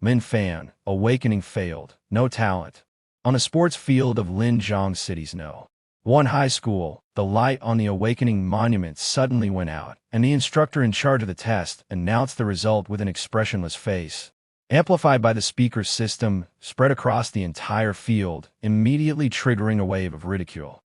Lin Fan, awakening failed, no talent. On a sports field of Linjiang City's No. 1 high school, the light on the awakening monument suddenly went out, and the instructor in charge of the test announced the result with an expressionless face. Amplified by the speaker system, spread across the entire field, immediately triggering a wave of ridicule.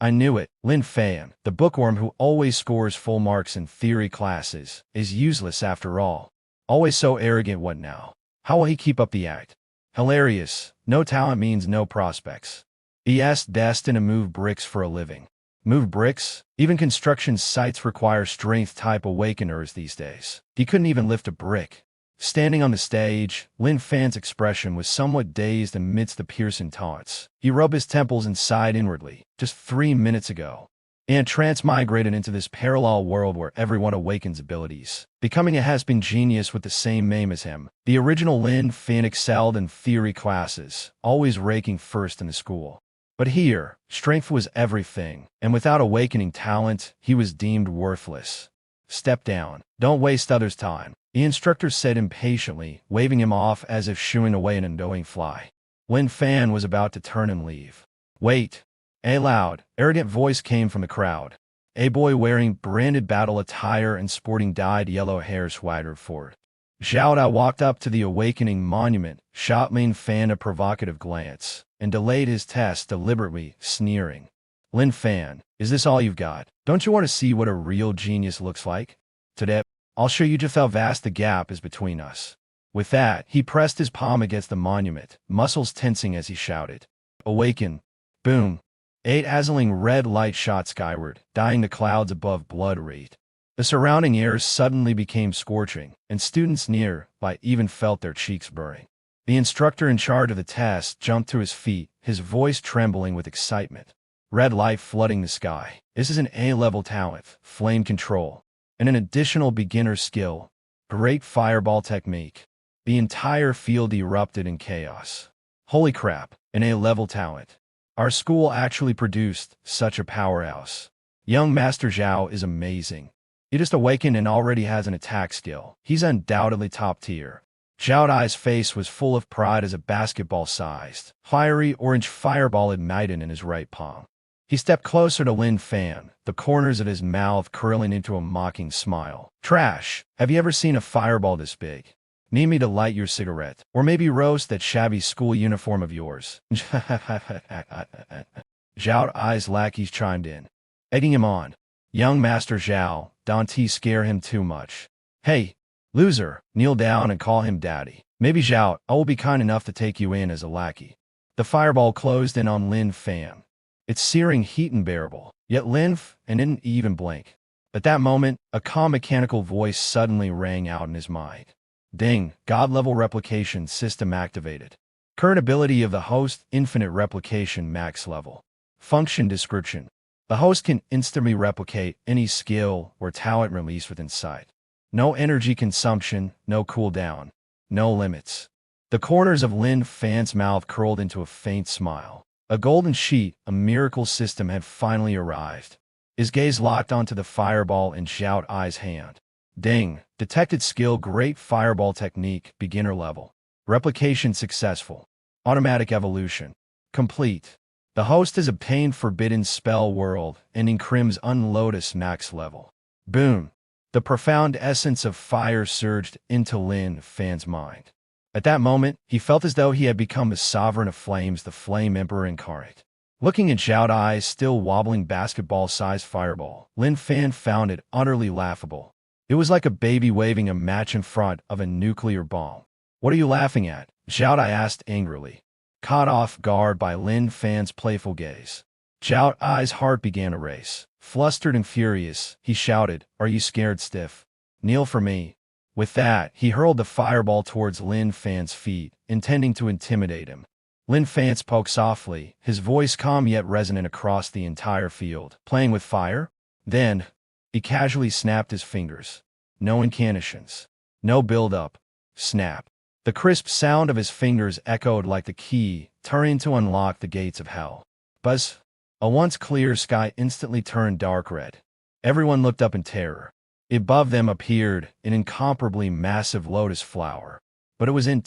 I knew it. Lin Fan, the bookworm who always scores full marks in theory classes, is useless after all. Always so arrogant, what now? How will he keep up the act? Hilarious. No talent means no prospects. ES destined to move bricks for a living. Move bricks? Even construction sites require strength-type awakeners these days. He couldn't even lift a brick. Standing on the stage, Lin Fan's expression was somewhat dazed amidst the piercing taunts. He rubbed his temples and sighed inwardly. Just 3 minutes ago, and transmigrated into this parallel world where everyone awakens abilities, becoming a has-been genius with the same name as him. The original Lin Fan excelled in theory classes, always ranking first in the school. But here, strength was everything, and without awakening talent, he was deemed worthless. Step down. Don't waste others' time, the instructor said impatiently, waving him off as if shooing away an annoying fly. Lin Fan was about to turn and leave. Wait. A loud, arrogant voice came from the crowd. A boy wearing branded battle attire and sporting dyed yellow hair swaggered forward. Showdown walked up to the awakening monument, shot Lin Fan a provocative glance, and delayed his test deliberately, sneering. Lin Fan, is this all you've got? Don't you want to see what a real genius looks like? Today, I'll show you just how vast the gap is between us. With that, he pressed his palm against the monument, muscles tensing as he shouted. Awaken. Boom. 8 dazzling red light shot skyward, dyeing the clouds above blood red. The surrounding air suddenly became scorching, and students nearby even felt their cheeks burning. The instructor in charge of the test jumped to his feet, his voice trembling with excitement. Red light flooding the sky. This is an A-level talent, flame control, and an additional beginner skill, great fireball technique. The entire field erupted in chaos. Holy crap, an A-level talent. Our school actually produced such a powerhouse. Young Master Xiao is amazing. He just awakened and already has an attack skill. He's undoubtedly top tier. Xiaodai's face was full of pride as a basketball-sized, fiery orange fireball ignited in his right palm. He stepped closer to Lin Fan, the corners of his mouth curling into a mocking smile. Trash, have you ever seen a fireball this big? Need me to light your cigarette? Or maybe roast that shabby school uniform of yours? Xiaodai's lackeys chimed in, egging him on. Young Master Xiao, don't scare him too much. Hey, loser, kneel down and call him daddy. Maybe Xiao, I will be kind enough to take you in as a lackey. The fireball closed in on Lin Fan. Its searing heat unbearable, yet Lin Fan didn't even blink. At that moment, a calm mechanical voice suddenly rang out in his mind. Ding, God-level replication system activated. Current ability of the host, infinite replication max level. Function description. The host can instantly replicate any skill or talent released within sight. No energy consumption, no cooldown, no limits. The corners of Lin Fan's mouth curled into a faint smile. A golden sheet, a miracle system had finally arrived. His gaze locked onto the fireball in Xiaodai's hand. Ding, detected skill, great fireball technique, beginner level. Replication successful. Automatic evolution. Complete. The host has obtained Forbidden Spell World, ending Crim's Unlotus max level. Boom. The profound essence of fire surged into Lin Fan's mind. At that moment, he felt as though he had become the sovereign of flames, the Flame Emperor incarnate. Looking at Xiaodai's still wobbling basketball-sized fireball, Lin Fan found it utterly laughable. It was like a baby waving a match in front of a nuclear bomb. What are you laughing at? Xiaodai asked angrily. Caught off guard by Lin Fan's playful gaze, Xiaodai's heart began to race. Flustered and furious, he shouted, "Are you scared stiff? Kneel for me." With that, he hurled the fireball towards Lin Fan's feet, intending to intimidate him. Lin Fan spoke softly, his voice calm yet resonant across the entire field. Playing with fire? Then, he casually snapped his fingers. No incantations. No build-up. Snap. The crisp sound of his fingers echoed like the key, turning to unlock the gates of hell. Buzz. A once clear sky instantly turned dark red. Everyone looked up in terror. Above them appeared an incomparably massive lotus flower, but it was an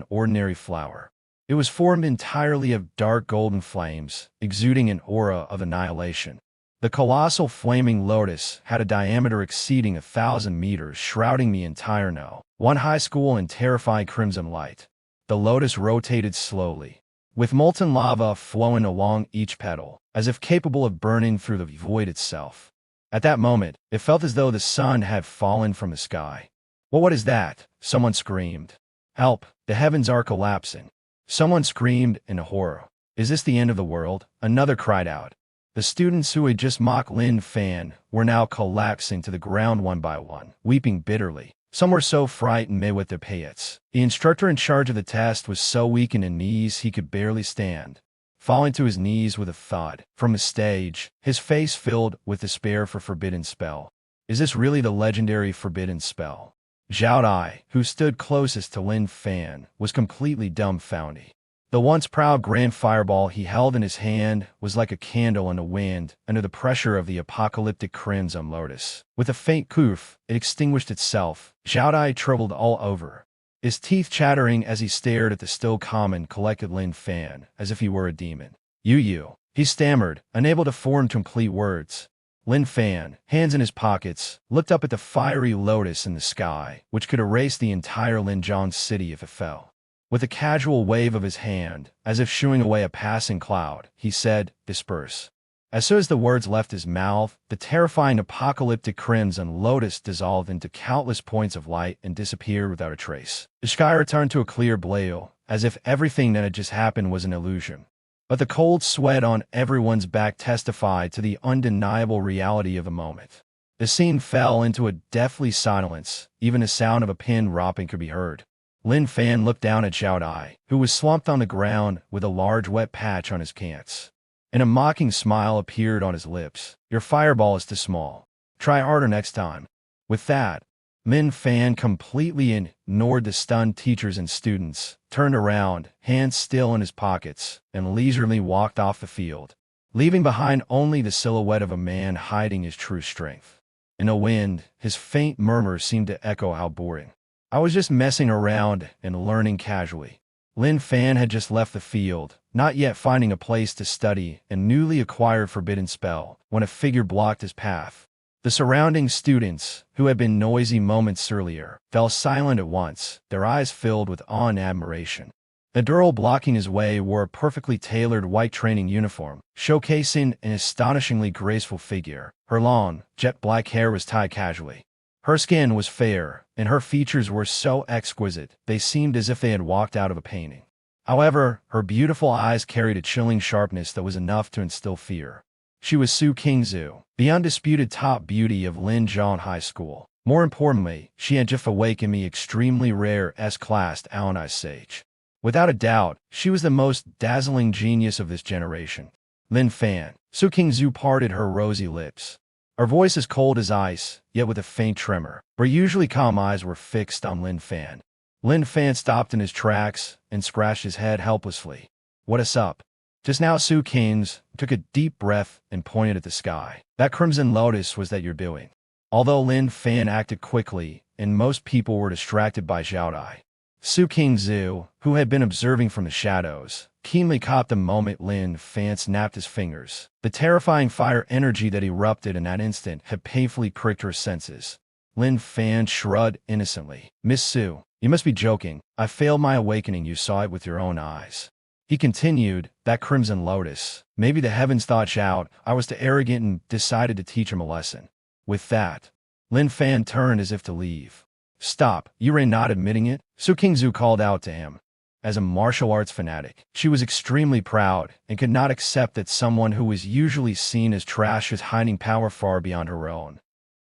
ordinary flower. It was formed entirely of dark golden flames, exuding an aura of annihilation. The colossal flaming lotus had a diameter exceeding 1,000 meters, shrouding the entire one high school in terrifying crimson light. The lotus rotated slowly, with molten lava flowing along each petal, as if capable of burning through the void itself. At that moment, it felt as though the sun had fallen from the sky. "Well, what is that?" someone screamed. "Help! The heavens are collapsing!" Someone screamed in horror. "Is this the end of the world?" Another cried out. The students who had just mocked Lin Fan were now collapsing to the ground one by one, weeping bitterly. Some were so frightened they with their payets. The instructor in charge of the test was so weak in his knees he could barely stand. Falling to his knees with a thud from the stage, his face filled with despair for forbidden spell. Is this really the legendary forbidden spell? Zhao Dai, who stood closest to Lin Fan, was completely dumbfounded. The once proud grand fireball he held in his hand was like a candle in the wind under the pressure of the apocalyptic crimson lotus. With a faint coof, it extinguished itself. Zhao Dai trembled all over, his teeth chattering as he stared at the still calm and collected Lin Fan, as if he were a demon. You, he stammered, unable to form complete words. Lin Fan, hands in his pockets, looked up at the fiery lotus in the sky, which could erase the entire Linjiang city if it fell. With a casual wave of his hand, as if shooing away a passing cloud, he said, "Disperse." As soon as the words left his mouth, the terrifying apocalyptic crimson lotus dissolved into countless points of light and disappeared without a trace. The sky returned to a clear blue, as if everything that had just happened was an illusion. But the cold sweat on everyone's back testified to the undeniable reality of the moment. The scene fell into a deathly silence. Even the sound of a pin dropping could be heard. Lin Fan looked down at Zhao Dai, who was slumped on the ground with a large wet patch on his pants. And a mocking smile appeared on his lips. "Your fireball is too small. Try harder next time." With that, Lin Fan completely ignored the stunned teachers and students, turned around, hands still in his pockets, and leisurely walked off the field, leaving behind only the silhouette of a man hiding his true strength. In the wind, his faint murmur seemed to echo how boring. "I was just messing around and learning casually." Lin Fan had just left the field, not yet finding a place to study a newly acquired forbidden spell, when a figure blocked his path. The surrounding students, who had been noisy moments earlier, fell silent at once, their eyes filled with awe and admiration. The girl blocking his way wore a perfectly tailored white training uniform, showcasing an astonishingly graceful figure. Her long, jet-black hair was tied casually. Her skin was fair, and her features were so exquisite, they seemed as if they had walked out of a painting. However, her beautiful eyes carried a chilling sharpness that was enough to instill fear. She was Su Qingzu, the undisputed top beauty of Linjiang High School. More importantly, she had just awakened the extremely rare S-class Alchemy sage. Without a doubt, she was the most dazzling genius of this generation. Lin Fan. Su Qingzu parted her rosy lips. Her voice as cold as ice, yet with a faint tremor. Her usually calm eyes were fixed on Lin Fan. Lin Fan stopped in his tracks and scratched his head helplessly. "What is up?" Just now Su Qingzu took a deep breath and pointed at the sky. "That crimson lotus was that you're doing." Although Lin Fan acted quickly, and most people were distracted by Zhao Dai, Su Qingzu, who had been observing from the shadows, keenly caught the moment Lin Fan snapped his fingers. The terrifying fire energy that erupted in that instant had painfully pricked her senses. Lin Fan shrugged innocently. "Miss Su, you must be joking. I failed my awakening. You saw it with your own eyes." He continued, "That crimson lotus. Maybe the heavens thought I was too arrogant and decided to teach him a lesson." With that, Lin Fan turned as if to leave. "Stop, you are not admitting it?" Su Qingzu called out to him. As a martial arts fanatic, she was extremely proud and could not accept that someone who was usually seen as trash was hiding power far beyond her own.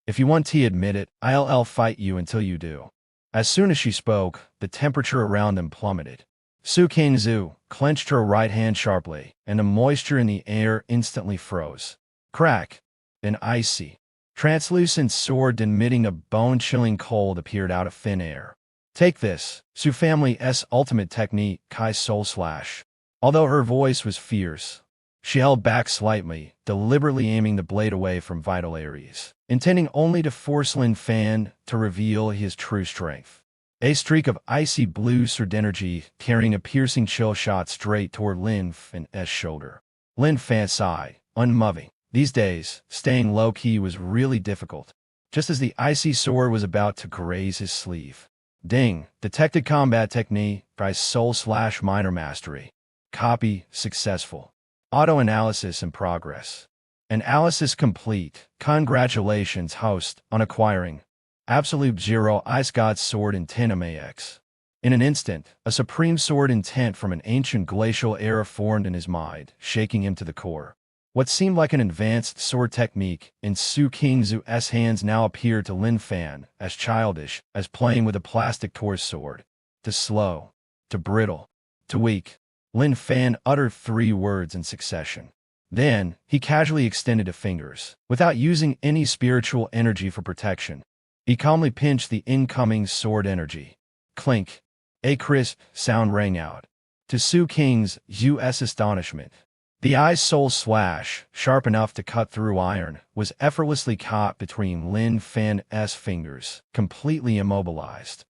"If you want to admit it, I'll fight you until you do." As soon as she spoke, the temperature around them plummeted. Su Qingzu clenched her right hand sharply, and the moisture in the air instantly froze. Crack! An icy, translucent sword emitting a bone-chilling cold appeared out of thin air. "Take this, Su Family's ultimate technique, Kai Soul Slash." Although her voice was fierce, She held back slightly, deliberately aiming the blade away from vital areas, intending only to force Lin Fan to reveal his true strength. A streak of icy blue sword energy carrying a piercing chill shot straight toward Lin Fan's shoulder. Lin Fan sighed, unmoving. These days, staying low-key was really difficult. Just as the icy sword was about to graze his sleeve. Ding! Detected combat technique, price soul/minor mastery. Copy successful. Auto-analysis in progress. Analysis complete. Congratulations, host, on acquiring Absolute Zero Ice God's Sword in 10 MAX. In an instant, a supreme sword intent from an ancient glacial era formed in his mind, shaking him to the core. What seemed like an advanced sword technique in Su Qingzu's hands now appeared to Lin Fan as childish as playing with a plastic toy sword. To slow, to brittle, to weak. Lin Fan uttered 3 words in succession. Then, he casually extended his fingers, without using any spiritual energy for protection. He calmly pinched the incoming sword energy. Clink. A crisp sound rang out. To Su Qingzu's astonishment, the ice soul slash, sharp enough to cut through iron, was effortlessly caught between Lin Fan's fingers, completely immobilized.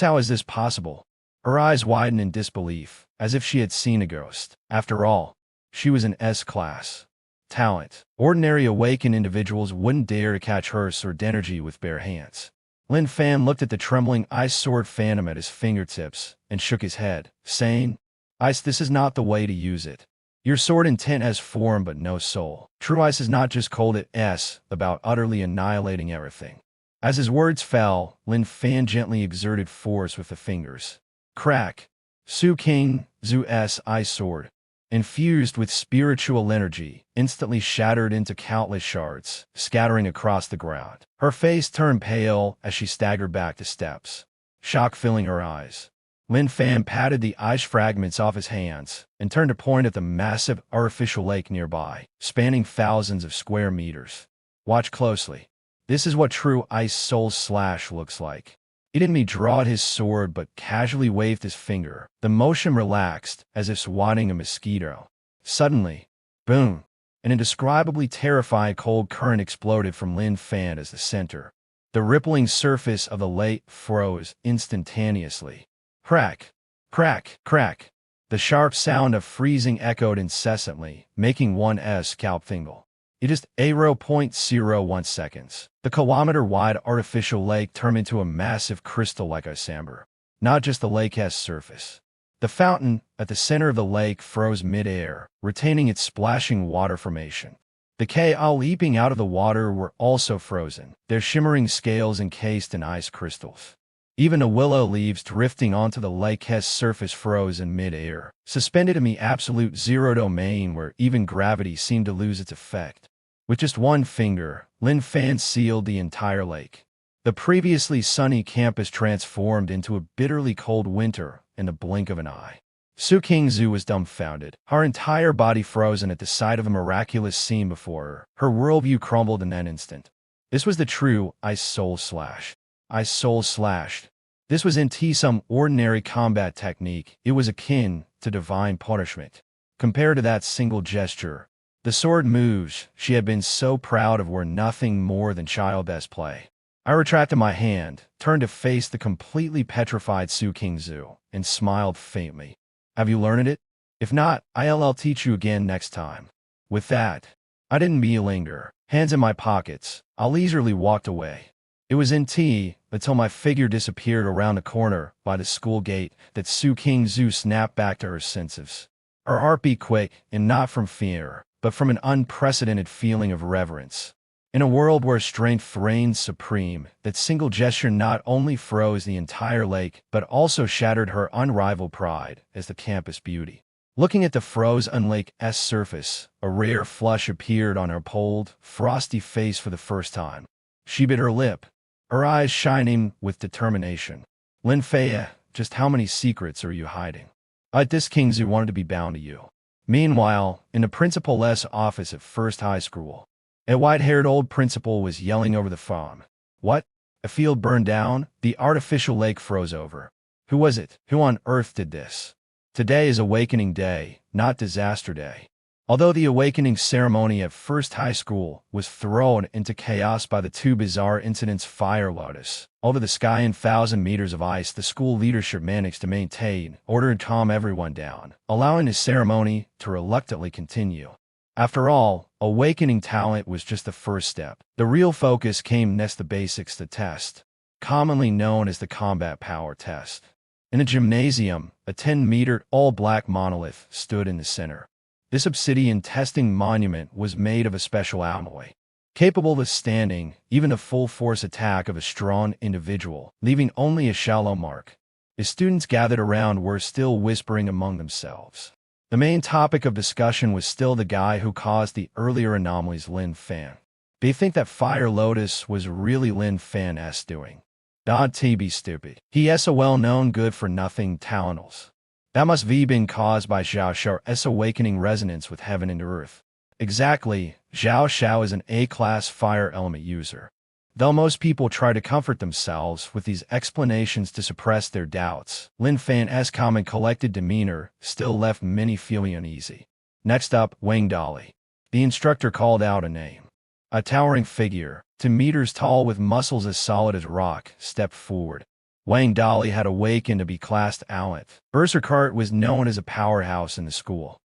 How is this possible? Her eyes widened in disbelief, as if she had seen a ghost. After all, she was an S-class talent. Ordinary awakened individuals wouldn't dare to catch her sword energy with bare hands. Lin Fan looked at the trembling ice sword phantom at his fingertips and shook his head, saying, "Ice, this is not the way to use it. Your sword intent has form but no soul. True ice is not just cold, it's about utterly annihilating everything." As his words fell, Lin Fan gently exerted force with the fingers. Crack! Su Qingzu's ice sword, infused with spiritual energy, instantly shattered into countless shards, scattering across the ground. Her face turned pale as she staggered back to steps, shock filling her eyes. Lin Fan patted the ice fragments off his hands and turned to point at the massive artificial lake nearby, spanning thousands of square meters. "Watch closely. This is what true ice soul slash looks like." He didn't draw at his sword but casually waved his finger. The motion relaxed, as if swatting a mosquito. Suddenly, boom! An indescribably terrifying cold current exploded from Lin Fan as the center. The rippling surface of the lake froze instantaneously. Crack! Crack! Crack! The sharp sound of freezing echoed incessantly, making one's scalp tingle. It is 0.01 seconds. The kilometer-wide artificial lake turned into a massive crystal like ice amber. Not just the lake's surface. The fountain at the center of the lake froze mid-air, retaining its splashing water formation. The Kao leaping out of the water were also frozen, their shimmering scales encased in ice crystals. Even the willow leaves drifting onto the lake's surface froze in mid-air, suspended in the absolute zero domain where even gravity seemed to lose its effect. With just one finger, Lin Fan sealed the entire lake. The previously sunny campus transformed into a bitterly cold winter in the blink of an eye. Su Qingzu was dumbfounded, her entire body frozen at the sight of a miraculous scene before her. Her worldview crumbled in that instant. This was the true ice soul slash. Ice soul slashed. This wasn't some ordinary combat technique, it was akin to divine punishment. Compared to that single gesture, the sword moves she had been so proud of were nothing more than child's play. I retracted my hand, turned to face the completely petrified Su Qingzu, and smiled faintly. "Have you learned it? If not, I'll teach you again next time." With that, I didn't linger. Hands in my pockets, I leisurely walked away. It was until my figure disappeared around the corner by the school gate that Su Qingzu snapped back to her senses. Her heart beat quick, and not from fear, but from an unprecedented feeling of reverence. In a world where strength reigned supreme, that single gesture not only froze the entire lake, but also shattered her unrivaled pride as the campus beauty. Looking at the frozen lake's surface, a rare flush appeared on her cold, frosty face for the first time. She bit her lip, her eyes shining with determination. "Lin Fan, just how many secrets are you hiding? This Qingzu wanted to be bound to you." Meanwhile, in the principal's office at First High School, a white-haired old principal was yelling over the phone. "What? A field burned down? The artificial lake froze over. Who was it? Who on earth did this? Today is Awakening Day, not Disaster Day." Although the awakening ceremony at First High School was thrown into chaos by the two bizarre incidents Fire Lotus, over the sky and 1,000 meters of ice, the school leadership managed to maintain order and calm everyone down, allowing the ceremony to reluctantly continue. After all, awakening talent was just the first step. The real focus came next, the basics, the test, commonly known as the combat power test. In a gymnasium, a 10-meter all-black monolith stood in the center. This obsidian testing monument was made of a special alloy, capable of withstanding even the full-force attack of a strong individual, leaving only a shallow mark. The students gathered around were still whispering among themselves. The main topic of discussion was still the guy who caused the earlier anomalies, Lin Fan. They think that Fire Lotus was really Lin Fan's doing. Don't be stupid. He is a well-known good-for-nothing talentless. That must have been caused by Xiao Xiao's awakening resonance with heaven and earth. Exactly, Xiao Xiao is an A-class fire element user. Though most people try to comfort themselves with these explanations to suppress their doubts, Lin Fan's calm and collected demeanor still left many feeling uneasy. Next up, Wang Dali. The instructor called out a name. A towering figure, 2 meters tall with muscles as solid as rock, stepped forward. Wang Dali had awakened to be classed Aleph. Berserkart was known as a powerhouse in the school.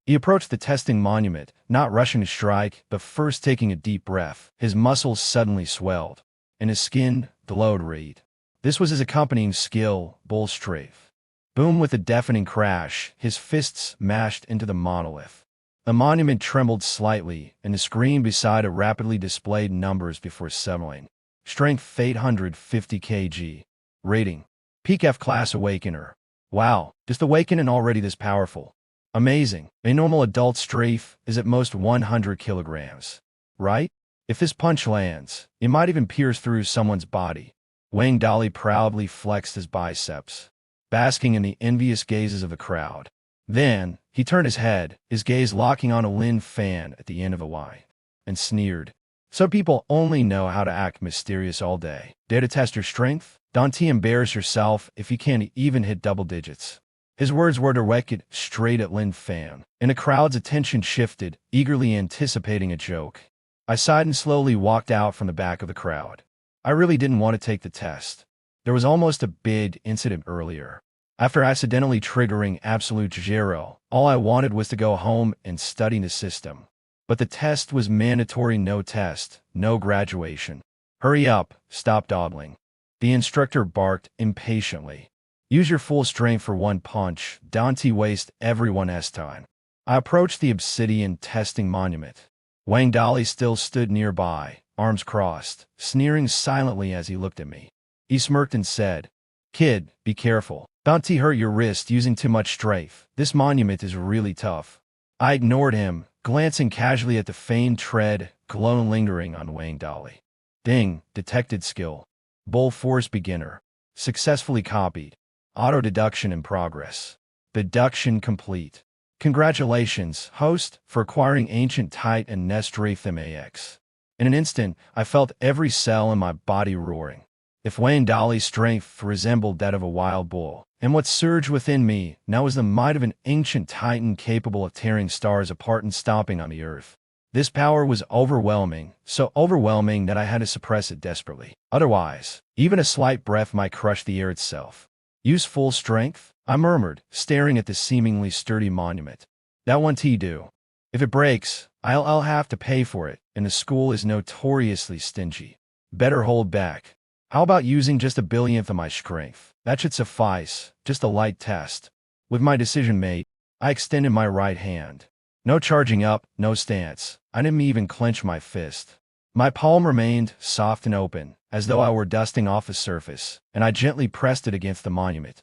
He approached the testing monument, not rushing to strike, but first taking a deep breath. His muscles suddenly swelled, and his skin glowed red. This was his accompanying skill, Bull Strafe. Boom! With a deafening crash, his fists mashed into the monolith. The monument trembled slightly, and the screen beside it rapidly displayed numbers before settling. Strength 850 kg. Rating: Peak F-Class Awakener. Wow, just awakening already this powerful. Amazing. A normal adult strafe is at most 100 kilograms. Right? If this punch lands, it might even pierce through someone's body. Wang Dali proudly flexed his biceps, basking in the envious gazes of the crowd. Then, he turned his head, his gaze locking on a Lin Fan at the end of a line, and sneered. Some people only know how to act mysterious all day. Dare to test your strength? Don't embarrass yourself if you can't even hit double digits. His words were directed straight at Lin Fan, and the crowd's attention shifted, eagerly anticipating a joke. I sighed and slowly walked out from the back of the crowd. I really didn't want to take the test. There was almost a big incident earlier. After accidentally triggering absolute zero, all I wanted was to go home and study the system. But the test was mandatory. No test, no graduation. Hurry up, stop dawdling. The instructor barked impatiently. Use your full strength for one punch, don't waste everyone's time. I approached the obsidian testing monument. Wang Dali still stood nearby, arms crossed, sneering silently as he looked at me. He smirked and said, "Kid, be careful. Don't hurt your wrist using too much strength. This monument is really tough." I ignored him, glancing casually at the faint tread, glow lingering on Wang Dali. Ding, detected skill. Bull Force Beginner. Successfully copied. Auto-deduction in progress. Deduction complete. Congratulations, host, for acquiring Ancient Tite and Nestrafe MAX. In an instant, I felt every cell in my body roaring. If Wang Dali's strength resembled that of a wild bull, and what surged within me now was the might of an ancient titan capable of tearing stars apart and stomping on the earth. This power was overwhelming, so overwhelming that I had to suppress it desperately. Otherwise, even a slight breath might crush the air itself. Use full strength? I murmured, staring at the seemingly sturdy monument. That won't do. If it breaks, I'll have to pay for it, and the school is notoriously stingy. Better hold back. How about using just a billionth of my strength? That should suffice, just a light test. With my decision made, I extended my right hand. No charging up, no stance. I didn't even clench my fist. My palm remained soft and open, as though I were dusting off a surface, and I gently pressed it against the monument.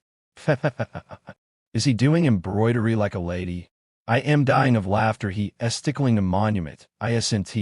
Is he doing embroidery like a lady? I am dying of laughter. He is tickling the monument. I assent.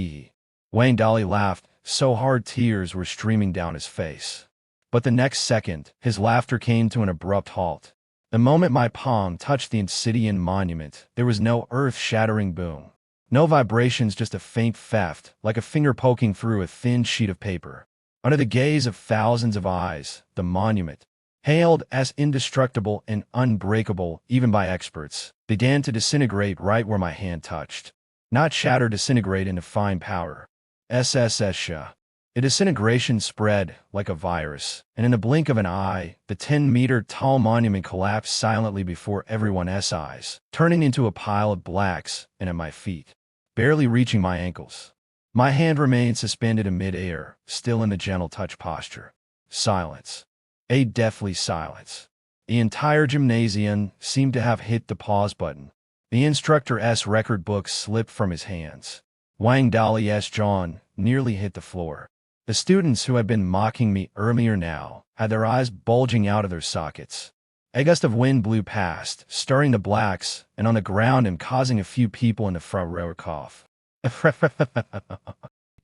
Wang Dali laughed, so hard tears were streaming down his face. But the next second, his laughter came to an abrupt halt. The moment my palm touched the obsidian monument, there was no earth-shattering boom. No vibrations, just a faint theft, like a finger poking through a thin sheet of paper. Under the gaze of thousands of eyes, the monument, hailed as indestructible and unbreakable even by experts, began to disintegrate right where my hand touched. Not shatter, disintegrate into fine powder. SSS. A disintegration spread like a virus, and in the blink of an eye, the 10-meter-tall monument collapsed silently before everyone's eyes, turning into a pile of blacks and at my feet, barely reaching my ankles. My hand remained suspended in mid-air, still in the gentle touch posture. Silence. A deathly silence. The entire gymnasium seemed to have hit the pause button. The instructor's record book slipped from his hands. Wang Dali's jaw nearly hit the floor. The students who had been mocking me earlier now had their eyes bulging out of their sockets. A gust of wind blew past, stirring the blacks and on the ground and causing a few people in the front row to cough.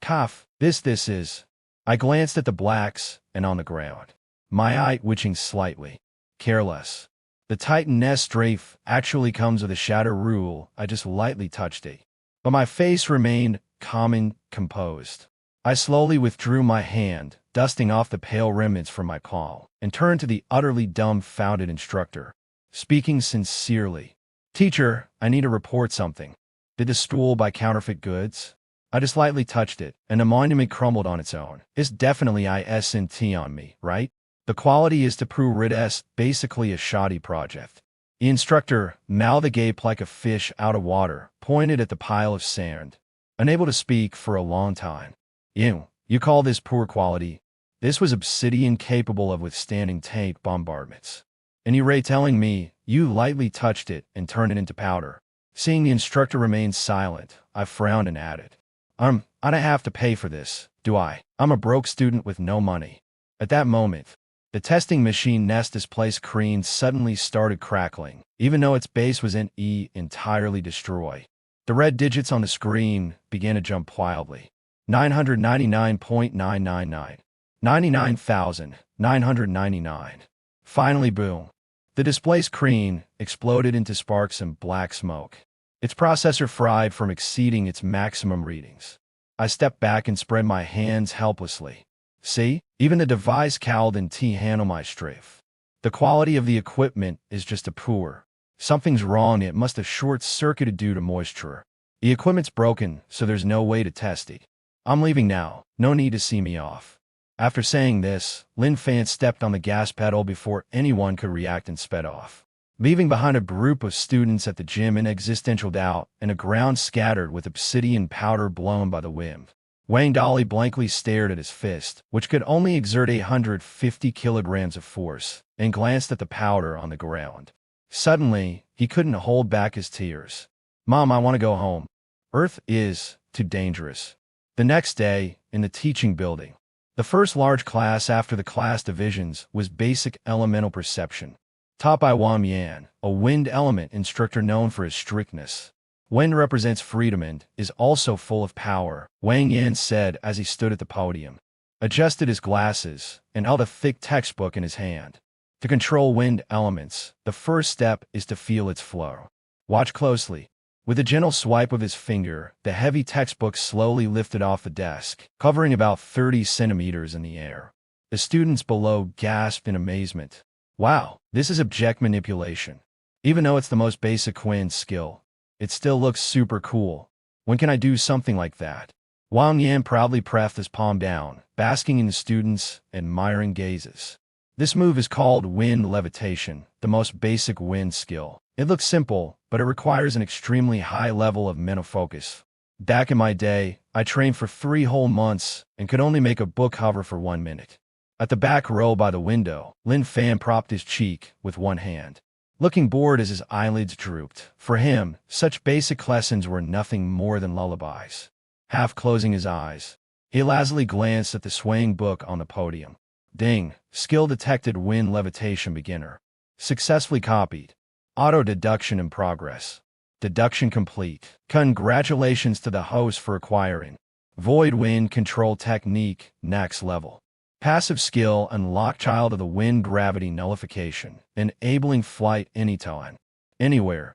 Cough. This is. I glanced at the blacks and on the ground, my eye twitching slightly. Careless. The Titan's strafe actually comes with a shatter rule. I just lightly touched it. But my face remained calm and composed. I slowly withdrew my hand, dusting off the pale remnants from my palm, and turned to the utterly dumbfounded instructor, speaking sincerely. Teacher, I need to report something. Did the stool buy counterfeit goods? I just lightly touched it, and the monument crumbled on its own. It's definitely ISNT on me, right? The quality is to prove it's basically a shoddy project. The instructor, mouthed agape like a fish out of water, pointed at the pile of sand, unable to speak for a long time. You call this poor quality? This was obsidian capable of withstanding tank bombardments. And you're telling me you lightly touched it and turned it into powder. Seeing the instructor remain silent, I frowned and added, I don't have to pay for this, do I? I'm a broke student with no money. At that moment, the testing machine's display screen suddenly started crackling, even though its base was entirely destroyed. The red digits on the screen began to jump wildly. 999.999. 99,999. Finally, boom. The display screen exploded into sparks and black smoke. Its processor fried from exceeding its maximum readings. I stepped back and spread my hands helplessly. See? Even the device cowled and handle my strafe. The quality of the equipment is just a poor. Something's wrong. It must have short-circuited due to moisture. The equipment's broken, so there's no way to test it. I'm leaving now. No need to see me off. After saying this, Lin Fan stepped on the gas pedal before anyone could react and sped off, leaving behind a group of students at the gym in existential doubt and a ground scattered with obsidian powder blown by the wind. Wang Dali blankly stared at his fist, which could only exert 150 kilograms of force, and glanced at the powder on the ground. Suddenly, he couldn't hold back his tears. Mom, I want to go home. Earth is too dangerous. The next day, in the teaching building, the first large class after the class divisions was Basic Elemental Perception, taught by Wang Yan, a wind element instructor known for his strictness. Wind represents freedom and is also full of power, Wang Yan said as he stood at the podium, adjusted his glasses, and held a thick textbook in his hand. To control wind elements, the first step is to feel its flow. Watch closely. With a gentle swipe of his finger, the heavy textbook slowly lifted off the desk, covering about 30 centimeters in the air. The students below gasped in amazement. Wow, this is object manipulation. Even though it's the most basic wind skill, it still looks super cool. When can I do something like that? Wang Yan proudly pressed his palm down, basking in the students' admiring gazes. This move is called wind levitation, the most basic wind skill. It looks simple, but it requires an extremely high level of mental focus. Back in my day, I trained for 3 whole months and could only make a book hover for 1 minute. At the back row by the window, Lin Fan propped his cheek with one hand, looking bored as his eyelids drooped. For him, such basic lessons were nothing more than lullabies. Half closing his eyes, he lazily glanced at the swaying book on the podium. Ding! Skill detected. Wind levitation beginner. Successfully copied. Auto-deduction in progress. Deduction complete. Congratulations to the host for acquiring Void Wind Control Technique, next level. Passive skill unlock. Child of the Wind Gravity Nullification, enabling flight anytime, anywhere.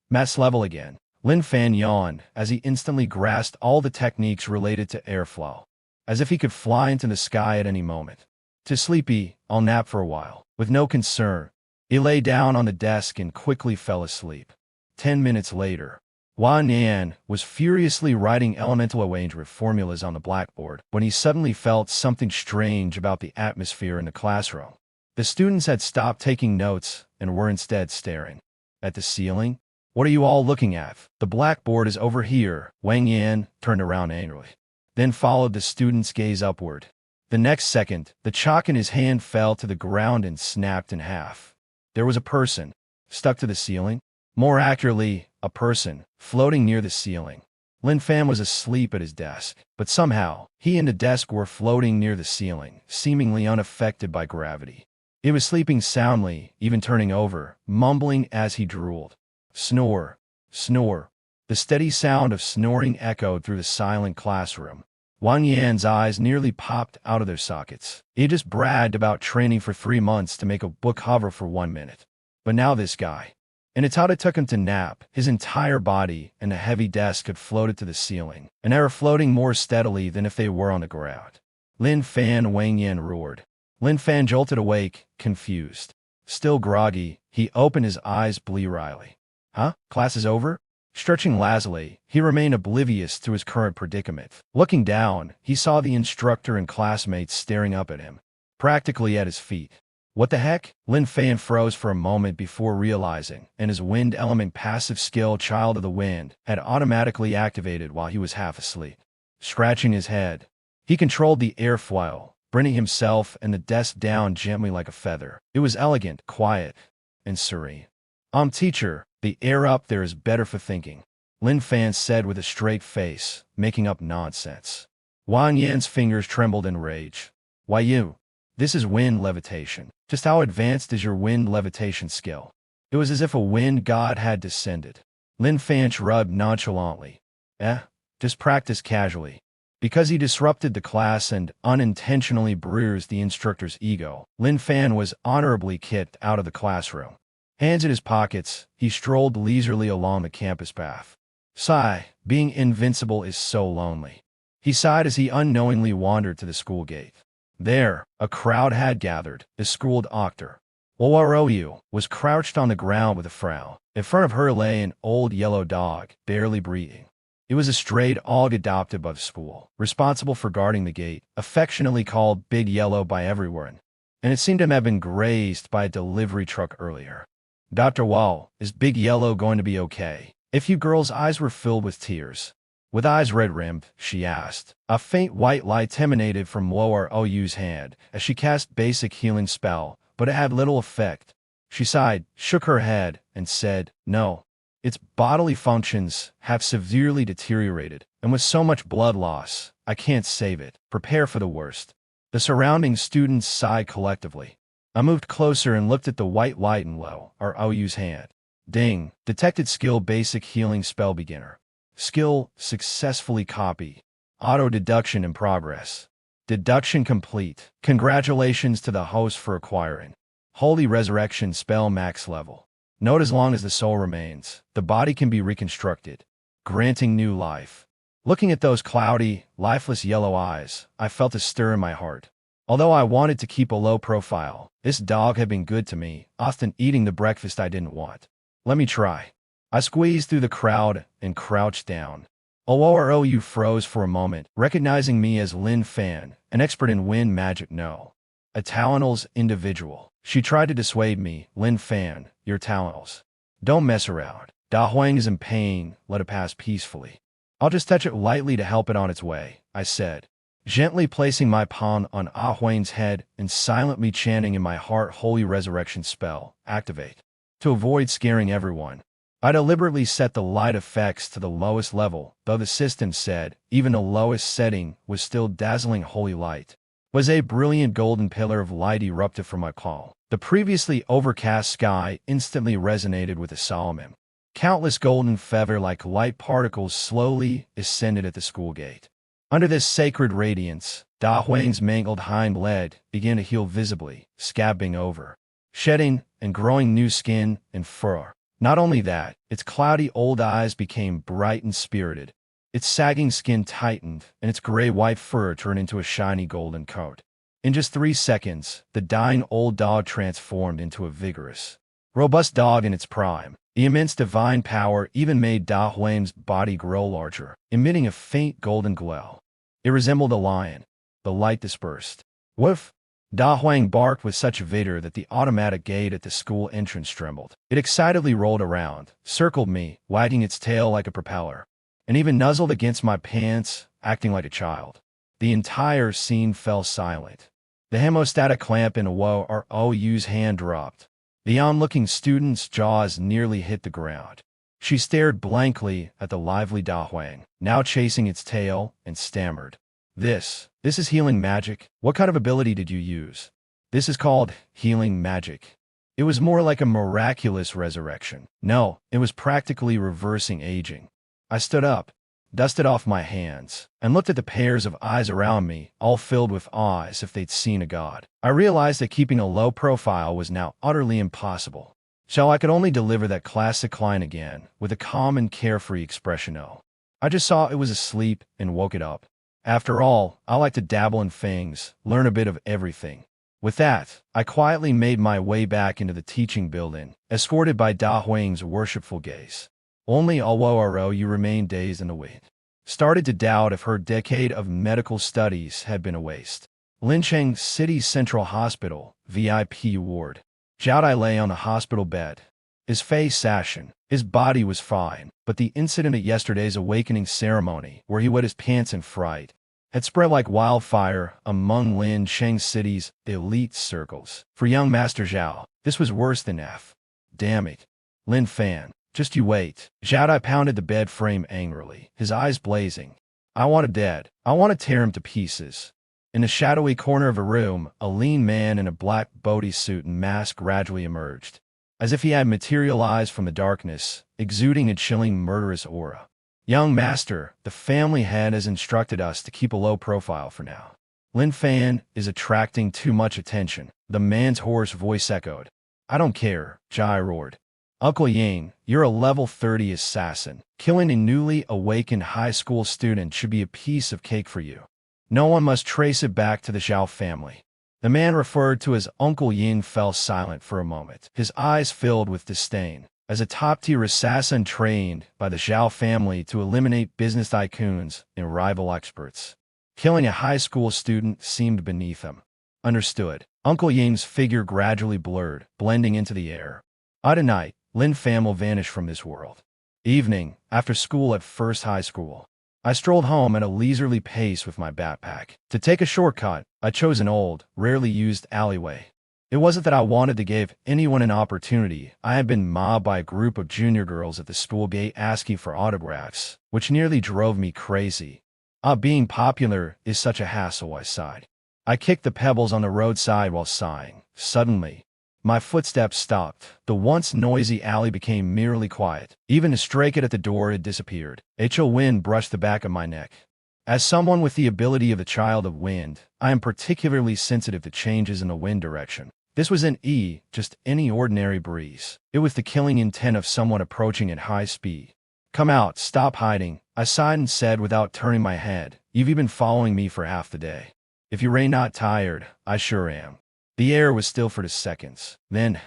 Mass level again. Lin Fan yawned as he instantly grasped all the techniques related to airflow, as if he could fly into the sky at any moment. Too sleepy, I'll nap for a while. With no concern, he lay down on the desk and quickly fell asleep. 10 minutes later. Wan Yan was furiously writing elemental arrangement formulas on the blackboard when he suddenly felt something strange about the atmosphere in the classroom. The students had stopped taking notes and were instead staring at the ceiling. "What are you all looking at? The blackboard is over here." Wang Yan turned around angrily, then followed the student's gaze upward. The next second, the chalk in his hand fell to the ground and snapped in half. There was a person stuck to the ceiling. More accurately, a person floating near the ceiling. Lin Fan was asleep at his desk, but somehow, he and the desk were floating near the ceiling, seemingly unaffected by gravity. He was sleeping soundly, even turning over, mumbling as he drooled. Snore, snore. The steady sound of snoring echoed through the silent classroom. Wang Yan's eyes nearly popped out of their sockets. He just bragged about training for 3 months to make a book hover for 1 minute. But now this guy. And it's how it took him to nap. His entire body and the heavy desk had floated to the ceiling, and they were floating more steadily than if they were on the ground. Lin Fan, Wang Yan roared. Lin Fan jolted awake, confused. Still groggy, he opened his eyes blearily. Huh? Class is over? Stretching lazily, he remained oblivious to his current predicament. Looking down, he saw the instructor and classmates staring up at him, practically at his feet. What the heck? Lin Fan froze for a moment before realizing, and his wind element passive skill Child of the Wind had automatically activated while he was half asleep. Scratching his head, he controlled the airfoil, bringing himself and the desk down gently like a feather. It was elegant, quiet, and serene. Teacher, the air up there is better for thinking," Lin Fan said with a straight face, making up nonsense. Wang Yan's fingers trembled in rage. "Why you? This is wind levitation. Just how advanced is your wind levitation skill?" It was as if a wind god had descended. Lin Fan shrugged nonchalantly. Just practice casually." Because he disrupted the class and unintentionally bruised the instructor's ego, Lin Fan was honorably kicked out of the classroom. Hands in his pockets, he strolled leisurely along the campus path. Sigh, being invincible is so lonely. He sighed as he unknowingly wandered to the school gate. There, a crowd had gathered. The school doctor, Owaroyu, was crouched on the ground with a frown. In front of her lay an old yellow dog, barely breathing. It was a strayed dog adopted by the school, responsible for guarding the gate, affectionately called Big Yellow by everyone, and it seemed to have been grazed by a delivery truck earlier. "Dr. Wall, is Big Yellow going to be okay?" A few girls' eyes were filled with tears. With eyes red-rimmed, she asked. A faint white light emanated from Ou's hand as she cast basic healing spell, but it had little effect. She sighed, shook her head, and said, "No. Its bodily functions have severely deteriorated, and with so much blood loss, I can't save it. Prepare for the worst." The surrounding students sighed collectively. I moved closer and looked at the white light in Ou's hand. Ding. Detected skill basic healing spell beginner. Skill successfully copy. Auto-deduction in progress. Deduction complete. Congratulations to the host for acquiring Holy Resurrection spell max level. Note as long as the soul remains, the body can be reconstructed, granting new life. Looking at those cloudy, lifeless yellow eyes, I felt a stir in my heart. Although I wanted to keep a low profile, this dog had been good to me, often eating the breakfast I didn't want. Let me try. I squeezed through the crowd and crouched down. Oou froze for a moment, recognizing me as Lin Fan, an expert in wind magic. "No. A Talonal's individual." She tried to dissuade me. "Lin Fan, you're Talonals. Don't mess around. Da Huang is in pain, let it pass peacefully." "I'll just touch it lightly to help it on its way," I said, gently placing my palm on Ah Huang's head and silently chanting in my heart Holy Resurrection spell, activate. To avoid scaring everyone, I deliberately set the light effects to the lowest level, though the system said even the lowest setting was still dazzling holy light. Was a brilliant golden pillar of light erupted from my palm. The previously overcast sky instantly resonated with the Solomon. Countless golden feather-like light particles slowly ascended at the school gate. Under this sacred radiance, Da Huang's mangled hind leg began to heal visibly, scabbing over, shedding, and growing new skin and fur. Not only that, its cloudy old eyes became bright and spirited. Its sagging skin tightened, and its gray-white fur turned into a shiny golden coat. In just 3 seconds, the dying old dog transformed into a vigorous, Robust dog in its prime. The immense divine power even made Da Huang's body grow larger, emitting a faint golden glow. It resembled a lion. The light dispersed. Woof! Da Huang barked with such vigor that the automatic gate at the school entrance trembled. It excitedly rolled around, circled me, wagging its tail like a propeller, and even nuzzled against my pants, acting like a child. The entire scene fell silent. The hemostatic clamp in Ou's hand dropped. The onlooking student's jaws nearly hit the ground. She stared blankly at the lively Da Huang, now chasing its tail, and stammered. This is healing magic. What kind of ability did you use? This is called healing magic. It was more like a miraculous resurrection. No, it was practically reversing aging. I stood up, dusted off my hands, and looked at the pairs of eyes around me, all filled with awe as if they'd seen a god. I realized that keeping a low profile was now utterly impossible. So I could only deliver that classic line again, with a calm and carefree expression. I just saw it was asleep and woke it up. After all, I like to dabble in things, learn a bit of everything. With that, I quietly made my way back into the teaching building, escorted by Da Huang's worshipful gaze. Only you remained dazed and awake. Started to doubt if her decade of medical studies had been a waste. Lincheng City's Central Hospital, VIP ward. Zhao Dai lay on a hospital bed. His face ashen. His body was fine, but the incident at yesterday's awakening ceremony, where he wet his pants in fright, had spread like wildfire among Lin Sheng City's elite circles. For young Master Zhao, this was worse than F. Damn it. Lin Fan, just you wait. Zhao Dai pounded the bed frame angrily, his eyes blazing. I want him dead. I want to tear him to pieces. In a shadowy corner of a room, a lean man in a black bodysuit and mask gradually emerged, as if he had materialized from the darkness, exuding a chilling, murderous aura. Young Master, the family head has instructed us to keep a low profile for now. Lin Fan is attracting too much attention, the man's hoarse voice echoed. I don't care, Jai roared. Uncle Ying, you're a level 30 assassin. Killing a newly awakened high school student should be a piece of cake for you. No one must trace it back to the Xiao family. The man referred to as Uncle Ying fell silent for a moment, his eyes filled with disdain. As a top-tier assassin trained by the Xiao family to eliminate business tycoons and rival experts, killing a high school student seemed beneath him. Understood. Uncle Ying's figure gradually blurred, blending into the air. Tonight, Lin Fan will vanish from this world. Evening, after school at First High School. I strolled home at a leisurely pace with my backpack. To take a shortcut, I chose an old, rarely used alleyway. It wasn't that I wanted to give anyone an opportunity. I had been mobbed by a group of junior girls at the school gate asking for autographs, which nearly drove me crazy. Being popular is such a hassle, I sighed. I kicked the pebbles on the roadside while sighing. Suddenly, my footsteps stopped. The once noisy alley became merely quiet. Even the stray cat at the door had disappeared. A chill wind brushed the back of my neck. As someone with the ability of the child of wind, I am particularly sensitive to changes in the wind direction. This was just any ordinary breeze. It was the killing intent of someone approaching at high speed. Come out, stop hiding, I sighed and said without turning my head. You've been following me for half the day. If you ain't not tired, I sure am. The air was still for seconds. Then,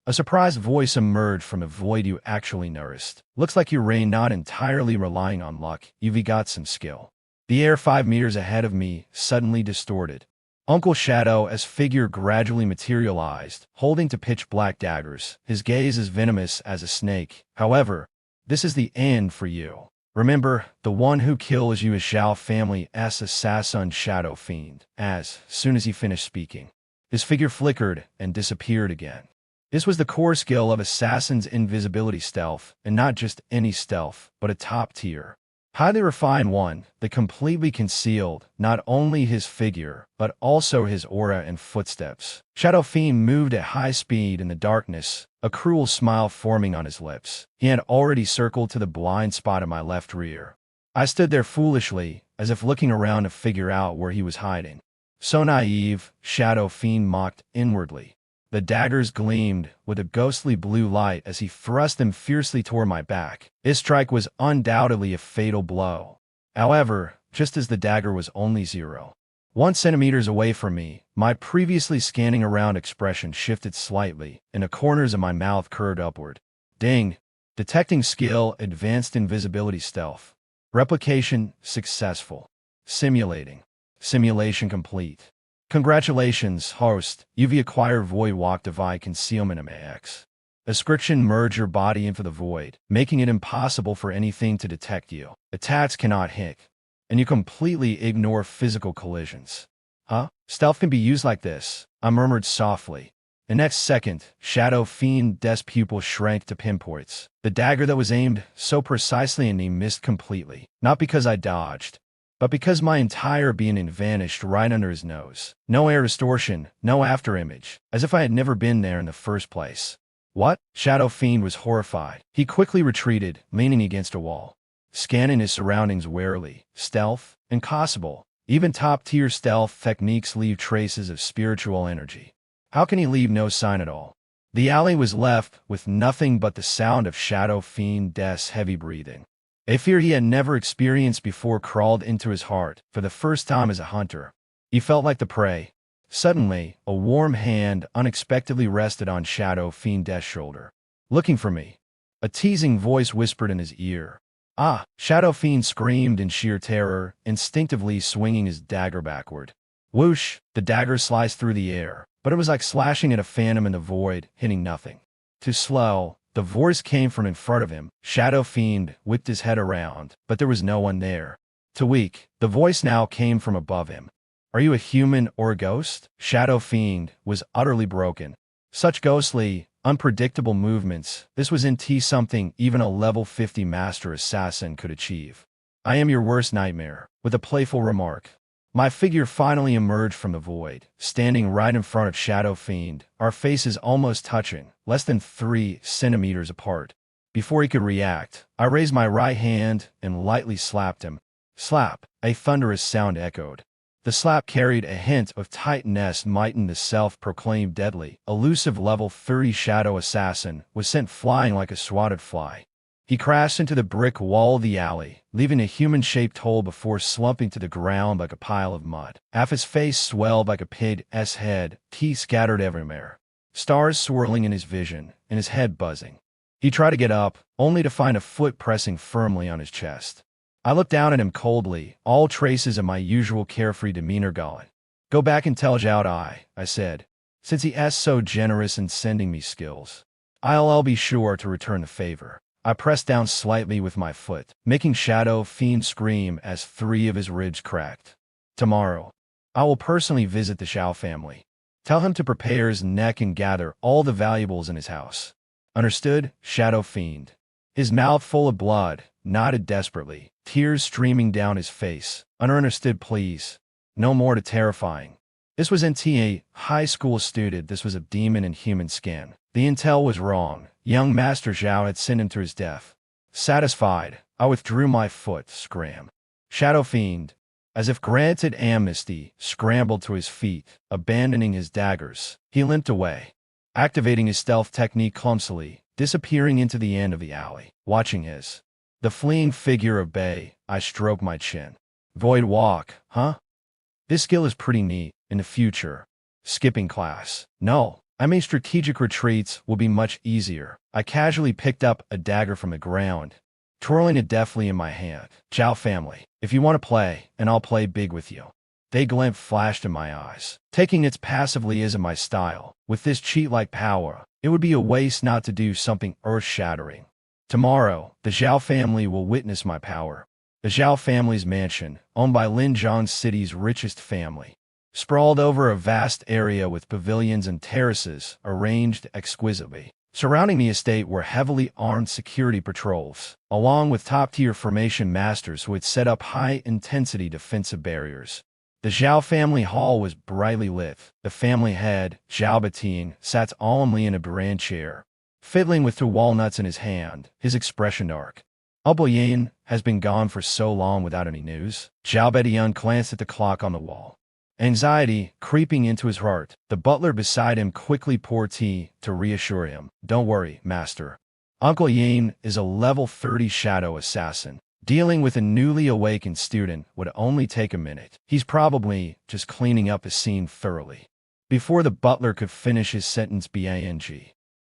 a surprised voice emerged from a void you actually nourished. Looks like you ain't not entirely relying on luck. You've got some skill. The air 5 meters ahead of me suddenly distorted. Uncle Shadow's figure gradually materialized, holding two pitch-black daggers, his gaze as venomous as a snake. However, this is the end for you. Remember, the one who kills you is Xiao family's assassin Shadow Fiend. As soon as he finished speaking, his figure flickered and disappeared again. This was the core skill of assassin's invisibility stealth, and not just any stealth, but a top-tier, highly refined one that completely concealed not only his figure, but also his aura and footsteps. Shadow Fiend moved at high speed in the darkness, a cruel smile forming on his lips. He had already circled to the blind spot in my left rear. I stood there foolishly, as if looking around to figure out where he was hiding. So naive, Shadow Fiend mocked inwardly. The daggers gleamed with a ghostly blue light as he thrust them fiercely toward my back. His strike was undoubtedly a fatal blow. However, just as the dagger was only 0. 1 centimeters away from me, my previously scanning around expression shifted slightly, and the corners of my mouth curved upward. Ding! Detecting skill, advanced invisibility stealth. Replication successful. Simulating. Simulation complete. Congratulations, host. You've acquired Void Walk Divine Concealment MAX. Ascription merge your body into the void, making it impossible for anything to detect you. Attacks cannot hit, and you completely ignore physical collisions. Huh? Stealth can be used like this, I murmured softly. The next second, Shadow Fiend's pupil shrank to pinpoints. The dagger that was aimed so precisely at me missed completely, not because I dodged, but because my entire being vanished right under his nose. No air distortion, no afterimage, as if I had never been there in the first place. What? Shadow Fiend was horrified. He quickly retreated, leaning against a wall, scanning his surroundings warily. Stealth? Impossible. Even top-tier stealth techniques leave traces of spiritual energy. How can he leave no sign at all? The alley was left with nothing but the sound of Shadow Fiend's heavy breathing. A fear he had never experienced before crawled into his heart for the first time as a hunter. He felt like the prey. Suddenly, a warm hand unexpectedly rested on Shadow Fiend's shoulder. Looking for me. A teasing voice whispered in his ear. Ah! Shadow Fiend screamed in sheer terror, instinctively swinging his dagger backward. Whoosh! The dagger sliced through the air, but it was like slashing at a phantom in the void, hitting nothing. Too slow. The voice came from in front of him. Shadow Fiend whipped his head around, but there was no one there. Too weak. The voice now came from above him. Are you a human or a ghost? Shadow Fiend was utterly broken. Such ghostly, unpredictable movements. This was something even a level 50 master assassin could achieve. I am your worst nightmare, with a playful remark. My figure finally emerged from the void, standing right in front of Shadow Fiend, our faces almost touching, less than 3 centimeters apart. Before he could react, I raised my right hand and lightly slapped him. Slap! A thunderous sound echoed. The slap carried a hint of Titaness might, and the self-proclaimed deadly, elusive level 30 shadow assassin was sent flying like a swatted fly. He crashed into the brick wall of the alley, leaving a human-shaped hole before slumping to the ground like a pile of mud. Half his face swelled like a pig's head, teeth scattered everywhere. Stars swirling in his vision, and his head buzzing. He tried to get up, only to find a foot pressing firmly on his chest. I looked down at him coldly, all traces of my usual carefree demeanor gone. Go back and tell Zhao I said, since he is so generous in sending me skills. I'll be sure to return the favor. I pressed down slightly with my foot, making Shadow Fiend scream as 3 of his ribs cracked. Tomorrow, I will personally visit the Xiao family. Tell him to prepare his neck and gather all the valuables in his house. Understood? Shadow Fiend. His mouth full of blood, nodded desperately, tears streaming down his face. Understood, please. No more to terrifying. This was a high school student. This was a demon in human skin. The intel was wrong. Young Master Zhao had sent him to his death. Satisfied, I withdrew my foot, scram. Shadow Fiend, as if granted amnesty, scrambled to his feet, abandoning his daggers. He limped away, activating his stealth technique clumsily, disappearing into the end of the alley. Watching the fleeing figure of Bei, I stroked my chin. Void walk, huh? This skill is pretty neat. In the future. Skipping class. No. I mean, strategic retreats will be much easier. I casually picked up a dagger from the ground, twirling it deftly in my hand. Zhao family, if you want to play, and I'll play big with you. They glint flashed in my eyes. Taking it passively isn't my style. With this cheat-like power, it would be a waste not to do something earth-shattering. Tomorrow, the Zhao family will witness my power. The Zhao family's mansion, owned by Lin City's richest family, sprawled over a vast area with pavilions and terraces arranged exquisitely. Surrounding the estate were heavily armed security patrols, along with top-tier formation masters who had set up high-intensity defensive barriers. The Zhao family hall was brightly lit. The family head, Zhao Bating, sat solemnly in a bran chair, fiddling with 2 walnuts in his hand, his expression dark. Uncle Yin has been gone for so long without any news. Zhao Bating glanced at the clock on the wall. Anxiety creeping into his heart, the butler beside him quickly poured tea to reassure him. Don't worry, master. Uncle Yin is a level 30 shadow assassin. Dealing with a newly awakened student would only take a minute. He's probably just cleaning up his scene thoroughly. Before the butler could finish his sentence bang,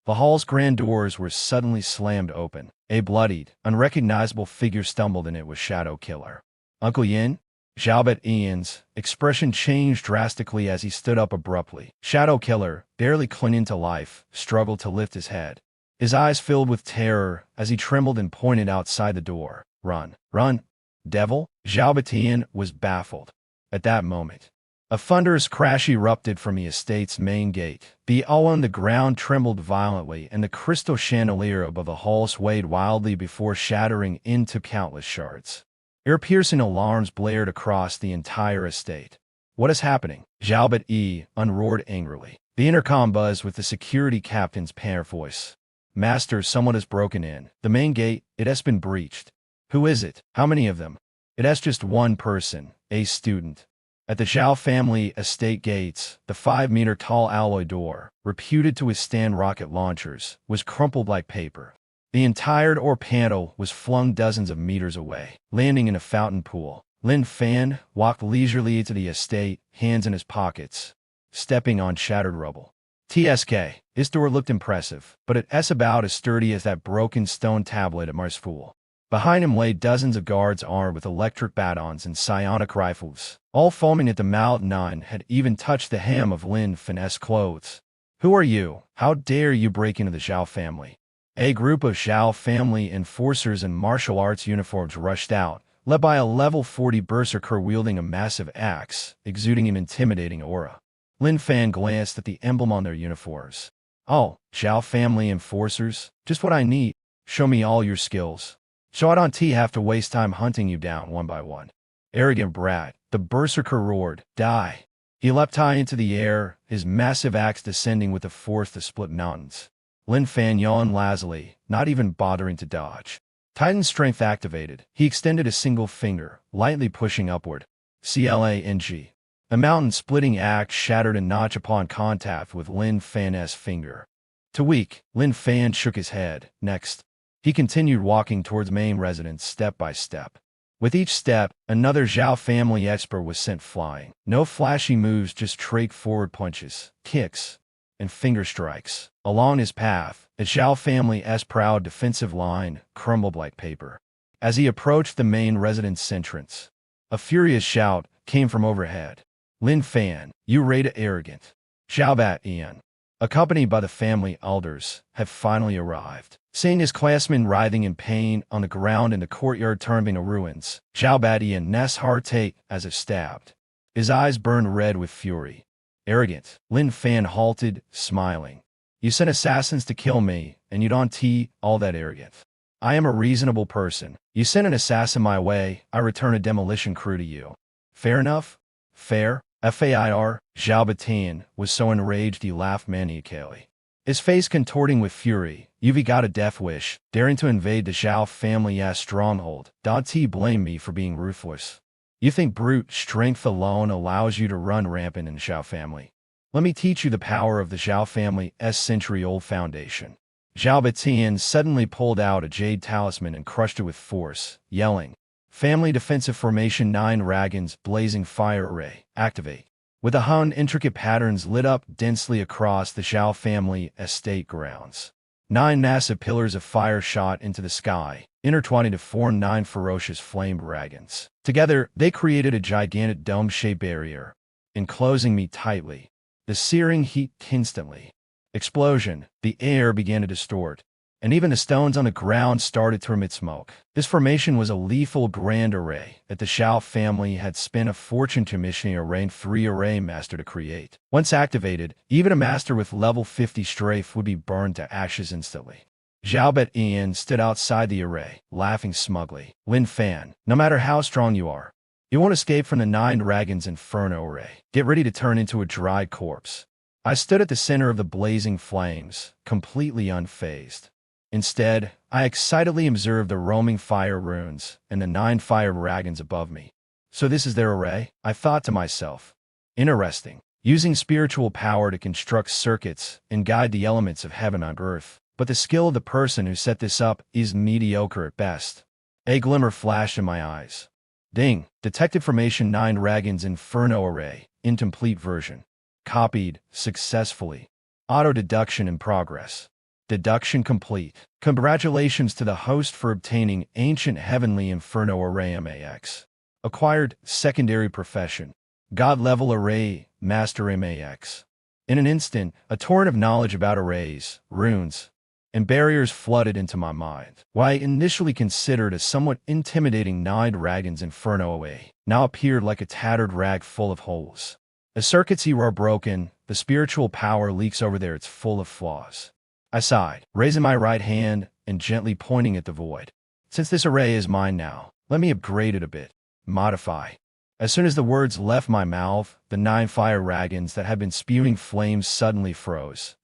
the hall's grand doors were suddenly slammed open. A bloodied, unrecognizable figure stumbled and it was Shadow Killer. Uncle Yin? Xiaobet Ian's expression changed drastically as he stood up abruptly. Shadow Killer, barely clinging to life, struggled to lift his head. His eyes filled with terror as he trembled and pointed outside the door. Run, run, devil! Xiaobet Ian was baffled. At that moment, a thunderous crash erupted from the estate's main gate. The all on the ground trembled violently, and the crystal chandelier above the hall swayed wildly before shattering into countless shards. Ear-piercing alarms blared across the entire estate. What is happening? Xiaobet Ian roared angrily. The intercom buzzed with the security captain's panic voice. Master, someone has broken in. The main gate, it has been breached. Who is it? How many of them? It has just one person, a student. At the Xiao family estate gates, the 5-meter-tall alloy door, reputed to withstand rocket launchers, was crumpled like paper. The entire door panel was flung dozens of meters away, landing in a fountain pool. Lin Fan walked leisurely to the estate, hands in his pockets, stepping on shattered rubble. TSK, his door looked impressive, but it's about as sturdy as that broken stone tablet at Mars Fool. Behind him lay dozens of guards armed with electric batons and psionic rifles, all foaming at the mouth. None had even touched the hem of Lin Fan's clothes. Who are you? How dare you break into the Xiao family? A group of Xiao family enforcers in martial arts uniforms rushed out, led by a level 40 berserker wielding a massive axe, exuding an intimidating aura. Lin Fan glanced at the emblem on their uniforms. Oh, Xiao family enforcers? Just what I need. Show me all your skills. So I don't have to waste time hunting you down one by one. Arrogant brat, the berserker roared. Die. He leapt high into the air, his massive axe descending with the force to split mountains. Lin Fan yawned lazily, not even bothering to dodge. Titan's strength activated. He extended a single finger, lightly pushing upward. Clang. A mountain-splitting axe shattered a notch upon contact with Lin Fan's finger. Too weak, Lin Fan shook his head. Next. He continued walking towards main residence step by step. With each step, another Xiao family expert was sent flying. No flashy moves, just straightforward punches, kicks, and finger strikes. Along his path, the Xiao family's proud defensive line crumbled like paper. As he approached the main residence entrance, a furious shout came from overhead. Lin Fan, you rate arrogant. Xiaobet Ian, accompanied by the family elders, have finally arrived. Seeing his classmen writhing in pain on the ground in the courtyard turning to ruins, Xiaobet Ian's heart ached as if stabbed. His eyes burned red with fury. Arrogant, Lin Fan halted, smiling. You sent assassins to kill me, and you don't all that arrogant. I am a reasonable person. You sent an assassin my way, I return a demolition crew to you. Fair enough? Fair? Fair? Xiaobet Ian was so enraged he laughed maniacally. His face contorting with fury. You've got a death wish, daring to invade the Xiao family's stronghold. Don't blame me for being ruthless. You think brute strength alone allows you to run rampant in the Xiao family? Let me teach you the power of the Xiao family's century-old foundation. Xiaobet Ian suddenly pulled out a jade talisman and crushed it with force, yelling, Family defensive formation 9 dragons, blazing fire array, activate. With a hun intricate patterns lit up densely across the Xiao family estate grounds. 9 massive pillars of fire shot into the sky, intertwining to form 9 ferocious flame dragons. Together, they created a gigantic dome-shaped barrier, enclosing me tightly. The searing heat instantly. Explosion, the air began to distort, and even the stones on the ground started to emit smoke. This formation was a lethal grand array that the Xiao family had spent a fortune commissioning a rank 3 array master to create. Once activated, even a master with level 50 strafe would be burned to ashes instantly. Xiaobet Ian stood outside the array, laughing smugly. Lin Fan, no matter how strong you are, you won't escape from the 9 dragons inferno array. Get ready to turn into a dried corpse. I stood at the center of the blazing flames, completely unfazed. Instead, I excitedly observed the roaming fire runes and the 9 fire dragons above me. So this is their array? I thought to myself. Interesting. Using spiritual power to construct circuits and guide the elements of heaven on earth. But the skill of the person who set this up is mediocre at best. A glimmer flashed in my eyes. Ding! Detected Formation 9 Dragon's Inferno Array, incomplete version. Copied, successfully. Auto-deduction in progress. Deduction complete. Congratulations to the host for obtaining Ancient Heavenly Inferno Array MAX. Acquired, secondary profession. God-level array, Master MAX. In an instant, a torrent of knowledge about arrays, runes, and barriers flooded into my mind. What I initially considered a somewhat intimidating Nine Dragon's Inferno Array now appeared like a tattered rag full of holes. The circuits here are broken, the spiritual power leaks over there, it's full of flaws. I sighed, raising my right hand and gently pointing at the void. Since this array is mine now, let me upgrade it a bit. Modify. As soon as the words left my mouth, the 9 fire dragons that had been spewing flames suddenly froze.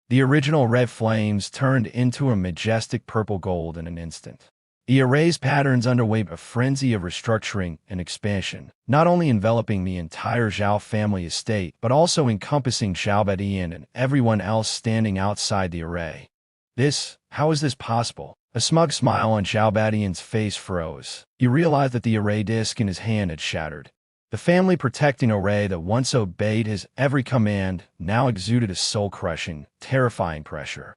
The original red flames turned into a majestic purple gold in an instant. The array's patterns underwent a frenzy of restructuring and expansion, not only enveloping the entire Xiao family estate, but also encompassing Xiaobadian and everyone else standing outside the array. How is this possible? A smug smile on Xiaobadian's face froze. He realized that the array disc in his hand had shattered. The family-protecting array that once obeyed his every command now exuded a soul-crushing, terrifying pressure.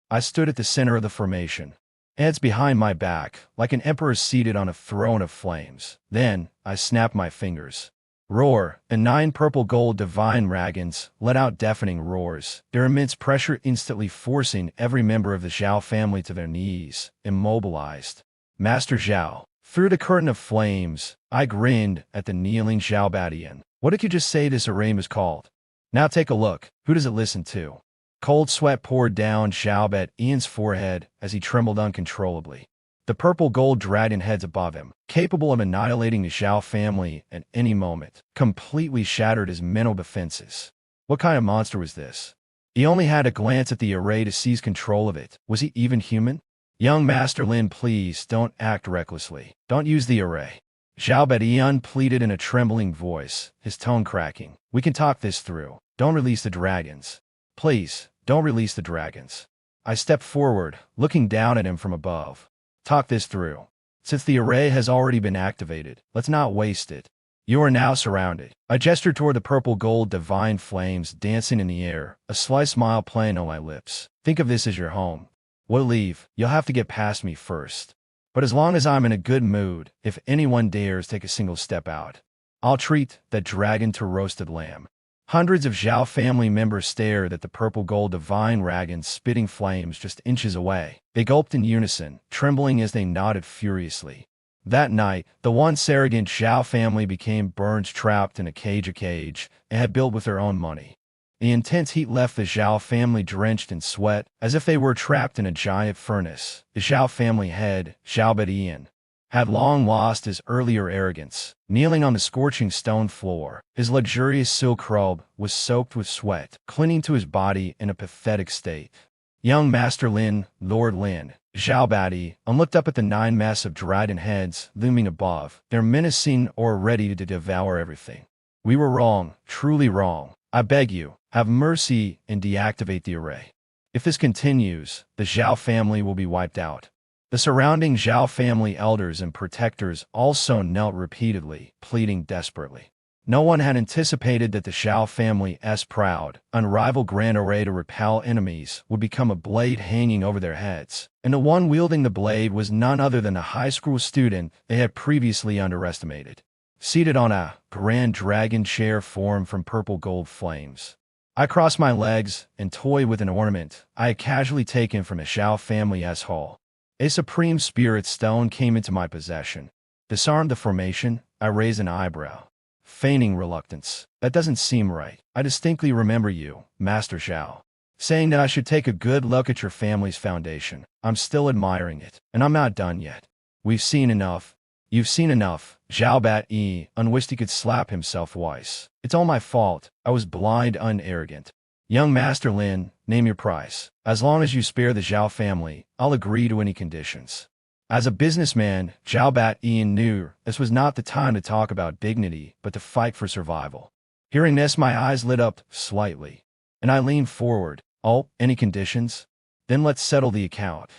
I stood at the center of the formation, heads behind my back, like an emperor seated on a throne of flames. Then, I snapped my fingers. Roar, and 9 purple-gold divine dragons let out deafening roars, their immense pressure instantly forcing every member of the Xiao family to their knees, immobilized. Master Xiao. Through the curtain of flames, I grinned at the kneeling Xiaobadian. What did you just say this array was called? Now take a look. Who does it listen to? Cold sweat poured down Xiaobadian's forehead as he trembled uncontrollably. The purple-gold dragon heads above him, capable of annihilating the Xiao family at any moment, completely shattered his mental defenses. What kind of monster was this? He only had a glance at the array to seize control of it. Was he even human? Young Master Lin, please don't act recklessly. Don't use the array. Xiaobadian pleaded in a trembling voice, his tone cracking. We can talk this through. Don't release the dragons. Please, don't release the dragons. I stepped forward, looking down at him from above. Talk this through. Since the array has already been activated, let's not waste it. You are now surrounded. I gestured toward the purple-gold divine flames dancing in the air, a sly smile playing on my lips. Think of this as your home. We'll leave. You'll have to get past me first. But as long as I'm in a good mood, if anyone dares take a single step out, I'll treat that dragon to roasted lamb. Hundreds of Xiao family members stared at the purple-gold divine dragons spitting flames just inches away. They gulped in unison, trembling as they nodded furiously. That night, the once arrogant Xiao family became birds trapped in a cage they had built with their own money. The intense heat left the Xiao family drenched in sweat, as if they were trapped in a giant furnace. The Xiao family head, Xiaobadian, had long lost his earlier arrogance. Kneeling on the scorching stone floor, his luxurious silk robe was soaked with sweat, clinging to his body in a pathetic state. Young Master Lin, Lord Lin, Xiaobadi, looked up at the 9 massive dragon heads looming above, their menacing or ready to devour everything. We were wrong, truly wrong. I beg you, have mercy and deactivate the array. If this continues, the Xiao family will be wiped out. The surrounding Xiao family elders and protectors also knelt repeatedly, pleading desperately. No one had anticipated that the Xiao family's proud, unrivaled grand array to repel enemies would become a blade hanging over their heads, and the one wielding the blade was none other than a high school student they had previously underestimated. Seated on a grand dragon chair formed from purple-gold flames, I crossed my legs and toyed with an ornament I had casually taken from a Xiao family's hall. A supreme spirit stone came into my possession. Disarmed the formation, I raised an eyebrow, feigning reluctance. That doesn't seem right. I distinctly remember you, Master Xiao, saying that I should take a good look at your family's foundation. I'm still admiring it, and I'm not done yet. We've seen enough. You've seen enough. Xiaobadi wished he could slap himself twice. It's all my fault. I was blind, arrogant. Young Master Lin, name your price. As long as you spare the Xiao family, I'll agree to any conditions. As a businessman, Xiaobadi knew this was not the time to talk about dignity, but to fight for survival. Hearing this, my eyes lit up slightly, and I leaned forward. Oh, any conditions? Then let's settle the account.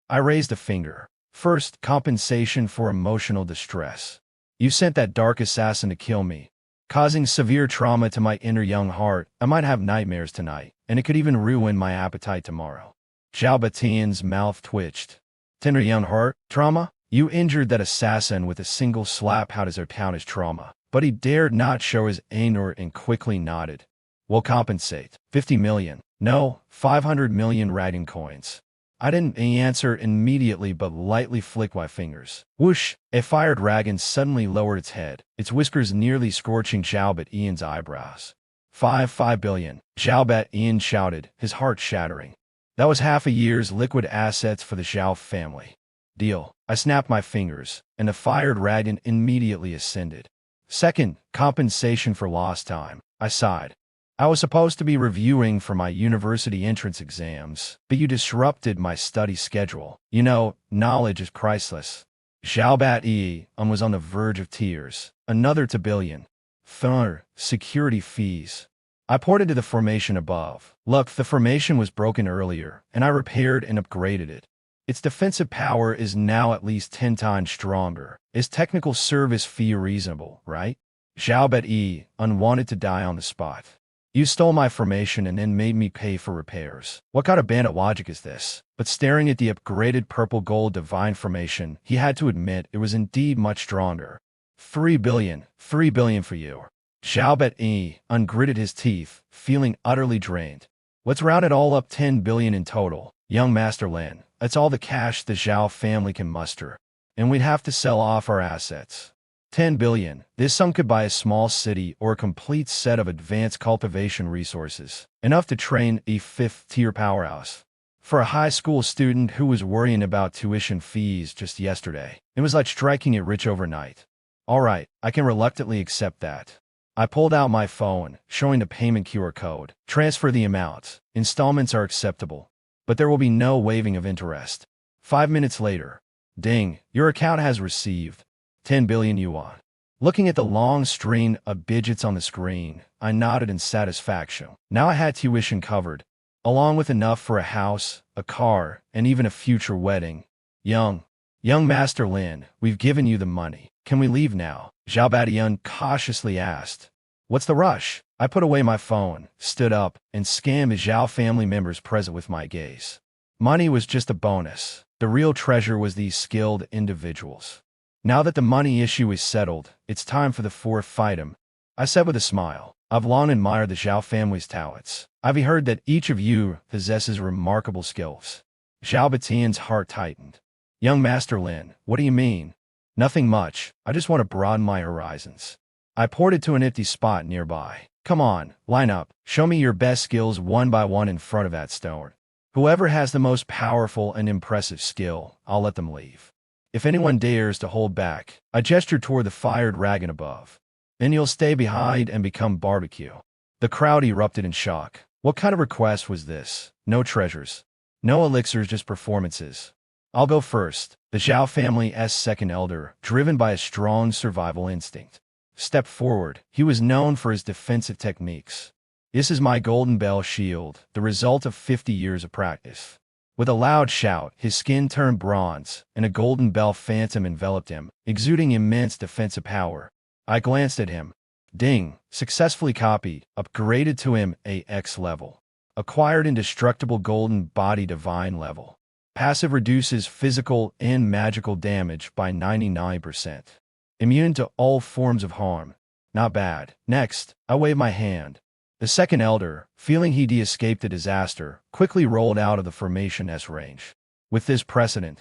I raised a finger. First, compensation for emotional distress. You sent that dark assassin to kill me, causing severe trauma to my inner young heart. I might have nightmares tonight, and it could even ruin my appetite tomorrow. Zhao Batian's mouth twitched. Tender young heart? Trauma? You injured that assassin with a single slap. How does it count as trauma? But he dared not show his anger and quickly nodded. We'll compensate. 50 million. No, 500 million dragon coins. I didn't answer immediately but lightly flicked my fingers. Whoosh! A fire dragon suddenly lowered its head, its whiskers nearly scorching Zhao Batian's eyebrows. 5 billion. Zhao Batian shouted, his heart shattering. That was half a year's liquid assets for the Xiao family. Deal. I snapped my fingers, and the fire dragon immediately ascended. Second, compensation for lost time. I sighed. I was supposed to be reviewing for my university entrance exams, but you disrupted my study schedule. You know, knowledge is priceless. Zhao Batian was on the verge of tears. Another billion. Third, security fees. I pointed to the formation above. Look, the formation was broken earlier, and I repaired and upgraded it. Its defensive power is now at least 10 times stronger. Is technical service fee reasonable, right? Zhao Batian wanted to die on the spot. You stole my formation and then made me pay for repairs. What kind of bandit logic is this? But staring at the upgraded purple-gold divine formation, he had to admit it was indeed much stronger. 3 billion. 3 billion for you. Zhao Batian gritted his teeth, feeling utterly drained. Let's round it all up 10 billion in total. Young Master Lin, that's all the cash the Xiao family can muster. And we'd have to sell off our assets. 10 billion. This sum could buy a small city or a complete set of advanced cultivation resources, enough to train a 5th-tier powerhouse. For a high school student who was worrying about tuition fees just yesterday, it was like striking it rich overnight. All right, I can reluctantly accept that. I pulled out my phone, showing the payment QR code. Transfer the amount. Installments are acceptable, but there will be no waiving of interest. 5 minutes later. Ding, your account has received 10 billion yuan. Looking at the long string of digits on the screen, I nodded in satisfaction. Now I had tuition covered, along with enough for a house, a car, and even a future wedding. Young Master Lin, we've given you the money. Can we leave now? Zhao Batian cautiously asked. What's the rush? I put away my phone, stood up, and scanned the Xiao family members present with my gaze. Money was just a bonus. The real treasure was these skilled individuals. Now that the money issue is settled, it's time for the 4th item. I said with a smile. I've long admired the Xiao family's talents. I've heard that each of you possesses remarkable skills. Zhao Batian's heart tightened. Young Master Lin, what do you mean? Nothing much. I just want to broaden my horizons. I pointed to an empty spot nearby. Come on, line up. Show me your best skills one by one in front of that stone. Whoever has the most powerful and impressive skill, I'll let them leave. If anyone dares to hold back, I gestured toward the fire dragon above. Then you'll stay behind and become barbecue. The crowd erupted in shock. What kind of request was this? No treasures. No elixirs, just performances. I'll go first. The Xiao family's second elder, driven by a strong survival instinct, stepped forward. He was known for his defensive techniques. This is my golden bell shield, the result of 50 years of practice. With a loud shout, his skin turned bronze, and a golden bell phantom enveloped him, exuding immense defensive power. I glanced at him. Ding, successfully copied, upgraded to him AX level. Acquired indestructible golden body divine level. Passive reduces physical and magical damage by 99%. Immune to all forms of harm. Not bad. Next, I waved my hand. The second elder, feeling he'd escaped a disaster, quickly rolled out of the formation's range. With this precedent,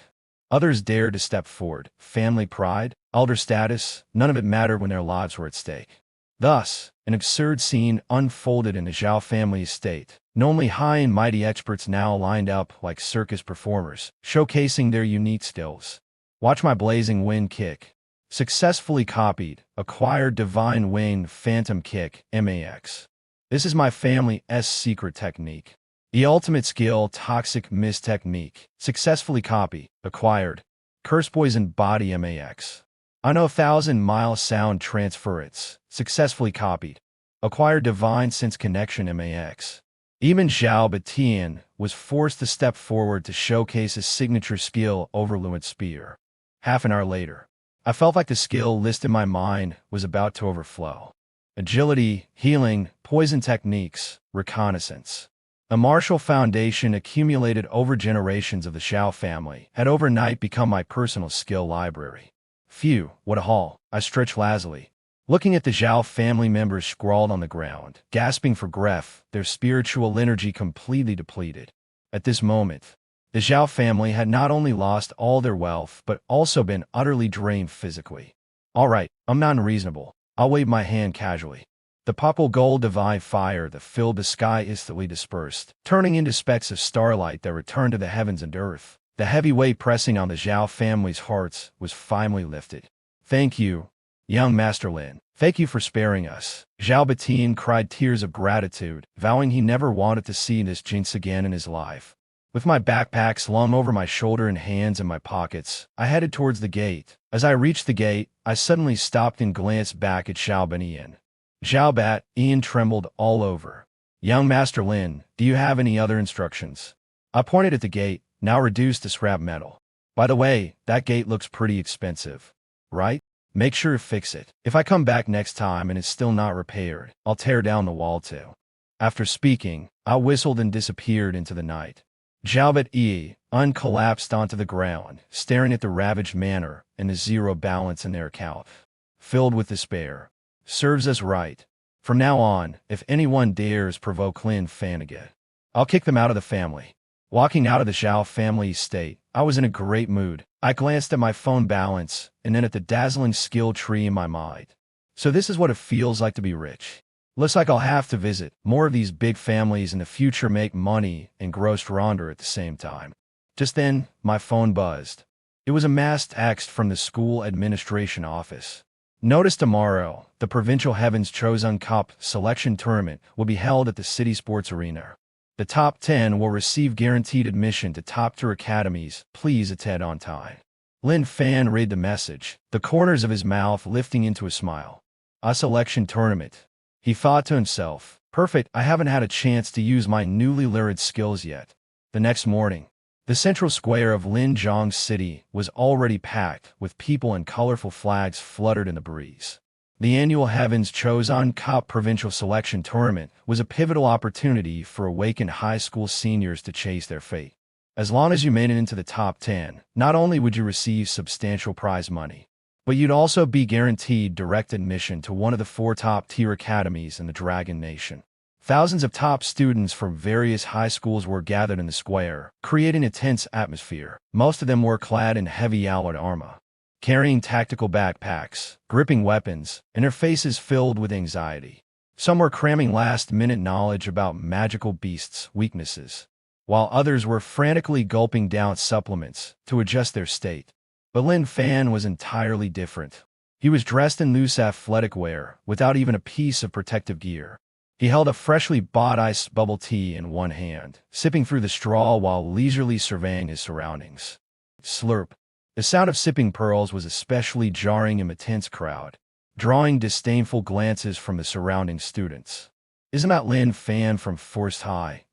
others dared to step forward. Family pride, elder status, none of it mattered when their lives were at stake. Thus, an absurd scene unfolded in the Zhao family estate. Normally high and mighty experts now lined up like circus performers, showcasing their unique skills. Watch my blazing wind kick. Successfully copied, acquired divine wind phantom kick, MAX. This is my family's secret technique. The ultimate skill, toxic mist technique. Successfully copied, acquired. Curse poison body MAX. I know 1,000-mile sound transference. Successfully copied. Acquired divine sense connection MAX. Even Zhao Batian was forced to step forward to showcase his signature skill Overfluent Spear. Half an hour later, I felt like the skill list in my mind was about to overflow. Agility, healing, poison techniques, reconnaissance. A martial foundation accumulated over generations of the Xiao family had overnight become my personal skill library. Phew, what a haul, I stretched lazily, looking at the Zhao family members scrawled on the ground, gasping for breath, their spiritual energy completely depleted. At this moment, the Zhao family had not only lost all their wealth but also been utterly drained physically. All right, I'm not unreasonable. I'll wave my hand casually. The purple gold divine fire that filled the sky instantly dispersed, turning into specks of starlight that returned to the heavens and earth. The heavy weight pressing on the Zhao family's hearts was finally lifted. Thank you, young Master Lin. Thank you for sparing us. Zhao Batian cried tears of gratitude, vowing he never wanted to see this jinx again in his life. With my backpack slung over my shoulder and hands in my pockets, I headed towards the gate. As I reached the gate, I suddenly stopped and glanced back at Zhao Batian. Zhao Bat, Ian trembled all over. Young Master Lin, do you have any other instructions? I pointed at the gate, now reduced to scrap metal. By the way, that gate looks pretty expensive. Right? Make sure to fix it. If I come back next time and it's still not repaired, I'll tear down the wall too. After speaking, I whistled and disappeared into the night. Zhao Bat collapsed onto the ground, staring at the ravaged manor and the zero balance in their account. Filled with despair. Serves us right. From now on, if anyone dares provoke Lin Fan again, I'll kick them out of the family. Walking out of the Zhao family estate, I was in a great mood. I glanced at my phone balance and then at the dazzling skill tree in my mind. So this is what it feels like to be rich. Looks like I'll have to visit more of these big families in the future, make money and grow stronger at the same time. Just then, my phone buzzed. It was a mass text from the school administration office. Notice tomorrow, the Provincial Heavens Chosen Cup selection tournament will be held at the City Sports Arena. The top 10 will receive guaranteed admission to top-tier academies. Please attend on time. Lin Fan read the message, the corners of his mouth lifting into a smile. A selection tournament. He thought to himself, perfect, I haven't had a chance to use my newly learned skills yet. The next morning, the central square of Linjiang City was already packed with people and colorful flags fluttered in the breeze. The annual Heavens Chosen Cup Provincial Selection Tournament was a pivotal opportunity for awakened high school seniors to chase their fate. As long as you made it into the top 10, not only would you receive substantial prize money, but you'd also be guaranteed direct admission to one of the 4 top-tier academies in the Dragon Nation. Thousands of top students from various high schools were gathered in the square, creating a tense atmosphere. Most of them were clad in heavy alloyed armor, carrying tactical backpacks, gripping weapons, and their faces filled with anxiety. Some were cramming last-minute knowledge about magical beasts' weaknesses, while others were frantically gulping down supplements to adjust their state. But Lin Fan was entirely different. He was dressed in loose athletic wear, without even a piece of protective gear. He held a freshly bought iced bubble tea in one hand, sipping through the straw while leisurely surveying his surroundings. Slurp. The sound of sipping pearls was especially jarring in the tense crowd, drawing disdainful glances from the surrounding students. Isn't that Lin Fan from Forest High?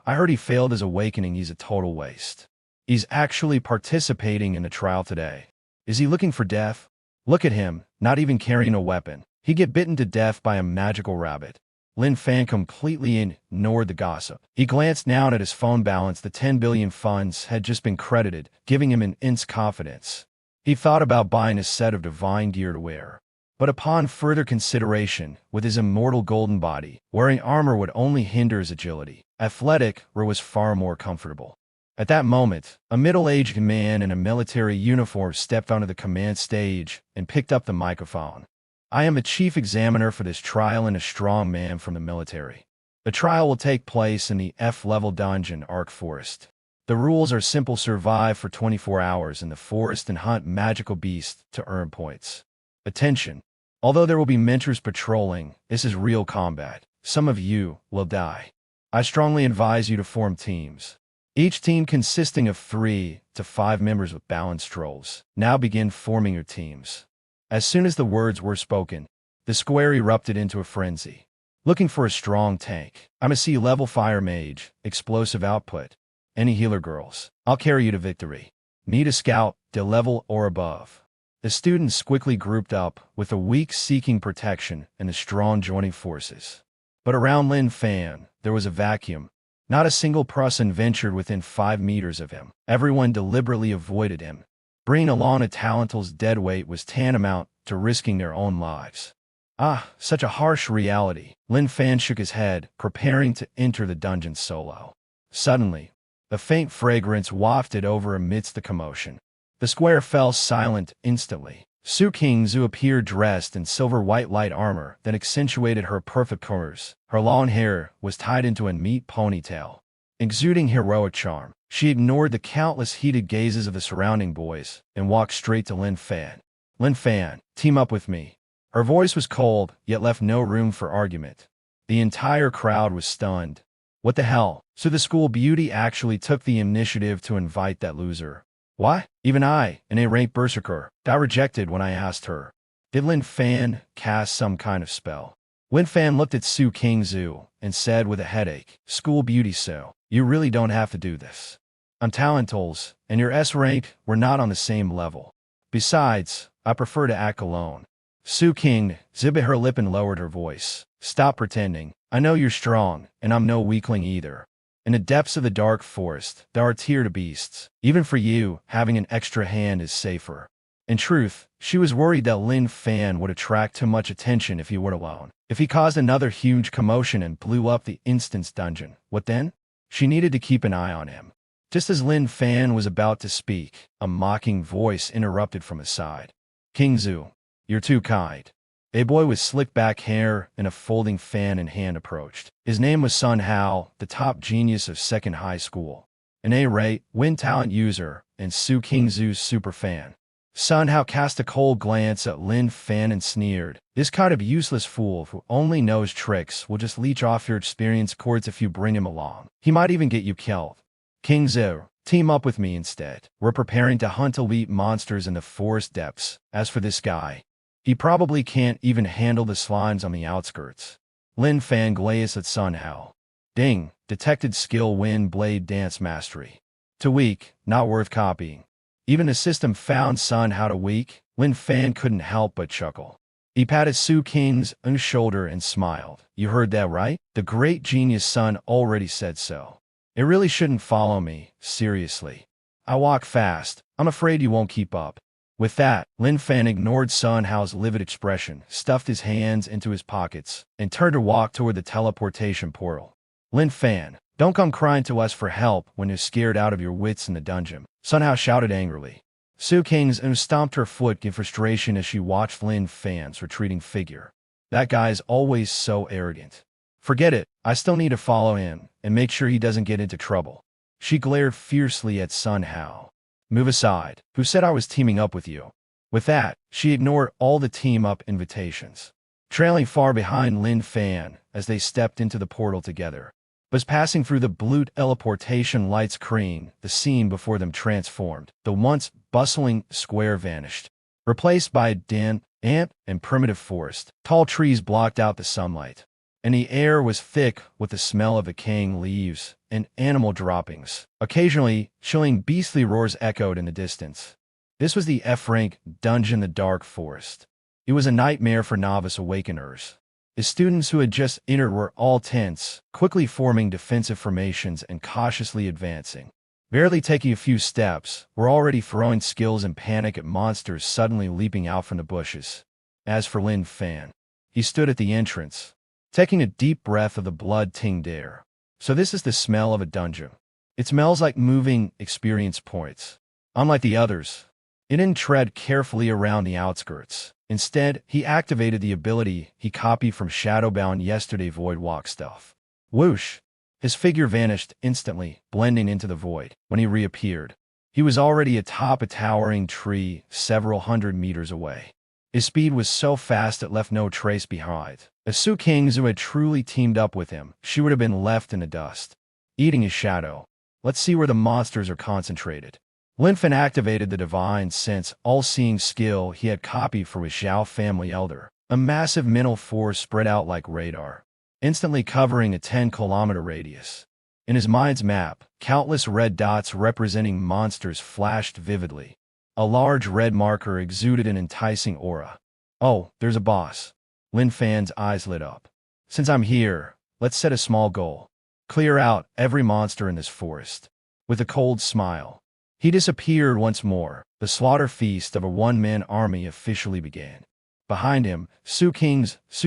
I heard he failed his awakening. He's a total waste. He's actually participating in the trial today. Is he looking for death? Look at him, not even carrying a weapon. He'd get bitten to death by a magical rabbit. Lin Fan completely ignored the gossip. He glanced down at his phone balance. The 10 billion funds had just been credited, giving him immense confidence. He thought about buying a set of divine gear to wear. But upon further consideration, with his immortal golden body, wearing armor would only hinder his agility. Athletic was far more comfortable. At that moment, a middle-aged man in a military uniform stepped onto the command stage and picked up the microphone. I am the chief examiner for this trial and a strong man from the military. The trial will take place in the F-level dungeon Ark Forest. The rules are simple: survive for 24 hours in the forest and hunt magical beasts to earn points. Attention! Although there will be mentors patrolling, this is real combat. Some of you will die. I strongly advise you to form teams. Each team consisting of 3 to 5 members with balanced roles. Now begin forming your teams. As soon as the words were spoken, the square erupted into a frenzy. Looking for a strong tank. I'm a C-level fire mage, explosive output. Any healer girls? I'll carry you to victory. Need a scout, D-level or above. The students quickly grouped up, with the weak seeking protection and the strong joining forces. But around Lin Fan, there was a vacuum. Not a single person ventured within 5 meters of him. Everyone deliberately avoided him. Bringing along a talentless dead weight was tantamount to risking their own lives. Ah, such a harsh reality. Lin Fan shook his head, preparing to enter the dungeon solo. Suddenly, a faint fragrance wafted over amidst the commotion. The square fell silent instantly. Su Qingzu appeared dressed in silver-white light armor that accentuated her perfect curves. Her long hair was tied into a neat ponytail. Exuding heroic charm, she ignored the countless heated gazes of the surrounding boys and walked straight to Lin Fan. Lin Fan, team up with me. Her voice was cold, yet left no room for argument. The entire crowd was stunned. What the hell? So the school beauty actually took the initiative to invite that loser. Why? Even I, an A-rank berserker, got rejected when I asked her. Did Lin Fan cast some kind of spell? Lin Fan looked at Su Qingzu and said with a headache, School beauty, so you really don't have to do this. I'm talentless, and your S-rank, we're not on the same level. Besides, I prefer to act alone. Su Qingzu bit her lip and lowered her voice. Stop pretending. I know you're strong, and I'm no weakling either. In the depths of the dark forest, there are tiered beasts. Even for you, having an extra hand is safer. In truth, she was worried that Lin Fan would attract too much attention if he were alone. If he caused another huge commotion and blew up the instance dungeon, what then? She needed to keep an eye on him. Just as Lin Fan was about to speak, a mocking voice interrupted from his side. Qingzu, you're too kind. A boy with slick back hair and a folding fan in hand approached. His name was Sun Hao, the top genius of Second High School. An A-rate, win talent user, and Su Qingzu's super fan. Sun Hao cast a cold glance at Lin Fan and sneered. This kind of useless fool who only knows tricks will just leech off your experience cords if you bring him along. He might even get you killed. Qingzu, team up with me instead. We're preparing to hunt elite monsters in the forest depths. As for this guy, he probably can't even handle the slimes on the outskirts. Lin Fan glazed at Sun Hao. Ding, detected skill wind blade dance mastery. Too weak, not worth copying. Even the system found Sun Hao to weak. Lin Fan couldn't help but chuckle. He patted Su Qing's shoulder and smiled. You heard that right? The great genius Sun already said so. It really shouldn't follow me, seriously. I walk fast. I'm afraid you won't keep up. With that, Lin Fan ignored Sun Hao's livid expression, stuffed his hands into his pockets, and turned to walk toward the teleportation portal. Lin Fan, don't come crying to us for help when you're scared out of your wits in the dungeon, Sun Hao shouted angrily. Su Qingzu stomped her foot in frustration as she watched Lin Fan's retreating figure. That guy's always so arrogant. Forget it, I still need to follow him and make sure he doesn't get into trouble. She glared fiercely at Sun Hao. Move aside. Who said I was teaming up with you? With that, she ignored all the team-up invitations. Trailing far behind Lin Fan as they stepped into the portal together. Was passing through the blue teleportation light screen, the scene before them transformed. The once bustling square vanished, replaced by a damp and primitive forest. Tall trees blocked out the sunlight, and the air was thick with the smell of decaying leaves and animal droppings. Occasionally, chilling beastly roars echoed in the distance. This was the F-rank dungeon in the dark forest. It was a nightmare for novice awakeners. The students who had just entered were all tense, quickly forming defensive formations and cautiously advancing. Barely taking a few steps, were already throwing skills in panic at monsters suddenly leaping out from the bushes. As for Lin Fan, he stood at the entrance, taking a deep breath of the blood-tinged air. So this is the smell of a dungeon. It smells like moving experience points. Unlike the others, it didn't tread carefully around the outskirts. Instead, he activated the ability he copied from Shadowbound yesterday Void Walk stuff. Whoosh! His figure vanished instantly, blending into the void. When he reappeared, he was already atop a towering tree several hundred meters away. His speed was so fast it left no trace behind. If Su Qingzu had truly teamed up with him, she would have been left in the dust, eating his shadow. Let's see where the monsters are concentrated. Lin Fan activated the divine sense, all-seeing skill he had copied from his Xiao family elder. A massive mental force spread out like radar. instantly covering a 10-kilometer radius. In his mind's map, countless red dots representing monsters flashed vividly. A large red marker exuded an enticing aura. Oh, there's a boss. Lin Fan's eyes lit up. Since I'm here, let's set a small goal. Clear out every monster in this forest. With a cold smile, he disappeared once more. The slaughter feast of a one-man army officially began. Behind him, Su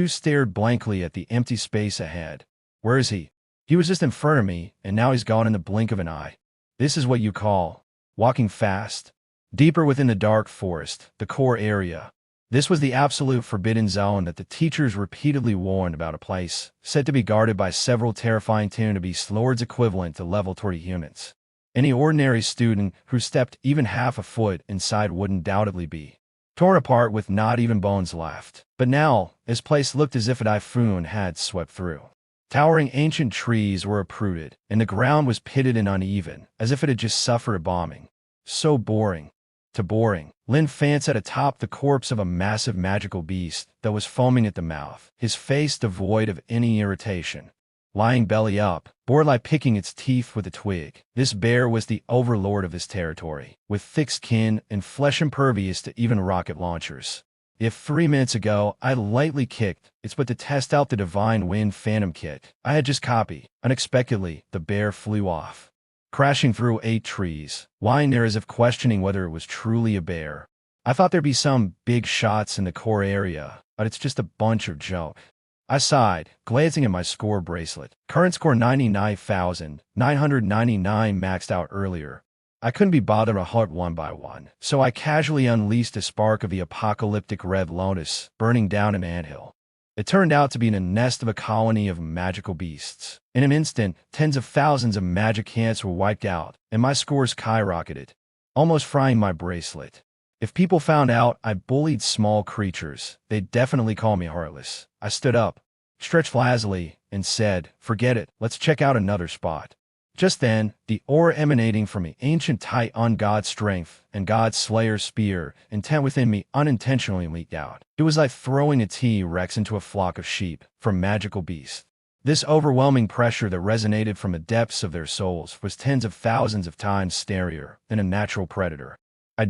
stared blankly at the empty space ahead. Where is he? He was just in front of me, and now he's gone in the blink of an eye. This is what you call walking fast? Deeper within the dark forest, the core area. This was the absolute forbidden zone that the teachers repeatedly warned about, a place said to be guarded by several terrifying tuned beast lords equivalent to level 30 humans. Any ordinary student who stepped even half a foot inside would undoubtedly be torn apart with not even bones left. But now, this place looked as if a typhoon had swept through. Towering ancient trees were uprooted, and the ground was pitted and uneven, as if it had just suffered a bombing. So boring. To boring. Lin Fan sat atop the corpse of a massive magical beast that was foaming at the mouth, his face devoid of any irritation. Lying belly up, boar-like picking its teeth with a twig, this bear was the overlord of his territory, with thick skin and flesh impervious to even rocket launchers. If 3 minutes ago I lightly kicked its butt to test out the Divine Wind Phantom kit I had just copied, unexpectedly the bear flew off, crashing through 8 trees, lying there as if questioning whether it was truly a bear. I thought there'd be some big shots in the core area, but it's just a bunch of junk. I sighed, glancing at my score bracelet. Current score 99,999 maxed out earlier. I couldn't be bothered to hunt one by one, so I casually unleashed a spark of the apocalyptic red lotus, burning down an anthill. It turned out to be a nest of a colony of magical beasts. In an instant, tens of thousands of magic ants were wiped out, and my scores skyrocketed, almost frying my bracelet. If people found out I bullied small creatures, they'd definitely call me heartless. I stood up, stretched lazily, and said, "Forget it, let's check out another spot." Just then, the aura emanating from the ancient tight on God's strength and God's Slayer's spear, intent within me, unintentionally leaked out. It was like throwing a T-Rex into a flock of sheep from magical beasts. This overwhelming pressure that resonated from the depths of their souls was tens of thousands of times scarier than a natural predator. A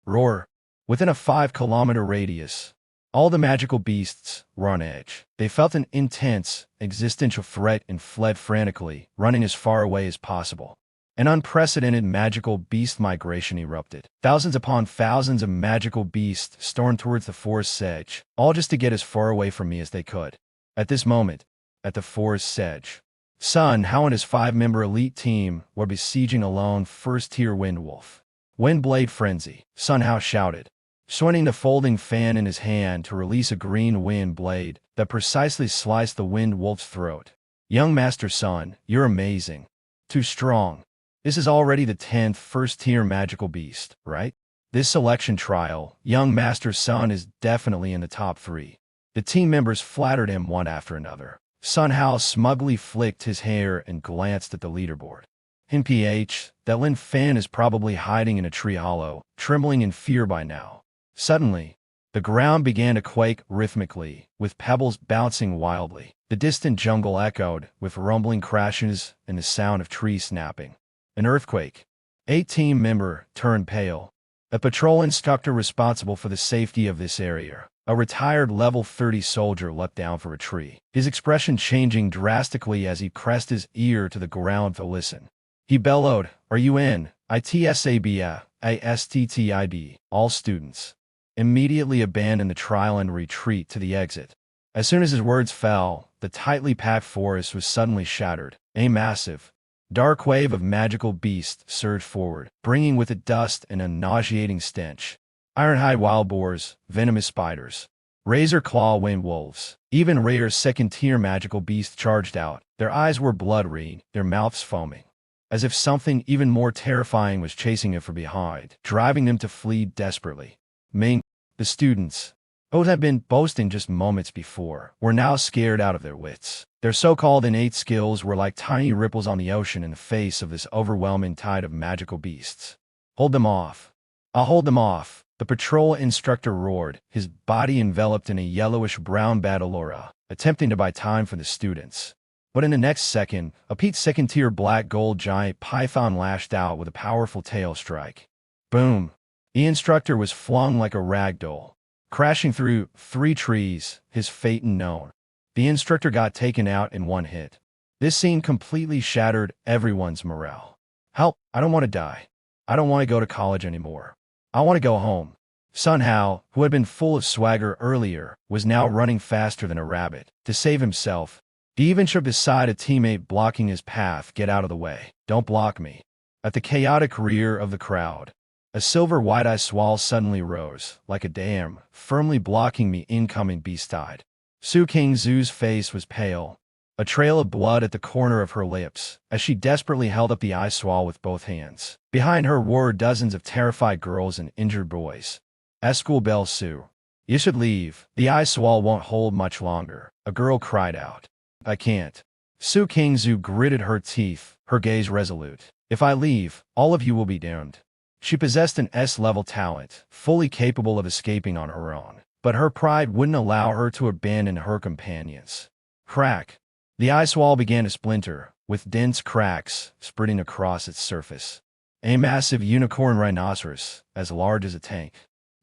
roar. Within a 5-kilometer radius, all the magical beasts were on edge. They felt an intense, existential threat and fled frantically, running as far away as possible. An unprecedented magical beast migration erupted. Thousands upon thousands of magical beasts stormed towards the forest's edge, all just to get as far away from me as they could. At this moment, at the forest's edge, Sun Hao and his 5-member elite team were besieging a lone first-tier Windwolf. Windblade Frenzy, Sun Hao shouted, swinging the folding fan in his hand to release a green wind blade that precisely sliced the wind wolf's throat. Young Master Sun, you're amazing. Too strong. This is already the 10th first-tier magical beast, right? This selection trial, young Master Sun is definitely in the top 3. The team members flattered him one after another. Sun Hao smugly flicked his hair and glanced at the leaderboard. That Lin Fan is probably hiding in a tree hollow, trembling in fear by now. Suddenly, the ground began to quake rhythmically, with pebbles bouncing wildly. The distant jungle echoed, with rumbling crashes and the sound of trees snapping. An earthquake. A team member turned pale. A patrol instructor responsible for the safety of this area, a retired level 30 soldier, leapt down for a tree, his expression changing drastically as he pressed his ear to the ground to listen. He bellowed, "Are you in? ITSABA, all students immediately abandon the trial and retreat to the exit." As soon as his words fell, the tightly packed forest was suddenly shattered. A massive, dark wave of magical beasts surged forward, bringing with it dust and a nauseating stench. Ironhide wild boars, venomous spiders, razor claw wind wolves, even rare second-tier magical beasts charged out. Their eyes were blood-red, their mouths foaming, as if something even more terrifying was chasing them from behind, driving them to flee desperately. Ming, the students, who had been boasting just moments before, were now scared out of their wits. Their so-called innate skills were like tiny ripples on the ocean in the face of this overwhelming tide of magical beasts. "Hold them off. I'll hold them off," The patrol instructor roared, his body enveloped in a yellowish-brown battle aura, attempting to buy time for the students. But in the next second, a Pete second-tier black-gold giant python lashed out with a powerful tail strike. Boom! The instructor was flung like a rag doll, crashing through 3 trees, his fate unknown. The instructor got taken out in one hit. This scene completely shattered everyone's morale. Help! I don't want to die. I don't want to go to college anymore. I want to go home. Sun Hao, who had been full of swagger earlier, was now running faster than a rabbit. To save himself, he even shook aside a teammate blocking his path. Get out of the way. Don't block me. At the chaotic rear of the crowd, a silver wide-eye swall suddenly rose, like a dam, firmly blocking me incoming beast-eyed. Su Qingzu's face was pale, a trail of blood at the corner of her lips, as she desperately held up the eye swall with both hands. Behind her were dozens of terrified girls and injured boys. As school bell Su, you should leave. The eye swall won't hold much longer, a girl cried out. I can't. Su Qingzu gritted her teeth, her gaze resolute. If I leave, all of you will be doomed. She possessed an S-level talent, fully capable of escaping on her own, but her pride wouldn't allow her to abandon her companions. Crack! The eye swall began to splinter, with dense cracks spreading across its surface. A massive unicorn rhinoceros, as large as a tank,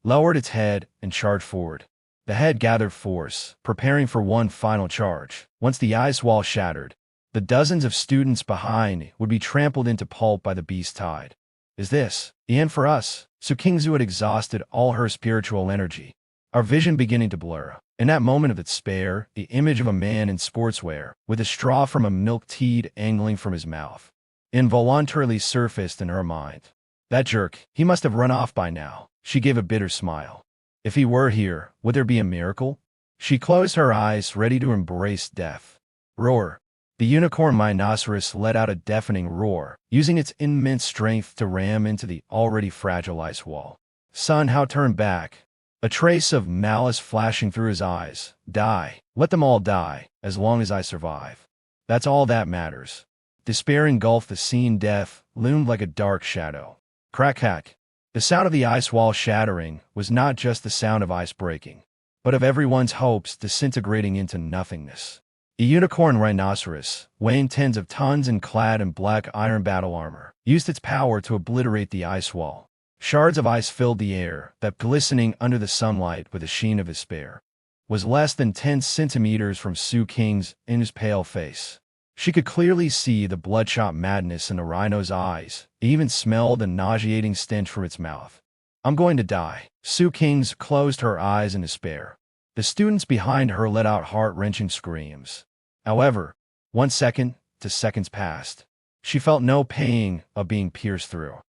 lowered its head and charged forward. The head gathered force, preparing for one final charge. Once the eye swall shattered, the dozens of students behind would be trampled into pulp by the beast tide. Is this the end for us? Su Qingzu had exhausted all her spiritual energy, our vision beginning to blur. In that moment of despair, the image of a man in sportswear, with a straw from a milk tea angling from his mouth, involuntarily surfaced in her mind. That jerk, he must have run off by now. She gave a bitter smile. If he were here, would there be a miracle? She closed her eyes, ready to embrace death. Roar! The unicorn rhinoceros let out a deafening roar, using its immense strength to ram into the already fragile ice wall. Sun Hao turned back, a trace of malice flashing through his eyes. Die. Let them all die, as long as I survive. That's all that matters. Despair engulfed the scene. Death loomed like a dark shadow. Crack-hack. The sound of the ice wall shattering was not just the sound of ice breaking, but of everyone's hopes disintegrating into nothingness. A unicorn rhinoceros, weighing tens of tons and clad in black iron battle armor, used its power to obliterate the ice wall. Shards of ice filled the air, that glistening under the sunlight with a sheen of despair, was less than 10 centimeters from Su Qing's pale face. She could clearly see the bloodshot madness in the rhino's eyes, even smell the nauseating stench from its mouth. I'm going to die. Su Qing's closed her eyes in despair. The students behind her let out heart-wrenching screams. However, 1 second, 2 seconds passed. She felt no pain of being pierced through.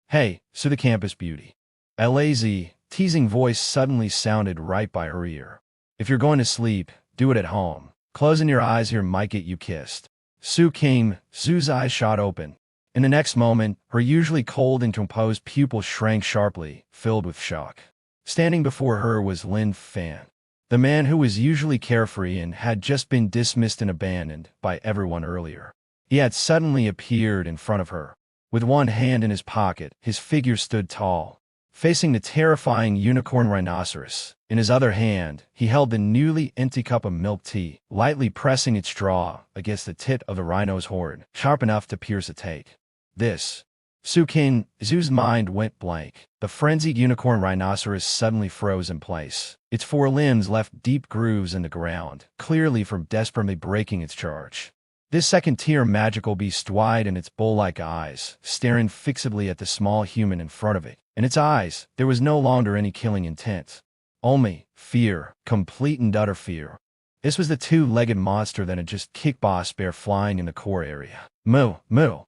Hey, Su the campus beauty. A lazy, teasing voice suddenly sounded right by her ear. If you're going to sleep, do it at home. Closing your eyes here might get you kissed. Su Qingzu's eyes shot open. In the next moment, her usually cold and composed pupils shrank sharply, filled with shock. Standing before her was Lin Fan, the man who was usually carefree and had just been dismissed and abandoned by everyone earlier. He had suddenly appeared in front of her. With one hand in his pocket, his figure stood tall, facing the terrifying unicorn rhinoceros. In his other hand, he held the newly empty cup of milk tea, lightly pressing its straw against the tip of the rhino's horn, sharp enough to pierce a take. This. Su Qingzu's mind went blank. The frenzied unicorn rhinoceros suddenly froze in place. Its 4 limbs left deep grooves in the ground, clearly from desperately breaking its charge. This second-tier magical beast wide in its bull-like eyes, staring fixedly at the small human in front of it. In its eyes, there was no longer any killing intent. Only fear, complete and utter fear. This was the 2-legged monster that had just kicked Boss Bear flying in the core area. Moo, moo.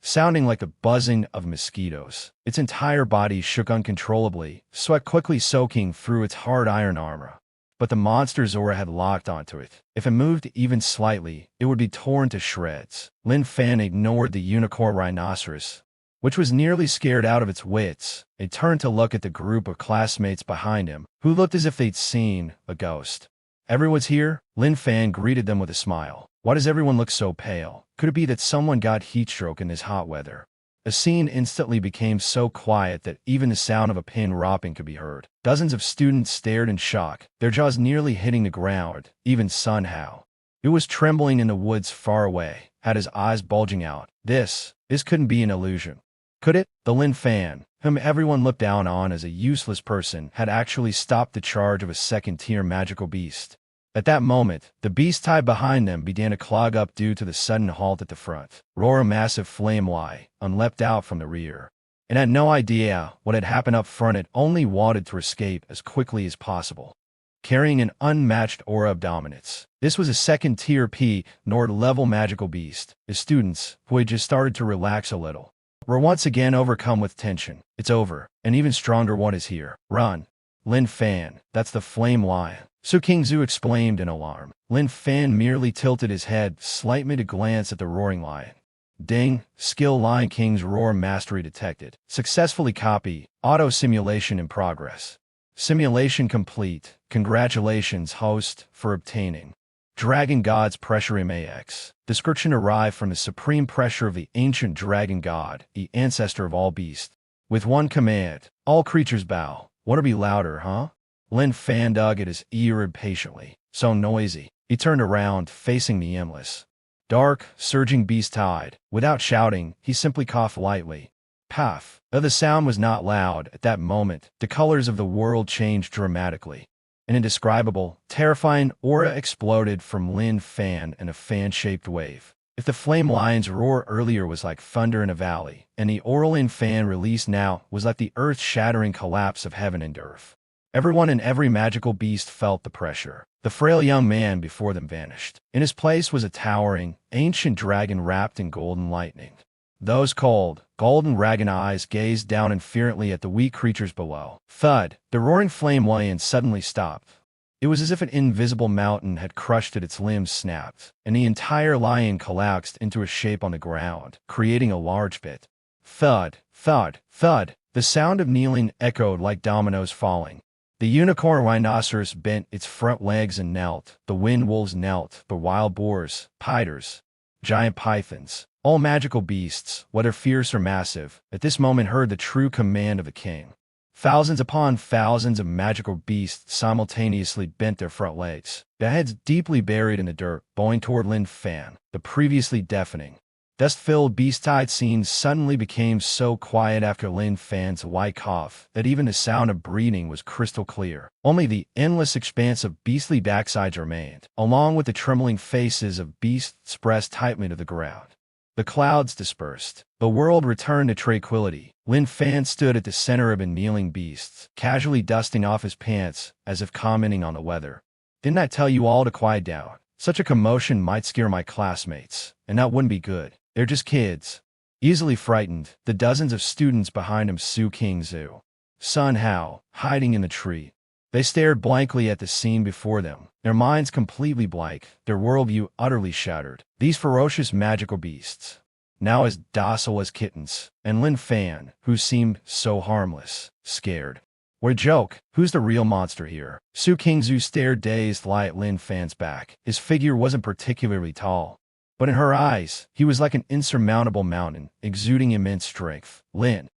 Sounding like the buzzing of mosquitoes. Its entire body shook uncontrollably, sweat quickly soaking through its hard iron armor. But the monster's aura had locked onto it. If it moved even slightly, it would be torn to shreds. Lin Fan ignored the unicorn rhinoceros, which was nearly scared out of its wits. It turned to look at the group of classmates behind him, who looked as if they'd seen a ghost. Everyone's here? Lin Fan greeted them with a smile. Why does everyone look so pale? Could it be that someone got heatstroke in this hot weather? The scene instantly became so quiet that even the sound of a pin dropping could be heard. Dozens of students stared in shock, their jaws nearly hitting the ground. Even Sun Hao, who was trembling in the woods far away, had his eyes bulging out. This couldn't be an illusion. Could it? The Lin Fan, whom everyone looked down on as a useless person, had actually stopped the charge of a second-tier magical beast. At that moment, the beast tied behind them began to clog up due to the sudden halt at the front. Roar a massive flame lie and leapt out from the rear. It had no idea what had happened up front. It only wanted to escape as quickly as possible, carrying an unmatched aura of dominance. This was a second-tier Nord-level magical beast. The students, who had just started to relax a little, were once again overcome with tension. It's over. An even stronger one is here. Run. Lin Fan, that's the flame lion, Su Qingzu exclaimed in alarm. Lin Fan merely tilted his head, slightly to glance at the roaring lion. Ding, skill Lion King's roar mastery detected. Successfully copy, auto simulation in progress. Simulation complete. Congratulations, host, for obtaining Dragon God's Pressure MAX. Description arrived from the supreme pressure of the ancient dragon god, the ancestor of all beasts. With one command, all creatures bow. Want to be louder, huh? Lin Fan dug at his ear impatiently. So noisy. He turned around, facing the endless, dark, surging beast tide. Without shouting, he simply coughed lightly. Puff. Though the sound was not loud at that moment, the colors of the world changed dramatically. An indescribable, terrifying aura exploded from Lin Fan in a fan-shaped wave. If the flame lion's roar earlier was like thunder in a valley, and the aura Lin Fan released now was like the earth-shattering collapse of heaven and earth. Everyone and every magical beast felt the pressure. The frail young man before them vanished. In his place was a towering, ancient dragon wrapped in golden lightning. Those cold, golden dragon eyes gazed down inferently at the weak creatures below. Thud! The roaring flame lion suddenly stopped. It was as if an invisible mountain had crushed it. Its limbs snapped, and the entire lion collapsed into a shape on the ground, creating a large pit. Thud! Thud! Thud! The sound of kneeling echoed like dominoes falling. The unicorn rhinoceros bent its front legs and knelt. The wind wolves knelt. The wild boars, piters, giant pythons, all magical beasts, whether fierce or massive, at this moment heard the true command of the king. Thousands upon thousands of magical beasts simultaneously bent their front legs, their heads deeply buried in the dirt, bowing toward Lin Fan. The previously deafening, dust-filled beast-tide scene suddenly became so quiet after Lin Fan's white cough that even the sound of breathing was crystal clear. Only the endless expanse of beastly backsides remained, along with the trembling faces of beasts pressed tightly to the ground. The clouds dispersed. The world returned to tranquility. Lin Fan stood at the center of the kneeling beasts, casually dusting off his pants, as if commenting on the weather. Didn't I tell you all to quiet down? Such a commotion might scare my classmates, and that wouldn't be good. They're just kids. Easily frightened, the dozens of students behind him, Su Qingzu, Sun Hao, hiding in the tree. They stared blankly at the scene before them, their minds completely blank, their worldview utterly shattered. These ferocious magical beasts, now as docile as kittens, and Lin Fan, who seemed so harmless, scared. What a joke. Who's the real monster here? Su Qingzu stared dazed at Lin Fan's back. His figure wasn't particularly tall, but in her eyes, he was like an insurmountable mountain, exuding immense strength. Lin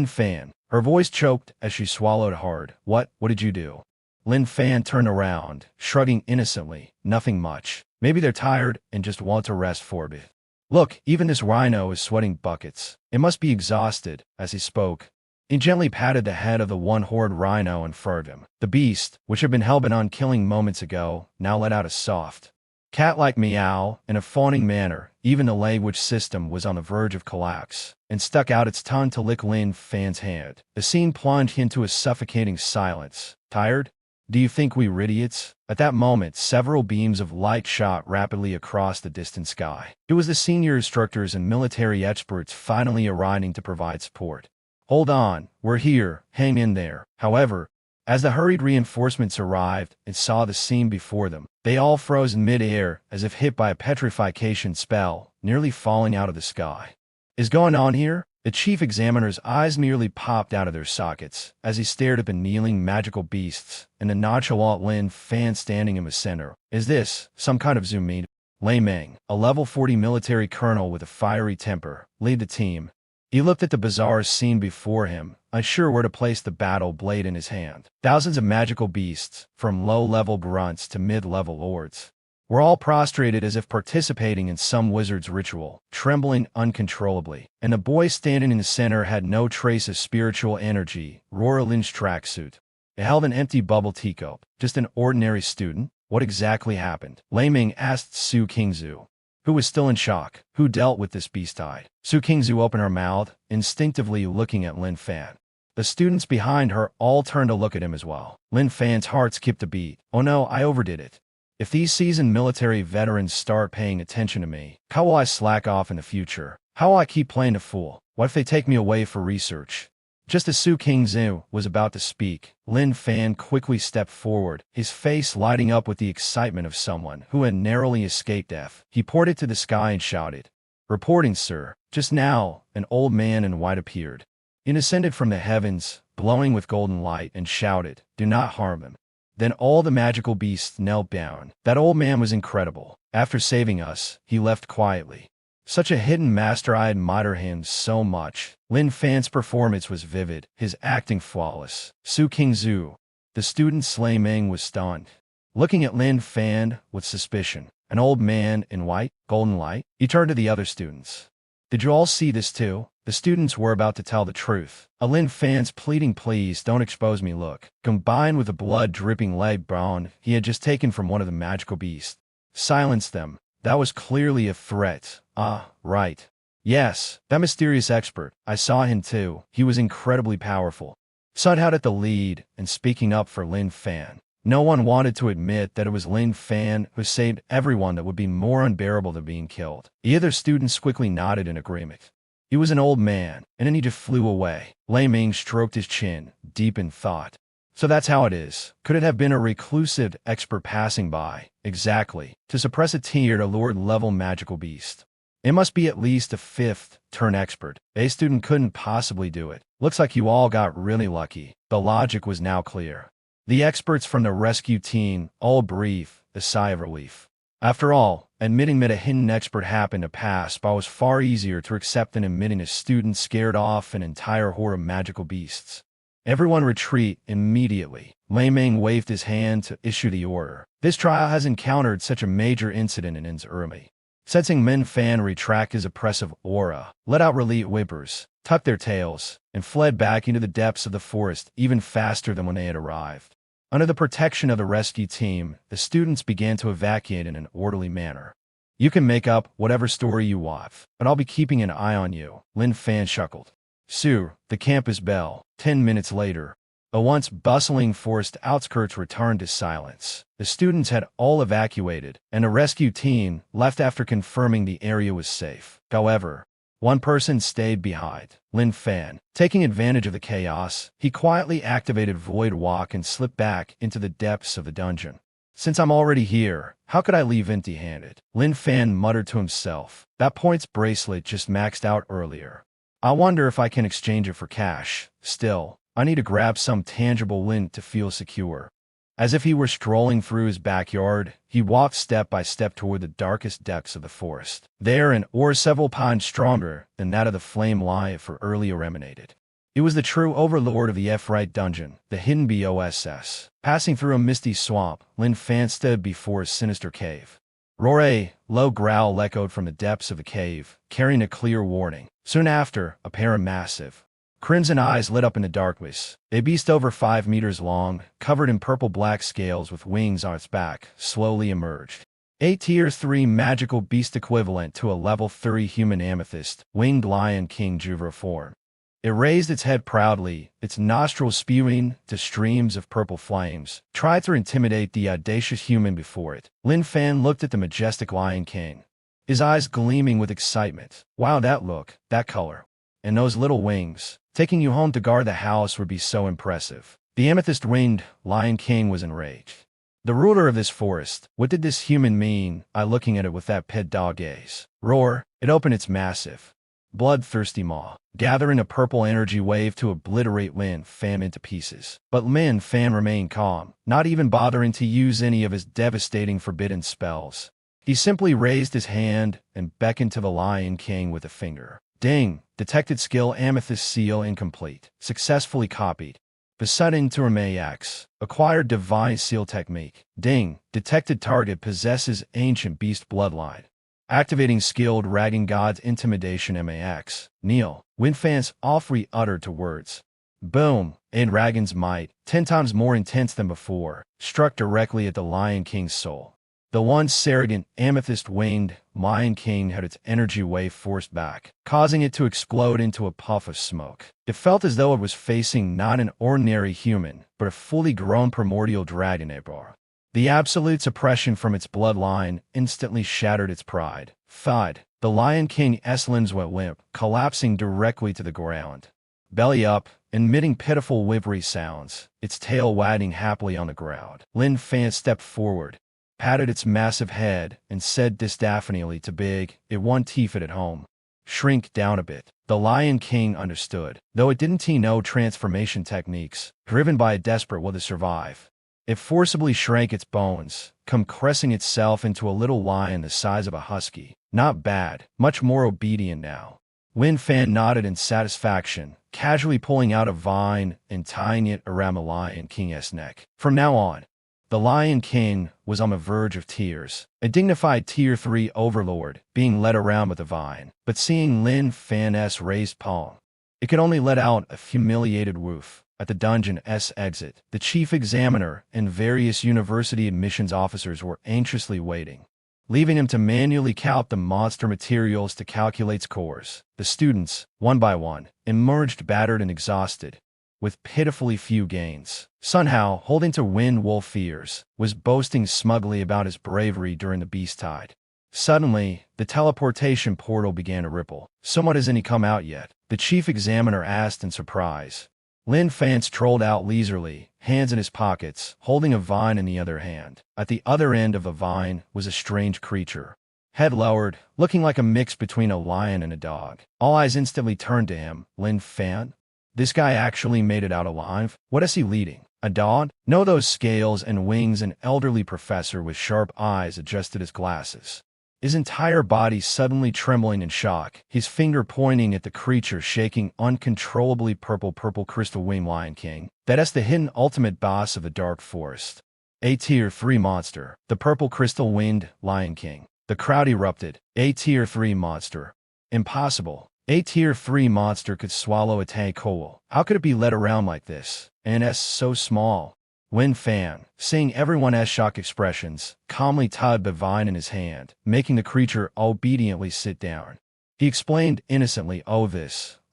Fan. Her voice choked as she swallowed hard. What did you do? Lin Fan turned around, shrugging innocently. Nothing much. Maybe they're tired and just want to rest for a bit. Look, even this rhino is sweating buckets. It must be exhausted. As he spoke, he gently patted the head of the one-horned rhino in front of him. The beast, which had been hell-bent on killing moments ago, now let out a soft, cat-like meow in a fawning manner. Even the language system was on the verge of collapse, and stuck out its tongue to lick Lin Fan's hand. The scene plunged into a suffocating silence. Tired? Do you think we were idiots? At that moment, several beams of light shot rapidly across the distant sky. It was the senior instructors and military experts finally arriving to provide support. Hold on, we're here, hang in there. However, as the hurried reinforcements arrived and saw the scene before them, they all froze in mid-air as if hit by a petrification spell, nearly falling out of the sky. Is going on here? The chief examiner's eyes nearly popped out of their sockets as he stared at the kneeling magical beasts and the nonchalant Lin Fan standing in the center. Is this some kind of Zoom meet? Lei Meng, a level 40 military colonel with a fiery temper, led the team. He looked at the bizarre scene before him, unsure where to place the battle blade in his hand. Thousands of magical beasts, from low-level grunts to mid-level lords, were all prostrated as if participating in some wizard's ritual, trembling uncontrollably. And the boy standing in the center had no trace of spiritual energy, wore a Lin's tracksuit. It held an empty bubble teacup. Just an ordinary student? What exactly happened? Lei Ming asked Su Qingzu, who was still in shock. Who dealt with this beast-tide? Su Qingzu opened her mouth, instinctively looking at Lin Fan. The students behind her all turned to look at him as well. Lin Fan's heart skipped a beat. Oh no, I overdid it. If these seasoned military veterans start paying attention to me, how will I slack off in the future? How will I keep playing the fool? What if they take me away for research? Just as Su Qingzu was about to speak, Lin Fan quickly stepped forward, his face lighting up with the excitement of someone who had narrowly escaped death. He pointed to the sky and shouted, "Reporting, sir." Just now, an old man in white appeared. He ascended from the heavens, glowing with golden light, and shouted, "Do not harm him." Then all the magical beasts knelt down. That old man was incredible. After saving us, he left quietly. Such a hidden master, I admire him so much. Lin Fan's performance was vivid, his acting flawless. Su Qingzu, the student Lei Ming, was stunned, looking at Lin Fan with suspicion. An old man in white, golden light? He turned to the other students. Did you all see this too? The students were about to tell the truth. A Lin Fan's pleading "please don't expose me" look, combined with the blood-dripping leg bone he had just taken from one of the magical beasts, silenced them. That was clearly a threat. Ah, right. Yes, that mysterious expert. I saw him too. He was incredibly powerful. Sun had at the lead and speaking up for Lin Fan. No one wanted to admit that it was Lin Fan who saved everyone that would be more unbearable than being killed. The other students quickly nodded in agreement. He was an old man, and then he just flew away. Lei Ming stroked his chin, deep in thought. So that's how it is. Could it have been a reclusive expert passing by? Exactly. To suppress a tiered Lord-level magical beast. It must be at least a 5th turn expert. A student couldn't possibly do it. Looks like you all got really lucky. The logic was now clear. The experts from the rescue team all breathed a sigh of relief. After all, admitting that a hidden expert happened to pass by was far easier to accept than admitting a student scared off an entire horde of magical beasts. Everyone retreat immediately. Lei Ming waved his hand to issue the order. This trial has encountered such a major incident in its early. Sensing Lin Fan retract his oppressive aura, let out relief whimpers, tucked their tails, and fled back into the depths of the forest even faster than when they had arrived. Under the protection of the rescue team, the students began to evacuate in an orderly manner. You can make up whatever story you want, but I'll be keeping an eye on you, Lin Fan chuckled. Su, the campus bell. 10 minutes later, a once bustling forest outskirts returned to silence. The students had all evacuated, and the rescue team left after confirming the area was safe. However, one person stayed behind, Lin Fan. Taking advantage of the chaos, he quietly activated Void Walk and slipped back into the depths of the dungeon. Since I'm already here, how could I leave empty-handed? Lin Fan muttered to himself. That points bracelet just maxed out earlier. I wonder if I can exchange it for cash. Still, I need to grab some tangible lint to feel secure. As if he were strolling through his backyard, he walked step by step toward the darkest depths of the forest. There, an ore several times stronger than that of the flame life earlier emanated. It was the true overlord of the F-Right dungeon, the hidden BOSS. Passing through a misty swamp, Lin Fan stood before a sinister cave. Roar! A low growl echoed from the depths of the cave, carrying a clear warning. Soon after, a pair of massive, crimson eyes lit up in the darkness. A beast over 5 meters long, covered in purple-black scales with wings on its back, slowly emerged. A Tier 3 magical beast equivalent to a level 3 human amethyst, winged lion king Juvra form. It raised its head proudly, its nostrils spewing to streams of purple flames, tried to intimidate the audacious human before it. Lin Fan looked at the majestic lion king, his eyes gleaming with excitement. Wow, that look, that color, and those little wings. Taking you home to guard the house would be so impressive. The amethyst-winged Lion King was enraged. The ruler of this forest, what did this human mean? I looking at it with that pet dog gaze. Roar! It opened its massive, bloodthirsty maw, gathering a purple energy wave to obliterate Lin Fan into pieces. But Lin Fan remained calm, not even bothering to use any of his devastating forbidden spells. He simply raised his hand and beckoned to the Lion King with a finger. Ding! Detected skill amethyst seal incomplete. Successfully copied. Besetting to Remax. Acquired divine seal technique. Ding! Detected target possesses ancient beast bloodline. Activating skilled ragging god's intimidation max. Kneel. Lin Fan's offry uttered to words. Boom! In Ragon's might, 10 times more intense than before, struck directly at the Lion King's soul. The once arrogant, amethyst-winged Lion King had its energy wave forced back, causing it to explode into a puff of smoke. It felt as though it was facing not an ordinary human, but a fully grown primordial dragon Abor. The absolute suppression from its bloodline instantly shattered its pride. Thud. The Lion King's limbs went limp, collapsing directly to the ground. Belly up, emitting pitiful whimpery sounds, its tail wagging happily on the ground. Lin Fan stepped forward, patted its massive head, and said disdainfully to Big, "It won't teeth it at home. Shrink down a bit." The Lion King understood, though it didn't know transformation techniques, driven by a desperate will to survive. It forcibly shrank its bones, compressing itself into a little lion the size of a husky. Not bad, much more obedient now. Lin Fan nodded in satisfaction, casually pulling out a vine and tying it around the Lion King's neck. From now on, the Lion King was on the verge of tears, a dignified Tier 3 overlord being led around with a vine, but seeing Lin Fan's raised palm, it could only let out a humiliated woof. At the dungeon's exit, the chief examiner and various university admissions officers were anxiously waiting, leaving him to manually count the monster materials to calculate scores. The students, one by one, emerged battered and exhausted, with pitifully few gains. Sun Hao, holding to win wolf fears, was boasting smugly about his bravery during the beast tide. Suddenly, the teleportation portal began to ripple. "Somewhat hasn't he come out yet?" the chief examiner asked in surprise. Lin Fan strolled out leisurely, hands in his pockets, holding a vine in the other hand. At the other end of the vine was a strange creature. Head lowered, looking like a mix between a lion and a dog. All eyes instantly turned to him. Lin Fan? This guy actually made it out alive? What is he leading? A dog? No, those scales and wings. An elderly professor with sharp eyes adjusted his glasses, his entire body suddenly trembling in shock, his finger pointing at the creature shaking uncontrollably. Purple crystal winged Lion King. That's the hidden ultimate boss of the Dark Forest. A Tier 3 monster. The purple crystal winged Lion King. The crowd erupted. A Tier 3 monster. Impossible. A Tier 3 monster could swallow a tank whole. How could it be led around like this? And it's so small. Lin Fan, seeing everyone's shocked expressions, calmly tugged the vine in his hand, making the creature obediently sit down. He explained innocently, "Oh,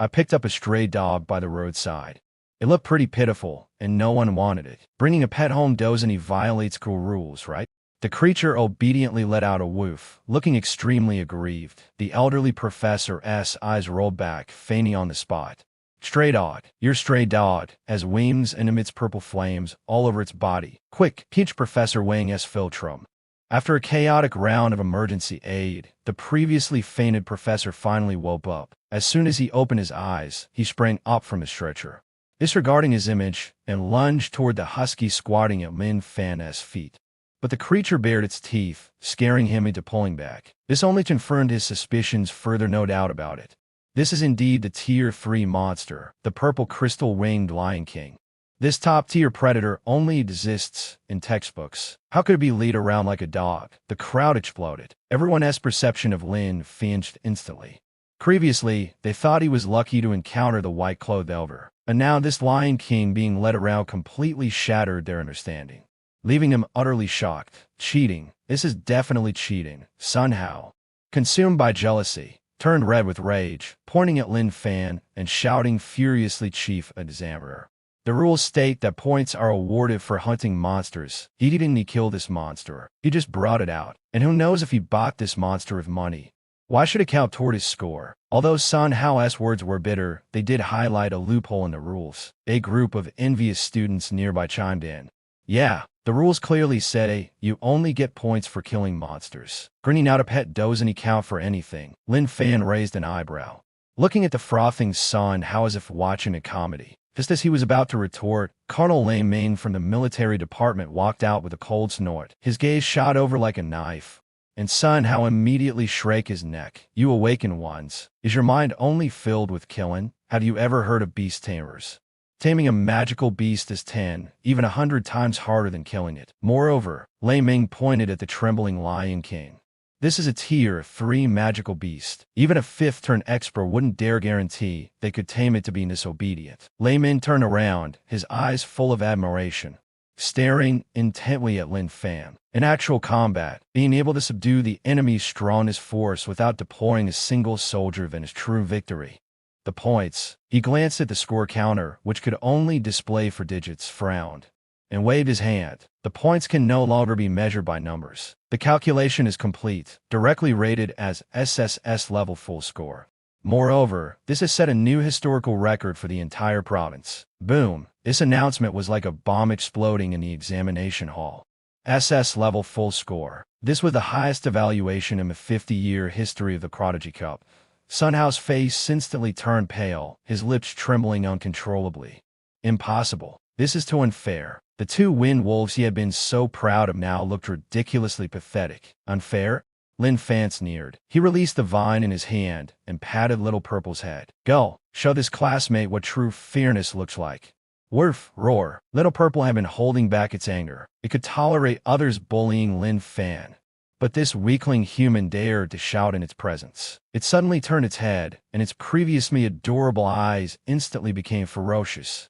I picked up a stray dog by the roadside. It looked pretty pitiful, and no one wanted it. Bringing a pet home doesn't violate school rules, right?" The creature obediently let out a woof, looking extremely aggrieved. The elderly professor's eyes rolled back, fainting on the spot. "Stray dog, you're stray dog," as wings and emits purple flames all over its body. "Quick, peach Professor Wang's Filtrum." After a chaotic round of emergency aid, the previously fainted professor finally woke up. As soon as he opened his eyes, he sprang up from his stretcher, disregarding his image, and lunged toward the husky squatting at Lin Fan's feet. But the creature bared its teeth, scaring him into pulling back. This only confirmed his suspicions further, no doubt about it. This is indeed the Tier 3 monster, the purple crystal-winged Lion King. This top-tier predator only exists in textbooks. How could it be led around like a dog? The crowd exploded. Everyone's perception of Lin changed instantly. Previously, they thought he was lucky to encounter the white-clothed elder, and now this Lion King being led around completely shattered their understanding, leaving them utterly shocked. Cheating. This is definitely cheating. Sun Hao, consumed by jealousy, turned red with rage, pointing at Lin Fan and shouting furiously, "Chief Examiner, the rules state that points are awarded for hunting monsters. He didn't kill this monster. He just brought it out. And who knows if he bought this monster with money. Why should it count toward his score?" Although Sun Hao's words were bitter, they did highlight a loophole in the rules. A group of envious students nearby chimed in. "Yeah, the rules clearly say you only get points for killing monsters. Grinning out a pet doesn't count for anything." Lin Fan raised an eyebrow, looking at the frothing Sun Hao as if watching a comedy. Just as he was about to retort, Colonel Lin Main from the military department walked out with a cold snort. His gaze shot over like a knife, and Sun Hao immediately shake his neck. You awaken ones. Is your mind only filled with killing? Have you ever heard of beast tamers? Taming a magical beast is 10, even 100 times harder than killing it. Moreover, Lei Ming pointed at the trembling Lion King. This is a tier 3 magical beast. Even a 5th turn expert wouldn't dare guarantee they could tame it to be disobedient. Lei Ming turned around, his eyes full of admiration, staring intently at Lin Fan. In actual combat, being able to subdue the enemy's strongest force without deploying a single soldier is true victory. The points. He glanced at the score counter, which could only display 4 digits, frowned, and waved his hand. The points can no longer be measured by numbers. The calculation is complete, directly rated as SSS level full score. Moreover, this has set a new historical record for the entire province. Boom! This announcement was like a bomb exploding in the examination hall. SS level full score. This was the highest evaluation in the 50-year history of the Prodigy Cup. Sun Hao's face instantly turned pale, his lips trembling uncontrollably. Impossible. This is too unfair. The 2 wind wolves he had been so proud of now looked ridiculously pathetic. Unfair? Lin Fan sneered. He released the vine in his hand and patted Little Purple's head. Go, show this classmate what true fairness looks like. Woof, roar. Little Purple had been holding back its anger. It could tolerate others bullying Lin Fan, but this weakling human dared to shout in its presence. It suddenly turned its head, and its previously adorable eyes instantly became ferocious.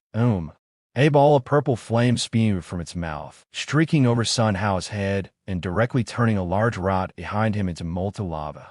A ball of purple flame spewed from its mouth, streaking over Sun Hao's head and directly turning a large rod behind him into molten lava.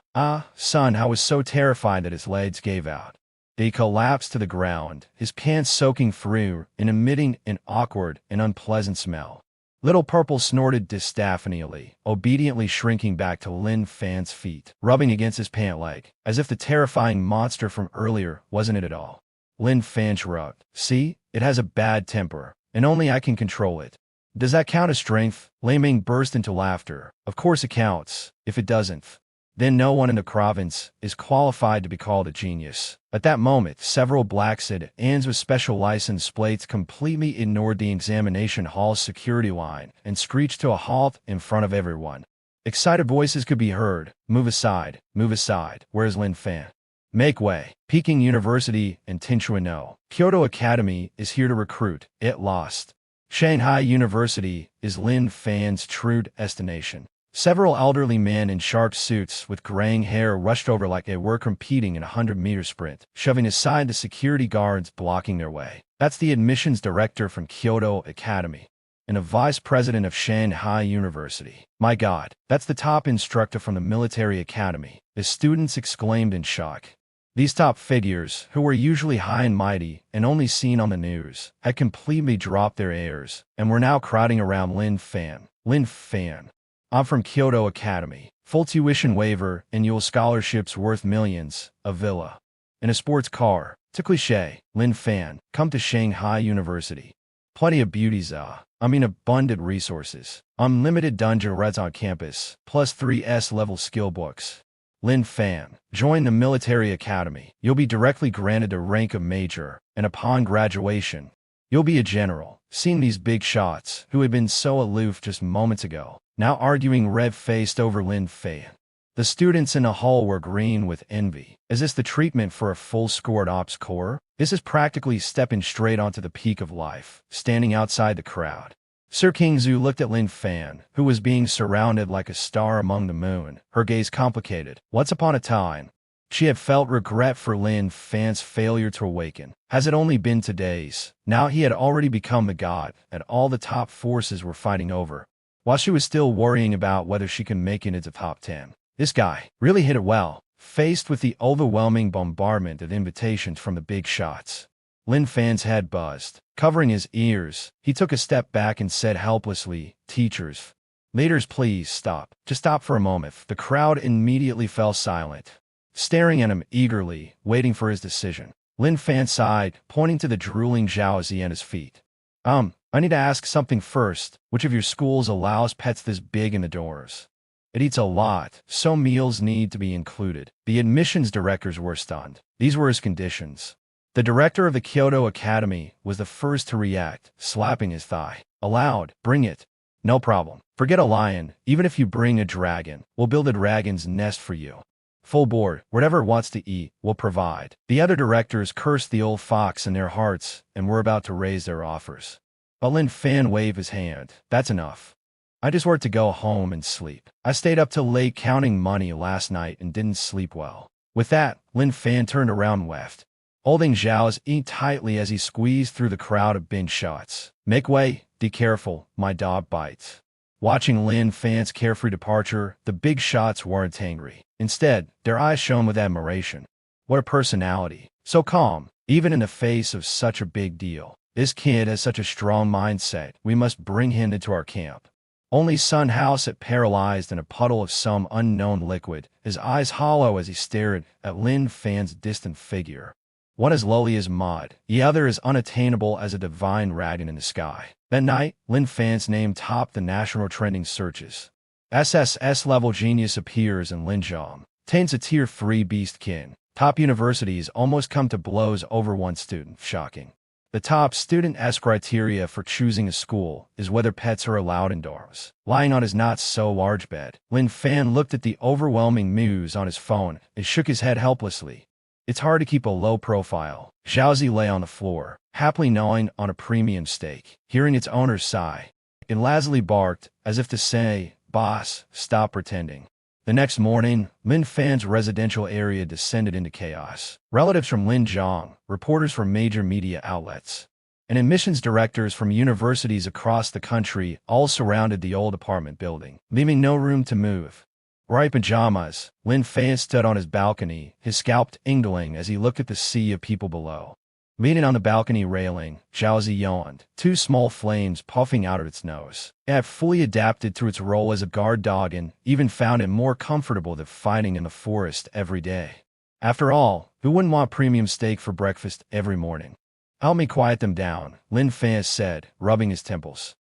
Sun Hao was so terrified that his legs gave out. He collapsed to the ground, his pants soaking through and emitting an awkward and unpleasant smell. Little Purple snorted disapprovingly, obediently shrinking back to Lin Fan's feet, rubbing against his pant leg, as if the terrifying monster from earlier wasn't it at all. Lin Fan shrugged. See, it has a bad temper, and only I can control it. Does that count as strength? Lei Ming burst into laughter. Of course it counts. If it doesn't, then no one in the province is qualified to be called a genius. At that moment, several black sedans with special license plates completely ignored the examination hall's security line and screeched to a halt in front of everyone. Excited voices could be heard. Move aside. Move aside. Where's Lin Fan? Make way. Peking University and Tinchuano. Kyoto Academy is here to recruit. It lost. Shanghai University is Lin Fan's true destination. Several elderly men in shark suits with graying hair rushed over like they were competing in a 100-meter sprint, shoving aside the security guards blocking their way. That's the admissions director from Kyoto Academy and a vice president of Shanghai University. My God, that's the top instructor from the military academy, the students exclaimed in shock. These top figures, who were usually high and mighty and only seen on the news, had completely dropped their airs and were now crowding around Lin Fan. Lin Fan. I'm from Kyoto Academy. Full tuition waiver, annual scholarships worth millions, a villa, and a sports car. To cliché, Lin Fan, come to Shanghai University. Plenty of beauties, abundant resources. Unlimited dungeon reds on campus, plus 3S level skill books. Lin Fan, join the military academy. You'll be directly granted the rank of major, and upon graduation, you'll be a general. Seeing these big shots, who had been so aloof just moments ago, now arguing red-faced over Lin Fan. The students in the hall were green with envy. Is this the treatment for a full-scored ops corps? This is practically stepping straight onto the peak of life, standing outside the crowd. Sir Kingzu looked at Lin Fan, who was being surrounded like a star among the moon, her gaze complicated. Once upon a time, she had felt regret for Lin Fan's failure to awaken. Has it only been 2 days? Now he had already become the god that all the top forces were fighting over, while she was still worrying about whether she could make it into top 10. This guy really hit it well, faced with the overwhelming bombardment of invitations from the big shots. Lin Fan's head buzzed. Covering his ears, he took a step back and said helplessly, "Teachers, leaders, please stop. Just stop for a moment." The crowd immediately fell silent, staring at him eagerly, waiting for his decision. Lin Fan sighed, pointing to the drooling Zhao at his feet. I need to ask something first. Which of your schools allows pets this big indoors? It eats a lot, so meals need to be included. The admissions directors were stunned. These were his conditions. The director of the Kyoto Academy was the first to react, slapping his thigh. Allowed, bring it. No problem. Forget a lion. Even if you bring a dragon, we'll build a dragon's nest for you. Full board, whatever it wants to eat, we'll provide. The other directors cursed the old fox in their hearts and were about to raise their offers. But Lin Fan waved his hand. That's enough. I just want to go home and sleep. I stayed up till late counting money last night and didn't sleep well. With that, Lin Fan turned around and left, holding Zhao's ear tightly as he squeezed through the crowd of bin shots. Make way, be careful, my dog bites. Watching Lin Fan's carefree departure, the big shots weren't angry. Instead, their eyes shone with admiration. What a personality. So calm, even in the face of such a big deal. This kid has such a strong mindset. We must bring him into our camp. Only Sun Hao sat paralyzed in a puddle of some unknown liquid, his eyes hollow as he stared at Lin Fan's distant figure. One as lowly as mud, the other as unattainable as a divine dragon in the sky. That night, Lin Fan's name topped the national trending searches. SSS-level genius appears in Linjiang, taints a tier-3 beastkin. Top universities almost come to blows over one student. Shocking. The top student's criteria for choosing a school is whether pets are allowed indoors. Lying on his not-so-large bed, Lin Fan looked at the overwhelming news on his phone and shook his head helplessly. It's hard to keep a low profile. Zhaozi lay on the floor, happily gnawing on a premium steak, hearing its owner sigh. It lazily barked, as if to say, "Boss, stop pretending." The next morning, Lin Fan's residential area descended into chaos. Relatives from Linjiang, reporters from major media outlets, and admissions directors from universities across the country all surrounded the old apartment building, leaving no room to move. Wearing pajamas, Lin Fan stood on his balcony, his scalp tingling as he looked at the sea of people below. Leaning on the balcony railing, Zhaozi yawned, two small flames puffing out of its nose. It had fully adapted to its role as a guard dog and even found it more comfortable than fighting in the forest every day. After all, who wouldn't want premium steak for breakfast every morning? Help me quiet them down, Lin Fan said, rubbing his temples.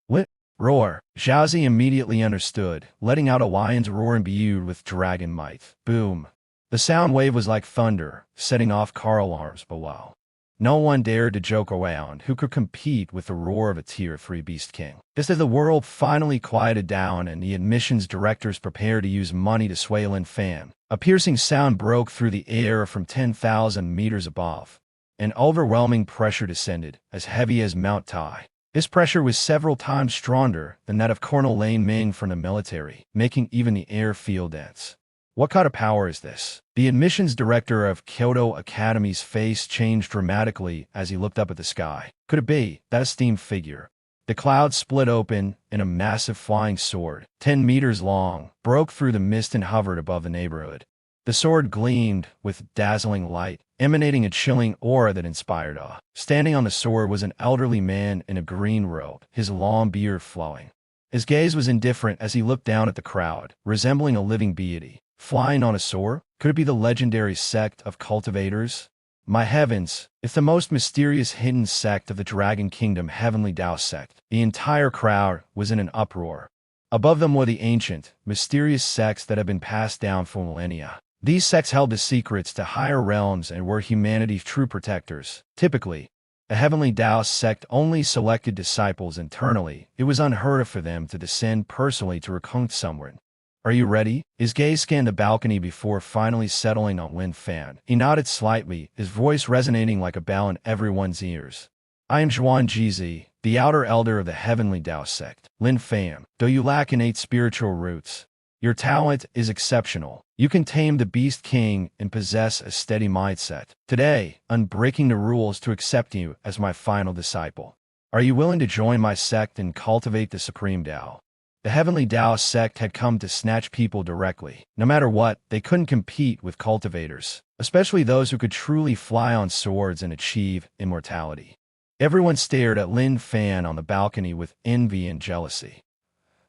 Roar. Zhaozi immediately understood, letting out a lion's roar imbued with dragon might. Boom. The sound wave was like thunder, setting off car alarms below. No one dared to joke around who could compete with the roar of a tier-3 beast king. Just as the world finally quieted down and the admissions directors prepared to use money to sway Lin Fan, a piercing sound broke through the air from 10,000 meters above. An overwhelming pressure descended, as heavy as Mount Tai. This pressure was several times stronger than that of Colonel Lin Ming from the military, making even the air feel dense. What kind of power is this? The admissions director of Kyoto Academy's face changed dramatically as he looked up at the sky. Could it be that esteemed figure? The clouds split open, and a massive flying sword, 10 meters long, broke through the mist and hovered above the neighborhood. The sword gleamed with dazzling light, emanating a chilling aura that inspired awe. Standing on the sword was an elderly man in a green robe, his long beard flowing. His gaze was indifferent as he looked down at the crowd, resembling a living deity. Flying on a sword? Could it be the legendary sect of cultivators? My heavens, it's the most mysterious hidden sect of the Dragon Kingdom, Heavenly Xiao Sect. The entire crowd was in an uproar. Above them were the ancient, mysterious sects that had been passed down for millennia. These sects held the secrets to higher realms and were humanity's true protectors. Typically, a Heavenly Xiao Sect only selected disciples internally. It was unheard of for them to descend personally to recruit someone. Are you ready? His gaze scanned the balcony before finally settling on Lin Fan. He nodded slightly, his voice resonating like a bell in everyone's ears. I am Zhuan Jizi, the outer elder of the Heavenly Xiao Sect. Lin Fan, though you lack innate spiritual roots, your talent is exceptional. You can tame the Beast King and possess a steady mindset. Today, I'm breaking the rules to accept you as my final disciple. Are you willing to join my sect and cultivate the Supreme Xiao? The Heavenly Xiao Sect had come to snatch people directly. No matter what, they couldn't compete with cultivators, especially those who could truly fly on swords and achieve immortality. Everyone stared at Lin Fan on the balcony with envy and jealousy.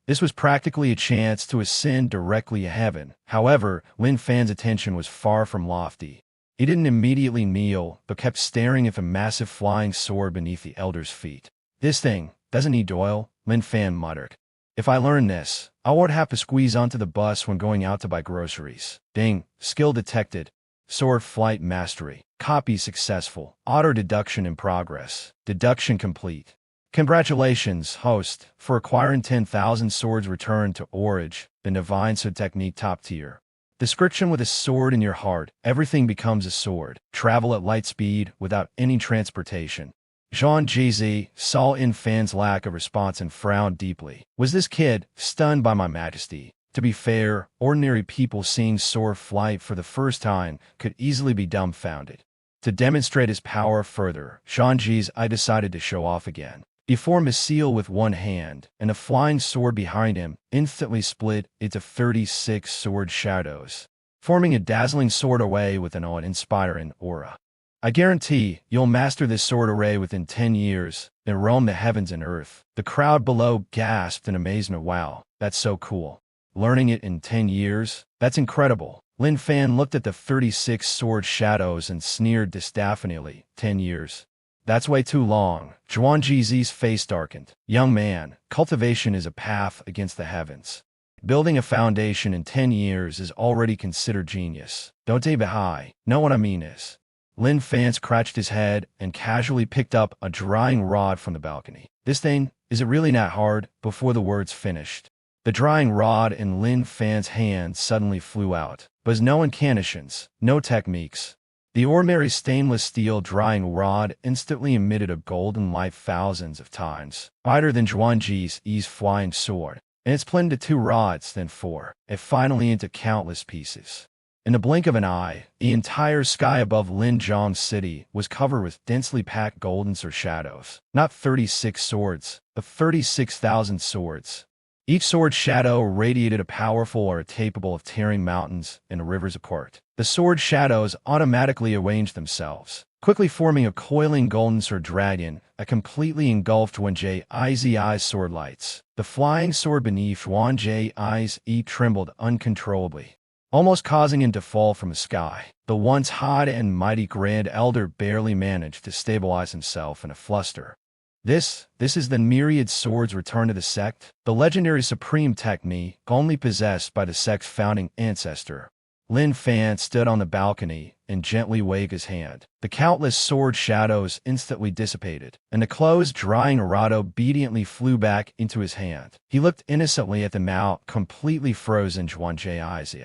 This was practically a chance to ascend directly to heaven. However, Lin Fan's attention was far from lofty. He didn't immediately kneel, but kept staring at the massive flying sword beneath the elder's feet. This thing doesn't need oil, Lin Fan muttered. If I learn this, I won't have to squeeze onto the bus when going out to buy groceries. Ding, skill detected. Sword flight mastery. Copy successful. Auto deduction in progress. Deduction complete. Congratulations, host, for acquiring 10,000 swords returned to Origin, the divine sword technique top tier. Description: with a sword in your heart, everything becomes a sword. Travel at light speed without any transportation. Zhang Jizi saw Lin Fan's lack of response and frowned deeply. Was this kid stunned by my majesty? To be fair, ordinary people seeing sword flight for the first time could easily be dumbfounded. To demonstrate his power further, Zhang Jizi decided to show off again. He formed a seal with one hand, and a flying sword behind him instantly split into 36 sword shadows, forming a dazzling sword array with an awe-inspiring aura. I guarantee you'll master this sword array within 10 years and roam the heavens and earth. The crowd below gasped in amazement. Wow, that's so cool. Learning it in 10 years? That's incredible. Lin Fan looked at the 36 sword shadows and sneered disdainfully. 10 years. That's way too long. Zhuang Jizi's face darkened. Young man, cultivation is a path against the heavens. Building a foundation in 10 years is already considered genius. Don't aim high. Know what I mean is. Lin Fan scratched his head and casually picked up a drying rod from the balcony. This thing, is it really not hard? Before the words finished, the drying rod in Lin Fan's hand suddenly flew out. But no incantations, no techniques. The ordinary stainless steel drying rod instantly emitted a golden light thousands of times brighter than Zhuang Jizi's flying sword, and it split into 2 rods, then 4, and finally into countless pieces. In the blink of an eye, the entire sky above Linjiang City was covered with densely packed golden sword shadows. Not 36 swords, but 36,000 swords. Each sword shadow radiated a powerful aura capable of tearing mountains and rivers apart. The sword shadows automatically arranged themselves, quickly forming a coiling golden sword dragon that completely engulfed Zhuang Jizi's sword lights. The flying sword beneath Zhuang Jizi's trembled uncontrollably, almost causing him to fall from the sky. The once hot and mighty Grand Elder barely managed to stabilize himself in a fluster. This is the myriad swords returned to the Sect, the legendary supreme technique only possessed by the Sect's founding ancestor. Lin Fan stood on the balcony and gently waved his hand. The countless sword shadows instantly dissipated, and the closed drying rod obediently flew back into his hand. He looked innocently at the now completely frozen Zhuang Jizi.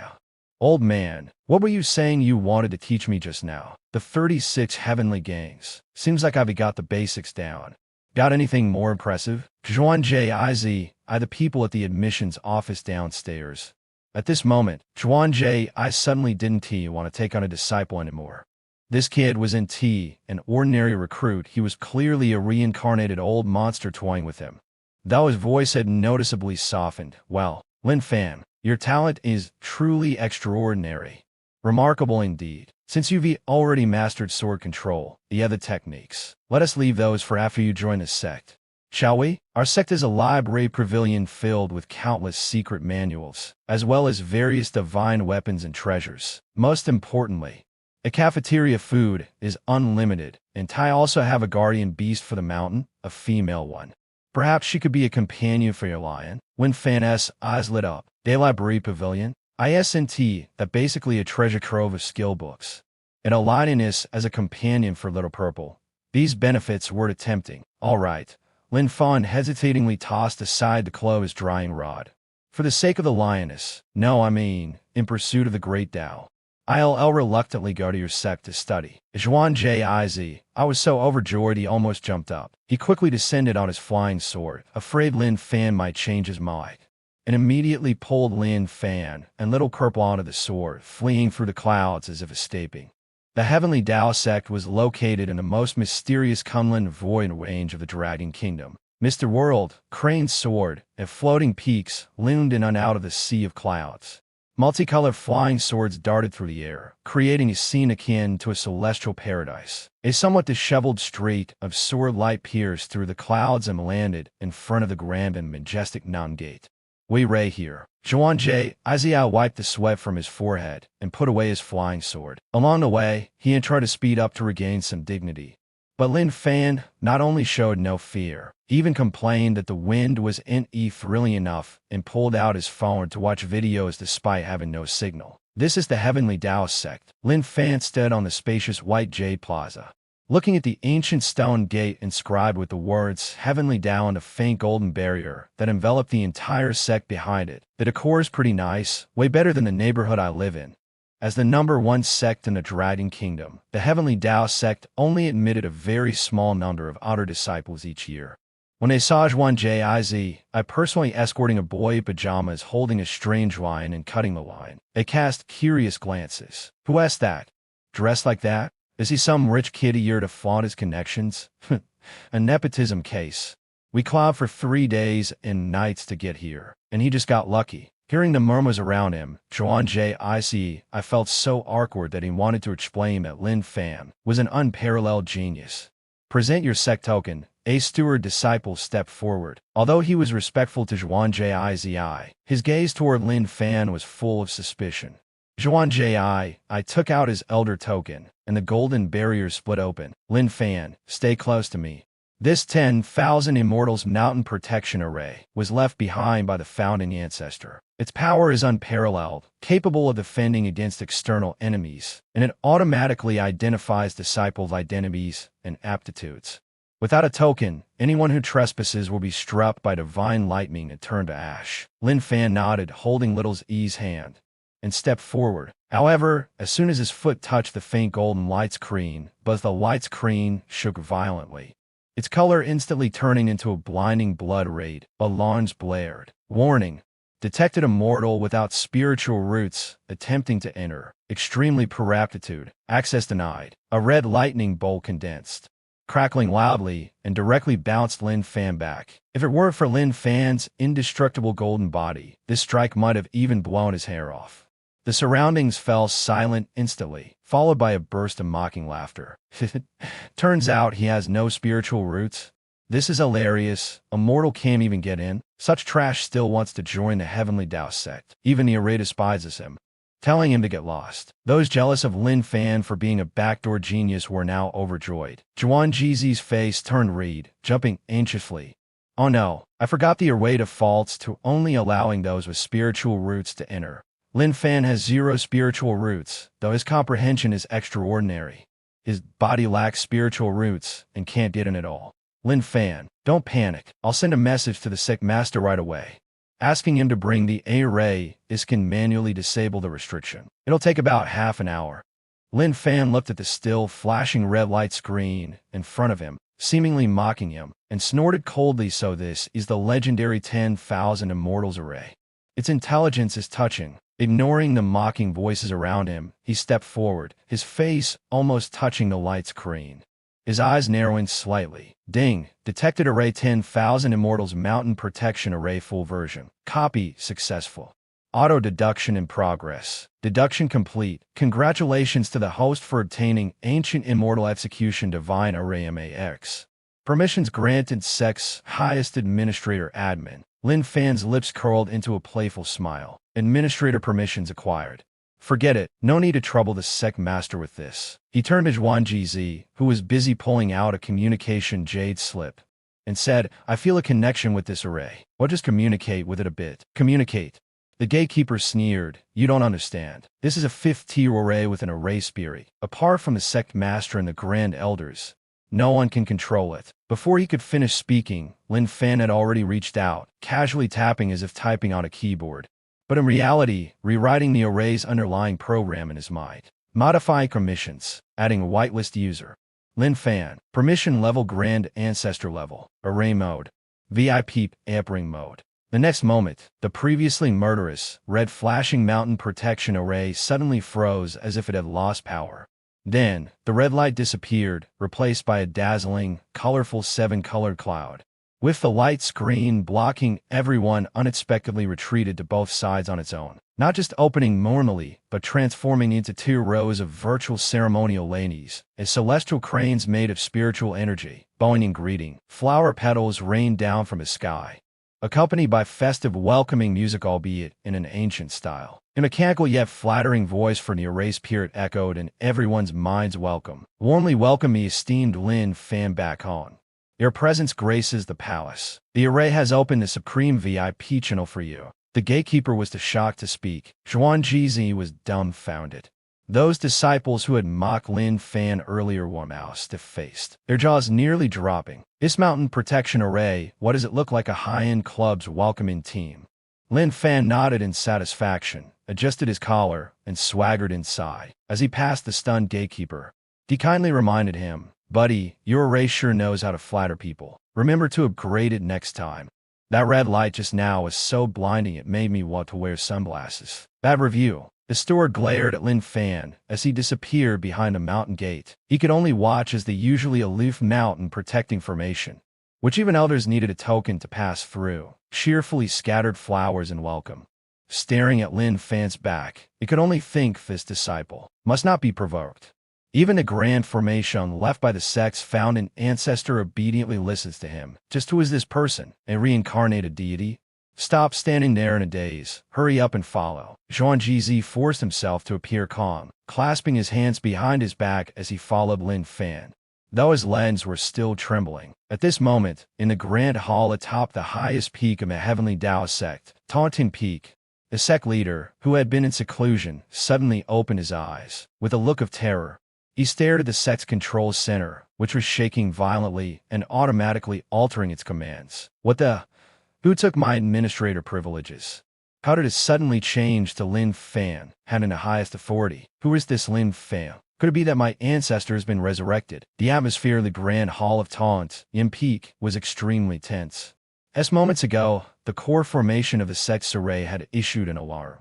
Old man, what were you saying you wanted to teach me just now? The 36 heavenly gangs. Seems like I've got the basics down. Got anything more impressive? Zhuang Jizi, the people at the admissions office downstairs. At this moment, Zhuang Jizi suddenly didn't want to take on a disciple anymore. This kid was an ordinary recruit. He was clearly a reincarnated old monster toying with him. Though his voice had noticeably softened. Well, Lin Fan, your talent is truly extraordinary. Remarkable indeed. Since you've already mastered sword control, the other techniques, let us leave those for after you join the Sect. Shall we? Our Sect is a library pavilion filled with countless secret manuals, as well as various divine weapons and treasures. Most importantly, the cafeteria food is unlimited, and I also have a guardian beast for the mountain, a female one. Perhaps she could be a companion for your lion. Lin Fan's eyes lit up. The library pavilion? ISNT, that basically a treasure trove of skill books. And a lioness as a companion for Little Purple. These benefits were tempting. All right. Lin Fan hesitatingly tossed aside the closed drying rod. For the sake of the lioness. No, I mean, in pursuit of the great Tao. I'll reluctantly go to your Sect to study. Zhuang Jizi, I was so overjoyed he almost jumped up. He quickly descended on his flying sword, afraid Lin Fan might change his mind, and immediately pulled Lin Fan and Little Purple onto the sword, fleeing through the clouds as if escaping. The Heavenly Tao Sect was located in the most mysterious Kunlun void range of the Dragon Kingdom. Mr. World, Crane's sword, and floating peaks loomed in and out of the sea of clouds. Multicolored flying swords darted through the air, creating a scene akin to a celestial paradise. A somewhat disheveled streak of sword light pierced through the clouds and landed in front of the grand and majestic Nun Gate. We ray here. Zhuang Jizi wiped the sweat from his forehead and put away his flying sword. Along the way, he had tried to speed up to regain some dignity. But Lin Fan not only showed no fear, he even complained that the wind was thrilling enough and pulled out his phone to watch videos despite having no signal. This is the Heavenly Tao Sect. Lin Fan stood on the spacious white jade plaza. looking at the ancient stone gate inscribed with the words Heavenly Tao and a faint golden barrier that enveloped the entire sect behind it. The decor is pretty nice, way better than the neighborhood I live in. As the #1 sect in the Dragon Kingdom, the Heavenly Tao sect only admitted a very small number of outer disciples each year. When they saw Zhuan Jiz, I personally escorting a boy in pajamas holding a strange line and cutting the line. They cast curious glances. Who asked that? Dressed like that? Is he some rich kid eager to flaunt his connections? A nepotism case. We clawed for 3 days and nights to get here, and he just got lucky. Hearing the murmurs around him, Zhuan Jiz, I felt so awkward that he wanted to explain that Lin Fan was an unparalleled genius. Present your sect token. A steward disciple stepped forward. Although he was respectful to Zhuan Jiz, his gaze toward Lin Fan was full of suspicion. Zhuan Jiz, I took out his elder token, and the golden barrier split open. Lin Fan, stay close to me. This 10,000 Immortals Mountain Protection Array was left behind by the founding ancestor. Its power is unparalleled, capable of defending against external enemies, and it automatically identifies disciples' identities and aptitudes. Without a token, anyone who trespasses will be struck by divine lightning and turned to ash. Lin Fan nodded, holding Little E's hand, and stepped forward. However, as soon as his foot touched the faint golden light screen, the light screen shook violently, its color instantly turning into a blinding blood red. Alarms blared. Warning. Detected immortal without spiritual roots, attempting to enter. Extremely poor aptitude. Access denied. A red lightning bolt condensed, crackling loudly, and directly bounced Lin Fan back. If it weren't for Lin Fan's indestructible golden body, this strike might have even blown his hair off. The surroundings fell silent instantly, followed by a burst of mocking laughter. Turns out he has no spiritual roots. This is hilarious. A mortal can't even get in. Such trash still wants to join the Heavenly Tao sect. Even the array despises him, telling him to get lost. Those jealous of Lin Fan for being a backdoor genius were now overjoyed. Zhuan Jiz's face turned red, jumping anxiously. Oh no, I forgot the array defaults to only allowing those with spiritual roots to enter. Lin Fan has 0 spiritual roots, though his comprehension is extraordinary. His body lacks spiritual roots and can't get in at all. Lin Fan, don't panic. I'll send a message to the sect master right away, asking him to bring the array can manually disable the restriction. It'll take about half an hour. Lin Fan looked at the still flashing red light screen in front of him, seemingly mocking him, and snorted coldly. So this is the legendary 10,000 Immortals array. Its intelligence is touching. Ignoring the mocking voices around him, he stepped forward, his face almost touching the light screen. His eyes narrowing slightly. Ding! Detected array 10,000 Immortals Mountain Protection Array full version. Copy successful. Auto-deduction in progress. Deduction complete. Congratulations to the host for obtaining Ancient Immortal Execution Divine Array MAX. Permissions granted. Sect's highest administrator admin. Lin Fan's lips curled into a playful smile. Administrator permissions acquired. Forget it, no need to trouble the sect master with this. He turned to Zhuan Jiz, who was busy pulling out a communication jade slip, and said, I feel a connection with this array. Well, just communicate with it a bit. Communicate. The gatekeeper sneered. You don't understand. This is a 5th-tier array with an array spirit. Apart from the sect master and the grand elders, no one can control it. Before he could finish speaking, Lin Fan had already reached out, casually tapping as if typing on a keyboard, but in reality, rewriting the array's underlying program in his mind. Modify permissions, adding a whitelist user. Lin Fan, permission level Grand Ancestor level, array mode, VIP ampering mode. The next moment, the previously murderous, red flashing mountain protection array suddenly froze as if it had lost power. Then, the red light disappeared, replaced by a dazzling, colorful 7-colored cloud. With the light screen blocking everyone, unexpectedly retreated to both sides on its own, not just opening normally, but transforming into 2 rows of virtual ceremonial lanies, as celestial cranes made of spiritual energy, bowing and greeting. Flower petals rained down from the sky, accompanied by festive welcoming music, albeit in an ancient style. A mechanical yet flattering voice for the array spirit echoed in everyone's minds. Welcome. Warmly welcome me, esteemed Lin Fan, back home. Your presence graces the palace. The array has opened the supreme VIP channel for you. The gatekeeper was too shocked to speak. Zhuan Jiz was dumbfounded. Those disciples who had mocked Lin Fan earlier were now stiff-faced, their jaws nearly dropping. This mountain protection array, what does it look like a high-end club's welcoming team? Lin Fan nodded in satisfaction, adjusted his collar, and swaggered inside. As he passed the stunned gatekeeper, he kindly reminded him, "Buddy, your array sure knows how to flatter people. Remember to upgrade it next time." That red light just now was so blinding it made me want to wear sunglasses. Bad review. The steward glared at Lin Fan as he disappeared behind a mountain gate. He could only watch as the usually aloof mountain protecting formation, which even elders needed a token to pass through, cheerfully scattered flowers in welcome. Staring at Lin Fan's back, he could only think this disciple must not be provoked. Even the grand formation left by the sect's founding ancestor obediently listens to him. Just who is this person? A reincarnated deity? Stop standing there in a daze. Hurry up and follow. Zhuan Jizi forced himself to appear calm, clasping his hands behind his back as he followed Lin Fan, though his legs were still trembling. At this moment, in the grand hall atop the highest peak of the heavenly Dao sect, Taunting Peak, the sect leader, who had been in seclusion, suddenly opened his eyes. With a look of terror, he stared at the sect's control center, which was shaking violently and automatically altering its commands. What the? Who took my administrator privileges? How did it suddenly change to Lin Fan, having the highest authority? Who is this Lin Fan? Could it be that my ancestor has been resurrected? The atmosphere of the Grand Hall of Taunt, Yin Peak, was extremely tense. As moments ago, the core formation of the sect's array had issued an alarm.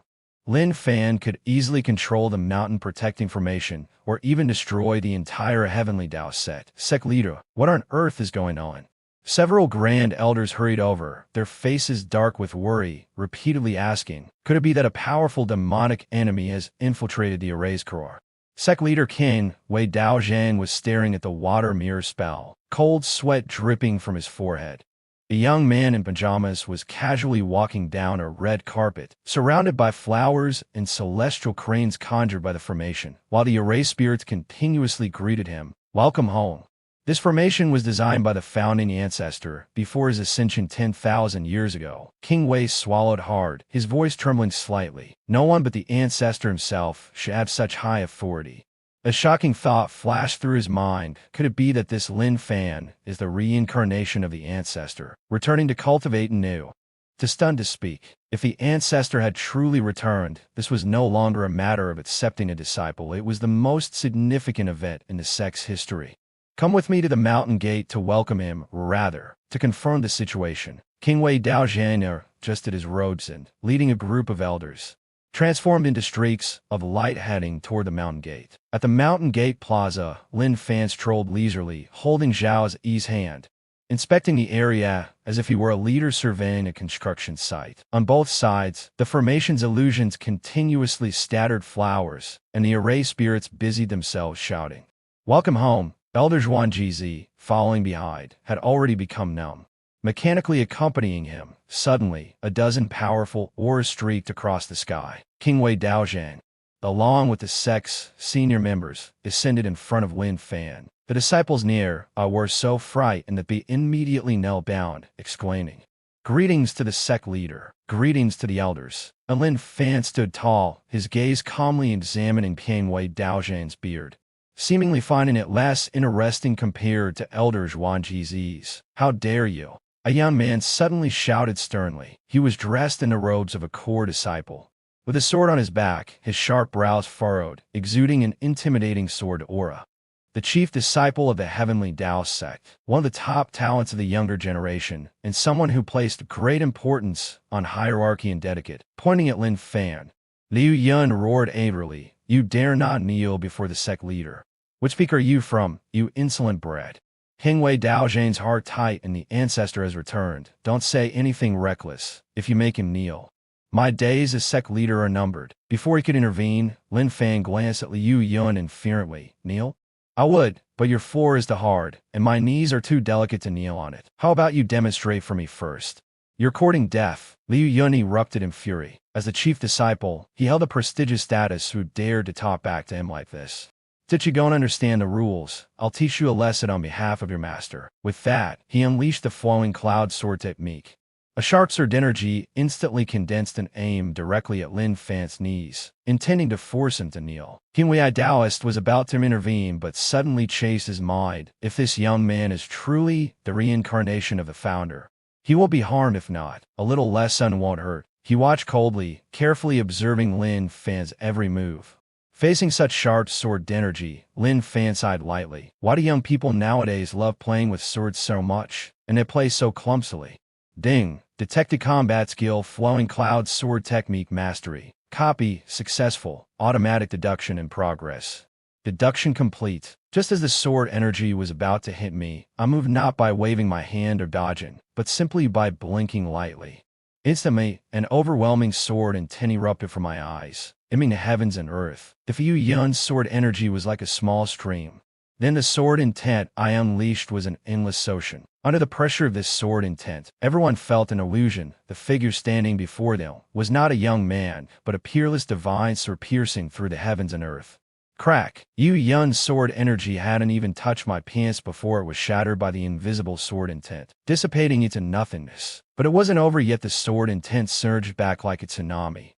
Lin Fan could easily control the mountain protecting formation, or even destroy the entire heavenly Dao sect. Sect leader, what on earth is going on? Several grand elders hurried over, their faces dark with worry, repeatedly asking, could it be that a powerful demonic enemy has infiltrated the array's core? Sect leader King Wei Daozhan was staring at the water mirror spell, cold sweat dripping from his forehead. A young man in pajamas was casually walking down a red carpet, surrounded by flowers and celestial cranes conjured by the formation, while the array spirits continuously greeted him, "Welcome home." This formation was designed by the founding ancestor before his ascension 10,000 years ago. King Wei swallowed hard, his voice trembling slightly. No one but the ancestor himself should have such high authority. A shocking thought flashed through his mind. Could it be that this Lin Fan is the reincarnation of the ancestor, returning to cultivate anew? Too stunned to speak. If the ancestor had truly returned, this was no longer a matter of accepting a disciple. It was the most significant event in the sect's history. Come with me to the mountain gate to welcome him, or rather, to confirm the situation. King Wei Daozhan adjusted his robes and, leading a group of elders, transformed into streaks of light heading toward the mountain gate. At the mountain gate plaza, Lin Fan strolled leisurely, holding Zhao Yi's hand, inspecting the area as if he were a leader surveying a construction site. On both sides, the formation's illusions continuously scattered flowers, and the array spirits busied themselves shouting, "Welcome home." Elder Zhuan Jizi, following behind, had already become numb. Mechanically accompanying him, suddenly, a dozen powerful auras streaked across the sky. King Wei Daozhan, along with the sect's senior members, descended in front of Lin Fan. The disciples near were so frightened that they immediately knelt down, exclaiming, "Greetings to the sect leader. Greetings to the elders." And Lin Fan stood tall, his gaze calmly examining King Wei Daozhan's beard, seemingly finding it less interesting compared to Elder Zhuan Jizi's. "How dare you?" A young man suddenly shouted sternly. He was dressed in the robes of a core disciple, with a sword on his back, his sharp brows furrowed, exuding an intimidating sword aura. The chief disciple of the heavenly Dao sect, one of the top talents of the younger generation, and someone who placed great importance on hierarchy and etiquette, pointing at Lin Fan. Liu Yun roared angrily, "You dare not kneel before the sect leader. Which peak are you from, you insolent brat?" King Wei Daozhan's heart tightened, and the ancestor has returned. "Don't say anything reckless, if you make him kneel. My days as sect leader are numbered." Before he could intervene, Lin Fan glanced at Liu Yun inferently. "Kneel? I would, but your floor is too hard, and my knees are too delicate to kneel on it. How about you demonstrate for me first?" "You're courting death." Liu Yun erupted in fury. As the chief disciple, he held a prestigious status who dared to talk back to him like this. "Did you don't understand the rules? I'll teach you a lesson on behalf of your master." With that, he unleashed the flowing cloud sword technique. A sharp sword energy instantly condensed and aimed directly at Lin Fan's knees, intending to force him to kneel. King Wei Daoist was about to intervene but suddenly changed his mind. If this young man is truly the reincarnation of the founder, he will be harmed. If not, a little lesson won't hurt. He watched coldly, carefully observing Lin Fan's every move. Facing such sharp sword energy, Lin Fan sighed lightly. Why do young people nowadays love playing with swords so much, and they play so clumsily? Ding! Detected combat skill, flowing cloud sword technique mastery. Copy, successful. Automatic deduction in progress. Deduction complete. Just as the sword energy was about to hit me, I moved not by waving my hand or dodging, but simply by blinking lightly. Instantly, an overwhelming sword intent erupted from my eyes, dimming the heavens and earth. The Fu Yun's sword energy was like a small stream. Then the sword intent I unleashed was an endless ocean. Under the pressure of this sword intent, everyone felt an illusion. The figure standing before them was not a young man, but a peerless divine sword piercing through the heavens and earth. Crack! Yu Yun's sword energy hadn't even touched my pants before it was shattered by the invisible sword intent, dissipating into nothingness. But it wasn't over yet. The sword intent surged back like a tsunami.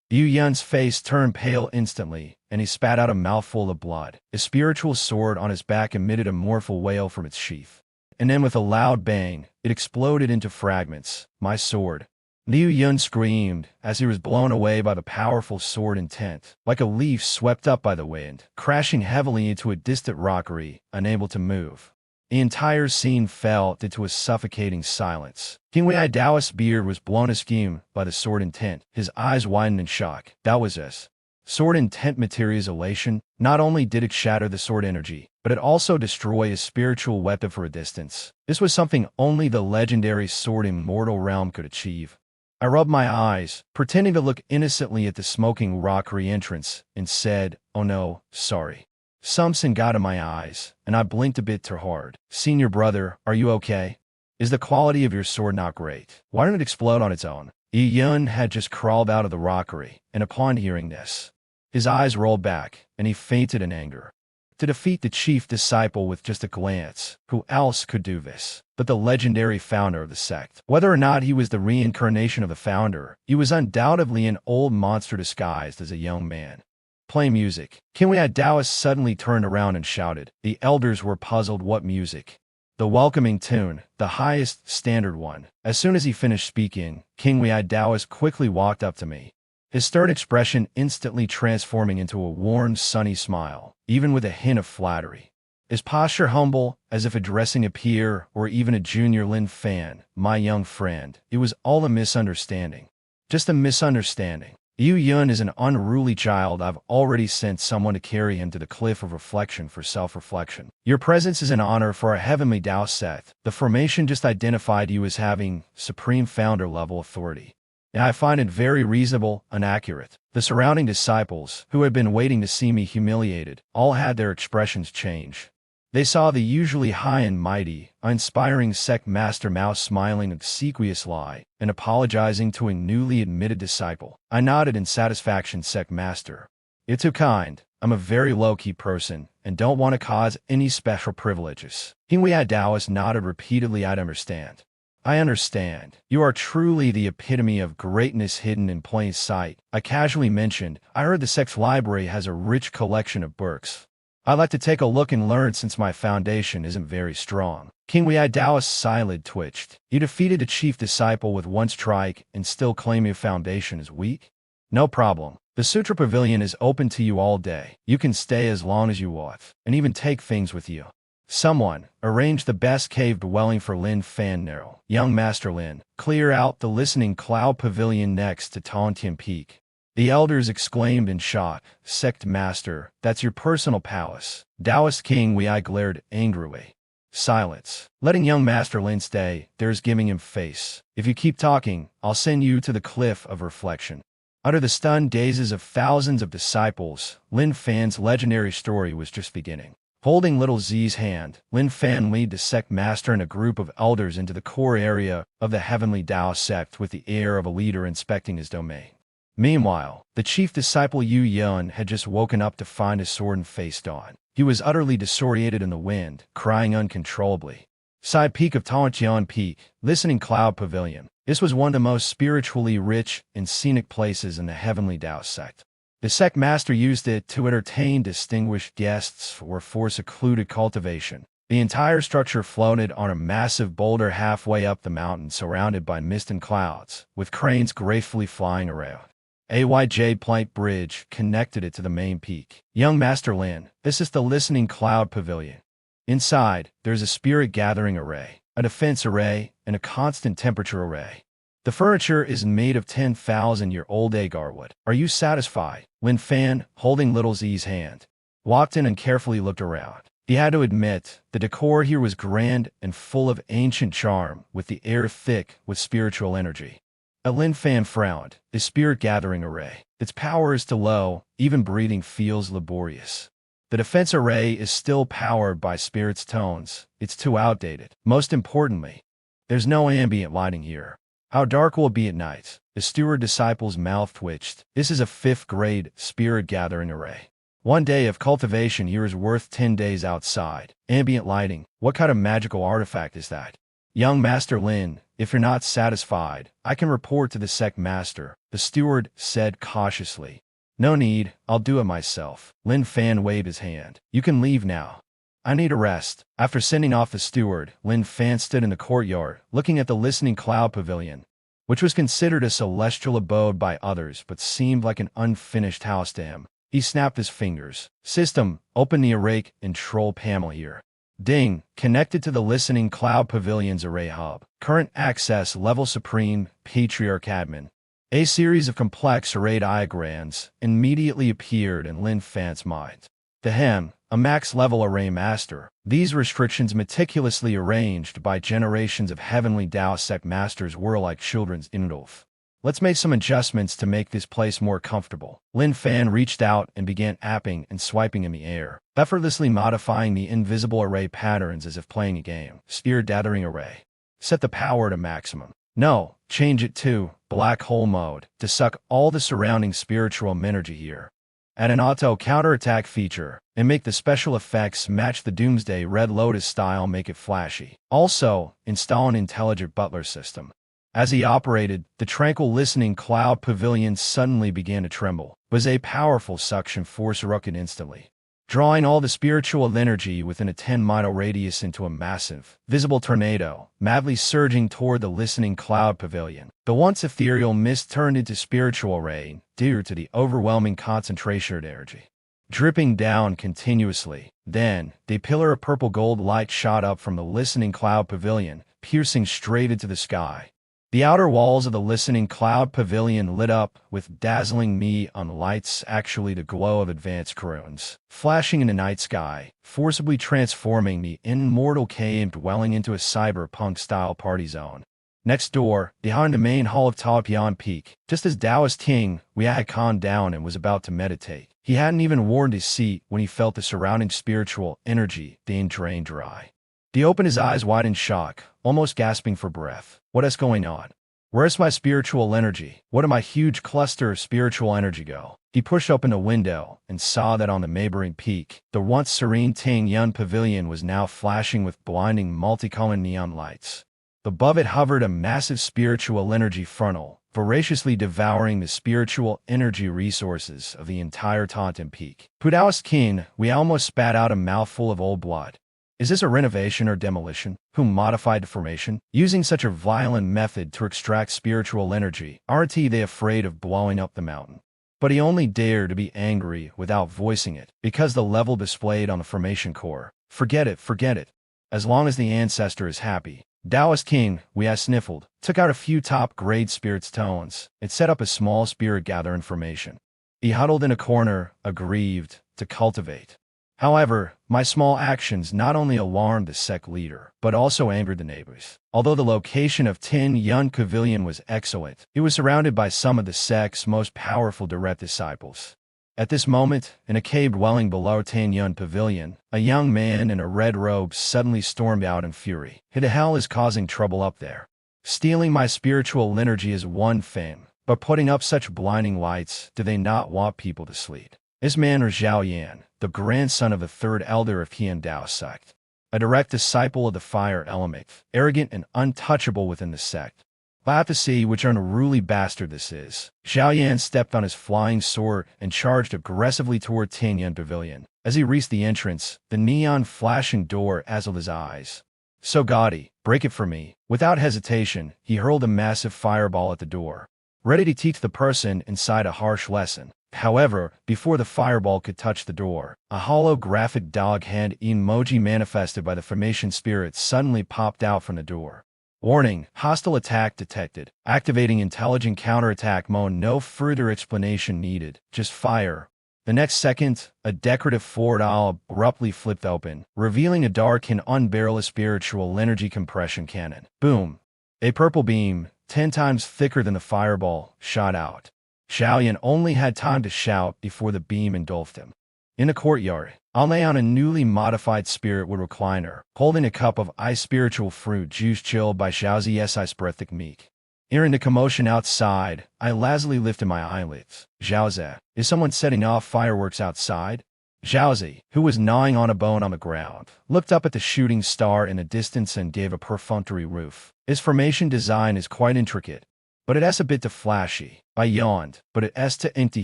Yu Yun's face turned pale instantly, and he spat out a mouthful of blood. His spiritual sword on his back emitted a mournful wail from its sheath. And then with a loud bang, it exploded into fragments. My sword. Liu Yun screamed as he was blown away by the powerful sword intent, like a leaf swept up by the wind, crashing heavily into a distant rockery, unable to move. The entire scene fell into a suffocating silence. King Wei Daoist's beard was blown askew by the sword intent. His eyes widened in shock. That was it. Sword intent materialization. Not only did it shatter the sword energy, but it also destroyed his spiritual weapon for a distance. This was something only the legendary sword immortal realm could achieve. I rubbed my eyes, pretending to look innocently at the smoking rockery entrance, and said, "Oh no, sorry." Something got in my eyes, and I blinked a bit too hard. "Senior brother, are you okay? Is the quality of your sword not great? Why didn't it explode on its own?" Yi Yun had just crawled out of the rockery, and upon hearing this, his eyes rolled back, and he fainted in anger. To defeat the chief disciple with just a glance, who else could do this but the legendary founder of the sect? Whether or not he was the reincarnation of the founder, he was undoubtedly an old monster disguised as a young man. "Play music." King Wei Daoist suddenly turned around and shouted. The elders were puzzled. What music? The welcoming tune, the highest standard one. As soon as he finished speaking, King Wei Daoist quickly walked up to me, his stern expression instantly transforming into a warm, sunny smile, even with a hint of flattery. His posture humble, as if addressing a peer or even a junior. "Lin Fan, my young friend, it was all a misunderstanding. Just a misunderstanding. Yu Yun is an unruly child. I've already sent someone to carry him to the cliff of reflection for self-reflection. Your presence is an honor for our heavenly Dao Sect. The formation just identified you as having supreme founder-level authority. And I find it very reasonable and accurate." The surrounding disciples, who had been waiting to see me humiliated, all had their expressions change. They saw the usually high and mighty, inspiring sect master Mao smiling obsequiously and apologizing to a newly admitted disciple. I nodded in satisfaction. "Sect master, you're too kind. I'm a very low-key person and don't want to cause any special privileges." King Wei Daoist nodded repeatedly. "I'd understand. I understand. You are truly the epitome of greatness hidden in plain sight." I casually mentioned, "I heard the sect's library has a rich collection of books. I'd like to take a look and learn since my foundation isn't very strong." King Wei Daoist's eyelid twitched. "You defeated a chief disciple with one strike and still claim your foundation is weak? No problem. The Sutra Pavilion is open to you all day. You can stay as long as you want, and even take things with you. Someone, arrange the best cave dwelling for Lin Fan now. Young Master Lin, clear out the listening cloud pavilion next to Tontian Peak." The elders exclaimed in shock. "Sect Master, that's your personal palace." Taoist King Wei glared angrily. "Silence. Letting young Master Lin stay, there's giving him face. If you keep talking, I'll send you to the cliff of reflection." Under the stunned gazes of thousands of disciples, Lin Fan's legendary story was just beginning. Holding little Z's hand, Lin Fan led the sect master and a group of elders into the core area of the heavenly Dao sect with the air of a leader inspecting his domain. Meanwhile, the chief disciple Yu Yun had just woken up to find his sword and face on. He was utterly disoriented in the wind, crying uncontrollably. Side peak of Taotian Peak, Listening Cloud Pavilion. This was one of the most spiritually rich and scenic places in the Heavenly Tao sect. The sect master used it to entertain distinguished guests or for secluded cultivation. The entire structure floated on a massive boulder halfway up the mountain surrounded by mist and clouds, with cranes gracefully flying around. A white jade plank bridge connected it to the main peak. Young Master Lin, this is the Listening Cloud Pavilion. Inside, there's a spirit gathering array, a defense array, and a constant temperature array. The furniture is made of 10,000-year-old agar wood. Are you satisfied? Lin Fan, holding Little Z's hand, walked in and carefully looked around. He had to admit, the decor here was grand and full of ancient charm, with the air thick with spiritual energy. Lin Fan frowned. The spirit gathering array. Its power is too low, even breathing feels laborious. The defense array is still powered by spirit's tones. It's too outdated. Most importantly, there's no ambient lighting here. How dark will it be at night? The steward disciple's mouth twitched. This is a 5th grade spirit gathering array. 1 day of cultivation here is worth 10 days outside. Ambient lighting. What kind of magical artifact is that? Young Master Lin, if you're not satisfied, I can report to the sect master, the steward said cautiously. No need, I'll do it myself. Lin Fan waved his hand. You can leave now. I need a rest. After sending off the steward, Lin Fan stood in the courtyard, looking at the Listening Cloud Pavilion, which was considered a celestial abode by others but seemed like an unfinished house to him. He snapped his fingers. System, open the array and control panel here. Ding, connected to the Listening Cloud Pavilion's array hub. Current access level supreme, Patriarch admin. A series of complex arrayed diagrams immediately appeared in Lin Fan's mind. To him, a max-level array master, these restrictions meticulously arranged by generations of Heavenly Tao sect masters were like children's inulf. Let's make some adjustments to make this place more comfortable. Lin Fan reached out and began apping and swiping in the air, effortlessly modifying the invisible array patterns as if playing a game. Spirit gathering array. Set the power to maximum. No, change it to black hole mode to suck all the surrounding spiritual energy here. Add an auto counterattack feature and make the special effects match the Doomsday Red Lotus style, make it flashy. Also, install an intelligent butler system. As he operated, the tranquil Listening Cloud Pavilion suddenly began to tremble. It was a powerful suction force erupted instantly, drawing all the spiritual energy within a 10-mile radius into a massive, visible tornado, madly surging toward the Listening Cloud Pavilion. The once ethereal mist turned into spiritual rain due to the overwhelming concentration of energy, dripping down continuously. Then, the pillar of purple gold light shot up from the Listening Cloud Pavilion, piercing straight into the sky. The outer walls of the Listening Cloud Pavilion lit up with dazzling neon lights, actually the glow of advanced runes, flashing in the night sky, forcibly transforming the immortal cave dwelling into a cyberpunk-style party zone. Next door, behind the main hall of Taotian Peak, just as Taoist King Wei had calmed down and was about to meditate, he hadn't even warmed his seat when he felt the surrounding spiritual energy being drained dry. He opened his eyes wide in shock, almost gasping for breath. What is going on? Where's my spiritual energy? Where did my huge cluster of spiritual energy go? He pushed open a window and saw that on the neighboring peak, the once serene Tang Yun Pavilion was now flashing with blinding multicolored neon lights. Above it hovered a massive spiritual energy funnel, voraciously devouring the spiritual energy resources of the entire Taunton Peak. Pudaoist King, we almost spat out a mouthful of old blood. Is this a renovation or demolition? Who modified the formation? Using such a violent method to extract spiritual energy, aren't they afraid of blowing up the mountain? But he only dared to be angry without voicing it, because the level displayed on the formation core. Forget it, forget it. As long as the ancestor is happy. Taoist King, we sniffled, took out a few top-grade spirit's tones, and set up a small spirit gathering formation. He huddled in a corner, aggrieved, to cultivate. However, my small actions not only alarmed the sect leader, but also angered the neighbors. Although the location of Tin Yun Pavilion was excellent, it was surrounded by some of the sect's most powerful direct disciples. At this moment, in a cave dwelling below Tin Yun Pavilion, a young man in a red robe suddenly stormed out in fury. Who the hell is causing trouble up there? Stealing my spiritual energy is one thing, but putting up such blinding lights, do they not want people to sleep? This man is Zhao Yan, the grandson of the third elder of Tian Dao sect. a direct disciple of the fire element, arrogant and untouchable within the sect. I have to see which unruly bastard this is. Xiao Yan stepped on his flying sword and charged aggressively toward Tianyuan Pavilion. As he reached the entrance, the neon flashing door dazzled his eyes. So gaudy, break it for me. Without hesitation, he hurled a massive fireball at the door, ready to teach the person inside a harsh lesson. However, before the fireball could touch the door, a holographic dog hand emoji manifested by the formation spirit suddenly popped out from the door. Warning, hostile attack detected. Activating intelligent counterattack mode. No further explanation needed, just fire. The next second, a decorative forgery abruptly flipped open, revealing a dark and unbearable spiritual energy compression cannon. Boom! A purple beam, 10 times thicker than the fireball, shot out. Xiao Yan only had time to shout before the beam engulfed him. In the courtyard, on a newly modified spirit wood recliner, holding a cup of ice spiritual fruit juice chilled by Xiaozi's ice breathing meek. Hearing the commotion outside, I lazily lifted my eyelids. Xiaozi, is someone setting off fireworks outside? Xiaozi, who was gnawing on a bone on the ground, looked up at the shooting star in the distance and gave a perfunctory roof. Its formation design is quite intricate, but it is a bit too flashy. I yawned, but it is too empty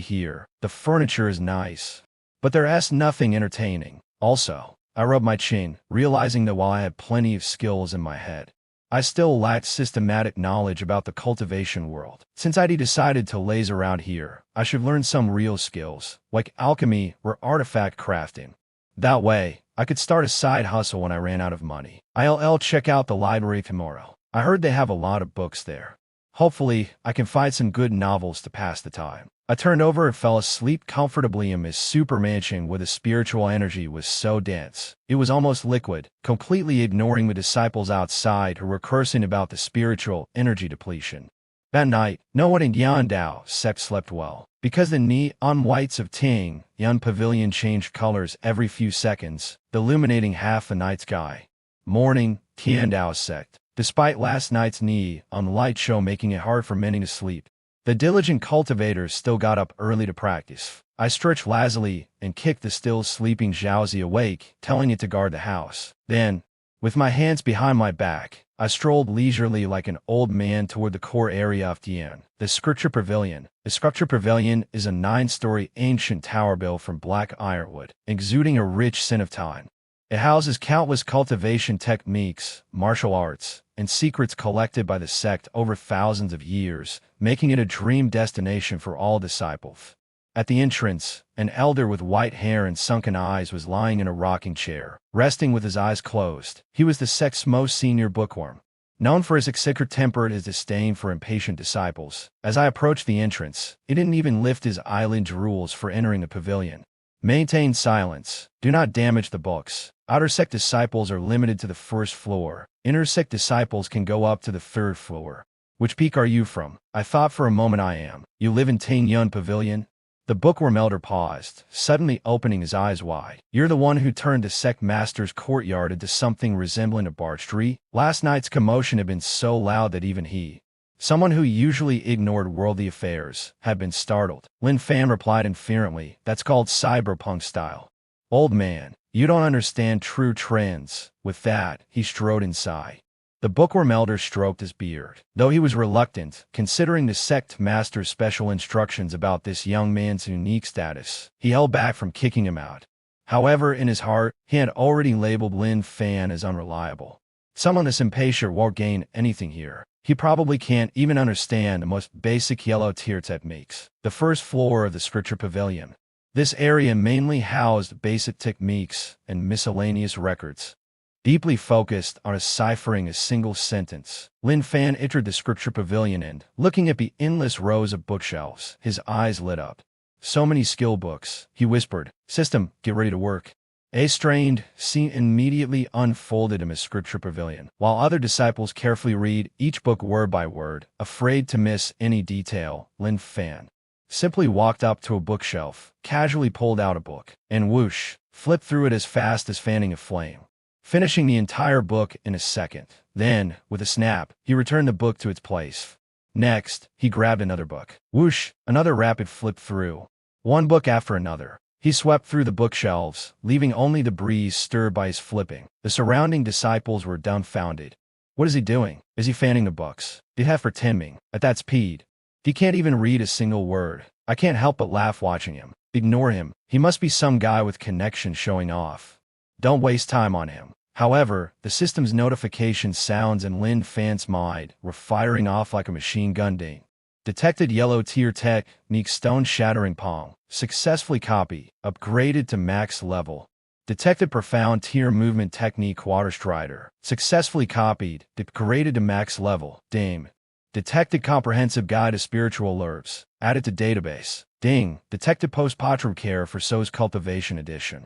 here. The furniture is nice, but there is nothing entertaining. Also, I rubbed my chin, realizing that while I had plenty of skills in my head, I still lacked systematic knowledge about the cultivation world. Since I'd decided to laze around here, I should learn some real skills, like alchemy or artifact crafting. That way, I could start a side hustle when I ran out of money. I'll check out the library tomorrow. I heard they have a lot of books there. Hopefully, I can find some good novels to pass the time. I turned over and fell asleep comfortably in his super mansion where the spiritual energy was so dense. It was almost liquid, completely ignoring the disciples outside who were cursing about the spiritual energy depletion. That night, no one in Yandao Sect slept well. Because the neon whites of Taming Pavilion changed colors every few seconds, illuminating half the night sky. Morning, Yandao Sect. Despite last night's neon light show making it hard for many to sleep, the diligent cultivators still got up early to practice. I stretched lazily and kicked the still sleeping Xiaozi awake, telling it to guard the house. Then, with my hands behind my back, I strolled leisurely like an old man toward the core area of Tian, the Scripture Pavilion. The Scripture Pavilion is a 9-story ancient tower built from black ironwood, exuding a rich scent of time. It houses countless cultivation techniques, martial arts, and secrets collected by the sect over thousands of years, making it a dream destination for all disciples. At the entrance, an elder with white hair and sunken eyes was lying in a rocking chair, resting with his eyes closed. He was the sect's most senior bookworm, known for his execrable temper and his disdain for impatient disciples. As I approached the entrance, he didn't even lift his eyelid rules for entering the pavilion. Maintain silence. Do not damage the books. Outer sect disciples are limited to the first floor. Inner sect disciples can go up to the 3rd floor. Which peak are you from? I thought for a moment I am. You live in Tianyuan Pavilion? The bookworm elder paused, suddenly opening his eyes wide. You're the one who turned the sect master's courtyard into something resembling a bargery? Last night's commotion had been so loud that even he, someone who usually ignored worldly affairs, had been startled. Lin Fan replied inferently, that's called cyberpunk style. Old man, you don't understand true trends. With that, he strode inside. The bookworm elder stroked his beard, though he was reluctant, considering the sect master's special instructions about this young man's unique status. He held back from kicking him out. However, in his heart, he had already labeled Lin Fan as unreliable. Someone this impatient won't gain anything here. He probably can't even understand the most basic yellow tier techniques. The 1st floor of the Scripture Pavilion. This area mainly housed basic techniques and miscellaneous records, deeply focused on deciphering a single sentence. Lin Fan entered the Scripture Pavilion and, looking at the endless rows of bookshelves, his eyes lit up. So many skill books, he whispered. System, get ready to work. A strained scene immediately unfolded in his Scripture Pavilion, while other disciples carefully read each book word by word, afraid to miss any detail. Lin Fan simply walked up to a bookshelf, casually pulled out a book, and whoosh, flipped through it as fast as fanning a flame, finishing the entire book in a second. Then, with a snap, he returned the book to its place. Next, he grabbed another book. Whoosh, another rapid flip through. One book after another. He swept through the bookshelves, leaving only the breeze stirred by his flipping. The surrounding disciples were dumbfounded. What is he doing? Is he fanning the books? Did have for Taming. At that speed. He can't even read a single word. I can't help but laugh watching him. Ignore him. He must be some guy with connections showing off. Don't waste time on him. However, the system's notification sounds in Lin Fan's mind were firing off like a machine gun ding. Detected yellow tier technique stone-shattering pong. Successfully copy. Upgraded to max level. Detected profound tier movement technique water strider. Successfully copied. Upgraded to max level. Dame. Detected comprehensive guide to spiritual herbs. Added to database. Ding. Detected post-patrum care for So's cultivation edition.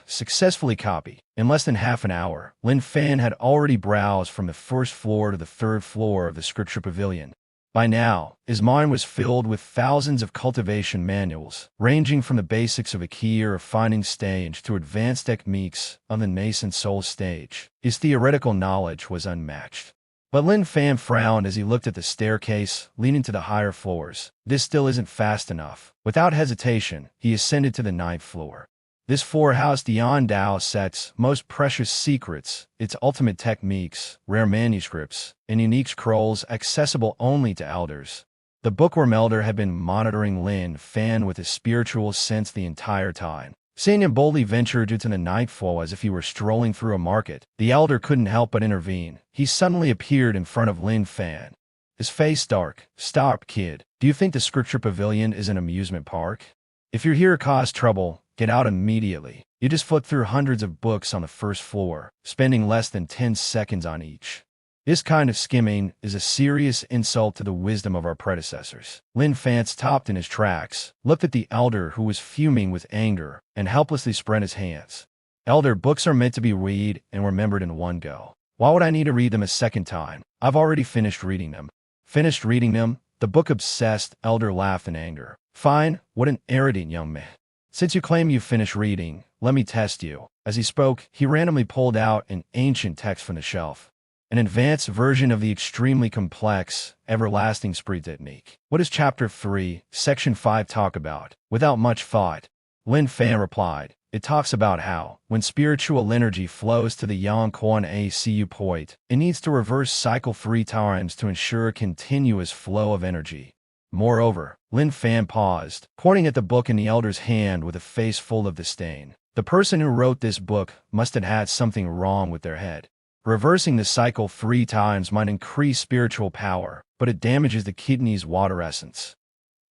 Successfully copy. In less than half an hour, Lin Fan had already browsed from the first floor to the third floor of the scripture pavilion. By now, his mind was filled with thousands of cultivation manuals, ranging from the basics of a key or refining stage to advanced techniques on the nascent soul stage. His theoretical knowledge was unmatched. But Lin Fan frowned as he looked at the staircase leading to the higher floors. This still isn't fast enough. Without hesitation, he ascended to the 9th floor. This floor housed the Dao Sect's most precious secrets, its ultimate techniques, rare manuscripts, and unique scrolls accessible only to elders. The bookworm elder had been monitoring Lin Fan with a spiritual sense the entire time. Seeing him boldly venture into the 9th floor as if he were strolling through a market, the elder couldn't help but intervene. He suddenly appeared in front of Lin Fan. His face dark. Stop, kid. Do you think the scripture pavilion is an amusement park? If you're here to cause trouble, get out immediately. You just flipped through hundreds of books on the first floor, spending less than 10 seconds on each. This kind of skimming is a serious insult to the wisdom of our predecessors. Lin Fan stopped in his tracks, looked at the elder who was fuming with anger, and helplessly spread his hands. Elder, books are meant to be read and remembered in one go. Why would I need to read them a second time? I've already finished reading them. Finished reading them? The book-obsessed elder laughed in anger. Fine, what an arrogant young man. Since you claim you've finished reading, let me test you. As he spoke, he randomly pulled out an ancient text from the shelf. An advanced version of the extremely complex, everlasting spree technique. What does Chapter 3, Section 5 talk about? Without much thought, Lin Fan replied, it talks about how, when spiritual energy flows to the yang quan acu point, it needs to reverse cycle 3 times to ensure a continuous flow of energy. Moreover, Lin Fan paused, pointing at the book in the elder's hand with a face full of disdain. The person who wrote this book must have had something wrong with their head. Reversing the cycle 3 times might increase spiritual power, but it damages the kidney's water essence.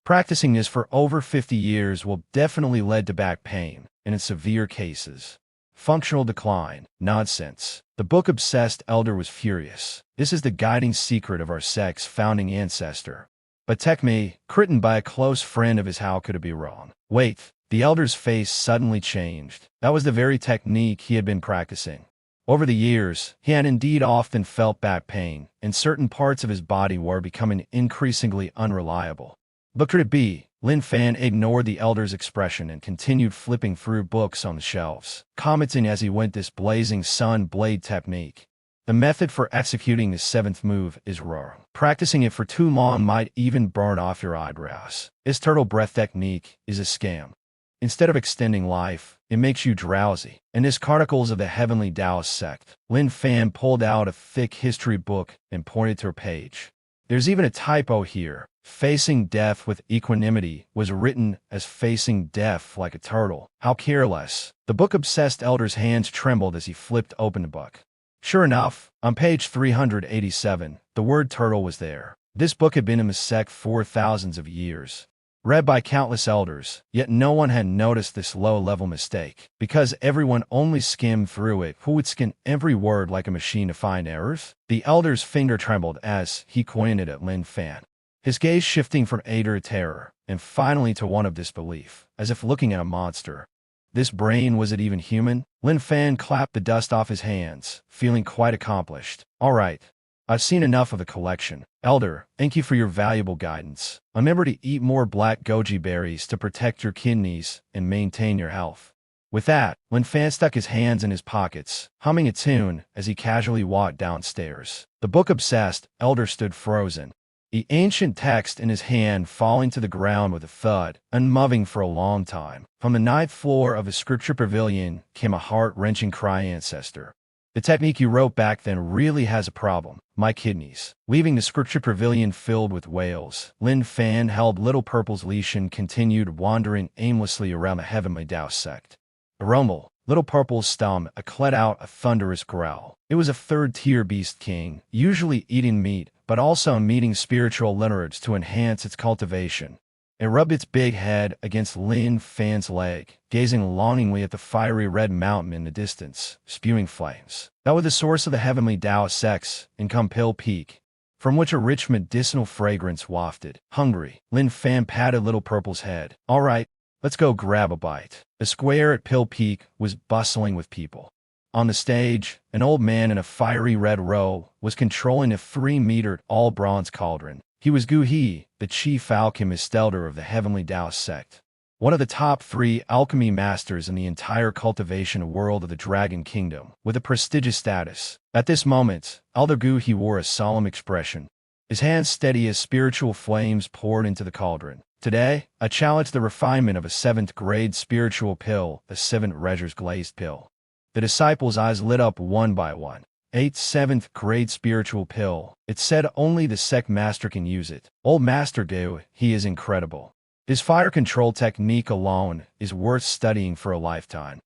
Practicing this for over 50 years will definitely lead to back pain, and in severe cases, functional decline. Nonsense. The book-obsessed elder was furious. This is the guiding secret of our sect's founding ancestor. But Techme, written by a close friend of his, how could it be wrong? Wait, the elder's face suddenly changed. That was the very technique he had been practicing. Over the years, he had indeed often felt back pain, and certain parts of his body were becoming increasingly unreliable. But could it be? Lin Fan ignored the elder's expression and continued flipping through books on the shelves, commenting as he went, this blazing sun blade technique. The method for executing the 7th move is wrong. Practicing it for too long might even burn off your eyebrows. This turtle breath technique is a scam. Instead of extending life, it makes you drowsy. In his Chronicles of the Heavenly Taoist Sect, Lin Fan pulled out a thick history book and pointed to a page. There's even a typo here. Facing death with equanimity was written as facing death like a turtle. How careless. The book-obsessed elder's hands trembled as he flipped open the book. Sure enough, on page 387, the word turtle was there. This book had been in the sect for thousands of years, read by countless elders, yet no one had noticed this low-level mistake. Because everyone only skimmed through it, who would scan every word like a machine to find errors? The elder's finger trembled as he pointed at Lin Fan, his gaze shifting from anger to terror, and finally to one of disbelief, as if looking at a monster. This brain, was it even human? Lin Fan clapped the dust off his hands, feeling quite accomplished. All right, I've seen enough of the collection. Elder, thank you for your valuable guidance. Remember to eat more black goji berries to protect your kidneys and maintain your health. With that, Lin Fan stuck his hands in his pockets, humming a tune as he casually walked downstairs. The book-obsessed elder stood frozen. the ancient text in his hand falling to the ground with a thud, unmoving for a long time. From the ninth floor of his scripture pavilion came a heart-wrenching cry, "Ancestor. The technique you wrote back then really has a problem. My kidneys." Leaving the scripture pavilion filled with wails, Lin Fan held Little Purple's leash and continued wandering aimlessly around the Heavenly Xiao Sect. A rumble. Little Purple's stomach let out a thunderous growl. It was a third-tier beast king, usually eating meat, but also meeting spiritual lineage to enhance its cultivation. It rubbed its big head against Lin Fan's leg, gazing longingly at the fiery red mountain in the distance, spewing flames. That was the source of the Heavenly Xiao Sects in Compil Peak, from which a rich medicinal fragrance wafted. Hungry, Lin Fan patted Little Purple's head. "All right, let's go grab a bite." The square at Pill Peak was bustling with people. On the stage, an old man in a fiery red robe was controlling a 3-meter all-bronze cauldron. He was Gu He, the chief alchemist elder of the Heavenly Xiao Sect, one of the top 3 alchemy masters in the entire cultivation world of the Dragon Kingdom, with a prestigious status. At this moment, Elder Gu He wore a solemn expression, his hands steady as spiritual flames poured into the cauldron. "Today, I challenge the refinement of a 7th-grade spiritual pill, the 7th Reggers glazed pill." The disciples' eyes lit up one by one. 7th-grade spiritual pill. It said only the Sect master can use it. Old Master Gu, he is incredible. His fire control technique alone is worth studying for a lifetime.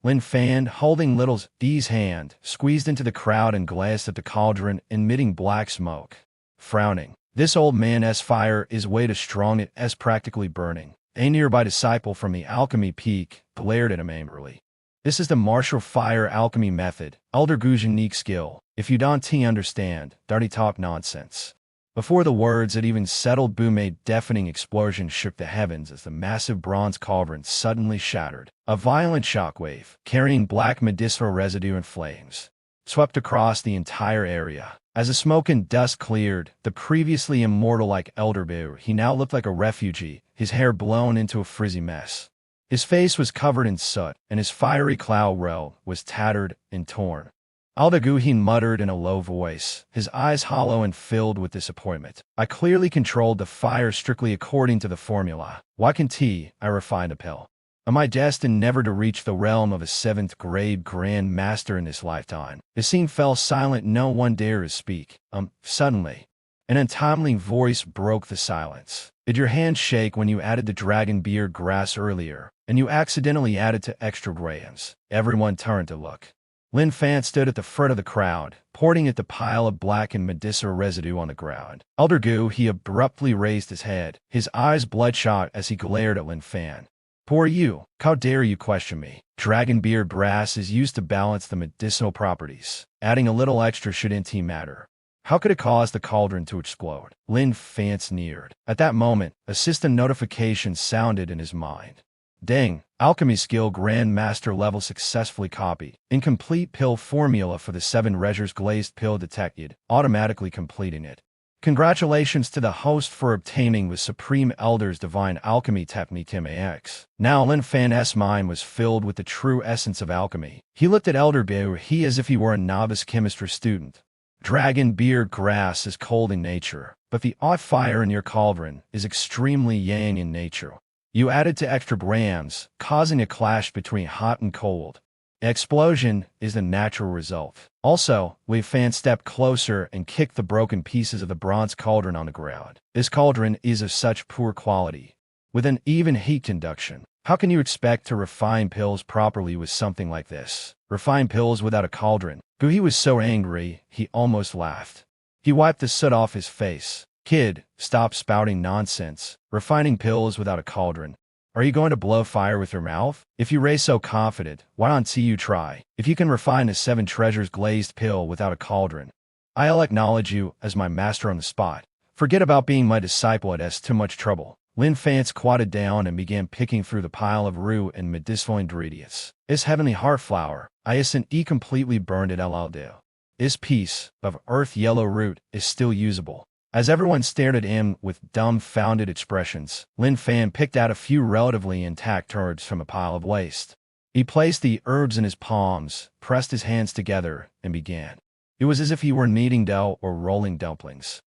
Lin Fan, holding Little D's hand, squeezed into the crowd and glanced at the cauldron, emitting black smoke. Frowning. This old man's fire is way too strong, it is practically burning. A nearby disciple from the Alchemy Peak glared at him angrily. "This is the martial fire alchemy method, Elder Gu's unique skill. If you don't understand, dirty talk nonsense." Before the words had even settled, boom, a deafening explosion shook the heavens as the massive bronze cauldron suddenly shattered. A violent shockwave, carrying black medicinal residue and flames, swept across the entire area. As the smoke and dust cleared, the previously immortal-like Elder Gu, he now looked like a refugee, his hair blown into a frizzy mess. His face was covered in soot, and his fiery cloud robe was tattered and torn. Elder Gu He muttered in a low voice, his eyes hollow and filled with disappointment. "I clearly controlled the fire strictly according to the formula. Why can't I refine a pill? Am I destined never to reach the realm of a 7th-grade Grand Master in this lifetime?" The scene fell silent, no one dared to speak. Suddenly, an untimely voice broke the silence. "Did your hand shake when you added the dragon beard grass earlier, and you accidentally added to extra grams?" Everyone turned to look. Lin Fan stood at the front of the crowd, pointing at the pile of black and medicinal residue on the ground. Elder Gu, he abruptly raised his head, his eyes bloodshot as he glared at Lin Fan. "Who are you? How dare you question me? Dragon beard grass is used to balance the medicinal properties. Adding a little extra shouldn't matter. How could it cause the cauldron to explode?" Lin Fan sneered. At that moment, a system notification sounded in his mind. "Ding! Alchemy skill Grand Master level successfully copied. Incomplete pill formula for the 7 Reggers glazed pill detected, automatically completing it. Congratulations to the host for obtaining the Supreme Elder's Divine Alchemy Technique MAX." Now Lin Fan's mind was filled with the true essence of alchemy. He looked at Elder Gu He as if he were a novice chemistry student. "Dragon beard grass is cold in nature, but the odd fire in your cauldron is extremely yang in nature. You added to extra grams, causing a clash between hot and cold. An explosion is the natural result." Also, Lin Fan stepped closer and kicked the broken pieces of the bronze cauldron on the ground. "This cauldron is of such poor quality, with an even heat conduction. How can you expect to refine pills properly with something like this? Refine pills without a cauldron?" Gu He was so angry, he almost laughed. He wiped the soot off his face. "Kid, stop spouting nonsense. Refining pills without a cauldron. Are you going to blow fire with your mouth? If you raise so confident, why don't you try? If you can refine a 7 Treasures glazed pill without a cauldron, I'll acknowledge you as my master on the spot. Forget about being my disciple, it is too much trouble." Lin Fan squatted down and began picking through the pile of root and medicinal ingredients. "This heavenly heart flower, I isn't completely burned it all do. This piece of earth yellow root is still usable." As everyone stared at him with dumbfounded expressions, Lin Fan picked out a few relatively intact herbs from a pile of waste. He placed the herbs in his palms, pressed his hands together, and began. It was as if he were kneading dough or rolling dumplings.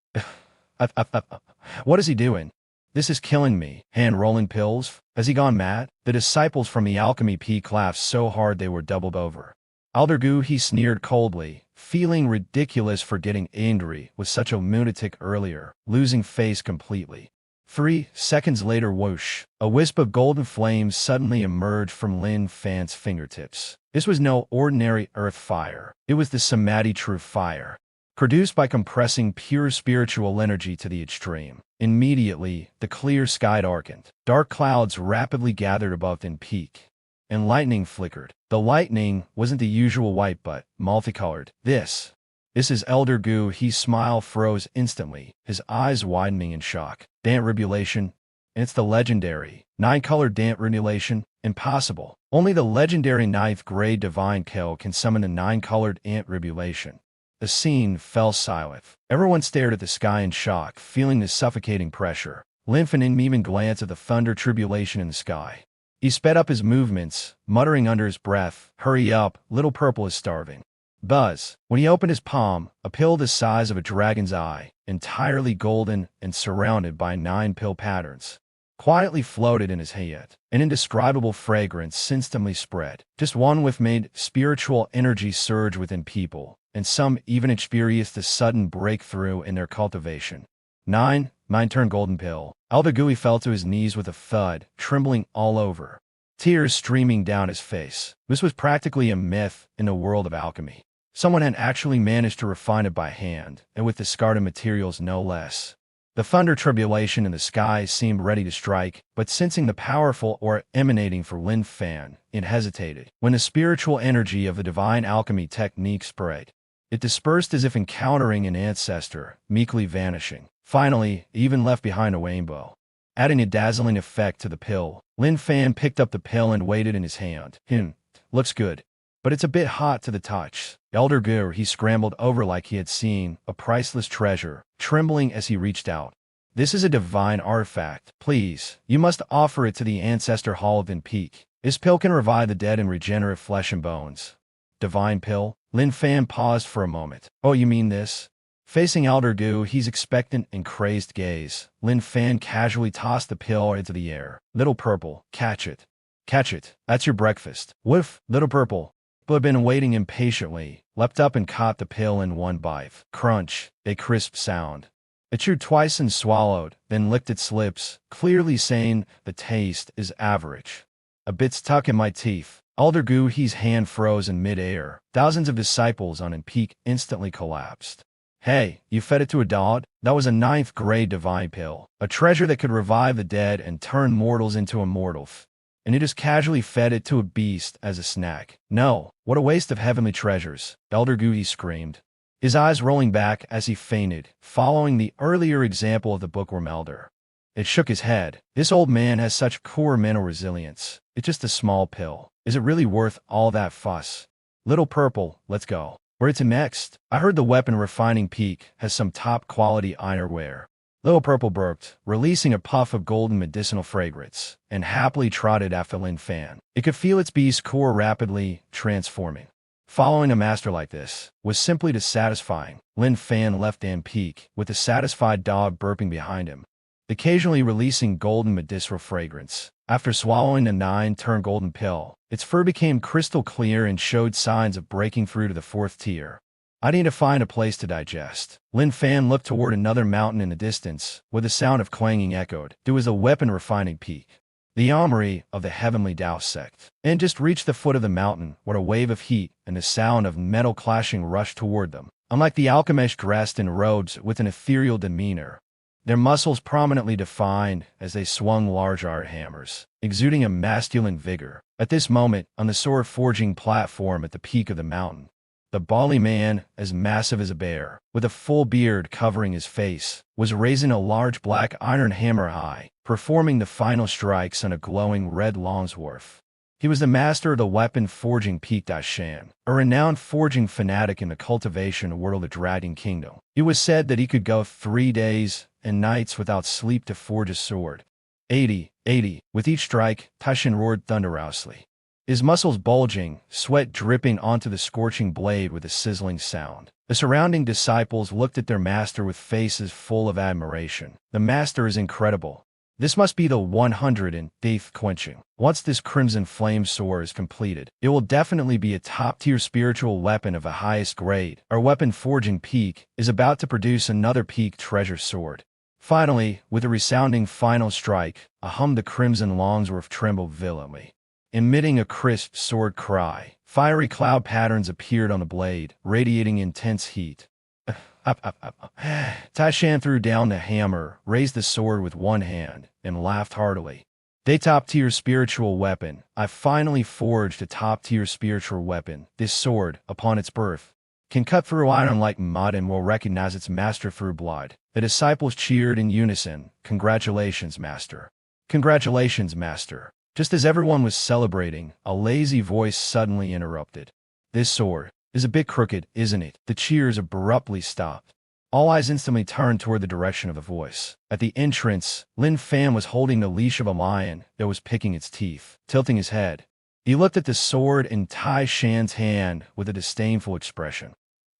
What is he doing? This is killing me. Hand-rolling pills? Has he gone mad? The disciples from the Alchemy peak laughed so hard they were doubled over. Aldergu, he sneered coldly, feeling ridiculous for getting angry with such a lunatic earlier, losing face completely. 3 seconds later, whoosh, a wisp of golden flames suddenly emerged from Lin Fan's fingertips. This was no ordinary earth fire. It was the Samadhi true fire, produced by compressing pure spiritual energy to the extreme. Immediately, the clear sky darkened. Dark clouds rapidly gathered above the peak, and lightning flickered. The lightning wasn't the usual white but multicolored. This is Elder Gu. His smile froze instantly, his eyes widening in shock. Dant Ribulation? And it's the legendary 9-colored Dant Ribulation? Impossible. Only the legendary 9th grade Divine Kill can summon a 9-colored Ant Ribulation. The scene fell silent. Everyone stared at the sky in shock, feeling the suffocating pressure. Lin Fan even glanced at the thunder tribulation in the sky. He sped up his movements, muttering under his breath, "Hurry up, little purple is starving." Buzz. When he opened his palm, a pill the size of a dragon's eye, entirely golden and surrounded by 9 pill patterns, quietly floated in his hand. An indescribable fragrance instantly spread. Just one whiff made spiritual energy surge within people, and some even experienced a sudden breakthrough in their cultivation. 9 turned golden pill. Aldagui fell to his knees with a thud, trembling all over, tears streaming down his face. This was practically a myth in the world of alchemy. Someone had actually managed to refine it by hand, and with discarded materials no less. The thunder tribulation in the sky seemed ready to strike, but sensing the powerful aura emanating from Lin Fan, it hesitated. When the spiritual energy of the divine alchemy technique spread, it dispersed as if encountering an ancestor, meekly vanishing. Finally, it even left behind a rainbow. Adding a dazzling effect to the pill, Lin Fan picked up the pill and weighed it in his hand. Looks good, but it's a bit hot to the touch. Elder Gur, he scrambled over like he had seen a priceless treasure, trembling as he reached out. This is a divine artifact. Please, you must offer it to the Ancestor Hall of Peak. This pill can revive the dead and regenerate flesh and bones. Divine pill? Lin Fan paused for a moment. Oh, you mean this? Facing Elder Gu, his expectant and crazed gaze, Lin Fan casually tossed the pill into the air. Little purple, catch it. Catch it. That's your breakfast. Whiff, little purple, who had been waiting impatiently, leapt up and caught the pill in one bite. Crunch, a crisp sound. It chewed twice and swallowed, then licked its lips, clearly saying, the taste is average. A bit stuck in my teeth. Elder Gu, his hand froze in mid-air. Thousands of disciples on Peak instantly collapsed. Hey, you fed it to a dog? That was a 9th grade divine pill. A treasure that could revive the dead and turn mortals into immortals. And you just casually fed it to a beast as a snack. No, what a waste of heavenly treasures, Elder Gu, he screamed, his eyes rolling back as he fainted, following the earlier example of the bookworm elder. It shook his head. This old man has such core mental resilience. It's just a small pill. Is it really worth all that fuss? Little purple, let's go. Where to next? I heard the weapon refining peak has some top-quality ironware. Little purple burped, releasing a puff of golden medicinal fragrance, and happily trotted after Lin Fan. It could feel its beast core rapidly transforming. Following a master like this was simply dissatisfying. Lin Fan left Peak with a satisfied dog burping behind him, occasionally releasing golden medicinal fragrance. After swallowing the 9-turn golden pill, its fur became crystal clear and showed signs of breaking through to the 4th tier. I need to find a place to digest. Lin Fan looked toward another mountain in the distance, where the sound of clanging echoed. It was a weapon refining peak, the armory of the heavenly Tao Sect. And just reached the foot of the mountain, where a wave of heat and the sound of metal clashing rushed toward them. Unlike the alchemists dressed in robes with an ethereal demeanor, their muscles prominently defined as they swung large art hammers, exuding a masculine vigor. At this moment, on the sword forging platform at the peak of the mountain, the bally man, as massive as a bear, with a full beard covering his face, was raising a large black iron hammer high, performing the final strikes on a glowing red longsword. He was the master of the weapon forging Peak Dashan, a renowned forging fanatic in the cultivation world of the Dragon Kingdom. It was said that he could go 3 days and nights without sleep to forge a sword. 80. With each strike, Tashin roared thunderously. his muscles bulging, sweat dripping onto the scorching blade with a sizzling sound. The surrounding disciples looked at their master with faces full of admiration. The master is incredible. This must be the 108th quenching. Once this crimson flame sword is completed, it will definitely be a top-tier spiritual weapon of the highest grade. Our weapon forging peak is about to produce another peak treasure sword. Finally, with a resounding final strike, the crimson longsworth trembled violently. Emitting a crisp sword cry, fiery cloud patterns appeared on the blade, radiating intense heat. Taishan threw down the hammer, raised the sword with one hand, and laughed heartily. "The top-tier spiritual weapon. I finally forged a top-tier spiritual weapon. This sword, upon its birth, can cut through iron like mud and will recognize its master through blood." The disciples cheered in unison. "Congratulations, master. Congratulations, master." Just as everyone was celebrating, a lazy voice suddenly interrupted. "This sword is a bit crooked, isn't it?" The cheers abruptly stopped. All eyes instantly turned toward the direction of the voice. At the entrance, Lin Fan was holding the leash of a lion that was picking its teeth. Tilting his head, he looked at the sword in Tai Shan's hand with a disdainful expression.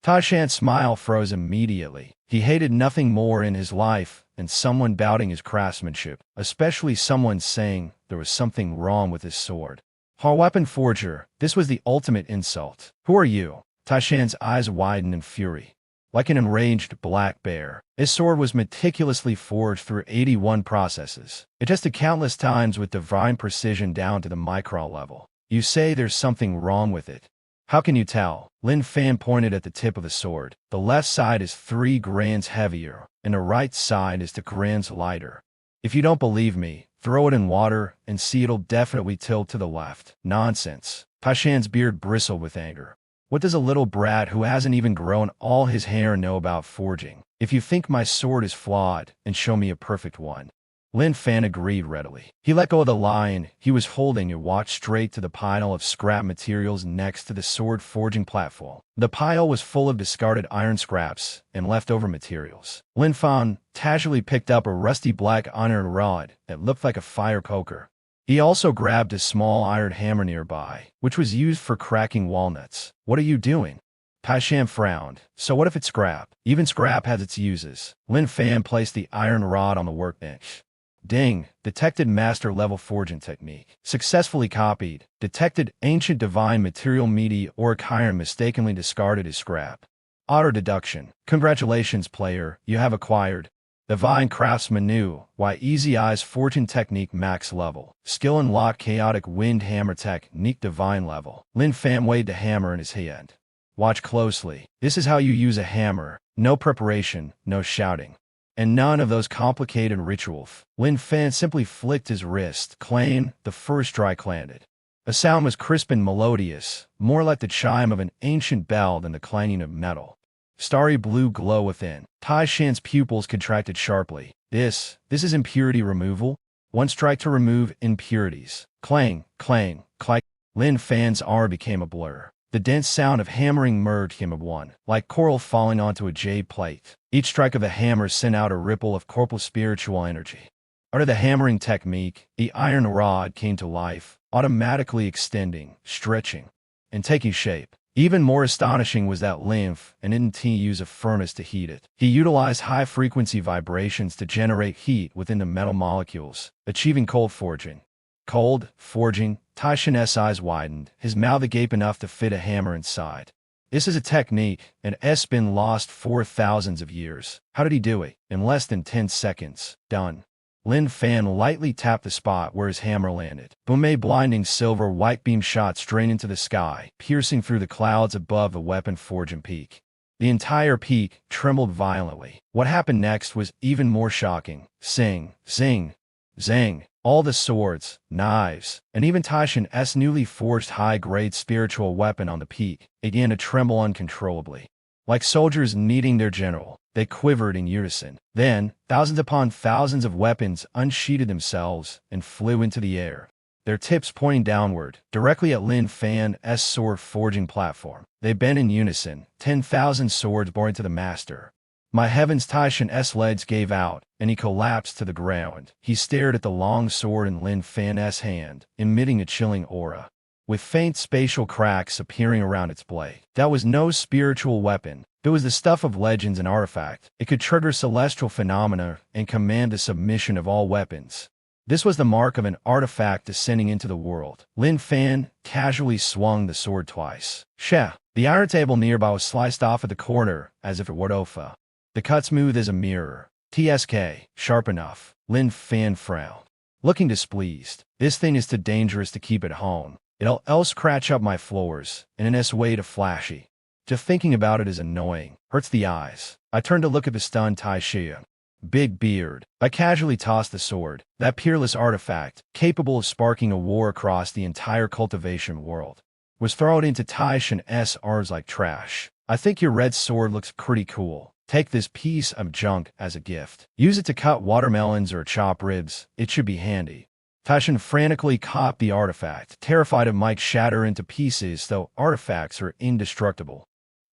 Tai Shan's smile froze immediately. He hated nothing more in his life than someone doubting his craftsmanship, especially someone saying there was something wrong with his sword. "Our weapon forger, this was the ultimate insult. Who are you?" Tai Shan's eyes widened in fury. Like an enraged black bear, his sword was meticulously forged through 81 processes. It tested countless times with divine precision down to the micron level. "You say there's something wrong with it. How can you tell?" Lin Fan pointed at the tip of the sword. "The left side is 3 grams heavier, and the right side is 2 grams lighter. If you don't believe me, throw it in water and see it'll definitely tilt to the left." "Nonsense." Tai Shan's beard bristled with anger. "What does a little brat who hasn't even grown all his hair know about forging? If you think my sword is flawed, then show me a perfect one." Lin Fan agreed readily. He let go of the lion he was holding and walked straight to the pile of scrap materials next to the sword forging platform. The pile was full of discarded iron scraps and leftover materials. Lin Fan casually picked up a rusty black iron rod that looked like a fire poker. He also grabbed a small iron hammer nearby, which was used for cracking walnuts. "What are you doing?" Tai Shan frowned. "So what if it's scrap? Even scrap has its uses." Lin Fan placed the iron rod on the workbench. Ding! Detected master level forging technique. Successfully copied. Detected ancient divine material meteoric iron mistakenly discarded as scrap. Auto deduction. Congratulations, player. You have acquired Divine Craftsman New. Easy Eyes Fortune Technique Max Level. Skill Unlock Chaotic Wind Hammer Technique Divine Level. Lin Fan weighed the hammer in his hand. "Watch closely. This is how you use a hammer. No preparation, no shouting, and none of those complicated rituals." Lin Fan simply flicked his wrist. Clang, the first strike landed. The sound was crisp and melodious, more like the chime of an ancient bell than the clanging of metal. Starry blue glow within. Tai Shan's pupils contracted sharply. This is impurity removal? One strike to remove impurities. Clang, clang, clang. Lin Fan's arm became a blur. The dense sound of hammering merged him of one, like coral falling onto a jade plate. Each strike of the hammer sent out a ripple of corporal spiritual energy. Under the hammering technique, the iron rod came to life, automatically extending, stretching, and taking shape. Even more astonishing was that Lin Fan didn't use a furnace to heat it. He utilized high-frequency vibrations to generate heat within the metal molecules, achieving cold forging. Cold forging. Tai Shan's eyes widened, his mouth agape enough to fit a hammer inside. This is a technique, and it's been lost for thousands of years. How did he do it? In less than 10 seconds. Done. Lin Fan lightly tapped the spot where his hammer landed. Boom! A blinding silver white beam shot straight into the sky, piercing through the clouds above the weapon forging peak. The entire peak trembled violently. What happened next was even more shocking. Zing, zing, zing. All the swords, knives, and even Tai Shan's newly forged high-grade spiritual weapon on the peak began to tremble uncontrollably. Like soldiers needing their general, they quivered in unison. Then, thousands upon thousands of weapons unsheathed themselves and flew into the air, their tips pointing downward, directly at Lin Fan's sword forging platform. They bent in unison, 10,000 swords bore into the master. My heavens! Tai Shan's legs gave out, and he collapsed to the ground. He stared at the long sword in Lin Fan's hand, emitting a chilling aura. with faint spatial cracks appearing around its blade. That was no spiritual weapon. It was the stuff of legends and artifact. It could trigger celestial phenomena and command the submission of all weapons. This was the mark of an artifact descending into the world. Lin Fan casually swung the sword twice. Shah! The iron table nearby was sliced off at the corner, as if it were Ofa. The cut smooth as a mirror. TSK, sharp enough. Lin Fan frowned, looking displeased. This thing is too dangerous to keep at home. It'll scratch up my floors, and in this way too flashy. Just thinking about it is annoying. Hurts the eyes. I turned to look at the stunned Tai Xia. Big beard. I casually tossed the sword. That peerless artifact, capable of sparking a war across the entire cultivation world, was thrown into Tai Xian's arms like trash. I think your red sword looks pretty cool. Take this piece of junk as a gift. Use it to cut watermelons or chop ribs. It should be handy. Tai Xian frantically caught the artifact, terrified it might shatter into pieces, though artifacts are indestructible.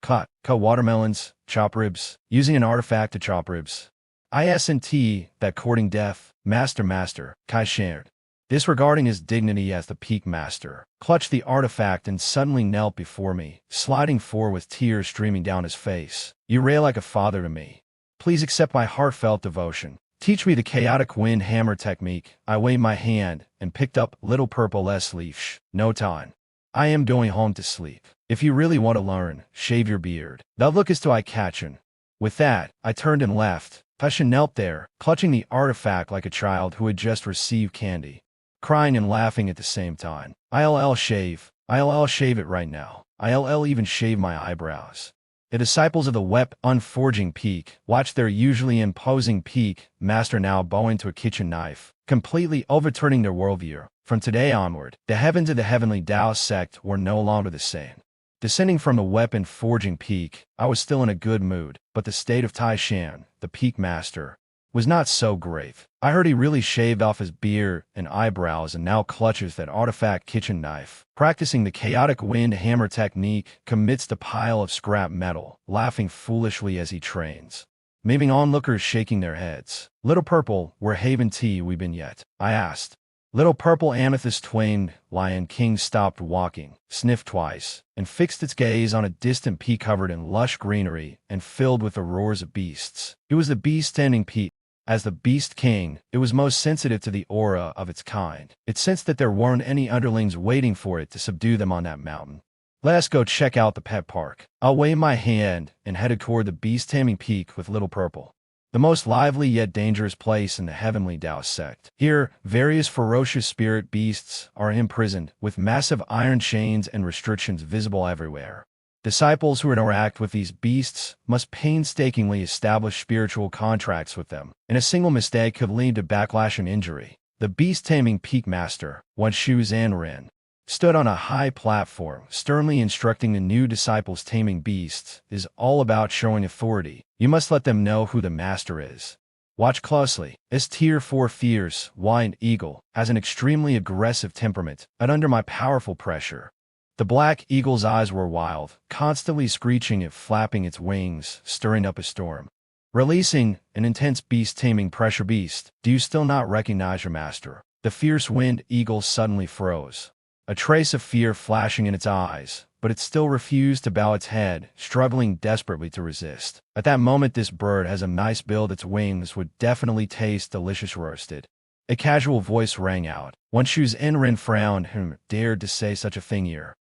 Cut watermelons, chop ribs. Using an artifact to chop ribs. ISNT, that courting death, master, Kai shared. Disregarding his dignity as the peak master, clutched the artifact and suddenly knelt before me, sliding forward with tears streaming down his face. You rail like a father to me. Please accept my heartfelt devotion. Teach me the chaotic wind hammer technique. I waved my hand and picked up little purple leaf. No time. I am going home to sleep. If you really want to learn, shave your beard. Thou lookest to eye-catchin'. With that, I turned and left. Tai Xian knelt there, clutching the artifact like a child who had just received candy, crying and laughing at the same time. I'll shave it right now. I'll even shave my eyebrows. The disciples of the unforging peak watched their usually imposing peak master now bow into a kitchen knife, completely overturning their worldview. From today onward, the heavens of the heavenly Dao sect were no longer the same. Descending from the weapon-forging peak, I was still in a good mood, but the state of Tai Xian, the peak master, was not so grave. I heard he really shaved off his beard and eyebrows and now clutches that artifact kitchen knife, practicing the chaotic wind hammer technique amidst a pile of scrap metal, laughing foolishly as he trains. Maybe onlookers shaking their heads. Little Purple, where haven't we been yet? I asked. Little Purple Amethyst Twain, Lion King stopped walking, sniffed twice, and fixed its gaze on a distant peak covered in lush greenery and filled with the roars of beasts. It was the beast-standing peak. As the Beast King, it was most sensitive to the aura of its kind. It sensed that there weren't any underlings waiting for it to subdue them on that mountain. Let us go check out the pet park. I'll wave my hand and headed toward the beast-taming peak with Little Purple. The most lively yet dangerous place in the heavenly Dao sect. Here, various ferocious spirit beasts are imprisoned, with massive iron chains and restrictions visible everywhere. Disciples who interact with these beasts must painstakingly establish spiritual contracts with them, and a single mistake could lead to backlash and injury. The beast-taming peak master, Shu Zanren, stood on a high platform, sternly instructing the new disciples taming beasts is all about showing authority. You must let them know who the master is. Watch closely. This Tier 4 fierce, wild eagle has an extremely aggressive temperament, and under my powerful pressure. The black eagle's eyes were wild, constantly screeching and flapping its wings, stirring up a storm. Releasing an intense beast-taming pressure beast. Do you still not recognize your master? The fierce wind eagle suddenly froze, a trace of fear flashing in its eyes, but it still refused to bow its head, struggling desperately to resist. At that moment, this bird has a nice build. Its wings would definitely taste delicious roasted. A casual voice rang out. Shu Zanren frowned and dared to say such a thing here.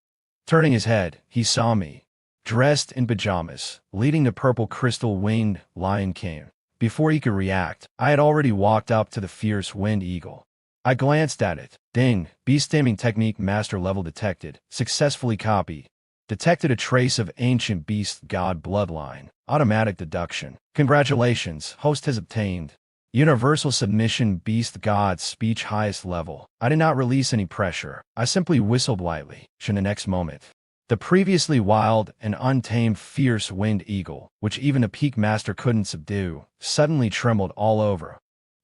Turning his head, he saw me, dressed in pajamas, leading the purple crystal-winged Lion King. Before he could react, I had already walked up to the fierce wind eagle. I glanced at it. Ding! Beast-taming technique master level detected. Successfully copied. Detected a trace of ancient beast god bloodline. Automatic deduction. Congratulations, host has obtained universal submission beast god speech highest level. I did not release any pressure. I simply whistled lightly. In the next moment, the previously wild and untamed fierce wind eagle, which even a peak master couldn't subdue, suddenly trembled all over.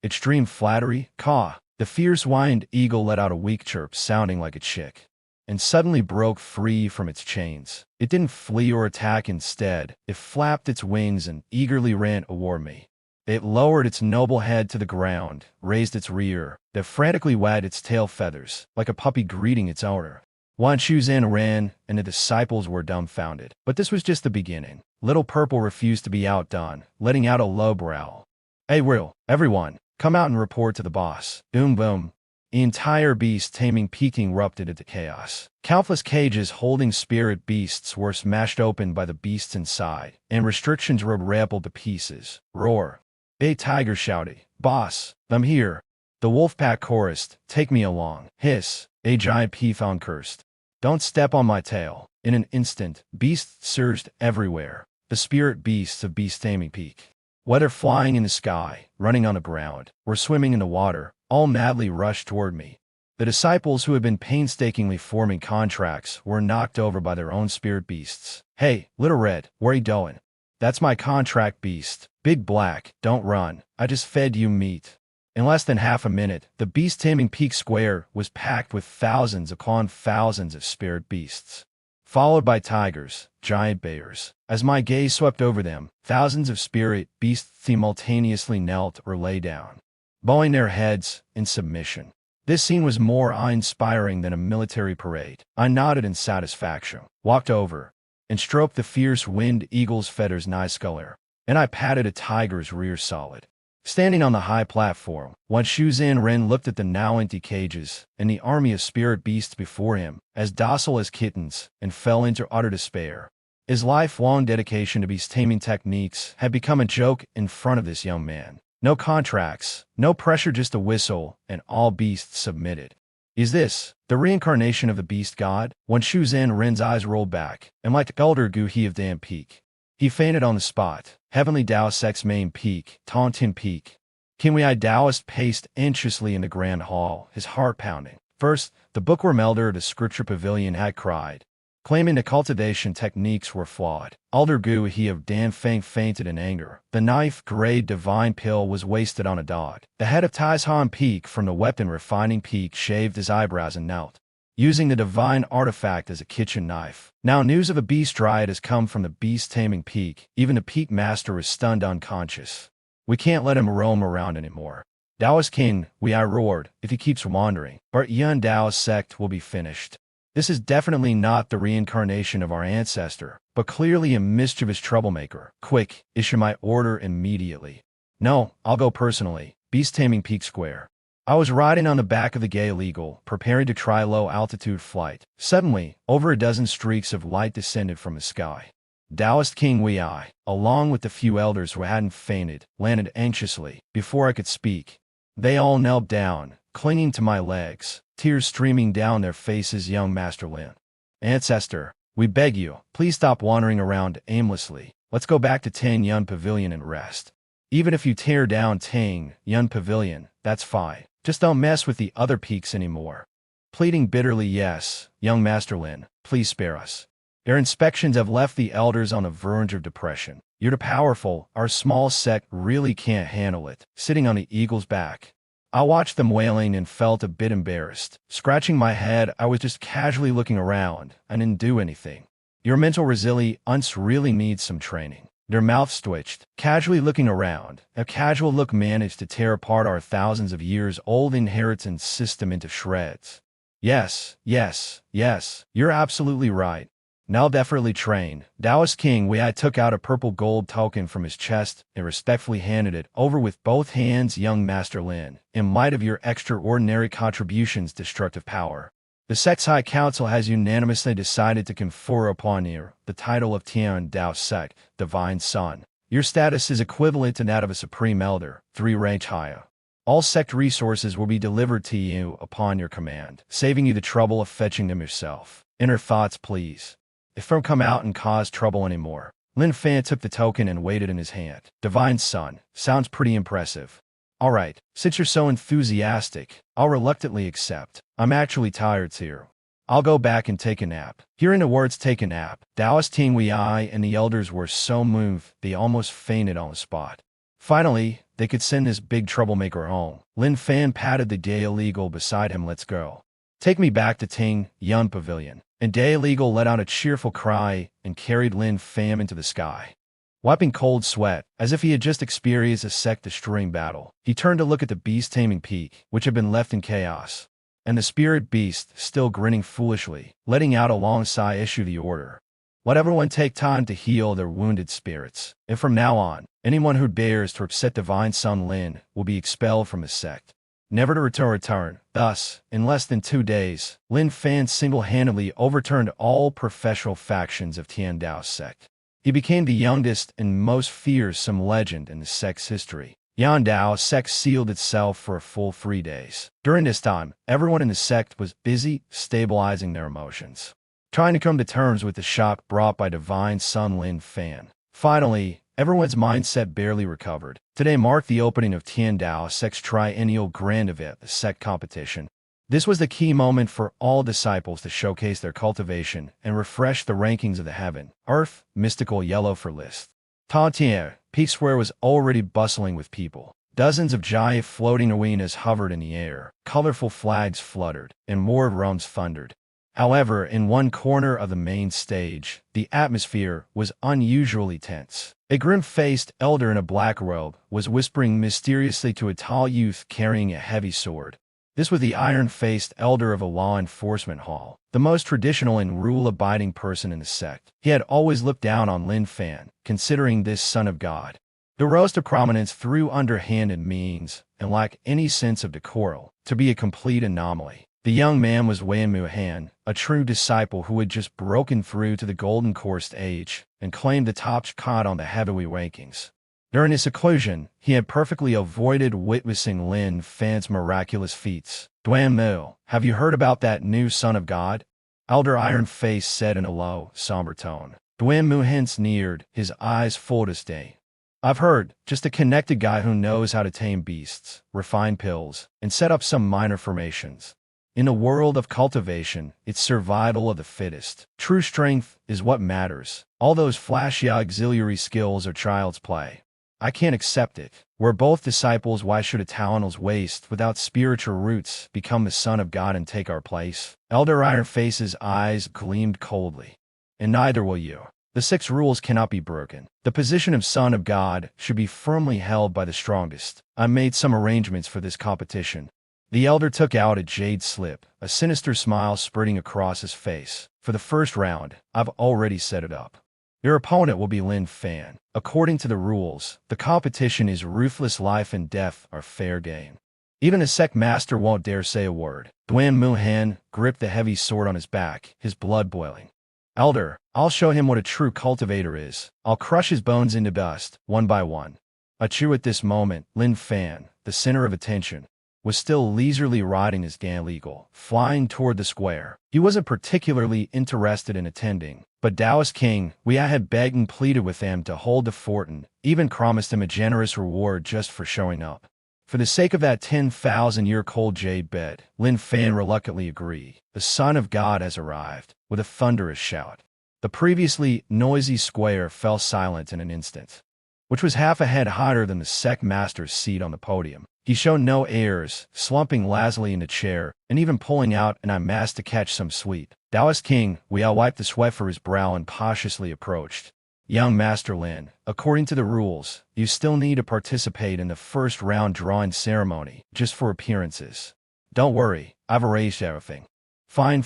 Extreme flattery, caw. The fierce wind eagle let out a weak chirp sounding like a chick, and suddenly broke free from its chains. It didn't flee or attack. Instead, it flapped its wings and eagerly ran toward me. It lowered its noble head to the ground, raised its rear, then frantically wagged its tail feathers, like a puppy greeting its owner. Wan Shuzhen ran, and the disciples were dumbfounded. But this was just the beginning. Little Purple refused to be outdone, letting out a low growl. Hey, everyone, come out and report to the boss. Boom, boom. The entire beast taming peak erupted into chaos. Countless cages holding spirit beasts were smashed open by the beasts inside, and restrictions were rattled to pieces. Roar. A tiger shouted, "Boss, I'm here." The wolf pack chorused, "Take me along." Hiss. A giant python cursed, "Don't step on my tail." In an instant, beasts surged everywhere. The spirit beasts of Beast Taming Peak. Whether flying in the sky, running on the ground, or swimming in the water, all madly rushed toward me. The disciples who had been painstakingly forming contracts were knocked over by their own spirit beasts. "Hey, Little Red, where you going?" "That's my contract beast. Big Black, don't run. I just fed you meat." In less than half a minute, the Beast Taming Peak Square was packed with thousands upon thousands of spirit beasts, followed by tigers, giant bears. As my gaze swept over them, thousands of spirit beasts simultaneously knelt or lay down, bowing their heads in submission. This scene was more awe-inspiring than a military parade. I nodded in satisfaction, walked over, and stroked the fierce winged eagle's feathers nigh skull, and I patted a tiger's rear solid. Standing on the high platform, Wan Shuzhen Ren looked at the now empty cages and the army of spirit beasts before him, as docile as kittens, and fell into utter despair. His lifelong dedication to beast taming techniques had become a joke in front of this young man. No contracts, no pressure, just a whistle, and all beasts submitted. Is this the reincarnation of the beast god? Wan Shuzhen Ren's eyes rolled back, and like the elder Gu He of Damn Peak, he fainted on the spot. Heavenly Dao Sect's main peak, Taunton Peak. Kinwei Taoist paced anxiously in the grand hall, his heart pounding. First, the bookworm elder of the scripture pavilion had cried, claiming the cultivation techniques were flawed. Elder Gu He of Dan Feng fainted in anger. The ninth-grade divine pill was wasted on a dog. The head of Taishan Peak from the weapon refining peak shaved his eyebrows and knelt, using the divine artifact as a kitchen knife. Now news of a beast riot has come from the Beast Taming Peak. Even the Peak Master is stunned unconscious. We can't let him roam around anymore. Daoist King, I roared, if he keeps wandering, Bart Yun Dao's sect will be finished. This is definitely not the reincarnation of our ancestor, but clearly a mischievous troublemaker. Quick, issue my order immediately. No, I'll go personally. Beast Taming Peak Square. I was riding on the back of the Gale Eagle, preparing to try low-altitude flight. Suddenly, over a dozen streaks of light descended from the sky. Daoist King Wei, along with the few elders who hadn't fainted, landed anxiously. Before I could speak, they all knelt down, clinging to my legs, tears streaming down their faces. Young Master Lin. Ancestor, we beg you, please stop wandering around aimlessly. Let's go back to Tang Yun Pavilion and rest. Even if you tear down Tang Yun Pavilion, that's fine. Just don't mess with the other peaks anymore. Pleading bitterly, yes, young Master Lin, please spare us. Their inspections have left the elders on the verge of depression. You're too powerful, our small sect really can't handle it. Sitting on the eagle's back, I watched them wailing and felt a bit embarrassed. Scratching my head, I was just casually looking around. I didn't do anything. Your mental resilience really needs some training. Their mouths twitched, casually looking around. A casual look managed to tear apart our thousands of years old inheritance system into shreds. Yes, you're absolutely right. Now definitely train. Daoist King Wei took out a purple gold token from his chest and respectfully handed it over with both hands. Young Master Lin, in light of your extraordinary contributions, destructive power, the Sect's High Council has unanimously decided to confer upon you the title of Tian Dao Sect, Divine Son. Your status is equivalent to that of a Supreme Elder, 3 ranks higher. All sect resources will be delivered to you upon your command, saving you the trouble of fetching them yourself. Inner thoughts, please. If don't come out and cause trouble anymore. Lin Fan took the token and weighed it in his hand. Divine Son, sounds pretty impressive. All right, since you're so enthusiastic, I'll reluctantly accept. I'm actually tired too. I'll go back and take a nap. Hearing the words take a nap, Daoist King Wei and the elders were so moved they almost fainted on the spot. Finally, they could send this big troublemaker home. Lin Fan patted the Gale Eagle beside him. Let's go. Take me back to Tang Yun Pavilion. And Gale Eagle let out a cheerful cry and carried Lin Fan into the sky. Wiping cold sweat, as if he had just experienced a sect-destroying battle, he turned to look at the Beast Taming Peak, which had been left in chaos. and the spirit beast, still grinning foolishly, letting out a long sigh, issued the order. Let everyone take time to heal their wounded spirits, and from now on, anyone who dares to upset Divine Son Lin will be expelled from his sect, never to return. Thus, in less than 2 days, Lin Fan single-handedly overturned all professional factions of Tiandao's sect. He became the youngest and most fearsome legend in the sect's history. Yandao's sect sealed itself for a full 3 days. During this time, everyone in the sect was busy stabilizing their emotions, trying to come to terms with the shock brought by Divine Son Lin Fan. Finally, everyone's mindset barely recovered. Today marked the opening of Tiandao's sect's triennial grand event, the Sect competition. This was the key moment for all disciples to showcase their cultivation and refresh the rankings of the heaven, earth, mystical yellow for list. Tantier, Peak Square was already bustling with people. Dozens of giant floating arenas hovered in the air, colorful flags fluttered, and more drums thundered. However, in one corner of the main stage, the atmosphere was unusually tense. A grim-faced elder in a black robe was whispering mysteriously to a tall youth carrying a heavy sword. This was the iron-faced elder of a law enforcement hall, the most traditional and rule-abiding person in the sect. He had always looked down on Lin Fan, considering this son of God. The rose to prominence through underhanded means, and lacked any sense of decorum, to be a complete anomaly. The young man was Wan Muhan, a true disciple who had just broken through to the golden core stage and claimed the top spot on the heavyweight rankings. During his seclusion, he had perfectly avoided witnessing Lin Fan's miraculous feats. Duan Mu, have you heard about that new son of God? Elder Iron Face said in a low, somber tone. Duan Mu sneered, his eyes full of disdain. I've heard, just a connected guy who knows how to tame beasts, refine pills, and set up some minor formations. In a world of cultivation, it's survival of the fittest. True strength is what matters. All those flashy auxiliary skills are child's play. I can't accept it. We're both disciples, why should a talentless waste without spiritual roots become the son of God and take our place? Elder Iron Face's eyes gleamed coldly. And neither will you. The 6 rules cannot be broken. The position of son of God should be firmly held by the strongest. I made some arrangements for this competition. The elder took out a jade slip, a sinister smile spreading across his face. For the first round, I've already set it up. Your opponent will be Lin Fan. According to the rules, the competition is ruthless. Life and death are fair game. Even a sect master won't dare say a word. Duan Muhan gripped the heavy sword on his back, his blood boiling. Elder, I'll show him what a true cultivator is. I'll crush his bones into dust, one by one. Achu at this moment, Lin Fan, the center of attention, was still leisurely riding his Gan Eagle, flying toward the square. He wasn't particularly interested in attending, but Taoist King Wei had begged and pleaded with him to hold the fort and even promised him a generous reward just for showing up. For the sake of that 10,000-year-cold jade bed, Lin Fan reluctantly agreed. The Son of God has arrived, with a thunderous shout. The previously noisy square fell silent in an instant, which was half a head higher than the sect master's seat on the podium. He showed no airs, slumping lazily in the chair, and even pulling out an eye mask to catch some sleep. Taoist King Wei wiped the sweat from his brow and cautiously approached. Young Master Lin, according to the rules, you still need to participate in the first round drawing ceremony, just for appearances. Don't worry, I've arranged everything. Fine,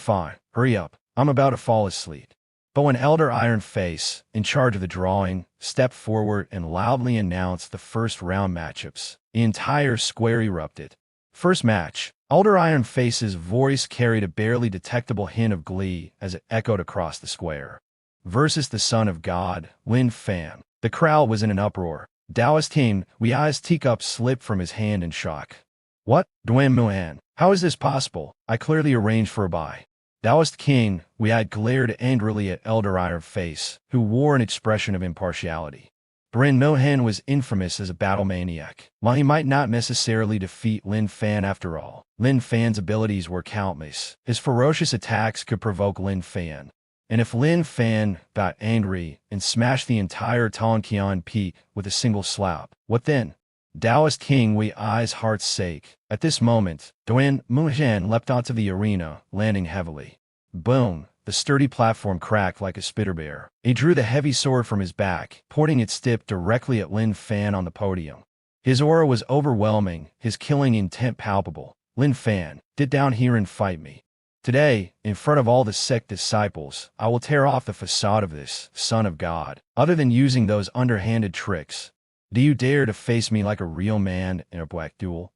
hurry up, I'm about to fall asleep. But when Elder Iron Face, in charge of the drawing, stepped forward and loudly announced the first round matchups, the entire square erupted. First match, Elder Iron Face's voice carried a barely detectable hint of glee as it echoed across the square. Versus the Son of God, Lin Fan. The crowd was in an uproar. Taoist King Wei's teacup slipped from his hand in shock. What? Duan Muhan, how is this possible? I clearly arranged for a bye. Taoist King Wei glared angrily at Elder Iron Face, who wore an expression of impartiality. Duan Muhan was infamous as a battle maniac. While he might not necessarily defeat Lin Fan after all, Lin Fan's abilities were countless. His ferocious attacks could provoke Lin Fan. And if Lin Fan got angry and smashed the entire Tonkian Peak with a single slap, what then? Taoist King Wei's heart's sake. At this moment, Duan Muhan leapt onto the arena, landing heavily. Boom! The sturdy platform cracked like a spitter bear. He drew the heavy sword from his back, pointing its tip directly at Lin Fan on the podium. His aura was overwhelming, his killing intent palpable. Lin Fan, get down here and fight me. Today, in front of all the Sect disciples, I will tear off the facade of this son of God. Other than using those underhanded tricks, do you dare to face me like a real man in a black duel?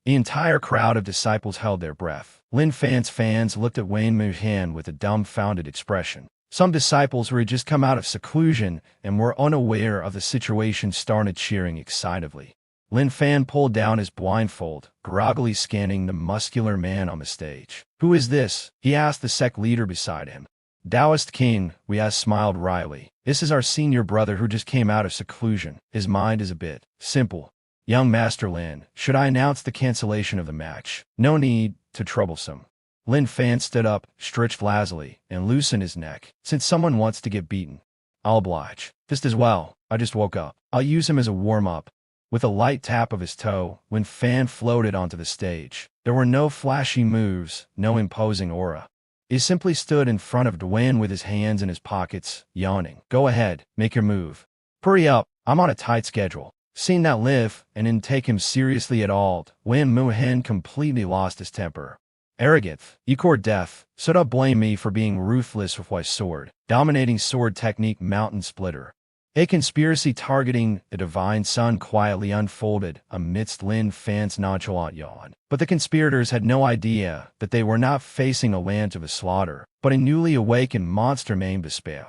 The entire crowd of disciples held their breath. Lin Fan's fans looked at Wayne Muhan with a dumbfounded expression. Some disciples who had just come out of seclusion and were unaware of the situation started cheering excitedly. Lin Fan pulled down his blindfold, groggily scanning the muscular man on the stage. "Who is this?" he asked the sect leader beside him. "Taoist King," Riaz smiled wryly. "This is our senior brother who just came out of seclusion. His mind is a bit simple. Young Master Lin, should I announce the cancellation of the match? No need to troublesome." Lin Fan stood up, stretched lazily, and loosened his neck. "Since someone wants to get beaten, I'll oblige. Just as well. I just woke up. I'll use him as a warm-up." With a light tap of his toe, Lin Fan floated onto the stage. There were no flashy moves, no imposing aura. He simply stood in front of Duan with his hands in his pockets, yawning. "Go ahead, make your move. Hurry up, I'm on a tight schedule." Seeing that Liv and didn't take him seriously at all, Wayne Muhan completely lost his temper. "Arrogant, you court death, so don't blame me for being ruthless with my sword. Dominating sword technique mountain splitter." A conspiracy targeting the divine sun quietly unfolded amidst Lin Fan's nonchalant yawn. But the conspirators had no idea that they were not facing a land of a slaughter, but a newly awakened monster named Despair.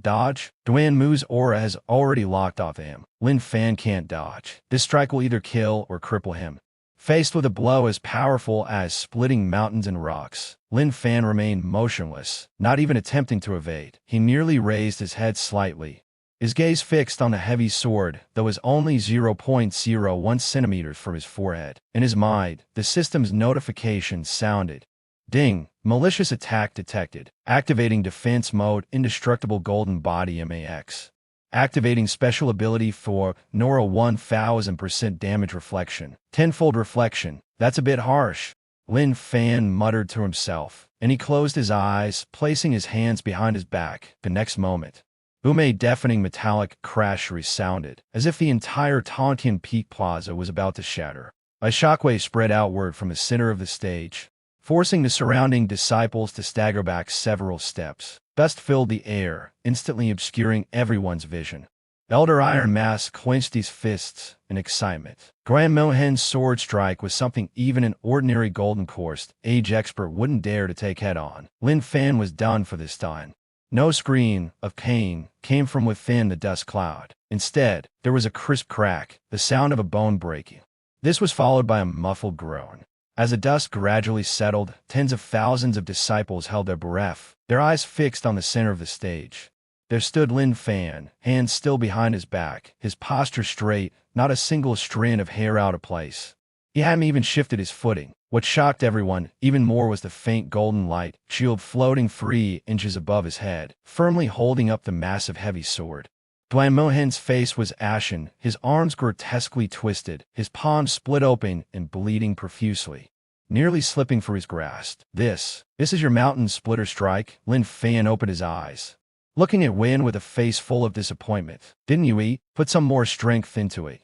Dodge? Duan Mu's aura has already locked off him. Lin Fan can't dodge. This strike will either kill or cripple him. Faced with a blow as powerful as splitting mountains and rocks, Lin Fan remained motionless, not even attempting to evade. He merely raised his head slightly, his gaze fixed on the heavy sword that was only 0.01 centimeters from his forehead. In his mind, the system's notification sounded. Ding! Malicious attack detected. Activating defense mode indestructible golden body MAX. Activating special ability for Nora 1000% damage reflection. Tenfold reflection. That's a bit harsh. Lin Fan muttered to himself, and he closed his eyes, placing his hands behind his back. The next moment, a deafening metallic crash resounded, as if the entire Tontian Peak Plaza was about to shatter. A shockwave spread outward from the center of the stage, forcing the surrounding disciples to stagger back several steps. Dust filled the air, instantly obscuring everyone's vision. Elder Iron Mask clenched his fists in excitement. Grand Mohan's sword strike was something even an ordinary golden coursed age expert wouldn't dare to take head-on. Lin Fan was done for this time. No scream of pain came from within the dust cloud. Instead, there was a crisp crack, the sound of a bone breaking. This was followed by a muffled groan. As the dust gradually settled, tens of thousands of disciples held their breath, their eyes fixed on the center of the stage. There stood Lin Fan, hands still behind his back, his posture straight, not a single strand of hair out of place. He hadn't even shifted his footing. What shocked everyone even more was the faint golden light shield floating 3 inches above his head, firmly holding up the massive heavy sword. Duan Mohan's face was ashen, his arms grotesquely twisted, his palms split open and bleeding profusely, nearly slipping from his grasp. This is your mountain splitter strike?" Lin Fan opened his eyes, looking at Win with a face full of disappointment. "Didn't you put some more strength into it?"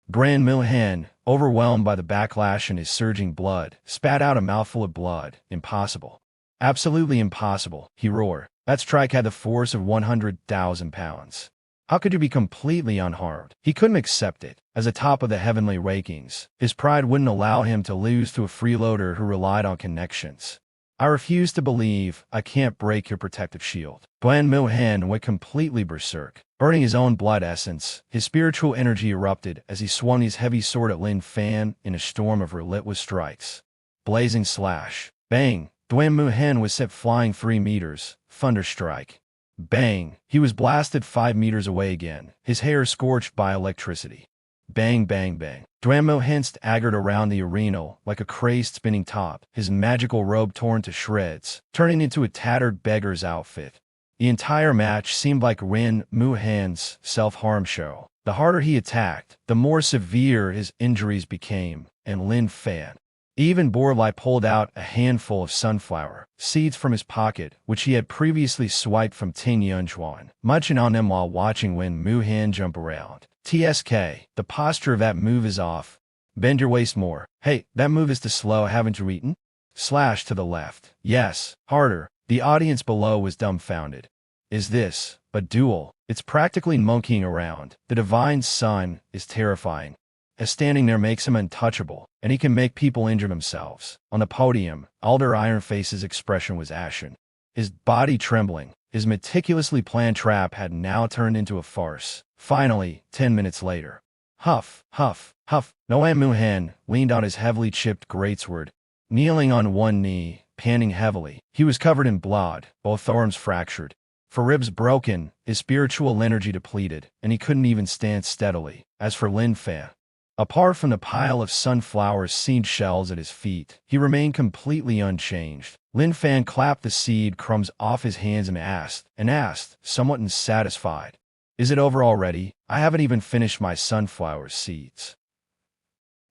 Grand Mohan, overwhelmed by the backlash and his surging blood, spat out a mouthful of blood. "Impossible. Absolutely impossible," he roared. "That strike had the force of 100,000 pounds. How could you be completely unharmed?" He couldn't accept it. As atop of the heavenly rankings, his pride wouldn't allow him to lose to a freeloader who relied on connections. "I refuse to believe I can't break your protective shield." Duan Mohan went completely berserk. Burning his own blood essence, his spiritual energy erupted as he swung his heavy sword at Lin Fan in a storm of relentless strikes. Blazing slash. Bang! Duan Mohan was sent flying 3 meters. Thunder strike. Bang! He was blasted 5 meters away again, his hair scorched by electricity. Bang, bang, bang. Duan Mohan staggered around the arena like a crazed spinning top, his magical robe torn to shreds, turning into a tattered beggar's outfit. The entire match seemed like Ren Muhan's self-harm show. The harder he attacked, the more severe his injuries became, and Lin Fan even Borlai pulled out a handful of sunflower seeds from his pocket, which he had previously swiped from Ting Yunchuan, munching on them while watching Wen Muhan jump around. TSK, the posture of that move is off. Bend your waist more. Hey, that move is too slow, haven't you eaten? Slash to the left. Yes, harder. The audience below was dumbfounded. Is this a duel? It's practically monkeying around. The divine son is terrifying. As standing there makes him untouchable, and he can make people injure themselves. On the podium, Elder Ironface's expression was ashen. His body trembling. His meticulously planned trap had now turned into a farce. Finally, 10 minutes later. Huff, huff, huff. Noam Muhen leaned on his heavily chipped greatsword, kneeling on one knee, panting heavily. He was covered in blood, both arms fractured, for ribs broken, his spiritual energy depleted, and he couldn't even stand steadily. As for Lin Fan, apart from the pile of sunflower seed shells at his feet, he remained completely unchanged. Lin Fan clapped the seed crumbs off his hands and asked, somewhat unsatisfied, "Is it over already? I haven't even finished my sunflower seeds."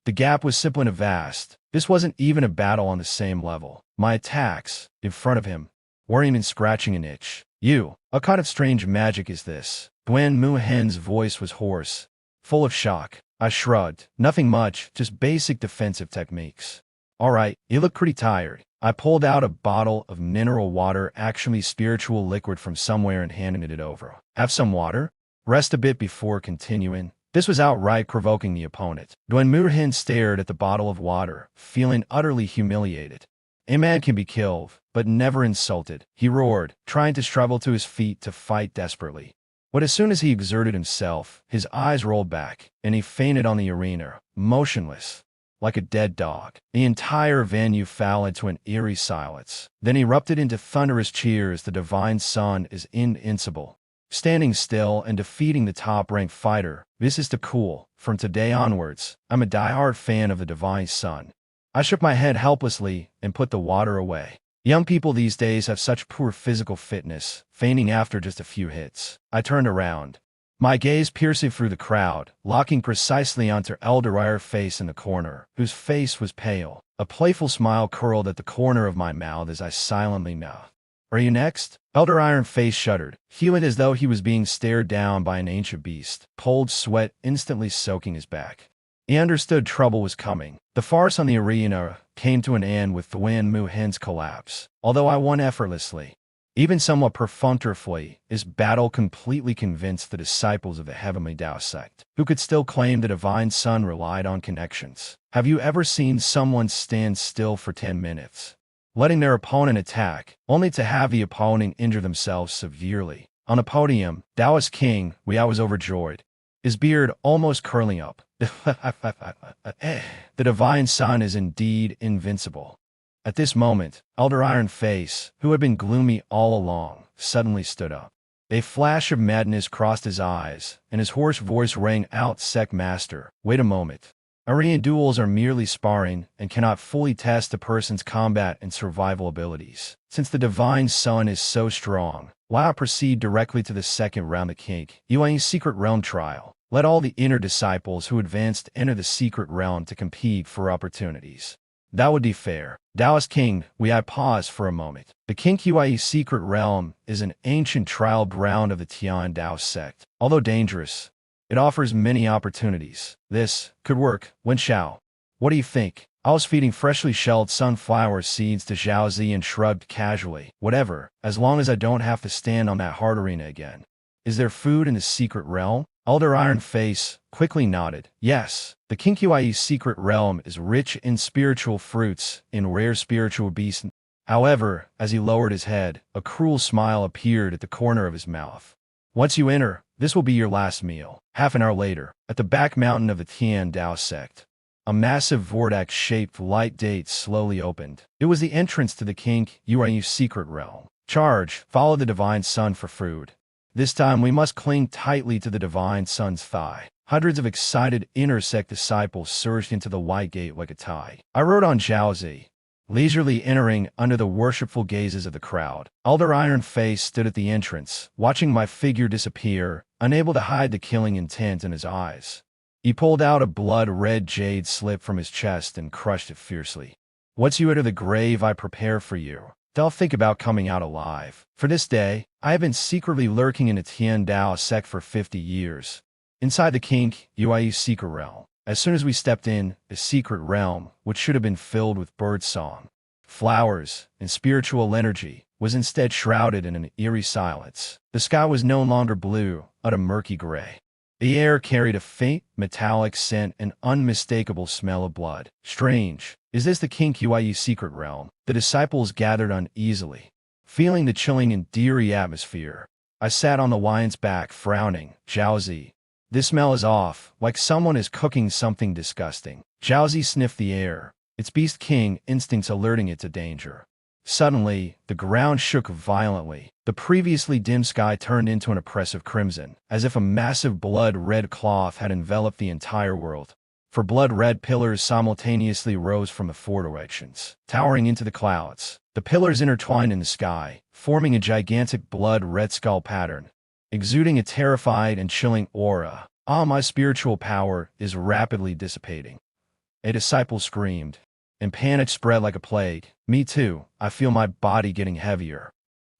The gap was simple and vast. This wasn't even a battle on the same level. My attacks, in front of him, weren't even scratching an itch. What kind of strange magic is this? Duan Muhen's voice was hoarse, full of shock. I shrugged. Nothing much, just basic defensive techniques. All right, you look pretty tired. I pulled out a bottle of mineral water, actually spiritual liquid from somewhere, and handed it over. Have some water? Rest a bit before continuing. This was outright provoking the opponent. Duan Muhen stared at the bottle of water, feeling utterly humiliated. A man can be killed, but never insulted, he roared, trying to struggle to his feet to fight desperately. But as soon as he exerted himself, his eyes rolled back, and he fainted on the arena, motionless, like a dead dog. The entire venue fell into an eerie silence. Then erupted into thunderous cheers. The divine son is invincible, standing still and defeating the top-ranked fighter. This is too cool. From today onwards, I'm a die-hard fan of the divine son. I shook my head helplessly and put the water away. Young people these days have such poor physical fitness, fainting after just a few hits. I turned around, my gaze piercing through the crowd, locking precisely onto Elder Ironface in the corner, whose face was pale. A playful smile curled at the corner of my mouth as I silently mouthed, "Are you next?" Elder Ironface shuddered, feeling as though he was being stared down by an ancient beast, cold sweat instantly soaking his back. He understood trouble was coming. The farce on the arena came to an end with Duan Muhen's collapse. Although I won effortlessly, even somewhat perfunctorily, his battle completely convinced the disciples of the Heavenly Tao Sect, who could still claim the Divine Son relied on connections. Have you ever seen someone stand still for 10 minutes, letting their opponent attack, only to have the opponent injure themselves severely? On the podium, Taoist King Wei was overjoyed, his beard almost curling up. The divine son is indeed invincible. At this moment, Elder Ironface, who had been gloomy all along, suddenly stood up. A flash of madness crossed his eyes, and his hoarse voice rang out, "Sect Master, wait a moment. Arena duels are merely sparring and cannot fully test a person's combat and survival abilities. Since the divine son is so strong, why not proceed directly to the second round of the King Secret Realm trial? Let all the inner disciples who advanced enter the secret realm to compete for opportunities. That would be fair." Taoist King Wei paused for a moment. The King Secret Realm is an ancient trial ground of the Tian Dao sect. Although dangerous, it offers many opportunities. This could work. Lin Xiao, what do you think? I was feeding freshly shelled sunflower seeds to Zhao Zi and shrugged casually. Whatever, as long as I don't have to stand on that hard arena again. Is there food in the secret realm? Elder Ironface quickly nodded. Yes, the King Secret Realm is rich in spiritual fruits and rare spiritual beasts. However, as he lowered his head, a cruel smile appeared at the corner of his mouth. Once you enter, this will be your last meal. Half an hour later, at the back mountain of the Tian Dao sect, a massive vortex-shaped light gate slowly opened. It was the entrance to the King Secret Realm. Charge, follow the Divine Son for food. This time we must cling tightly to the Divine Son's thigh. Hundreds of excited inner sect disciples surged into the white gate like a tide. I rode on Zhao Zi, leisurely entering under the worshipful gazes of the crowd. Elder Ironface stood at the entrance, watching my figure disappear, unable to hide the killing intent in his eyes. He pulled out a blood-red jade slip from his chest and crushed it fiercely. "Once you enter the grave I prepare for you, don't think about coming out alive. For this day, I have been secretly lurking in the Tian Dao sect for 50 years. Inside the King Secret Realm, As soon as we stepped in, the secret realm, which should have been filled with birdsong, flowers, and spiritual energy, was instead shrouded in an eerie silence. The sky was no longer blue, but a murky gray. The air carried a faint, metallic scent and unmistakable smell of blood. Strange. Is this the King secret realm? The disciples gathered uneasily, feeling the chilling and eerie atmosphere. I sat on the lion's back, frowning. Zhaozi. This smell is off, like someone is cooking something disgusting. Zhaozi sniffed the air, its beast king instincts alerting it to danger. Suddenly, the ground shook violently. The previously dim sky turned into an oppressive crimson, as if a massive blood-red cloth had enveloped the entire world. For blood-red pillars simultaneously rose from the four directions, towering into the clouds. The pillars intertwined in the sky, forming a gigantic blood-red skull pattern, exuding a terrified and chilling aura. My spiritual power is rapidly dissipating. A disciple screamed, and panic spread like a plague. Me too, I feel my body getting heavier.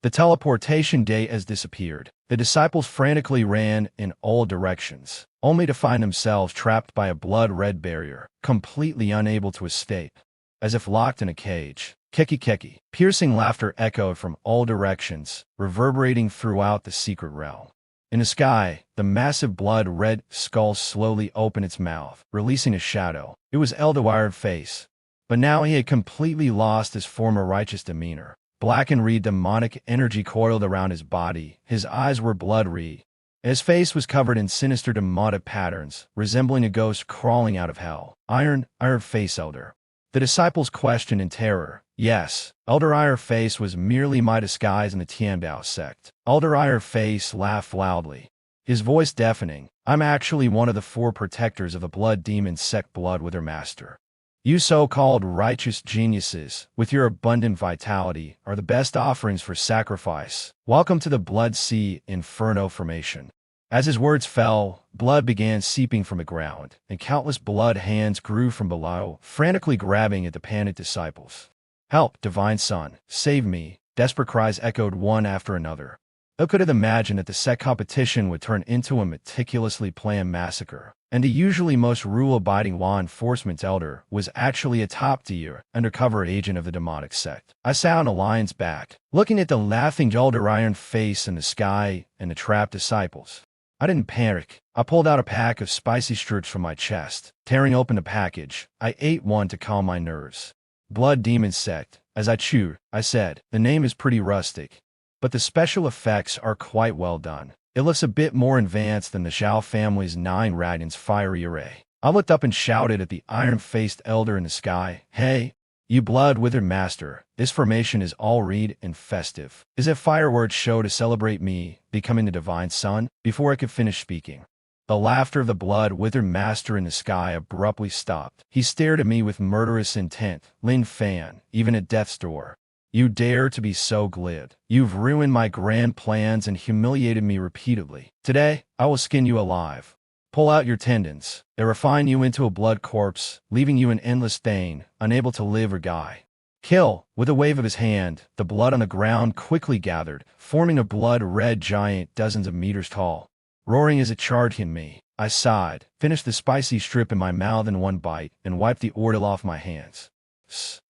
The teleportation day has disappeared. The disciples frantically ran in all directions, only to find themselves trapped by a blood-red barrier, completely unable to escape. As if locked in a cage. Keki keki. Piercing laughter echoed from all directions, reverberating throughout the secret realm. In the sky, the massive blood-red skull slowly opened its mouth, releasing a shadow. It was Elderwired face. But now he had completely lost his former righteous demeanor. Black and red demonic energy coiled around his body. His eyes were blood-red. His face was covered in sinister demonic patterns, resembling a ghost crawling out of hell. Iron face elder. The disciples questioned in terror. Yes, Elder face was merely my disguise in the Tianbao sect. Elder face laughed loudly, his voice deafening. I'm actually one of the four protectors of the blood demon sect Blood Wither Master. You so-called righteous geniuses, with your abundant vitality, are the best offerings for sacrifice. Welcome to the Blood Sea Inferno formation. As his words fell, blood began seeping from the ground, and countless blood hands grew from below, frantically grabbing at the panicked disciples. Help, Divine Son, save me, desperate cries echoed one after another. Who could have imagined that the Sect competition would turn into a meticulously planned massacre, and the usually most rule-abiding law enforcement elder was actually a top-tier, undercover agent of the demonic sect. I sat on a lion's back, looking at the laughing Elder face in the sky and the trapped disciples. I didn't panic. I pulled out a pack of spicy strips from my chest. Tearing open the package, I ate one to calm my nerves. Blood Demon Sect. As I chewed, I said, the name is pretty rustic, but the special effects are quite well done. It looks a bit more advanced than the Xiao family's 9 Radiant's fiery array. I looked up and shouted at the iron-faced elder in the sky, Hey, you blood-withered master, this formation is all red and festive. Is it fireworks show to celebrate me becoming the Divine Son? Before I could finish speaking, the laughter of the blood-withered master in the sky abruptly stopped. He stared at me with murderous intent. Lin Fan, even at death's door. You dare to be so glib. You've ruined my grand plans and humiliated me repeatedly. Today, I will skin you alive. Pull out your tendons. They refine you into a blood corpse, leaving you an endless stain, unable to live or die. Kill. With a wave of his hand, the blood on the ground quickly gathered, forming a blood-red giant dozens of meters tall. Roaring as it charged at me, I sighed, finished the spicy strip in my mouth in one bite, and wiped the ordeal off my hands.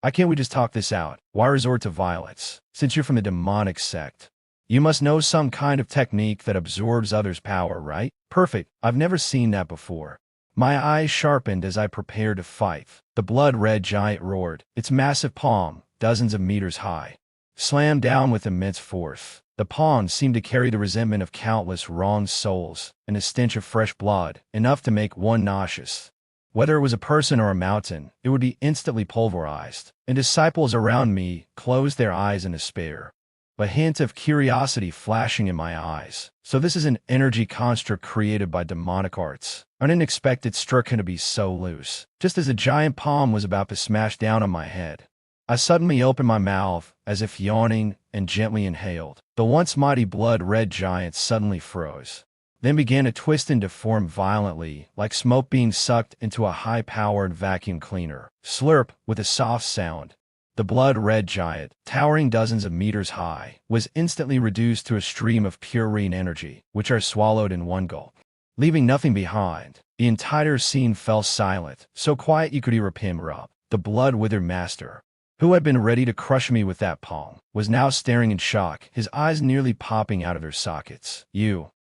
Why can't we just talk this out? Why resort to violence? Since you're from the demonic sect, you must know some kind of technique that absorbs others' power, right? Perfect. I've never seen that before. My eyes sharpened as I prepared to fight. The blood-red giant roared, its massive palm, dozens of meters high, slammed down with immense force. The palm seemed to carry the resentment of countless wronged souls, and a stench of fresh blood, enough to make one nauseous. Whether it was a person or a mountain, it would be instantly pulverized, and disciples around me closed their eyes in despair. A hint of curiosity flashing in my eyes. So this is an energy construct created by demonic arts. An unexpected stroke to be so loose. Just as the giant palm was about to smash down on my head, I suddenly opened my mouth, as if yawning, and gently inhaled. The once mighty blood-red giant suddenly froze, then began to twist and deform violently, like smoke being sucked into a high-powered vacuum cleaner. Slurp, with a soft sound. The blood-red giant, towering dozens of meters high, was instantly reduced to a stream of pure green energy, which I swallowed in one gulp, leaving nothing behind. The entire scene fell silent, so quiet you could hear a pin rub. The blood-withered master, who had been ready to crush me with that palm, was now staring in shock, his eyes nearly popping out of their sockets. You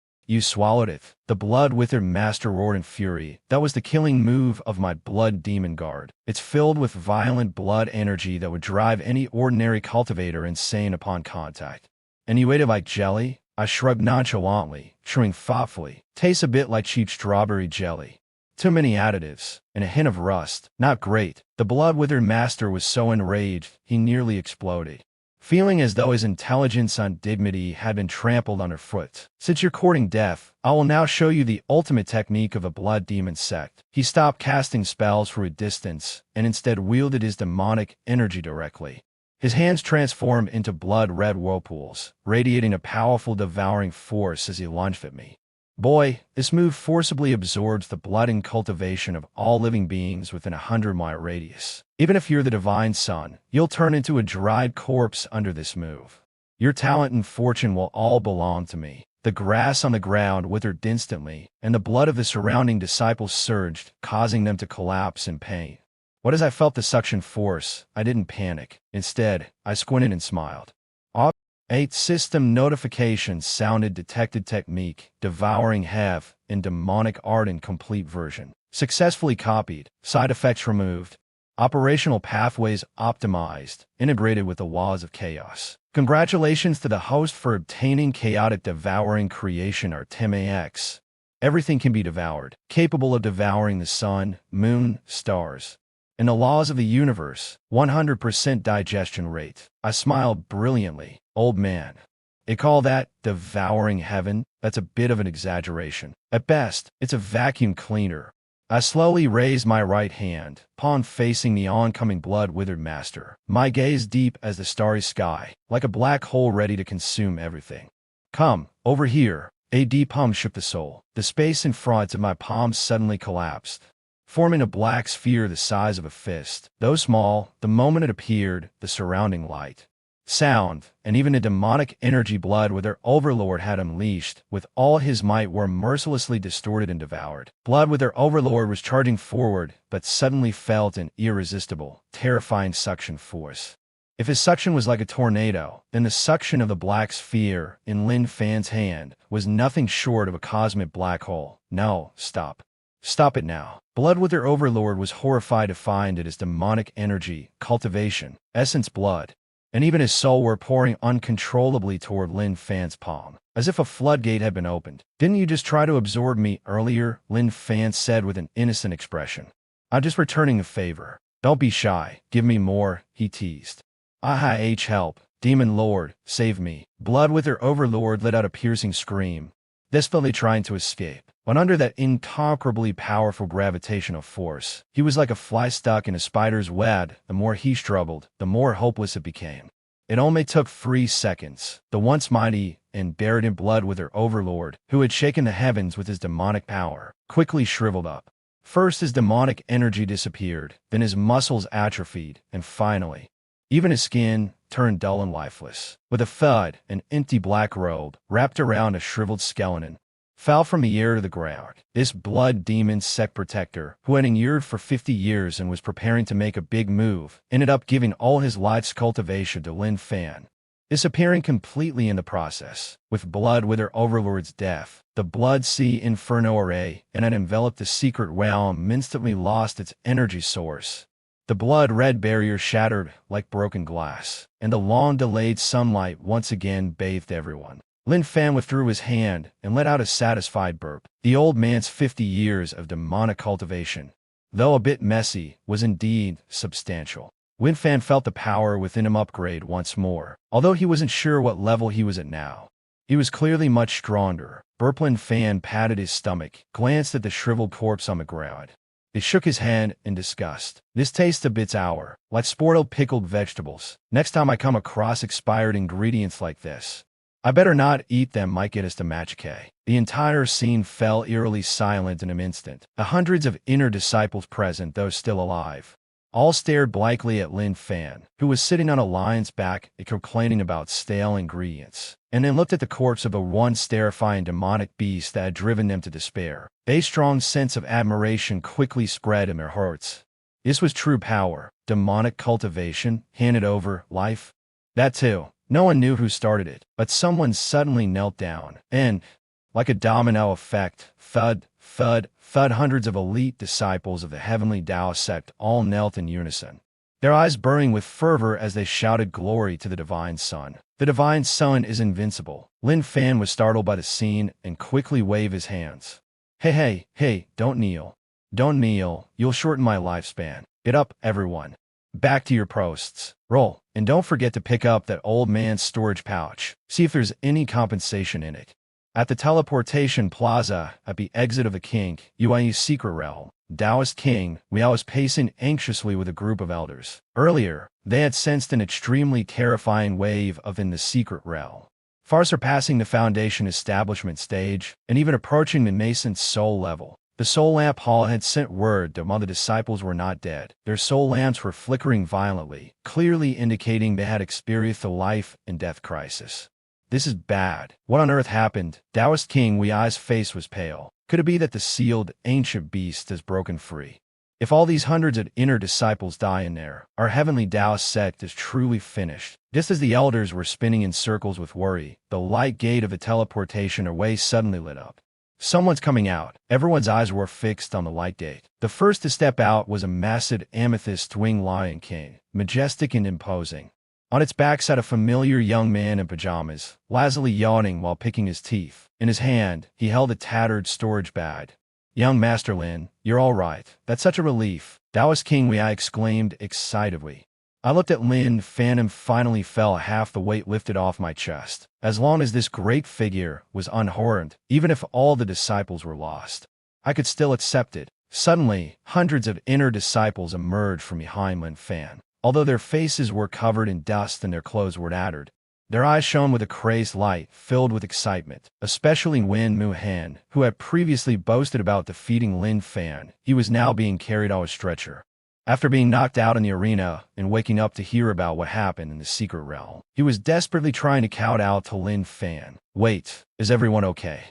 swallowed it. The blood-withered master roared in fury. That was the killing move of my blood demon guard. It's filled with violent blood energy that would drive any ordinary cultivator insane upon contact. And you ate it like jelly? I shrugged nonchalantly, chewing thoughtfully. Tastes a bit like cheap strawberry jelly. Too many additives, and a hint of rust. Not great. The blood-withered master was so enraged, he nearly exploded, feeling as though his intelligence and dignity had been trampled underfoot. Since you're courting death, I will now show you the ultimate technique of a blood demon sect. He stopped casting spells for a distance, and instead wielded his demonic energy directly. His hands transformed into blood-red whirlpools, radiating a powerful devouring force as he lunged at me. Boy, this move forcibly absorbs the blood and cultivation of all living beings within a 100-mile radius. Even if you're the divine son, you'll turn into a dried corpse under this move. Your talent and fortune will all belong to me. The grass on the ground withered instantly, and the blood of the surrounding disciples surged, causing them to collapse in pain. As I felt the suction force, I didn't panic. Instead, I squinted and smiled. 8 system notifications sounded. Detected technique, devouring have, in demonic art in complete version. Successfully copied, side effects removed, operational pathways optimized, integrated with the laws of chaos. Congratulations to the host for obtaining chaotic devouring creation or TMAX. Everything can be devoured, capable of devouring the sun, moon, stars. In the laws of the universe, 100% digestion rate. I smiled brilliantly. Old man. They call that devouring heaven? That's a bit of an exaggeration. At best, it's a vacuum cleaner. I slowly raised my right hand, palm facing the oncoming blood-withered master, my gaze deep as the starry sky, like a black hole ready to consume everything. Come, over here. A deep hum shook the soul. The space in front of my palm suddenly collapsed, forming a black sphere the size of a fist. Though small, the moment it appeared, the surrounding light, sound, and even a demonic energy blood with their overlord had unleashed with all his might were mercilessly distorted and devoured. Blood with their overlord was charging forward, but suddenly felt an irresistible, terrifying suction force. If his suction was like a tornado, then the suction of the black sphere in Lin Fan's hand was nothing short of a cosmic black hole. No, stop. Stop it now. Blood with their overlord was horrified to find it as demonic energy, cultivation, essence blood, and even his soul were pouring uncontrollably toward Lin Fan's palm, as if a floodgate had been opened. Didn't you just try to absorb me earlier? Lin Fan said with an innocent expression. I'm just returning a favor. Don't be shy. Give me more, he teased. Help. Demon Lord, save me. Blood with their overlord let out a piercing scream, desperately trying to escape. But under that incomparably powerful gravitational force, he was like a fly stuck in a spider's web. The more he struggled, the more hopeless it became. It only took 3 seconds. The once mighty and buried in blood with their overlord, who had shaken the heavens with his demonic power, quickly shriveled up. First his demonic energy disappeared, then his muscles atrophied, and finally, even his skin turned dull and lifeless. With a thud, an empty black robe, wrapped around a shriveled skeleton, fell from the air to the ground. This blood demon sect protector, who had endured for 50 years and was preparing to make a big move, ended up giving all his life's cultivation to Lin Fan, disappearing completely in the process. With blood with her overlord's death, the blood sea inferno array and had enveloped the secret realm instantly lost its energy source. The blood-red barrier shattered like broken glass, and the long-delayed sunlight once again bathed everyone. Lin Fan withdrew his hand and let out a satisfied burp. The old man's 50 years of demonic cultivation, though a bit messy, was indeed substantial. Lin Fan felt the power within him upgrade once more, although he wasn't sure what level he was at now. He was clearly much stronger. Lin Fan patted his stomach, glanced at the shriveled corpse on the ground. He shook his hand in disgust. This tastes a bit sour, like spoiled pickled vegetables. Next time I come across expired ingredients like this, I better not eat them, might get us to match K. The entire scene fell eerily silent in an instant. The hundreds of inner disciples present, though still alive, All stared blankly at Lin Fan, who was sitting on a lion's back and complaining about stale ingredients, and then looked at the corpse of a once terrifying demonic beast that had driven them to despair. A strong sense of admiration quickly spread in their hearts. This was true power, demonic cultivation, handed over, life. That too. No one knew who started it, but someone suddenly knelt down, and, like a domino effect, thud, thud, thud, hundreds of elite disciples of the heavenly Tao sect all knelt in unison, their eyes burning with fervor as they shouted glory to the Divine Sun. The Divine Sun is invincible. Lin Fan was startled by the scene and quickly waved his hands. Hey, don't kneel. Don't kneel, you'll shorten my lifespan. Get up, everyone. Back to your posts. Roll, and don't forget to pick up that old man's storage pouch. See if there's any compensation in it. At the teleportation plaza, at the exit of the King, Yuan's secret realm, Taoist King, Liao was pacing anxiously with a group of elders. Earlier, they had sensed an extremely terrifying wave in the secret realm, far surpassing the Foundation establishment stage, and even approaching the nascent soul level. The soul lamp hall had sent word that while the disciples were not dead, their soul lamps were flickering violently, clearly indicating they had experienced a life and death crisis. This is bad. What on earth happened? Taoist King Wei's face was pale. Could it be that the sealed, ancient beast has broken free? If all these hundreds of inner disciples die in there, our heavenly Taoist sect is truly finished. Just as the elders were spinning in circles with worry, the light gate of the teleportation away suddenly lit up. Someone's coming out. Everyone's eyes were fixed on the light gate. The first to step out was a massive amethyst-winged lion king, majestic and imposing. On its back sat a familiar young man in pajamas, lazily yawning while picking his teeth. In his hand, he held a tattered storage bag. "Young Master Lin, you're all right. That's such a relief," Taoist King Wei exclaimed excitedly. I looked at Lin Fan and finally felt half the weight lifted off my chest. As long as this great figure was unharmed, even if all the disciples were lost, I could still accept it. Suddenly, hundreds of inner disciples emerged from behind Lin Fan. Although their faces were covered in dust and their clothes were tattered, their eyes shone with a crazed light, filled with excitement, especially Wen Muhan, who had previously boasted about defeating Lin Fan. He was now being carried on a stretcher. After being knocked out in the arena and waking up to hear about what happened in the secret realm, he was desperately trying to count out to Lin Fan. "Wait, is everyone okay?"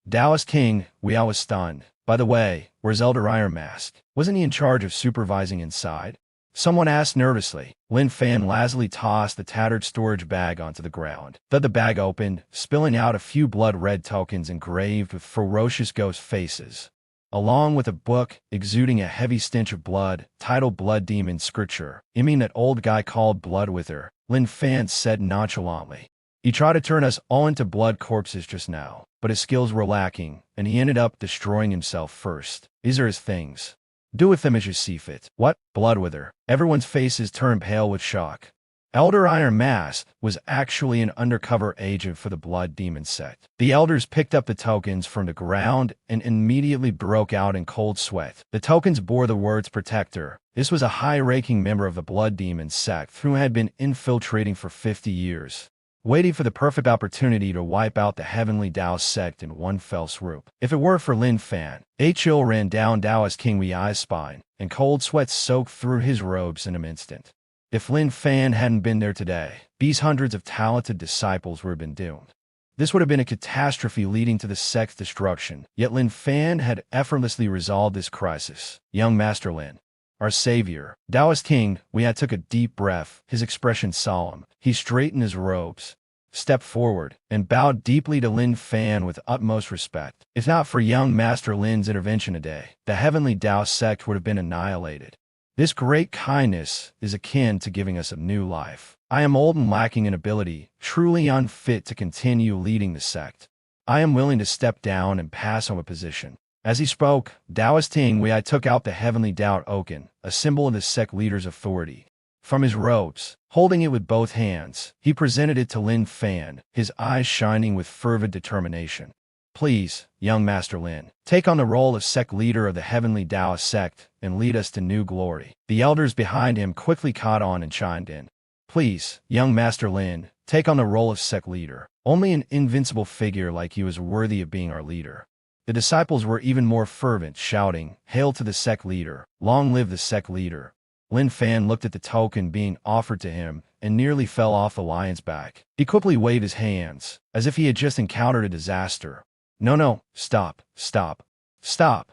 Taoist King Liao was stunned. "By the way, where's Elder Iron Mask? Wasn't he in charge of supervising inside?" Someone asked nervously. Lin Fan lazily tossed the tattered storage bag onto the ground. Then the bag opened, spilling out a few blood-red tokens engraved with ferocious ghost faces, along with a book exuding a heavy stench of blood, titled Blood Demon Scripture. "You mean that old guy called Blood Wither?" Lin Fan said nonchalantly. "He tried to turn us all into blood corpses just now, but his skills were lacking, and he ended up destroying himself first. These are his things. Do with them as you see fit." "What? Blood Wither?" Everyone's faces turned pale with shock. Elder Iron Mask was actually an undercover agent for the Blood Demon Sect. The elders picked up the tokens from the ground and immediately broke out in cold sweat. The tokens bore the words Protector. This was a high-ranking member of the Blood Demon Sect who had been infiltrating for 50 years, waiting for the perfect opportunity to wipe out the heavenly Tao sect in one fell swoop. If it weren't for Lin Fan, a chill ran down Taoist King Wei's spine, and cold sweat soaked through his robes in an instant. If Lin Fan hadn't been there today, these hundreds of talented disciples would have been doomed. This would have been a catastrophe leading to the sect's destruction, yet Lin Fan had effortlessly resolved this crisis. "Young Master Lin, our savior." Taoist King Wei took a deep breath, his expression solemn. He straightened his robes, stepped forward, and bowed deeply to Lin Fan with utmost respect. If not for young Master Lin's intervention today, the heavenly Tao sect would have been annihilated. This great kindness is akin to giving us a new life. I am old and lacking in ability, truly unfit to continue leading the sect. I am willing to step down and pass on a position. As he spoke, Taoist King Wei took out the heavenly Tao token, a symbol of the sect leader's authority, from his robes. Holding it with both hands, he presented it to Lin Fan, his eyes shining with fervid determination. "Please, young Master Lin, take on the role of sect leader of the heavenly Tao sect and lead us to new glory." The elders behind him quickly caught on and chimed in. "Please, young Master Lin, take on the role of sect leader. Only an invincible figure like you is worthy of being our leader." The disciples were even more fervent, shouting, "Hail to the sect leader! Long live the sect leader!" Lin Fan looked at the token being offered to him and nearly fell off the lion's back. He quickly waved his hands, as if he had just encountered a disaster. No, stop. Stop.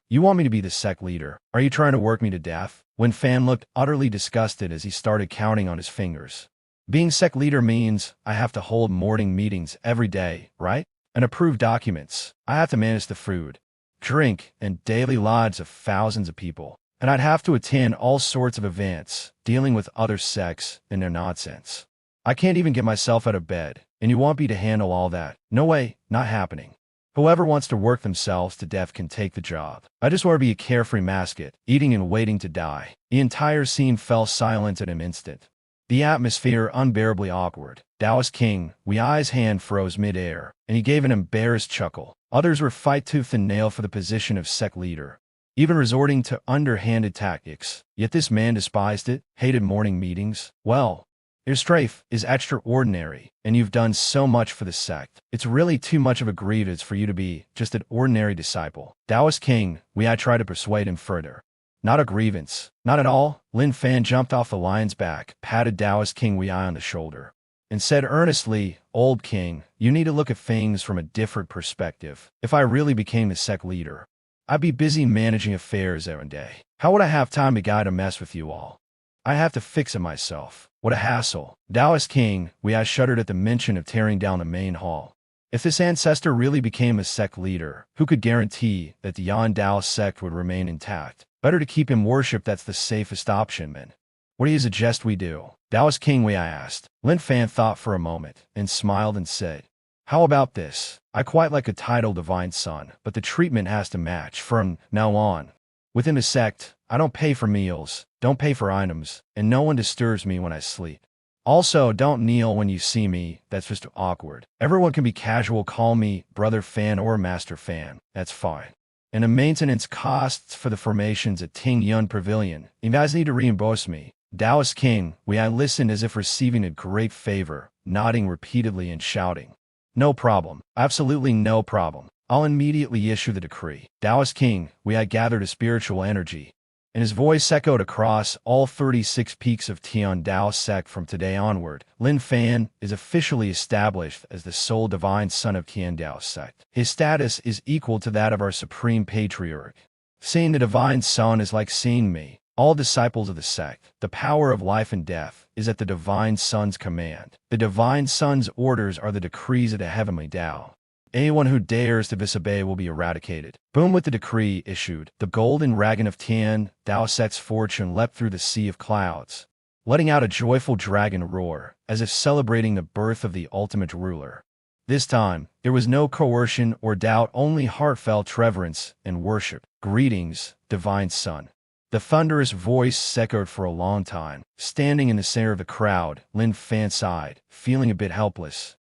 You want me to be the sect leader? Are you trying to work me to death? Lin Fan looked utterly disgusted as he started counting on his fingers. Being sect leader means I have to hold morning meetings every day, right? And approve documents. I have to manage the food, drink, and daily lives of thousands of people. And I'd have to attend all sorts of events, dealing with other sects and their nonsense. I can't even get myself out of bed, and you want me to handle all that? No way, not happening. Whoever wants to work themselves to death can take the job. I just want to be a carefree mascot, eating and waiting to die. The entire scene fell silent in an instant. The atmosphere unbearably awkward. Taoist King Wei Ai's hand froze mid-air, and he gave an embarrassed chuckle. Others were fight tooth and nail for the position of sect leader, even resorting to underhanded tactics. Yet this man despised it, hated morning meetings. Well, your strafe is extraordinary, and you've done so much for the sect. It's really too much of a grievance for you to be just an ordinary disciple. Taoist King Wei Ai tried to persuade him further. Not a grievance. Not at all. Lin Fan jumped off the lion's back, patted Taoist King Wei Ai on the shoulder, and said earnestly, "Old King, you need to look at things from a different perspective. If I really became the sect leader, I'd be busy managing affairs every day. How would I have time to guide a mess with you all? I have to fix it myself. What a hassle." Taoist King Wei Ai shuddered at the mention of tearing down the main hall. If this ancestor really became a sect leader, who could guarantee that the Yan Dao sect would remain intact? Better to keep him worshipped. That's the safest option, man. What do you suggest we do? Taoist King Wei Ai asked. Lin Fan thought for a moment, and smiled and said, "How about this? I quite like a title Divine Son, but the treatment has to match from now on. Within the sect, I don't pay for meals, don't pay for items, and no one disturbs me when I sleep. Also, don't kneel when you see me, that's just awkward. Everyone can be casual, call me Brother Fan or Master Fan, that's fine. And the maintenance costs for the formations at Ting Yun Pavilion, you guys need to reimburse me." Taoist King Wei Ai listened as if receiving a great favor, nodding repeatedly and shouting, "No problem, absolutely no problem. I'll immediately issue the decree." Taoist King Wei Ai gathered a spiritual energy, and his voice echoed across all 36 peaks of Tian Dao sect. From today onward, Lin Fan is officially established as the sole divine son of Tian Dao sect. His status is equal to that of our supreme patriarch. Seeing the divine son is like seeing me. All disciples of the sect, the power of life and death is at the divine son's command. The divine son's orders are the decrees of the heavenly Dao. Anyone who dares to disobey will be eradicated. Boom! With the decree issued, the golden dragon of Tian Dao sect's fortune leapt through the sea of clouds, letting out a joyful dragon roar, as if celebrating the birth of the ultimate ruler. This time, there was no coercion or doubt, only heartfelt reverence and worship. "Greetings, divine son." The thunderous voice echoed for a long time. Standing in the center of the crowd, Lin Fan sighed, feeling a bit helpless.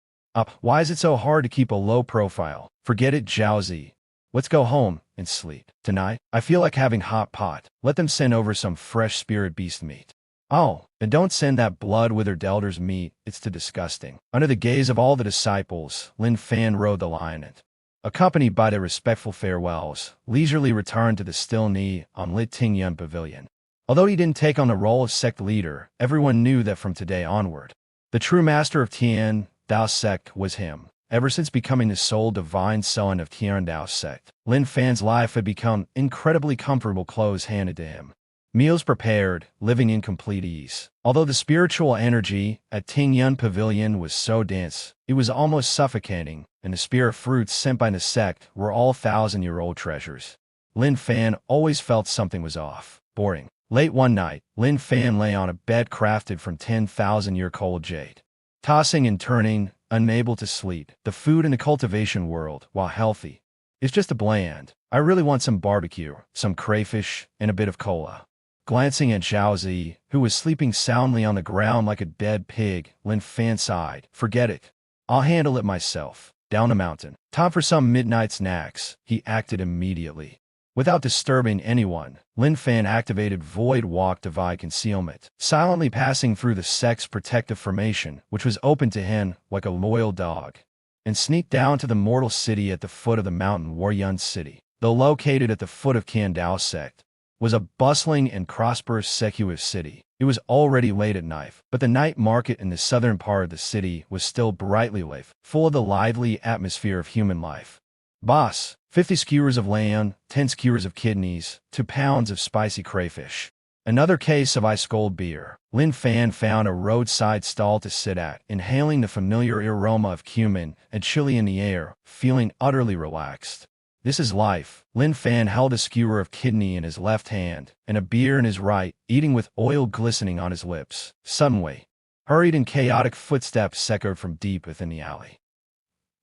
Why is it so hard to keep a low profile? Forget it, Zhaozi. Let's go home and sleep. Tonight, I feel like having hot pot. Let them send over some fresh spirit beast meat. Oh, and don't send that blood-withered elder's meat, it's too disgusting. Under the gaze of all the disciples, Lin Fan rode the lioness. Accompanied by their respectful farewells, leisurely returned to the still knee on lit Ting Yun Pavilion. Although he didn't take on the role of sect leader, everyone knew that from today onward, the true master of Tian Dao sect was him. Ever since becoming the sole divine son of Tian Dao sect, Lin Fan's life had become incredibly comfortable, clothes handed to him, meals prepared, living in complete ease. Although the spiritual energy at Ting Yun Pavilion was so dense, it was almost suffocating, and the spirit fruits sent by the sect were all thousand-year-old treasures. Lin Fan always felt something was off. Boring. Late one night, Lin Fan lay on a bed crafted from 10,000-year-old jade, tossing and turning, unable to sleep. The food in the cultivation world, while healthy, is just a bland. I really want some barbecue, some crayfish, and a bit of cola. Glancing at Zhaozi, who was sleeping soundly on the ground like a dead pig, Lin Fan sighed. "Forget it. I'll handle it myself." Down the mountain. Time for some midnight snacks. He acted immediately. Without disturbing anyone, Lin Fan activated Void Walk Divine Concealment, silently passing through the sect's protective formation, which was open to him like a loyal dog, and sneaked down to the mortal city at the foot of the mountain. Waryun City, though located at the foot of Tian Dao sect, was a bustling and prosperous secular city. It was already late at night, but the night market in the southern part of the city was still brightly lit, full of the lively atmosphere of human life. "Boss, 50 skewers of lamb, 10 skewers of kidneys, 2 pounds of spicy crayfish. Another case of ice-cold beer." Lin Fan found a roadside stall to sit at, inhaling the familiar aroma of cumin and chili in the air, feeling utterly relaxed. "This is life." Lin Fan held a skewer of kidney in his left hand and a beer in his right, eating with oil glistening on his lips. Suddenly, hurried and chaotic footsteps echoed from deep within the alley.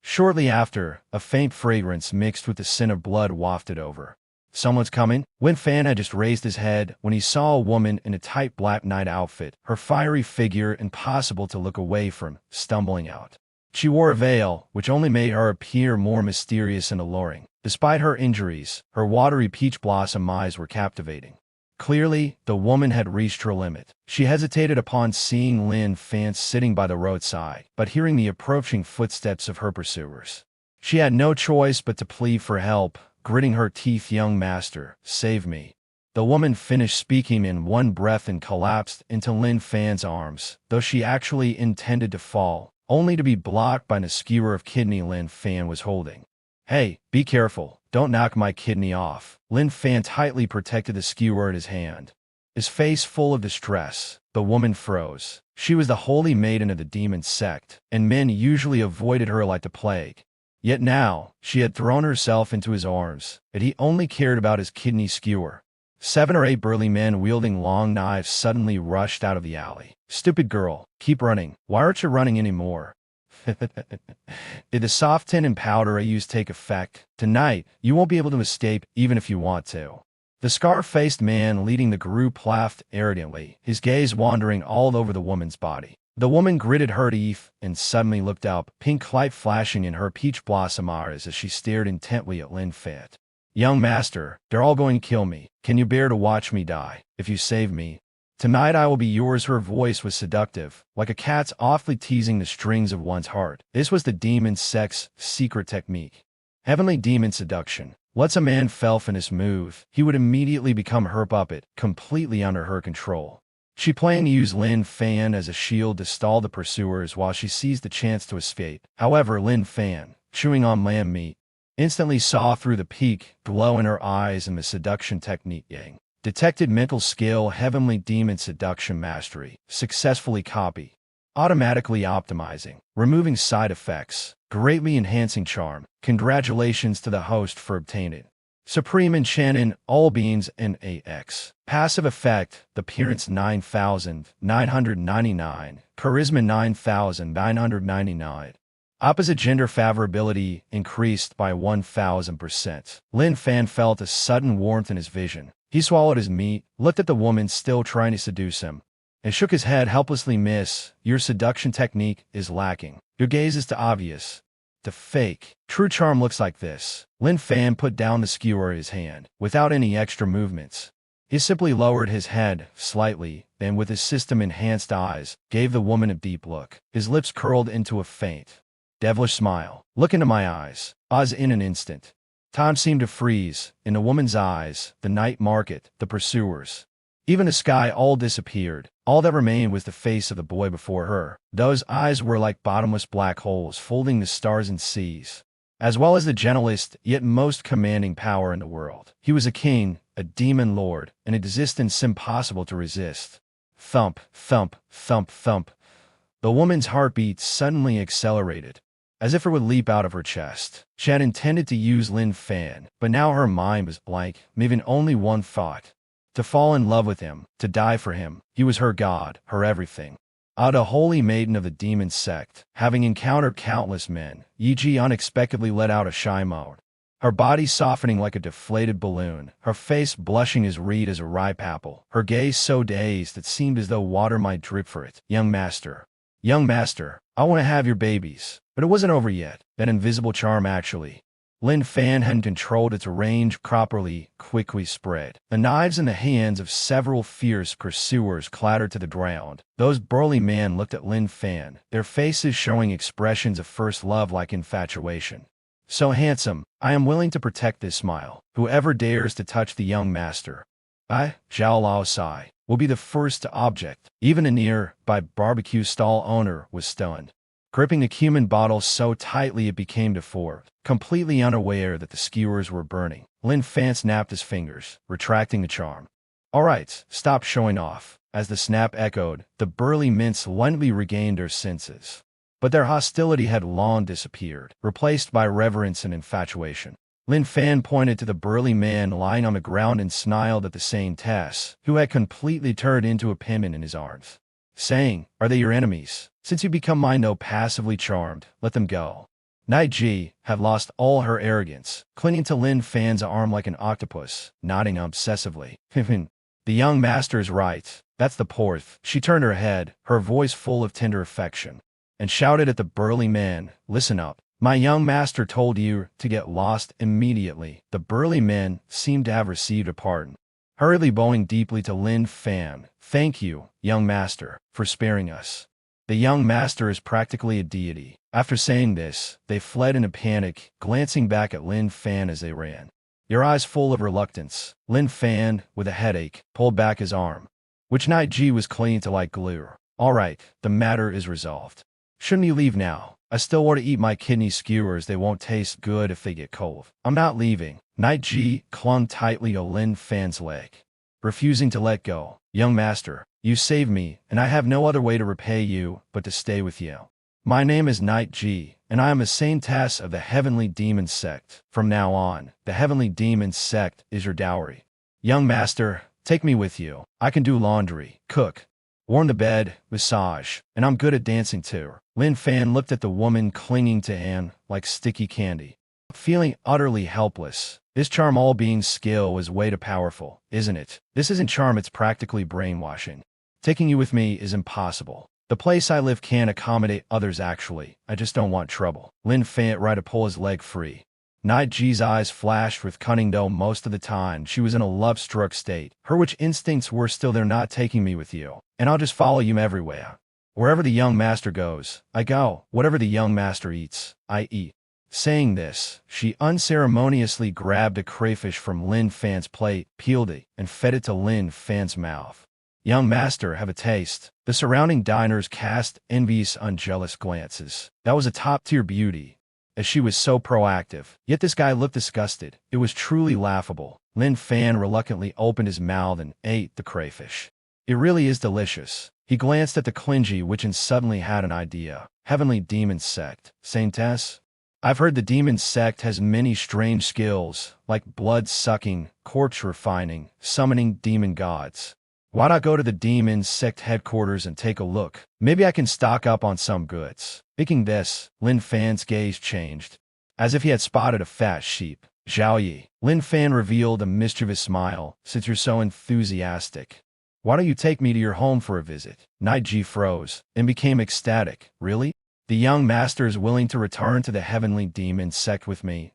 Shortly after, a faint fragrance mixed with the scent of blood wafted over. "Someone's coming?" Lin Fan had just raised his head when he saw a woman in a tight black night outfit, her fiery figure impossible to look away from, stumbling out. She wore a veil, which only made her appear more mysterious and alluring. Despite her injuries, her watery peach blossom eyes were captivating. Clearly, the woman had reached her limit. She hesitated upon seeing Lin Fan sitting by the roadside, but hearing the approaching footsteps of her pursuers, she had no choice but to plead for help, gritting her teeth. "Young master, save me." The woman finished speaking in one breath and collapsed into Lin Fan's arms, though she actually intended to fall, only to be blocked by the skewer of kidney Lin Fan was holding. "Hey, be careful, don't knock my kidney off." Lin Fan tightly protected the skewer in his hand. His face full of distress, the woman froze. She was the holy maiden of the demon sect, and men usually avoided her like the plague. Yet now, she had thrown herself into his arms, and he only cared about his kidney skewer. 7 or 8 burly men wielding long knives suddenly rushed out of the alley. "Stupid girl, keep running. Why aren't you running anymore?" "Did the soft tin and powder I used take effect? Tonight, you won't be able to escape even if you want to." The scar-faced man leading the group laughed arrogantly, his gaze wandering all over the woman's body. The woman gritted her teeth and suddenly looked up, pink light flashing in her peach blossom eyes as she stared intently at Lin Fan. "Young master, they're all going to kill me. Can you bear to watch me die? If you save me, tonight I will be yours." Her voice was seductive, like a cat's awfully teasing the strings of one's heart. This was the demon sect's secret technique. Heavenly demon seduction. Once a man fell for this move, he would immediately become her puppet, completely under her control. She planned to use Lin Fan as a shield to stall the pursuers while she seized the chance to escape. However, Lin Fan, chewing on lamb meat, instantly saw through the peak glow in her eyes and the seduction technique Yang. Detected mental skill, heavenly demon seduction mastery, successfully copy. Automatically optimizing, removing side effects, greatly enhancing charm. Congratulations to the host for obtaining it. Supreme Enchanting, all beings in AX. Passive effect, appearance 9,999, charisma 9,999. Opposite gender favorability increased by 1,000%. Lin Fan felt a sudden warmth in his vision. He swallowed his meat, looked at the woman still trying to seduce him, and shook his head helplessly. "Miss, your seduction technique is lacking. Your gaze is too obvious. The fake. True charm looks like this." Lin Fan put down the skewer in his hand, without any extra movements. He simply lowered his head slightly, and with his system-enhanced eyes, gave the woman a deep look. His lips curled into a faint, devilish smile. "Look into my eyes." As in an instant, time seemed to freeze. In the woman's eyes, the night market, the pursuers, even the sky all disappeared. All that remained was the face of the boy before her. Those eyes were like bottomless black holes folding the stars and seas, as well as the gentlest yet most commanding power in the world. He was a king, a demon lord, an existence impossible to resist. Thump, thump, thump, thump. The woman's heartbeat suddenly accelerated, as if it would leap out of her chest. She had intended to use Lin Fan, but now her mind was blank, leaving only one thought: to fall in love with him, to die for him. He was her god, her everything. The holy maiden of the demon sect, having encountered countless men, e.g. unexpectedly let out a shy moan. Her body softening like a deflated balloon, her face blushing as red as a ripe apple, her gaze so dazed it seemed as though water might drip for it. Young master, I want to have your babies." But it wasn't over yet. That invisible charm actually. Lin Fan hadn't controlled its range properly, quickly spread. The knives in the hands of several fierce pursuers clattered to the ground. Those burly men looked at Lin Fan, their faces showing expressions of first love like infatuation. "So handsome, I am willing to protect this smile. Whoever dares to touch the young master, Zhao Lao Sai, will be the first to object. Even a nearby barbecue stall owner was stunned, gripping the cumin bottle so tightly it became deformed, completely unaware that the skewers were burning. Lin Fan snapped his fingers, retracting the charm. All right, stop showing off. As the snap echoed, the burly mints lently regained their senses. But their hostility had long disappeared, replaced by reverence and infatuation. Lin Fan pointed to the burly man lying on the ground and smiled at the saintess, who had completely turned into a penman in his arms, saying, "Are they your enemies? Since you become mine though passively charmed, let them go." Night Ji had lost all her arrogance, clinging to Lin Fan's arm like an octopus, nodding obsessively. The young master is right. That's the porth. She turned her head, her voice full of tender affection, and shouted at the burly man, "Listen up. My young master told you to get lost immediately." The burly man seemed to have received a pardon, hurriedly bowing deeply to Lin Fan. "Thank you, young master, for sparing us. The young master is practically a deity." After saying this, they fled in a panic, glancing back at Lin Fan as they ran. Your eyes full of reluctance. Lin Fan, with a headache, pulled back his arm, which Night Ji was clinging to like glue. "All right, the matter is resolved. Shouldn't you leave now? I still want to eat my kidney skewers. They won't taste good if they get cold." "I'm not leaving." Night Ji clung tightly to Lin Fan's leg, refusing to let go. "Young master, you saved me, and I have no other way to repay you but to stay with you. My name is Night Ji, and I am a saintess of the Heavenly Demon Sect. From now on, the Heavenly Demon Sect is your dowry. Young master, take me with you. I can do laundry, cook, warm the bed, massage, and I'm good at dancing too." Lin Fan looked at the woman clinging to him like sticky candy, feeling utterly helpless. This charm all being skill is way too powerful, isn't it? This isn't charm, it's practically brainwashing. Taking you with me is impossible. The place I live can't accommodate others actually. I just don't want trouble. Lin Fan tried to pull his leg free. Night Ji's eyes flashed with cunning though most of the time she was in a love-struck state. Her witch instincts were still there. "Not taking me with you, and I'll just follow you everywhere. Wherever the young master goes, I go. Whatever the young master eats, I eat." Saying this, she unceremoniously grabbed a crayfish from Lin Fan's plate, peeled it, and fed it to Lin Fan's mouth. "Young master, have a taste." The surrounding diners cast envious, unjealous glances. That was a top-tier beauty, as she was so proactive. Yet this guy looked disgusted. It was truly laughable. Lin Fan reluctantly opened his mouth and ate the crayfish. "It really is delicious." He glanced at the clingy witch and suddenly had an idea. "Heavenly Demon Sect, saintess? I've heard the Demon Sect has many strange skills, like blood-sucking, corpse refining, summoning demon gods. Why not go to the Demon Sect headquarters and take a look? Maybe I can stock up on some goods." Thinking this, Lin Fan's gaze changed, as if he had spotted a fat sheep. "Zhao Yi." Lin Fan revealed a mischievous smile. "Since you're so enthusiastic, why don't you take me to your home for a visit?" Night Ji froze and became ecstatic. "Really? The young master is willing to return to the Heavenly Demon Sect with me?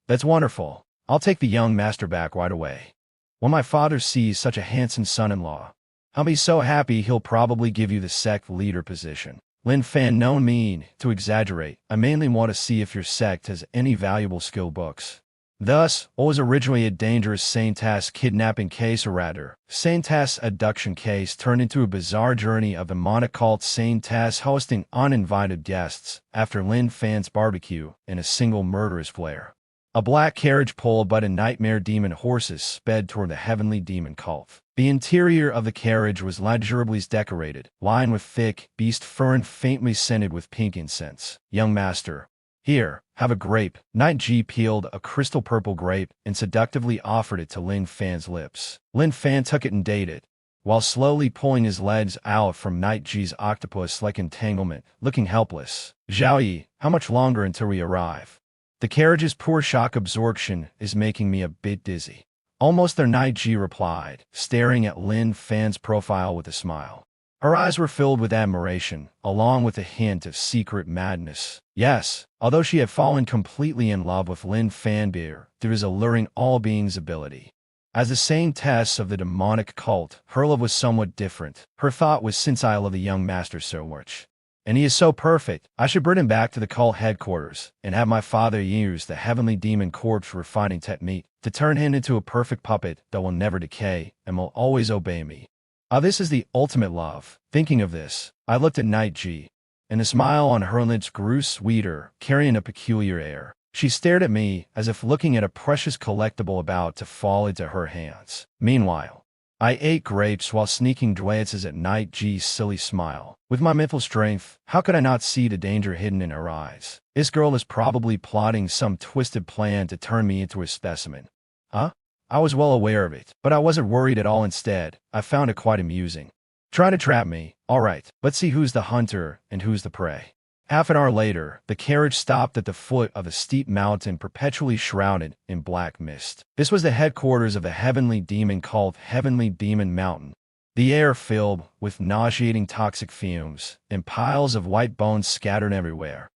That's wonderful. I'll take the young master back right away. When my father sees such a handsome son-in-law, I'll be so happy he'll probably give you the sect leader position." Lin Fan, no mean to exaggerate. "I mainly want to see if your sect has any valuable skill books." Thus, what was originally a dangerous saintess kidnapping case, or rather, saintess abduction case, turned into a bizarre journey of the monocult saintess hosting uninvited guests after Lin Fan's barbecue in a single murderous flare. A black carriage pulled by the nightmare demon horses sped toward the heavenly demon cult. The interior of the carriage was luxuriously decorated, lined with thick beast fur and faintly scented with pink incense. "Young master, here, have a grape." Night Ji peeled a crystal purple grape and seductively offered it to Lin Fan's lips. Lin Fan took it and ate it, while slowly pulling his legs out from Night Ji's octopus-like entanglement, looking helpless. "Zhao Yi, how much longer until we arrive? The carriage's poor shock absorption is making me a bit dizzy." "Almost there," Night Ji replied, staring at Lin Fan's profile with a smile. Her eyes were filled with admiration, along with a hint of secret madness. Yes, although she had fallen completely in love with Lin Fan Beer, there is alluring all being's ability. As the saintess of the demonic cult, her love was somewhat different. Her thought was, since I love the young master so much, and he is so perfect, I should bring him back to the cult headquarters and have my father use the heavenly demon corpse refining technique to turn him into a perfect puppet that will never decay and will always obey me. Ah, this is the ultimate love. Thinking of this, I looked at Night G, and the smile on her lips grew sweeter, carrying a peculiar air. She stared at me as if looking at a precious collectible about to fall into her hands. Meanwhile, I ate grapes while sneaking glances at Night G's silly smile. With my mental strength, how could I not see the danger hidden in her eyes? This girl is probably plotting some twisted plan to turn me into a specimen. Huh? I was well aware of it, but I wasn't worried at all. Instead, I found it quite amusing. Trying to trap me? All right, let's see who's the hunter and who's the prey. Half an hour later, the carriage stopped at the foot of a steep mountain perpetually shrouded in black mist. This was the headquarters of a heavenly demon called Heavenly Demon Mountain. The air filled with nauseating toxic fumes, and piles of white bones scattered everywhere.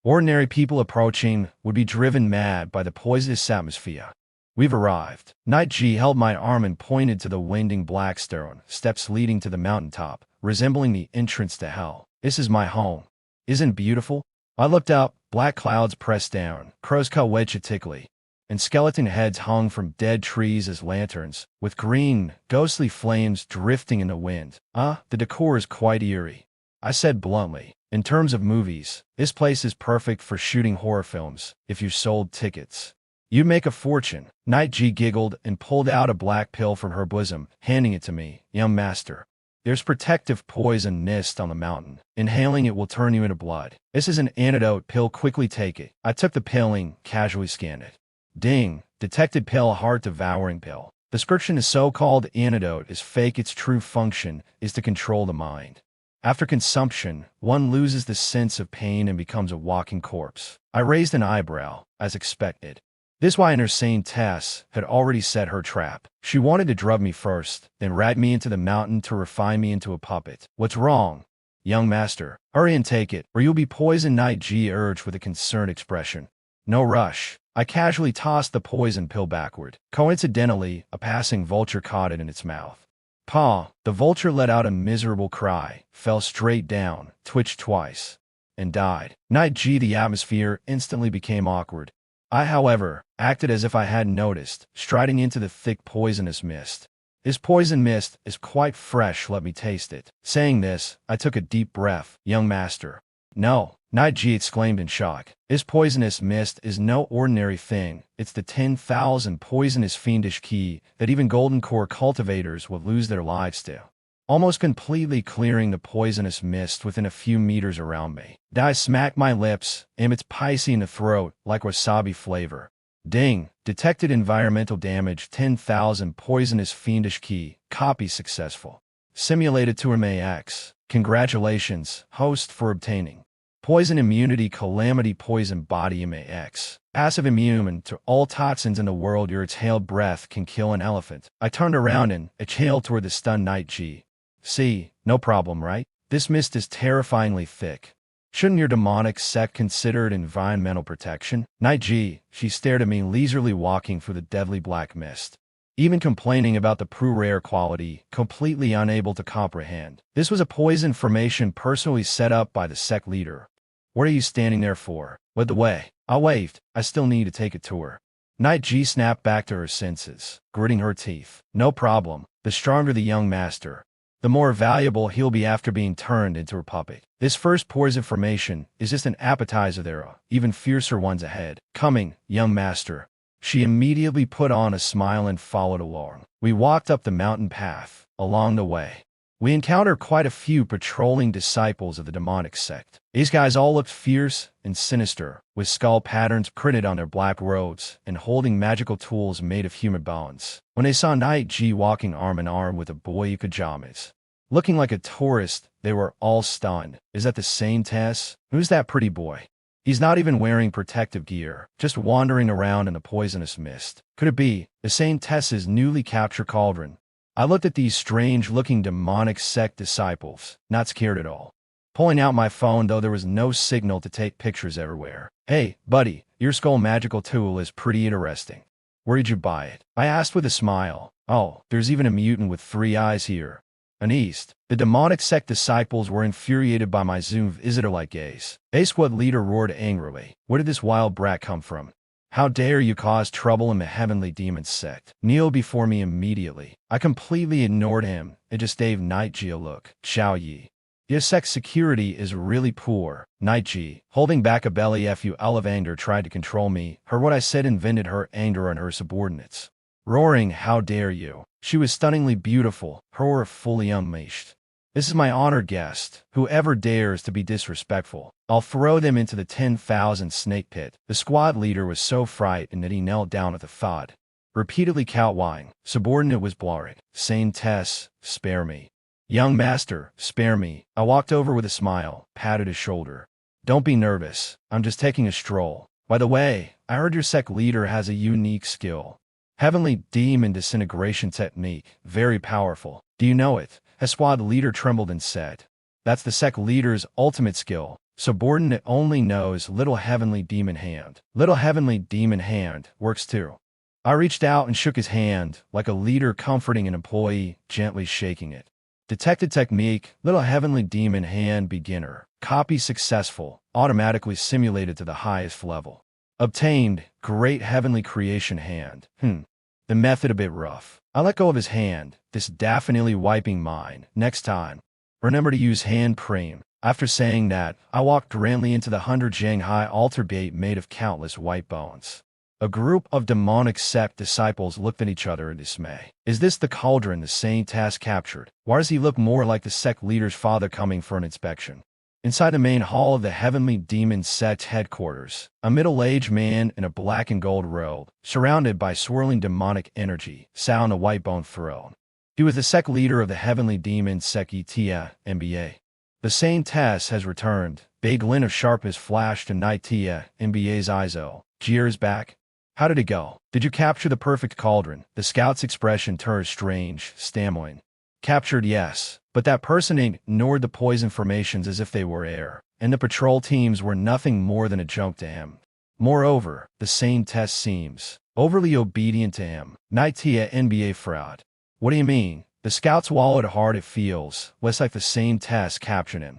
Ordinary people approaching would be driven mad by the poisonous atmosphere. We've arrived. Night G held my arm and pointed to the winding black stone steps leading to the mountaintop, resembling the entrance to hell. This is my home. Isn't it beautiful? I looked up, black clouds pressed down, crows covertly, and skeleton heads hung from dead trees as lanterns, with green, ghostly flames drifting in the wind. The decor is quite eerie. I said bluntly. In terms of movies, this place is perfect for shooting horror films, if you sold tickets. You'd make a fortune. Night G giggled and pulled out a black pill from her bosom, handing it to me. Young master, there's protective poison mist on the mountain. Inhaling it will turn you into blood. This is an antidote pill. Quickly take it. I took the pill, casually scanned it. Ding. Detected pill, heart-devouring pill. Description: is so-called antidote is fake. Its true function is to control the mind. After consumption, one loses the sense of pain and becomes a walking corpse. I raised an eyebrow, as expected. This why her saintess had already set her trap. She wanted to drug me first, then ride me into the mountain to refine me into a puppet. What's wrong? Young master, hurry and take it, or you'll be poisoned. Night G urged with a concerned expression. No rush. I casually tossed the poison pill backward. Coincidentally, a passing vulture caught it in its mouth. Paw! The vulture let out a miserable cry, fell straight down, twitched twice, and died. Night G. The atmosphere instantly became awkward. I, however, acted as if I hadn't noticed, striding into the thick poisonous mist. This poison mist is quite fresh, let me taste it. Saying this, I took a deep breath. Young master. No, Night G exclaimed in shock. This poisonous mist is no ordinary thing. It's the 10,000 poisonous fiendish key that even golden core cultivators would lose their lives to. Almost completely clearing the poisonous mist within a few meters around me. I smacked my lips, and it's spicy in the throat, like wasabi flavor. Ding! Detected environmental damage. 10,000 poisonous fiendish key. Copy successful. Simulated to MAX. Congratulations, host, for obtaining poison immunity. Calamity poison body MAX. Passive immune to all toxins in the world. Your exhaled breath can kill an elephant. I turned around and exhaled toward the stunned Night G. See, no problem, right? This mist is terrifyingly thick. Shouldn't your demonic sect consider it environmental protection? Night G, she stared at me leisurely walking through the deadly black mist. Even complaining about the rare quality, completely unable to comprehend. This was a poison formation personally set up by the sect leader. What are you standing there for? Led the way. I waved. I still need to take a tour. Night G snapped back to her senses, gritting her teeth. No problem. The stronger the young master, the more valuable he'll be after being turned into a puppet. This first poison formation is just an appetizer. There are even fiercer ones ahead. Coming, young master. She immediately put on a smile and followed along. We walked up the mountain path. Along the way, we encountered quite a few patrolling disciples of the demonic sect. These guys all looked fierce and sinister, with skull patterns printed on their black robes and holding magical tools made of human bones. When they saw Night G walking arm in arm with a boy in pajamas, looking like a tourist, they were all stunned. Is that the saintess? Who's that pretty boy? He's not even wearing protective gear, just wandering around in the poisonous mist. Could it be the saintess's newly captured cauldron? I looked at these strange-looking demonic sect disciples, not scared at all. Pulling out my phone, though there was no signal to take pictures everywhere. Hey, buddy, your skull magical tool is pretty interesting. Where did you buy it? I asked with a smile. Oh, there's even a mutant with 3 eyes here. An east. The demonic sect disciples were infuriated by my Zoom visitor-like gaze. A squad leader roared angrily. Where did this wild brat come from? How dare you cause trouble in the heavenly demon sect? Kneel before me immediately. I completely ignored him and just gave Night Ji a look. Xiao Yi. Your sect security is really poor. Night Ji, holding back a belly fu of anger, tried to control me, heard what I said and vented her anger on her subordinates. Roaring, how dare you? She was stunningly beautiful, her aura fully unleashed. This is my honored guest. Whoever dares to be disrespectful, I'll throw them into the 10,000 snake pit. The squad leader was so frightened that he knelt down at the thought. Repeatedly kowtowing, subordinate was blarring. Saintess, spare me. Young master, spare me. I walked over with a smile, patted his shoulder. Don't be nervous, I'm just taking a stroll. By the way, I heard your sect leader has a unique skill. Heavenly Demon Disintegration Technique, very powerful. Do you know it? A squad leader trembled and said. That's the sect leader's ultimate skill. Subordinate only knows Little Heavenly Demon Hand. Little Heavenly Demon Hand works too. I reached out and shook his hand, like a leader comforting an employee, gently shaking it. Detected technique, Little Heavenly Demon Hand Beginner. Copy successful, automatically simulated to the highest level. Obtained, Great Heavenly Creation Hand. The method a bit rough. I let go of his hand, this definitely wiping mine. Next time, remember to use hand cream. After saying that, I walked grandly into the 100 Shanghai altar gate made of countless white bones. A group of demonic sect disciples looked at each other in dismay. Is this the cauldron the saintess captured? Why does he look more like the sect leader's father coming for an inspection? Inside the main hall of the Heavenly Demon Sect headquarters, a middle-aged man in a black and gold robe, surrounded by swirling demonic energy, sat on a white bone throne. He was the sect leader of the Heavenly Demon Sect Tia, NBA. The saintess has returned. Big glint of sharpness flashed in Night Tia, NBA's eyes. Jeers back. How did it go? Did you capture the perfect cauldron? The scout's expression turned strange, stammering. Captured, yes, but that person ignored the poison formations as if they were air, and the patrol teams were nothing more than a joke to him. Moreover, the saintess seems overly obedient to him. Night Tia NBA fraud. What do you mean? The scout swallowed hard. It feels less like the saintess captured him.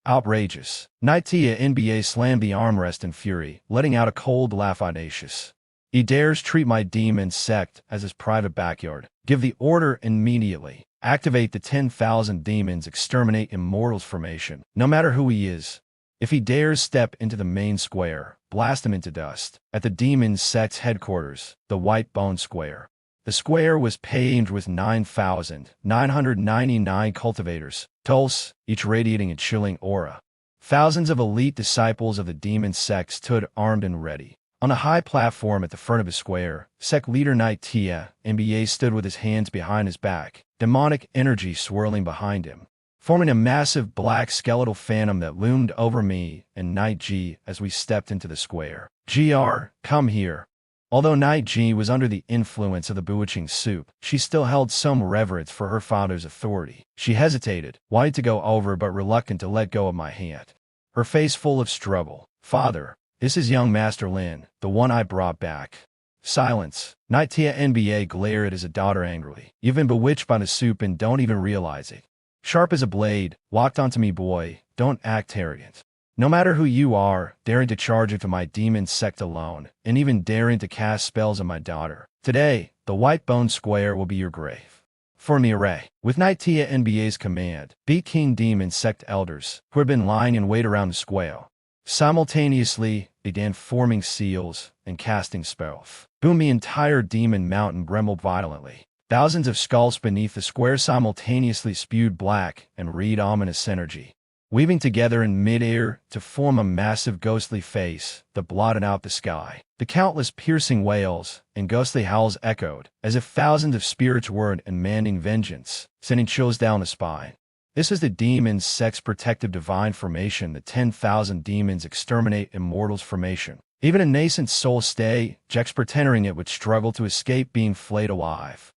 Outrageous. Night Tia NBA slammed the armrest in fury, letting out a cold laugh audacious. He dares treat my demon sect as his private backyard. Give the order immediately. Activate the 10,000 demons exterminate immortals formation, no matter who he is. If he dares step into the main square, blast him into dust. At the demon sect's headquarters, the White Bone Square. The square was paved with 9,999 cultivators, tools, each radiating a chilling aura. Thousands of elite disciples of the demon sect stood armed and ready. On a high platform at the front of the square, sect leader Night Tia, NBA stood with his hands behind his back, demonic energy swirling behind him, forming a massive black skeletal phantom that loomed over me and Night Ji as we stepped into the square. GR, come here. Although Night Ji was under the influence of the bewitching soup, she still held some reverence for her father's authority. She hesitated, wanting to go over but reluctant to let go of my hand. Her face full of struggle. Father, this is young Master Lin, the one I brought back. Silence. Night Tia NBA glared at his daughter angrily. You've been bewitched by the soup and don't even realize it. Sharp as a blade, walked onto me, boy, don't act arrogant. No matter who you are, daring to charge into my demon sect alone, and even daring to cast spells on my daughter. Today, the White Bone Square will be your grave. Form the array. With Night Tia NBA's command, beat King Demon Sect elders, who had been lying in wait around the square. Simultaneously, began forming seals and casting spells. Boom, the entire demon mountain trembled violently. Thousands of skulls beneath the square simultaneously spewed black and red ominous energy, weaving together in mid-air to form a massive ghostly face that blotted out the sky. The countless piercing wails and ghostly howls echoed, as if thousands of spirits were demanding vengeance, sending chills down the spine. This is the demon sect's protective divine formation, the 10,000 demons exterminate immortals formation. Even a nascent soul stay, Jex pretending it would struggle to escape being flayed alive.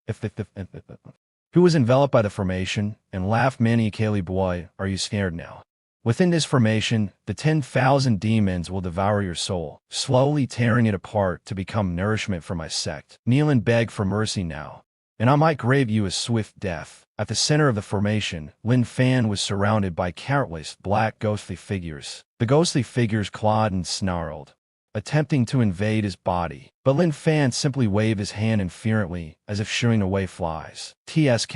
Who was enveloped by the formation, and laughed maniacally, boy, are you scared now? Within this formation, the 10,000 demons will devour your soul, slowly tearing it apart to become nourishment for my sect. Kneel and beg for mercy now, and I might grave you a swift death. At the center of the formation, Lin Fan was surrounded by countless black ghostly figures. The ghostly figures clawed and snarled, attempting to invade his body. But Lin Fan simply waved his hand inferently, as if shooing away flies. TSK.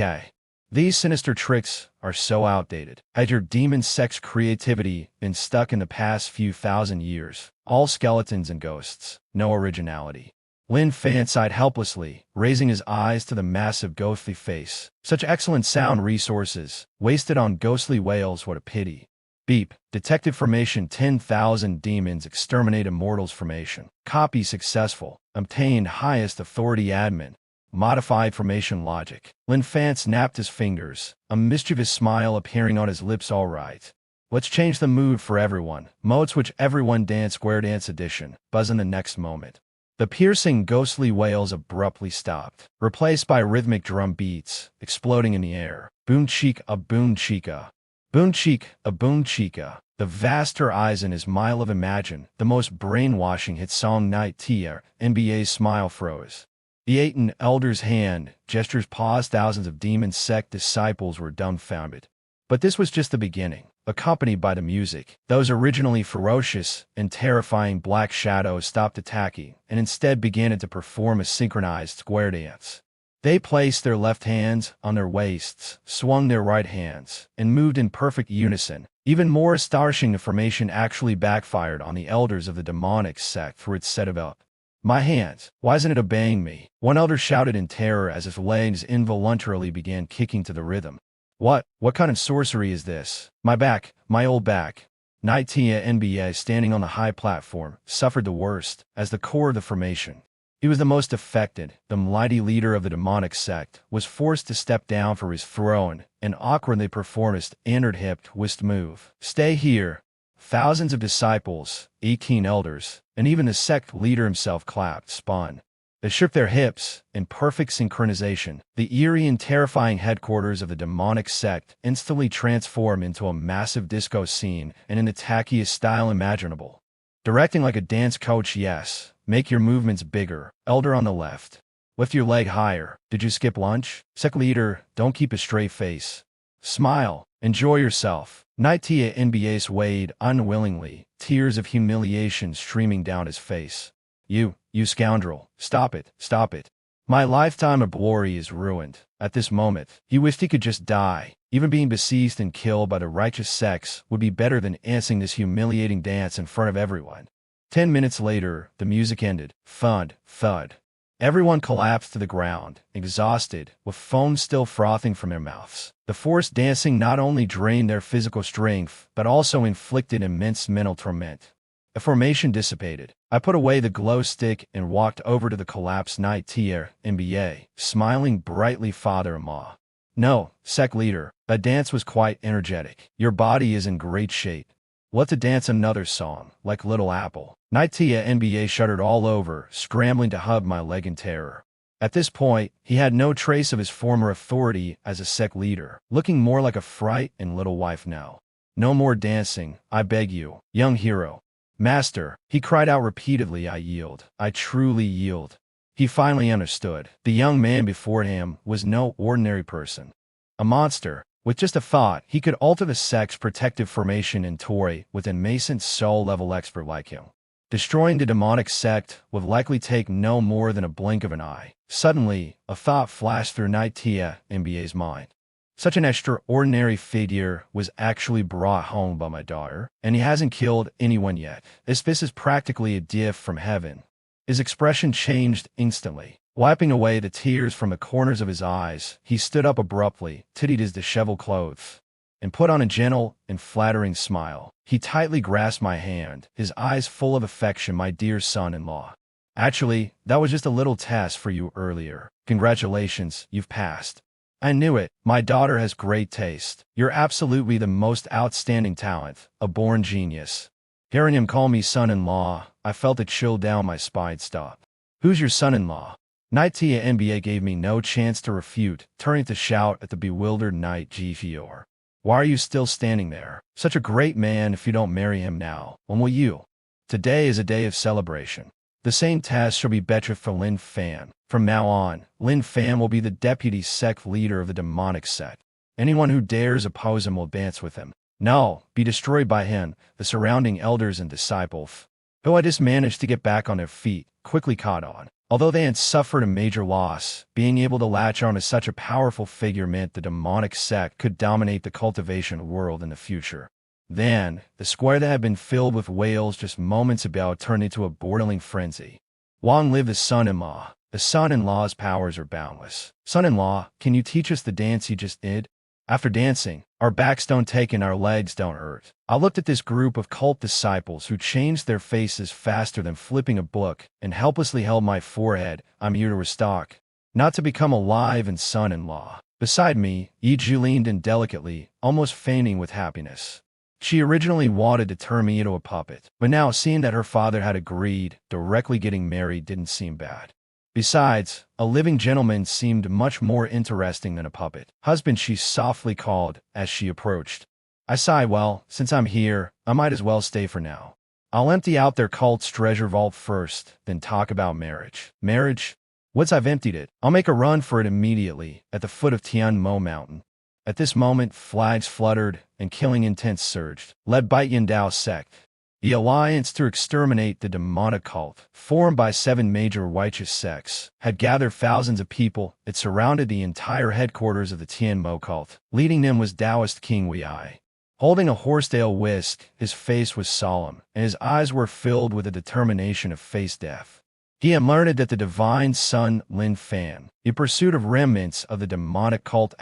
These sinister tricks are so outdated. Had your demon sect's creativity been stuck in the past few thousand years? All skeletons and ghosts. No originality. Lin Fan sighed helplessly, raising his eyes to the massive ghostly face. Such excellent sound resources, wasted on ghostly whales, what a pity. Beep. Detective formation 10,000 demons exterminate immortals formation. Copy successful. Obtained highest authority admin. Modified formation logic. Lin Fan snapped his fingers, a mischievous smile appearing on his lips. All right. Let's change the mood for everyone. Modes which everyone dance square dance edition. Buzz in the next moment. The piercing ghostly wails abruptly stopped, replaced by rhythmic drum beats, exploding in the air. Boom cheek a boom chica. Boom cheek a boom chica. The vast horizon is mile of imagine, the most brainwashing hit song night tier. NBA's smile froze. The Aten elder's hand gestures paused. Thousands of demon sect disciples were dumbfounded. But this was just the beginning. Accompanied by the music, those originally ferocious and terrifying black shadows stopped attacking and instead began to perform a synchronized square dance. They placed their left hands on their waists, swung their right hands, and moved in perfect unison. Even more astonishing, the formation actually backfired on the elders of the demonic sect for its set of up. My hands, why isn't it obeying me? One elder shouted in terror as his legs involuntarily began kicking to the rhythm. What kind of sorcery is this? My back, my old back. Naitia NBA, standing on the high platform, suffered the worst, as the core of the formation. He was the most affected. The mighty leader of the demonic sect was forced to step down from his throne and awkwardly perform his standard hip twist move. Stay here. Thousands of disciples, 18 elders, and even the sect leader himself clapped, spun. They shook their hips, in perfect synchronization. The eerie and terrifying headquarters of the demonic sect instantly transformed into a massive disco scene and in the tackiest style imaginable. Directing like a dance coach, yes. Make your movements bigger. Elder on the left. Lift your leg higher. Did you skip lunch? Sect leader, don't keep a straight face. Smile. Enjoy yourself. Naitia NBA swayed unwillingly, tears of humiliation streaming down his face. You scoundrel. Stop it. Stop it. My lifetime of glory is ruined. At this moment, he wished he could just die. Even being besieged and killed by the righteous sects would be better than dancing this humiliating dance in front of everyone. 10 minutes later, the music ended. Thud, thud. Everyone collapsed to the ground, exhausted, with foam still frothing from their mouths. The forced dancing not only drained their physical strength, but also inflicted immense mental torment. The formation dissipated. I put away the glow stick and walked over to the collapsed night tier, NBA, smiling brightly. Father-in-law. No, sect leader, that dance was quite energetic. Your body is in great shape. Let's dance another song, like Little Apple. Naitia NBA shuddered all over, scrambling to hug my leg in terror. At this point, he had no trace of his former authority as a sect leader, looking more like a fright and little wife now. No more dancing, I beg you, young hero. Master, he cried out repeatedly. I yield. I truly yield. He finally understood. The young man before him was no ordinary person. A monster. With just a thought, he could alter the sect's protective formation in Tory with a nascent soul-level expert like him. Destroying the demonic sect would likely take no more than a blink of an eye. Suddenly, a thought flashed through Naitia NBA's mind. Such an extraordinary figure was actually brought home by my daughter, and he hasn't killed anyone yet. This is practically a gift from heaven. His expression changed instantly. Wiping away the tears from the corners of his eyes, he stood up abruptly, tidied his disheveled clothes, and put on a gentle and flattering smile. He tightly grasped my hand, his eyes full of affection. My dear son-in-law. Actually, that was just a little test for you earlier. Congratulations, you've passed. I knew it. My daughter has great taste. You're absolutely the most outstanding talent, a born genius. Hearing him call me son-in-law, I felt a chill down my spine. Stop. Who's your son-in-law? Naitia NBA gave me no chance to refute, turning to shout at the bewildered Knight G4. Why are you still standing there? Such a great man. If you don't marry him now, when will you? Today is a day of celebration. The same task shall be better for Lin Fan. From now on, Lin Fan will be the deputy sect leader of the demonic sect. Anyone who dares oppose him will dance with him. No, be destroyed by him, the surrounding elders and disciples. who I just managed to get back on their feet, quickly caught on. Although they had suffered a major loss, being able to latch on to such a powerful figure meant the demonic sect could dominate the cultivation world in the future. Then, the square that had been filled with whales just moments ago turned into a bordering frenzy. Long live the son-in-law. The son-in-law's powers are boundless. Son-in-law, can you teach us the dance you just did? After dancing, our backs don't ache and our legs don't hurt. I looked at this group of cult disciples who changed their faces faster than flipping a book and helplessly held my forehead. I'm here to restock, not to become alive and son-in-law. Beside me, Iju leaned in delicately, almost fainting with happiness. She originally wanted to turn me into a puppet, but now seeing that her father had agreed, directly getting married didn't seem bad. Besides, a living gentleman seemed much more interesting than a puppet. Husband, she softly called as she approached. I sighed. Well, since I'm here, I might as well stay for now. I'll empty out their cult's treasure vault first, then talk about marriage. Marriage? Once I've emptied it, I'll make a run for it immediately, at the foot of Tian Mo Mountain. At this moment, flags fluttered, and killing intent surged, led by Yandao Sect. The alliance to exterminate the demonic cult, formed by 7 major righteous sects, had gathered thousands of people. It surrounded the entire headquarters of the Tian Mo cult. Leading them was Taoist King Wei. Holding a horsetail whisk, his face was solemn, and his eyes were filled with a determination to face death. He had learned that the divine son, Lin Fan, in pursuit of remnants of the demonic cult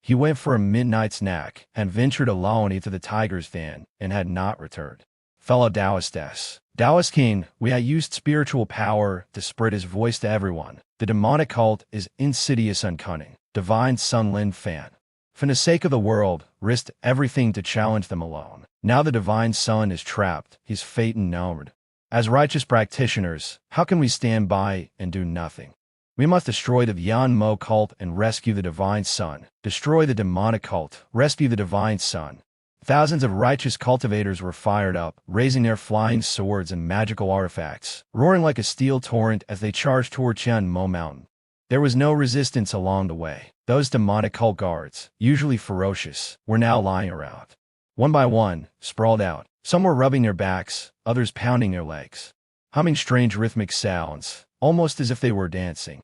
he went for a midnight snack, had ventured alone into the tiger's den, and had not returned. Fellow Taoists, Taoist King Wei used spiritual power to spread his voice to everyone. The demonic cult is insidious and cunning. Divine son Lin Fan, for the sake of the world, risked everything to challenge them alone. Now the divine son is trapped, his fate unknown. As righteous practitioners, how can we stand by and do nothing? We must destroy the Yan Mo cult and rescue the divine son. Destroy the demonic cult, rescue the divine son. Thousands of righteous cultivators were fired up, raising their flying swords and magical artifacts, roaring like a steel torrent as they charged toward Tian Mo Mountain. There was no resistance along the way. Those demonic cult guards, usually ferocious, were now lying around. One by one, sprawled out. Some were rubbing their backs, others pounding their legs, humming strange rhythmic sounds, almost as if they were dancing.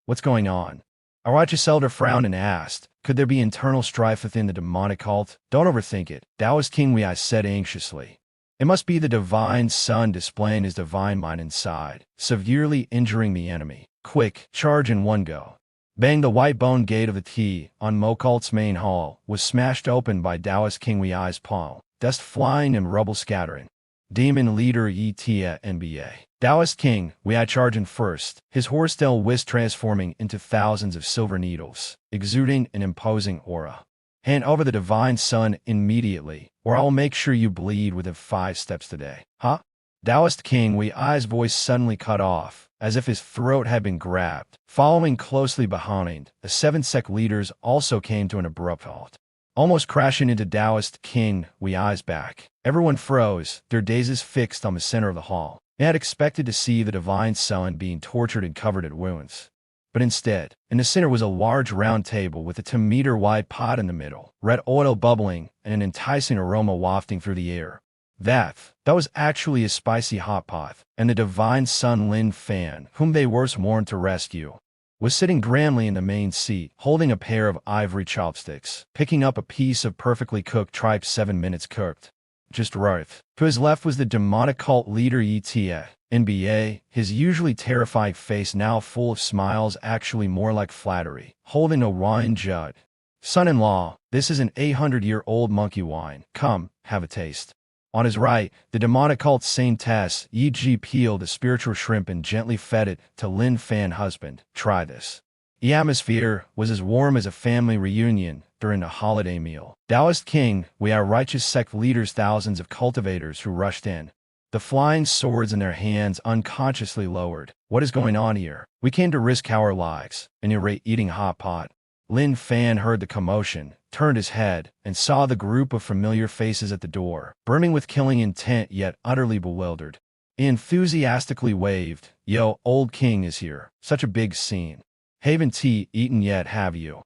What's going on? Our righteous elder frowned and asked, could there be internal strife within the demonic cult? Don't overthink it, Taoist King Wei said anxiously. It must be the divine son displaying his divine mind inside, severely injuring the enemy. Quick, charge in one go. Bang! The white bone gate of the T on Mo cult's main hall was smashed open by Taoist King Wei's palm, dust flying and rubble scattering. Demon leader Etia NBA. Taoist King Wei charging first, his horsetail whisk transforming into thousands of silver needles, exuding an imposing aura. Hand over the divine son immediately, or I'll make sure you bleed within 5 steps today. Huh? Taoist King Wei's voice suddenly cut off, as if his throat had been grabbed. Following closely behind, the 7 sect leaders also came to an abrupt halt, almost crashing into Taoist King Wei's back. Everyone froze, their gazes fixed on the center of the hall. They had expected to see the divine son being tortured and covered in wounds. But instead, in the center was a large round table with a 2-meter-wide pot in the middle, red oil bubbling, and an enticing aroma wafting through the air. That was actually a spicy hot pot, and the divine son Lin Fan, whom they were sworn to rescue, was sitting grandly in the main seat, holding a pair of ivory chopsticks, picking up a piece of perfectly cooked tripe 7 minutes cooked. Just right. To his left was the demonic cult leader Etia NBA, his usually terrifying face now full of smiles, actually more like flattery, holding a wine jug. Son-in-law, this is an 800-year-old monkey wine. Come, have a taste. On his right, the demonic cult saintess E.G. peeled a spiritual shrimp and gently fed it to Lin Fan husband. Try this. The atmosphere was as warm as a family reunion during a holiday meal. Taoist King Wei, our righteous sect leaders, thousands of cultivators who rushed in, the flying swords in their hands unconsciously lowered. What is going on here? We came to risk our lives, and you're eating hot pot. Lin Fan heard the commotion, turned his head, and saw the group of familiar faces at the door, burning with killing intent yet utterly bewildered. He enthusiastically waved. Yo, old king is here. Such a big scene. Haven't tea eaten yet, have you?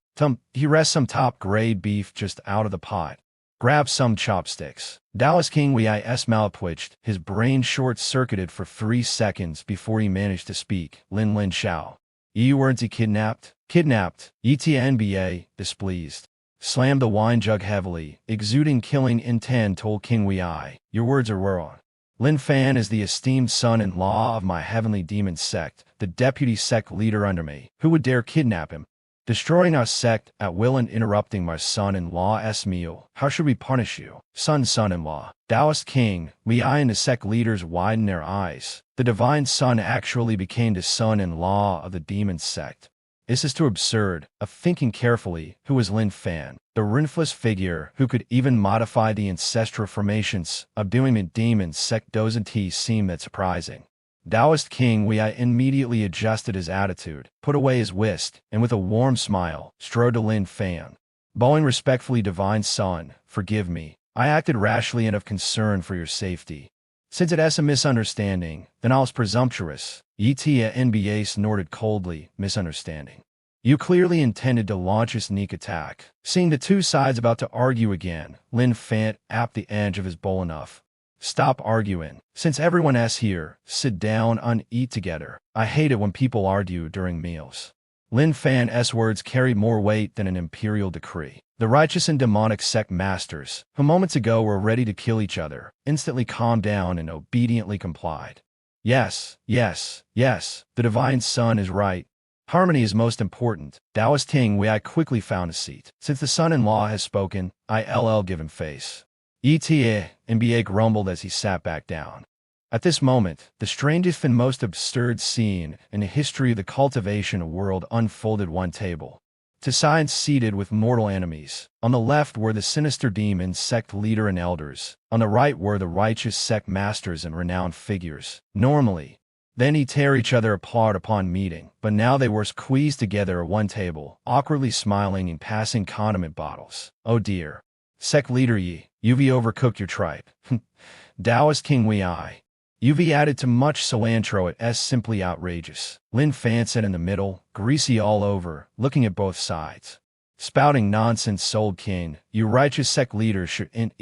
He rests some top-grade beef just out of the pot. Grab some chopsticks. Taoist King Wei's mouth twitched, his brain short-circuited for 3 seconds before he managed to speak. Lin Xiao. You weren't he kidnapped? Kidnapped. ETA displeased. Slammed the wine jug heavily, exuding killing intent, told King Wei. Your words are wrong. Lin Fan is the esteemed son-in-law of my heavenly demon Sect, the deputy Sect leader under me. Who would dare kidnap him? Destroying our Sect at will and interrupting my son-in-law's meal. How should we punish you? Son-in-law. Taoist King Wei and the Sect leaders widened their eyes. The divine son actually became the son-in-law of the demon Sect. This is too absurd. Of thinking carefully, who was Lin Fan? The ruthless figure who could even modify the ancestral formations of doing the demon Sect doesn't seem that surprising. Taoist King Wei immediately adjusted his attitude, put away his whist, and with a warm smile, strode to Lin Fan. Bowing respectfully, divine son, forgive me. I acted rashly and of concern for your safety. Since it is a misunderstanding, then I was presumptuous. ETA snorted coldly, misunderstanding. You clearly intended to launch a sneak attack. Seeing the two sides about to argue again, Lin Fan apped the edge of his bowl enough. Stop arguing. Since everyone is here, sit down and eat together. I hate it when people argue during meals. Lin Fan's words carried more weight than an imperial decree. The righteous and demonic Sect masters, who moments ago were ready to kill each other, instantly calmed down and obediently complied. Yes, yes, yes, the divine son is right. Harmony is most important. Taoist King Wei quickly found a seat. Since the son-in-law has spoken, I'll give him face. ETA grumbled as he sat back down. At this moment, the strangest and most absurd scene in the history of the cultivation world unfolded. One table. To sides seated with mortal enemies. On the left were the sinister demon Sect leader and elders. On the right were the righteous Sect masters and renowned figures. Normally, then he'd tear each other apart upon meeting, but now they were squeezed together at one table, awkwardly smiling and passing condiment bottles. Oh dear. Sect leader you've overcooked your tripe. Taoist King Wei. You've added too much cilantro, it's simply outrageous. Lin Fan sat in the middle, greasy all over, looking at both sides. Spouting nonsense, sold King. You righteous Sect leader shouldn't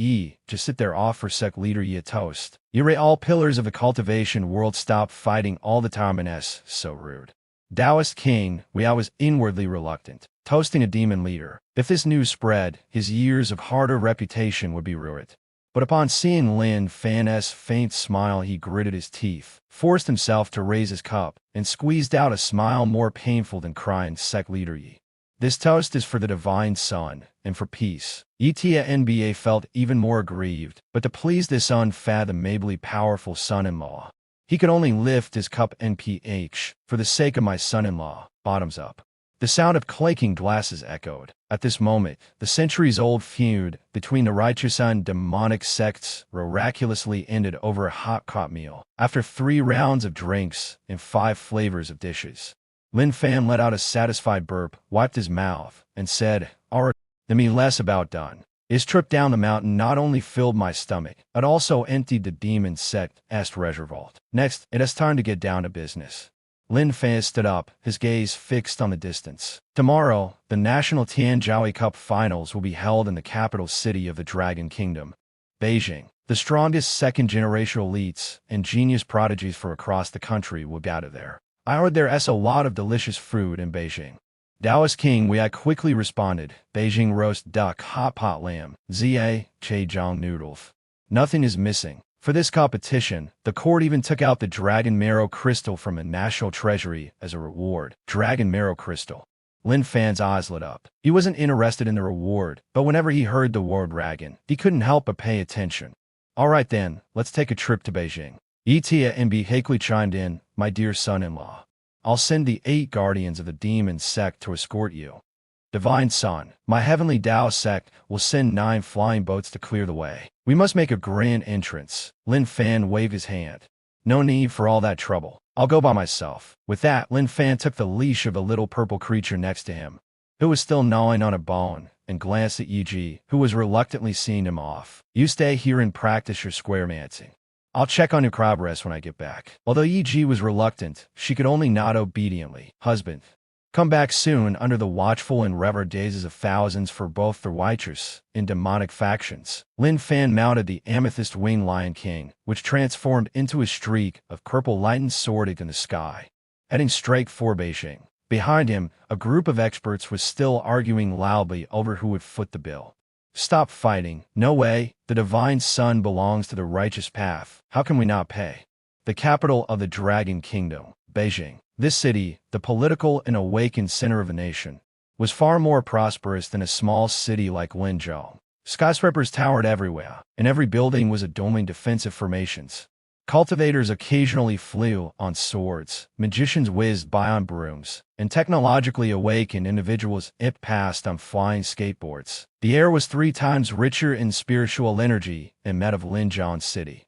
just sit there off for Sect leader a toast. You're all pillars of the cultivation world, stop fighting all the time and so rude. Taoist King Wei was inwardly reluctant. Toasting a demon leader. If this news spread, his years of harder reputation would be ruined. But upon seeing Lin Fan's faint smile, he gritted his teeth, forced himself to raise his cup, and squeezed out a smile more painful than crying. Sect leader This toast is for the divine son, and for peace. ETA felt even more aggrieved, but to please this unfathomably powerful son-in-law, he could only lift his cup NPH, for the sake of my son-in-law, bottoms up. The sound of clanking glasses echoed. At this moment, the centuries-old feud between the righteous and demonic sects miraculously ended over a hot meal. After 3 rounds of drinks and 5 flavors of dishes, Lin Fan let out a satisfied burp, wiped his mouth, and said, "All right, the me less about done. His trip down the mountain not only filled my stomach, it also emptied the demon Sect's treasure vault. Next, it is time to get down to business." Lin Fan stood up, his gaze fixed on the distance. Tomorrow, the National Tianzhou Cup Finals will be held in the capital city of the Dragon Kingdom, Beijing. The strongest second-generation elites and genius prodigies from across the country will gather there. I heard there is a lot of delicious food in Beijing. Taoist King Wei quickly responded, Beijing roast duck, hot pot lamb, zhejiang noodles. Nothing is missing. For this competition, the court even took out the dragon marrow crystal from a national treasury as a reward. Dragon marrow crystal. Lin Fan's eyes lit up. He wasn't interested in the reward, but whenever he heard the word dragon, he couldn't help but pay attention. All right then, let's take a trip to Beijing. Etia and Hakely chimed in, my dear son-in-law. I'll send the 8 guardians of the demon sect to escort you. Divine Son, my heavenly Tao sect will send 9 flying boats to clear the way. We must make a grand entrance. Lin Fan waved his hand. No need for all that trouble. I'll go by myself. With that, Lin Fan took the leash of a little purple creature next to him, who was still gnawing on a bone, and glanced at Yi, who was reluctantly seeing him off. You stay here and practice your square mancing. I'll check on your progress when I get back. Although Yi was reluctant, she could only nod obediently. Husband. Come back soon under the watchful and reverent gazes of thousands for both the righteous and demonic factions. Lin Fan mounted the amethyst-winged Lion King, which transformed into a streak of purple lightened soaring in the sky, heading straight for Beijing. Behind him, a group of experts was still arguing loudly over who would foot the bill. Stop fighting. No way. The divine sun belongs to the righteous path. How can we not pay? The capital of the Dragon Kingdom, Beijing. This city, the political and awakened center of the nation, was far more prosperous than a small city like Linzhou. Skyscrapers towered everywhere, and every building was a doming defensive formations. Cultivators occasionally flew on swords, magicians whizzed by on brooms, and technologically awakened individuals passed on flying skateboards. The air was 3 times richer in spiritual energy than that of Linzhou City.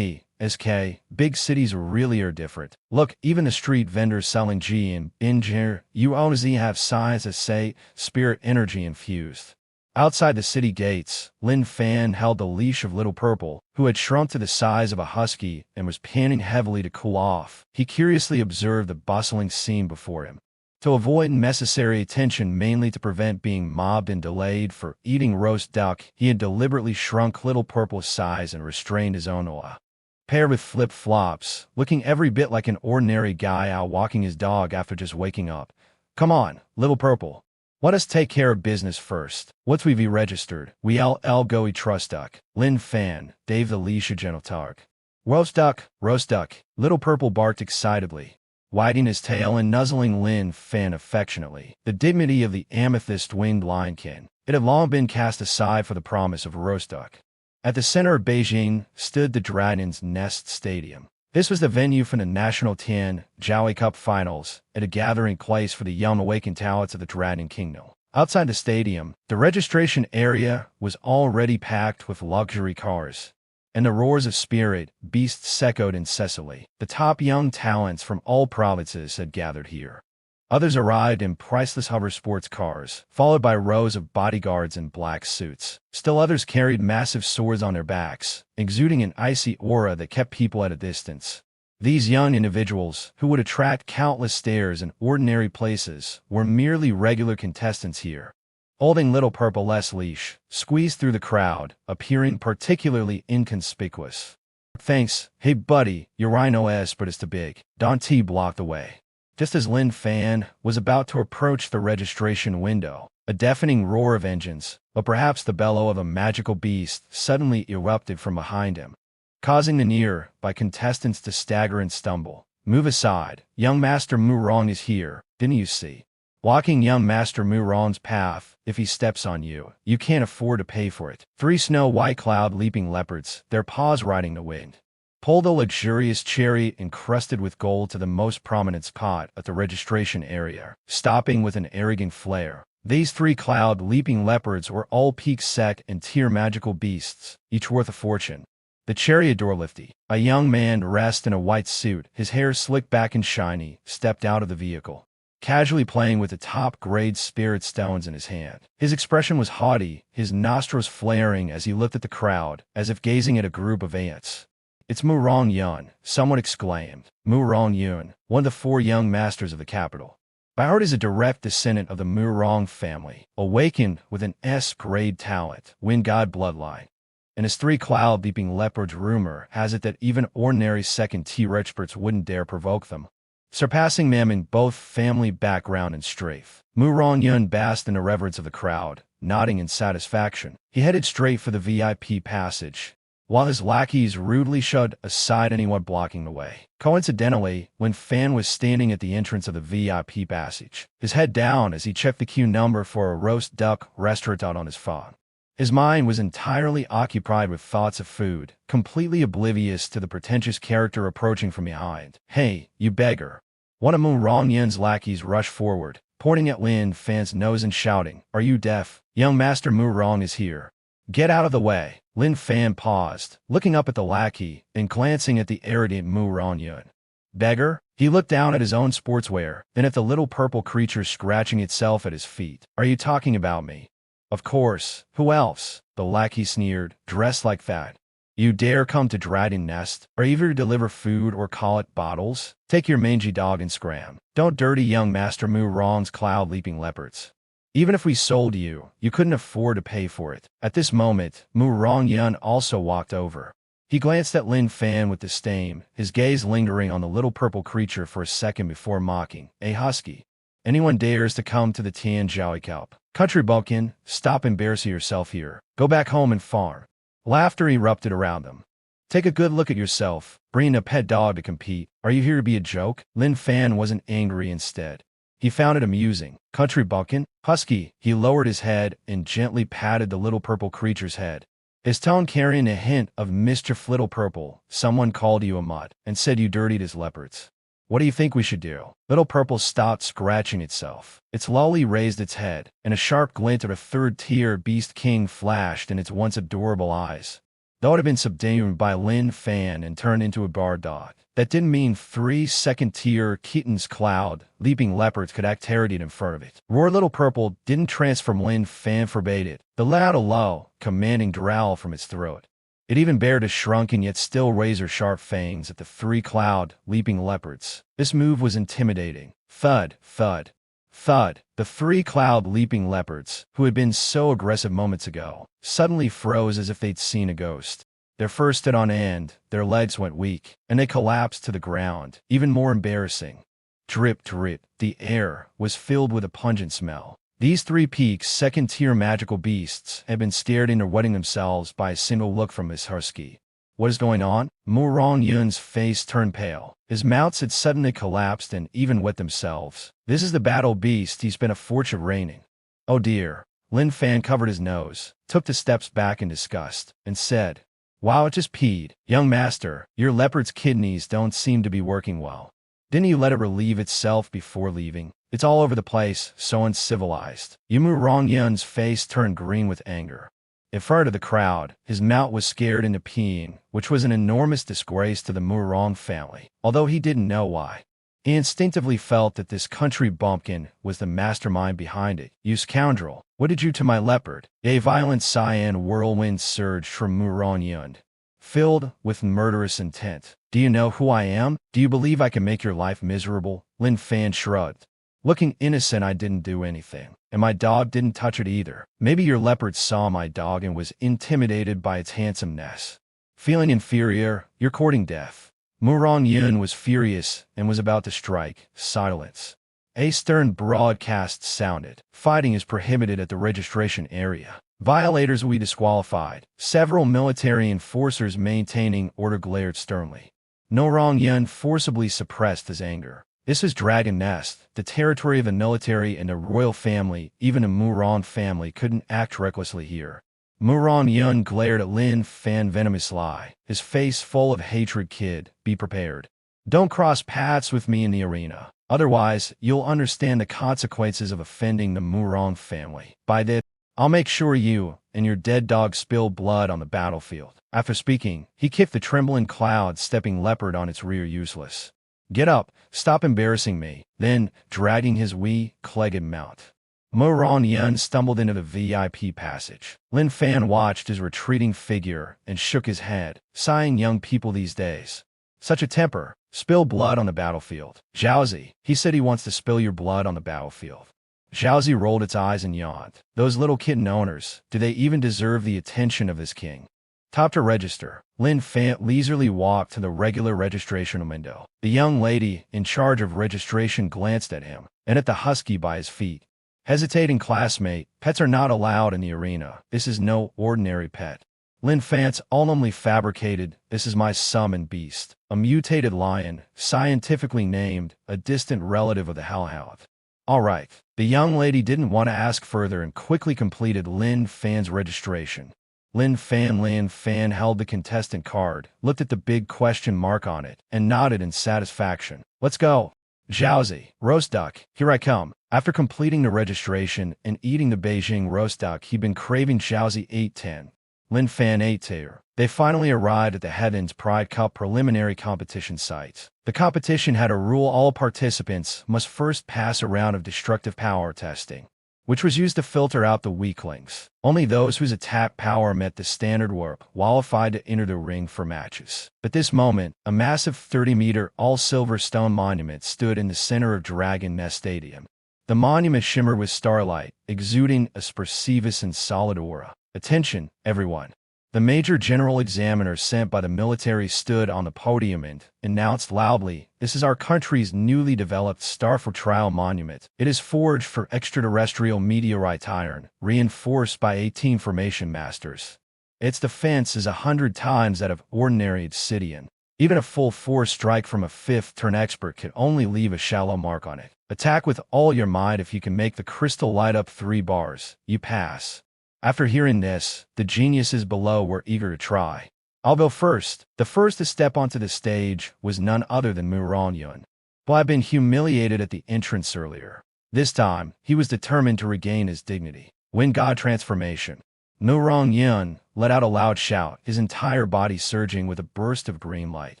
SK, big cities really are different. Look, even the street vendors selling G and Injir, you only have signs that say spirit energy infused. Outside the city gates, Lin Fan held the leash of Little Purple, who had shrunk to the size of a husky and was panting heavily to cool off. He curiously observed the bustling scene before him. To avoid unnecessary attention, mainly to prevent being mobbed and delayed for eating roast duck, he had deliberately shrunk Little Purple's size and restrained his own aura. Paired with flip-flops, looking every bit like an ordinary guy out walking his dog after just waking up. Come on, Little Purple. Let us take care of business first. Once we've registered, we go trust duck. Lin Fan, Dave the Leisha Genotark. Roast duck. Little Purple barked excitedly, wagging his tail and nuzzling Lin Fan affectionately. The dignity of the amethyst-winged Lion King. It had long been cast aside for the promise of roast duck. At the center of Beijing stood the Dragon's Nest Stadium. This was the venue for the National Tian Jiaowei Cup Finals, at a gathering place for the young awakened talents of the Dragon Kingdom. Outside the stadium, the registration area was already packed with luxury cars, and the roars of spirit beasts echoed incessantly. The top young talents from all provinces had gathered here. Others arrived in priceless hover sports cars, followed by rows of bodyguards in black suits. Still others carried massive swords on their backs, exuding an icy aura that kept people at a distance. These young individuals, who would attract countless stares in ordinary places, were merely regular contestants here. Holding Little Purple's leash, squeezed through the crowd, appearing particularly inconspicuous. Thanks. Hey buddy, your rhino but is too big. Dante blocked the way. Just as Lin Fan was about to approach the registration window, a deafening roar of engines, or perhaps the bellow of a magical beast, suddenly erupted from behind him, causing the nearby contestants to stagger and stumble. Move aside. Young Master Murong is here, didn't you see? Walking young Master Murong's path, if he steps on you, you can't afford to pay for it. 3 snow-white cloud-leaping leopards, their paws riding the wind, pulled a luxurious chariot encrusted with gold to the most prominent spot at the registration area, stopping with an arrogant flair. These 3 cloud-leaping leopards were all peak Sect and tier magical beasts, each worth a fortune. The chariot door lifted. A young man dressed in a white suit, his hair slicked back and shiny, stepped out of the vehicle, casually playing with the top-grade spirit stones in his hand. His expression was haughty, his nostrils flaring as he looked at the crowd, as if gazing at a group of ants. It's Murong Yun, someone exclaimed. Murong Yun, one of the 4 young masters of the capital. Bauer is a direct descendant of the Murong family, awakened with an S-grade talent, wind god bloodline. And his 3 cloud-leaping leopards, rumor has it that even ordinary second-tier experts wouldn't dare provoke them, surpassing them in both family background and strength. Murong Yun basked in the reverence of the crowd, nodding in satisfaction. He headed straight for the VIP passage, while his lackeys rudely shoved aside anyone blocking the way. Coincidentally, when Fan was standing at the entrance of the VIP passage, his head down as he checked the queue number for a roast duck restaurant on his phone. His mind was entirely occupied with thoughts of food, completely oblivious to the pretentious character approaching from behind. Hey, you beggar. One of Murong Yun's lackeys rushed forward, pointing at Lin Fan's nose and shouting, "Are you deaf? Young Master Murong is here. Get out of the way." Lin Fan paused, looking up at the lackey and glancing at the arrogant Murong Yun. Beggar? He looked down at his own sportswear, then at the little purple creature scratching itself at his feet. Are you talking about me? Of course. Who else? The lackey sneered. Dressed like that. You dare come to Dragon Nest, or either deliver food or call it bottles? Take your mangy dog and scram. Don't dirty young Master Mu Rong's cloud-leaping leopards. Even if we sold you, you couldn't afford to pay for it. At this moment, Mu Rong Yun also walked over. He glanced at Lin Fan with disdain, his gaze lingering on the little purple creature for a second before mocking. "A husky. Anyone dares to come to the Tian Jiaoi Kelp. Country bumpkin, stop embarrassing yourself here. Go back home and farm." Laughter erupted around them. "Take a good look at yourself, bringing a pet dog to compete. Are you here to be a joke?" Lin Fan wasn't angry instead. He found it amusing. "Country bumpkin? Husky." He lowered his head and gently patted the little purple creature's head, his tone carrying a hint of mischief. "Little purple, someone called you a mutt and said you dirtied his leopards. What do you think we should do?" Little purple stopped scratching itself. Its lolly raised its head, and a sharp glint of a third-tier beast king flashed in its once adorable eyes. Though it had been subdued by Lin Fan and turned into a bar dog, that didn't mean 3 second-tier kittens cloud-leaping leopards could act terrified in front of it. Roar. Little purple didn't transform. Lin Fan forbade it. The loud, low, commanding growl from its throat. It even bared a shrunken yet still razor-sharp fangs at the 3 cloud-leaping leopards. This move was intimidating. Thud, thud, thud. The 3 cloud-leaping leopards, who had been so aggressive moments ago, suddenly froze as if they'd seen a ghost. Their fur stood on end, their legs went weak, and they collapsed to the ground. Even more embarrassing. Drip, drip. The air was filled with a pungent smell. These 3 peak second-tier magical beasts had been scared into wetting themselves by a single look from Miss Husky. "What is going on?" Mu Rong Yun's face turned pale. His mounts had suddenly collapsed and even wet themselves. "This is the battle beast he spent a fortune reigning." "Oh dear." Lin Fan covered his nose, took the steps back in disgust, and said, "Wow, it just peed. Young master, your leopard's kidneys don't seem to be working well. Didn't you let it relieve itself before leaving? It's all over the place, so uncivilized." Mu Rong Yun's face turned green with anger. In front of the crowd, his mount was scared into peeing, which was an enormous disgrace to the Mu Rong family, although he didn't know why. He instinctively felt that this country bumpkin was the mastermind behind it. "You scoundrel, what did you to my leopard?" A violent cyan whirlwind surged from Mu Rong Yun, filled with murderous intent. "Do you know who I am? Do you believe I can make your life miserable?" Lin Fan shrugged. "Looking innocent, I didn't do anything. And my dog didn't touch it either. Maybe your leopard saw my dog and was intimidated by its handsomeness. Feeling inferior, you're courting death." Mu Rong Yun was furious and was about to strike. Silence. A stern broadcast sounded. "Fighting is prohibited at the registration area. Violators will be disqualified." Several military enforcers maintaining order glared sternly. Mu Rong Yun forcibly suppressed his anger. This is Dragon Nest, the territory of the military and the royal family. Even a Mu Rong family couldn't act recklessly here. Mu Rong Yun glared at Lin Fan venomously, his face full of hatred. "Kid, be prepared. Don't cross paths with me in the arena. Otherwise, you'll understand the consequences of offending the Mu Rong family. By that, I'll make sure you and your dead dog spill blood on the battlefield." After speaking, he kicked the trembling cloud-stepping leopard on its rear. "Useless. Get up, stop embarrassing me." Then, dragging his weak-legged mount, Mu Rong Yun stumbled into the VIP passage. Lin Fan watched his retreating figure and shook his head, sighing. "Young people these days. Such a temper. Spill blood on the battlefield." "Zhaozi, he said he wants to spill your blood on the battlefield." Zhaozi rolled its eyes and yawned. "Those little kitten owners, do they even deserve the attention of this king?" "Top to register." Lin Fan leisurely walked to the regular registration window. The young lady in charge of registration glanced at him, and at the husky by his feet. "Hesitating classmate, pets are not allowed in the arena. This is no ordinary pet." Lin Fan's solemnly fabricated, "This is my summon beast, a mutated lion, scientifically named, a distant relative of the hellhound." "All right." The young lady didn't want to ask further and quickly completed Lin Fan's registration. Lin Fan held the contestant card, looked at the big question mark on it, and nodded in satisfaction. "Let's go." "Zhaozi, roast duck, here I come." After completing the registration and eating the Beijing roast duck he'd been craving, Zhaozi ate 10. Lin Fan ate 2. They finally arrived at the Heaven's Pride Cup preliminary competition site. The competition had a rule: all participants must first pass a round of destructive power testing. which was used to filter out the weaklings. Only those whose attack power met the standard were qualified to enter the ring for matches. At this moment, a massive 30-meter all-silver stone monument stood in the center of Dragon Nest Stadium. The monument shimmered with starlight, exuding a perceivous and solid aura. "Attention, everyone." The Major General Examiner sent by the military stood on the podium and announced loudly, "This is our country's newly developed Starfall Trial Monument. It is forged for extraterrestrial meteorite iron, reinforced by 18 formation masters. Its defense is 100 times that of ordinary obsidian. Even a full-force strike from a fifth-turn expert can only leave a shallow mark on it. Attack with all your might. If you can make the crystal light up 3 bars, you pass." After hearing this, the geniuses below were eager to try. "I'll go first." The first to step onto the stage was none other than Mu Rongyun, who had been humiliated at the entrance earlier. This time, he was determined to regain his dignity. Wind God Transformation. Mu Rongyun let out a loud shout, his entire body surging with a burst of green light.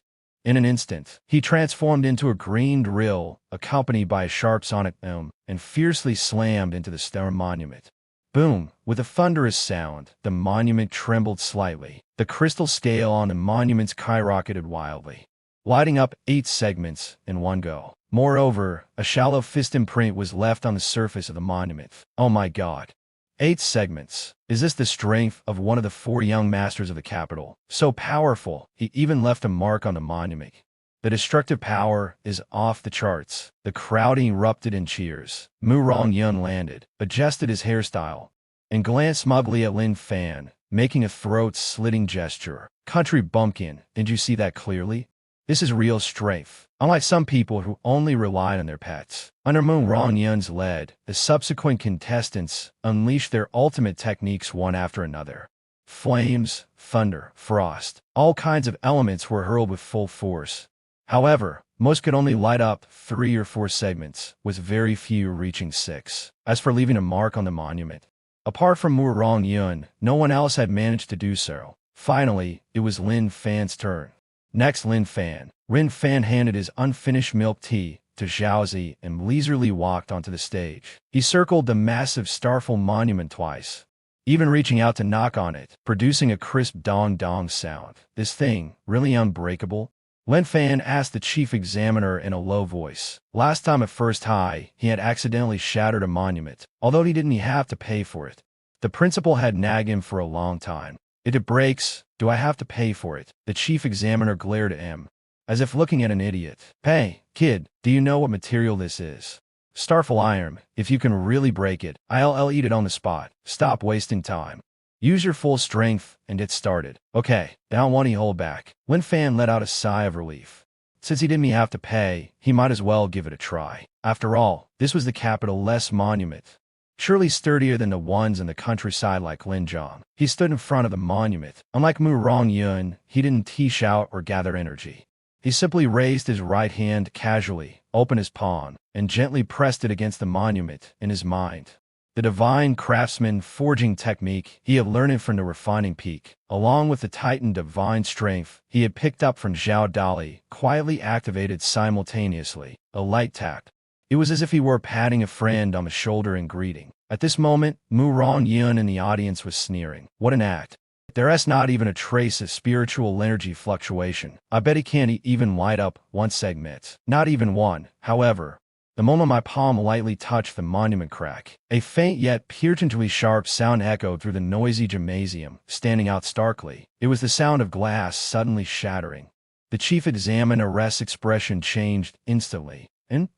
In an instant, he transformed into a green drill, accompanied by a sharp sonic boom, and fiercely slammed into the stone monument. Boom! With a thunderous sound, the monument trembled slightly. The crystal scale on the monument skyrocketed wildly, lighting up 8 segments in one go. Moreover, a shallow fist imprint was left on the surface of the monument. Oh my god. 8 segments. Is this the strength of one of the 4 young masters of the capital? So powerful, he even left a mark on the monument. The destructive power is off the charts. The crowd erupted in cheers. Mu Rongyun landed, adjusted his hairstyle, and glanced smugly at Lin Fan, making a throat-slitting gesture. "Country bumpkin, didn't you see that clearly? This is real strength. Unlike some people who only rely on their pets." Under Mu Rongyun's lead, the subsequent contestants unleashed their ultimate techniques one after another. Flames, thunder, frost, all kinds of elements were hurled with full force. However, most could only light up 3 or 4 segments, with very few reaching 6. As for leaving a mark on the monument, apart from Mu Rongyun, no one else had managed to do so. Finally, it was Lin Fan's turn. Next, Lin Fan. Lin Fan handed his unfinished milk tea to Zhaozi and leisurely walked onto the stage. He circled the massive Starfall monument twice, even reaching out to knock on it, producing a crisp dong-dong sound. "This thing, really unbreakable?" Lin Fan asked the chief examiner in a low voice. Last time at First High, he had accidentally shattered a monument, although he didn't have to pay for it. The principal had nagged him for a long time. "If it breaks, do I have to pay for it?" The chief examiner glared at him, as if looking at an idiot. "Hey, kid, do you know what material this is?" "Starfall iron. If you can really break it, I'll eat it on the spot. Stop wasting time. Use your full strength and get started." "Okay, down one he hold back." Lin Fan let out a sigh of relief. Since he didn't have to pay, he might as well give it a try. After all, this was the capital-less monument, surely sturdier than the ones in the countryside like Linjiang. He stood in front of the monument. Unlike Mu Rongyun, he didn't shout or gather energy. He simply raised his right hand casually, opened his palm, and gently pressed it against the monument in his mind. The divine craftsman forging technique he had learned from the refining peak, along with the titan divine strength he had picked up from Zhao Dali, quietly activated simultaneously. A light tap. It was as if he were patting a friend on the shoulder in greeting. At this moment, Mu Rongyun in the audience was sneering. "What an act. There's not even a trace of spiritual energy fluctuation. I bet he can't even light up 1 segment. Not even one." However, the moment my palm lightly touched the monument crack, a faint yet piercingly sharp sound echoed through the noisy gymnasium, standing out starkly. It was the sound of glass suddenly shattering. The chief examiner's expression changed instantly, and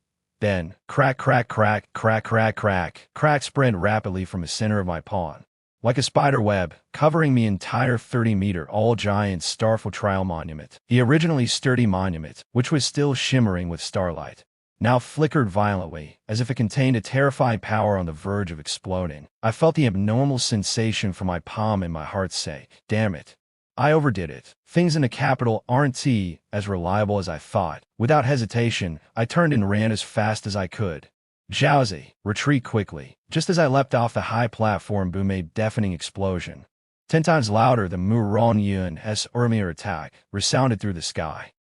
then, crack, crack, crack, crack, crack, crack, crack spread rapidly from the center of my palm, like a spider web, covering the entire 30-meter all-giant Starfall Trial monument. The originally sturdy monument, which was still shimmering with starlight, now flickered violently, as if it contained a terrifying power on the verge of exploding. I felt the abnormal sensation from my palm and my heart say, "Damn it. I overdid it. Things in the capital aren't as reliable as I thought." Without hesitation, I turned and ran as fast as I could. "Zhaozi, retreat quickly." Just as I leapt off the high platform, boom, a deafening explosion, 10 times louder than Mu Rongyun's earlier attack, resounded through the sky.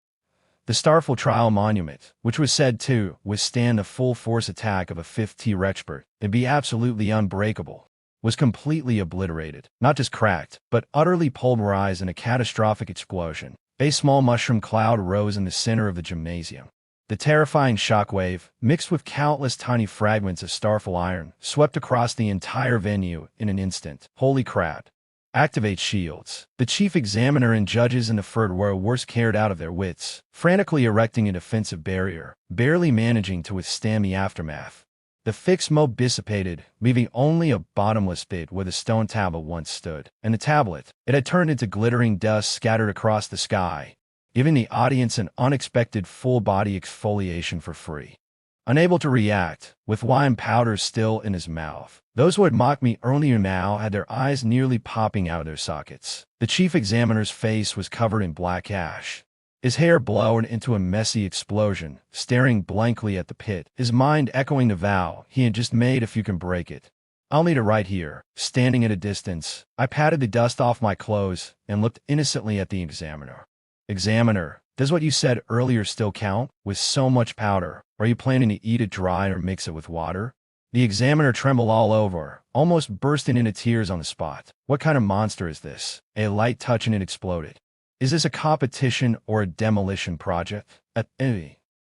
The Starful Trial Monument, which was said to withstand the full force attack of a 5th tier expert and be absolutely unbreakable, was completely obliterated, not just cracked, but utterly pulverized in a catastrophic explosion. A small mushroom cloud rose in the center of the gymnasium. The terrifying shockwave, mixed with countless tiny fragments of starful iron, swept across the entire venue in an instant. Holy crap. Activate shields. The chief examiner and judges in the third row were scared out of their wits, frantically erecting a defensive barrier, barely managing to withstand the aftermath. The fixed mob dissipated, leaving only a bottomless pit where the stone tablet once stood. And the tablet, it had turned into glittering dust scattered across the sky, giving the audience an unexpected full-body exfoliation for free. Unable to react, with wine powder still in his mouth, those who had mocked me earlier now had their eyes nearly popping out of their sockets. The chief examiner's face was covered in black ash, his hair blown into a messy explosion, staring blankly at the pit, his mind echoing the vow he had just made if you can break it. I'll meet it right here. Standing at a distance, I patted the dust off my clothes and looked innocently at the examiner. Examiner, does what you said earlier still count? With so much powder, are you planning to eat it dry or mix it with water? The examiner trembled all over, almost bursting into tears on the spot. What kind of monster is this? A light touch and it exploded. Is this a competition or a demolition project?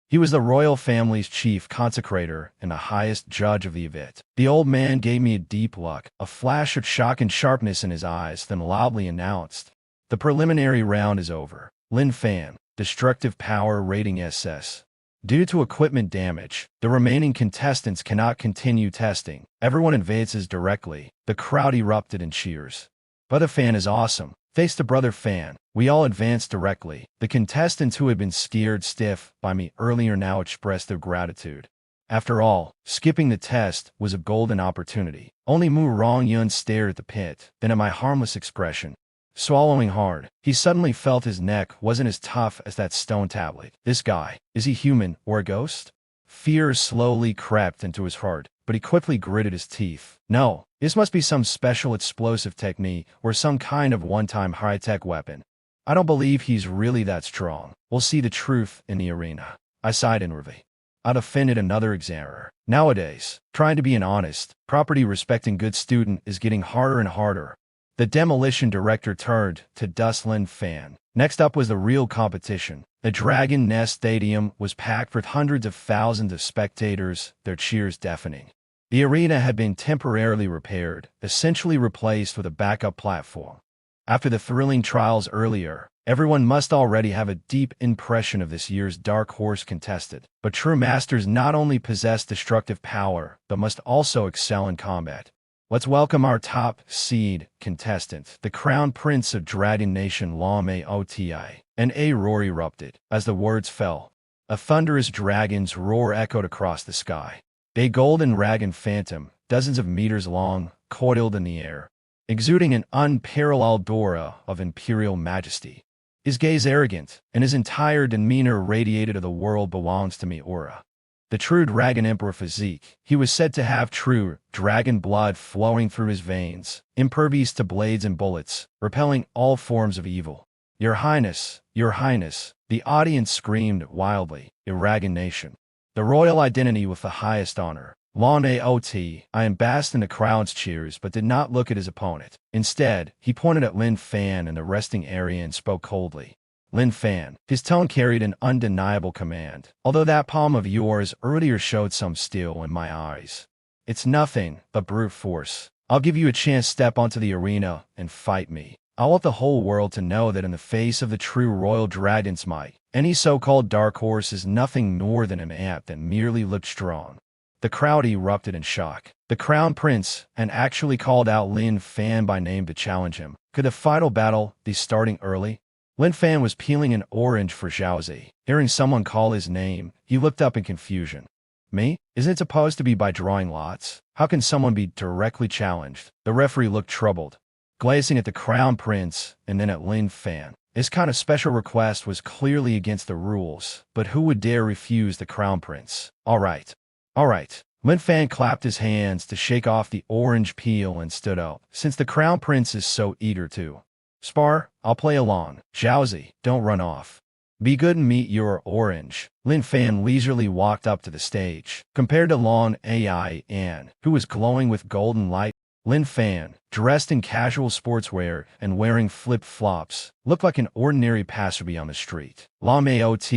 He was the royal family's chief consecrator and the highest judge of the event. The old man gave me a deep look, a flash of shock and sharpness in his eyes, then loudly announced, "The preliminary round is over. Lin Fan, destructive power rating SS. Due to equipment damage, the remaining contestants cannot continue testing. Everyone advances directly." The crowd erupted in cheers. "Brother Fan is awesome. Face to Brother Fan." We all advanced directly. The contestants who had been scared stiff by me earlier now expressed their gratitude. After all, skipping the test was a golden opportunity. Only Mu Rongyun stared at the pit, then at my harmless expression. Swallowing hard, he suddenly felt his neck wasn't as tough as that stone tablet. This guy, is he human or a ghost? Fear slowly crept into his heart, but he quickly gritted his teeth. No, this must be some special explosive technique or some kind of one-time high-tech weapon. I don't believe he's really that strong. We'll see the truth in the arena. I sighed inwardly. I'd offended another examiner. Nowadays, trying to be an honest, property-respecting good student is getting harder and harder. The demolition director turned to dust Lin Fan. Next up was the real competition. The Dragon Nest Stadium was packed with hundreds of thousands of spectators, their cheers deafening. The arena had been temporarily repaired, essentially replaced with a backup platform. After the thrilling trials earlier, everyone must already have a deep impression of this year's Dark Horse contestant. But true masters not only possess destructive power, but must also excel in combat. Let's welcome our top seed contestant, the Crown Prince of Dragon Nation Lame Oti. And a roar erupted. As the words fell, a thunderous dragon's roar echoed across the sky. A golden dragon phantom, dozens of meters long, coiled in the air, exuding an unparalleled aura of imperial majesty. His gaze arrogant, and his entire demeanor radiated of "the world belongs to me" aura. The true Dragon Emperor physique, he was said to have true dragon blood flowing through his veins, impervious to blades and bullets, repelling all forms of evil. Your Highness, the audience screamed wildly. Dragon Nation. The royal identity with the highest honor. Lon Aot, I basked in the crowd's cheers but did not look at his opponent. Instead, he pointed at Lin Fan in the resting area and spoke coldly. Lin Fan. His tone carried an undeniable command, although that palm of yours earlier showed some steel in my eyes. It's nothing but brute force. I'll give you a chance to step onto the arena and fight me. I want the whole world to know that in the face of the true royal dragon's might, any so-called dark horse is nothing more than an ant that merely looked strong. The crowd erupted in shock. The Crown Prince had actually called out Lin Fan by name to challenge him. Could the final battle be starting early? Lin Fan was peeling an orange for Zhaozi. Hearing someone call his name, he looked up in confusion. Me? Isn't it supposed to be by drawing lots? How can someone be directly challenged? The referee looked troubled, glancing at the Crown Prince and then at Lin Fan. This kind of special request was clearly against the rules, but who would dare refuse the Crown Prince? All right. Lin Fan clapped his hands to shake off the orange peel and stood up. Since the Crown Prince is so eager to spar, I'll play along. Zhaozi, don't run off. Be good and meet your orange. Lin Fan leisurely walked up to the stage. Compared to Lon Ai An, who was glowing with golden light, Lin Fan, dressed in casual sportswear and wearing flip-flops, looked like an ordinary passerby on the street. Lam Aot,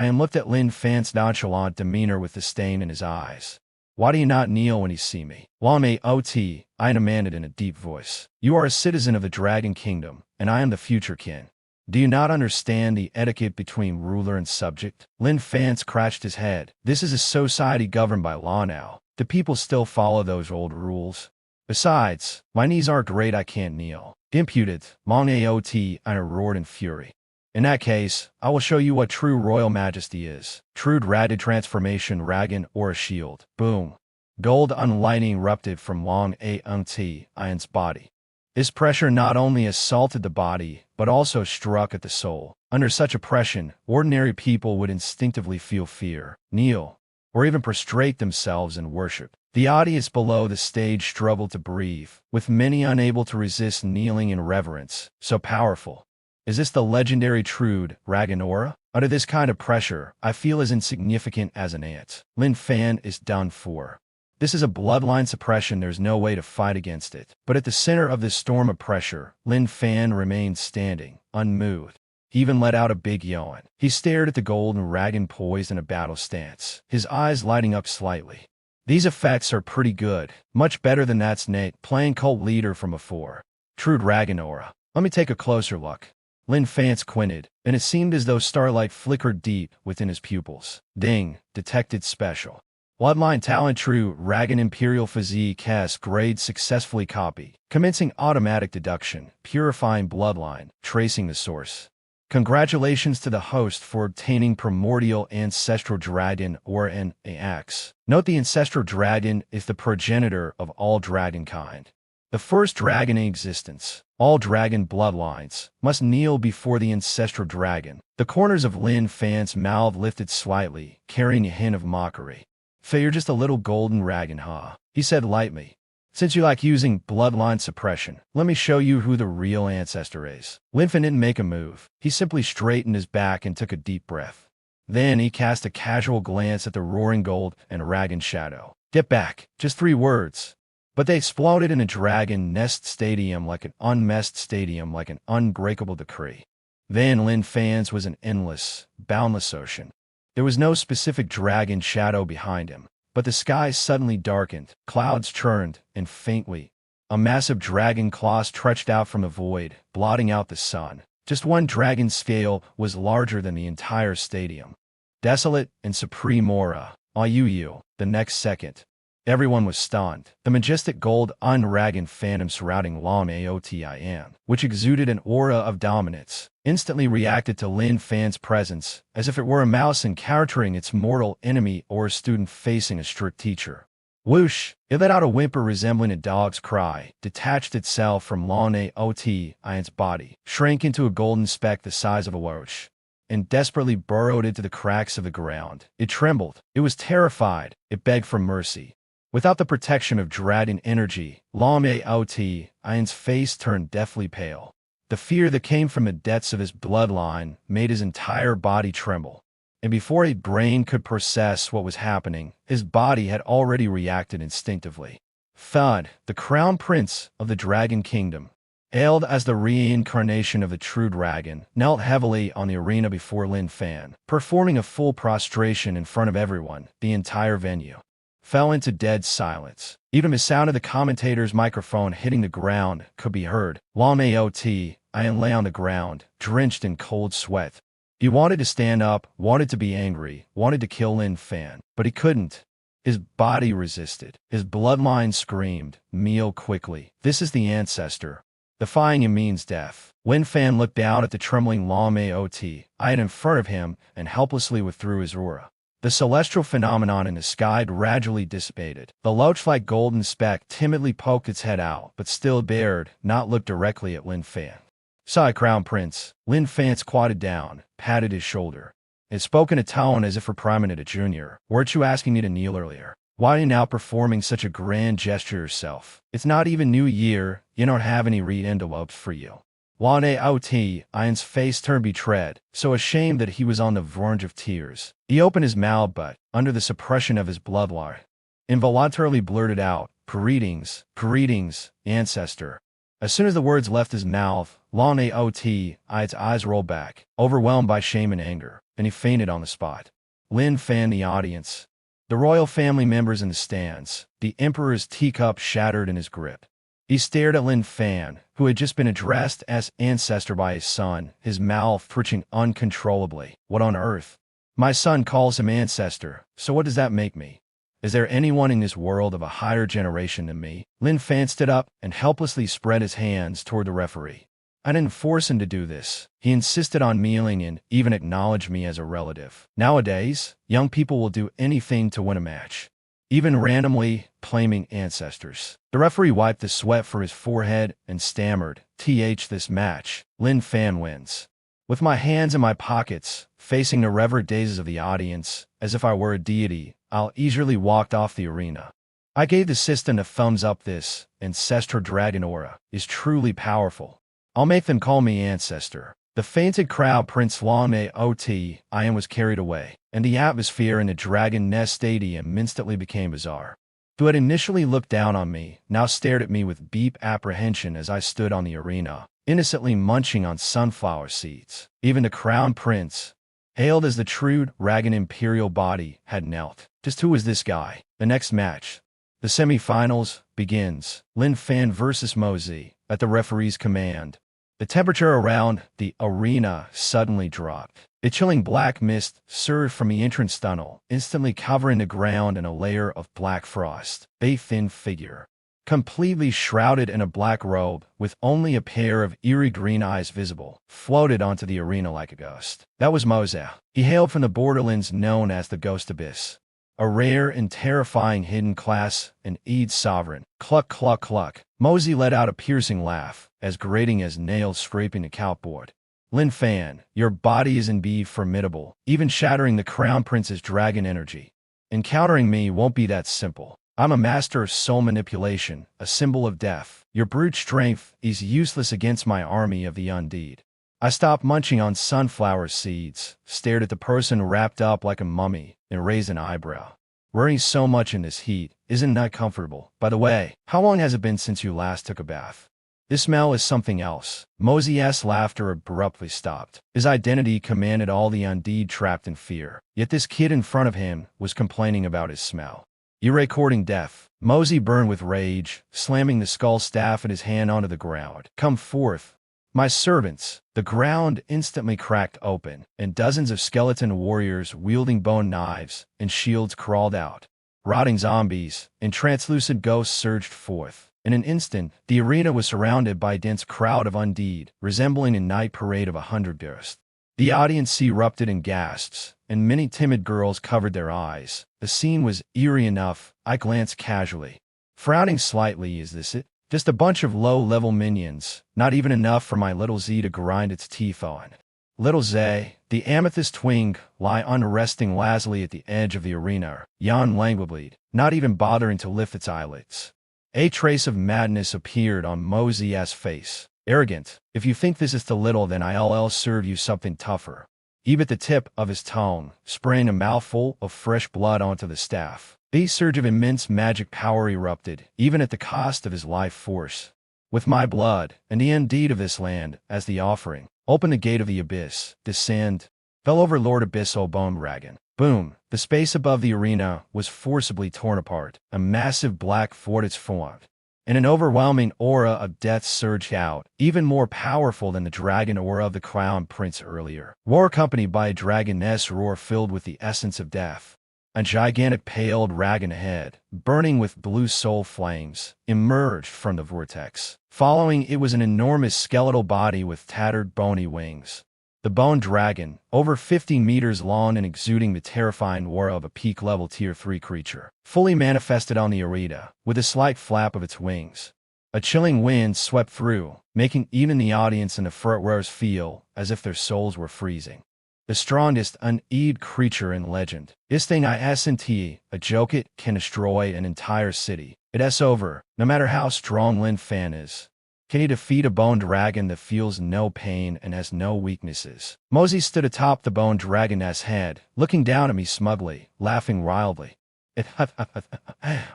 Ian looked at Lin Fan's nonchalant demeanor with disdain in his eyes. Why do you not kneel when you see me? Lam Aot, Ian demanded in a deep voice. You are a citizen of the Dragon Kingdom, and I am the future king. Do you not understand the etiquette between ruler and subject? Lin Fan scratched his head. This is a society governed by law now. Do people still follow those old rules? Besides, my knees aren't great, I can't kneel. Imputed, Long Aot, I roared in fury. In that case, I will show you what true royal majesty is. True Dragon transformation, dragon or a shield. Boom. Gold lightning erupted from Long Aot, Ian's body. This pressure not only assaulted the body, but also struck at the soul. Under such oppression, ordinary people would instinctively feel fear, kneel, or even prostrate themselves in worship. The audience below the stage struggled to breathe, with many unable to resist kneeling in reverence. So powerful. Is this the legendary Trude Dragon aura? Under this kind of pressure, I feel as insignificant as an ant. Lin Fan is done for. This is a bloodline suppression, there's no way to fight against it. But at the center of this storm of pressure, Lin Fan remained standing, unmoved. He even let out a big yawn. He stared at the golden dragon poised in a battle stance, his eyes lighting up slightly. These effects are pretty good, much better than that's Nate playing cult leader from before. True Dragon aura. Let me take a closer look. Lin Fan squinted, and it seemed as though starlight flickered deep within his pupils. Ding, detected special. Bloodline talent True Dragon Imperial Physique has grade successfully copied. Commencing automatic deduction, purifying bloodline, tracing the source. Congratulations to the host for obtaining Primordial Ancestral Dragon or an AX. Note the Ancestral Dragon is the progenitor of all dragonkind. The first dragon in existence. All dragon bloodlines must kneel before the Ancestral Dragon. The corners of Lin Fan's mouth lifted slightly, carrying a hint of mockery. So you're just a little golden dragon, huh? He said lightly. Since you like using bloodline suppression, let me show you who the real ancestor is. Lin Fan didn't make a move. He simply straightened his back and took a deep breath. Then he cast a casual glance at the roaring gold and dragon shadow. Get back. Just 3 words. But they exploded in a dragon nest stadium like an unmessed stadium, like an unbreakable decree. Then Lin Fan's was an endless, boundless ocean. There was no specific dragon shadow behind him, but the sky suddenly darkened, clouds churned, and faintly, a massive dragon claw stretched out from the void, blotting out the sun. Just one dragon scale was larger than the entire stadium. Desolate and supreme aura. Ayuyu. The next second, everyone was stunned. The majestic gold dragon phantom surrounding Lam Aotin, which exuded an aura of dominance, instantly reacted to Lin Fan's presence, as if it were a mouse encountering its mortal enemy or a student facing a strict teacher. Whoosh! It let out a whimper resembling a dog's cry, detached itself from Lon Aotin's body, shrank into a golden speck the size of a whoosh, and desperately burrowed into the cracks of the ground. It trembled. It was terrified. It begged for mercy. Without the protection of dragon energy, Lam Aotin's face turned deathly pale. The fear that came from the depths of his bloodline made his entire body tremble. And before his brain could process what was happening, his body had already reacted instinctively. Thud, the crown prince of the Dragon Kingdom, hailed as the reincarnation of the true dragon, knelt heavily on the arena before Lin Fan, performing a full prostration in front of everyone. The entire venue fell into dead silence. Even the sound of the commentator's microphone hitting the ground could be heard. Lam Aotin lay on the ground, drenched in cold sweat. He wanted to stand up, wanted to be angry, wanted to kill Lin Fan, but he couldn't. His body resisted. His bloodline screamed, "Kneel quickly. This is the ancestor. Defying him means death." Lin Fan looked down at the trembling Lam Aotin in front of him and helplessly withdrew his aura. The celestial phenomenon in the sky gradually dissipated. The loach-like golden speck timidly poked its head out, but still dared not look directly at Lin Fan. "Sigh, Crown Prince." Lin Fan squatted down, patted his shoulder. It spoke in a tone as if reprimanding a junior. "Weren't you asking me to kneel earlier? Why are you now performing such a grand gesture yourself? It's not even New Year. You don't have any reed envelopes for you." Wane Ot, Ian's face turned betrayed, so ashamed that he was on the verge of tears. He opened his mouth but, under the suppression of his bloodline, involuntarily blurted out, "Greetings, greetings, ancestor." As soon as the words left his mouth, Wane Ot, Ian's eyes rolled back, overwhelmed by shame and anger, and he fainted on the spot. Lin Fan, the audience, the royal family members in the stands, the emperor's teacup shattered in his grip. He stared at Lin Fan, who had just been addressed as ancestor by his son, his mouth twitching uncontrollably. What on earth? My son calls him ancestor, so what does that make me? Is there anyone in this world of a higher generation than me? Lin Fan stood up and helplessly spread his hands toward the referee. I didn't force him to do this. He insisted on kneeling and even acknowledged me as a relative. Nowadays, young people will do anything to win a match, even randomly claiming ancestors. The referee wiped the sweat from his forehead and stammered, this match, Lin Fan wins." With my hands in my pockets, facing the reverent gazes of the audience, as if I were a deity, I eagerly walked off the arena. I gave the system a thumbs up. This ancestral dragon aura is truly powerful. I'll make them call me ancestor. The fainted crowd Prince Wane Ot, Ian was carried away, and the atmosphere in the Dragon Nest Stadium instantly became bizarre. Who had initially looked down on me, now stared at me with deep apprehension as I stood on the arena, innocently munching on sunflower seeds. Even the crown prince, hailed as the true dragon imperial body, had knelt. Just who was this guy? The next match, the semi-finals, begins. Lin Fan versus Mosey. At the referee's command, the temperature around the arena suddenly dropped. A chilling black mist surged from the entrance tunnel, instantly covering the ground in a layer of black frost. A thin figure, completely shrouded in a black robe, with only a pair of eerie green eyes visible, floated onto the arena like a ghost. That was Mosey. He hailed from the borderlands known as the Ghost Abyss, a rare and terrifying hidden class, an Eid sovereign. Cluck, cluck, cluck. Mosey let out a piercing laugh, as grating as nails scraping the chalkboard. Lin Fan, your body is indeed formidable, even shattering the crown prince's dragon energy. Encountering me won't be that simple. I'm a master of soul manipulation, a symbol of death. Your brute strength is useless against my army of the undead. I stopped munching on sunflower seeds, stared at the person wrapped up like a mummy, and raised an eyebrow. Worrying so much in this heat isn't that comfortable. By the way, how long has it been since you last took a bath? This smell is something else. Mosey's laughter abruptly stopped. His identity commanded all the undead trapped in fear. Yet this kid in front of him was complaining about his smell. You're recording death. Mosey burned with rage, slamming the skull staff in his hand onto the ground. Come forth, my servants. The ground instantly cracked open, and dozens of skeleton warriors wielding bone knives and shields crawled out. Rotting zombies and translucent ghosts surged forth. In an instant, the arena was surrounded by a dense crowd of undead, resembling a night parade of 100 ghosts. The audience erupted in gasps, and many timid girls covered their eyes. The scene was eerie enough. I glanced casually, frowning slightly. Is this it? Just a bunch of low-level minions, not even enough for my little Z to grind its teeth on. Little Z, the amethyst twink, lie unresting lazily at the edge of the arena, yawned languidly, not even bothering to lift its eyelids. A trace of madness appeared on Mosey's face. Arrogant. If you think this is too little, then I'll serve you something tougher. Even at the tip of his tongue, spraying a mouthful of fresh blood onto the staff. A surge of immense magic power erupted, even at the cost of his life force. With my blood, and the indeed of this land, as the offering, open the gate of the abyss, descend. Fell over Lord Abyss, O Bone Dragon. Boom! The space above the arena was forcibly torn apart. A massive black vortex formed, and an overwhelming aura of death surged out, even more powerful than the dragon aura of the crown prince earlier. War accompanied by a dragoness roar filled with the essence of death. A gigantic pale dragon head, burning with blue soul flames, emerged from the vortex. Following it was an enormous skeletal body with tattered bony wings. The bone dragon, over 50 meters long and exuding the terrifying aura of a peak-level Tier 3 creature, fully manifested on the arena, with a slight flap of its wings. A chilling wind swept through, making even the audience and the front rows feel as if their souls were freezing. The strongest undead creature in legend. This thing isn't a joke. It can destroy an entire city. It's over, no matter how strong Lin Fan is. Can you defeat a bone dragon that feels no pain and has no weaknesses? Mosey stood atop the bone dragon's head, looking down at me smugly, laughing wildly.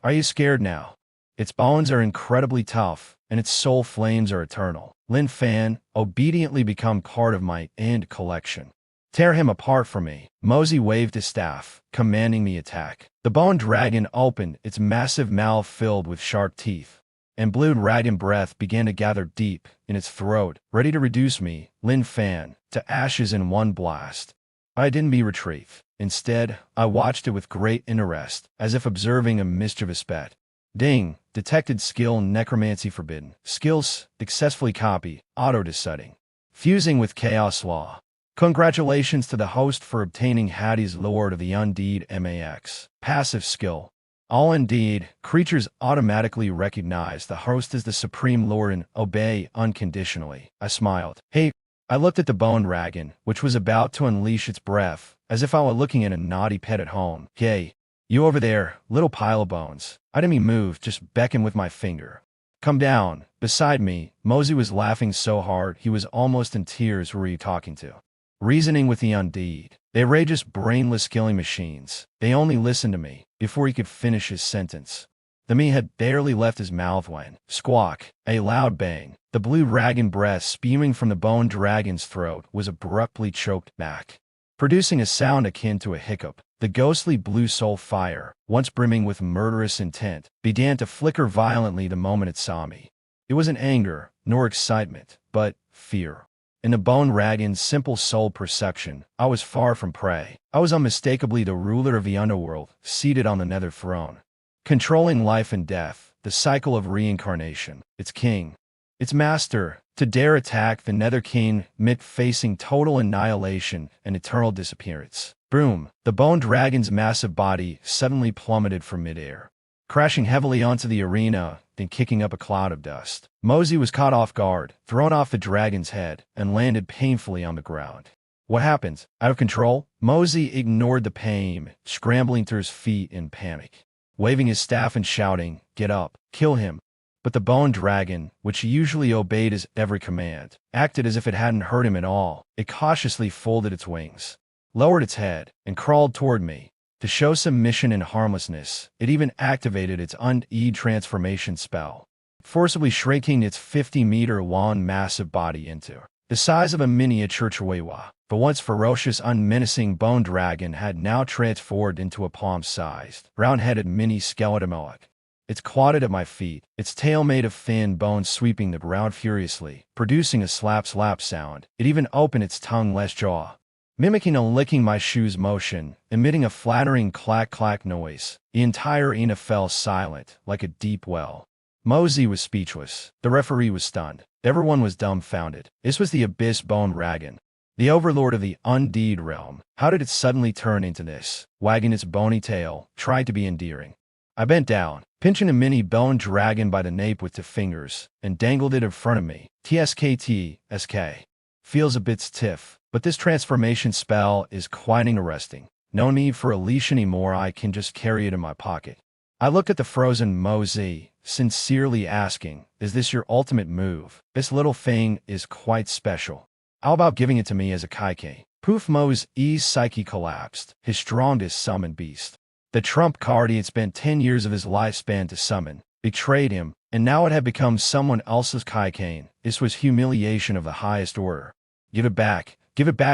Are you scared now? Its bones are incredibly tough, and its soul flames are eternal. Lin Fan, obediently become part of my end collection. Tear him apart from me. Mosey waved his staff, commanding the attack. The bone dragon opened, its massive mouth filled with sharp teeth, and blue dragon breath began to gather deep in its throat, ready to reduce me, Lin Fan, to ashes in one blast. I didn't retrieve. Instead, I watched it with great interest, as if observing a mischievous pet. Ding! Detected skill necromancy forbidden. Skills successfully copy, auto-deciding. Fusing with chaos law. Congratulations to the host for obtaining Hattie's Lord of the Undead MAX. Passive skill. All Undead creatures automatically recognize the host as the supreme lord and obey unconditionally. I smiled. Hey, I looked at the bone dragon, which was about to unleash its breath, as if I were looking at a naughty pet at home. Hey, you over there, little pile of bones. I didn't move, just beckon with my finger. Come down. Beside me, Mosey was laughing so hard he was almost in tears. Who were you talking to? Reasoning with the Undead. They were just brainless killing machines. They only listened to me before he could finish his sentence. The meat had barely left his mouth when, squawk, a loud bang. The blue dragon breath spewing from the bone dragon's throat was abruptly choked back, producing a sound akin to a hiccup. The ghostly blue soul fire, once brimming with murderous intent, began to flicker violently the moment it saw me. It wasn't anger, nor excitement, but fear. In the bone dragon's simple soul perception, I was far from prey. I was unmistakably the ruler of the underworld, seated on the nether throne, controlling life and death, the cycle of reincarnation. Its king, its master. To dare attack the nether king meant facing total annihilation and eternal disappearance. Boom! The bone dragon's massive body suddenly plummeted from midair, crashing heavily onto the arena, then kicking up a cloud of dust. Mosey was caught off guard, thrown off the dragon's head, and landed painfully on the ground. What happened? Out of control? Mosey ignored the pain, scrambling to his feet in panic, waving his staff and shouting, "Get up! Kill him!" But the bone dragon, which usually obeyed his every command, acted as if it hadn't heard him at all. It cautiously folded its wings, lowered its head, and crawled toward me. To show submission and harmlessness, it even activated its Undead transformation spell, forcibly shrinking its 50-meter-long massive body into the size of a miniature chihuahua. The once ferocious, unmenacing bone dragon had now transformed into a palm-sized, round-headed mini-skeleton Mohawk. It squatted at my feet, its tail made of thin bone sweeping the ground furiously, producing a slap-slap sound. It even opened its tongue-less jaw, mimicking a licking my shoes motion, emitting a flattering clack-clack noise. The entire arena fell silent, like a deep well. Mosey was speechless. The referee was stunned. Everyone was dumbfounded. This was the Abyss Bone Dragon, the overlord of the Undead realm. How did it suddenly turn into this? Wagging its bony tail, tried to be endearing. I bent down, pinching a mini bone dragon by the nape with 2 fingers, and dangled it in front of me. TSK. Feels a bit stiff, but this transformation spell is quite interesting. No need for a leash anymore, I can just carry it in my pocket. I looked at the frozen Mosey, sincerely asking, is this your ultimate move? This little thing is quite special. How about giving it to me as a Kaike? Poof! Mosey's psyche collapsed, his strongest summoned beast. The trump card he had spent 10 years of his lifespan to summon, betrayed him, and now it had become someone else's Kaike. This was humiliation of the highest order. Give it back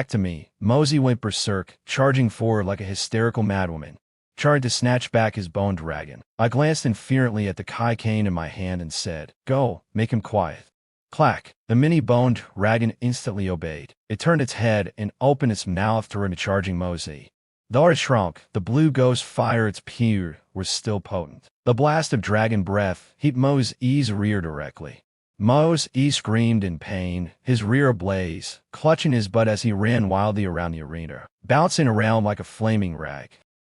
to me. Mosey went berserk, charging forward like a hysterical madwoman, tried to snatch back his bone dragon. I glanced inferently at the Kaike in my hand and said, "Go, make him quiet." Clack! The mini-boned dragon instantly obeyed. It turned its head and opened its mouth toward the charging Mosey. Though it shrunk, the blue ghost fire its pew was still potent. The blast of dragon breath hit Mosey's rear directly. Mosey screamed in pain, his rear ablaze, clutching his butt as he ran wildly around the arena, bouncing around like a flaming rag.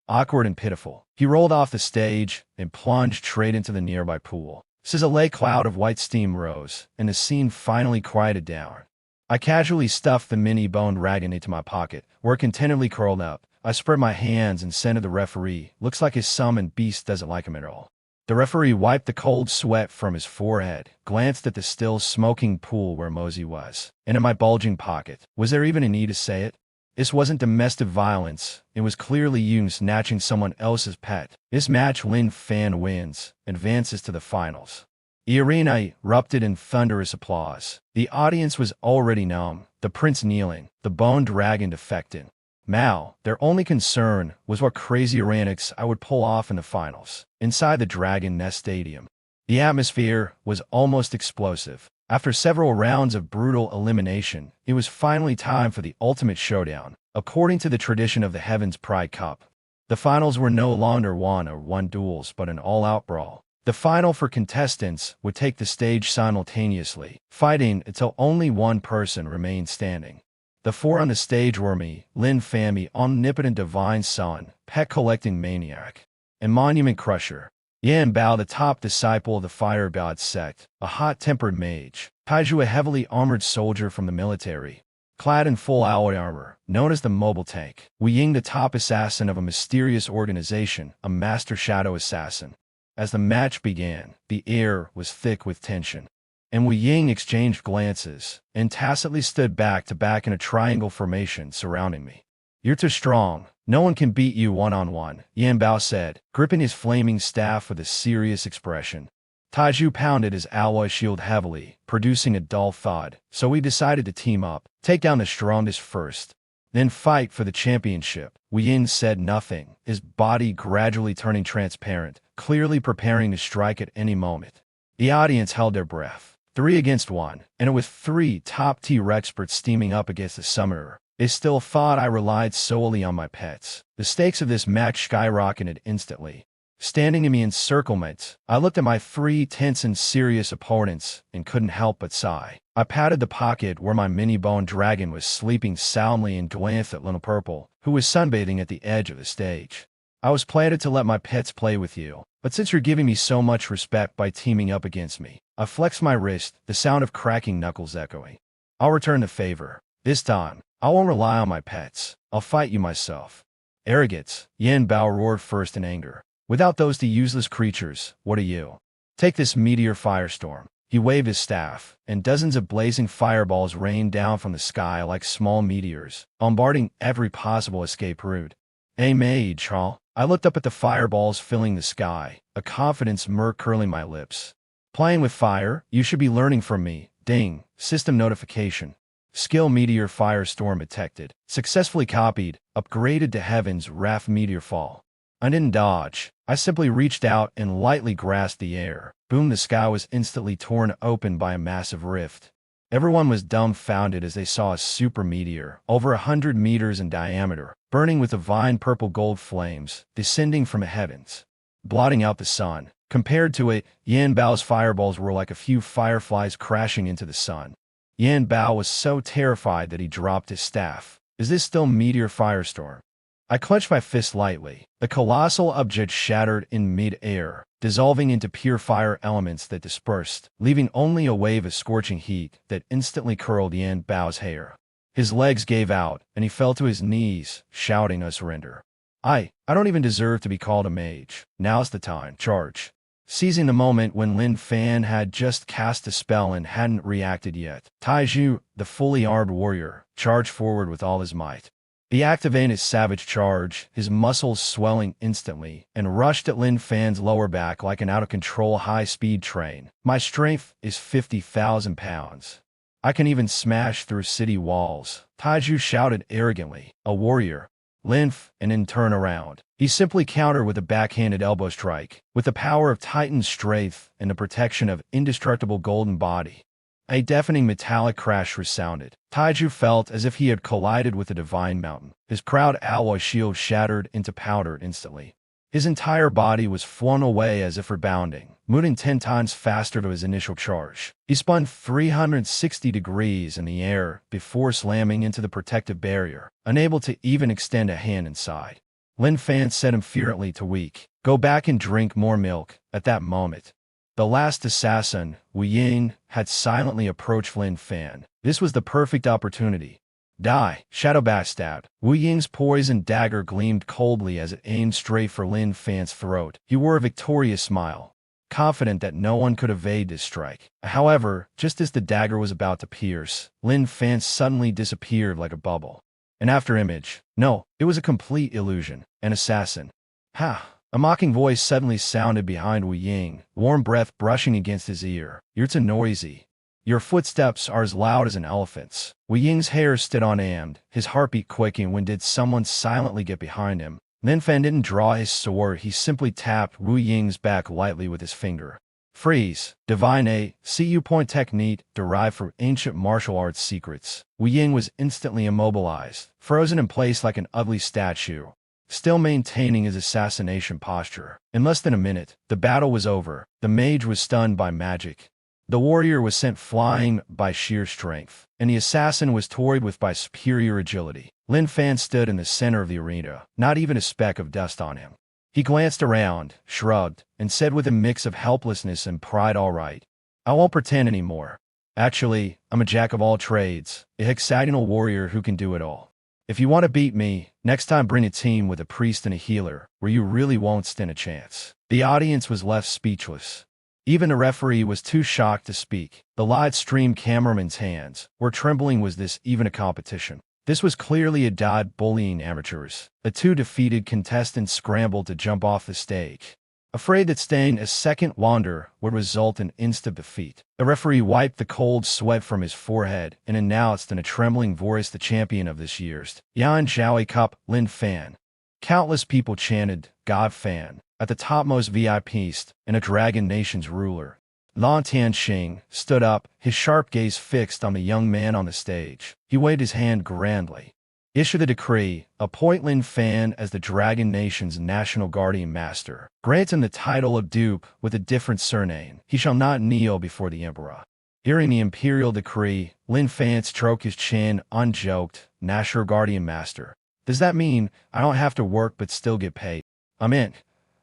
Awkward and pitiful, he rolled off the stage and plunged straight into the nearby pool. A cloud of white steam rose, and the scene finally quieted down. I casually stuffed the mini-bone dragon into my pocket, where it contentedly curled up. I spread my hands and said to the referee, "Looks like his summoned beast doesn't like him at all." The referee wiped the cold sweat from his forehead, glanced at the still smoking pool where Mosey was, and at my bulging pocket. Was there even a need to say it? This wasn't domestic violence. It was clearly you snatching someone else's pet. This match, Lin Fan wins, advances to the finals. The arena erupted in thunderous applause. The audience was already numb, the prince kneeling, the bone dragon defecting. Mao, their only concern was what crazy antics I would pull off in the finals, inside the Dragon Nest Stadium. The atmosphere was almost explosive. After several rounds of brutal elimination, it was finally time for the ultimate showdown, according to the tradition of the Heavens Pride Cup. The finals were no longer one-on-one duels but an all-out brawl. The final four contestants would take the stage simultaneously, fighting until only one person remained standing. The four on the stage were me, Lin Fan, the omnipotent divine son, pet-collecting maniac, and monument crusher. Yan Bao, the top disciple of the fire god Sect, a hot-tempered mage. Taiju, a heavily armored soldier from the military, clad in full alloy armor, known as the mobile tank. Wu Ying, the top assassin of a mysterious organization, a master shadow assassin. As the match began, the air was thick with tension, and Wu Ying exchanged glances and tacitly stood back to back in a triangle formation surrounding me. "You're too strong. No one can beat you one-on-one," Yan Bao said, gripping his flaming staff with a serious expression. Taiju pounded his alloy shield heavily, producing a dull thud, so we decided to team up, take down the strongest first, then fight for the championship. Wu Ying said nothing, his body gradually turning transparent, clearly preparing to strike at any moment. The audience held their breath. 3 against 1, and it was 3 top-tier experts steaming up against the summoner. They still thought I relied solely on my pets. The stakes of this match skyrocketed instantly. Standing in the encirclement, I looked at my 3 tense and serious opponents and couldn't help but sigh. I patted the pocket where my mini-bone dragon was sleeping soundly and glanced at Little Purple, who was sunbathing at the edge of the stage. "I was planning to let my pets play with you, but since you're giving me so much respect by teaming up against me," I flexed my wrist, the sound of cracking knuckles echoing. "I'll return the favor. This time, I won't rely on my pets. I'll fight you myself." "Arrogance," Yan Bao roared first in anger. "Without those 2 useless creatures, what are you? Take this meteor firestorm." He waved his staff, and dozens of blazing fireballs rained down from the sky like small meteors, bombarding every possible escape route. "Hey mage, huh?" I looked up at the fireballs filling the sky, a confident smirk curling my lips. "Playing with fire? You should be learning from me." Ding. System notification. Skill meteor firestorm detected. Successfully copied. Upgraded to Heaven's Wrath meteor fall. I didn't dodge. I simply reached out and lightly grasped the air. Boom, the sky was instantly torn open by a massive rift. Everyone was dumbfounded as they saw a super meteor, over 100 meters in diameter, burning with divine purple-gold flames, descending from the heavens, blotting out the sun. Compared to it, Yan Bao's fireballs were like a few fireflies crashing into the sun. Yan Bao was so terrified that he dropped his staff. "Is this still meteor firestorm?" I clenched my fist lightly. The colossal object shattered in mid-air, dissolving into pure fire elements that dispersed, leaving only a wave of scorching heat that instantly curled Yan Bao's hair. His legs gave out, and he fell to his knees, shouting a surrender. I don't even deserve to be called a mage. Now's the time. Charge." Seizing the moment when Lin Fan had just cast a spell and hadn't reacted yet, Taiju, the fully armed warrior, charged forward with all his might. He activated his savage charge, his muscles swelling instantly, and rushed at Lin Fan's lower back like an out-of-control high-speed train. "My strength is 50,000 pounds. I can even smash through city walls," Taiju shouted arrogantly. "A warrior." Linf, and then turn around. He simply countered with a backhanded elbow strike, with the power of Titan strength and the protection of indestructible golden body. A deafening metallic crash resounded. Taiju felt as if he had collided with a divine mountain. His proud alloy shield shattered into powder instantly. His entire body was flung away as if rebounding, moving 10 times faster to his initial charge. He spun 360 degrees in the air before slamming into the protective barrier, unable to even extend a hand inside. Lin Fan set him furiously to weak. "Go back and drink more milk." At that moment, the last assassin, Wu Ying, had silently approached Lin Fan. This was the perfect opportunity. "Die!" Shadow backstabbed. Wu Ying's poisoned dagger gleamed coldly as it aimed straight for Lin Fan's throat. He wore a victorious smile. confident that no one could evade this strike. However, just as the dagger was about to pierce, Lin Fan suddenly disappeared like a bubble. An afterimage. No, it was a complete illusion. An assassin. Ha! A mocking voice suddenly sounded behind Wu Ying, warm breath brushing against his ear. You're too noisy. Your footsteps are as loud as an elephant's. Wu Ying's hair stood on end, his heartbeat quaking when did someone silently get behind him. Lin Fan didn't draw his sword, he simply tapped Wu Ying's back lightly with his finger. Freeze. Divine A, CU point technique derived from ancient martial arts secrets. Wu Ying was instantly immobilized, frozen in place like an ugly statue, still maintaining his assassination posture. In less than a minute, the battle was over. The mage was stunned by magic. The warrior was sent flying by sheer strength, and the assassin was toyed with by superior agility. Lin Fan stood in the center of the arena, not even a speck of dust on him. He glanced around, shrugged, and said with a mix of helplessness and pride, "All right. I won't pretend anymore. Actually, I'm a jack of all trades, a hexagonal warrior who can do it all. If you want to beat me, next time bring a team with a priest and a healer, where you really won't stand a chance." The audience was left speechless. Even the referee was too shocked to speak. The live-stream cameraman's hands were trembling. Was this even a competition? This was clearly a dot bullying amateurs. The two defeated contestants scrambled to jump off the stage, afraid that staying a second longer would result in instant defeat. The referee wiped the cold sweat from his forehead and announced in a trembling voice the champion of this year's Yan Zhaoi Cup, Lin Fan. Countless people chanted, "God Fan." At the topmost VIPist, and a Dragon Nation's ruler, Lan Tianxing, stood up, his sharp gaze fixed on the young man on the stage. He waved his hand grandly. "Issue the decree, appoint Lin Fan as the Dragon Nation's National Guardian Master. Grant him the title of dupe with a different surname. He shall not kneel before the Emperor." Hearing the imperial decree, Lin Fan stroked his chin, unjoked, "National Guardian Master. Does that mean I don't have to work but still get paid?" "I'm in."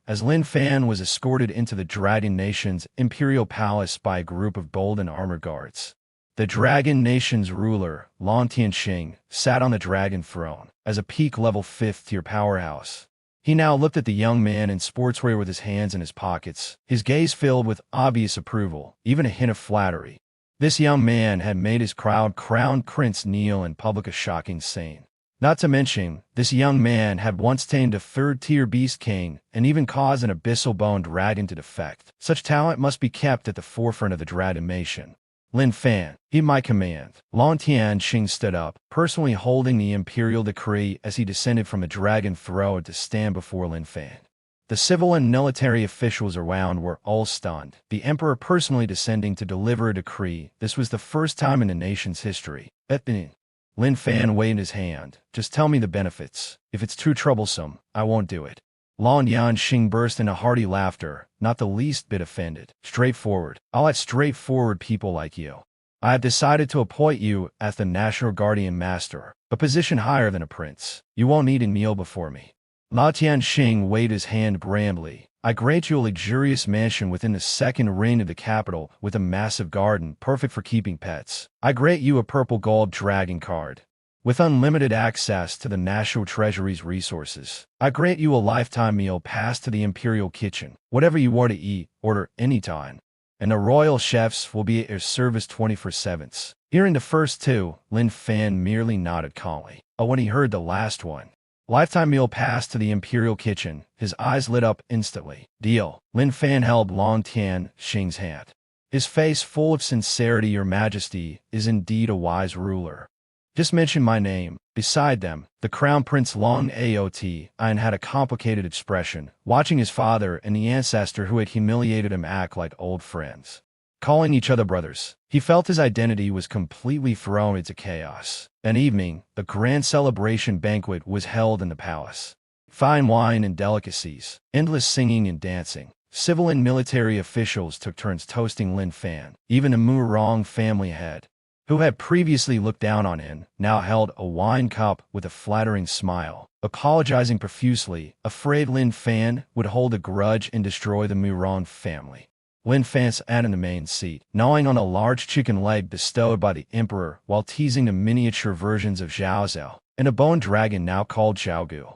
As Lin Fan was escorted into the Dragon Nation's imperial palace by a group of golden armored guards, the Dragon Nation's ruler, Lan Tianxing, sat on the dragon throne as a peak-level 5th-tier powerhouse. He now looked at the young man in sportswear with his hands in his pockets, his gaze filled with obvious approval, even a hint of flattery. This young man had made his crowned prince kneel in public, a shocking scene. Not to mention, this young man had once tamed a 3rd-tier beast king and even caused an abyssal-bone dragon to defect. Such talent must be kept at the forefront of the Dragon Nation. "Lin Fan, heed my command." Lan Tianxing stood up, personally holding the imperial decree as he descended from the dragon throne to stand before Lin Fan. The civil and military officials around were all stunned. The emperor personally descending to deliver a decree. This was the first time in the nation's history. Lin Fan waved his hand. "Just tell me the benefits. If it's too troublesome, I won't do it." Lan Tianxing burst into hearty laughter, not the least bit offended. "Straightforward. I'll let straightforward people like you. I have decided to appoint you as the National Guardian Master, a position higher than a prince. You won't need to kneel before me." Lan Tianxing waved his hand grandly. "I grant you a luxurious mansion within the second ring of the capital with a massive garden, perfect for keeping pets. I grant you a purple gold dragon card with unlimited access to the national treasury's resources. I grant you a lifetime meal pass to the imperial kitchen. Whatever you want to eat, order anytime. And the royal chefs will be at your service 24/7. Hearing the first two, Lin Fan merely nodded calmly. When he heard the last one, lifetime meal pass to the imperial kitchen, his eyes lit up instantly. "Deal." Lin Fan held Lan Tianxing's hand, his face full of sincerity. "Your Majesty is indeed a wise ruler. Just mention my name." Beside them, the Crown Prince Long Aot and had a complicated expression, watching his father and the ancestor who had humiliated him act like old friends, calling each other brothers. He felt his identity was completely thrown into chaos. That evening, the grand celebration banquet was held in the palace. Fine wine and delicacies, endless singing and dancing. Civil and military officials took turns toasting Lin Fan. Even the Murong family head, who had previously looked down on him, now held a wine cup with a flattering smile, apologizing profusely, afraid Lin Fan would hold a grudge and destroy the Murong family. Lin Fan sat in the main seat, gnawing on a large chicken leg bestowed by the emperor while teasing the miniature versions of Zhao Zhao and a bone dragon now called Xiao Gu.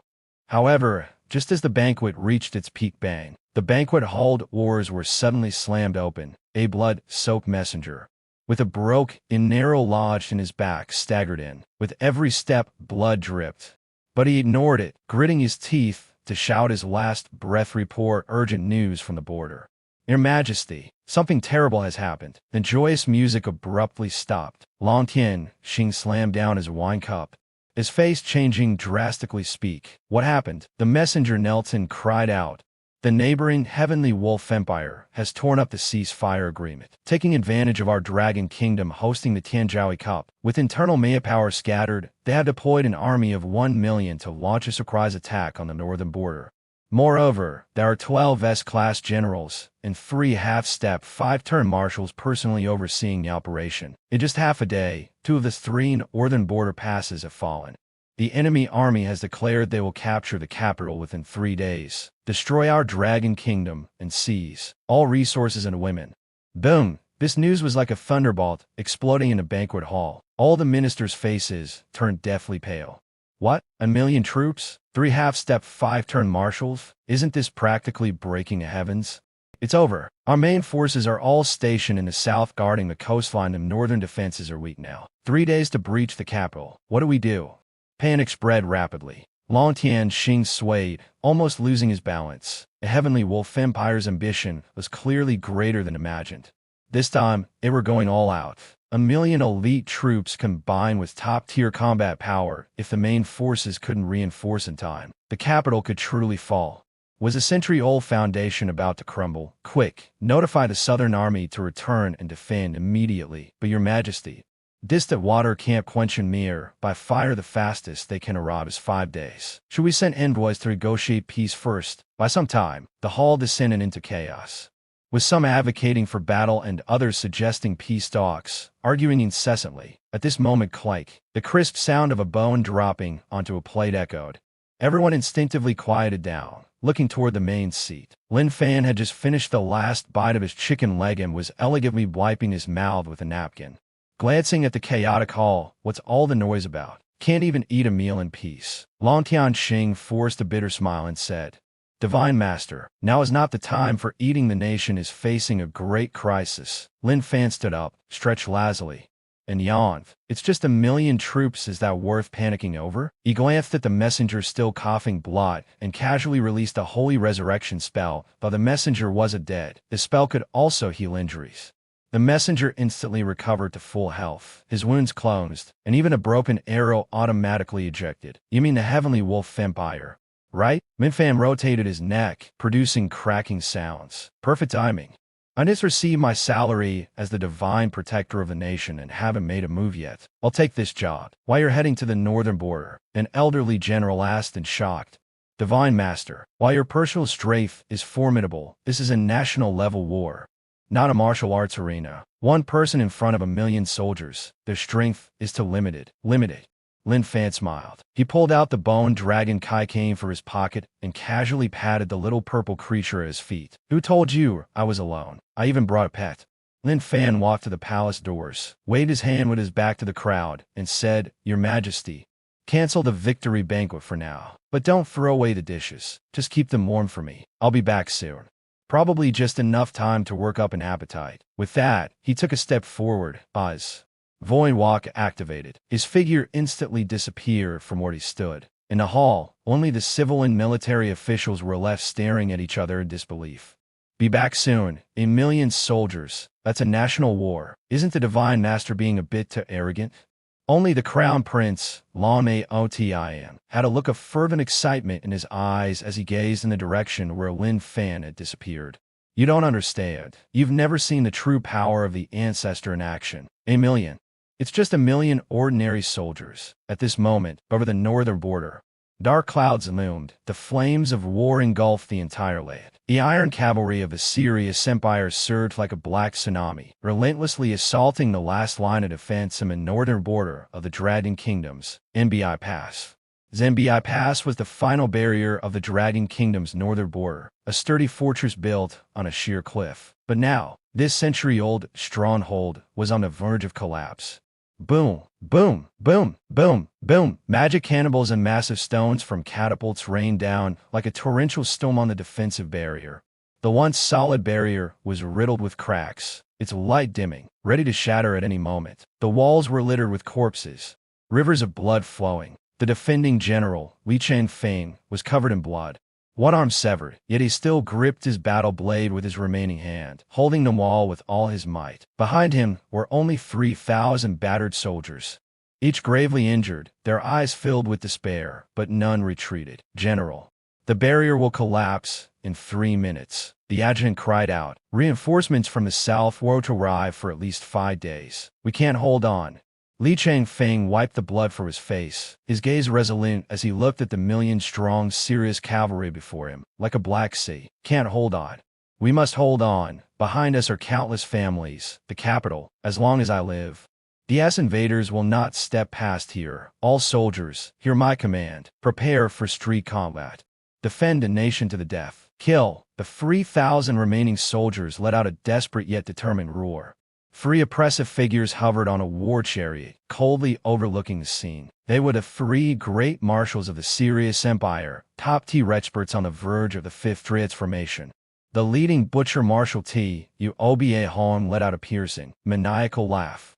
However, just as the banquet reached its peak bang. The banquet hall doors were suddenly slammed open. A blood-soaked messenger, with a broken arrow lodged in his back, staggered in. With every step, blood dripped. But he ignored it, gritting his teeth to shout his last breath, "Report urgent news from the border. Your Majesty, something terrible has happened." The joyous music abruptly stopped. Lin Fan slammed down his wine cup, his face changing drastically. "Speak. What happened?" The messenger knelt and cried out. "The neighboring Heavenly Wolf Empire has torn up the ceasefire agreement, taking advantage of our Dragon Kingdom hosting the Tianzhou Cup. With internal Maya power scattered, they have deployed an army of 1 million to launch a surprise attack on the northern border. Moreover, there are 12 S-class generals and 3 half-step 5-turn marshals personally overseeing the operation. In just half a day, 2 of the 3 northern border passes have fallen. The enemy army has declared they will capture the capital within 3 days, destroy our Dragon Kingdom, and seize all resources and women." Boom! This news was like a thunderbolt exploding in the banquet hall. All the ministers' faces turned deathly pale. What? 1 million troops? 3 half-step 5-turn marshals? Isn't this practically breaking the heavens? It's over. Our main forces are all stationed in the south guarding the coastline. The northern defenses are weak now. 3 days to breach the capital. What do we do? Panic spread rapidly. Lin Fan swayed, almost losing his balance. The Heavenly Wolf Empire's ambition was clearly greater than imagined. This time, they were going all out. 1 million elite troops combined with top-tier combat power. If the main forces couldn't reinforce in time, the capital could truly fall. Was a century-old foundation about to crumble? Quick, notify the Southern Army to return and defend immediately. But Your Majesty, distant water can't quench in mere. By fire, the fastest they can arrive is 5 days. Should we send envoys to negotiate peace first? By some time, the hall descended into chaos, with some advocating for battle and others suggesting peace talks, arguing incessantly. At this moment, click, the crisp sound of a bone dropping onto a plate echoed. Everyone instinctively quieted down, looking toward the main seat. Lin Fan had just finished the last bite of his chicken leg and was elegantly wiping his mouth with a napkin. Glancing at the chaotic hall, what's all the noise about? Can't even eat a meal in peace. Lin Fan forced a bitter smile and said, "Divine Master, now is not the time for eating. The nation is facing a great crisis." Lin Fan stood up, stretched lazily, and yawned. "It's just 1 million troops. Is that worth panicking over?" He glanced at the messenger still coughing blood and casually released a holy resurrection spell. But the messenger wasn't dead. The spell could also heal injuries. The messenger instantly recovered to full health, his wounds closed, and even a broken arrow automatically ejected. "You mean the Heavenly Wolf Empire, right?" Lin Fan rotated his neck, producing cracking sounds. "Perfect timing. I just received my salary as the divine protector of the nation and haven't made a move yet. I'll take this job." "Why you're heading to the northern border?" an elderly general asked in shocked. "Divine Master, while your personal strength is formidable, this is a national-level war, not a martial arts arena. 1 person in front of 1 million soldiers. Their strength is too limited." "Limited?" Lin Fan smiled. He pulled out the bone dragon kaicane from his pocket and casually patted the little purple creature at his feet. "Who told you I was alone? I even brought a pet." Lin Fan walked to the palace doors, waved his hand with his back to the crowd, and said, "Your Majesty, cancel the victory banquet for now. But don't throw away the dishes. Just keep them warm for me. I'll be back soon. Probably just enough time to work up an appetite." With that, he took a step forward. His void walk activated. His figure instantly disappeared from where he stood. In the hall, only the civil and military officials were left staring at each other in disbelief. "Be back soon. 1 million soldiers. That's a national war. Isn't the Divine Master being a bit too arrogant?" Only the Crown Prince, Lin Fan, had a look of fervent excitement in his eyes as he gazed in the direction where Lin Fan had disappeared. "You don't understand. You've never seen the true power of the Ancestor in action. 1 million. It's just 1 million ordinary soldiers." At this moment, over the northern border, dark clouds loomed. The flames of war engulfed the entire land. The iron cavalry of the Assyrian Empire surged like a black tsunami, relentlessly assaulting the last line of defense in the northern border of the Dragon Kingdom's Mbi Pass. Mbi Pass was the final barrier of the Dragon Kingdom's northern border, a sturdy fortress built on a sheer cliff. But now, this century-old stronghold was on the verge of collapse. Boom, boom, boom, boom, boom. Magic cannonballs and massive stones from catapults rained down like a torrential storm on the defensive barrier. The once solid barrier was riddled with cracks, its light dimming, ready to shatter at any moment. The walls were littered with corpses, rivers of blood flowing. The defending general, Lin Fan, was covered in blood. One arm severed, yet he still gripped his battle blade with his remaining hand, holding the wall with all his might. Behind him were only 3,000 battered soldiers, each gravely injured, their eyes filled with despair, but none retreated. General, the barrier will collapse in 3 minutes, the adjutant cried out. Reinforcements from the south were to arrive for at least 5 days. We can't hold on. Lin Fan wiped the blood from his face, his gaze resolute as he looked at the million-strong serious cavalry before him, like a black sea. Can't hold on. We must hold on. Behind us are countless families, the capital, as long as I live. The invaders will not step past here. All soldiers, hear my command. Prepare for street combat. Defend a nation to the death. Kill. The 3,000 remaining soldiers let out a desperate yet determined roar. 3 oppressive figures hovered on a war chariot, coldly overlooking the scene. They were the 3 great marshals of the Serious Empire, top-tier experts on the verge of the 5th transformation. The leading butcher Marshal Oba Hong let out a piercing, maniacal laugh.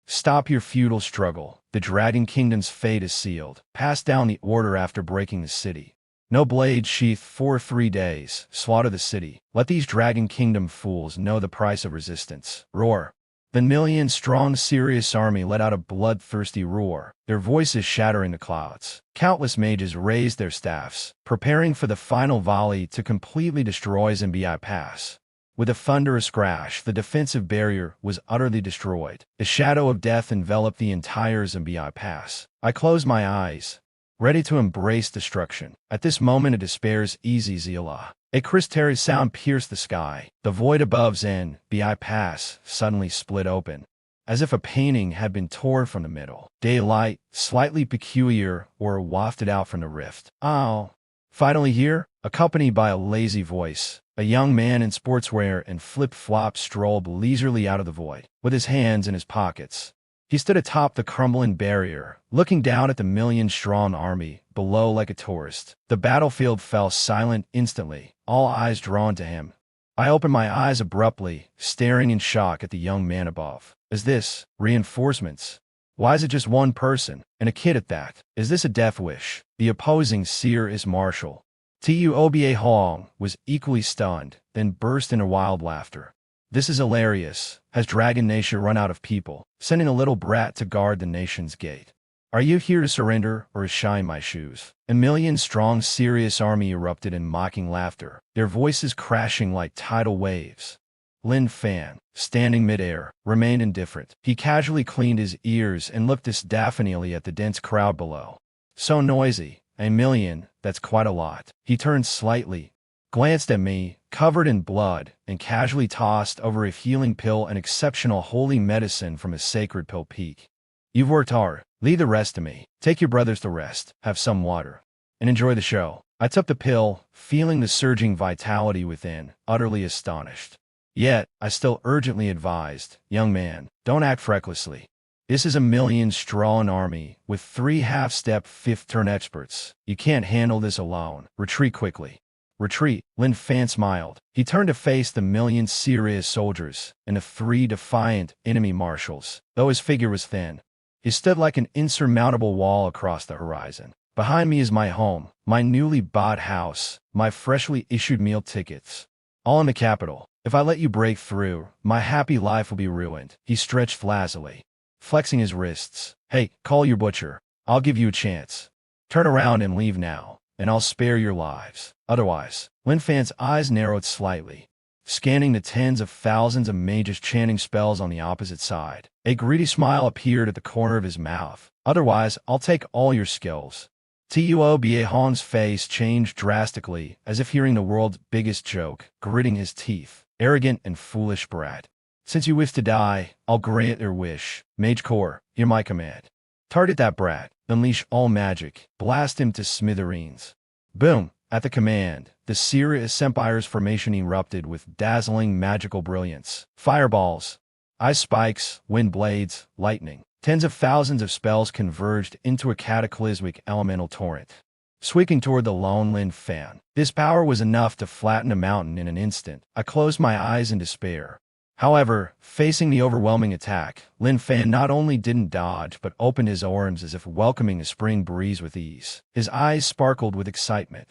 Stop your feudal struggle. The Dragon Kingdom's fate is sealed. Pass down the order after breaking the city. No blade sheath for 3 days. Slaughter the city. Let these Dragon Kingdom fools know the price of resistance. Roar. The million-strong Serious army let out a bloodthirsty roar, their voices shattering the clouds. Countless mages raised their staffs, preparing for the final volley to completely destroy Zimbi Pass. With a thunderous crash, the defensive barrier was utterly destroyed. The shadow of death enveloped the entire Zimbi Pass. I closed my eyes, ready to embrace destruction. At this moment of despair's easy Zila, a crystallized sound pierced the sky. The void above Zimbi Pass suddenly split open, as if a painting had been torn from the middle. Daylight, slightly peculiar, were wafted out from the rift. Oh, finally here, accompanied by a lazy voice. A young man in sportswear and flip-flops strolled leisurely out of the void, with his hands in his pockets. He stood atop the crumbling barrier, looking down at the million-strong army below like a tourist. The battlefield fell silent instantly, all eyes drawn to him. I opened my eyes abruptly, staring in shock at the young man above. Is this reinforcements? Why is it just one person, and a kid at that? Is this a death wish? The opposing seer is Marshal Oba Hong was equally stunned, then burst into wild laughter. This is hilarious. Has Dragon Nation run out of people, sending a little brat to guard the nation's gate? Are you here to surrender, or to shine my shoes? A million-strong Serious army erupted in mocking laughter, their voices crashing like tidal waves. Lin Fan, standing midair, remained indifferent. He casually cleaned his ears and looked dispassionately at the dense crowd below. So noisy. A million, that's quite a lot. He turned slightly, glanced at me, covered in blood, and casually tossed over a healing pill and exceptional holy medicine from his sacred pill peak. You've worked hard. Leave the rest to me. Take your brothers to rest, have some water, and enjoy the show. I took the pill, feeling the surging vitality within, utterly astonished. Yet, I still urgently advised, young man, don't act recklessly. This is a million-strong army, with 3 half-step 5th-turn experts. You can't handle this alone. Retreat quickly. Retreat. Lin Fan smiled. He turned to face the million serious soldiers and the 3 defiant enemy marshals. Though his figure was thin, he stood like an insurmountable wall across the horizon. Behind me is my home, my newly bought house, my freshly issued meal tickets. All in the capital. If I let you break through, my happy life will be ruined. He stretched flaccidly, flexing his wrists. Hey, call your butcher. I'll give you a chance. Turn around and leave now, and I'll spare your lives. Otherwise, Lin Fan's eyes narrowed slightly, scanning the tens of thousands of mages chanting spells on the opposite side. A greedy smile appeared at the corner of his mouth. Otherwise, I'll take all your skills. Oba Hong's face changed drastically, as if hearing the world's biggest joke, gritting his teeth. Arrogant and foolish brat. Since you wish to die, I'll grant your wish. Mage Core, hear my command. Target that brat, unleash all magic, blast him to smithereens. Boom! At the command, the Serious Empire's formation erupted with dazzling magical brilliance. Fireballs, Ice spikes, wind blades, lightning. Tens of thousands of spells converged into a cataclysmic elemental torrent. Sweeping toward the lone Lin Fan. This power was enough to flatten a mountain in an instant. I closed my eyes in despair. However, facing the overwhelming attack, Lin Fan not only didn't dodge but opened his arms as if welcoming a spring breeze with ease. His eyes sparkled with excitement.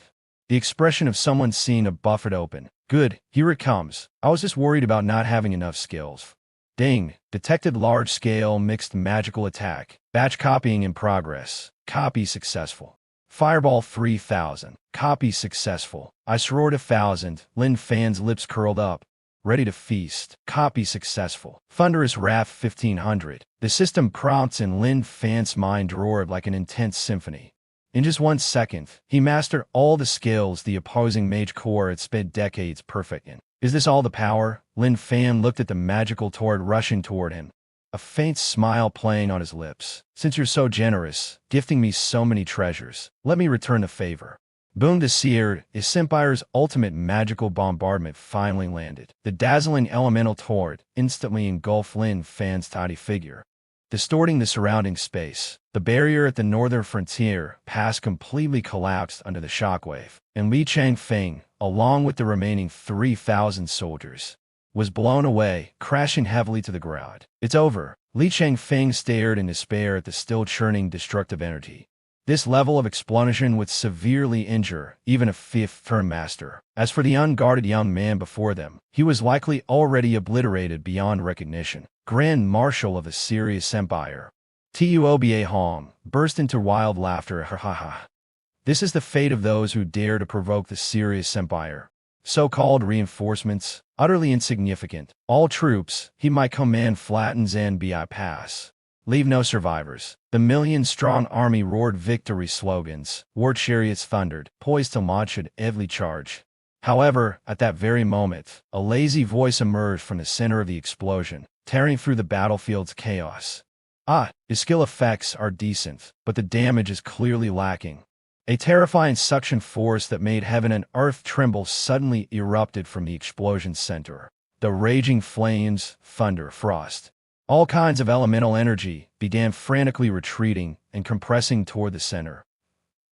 The expression of someone seeing a buffet open. Good, here it comes. I was just worried about not having enough skills. Ding! Detected large-scale mixed magical attack. Batch copying in progress. Copy successful. Fireball 3000. Copy successful. I roared 1,000. Lin Fan's lips curled up. Ready to feast. Copy successful. Thunderous Wrath 1500. The system prompts in Lin Fan's mind roared like an intense symphony. In just 1 second, he mastered all the skills the opposing mage core had spent decades perfecting. Is this all the power? Lin Fan looked at the magical torrent rushing toward him, a faint smile playing on his lips. Since you're so generous, gifting me so many treasures, let me return the favor. Boom! The Seer, Empire's ultimate magical bombardment finally landed. The dazzling elemental torrent instantly engulfed Lin Fan's tiny figure, distorting the surrounding space. The barrier at the northern frontier pass completely collapsed under the shockwave, and Li Changfeng, along with the remaining 3,000 soldiers, was blown away, crashing heavily to the ground. It's over. Li Changfeng stared in despair at the still churning destructive energy. This level of explosion would severely injure even a fifth-term master. As for the unguarded young man before them, he was likely already obliterated beyond recognition. Grand Marshal of the Serious Empire. Tuoba Hong burst into wild laughter. Ha ha ha. This is the fate of those who dare to provoke the Serious Empire. So-called reinforcements, utterly insignificant. All troops, he might command flatten Zanbi Pass. Leave no survivors. The million-strong army roared victory slogans. War chariots thundered, poised to launch an deadly charge. However, at that very moment, a lazy voice emerged from the center of the explosion, tearing through the battlefield's chaos. His skill effects are decent, but the damage is clearly lacking. A terrifying suction force that made heaven and earth tremble suddenly erupted from the explosion's center. The raging flames, thunder, frost, all kinds of elemental energy began frantically retreating and compressing toward the center.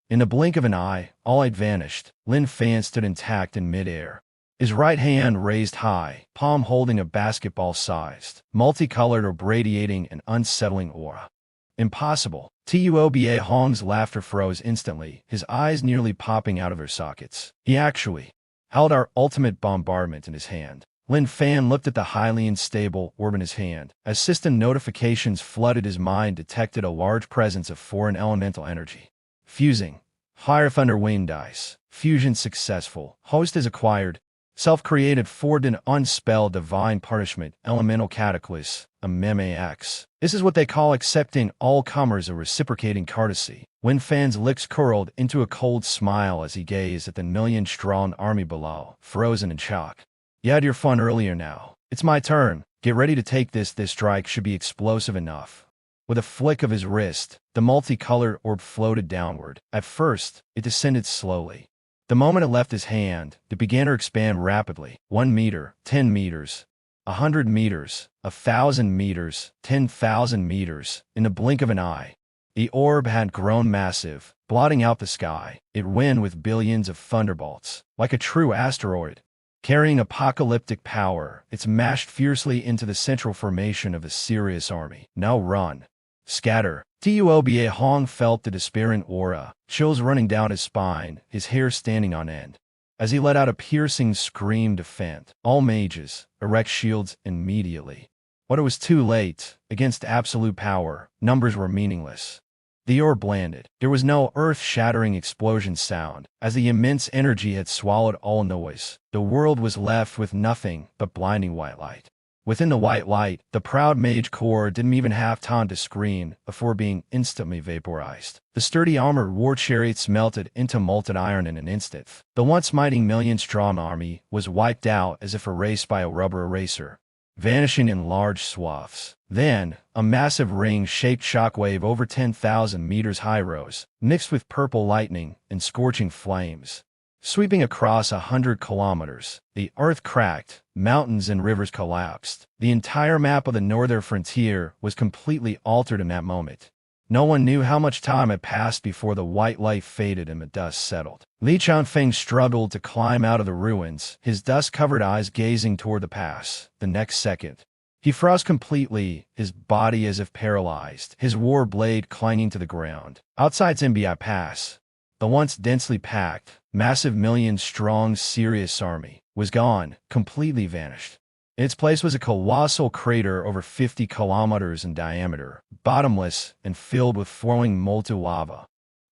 In the blink of an eye, all had vanished. Lin Fan stood intact in midair, his right hand raised high, palm holding a basketball-sized, multicolored or radiating an unsettling aura. Impossible. Tuoba Hong's laughter froze instantly, his eyes nearly popping out of their sockets. He actually held our ultimate bombardment in his hand. Lin Fan looked at the highly unstable orb in his hand. As system notifications flooded his mind, detected a large presence of foreign elemental energy. Fusing. Higher Thunder Wing Dice. Fusion successful. Host is acquired. Self-created forward and unspelled divine punishment. Elemental cataclysm. MMAX. This is what they call accepting all comers, a reciprocating courtesy. Lin Fan's lips curled into a cold smile as he gazed at the million-strong army below, frozen in shock. You had your fun earlier now. It's my turn. Get ready to take this. This strike should be explosive enough. With a flick of his wrist, the multicolored orb floated downward. At first, it descended slowly. The moment it left his hand, it began to expand rapidly. 1 meter, 10 meters, 100 meters, 1,000 meters, 10,000 meters. In the blink of an eye, the orb had grown massive, blotting out the sky. It went with billions of thunderbolts, like a true asteroid. Carrying apocalyptic power, it smashed fiercely into the central formation of the Serious army. Now run. Scatter. Tuoba Hong felt the despairing aura, chills running down his spine, his hair standing on end. As he let out a piercing scream to Fent, all mages, erect shields immediately. But it was too late. Against absolute power, numbers were meaningless. The orb landed. There was no earth-shattering explosion sound, as the immense energy had swallowed all noise. The world was left with nothing but blinding white light. Within the white light, the proud mage core didn't even have time to scream before being instantly vaporized. The sturdy armored war chariots melted into molten iron in an instant. The once mighty million-strong army was wiped out as if erased by a rubber eraser, vanishing in large swaths. Then, a massive ring-shaped shockwave over 10,000 meters high rose, mixed with purple lightning and scorching flames. Sweeping across 100 kilometers, the earth cracked, mountains and rivers collapsed. The entire map of the northern frontier was completely altered in that moment. No one knew how much time had passed before the white light faded and the dust settled. Li Changfeng struggled to climb out of the ruins, his dust-covered eyes gazing toward the pass. The next second, he froze completely, his body as if paralyzed, his war blade clanging to the ground. Outside Zimbi Pass, the once densely packed, massive million-strong Sirius army was gone, completely vanished. In its place was a colossal crater over 50 kilometers in diameter, bottomless and filled with flowing molten lava.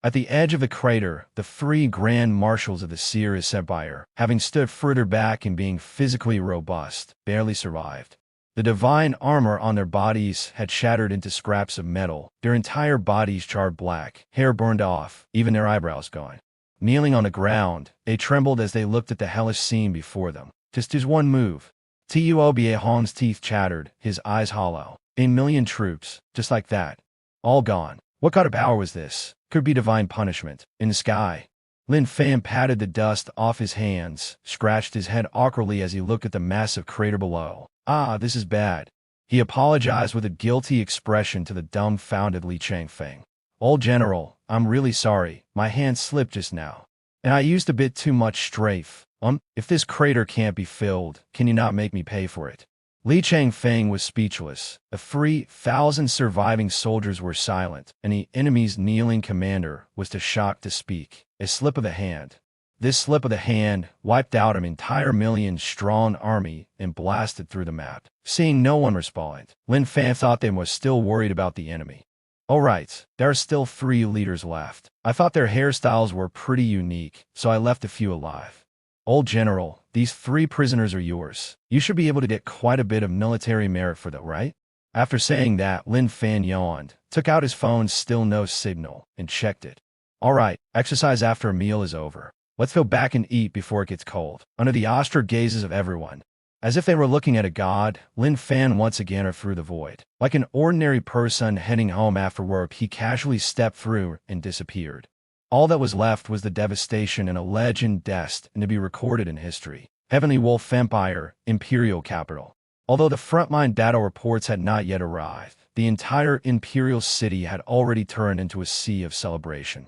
At the edge of the crater, the three grand marshals of the Sirius Empire, having stood further back and being physically robust, barely survived. The divine armor on their bodies had shattered into scraps of metal, their entire bodies charred black, hair burned off, even their eyebrows gone. Kneeling on the ground, they trembled as they looked at the hellish scene before them. Just his one move. Tuoba Hong's teeth chattered, his eyes hollow. 1,000,000 troops, just like that. All gone. What kind of power was this? Could be divine punishment. In the sky, Lin Fan patted the dust off his hands, scratched his head awkwardly as he looked at the massive crater below. Ah, this is bad. He apologized with a guilty expression to the dumbfounded Li Changfeng. Old General, I'm really sorry, my hand slipped just now. And I used a bit too much strafe. If this crater can't be filled, can you not make me pay for it? Li Changfeng was speechless. The 3,000 surviving soldiers were silent, and the enemy's kneeling commander was too shocked to speak. A slip of the hand. This slip of the hand wiped out an entire million-strong army and blasted through the map. Seeing no one respond, Lin Fan thought they were still worried about the enemy. All right, there are still 3 leaders left. I thought their hairstyles were pretty unique, so I left a few alive. Old General, these 3 prisoners are yours. You should be able to get quite a bit of military merit for that, right? After saying that, Lin Fan yawned, took out his phone, still no signal, and checked it. All right, exercise after a meal is over. Let's go back and eat before it gets cold. Under the austere gazes of everyone, as if they were looking at a god, Lin Fan once again are through the void. Like an ordinary person heading home after work, he casually stepped through and disappeared. All that was left was the devastation and a legend destined to be recorded in history. Heavenly Wolf Empire, Imperial Capital. Although the frontline data reports had not yet arrived, the entire Imperial city had already turned into a sea of celebration.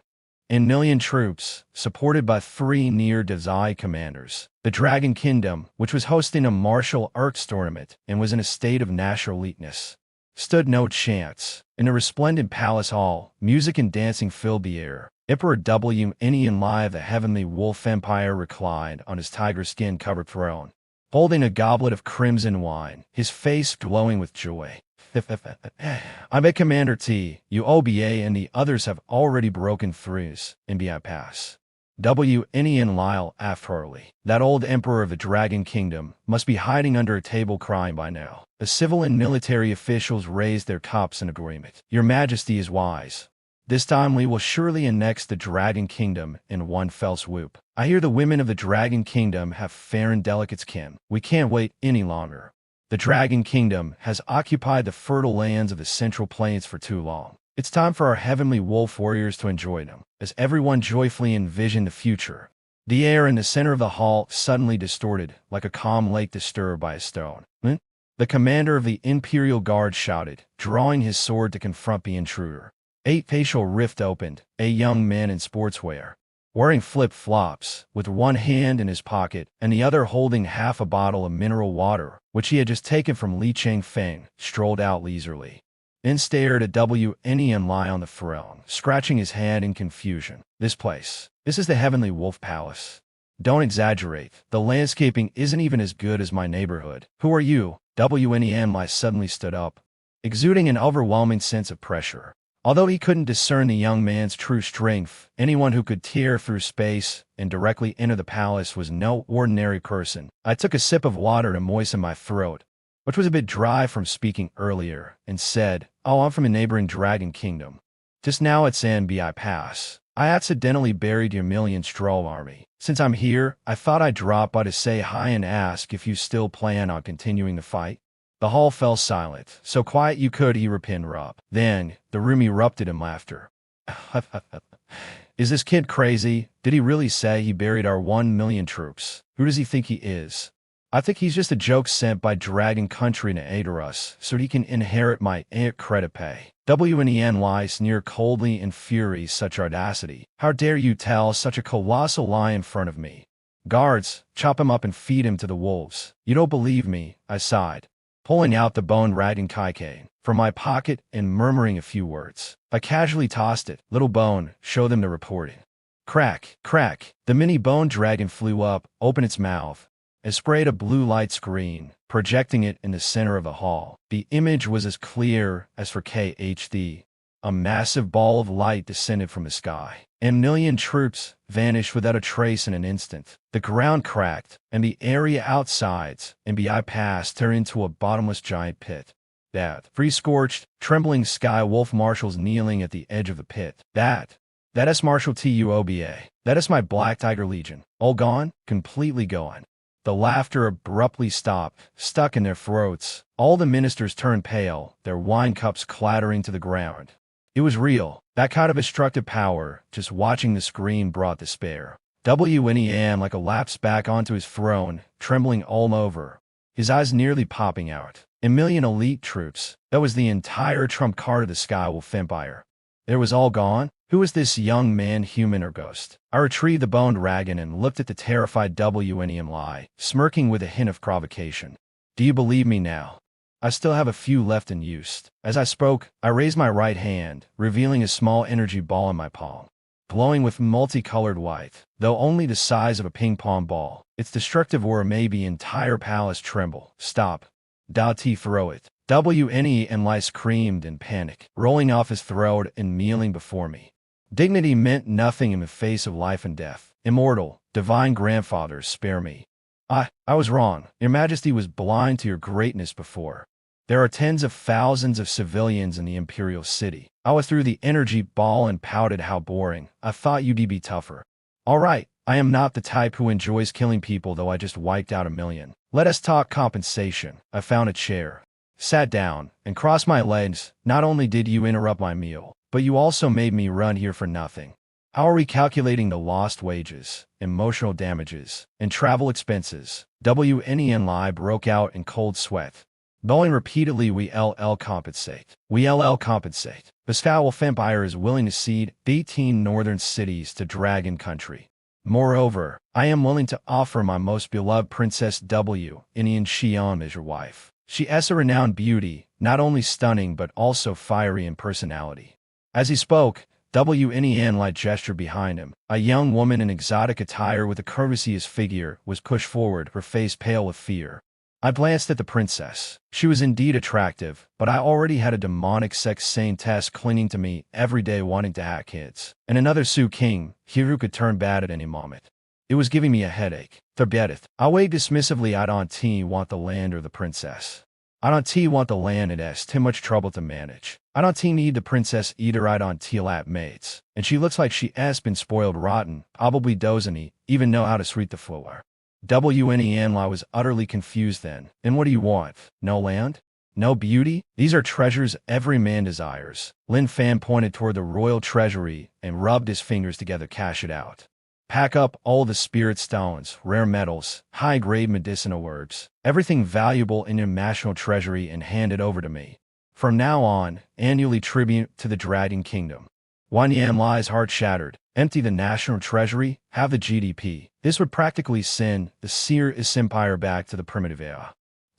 1,000,000 troops, supported by 3 near-Dazai commanders. The Dragon Kingdom, which was hosting a martial arts tournament and was in a state of national eliteness, stood no chance. In a resplendent palace hall, music and dancing filled the air. Emperor Wen of the Heavenly Wolf Empire reclined on his tiger skin-covered throne, holding a goblet of crimson wine, his face glowing with joy. I'm a Commander T, UOBA and the others have already broken through Invading Pass. Wen Lyle Afterly. That old emperor of the Dragon Kingdom must be hiding under a table crying by now. The civil and military officials raised their cups in agreement. Your Majesty is wise. This time we will surely annex the Dragon Kingdom in one fell swoop. I hear the women of the Dragon Kingdom have fair and delicate skin. We can't wait any longer. The Dragon Kingdom has occupied the fertile lands of the Central Plains for too long. It's time for our Heavenly Wolf warriors to enjoy them. As everyone joyfully envisioned the future, the air in the center of the hall suddenly distorted, like a calm lake disturbed by a stone. The commander of the Imperial Guard shouted, drawing his sword to confront the intruder. A facial rift opened, a young man in sportswear, wearing flip-flops, with one hand in his pocket and the other holding half a bottle of mineral water, which he had just taken from Li Changfeng, strolled out leisurely. Then stared at Wen lie on the throne, scratching his head in confusion. This is the Heavenly Wolf Palace. Don't exaggerate, the landscaping isn't even as good as my neighborhood. Who are you? Wen Lai suddenly stood up, exuding an overwhelming sense of pressure. Although he couldn't discern the young man's true strength, anyone who could tear through space and directly enter the palace was no ordinary person. I took a sip of water to moisten my throat, which was a bit dry from speaking earlier, and said, "Oh, I'm from a neighboring Dragon Kingdom. Just now at Invading Pass. I accidentally buried your million-strong army. Since I'm here, I thought I'd drop by to say hi and ask if you still plan on continuing the fight." The hall fell silent, so quiet you could hear a pin rub. Then, the room erupted in laughter. Is this kid crazy? Did he really say he buried our 1 million troops? Who does he think he is? I think he's just a joke sent by Dragon Country to aid us, so he can inherit my credit pay. WNEN sneer coldly in fury such audacity. How dare you tell such a colossal lie in front of me? Guards, chop him up and feed him to the wolves. You don't believe me, I sighed, pulling out the bone-ragged kaikane from my pocket and murmuring a few words. I casually tossed it. Little bone, show them the reporting. Crack, crack. The mini bone dragon flew up, opened its mouth, and sprayed a blue light screen, projecting it in the center of the hall. The image was as clear as for KHD. A massive ball of light descended from the sky. A million troops vanished without a trace in an instant. The ground cracked, and the area outside and beyond passed turned into a bottomless giant pit. That free-scorched, trembling sky wolf marshals kneeling at the edge of the pit. That is Marshal Tuoba. That is my Black Tiger Legion. All gone? Completely gone. The laughter abruptly stopped, stuck in their throats. All the ministers turned pale, their wine cups clattering to the ground. It was real. That kind of destructive power, just watching the screen brought despair. WNEN like a lapse back onto his throne, trembling all over, his eyes nearly popping out. 1 million elite troops. That was the entire trump card of the Skywolf Empire. It was all gone? Who was this young man, human or ghost? I retrieved the boned dragon and looked at the terrified WNEN, smirking with a hint of provocation. Do you believe me now? I still have a few left in use. As I spoke, I raised my right hand, revealing a small energy ball in my palm, glowing with multicolored white, though only the size of a ping-pong ball. Its destructive aura made the entire palace tremble. Stop. Dati throw it. WNEN screamed in panic, rolling off his throat and kneeling before me. Dignity meant nothing in the face of life and death. Immortal, divine grandfathers, spare me. I was wrong. Your Majesty was blind to your greatness before. There are tens of thousands of civilians in the Imperial City. I was through the energy ball and pouted how boring. I thought you'd be tougher. All right, I am not the type who enjoys killing people, though I just wiped out 1 million. Let us talk compensation. I found a chair, sat down, and crossed my legs. Not only did you interrupt my meal, but you also made me run here for nothing. How are we calculating the lost wages, emotional damages, and travel expenses? WNEN broke out in cold sweat, bowing repeatedly. We LL compensate. We LL compensate. The Skywolf Empire is willing to cede 18 northern cities to Dragon Country. Moreover, I am willing to offer my most beloved Princess WNEN Xian as your wife. She is a renowned beauty, not only stunning but also fiery in personality. As he spoke, WNEN gestured behind him. A young woman in exotic attire with a courteous figure was pushed forward, her face pale with fear. I glanced at the princess. She was indeed attractive, but I already had a demonic Sect saintess clinging to me every day wanting to hack kids. And another Su King, here who could turn bad at any moment. It was giving me a headache. Forget I weighed dismissively. I don't want the land or the princess. I don't want the land, it is too much trouble to manage. I don't need the princess either. I don't lap mates. And she looks like she has been spoiled rotten, probably doesn't even know how to sweep the floor. WNEN was utterly confused then. And what do you want? No land? No beauty? These are treasures every man desires. Lin Fan pointed toward the royal treasury and rubbed his fingers together. Cash it out. Pack up all the spirit stones, rare metals, high-grade medicinal herbs, everything valuable in your national treasury, and hand it over to me. From now on, annually tribute to the Dragon Kingdom. Wan Yanlai's heart shattered. Empty the national treasury, have the GDP. This would practically send the Seer's empire back to the primitive era.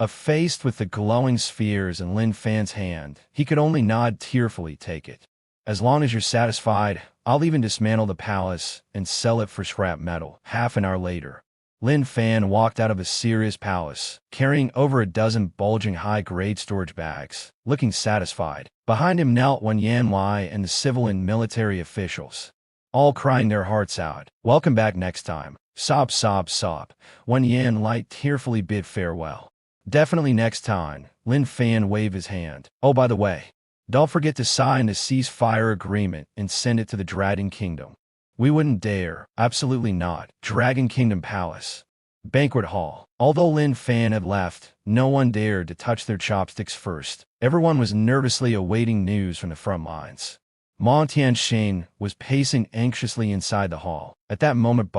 Faced with the glowing spheres in Lin Fan's hand, he could only nod tearfully. Take it. As long as you're satisfied, I'll even dismantle the palace and sell it for scrap metal. Half an hour later, Lin Fan walked out of a Seer's palace, carrying over a dozen bulging high-grade storage bags, looking satisfied. Behind him knelt Wan Yanlai and the civil and military officials, all crying their hearts out. Welcome back next time. Sob, sob, sob. Wan Yanlai tearfully bid farewell. Definitely next time. Lin Fan waved his hand. Oh, by the way, don't forget to sign the ceasefire agreement and send it to the Dragon Kingdom. We wouldn't dare. Absolutely not. Dragon Kingdom Palace. Banquet Hall. Although Lin Fan had left, no one dared to touch their chopsticks first. Everyone was nervously awaiting news from the front lines. Tianxing was pacing anxiously inside the hall. At that moment,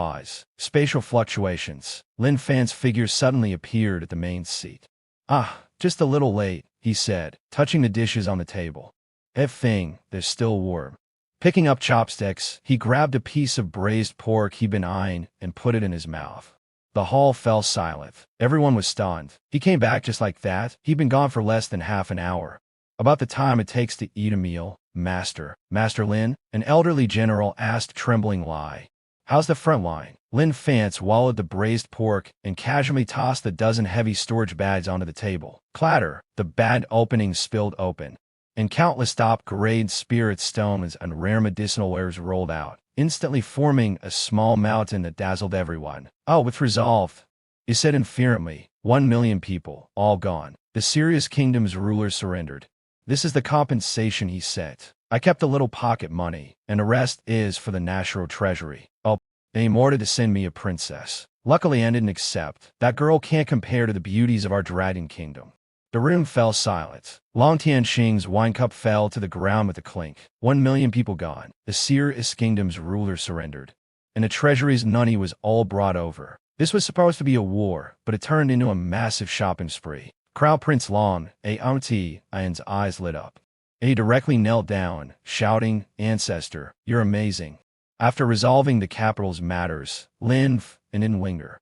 spatial fluctuations. Lin Fan's figure suddenly appeared at the main seat. "Ah, just a little late," he said, touching the dishes on the table. "Thing, they're still warm." Picking up chopsticks, he grabbed a piece of braised pork he'd been eyeing and put it in his mouth. The hall fell silent. Everyone was stunned. He came back just like that. He'd been gone for less than half an hour. "About the time it takes to eat a meal, Master." "Master Lin?" an elderly general asked, trembling Lai. "How's the front line?" Lin Fan swallowed the braised pork and casually tossed a dozen heavy storage bags onto the table. Clatter! The bag openings spilled open, and countless top-grade spirit stones and rare medicinal wares rolled out, instantly forming a small mountain that dazzled everyone. "Oh, with resolve," he said inferently. 1,000,000 people, all gone. The Sirius Kingdom's rulers surrendered. This is the compensation he set. I kept a little pocket money, and the rest is for the national treasury. Oh, they ordered to send me a princess. Luckily I didn't accept. That girl can't compare to the beauties of our dragon kingdom. The room fell silent. Long Tianxing's wine cup fell to the ground with a clink. 1,000,000 people gone. The Sirius Kingdom's ruler surrendered, and the treasury's money was all brought over. This was supposed to be a war, but it turned into a massive shopping spree. Crown Prince Long, Ian's eyes lit up. He directly knelt down, shouting, "Ancestor, you're amazing." After resolving the capital's matters, Lin Fan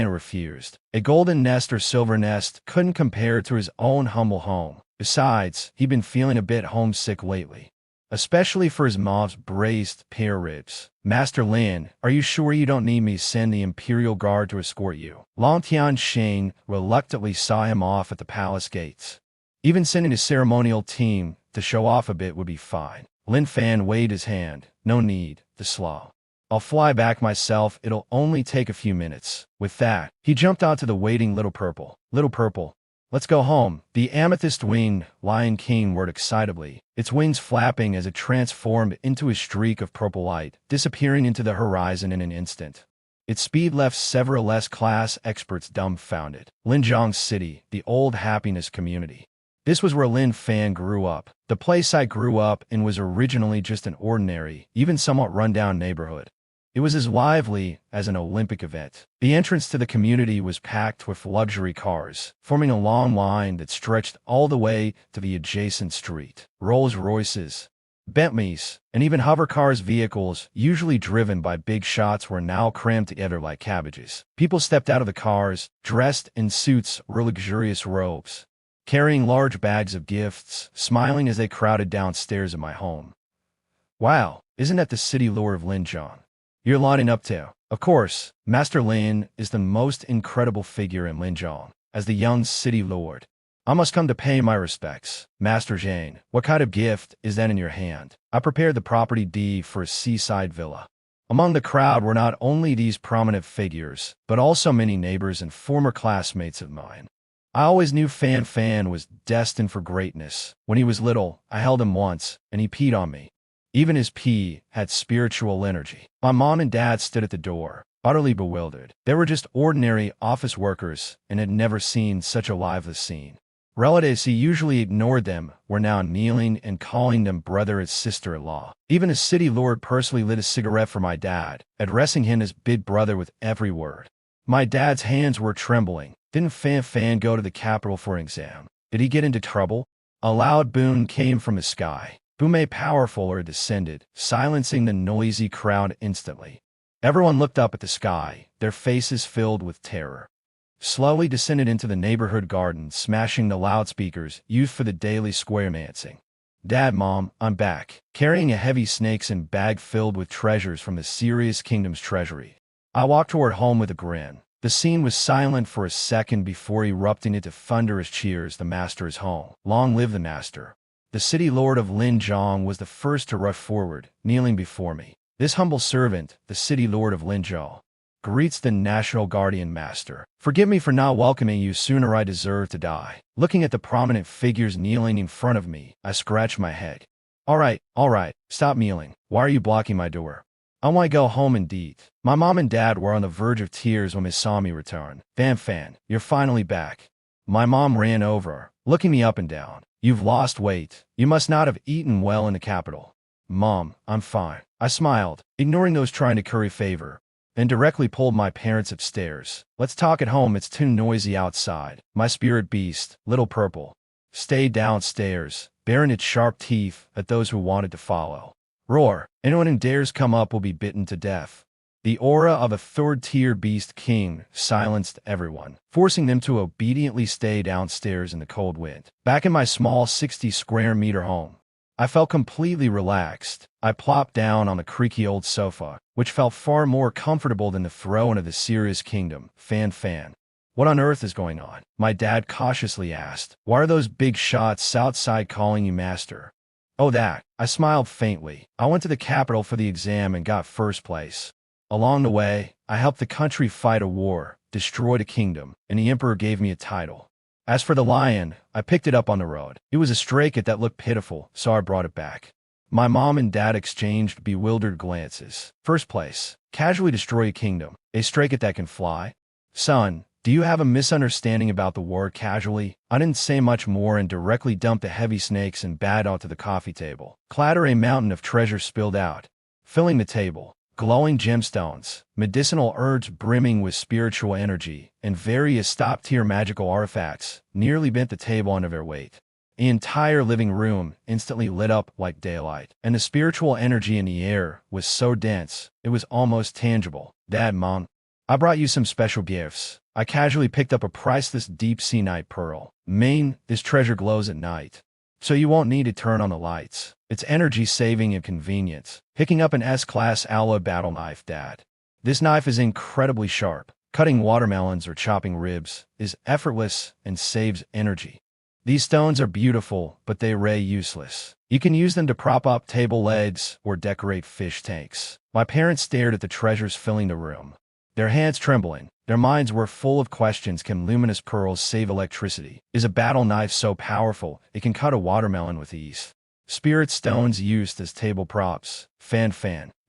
refused. A golden nest or silver nest couldn't compare to his own humble home. Besides, he'd been feeling a bit homesick lately, especially for his mom's braised pear ribs. "Master Lin, are you sure you don't need me to send the Imperial Guard to escort you?" Long Tianxing reluctantly saw him off at the palace gates. Even sending a ceremonial team to show off a bit would be fine. Lin Fan waved his hand. "No need, the slow. I'll fly back myself, it'll only take a few minutes." With that, he jumped onto the waiting Little Purple. "Little Purple, let's go home." The amethyst-winged Lion King whirred excitably, its wings flapping as it transformed into a streak of purple light, disappearing into the horizon in an instant. Its speed left several S-class experts dumbfounded. Linjiang City, the old happiness community. This was where Lin Fan grew up. The place I grew up in was originally just an ordinary, even somewhat run-down neighborhood. It was as lively as an Olympic event. The entrance to the community was packed with luxury cars, forming a long line that stretched all the way to the adjacent street. Rolls-Royces, Bentleys, and even hovercars vehicles, usually driven by big shots, were now crammed together like cabbages. People stepped out of the cars, dressed in suits or luxurious robes, carrying large bags of gifts, smiling as they crowded downstairs at my home. "Wow, isn't that the city lord of Linjiang you're lining up to?" Of course, Master Lin is the most incredible figure in Linjiang. As the young city lord, I must come to pay my respects. "Master Zhang, what kind of gift is that in your hand?" I prepared the property deed for a seaside villa. Among the crowd were not only these prominent figures, but also many neighbors and former classmates of mine. I always knew Fan was destined for greatness. When he was little, I held him once, and he peed on me. Even his pee had spiritual energy. My mom and dad stood at the door, utterly bewildered. They were just ordinary office workers and had never seen such a lively scene. Relatives who usually ignored them were now kneeling and calling them brother and sister-in-law. Even a city lord personally lit a cigarette for my dad, addressing him as big brother with every word. My dad's hands were trembling. Didn't Fan go to the capital for an exam? Did he get into trouble? A loud boom came from the sky. Boom powerful or descended, silencing the noisy crowd instantly. Everyone looked up at the sky, their faces filled with terror. Slowly descended into the neighborhood garden, smashing the loudspeakers used for the daily square dancing. "Dad, Mom, I'm back," carrying a heavy snakeskin bag filled with treasures from the Sirius Kingdom's treasury. I walked toward home with a grin. The scene was silent for a second before erupting into thunderous cheers. "The master is home. Long live the master." The city lord of Linjiang was the first to rush forward, kneeling before me. "This humble servant, the city lord of Linjiang, greets the national guardian master. Forgive me for not welcoming you sooner. I deserve to die." Looking at the prominent figures kneeling in front of me, I scratched my head. All right, stop kneeling. Why are you blocking my door?" "I want to go home indeed." My mom and dad were on the verge of tears when they saw me return. Fan, you're finally back." My mom ran over, looking me up and down. You've lost weight. You must not have eaten well in the capital. Mom, I'm fine. I smiled, ignoring those trying to curry favor, and directly pulled my parents upstairs. Let's talk at home, it's too noisy outside. My spirit beast, Little Purple, stayed downstairs, baring its sharp teeth at those who wanted to follow. Roar, anyone who dares come up will be bitten to death. The aura of a third-tier beast king silenced everyone, forcing them to obediently stay downstairs in the cold wind. Back in my small 60-square-meter home, I felt completely relaxed. I plopped down on the creaky old sofa, which felt far more comfortable than the throne of the serious kingdom. Fan. What on earth is going on? My dad cautiously asked. Why are those big shots outside calling you master? Oh, that. I smiled faintly. I went to the capital for the exam and got first place. Along the way, I helped the country fight a war, destroyed a kingdom, and the emperor gave me a title. As for the lion, I picked it up on the road. It was a stray cat that looked pitiful, so I brought it back. My mom and dad exchanged bewildered glances. First place, casually destroy a kingdom. A stray cat that can fly? Son, do you have a misunderstanding about the war? Casually, I didn't say much more and directly dumped the heavy snakes and bad onto the coffee table. Clatter, a mountain of treasure spilled out, filling the table. Glowing gemstones, medicinal herbs brimming with spiritual energy, and various top-tier magical artifacts nearly bent the table under their weight. The entire living room instantly lit up like daylight, and the spiritual energy in the air was so dense, it was almost tangible. Dad, Mom, I brought you some special gifts. I casually picked up a priceless deep-sea night pearl. Main, this treasure glows at night, so you won't need to turn on the lights. It's energy-saving and convenience. Picking up an S-class alloy battle knife, Dad. This knife is incredibly sharp. Cutting watermelons or chopping ribs is effortless and saves energy. These stones are beautiful, but they are useless. You can use them to prop up table legs or decorate fish tanks. My parents stared at the treasures filling the room, their hands trembling. Their minds were full of questions. Can luminous pearls save electricity? Is a battle knife so powerful it can cut a watermelon with ease? Spirit stones used as table props. Fan.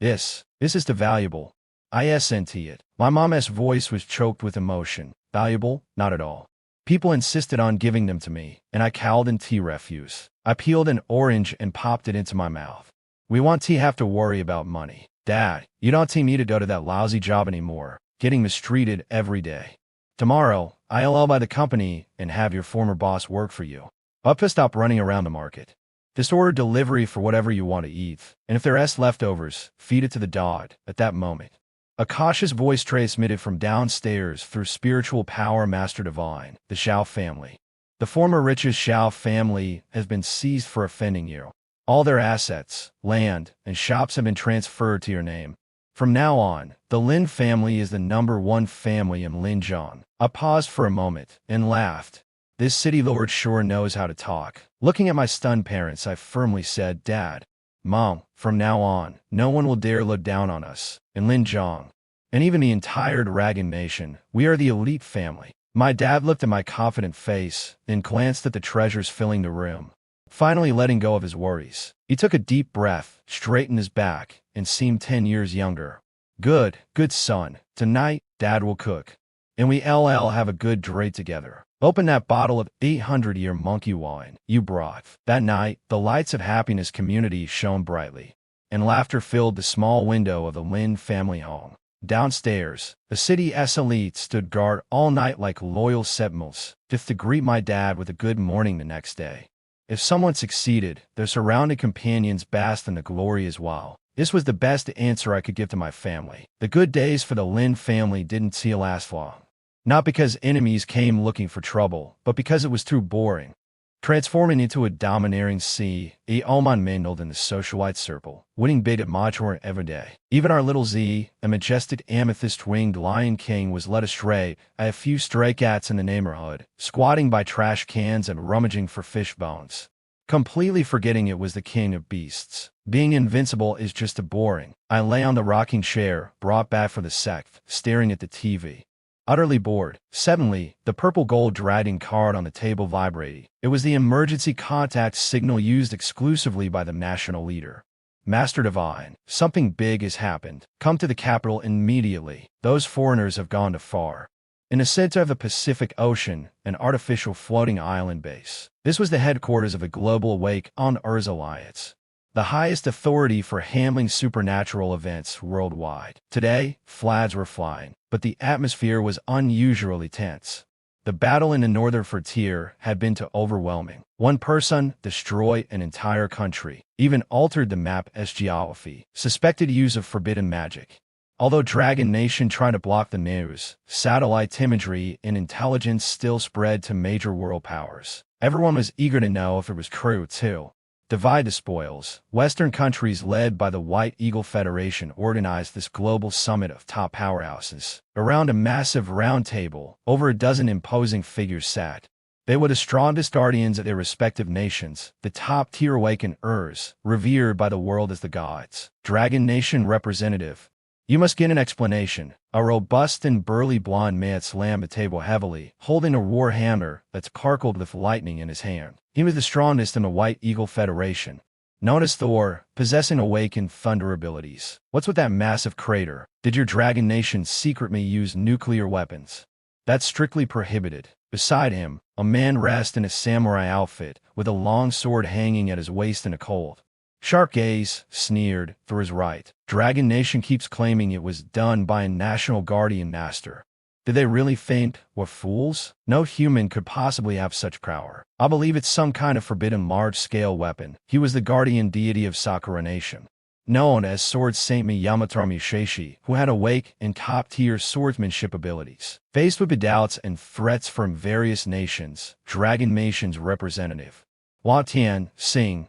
This is too valuable. I sent it. My mom's voice was choked with emotion. Valuable? Not at all. People insisted on giving them to me, and I cowed in tea refuse. I peeled an orange and popped it into my mouth. We want tea have to worry about money. Dad, you don't need me to go to that lousy job anymore, getting mistreated every day. Tomorrow, I'll buy the company and have your former boss work for you. Up to stop running around the market. Just order delivery for whatever you want to eat, and if there's leftovers, feed it to the dog. At that moment, a cautious voice transmitted from downstairs through spiritual power master divine. The Xiao family. The former richest Xiao family has been seized for offending you. All their assets, land, and shops have been transferred to your name. From now on, the Lin family is the #1 family in Linjiang. I paused for a moment and laughed. This city lord sure knows how to talk. Looking at my stunned parents, I firmly said, Dad, Mom, from now on, no one will dare look down on us. In Linjiang, and even the entire Dragon Nation, we are the elite family. My dad looked at my confident face, then glanced at the treasures filling the room. Finally letting go of his worries, he took a deep breath, straightened his back, and seemed 10 years younger. Good son. Tonight, Dad will cook, and we'll have a good drink together. Open that bottle of 800-year monkey wine you brought. That night, the lights of happiness community shone brightly, and laughter filled the small window of the Lin family home. Downstairs, the city's elite stood guard all night like loyal sentinels, just to greet my dad with a good morning the next day. If someone succeeded, their surrounding companions basked in the glory as well. This was the best answer I could give to my family. The good days for the Lin family didn't last long. Not because enemies came looking for trouble, but because it was too boring. Transforming into a domineering sea, Oman mingled in the socialite circle, winning big at Mahjong every day. Even our little Z, a majestic amethyst-winged lion king, was led astray by a few stray cats in the neighborhood, squatting by trash cans and rummaging for fish bones, completely forgetting it was the king of beasts. Being invincible is just too boring. I lay on the rocking chair, brought back for the Sect, staring at the TV. Utterly bored. Suddenly, the purple gold dragon card on the table vibrated. It was the emergency contact signal used exclusively by the national leader. Master Divine, something big has happened. Come to the capital immediately. Those foreigners have gone too far. In the center of the Pacific Ocean, an artificial floating island base. This was the headquarters of the global Awakens Alliance, the highest authority for handling supernatural events worldwide. Today, flags were flying, but the atmosphere was unusually tense. The battle in the northern frontier had been too overwhelming. One person destroyed an entire country, even altered the map's geography, suspected use of forbidden magic. Although Dragon Nation tried to block the news, satellite imagery and intelligence still spread to major world powers. Everyone was eager to know if it was true, too. Divide the spoils. Western countries led by the White Eagle Federation organized this global summit of top powerhouses. Around a massive round table, over a dozen imposing figures sat. They were the strongest guardians of their respective nations, the top-tier awakeners, revered by the world as the gods. Dragon Nation representative. You must get an explanation. A robust and burly blonde man slammed the table heavily, holding a war hammer that sparkled with lightning in his hand. He was the strongest in the White Eagle Federation, known as Thor, possessing awakened thunder abilities. What's with that massive crater? Did your Dragon Nation secretly use nuclear weapons? That's strictly prohibited. Beside him, a man rested in a samurai outfit, with a long sword hanging at his waist in a cold, sharp gaze, sneered, for his right. Dragon Nation keeps claiming it was done by a national guardian master. Did they really think we're fools? No human could possibly have such power. I believe it's some kind of forbidden large-scale weapon. He was the guardian deity of Sakura Nation, known as Sword Saint Yamato Musashi, who had awake and top-tier swordsmanship abilities. Faced with the doubts and threats from various nations, Dragon Nation's representative, Lin Fan,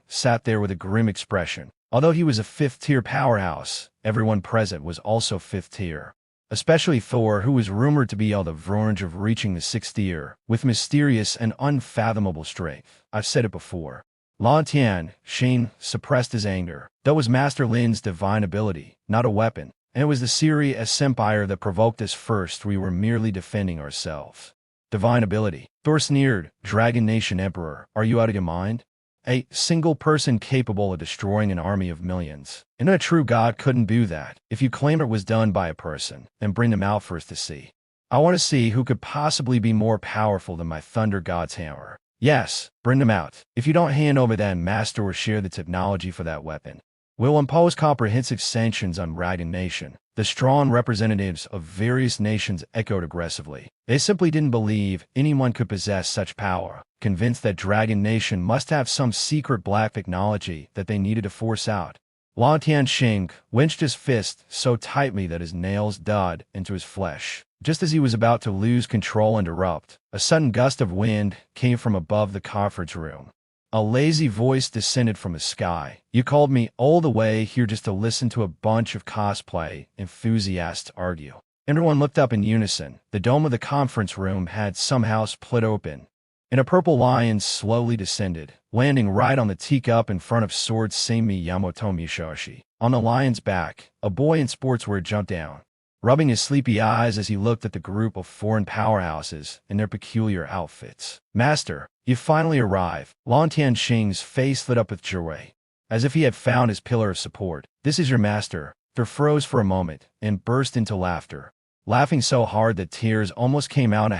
sat there with a grim expression. Although he was a fifth-tier powerhouse, everyone present was also fifth-tier. Especially Thor, who was rumored to be on the verge of reaching the sixth tier, with mysterious and unfathomable strength. I've said it before. Lin Fan suppressed his anger. That was Master Lin's divine ability, not a weapon. And it was the serious empire that provoked us first. We were merely defending ourselves. Divine ability. Thor sneered. Dragon Nation Emperor, are you out of your mind? A single person capable of destroying an army of millions. And a true god couldn't do that. If you claim it was done by a person, then bring them out for us to see. I want to see who could possibly be more powerful than my Thunder God's hammer. Yes, bring them out. If you don't hand over that master or share the technology for that weapon, we'll impose comprehensive sanctions on Dragon Nation. The strong representatives of various nations echoed aggressively. They simply didn't believe anyone could possess such power, convinced that Dragon Nation must have some secret black technology that they needed to force out. Lin Fan clenched his fist so tightly that his nails dug into his flesh. Just as he was about to lose control and erupt, a sudden gust of wind came from above the conference room. A lazy voice descended from the sky. You called me all the way here just to listen to a bunch of cosplay enthusiasts argue. Everyone looked up in unison. The dome of the conference room had somehow split open, and a purple lion slowly descended, landing right on the teacup in front of Sword Saint Yamato Musashi. On the lion's back, a boy in sportswear jumped down, rubbing his sleepy eyes as he looked at the group of foreign powerhouses in their peculiar outfits. Master, you finally arrived. Lin Fan's face lit up with joy, as if he had found his pillar of support. This is your master. Thor froze for a moment and burst into laughter, laughing so hard that tears almost came out.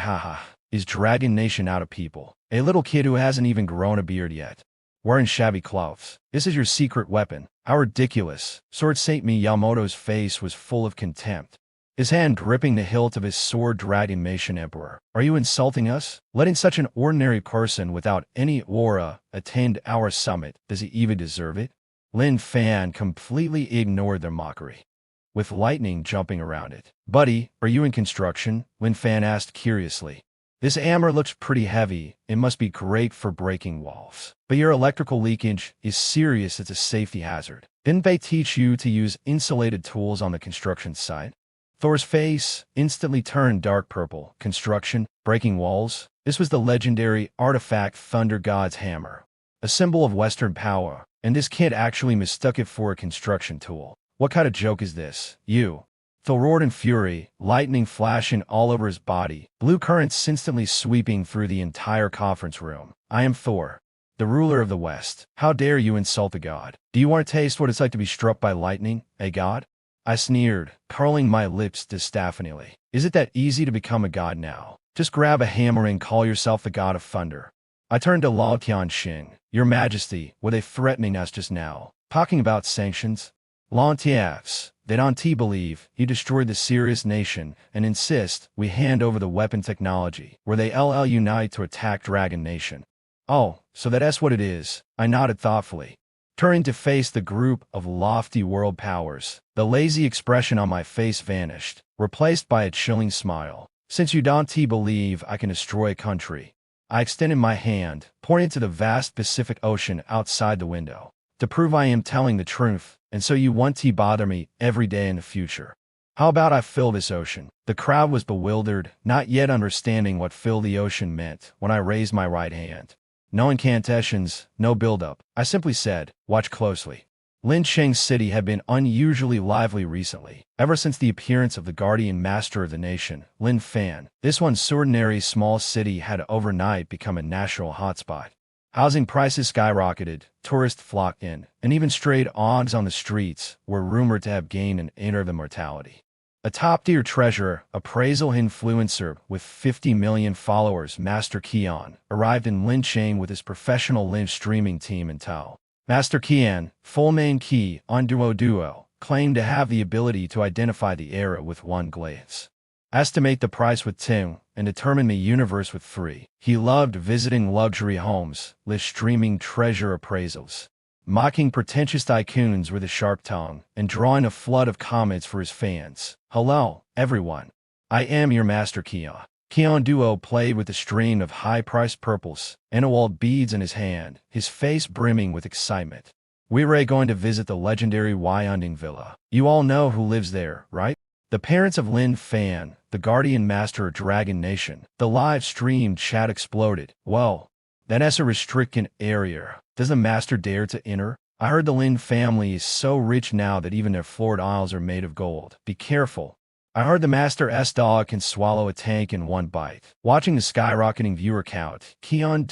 Is Dragon Nation out of people? A little kid who hasn't even grown a beard yet, wearing shabby clothes. This is your secret weapon. How ridiculous. Sword Saint Yamamoto's face was full of contempt, his hand gripping the hilt of his sword. Dragon Nation Emperor, are you insulting us? Letting such an ordinary person without any aura attend our summit, does he even deserve it? Lin Fan completely ignored their mockery, with lightning jumping around it. Buddy, are you in construction? Lin Fan asked curiously. This hammer looks pretty heavy. It must be great for breaking walls. But your electrical leakage is serious. It's a safety hazard. Didn't they teach you to use insulated tools on the construction site? Thor's face instantly turned dark purple. Construction, breaking walls. This was the legendary artifact Thunder God's hammer, a symbol of Western power, and this kid actually mistook it for a construction tool. What kind of joke is this? You. Thor roared in fury, lightning flashing all over his body, blue currents instantly sweeping through the entire conference room. I am Thor, the ruler of the West. How dare you insult a god? Do you want to taste what it's like to be struck by lightning, a god? I sneered, curling my lips disapprovingly. Is it that easy to become a god now? Just grab a hammer and call yourself the god of thunder. I turned to Lao Tianxing. Your Majesty, were they threatening us just now? Talking about sanctions? Lao Tianx, they don't believe you destroyed the serious nation and insist we hand over the weapon technology. Were they unite to attack Dragon Nation? Oh, so that's what it is. I nodded thoughtfully. Turning to face the group of lofty world powers, the lazy expression on my face vanished, replaced by a chilling smile. Since you don't believe I can destroy a country, I extended my hand, pointing to the vast Pacific Ocean outside the window, to prove I am telling the truth, and so you want to bother me every day in the future. How about I fill this ocean? The crowd was bewildered, not yet understanding what fill the ocean meant when I raised my right hand. No incantations, no build-up. I simply said, watch closely. Lin Cheng's city had been unusually lively recently, ever since the appearance of the guardian master of the nation, Lin Fan. This once ordinary small city had overnight become a national hotspot. Housing prices skyrocketed, tourists flocked in, and even strayed dogs on the streets were rumored to have gained an air of immortality. A top-tier treasurer, appraisal influencer with 50 million followers, Master Qian, arrived in Lincheng with his professional Lin streaming team in tow. Master Qian, full name Qi on Duo, claimed to have the ability to identify the era with one glance, estimate the price with 2, and determine the universe with 3. He loved visiting luxury homes, list streaming treasure appraisals, mocking pretentious tycoons with a sharp tongue, and drawing a flood of comments for his fans. Hello, everyone. I am your Master Qian. Qian Duo played with a string of high-priced purples, emerald beads in his hand, his face brimming with excitement. We're going to visit the legendary Wyanding Villa. You all know who lives there, right? The parents of Lin Fan, the guardian master of Dragon Nation. The live-streamed chat exploded. Well, that's a restricted area. Does the master dare to enter? I heard the Lin family is so rich now that even their floored aisles are made of gold. Be careful. I heard the Master's dog can swallow a tank in one bite. Watching the skyrocketing viewer count, Qian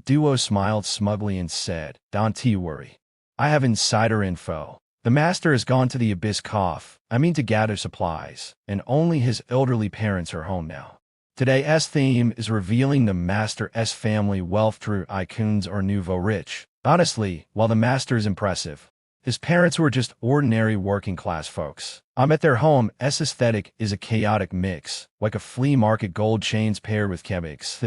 Duo smiled smugly and said, don't worry. I have insider info. The master has gone to the Abyss to gather supplies, and only his elderly parents are home now. Today's theme is revealing the master's family wealth through icons or nouveau rich. Honestly, while the master is impressive, his parents were just ordinary working-class folks. I'm at their home. Aesthetic is a chaotic mix, like a flea market gold chains paired with kebabs.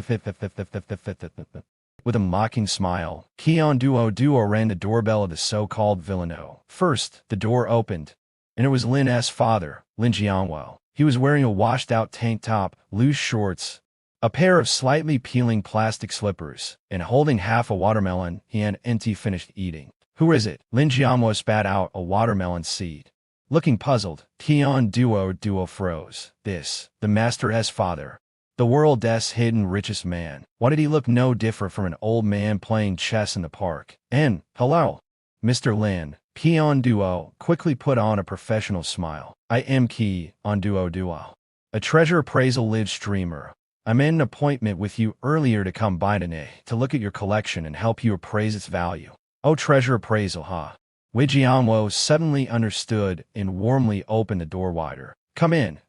With a mocking smile, Qian Duo rang the doorbell of the so-called villano. First, the door opened, and it was Lin's father, Lin Jianwo. He was wearing a washed-out tank top, loose shorts, a pair of slightly peeling plastic slippers, and holding half a watermelon he had finished eating. Who is it? Lin Jianwo spat out a watermelon seed. Looking puzzled, Qian Duo froze. This, the master's father, the world's hidden richest man. Why did he look no different from an old man playing chess in the park? And, hello, Mr. Lin. Qian Duo quickly put on a professional smile. I am Qian Duo, a treasure appraisal live streamer. I made an appointment with you earlier to come by today to look at your collection and help you appraise its value. Oh, treasure appraisal, huh? Wei Jianwo suddenly understood and warmly opened the door wider. Come in.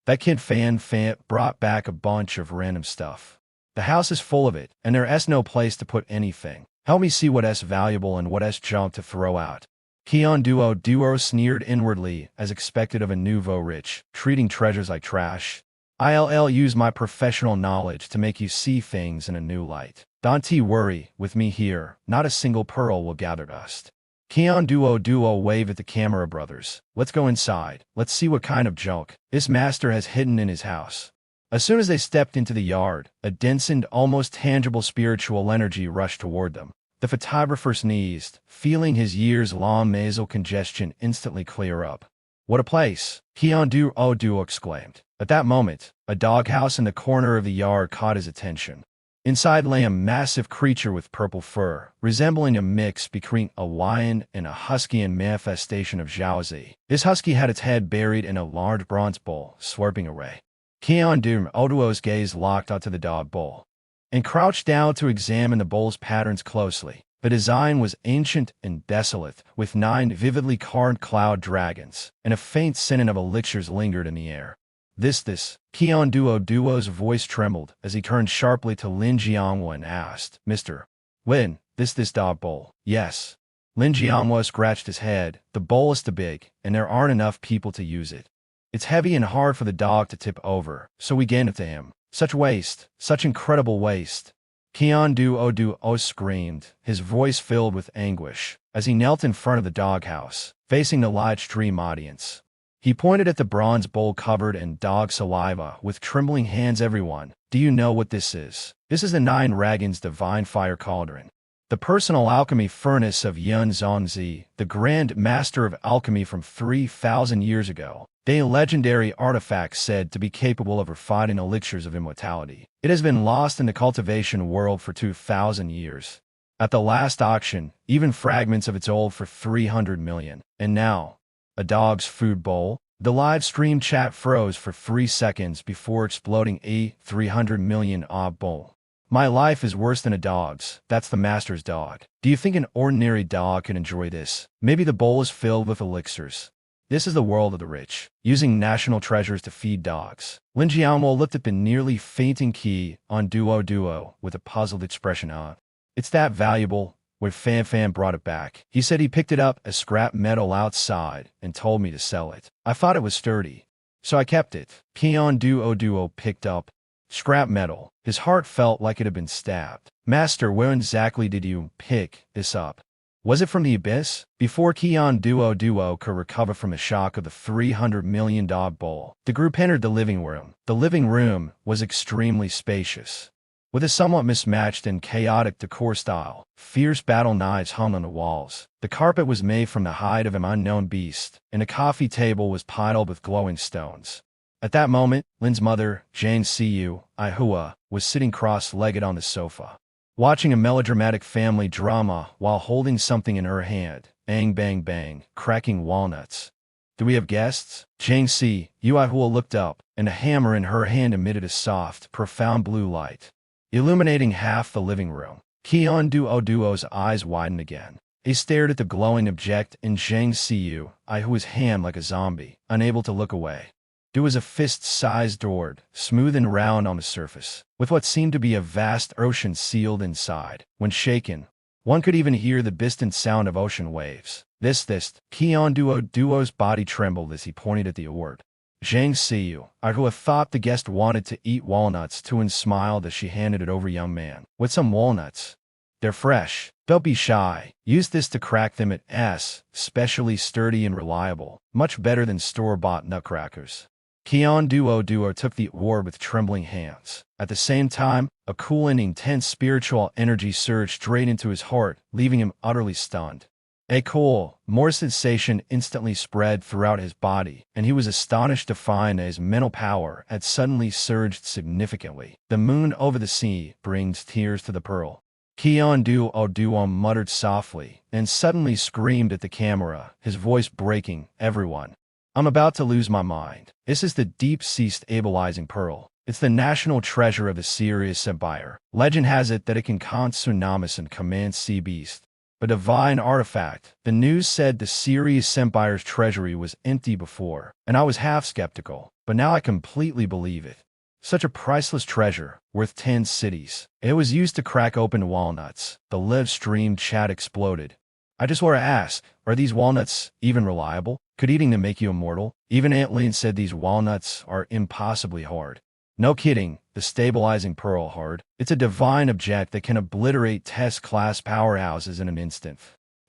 That kid Fan brought back a bunch of random stuff. The house is full of it, and there's no place to put anything. Help me see what's valuable and what's junk to throw out. Qian Duo sneered inwardly, as expected of a nouveau rich, treating treasures like trash. I'll use my professional knowledge to make you see things in a new light. Don't worry, with me here, not a single pearl will gather dust. Qian Duo waved at the camera brothers. Let's go inside. Let's see what kind of junk this master has hidden in his house. As soon as they stepped into the yard, a dense and almost tangible spiritual energy rushed toward them. The photographer sneezed, feeling his years-long nasal congestion instantly clear up. What a place! Qian Duo exclaimed. At that moment, a doghouse in the corner of the yard caught his attention. Inside lay a massive creature with purple fur, resembling a mix between a lion and a husky in manifestation of Zhaozi. This husky had its head buried in a large bronze bowl, slurping away. Qian Duo's gaze locked onto the dog bowl, and crouched down to examine the bowl's patterns closely. The design was ancient and desolate, with 9 vividly carved cloud dragons, and a faint scent of elixirs lingered in the air. This. Duo's voice trembled as he turned sharply to Lin Jiangwa and asked, Mr. Lin, this dog bowl? Yes. Lin Jiangwa scratched his head. The bowl is too big, and there aren't enough people to use it. It's heavy and hard for the dog to tip over, so we gave it to him. Such waste, such incredible waste. Duo screamed, his voice filled with anguish, as he knelt in front of the doghouse, facing the live stream audience. He pointed at the bronze bowl covered in dog saliva with trembling hands. Everyone, do you know what this is? This is the Nine Dragons' divine fire cauldron. The personal alchemy furnace of Yun Zongzi, the grand master of alchemy from 3,000 years ago. A legendary artifact said to be capable of refining elixirs of immortality. It has been lost in the cultivation world for 2,000 years. At the last auction, even fragments of its old for 300 million. And now, a dog's food bowl? The live stream chat froze for 3 seconds before exploding. A 300 million odd bowl. My life is worse than a dog's. That's the master's dog. Do you think an ordinary dog can enjoy this? Maybe the bowl is filled with elixirs. This is the world of the rich, using national treasures to feed dogs. Lin Jiangmo looked at the nearly fainting Duo with a puzzled expression on. It's that valuable. When Fan brought it back, he said he picked it up as scrap metal outside and told me to sell it. I thought it was sturdy, so I kept it. Duo picked up scrap metal. His heart felt like it had been stabbed. Master, where exactly did you pick this up? Was it from the abyss? Before Duo could recover from the shock of the 300 million dog bowl, the group entered the living room. The living room was extremely spacious, with a somewhat mismatched and chaotic decor style. Fierce battle knives hung on the walls. The carpet was made from the hide of an unknown beast, and a coffee table was piled with glowing stones. At that moment, Lin's mother, Jane Siu, Ihua, was sitting cross-legged on the sofa, watching a melodramatic family drama while holding something in her hand. Bang, bang, bang, cracking walnuts. Do we have guests? Jane Siu, Ihua looked up, and a hammer in her hand emitted a soft, profound blue light, illuminating half the living room. Duo's eyes widened again. He stared at the glowing object in Jane Siu, Ihua's hand like a zombie, unable to look away. It was a fist-sized door, smooth and round on the surface, with what seemed to be a vast ocean sealed inside. When shaken, one could even hear the distant sound of ocean waves. Duo's body trembled as he pointed at the orb. Zhang Siu, Ihua thought the guest wanted to eat walnuts too and smiled as she handed it over. Young man, with some walnuts. They're fresh. Don't be shy. Use this to crack them at especially sturdy and reliable. Much better than store-bought nutcrackers. Duo took the orb with trembling hands. At the same time, a cool and intense spiritual energy surged straight into his heart, leaving him utterly stunned. A cool, more sensation instantly spread throughout his body, and he was astonished to find that his mental power had suddenly surged significantly. The moon over the sea brings tears to the pearl. Duo muttered softly, and suddenly screamed at the camera, his voice breaking. Everyone, I'm about to lose my mind. This is the deep-sea stabilizing pearl. It's the national treasure of the Sirius Empire. Legend has it that it can count tsunamis and command sea beasts. A divine artifact. The news said the Sirius Empire's treasury was empty before, and I was half skeptical, but now I completely believe it. Such a priceless treasure, worth 10 cities. It was used to crack open walnuts. The live stream chat exploded. I just want to ask, are these walnuts even reliable? Could eating them make you immortal? Even Aunt Lin said these walnuts are impossibly hard. No kidding, the stabilizing pearl hard. It's a divine object that can obliterate test-class powerhouses in an instant.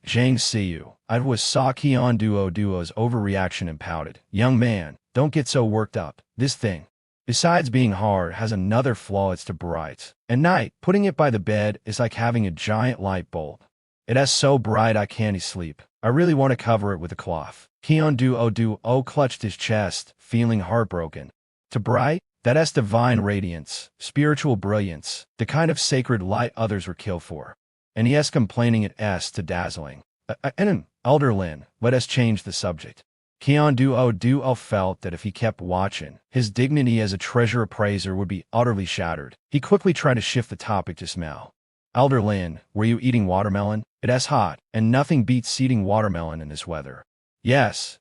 Zhang Siu, Ihua saw Duo's overreaction and pouted. Young man, don't get so worked up. This thing, besides being hard, has another flaw. It's too bright. At night, putting it by the bed is like having a giant light bulb. It is so bright I can't sleep. I really want to cover it with a cloth. Duo clutched his chest, feeling heartbroken. Too bright? That has divine radiance, spiritual brilliance, the kind of sacred light others were killed for. And he is complaining it as to dazzling. Elder Lin, let us change the subject. Duo felt that if he kept watching, his dignity as a treasure appraiser would be utterly shattered. He quickly tried to shift the topic to smell. Elder Lin, were you eating watermelon? It is hot, and nothing beats eating watermelon in this weather. Yes,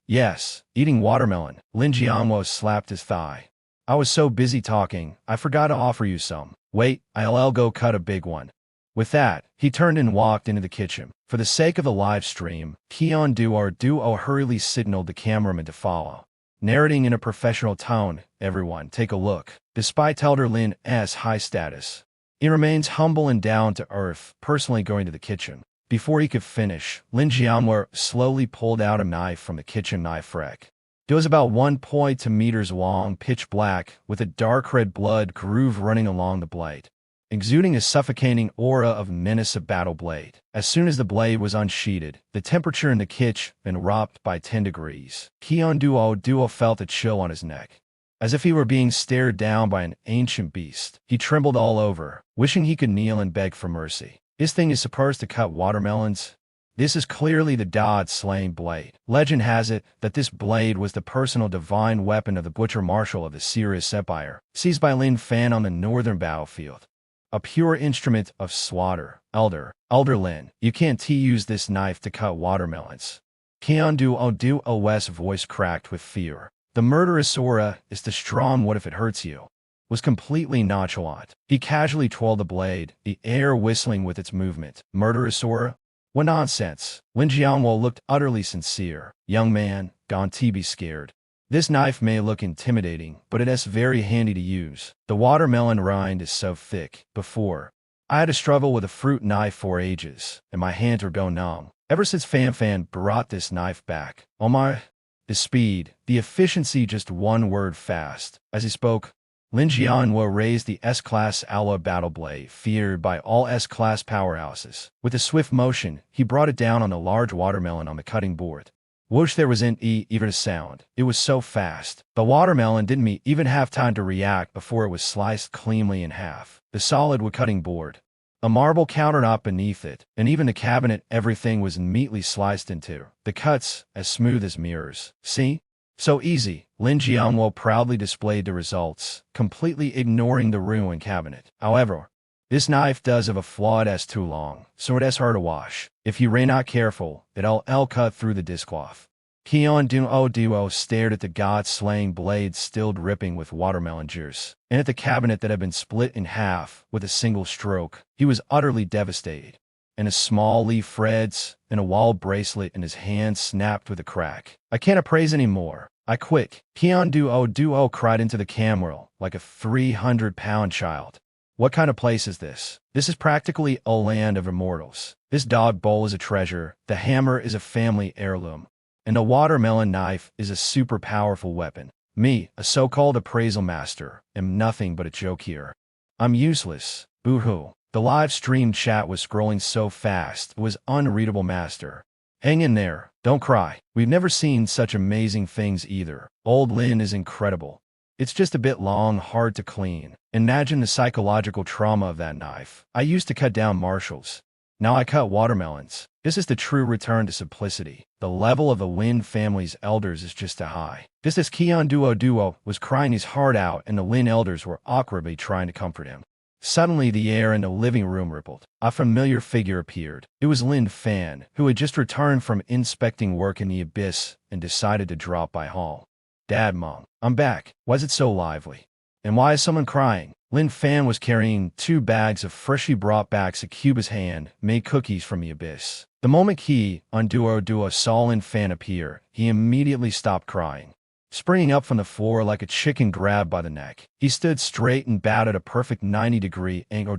eating watermelon. Lin Jiangmo slapped his thigh. I was so busy talking, I forgot to offer you some. Wait, I'll go cut a big one. With that, he turned and walked into the kitchen. For the sake of the live stream, Keon Duo hurriedly signaled the cameraman to follow. Narrating in a professional tone, everyone, take a look. Despite Elder Lin's high status, he remains humble and down to earth, personally going to the kitchen. Before he could finish, Lin Jianhua slowly pulled out a knife from the kitchen knife rack. It was about 1.2 meters long, pitch black, with a dark red blood groove running along the blade, exuding a suffocating aura of menace of battle blade. As soon as the blade was unsheathed, the temperature in the kitchen dropped by 10 degrees. Keon Duo felt a chill on his neck, as if he were being stared down by an ancient beast. He trembled all over, wishing he could kneel and beg for mercy. This thing is supposed to cut watermelons? This is clearly the god-slaying blade. Legend has it that this blade was the personal divine weapon of the Butcher Marshal of the Sirius Empire, seized by Lin Fan on the northern battlefield. A pure instrument of slaughter. Elder Lin, you can't use this knife to cut watermelons. Keon Duo's voice cracked with fear. The murderous aura is too strong. What if it hurts you? Was completely nonchalant. He casually twirled the blade, the air whistling with its movement. Murderous aura? What nonsense. Lin Jianhua looked utterly sincere. Young man, don't be scared. This knife may look intimidating, but it is very handy to use. The watermelon rind is so thick. Before, I had to struggle with a fruit knife for ages, and my hands were going numb. Ever since Fan brought this knife back. Oh my. The speed, the efficiency, just one word fast. As he spoke, Lin Jianhua raised the S-Class alloy battle blade, feared by all S-Class powerhouses. With a swift motion, he brought it down on the large watermelon on the cutting board. Whoosh, there wasn't even a sound. It was so fast. The watermelon didn't even have time to react before it was sliced cleanly in half. The solid wood cutting board, a marble countertop beneath it, and even the cabinet, everything was neatly sliced into. The cuts, as smooth as mirrors. See? So easy. Lin Jianhua proudly displayed the results, completely ignoring the ruined cabinet. However, this knife does have a flaw. It is too long, so it is hard to wash. If you are not careful, it'll cut through the dishcloth. Keon Duo stared at the god-slaying blade still dripping with watermelon juice, and at the cabinet that had been split in half with a single stroke. He was utterly devastated, and a small leaf threads and a wall bracelet in his hand snapped with a crack. I can't appraise anymore. I quit. Keon Duo cried into the camera like a 300-pound child. What kind of place is this? This is practically a land of immortals. This dog bowl is a treasure, the hammer is a family heirloom, and the watermelon knife is a super powerful weapon. Me, a so-called appraisal master, am nothing but a joke here. I'm useless. Boo-hoo. The live stream chat was scrolling so fast it was unreadable. Master, hang in there, don't cry. We've never seen such amazing things either. Old Lin is incredible. It's just a bit long, hard to clean. Imagine the psychological trauma of that knife. I used to cut down marshals. Now I cut watermelons. This is the true return to simplicity. The level of the Lin family's elders is just too high. Just as Keon Duo was crying his heart out and the Lin elders were awkwardly trying to comfort him, suddenly the air in the living room rippled. A familiar figure appeared. It was Lin Fan, who had just returned from inspecting work in the abyss and decided to drop by hall. Dad, Mom, I'm back. Why is it so lively? And why is someone crying? Lin Fan was carrying 2 bags of freshly brought back Succuba's hand-made cookies from the abyss. The moment Keon Duo saw Lin Fan appear, he immediately stopped crying. Springing up from the floor like a chicken grabbed by the neck, he stood straight and bowed at a perfect 90-degree angle.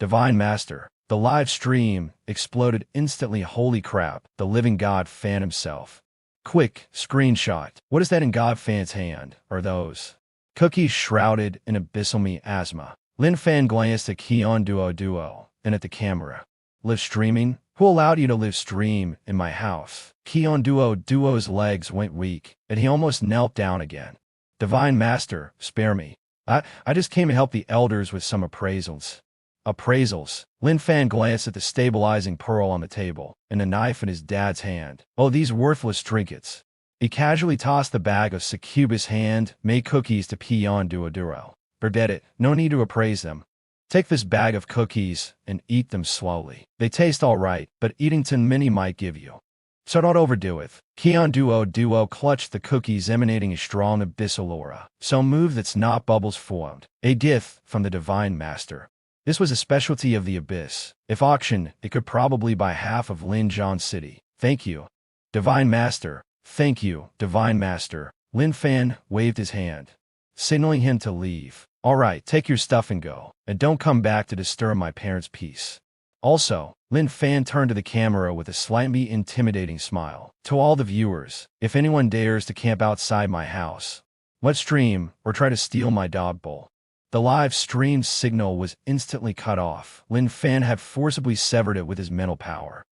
Divine Master. The live stream exploded instantly. Holy crap, the living God Fan himself. Quick, screenshot. What is that in God Fan's hand? Are those cookies shrouded in abyssal miasma? Lin Fan glanced at Keon Duo and at the camera. Live streaming? Who allowed you to live stream in my house? Keon Duo's legs went weak, and he almost knelt down again. Divine Master, spare me. I just came to help the elders with some appraisals. Appraisals? Lin Fan glanced at the stabilizing pearl on the table, and the knife in his dad's hand. Oh, these worthless trinkets. He casually tossed the bag of Succuba's hand-made cookies to Keon Duo. Forget it, no need to appraise them. Take this bag of cookies and eat them slowly. They taste all right, but eating too many might give you So don't overdo it. Keon Duo clutched the cookies emanating a strong abyssal aura. So move that's not bubbles formed. A gift from the Divine Master. This was a specialty of the Abyss. If auctioned, it could probably buy half of Lin Zhang City. Thank you, Divine Master. Thank you, Divine Master. Lin Fan waved his hand, signaling him to leave. All right, take your stuff and go. And don't come back to disturb my parents' peace. Also, Lin Fan turned to the camera with a slightly intimidating smile. To all the viewers, if anyone dares to camp outside my house, let's stream or try to steal my dog bowl. The live stream signal was instantly cut off. Lin Fan had forcibly severed it with his mental power.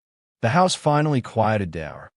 The house finally quieted down.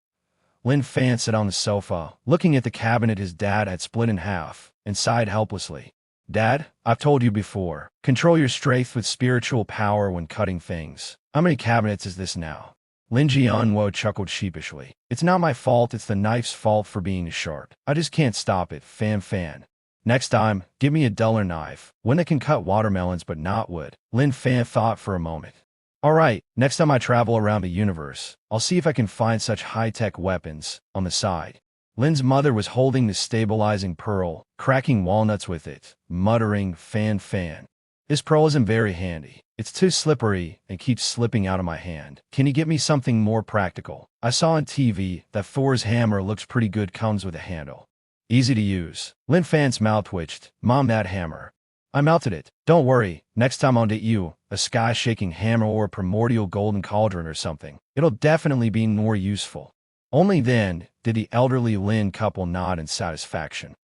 Lin Fan sat on the sofa, looking at the cabinet his dad had split in half, and sighed helplessly. Dad, I've told you before, control your strength with spiritual power when cutting things. How many cabinets is this now? Lin Jianwo chuckled sheepishly. It's not my fault, it's the knife's fault for being sharp. I just can't stop it, Fan. Next time, give me a duller knife, one that can cut watermelons but not wood. Lin Fan thought for a moment. Alright, next time I travel around the universe, I'll see if I can find such high-tech weapons. On the side, Lin's mother was holding the stabilizing pearl, cracking walnuts with it, muttering, Fan. This pearl isn't very handy. It's too slippery and keeps slipping out of my hand. Can you get me something more practical? I saw on TV that Thor's hammer looks pretty good, comes with a handle. Easy to use. Lin Fan's mouth twitched. Mom, that hammer. I melted it. Don't worry, next time I'll get you a sky-shaking hammer or a primordial golden cauldron or something. It'll definitely be more useful. Only then did the elderly Lin couple nod in satisfaction.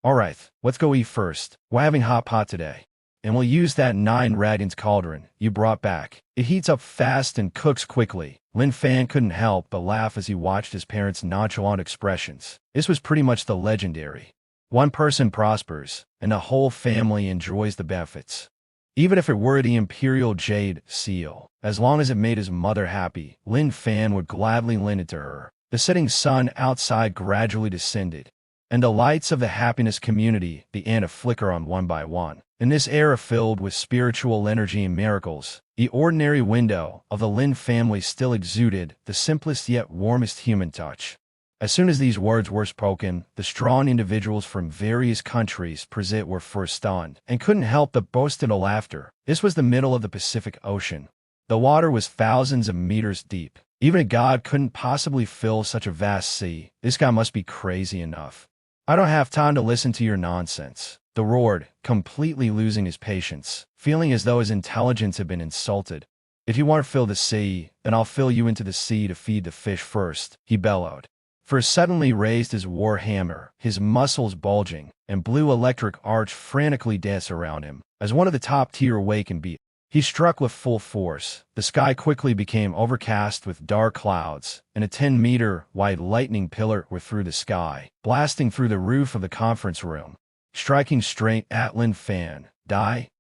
Alright, let's go eat first. We're having hot pot today. And we'll use that 9 radiant cauldron you brought back. It heats up fast and cooks quickly. Lin Fan couldn't help but laugh as he watched his parents' nonchalant expressions. This was pretty much the legendary. One person prospers, and the whole family enjoys the benefits. Even if it were the Imperial Jade Seal, as long as it made his mother happy, Lin Fan would gladly lend it to her. The setting sun outside gradually descended, and the lights of the happiness community began to flicker on one by one. In this era filled with spiritual energy and miracles, the ordinary window of the Lin family still exuded the simplest yet warmest human touch. As soon as these words were spoken, the strong individuals from various countries present were first stunned, and couldn't help but burst into laughter. This was the middle of the Pacific Ocean. The water was thousands of meters deep. Even a god couldn't possibly fill such a vast sea. This guy must be crazy enough. I don't have time to listen to your nonsense. The roared, completely losing his patience, feeling as though his intelligence had been insulted. If you want to fill the sea, then I'll fill you into the sea to feed the fish first, he bellowed. First suddenly raised his war hammer, his muscles bulging, and blue electric arch frantically danced around him. As one of the top-tier awakened beat, he struck with full force. The sky quickly became overcast with dark clouds, and a 10-meter-wide lightning pillar were through the sky, blasting through the roof of the conference room. Striking straight at Lin Fan.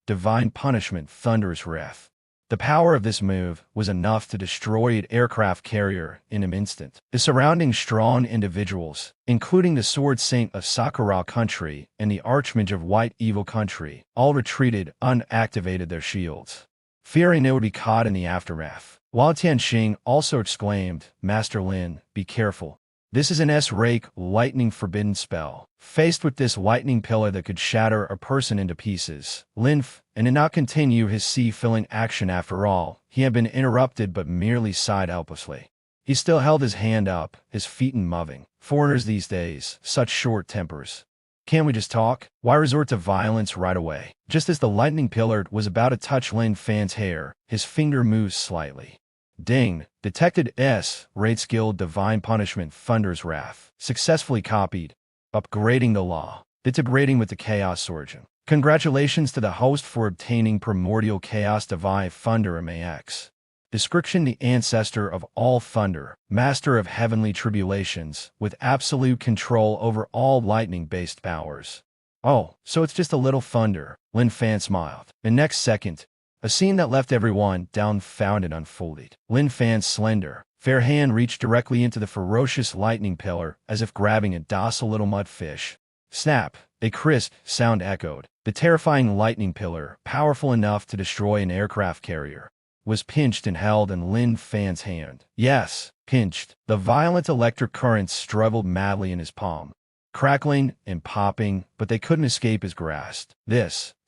Divine punishment, thunderous wrath. The power of this move was enough to destroy an aircraft carrier in an instant. The surrounding strong individuals, including the Sword Saint of Sakura Country and the Archmage of White Evil Country, all retreated, unactivated their shields, fearing they would be caught in the aftermath. While Tianxing also exclaimed, Master Lin, be careful. This is an S-Rake lightning forbidden spell. Faced with this lightning pillar that could shatter a person into pieces, Lin Fan did not continue his sea-filling action after all. He had been interrupted but merely sighed helplessly. He still held his hand up, his feet unmoving. Foreigners these days, such short tempers. Can't we just talk? Why resort to violence right away? Just as the lightning pillar was about to touch Lin Fan's hair, his finger moved slightly. Ding! Detected S-Rate skill Divine Punishment Thunder's Wrath. Successfully copied. Upgrading the law. Integrating with the Chaos Surgeon. Congratulations to the host for obtaining Primordial Chaos Divine Thunder MAX. Description: the ancestor of all thunder, master of heavenly tribulations, with absolute control over all lightning-based powers. Oh, so it's just a little thunder, Lin Fan smiled. The next second, a scene that left everyone dumbfounded unfolded. Lin Fan's slender, fair hand reached directly into the ferocious lightning pillar as if grabbing a docile little mudfish. Snap! A crisp sound echoed. The terrifying lightning pillar, powerful enough to destroy an aircraft carrier, was pinched and held in Lin Fan's hand. Yes, pinched. The violent electric currents struggled madly in his palm, crackling and popping, but they couldn't escape his grasp.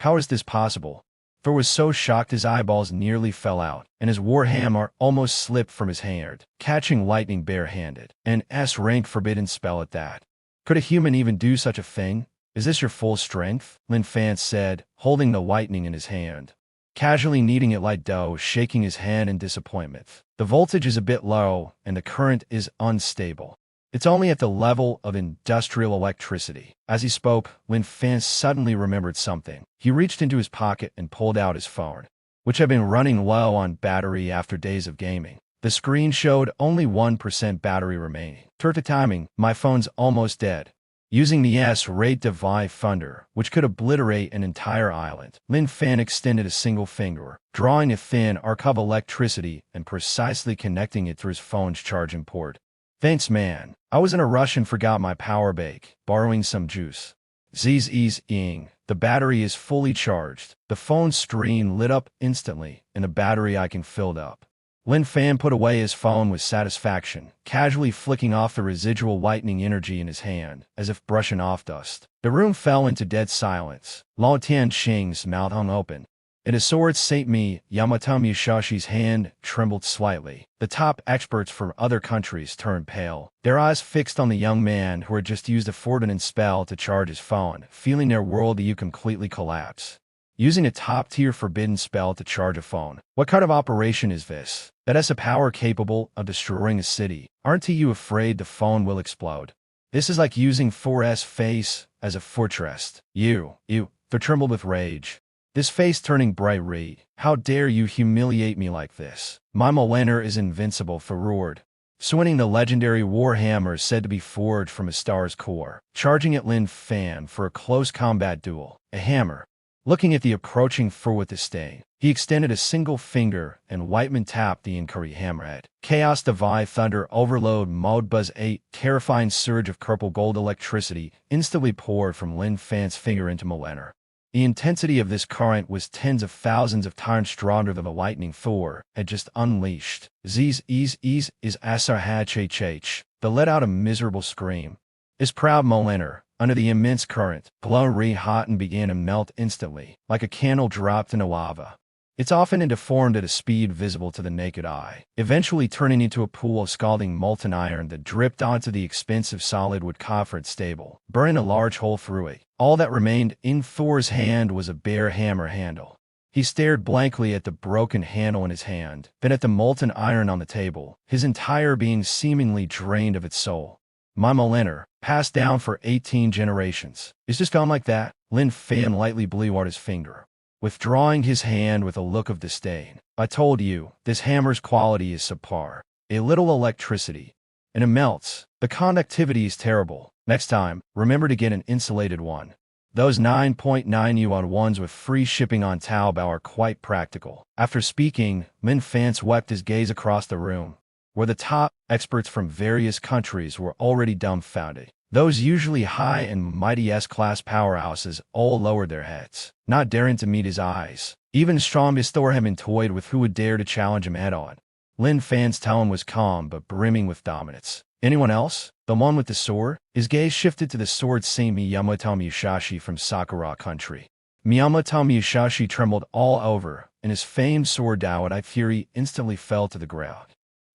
How is this possible? Thor was so shocked his eyeballs nearly fell out, and his warhammer almost slipped from his hand, catching lightning bare-handed. An S-rank forbidden spell at that. Could a human even do such a thing? Is this your full strength? Lin Fan said, holding the lightning in his hand, casually kneading it like dough, shaking his hand in disappointment. The voltage is a bit low, and the current is unstable. It's only at the level of industrial electricity. As he spoke, Lin Fan suddenly remembered something. He reached into his pocket and pulled out his phone, which had been running low on battery after days of gaming. The screen showed only 1% battery remaining. Turn to timing, my phone's almost dead. Using the S-rate Divine Thunder, which could obliterate an entire island, Lin Fan extended a single finger, drawing a thin arc of electricity and precisely connecting it through his phone's charging port. Thanks, man. I was in a rush and forgot my power bank. Borrowing some juice. Zzing. The battery is fully charged. The phone's screen lit up instantly, and the battery icon filled up. Lin Fan put away his phone with satisfaction, casually flicking off the residual lightning energy in his hand, as if brushing off dust. The room fell into dead silence. Lao Tianqing's mouth hung open, and his sword Saint Me, Yamato Musashi's hand trembled slightly. The top experts from other countries turned pale, their eyes fixed on the young man who had just used a forbidden spell to charge his phone, feeling their worldview completely collapse. Using a top-tier forbidden spell to charge a phone. What kind of operation is this? That has a power capable of destroying a city. Aren't you afraid the phone will explode? This is like using 4S face as a fortress. They trembled with rage, this face turning bright red. How dare you humiliate me like this? My Mjolnir is invincible, for roared, swinging the legendary warhammer said to be forged from a star's core, charging at Lin Fan for a close combat duel. A hammer. Looking at the approaching Thor with disdain, he extended a single finger and Whiteman tapped the inquiry hammerhead. Chaos Divine Thunder Overload Mode Buzz 8. Terrifying surge of purple gold electricity instantly poured from Lin Fan's finger into Mjolnir. The intensity of this current was tens of thousands of times stronger than the lightning Thor had just unleashed. Is Asarhach. The let out a miserable scream. His proud Mjolnir, under the immense current, glowed re-hot and began to melt instantly, like a candle dropped into lava. It's often deformed at a speed visible to the naked eye, eventually turning into a pool of scalding molten iron that dripped onto the expensive solid wood coffered stable, burning a large hole through it. All that remained in Thor's hand was a bare hammer handle. He stared blankly at the broken handle in his hand, then at the molten iron on the table, his entire being seemingly drained of its soul. My Mjolnir, passed down for 18 generations, is just gone like that. Lin Fan lightly blew out his finger, withdrawing his hand with a look of disdain. I told you, this hammer's quality is subpar. A little electricity, and it melts. The conductivity is terrible. Next time, remember to get an insulated one. Those 9.9 yuan ones with free shipping on Taobao are quite practical. After speaking, Lin Fan swept his gaze across the room, where the top experts from various countries were already dumbfounded. Those usually high and mighty S-class powerhouses all lowered their heads, not daring to meet his eyes. Even strongest Thor had been toyed with who would dare to challenge him head-on. Lin Fan's tone was calm but brimming with dominance. Anyone else? The one with the sword? His gaze shifted to the sword Saint Miyamoto Musashi from Sakura country. Miyamoto Musashi trembled all over, and his famed sword Daotai Fury instantly fell to the ground.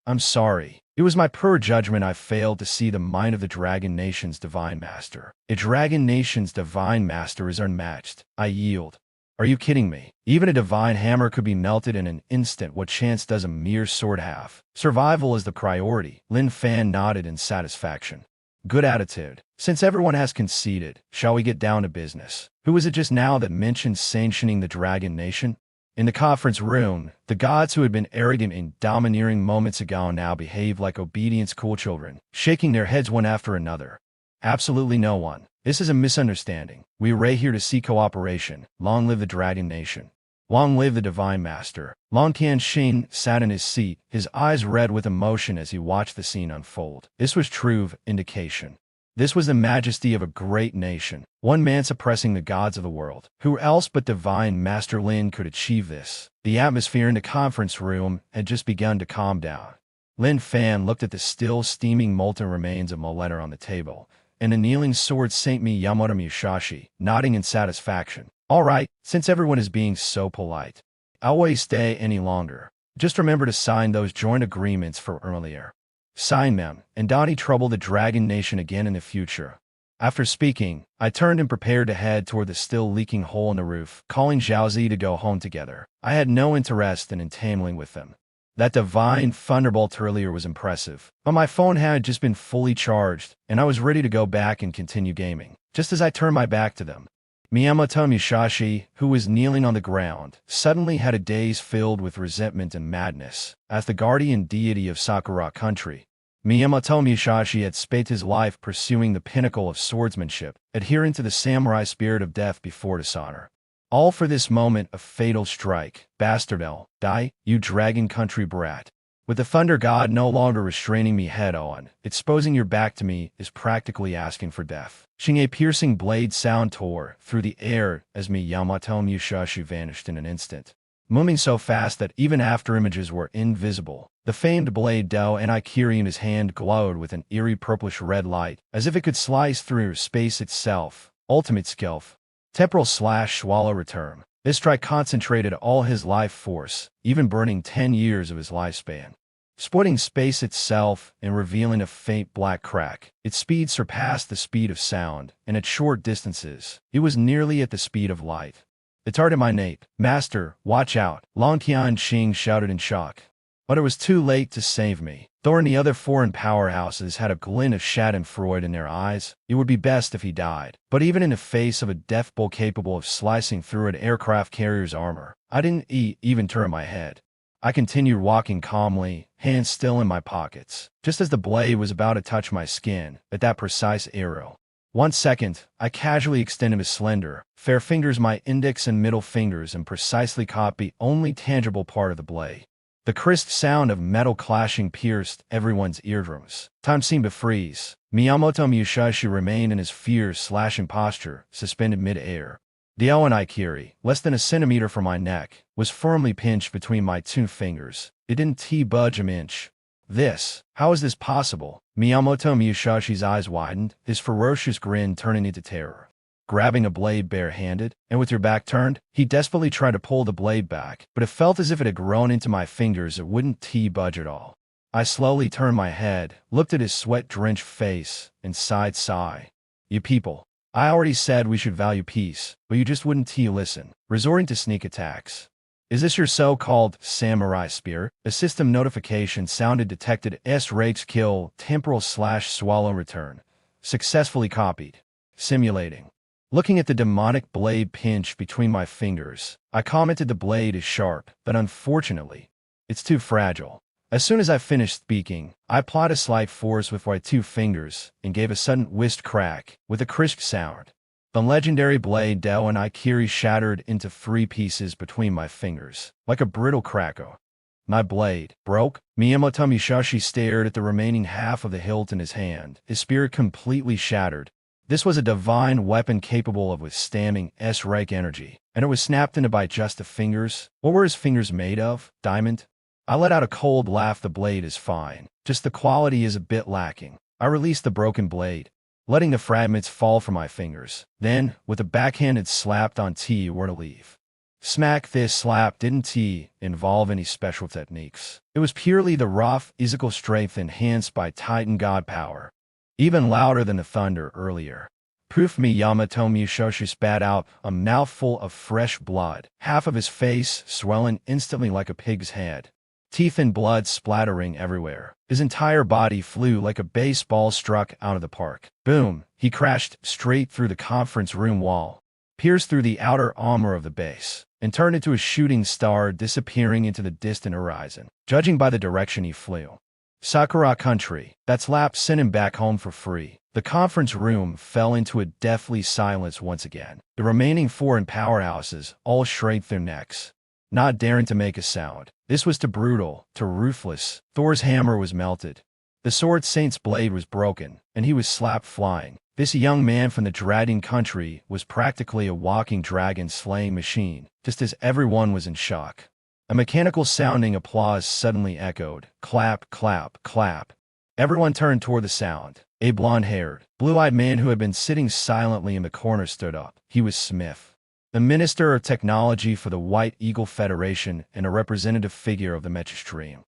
I'm sorry. It was my poor judgment. I failed to see the mind of the Dragon Nation's Divine Master. A Dragon Nation's Divine Master is unmatched. I yield. Are you kidding me? Even a divine hammer could be melted in an instant. What chance does a mere sword have? Survival is the priority. Lin Fan nodded in satisfaction. Good attitude. Since everyone has conceded, shall we get down to business? Who was it just now that mentioned sanctioning the Dragon Nation? In the conference room, the gods who had been arrogant and domineering moments ago now behaved like obedient schoolchildren, shaking their heads one after another. Absolutely no one. This is a misunderstanding. We are here to see cooperation. Long live the Dragon Nation. Long live the Divine Master. Long Tianqing sat in his seat, his eyes red with emotion as he watched the scene unfold. This was true indication. This was the majesty of a great nation, one man suppressing the gods of the world. Who else but divine Master Lin could achieve this? The atmosphere in the conference room had just begun to calm down. Lin Fan looked at the still steaming molten remains of Moletta on the table, and the kneeling sword Saint Miyamoto Musashi, nodding in satisfaction. All right, since everyone is being so polite, I won't stay any longer. Just remember to sign those joint agreements for earlier. Sign them, and don't trouble the Dragon Nation again in the future. After speaking, I turned and prepared to head toward the still leaking hole in the roof, calling Zhaozi to go home together. I had no interest in entangling with them. That divine thunderbolt earlier was impressive, but my phone had just been fully charged, and I was ready to go back and continue gaming. Just as I turned my back to them, Miyamoto Musashi, who was kneeling on the ground, suddenly had a daze filled with resentment and madness. As the guardian deity of Sakura country, Miyamoto Musashi had spent his life pursuing the pinnacle of swordsmanship, adhering to the samurai spirit of death before dishonor. All for this moment of fatal strike. Bastardel, die, you dragon country brat. With the thunder god no longer restraining me head-on, exposing your back to me is practically asking for death. A piercing blade sound tore through the air as Miyamoto Musashi vanished in an instant, moving so fast that even after images were invisible, the famed blade Dao and Ikiri in his hand glowed with an eerie purplish-red light, as if it could slice through space itself. Ultimate Skilf. Temporal Swallow Return. This strike concentrated all his life force, even burning 10 years of his lifespan, splitting space itself and revealing a faint black crack. Its speed surpassed the speed of sound, and at short distances, it was nearly at the speed of light. It's hard in my nape. Master, watch out, Long Qianxing shouted in shock. But it was too late to save me. Thor and the other foreign powerhouses had a glint of schadenfreude in their eyes. It would be best if he died. But even in the face of a death bolt capable of slicing through an aircraft carrier's armor, I didn't even turn my head. I continued walking calmly, hands still in my pockets, just as the blade was about to touch my skin at that precise arrow. 1 second, I casually extended my slender, fair fingers, my index and middle fingers, and precisely caught the only tangible part of the blade. The crisp sound of metal clashing pierced everyone's eardrums. Time seemed to freeze. Miyamoto Musashi remained in his fierce, slashing posture, suspended mid-air. The Owen Ikiri, less than a centimeter from my neck, was firmly pinched between my 2 fingers. It didn't budge an inch. How is this possible? Miyamoto Musashi's eyes widened, his ferocious grin turning into terror. Grabbing a blade bare-handed, and with your back turned, he desperately tried to pull the blade back, but it felt as if it had grown into my fingers. It wouldn't budge at all. I slowly turned my head, looked at his sweat-drenched face, and sighed. You people, I already said we should value peace, but you just wouldn't listen, resorting to sneak attacks. Is this your so-called samurai spear? A system notification sounded. Detected S-Rakes kill, temporal swallow return. Successfully copied. Simulating. Looking at the demonic blade pinch between my fingers, I commented the blade is sharp, but unfortunately, it's too fragile. As soon as I finished speaking, I applied a slight force with my 2 fingers and gave a sudden whist crack with a crisp sound. The legendary blade Dao and Ikiri shattered into 3 pieces between my fingers, like a brittle cracker. My blade broke. Miyamoto Musashi stared at the remaining half of the hilt in his hand, his spirit completely shattered. This was a divine weapon capable of withstanding S-rank energy, and it was snapped into by just the fingers. What were his fingers made of? Diamond? I let out a cold laugh. The blade is fine, just the quality is a bit lacking. I released the broken blade, letting the fragments fall from my fingers. Then, with a backhanded slap on were to leave. Smack. This slap didn't involve any special techniques. It was purely the raw physical strength enhanced by Titan God power. Even louder than the thunder earlier. Poof. Miyamoto Musashi spat out a mouthful of fresh blood, half of his face swelling instantly like a pig's head. Teeth and blood splattering everywhere. His entire body flew like a baseball struck out of the park. Boom! He crashed straight through the conference room wall, pierced through the outer armor of the base, and turned into a shooting star, disappearing into the distant horizon, judging by the direction he flew. Sakura country, that slap sent him back home for free. The conference room fell into a deathly silence once again. The remaining foreign powerhouses all shrank their necks, not daring to make a sound. This was too brutal, too ruthless. Thor's hammer was melted. The sword saint's blade was broken, and he was slapped flying. This young man from the dragon country was practically a walking dragon-slaying machine, just as everyone was in shock. A mechanical-sounding applause suddenly echoed. Clap, clap, clap. Everyone turned toward the sound. A blonde-haired, blue-eyed man who had been sitting silently in the corner stood up. He was Smith, the Minister of Technology for the White Eagle Federation and a representative figure of the Mecha Stream.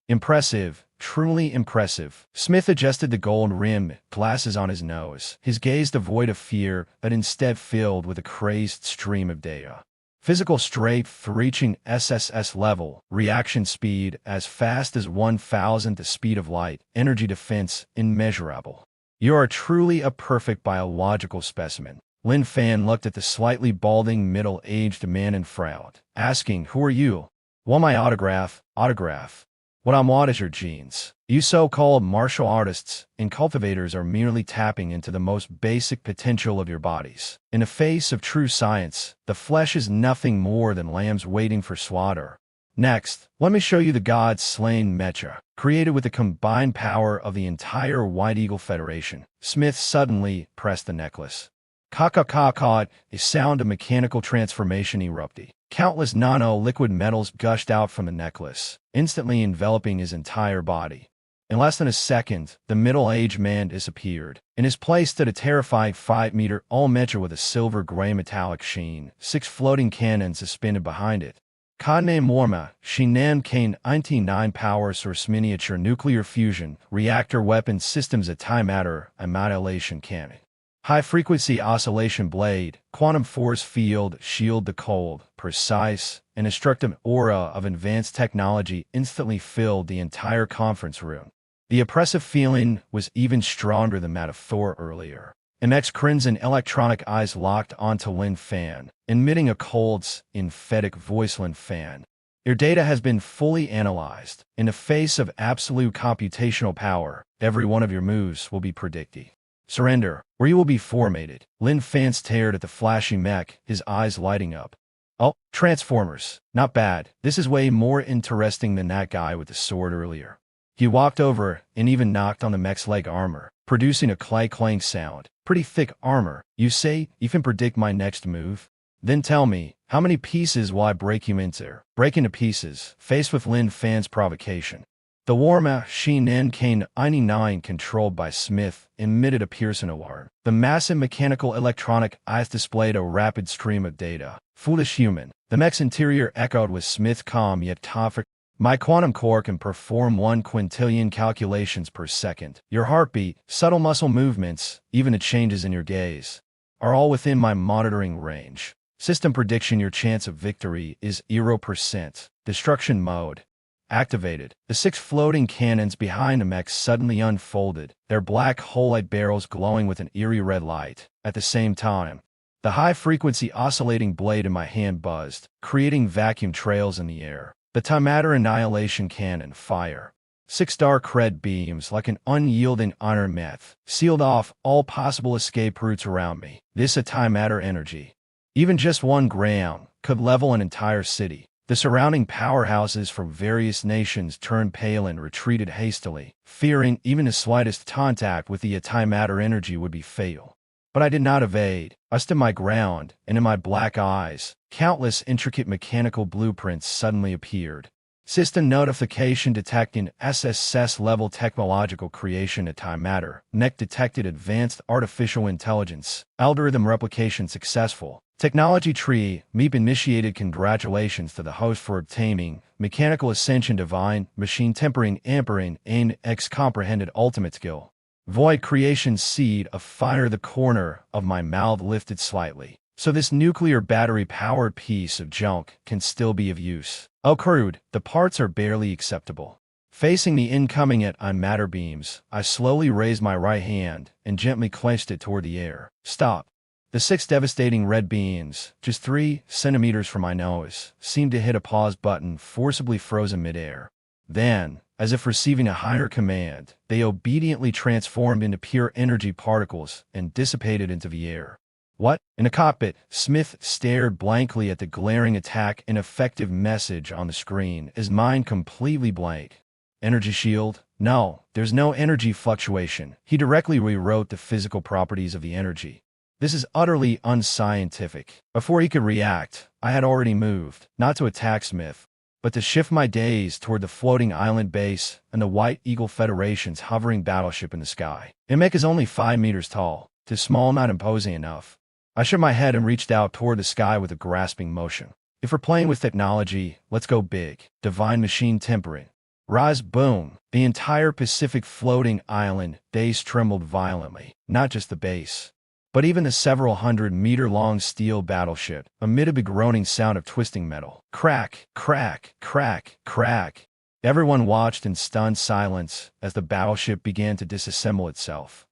Impressive, truly impressive. Smith adjusted the gold-rimmed glasses on his nose, his gaze devoid of fear but instead filled with a crazed stream of data. Physical strength reaching SSS level, reaction speed as fast as 1,000th the speed of light, energy defense immeasurable. You are truly a perfect biological specimen. Lin Fan looked at the slightly balding middle-aged man and frowned, asking, "Who are you?" "Want my autograph?" "Autograph? What I want is your genes. You so-called martial artists and cultivators are merely tapping into the most basic potential of your bodies. In the face of true science, the flesh is nothing more than lambs waiting for slaughter. Next, let me show you the god-slain mecha, created with the combined power of the entire White Eagle Federation." Smith suddenly pressed the necklace. Ka-ka-ka-ka, a sound of mechanical transformation erupted. Countless nano-liquid metals gushed out from the necklace, instantly enveloping his entire body. In less than a second, the middle-aged man disappeared. In his place stood a terrifying 5-meter-tall mecha with a silver-gray metallic sheen, 6 floating cannons suspended behind it. Codename Warma, Shinan Kane 99 power source miniature nuclear fusion, reactor weapon systems antimatter, annihilation cannon. High-frequency oscillation blade, quantum force field, shield. The cold, precise, and destructive aura of advanced technology instantly filled the entire conference room. The oppressive feeling was even stronger than that of Thor earlier. MX crimson electronic eyes locked onto Lin Fan, emitting a cold, emphatic voice. "Lin Fan, your data has been fully analyzed. In the face of absolute computational power, every one of your moves will be predicted. Surrender, or you will be formated." Lin Fan stared at the flashy mech, his eyes lighting up. "Oh, Transformers. Not bad. This is way more interesting than that guy with the sword earlier." He walked over and even knocked on the mech's leg armor, producing a clang sound. "Pretty thick armor. You say you can predict my next move? Then tell me, how many pieces will I break you into?" "Break into pieces." Faced with Lin Fan's provocation, the Warma Shinan Kane 99 controlled by Smith emitted a piercing alarm. The massive mechanical electronic eyes displayed a rapid stream of data. "Foolish human." The mech's interior echoed with Smith's calm yet confident. "My quantum core can perform 1 quintillion calculations per second. Your heartbeat, subtle muscle movements, even the changes in your gaze, are all within my monitoring range. System prediction: your chance of victory is 0%. Destruction mode activated." The 6 floating cannons behind the mech suddenly unfolded, their black hole-like barrels glowing with an eerie red light. At the same time, the high-frequency oscillating blade in my hand buzzed, creating vacuum trails in the air. The antimatter annihilation cannon fire. 6 dark red beams like an unyielding iron meth sealed off all possible escape routes around me. This antimatter energy, even just 1 gram, could level an entire city. The surrounding powerhouses from various nations turned pale and retreated hastily, fearing even the slightest contact with the antimatter energy would be fatal. But I did not evade. I stood my ground, and in my black eyes, countless intricate mechanical blueprints suddenly appeared. System notification detecting SSS level technological creation antimatter. NEC detected advanced artificial intelligence. Algorithm replication successful. Technology tree, MEEP initiated. Congratulations to the host for Taming, Mechanical Ascension Divine, Machine Tempering Ampering, X comprehended ultimate skill. Void creation seed of fire. The corner of my mouth lifted slightly. So this nuclear battery-powered piece of junk can still be of use. Oh crude, the parts are barely acceptable. Facing the incoming antimatter beams, I slowly raised my right hand and gently clenched it toward the air. Stop. The 6 devastating red beams, just 3 centimeters from my nose, seemed to hit a pause button forcibly frozen midair. Then, as if receiving a higher command, they obediently transformed into pure energy particles and dissipated into the air. What? In the cockpit, Smith stared blankly at the glaring attack and effective message on the screen, his mind completely blank. Energy shield, No, there's no energy fluctuation. He directly rewrote the physical properties of the energy. This is utterly unscientific. Before he could react, I had already moved, not to attack Smith, but to shift my gaze toward the floating island base and the White Eagle Federation's hovering battleship in the sky. Imek is only 5 meters tall, too small, not imposing enough. I shook my head and reached out toward the sky with a grasping motion. If we're playing with technology, let's go big. Divine machine temperate. Rise, boom. The entire Pacific floating island base trembled violently, not just the base, but even the several 100-meter-long steel battleship, amid a groaning sound of twisting metal. Crack, crack, crack, crack. Everyone watched in stunned silence as the battleship began to disassemble itself,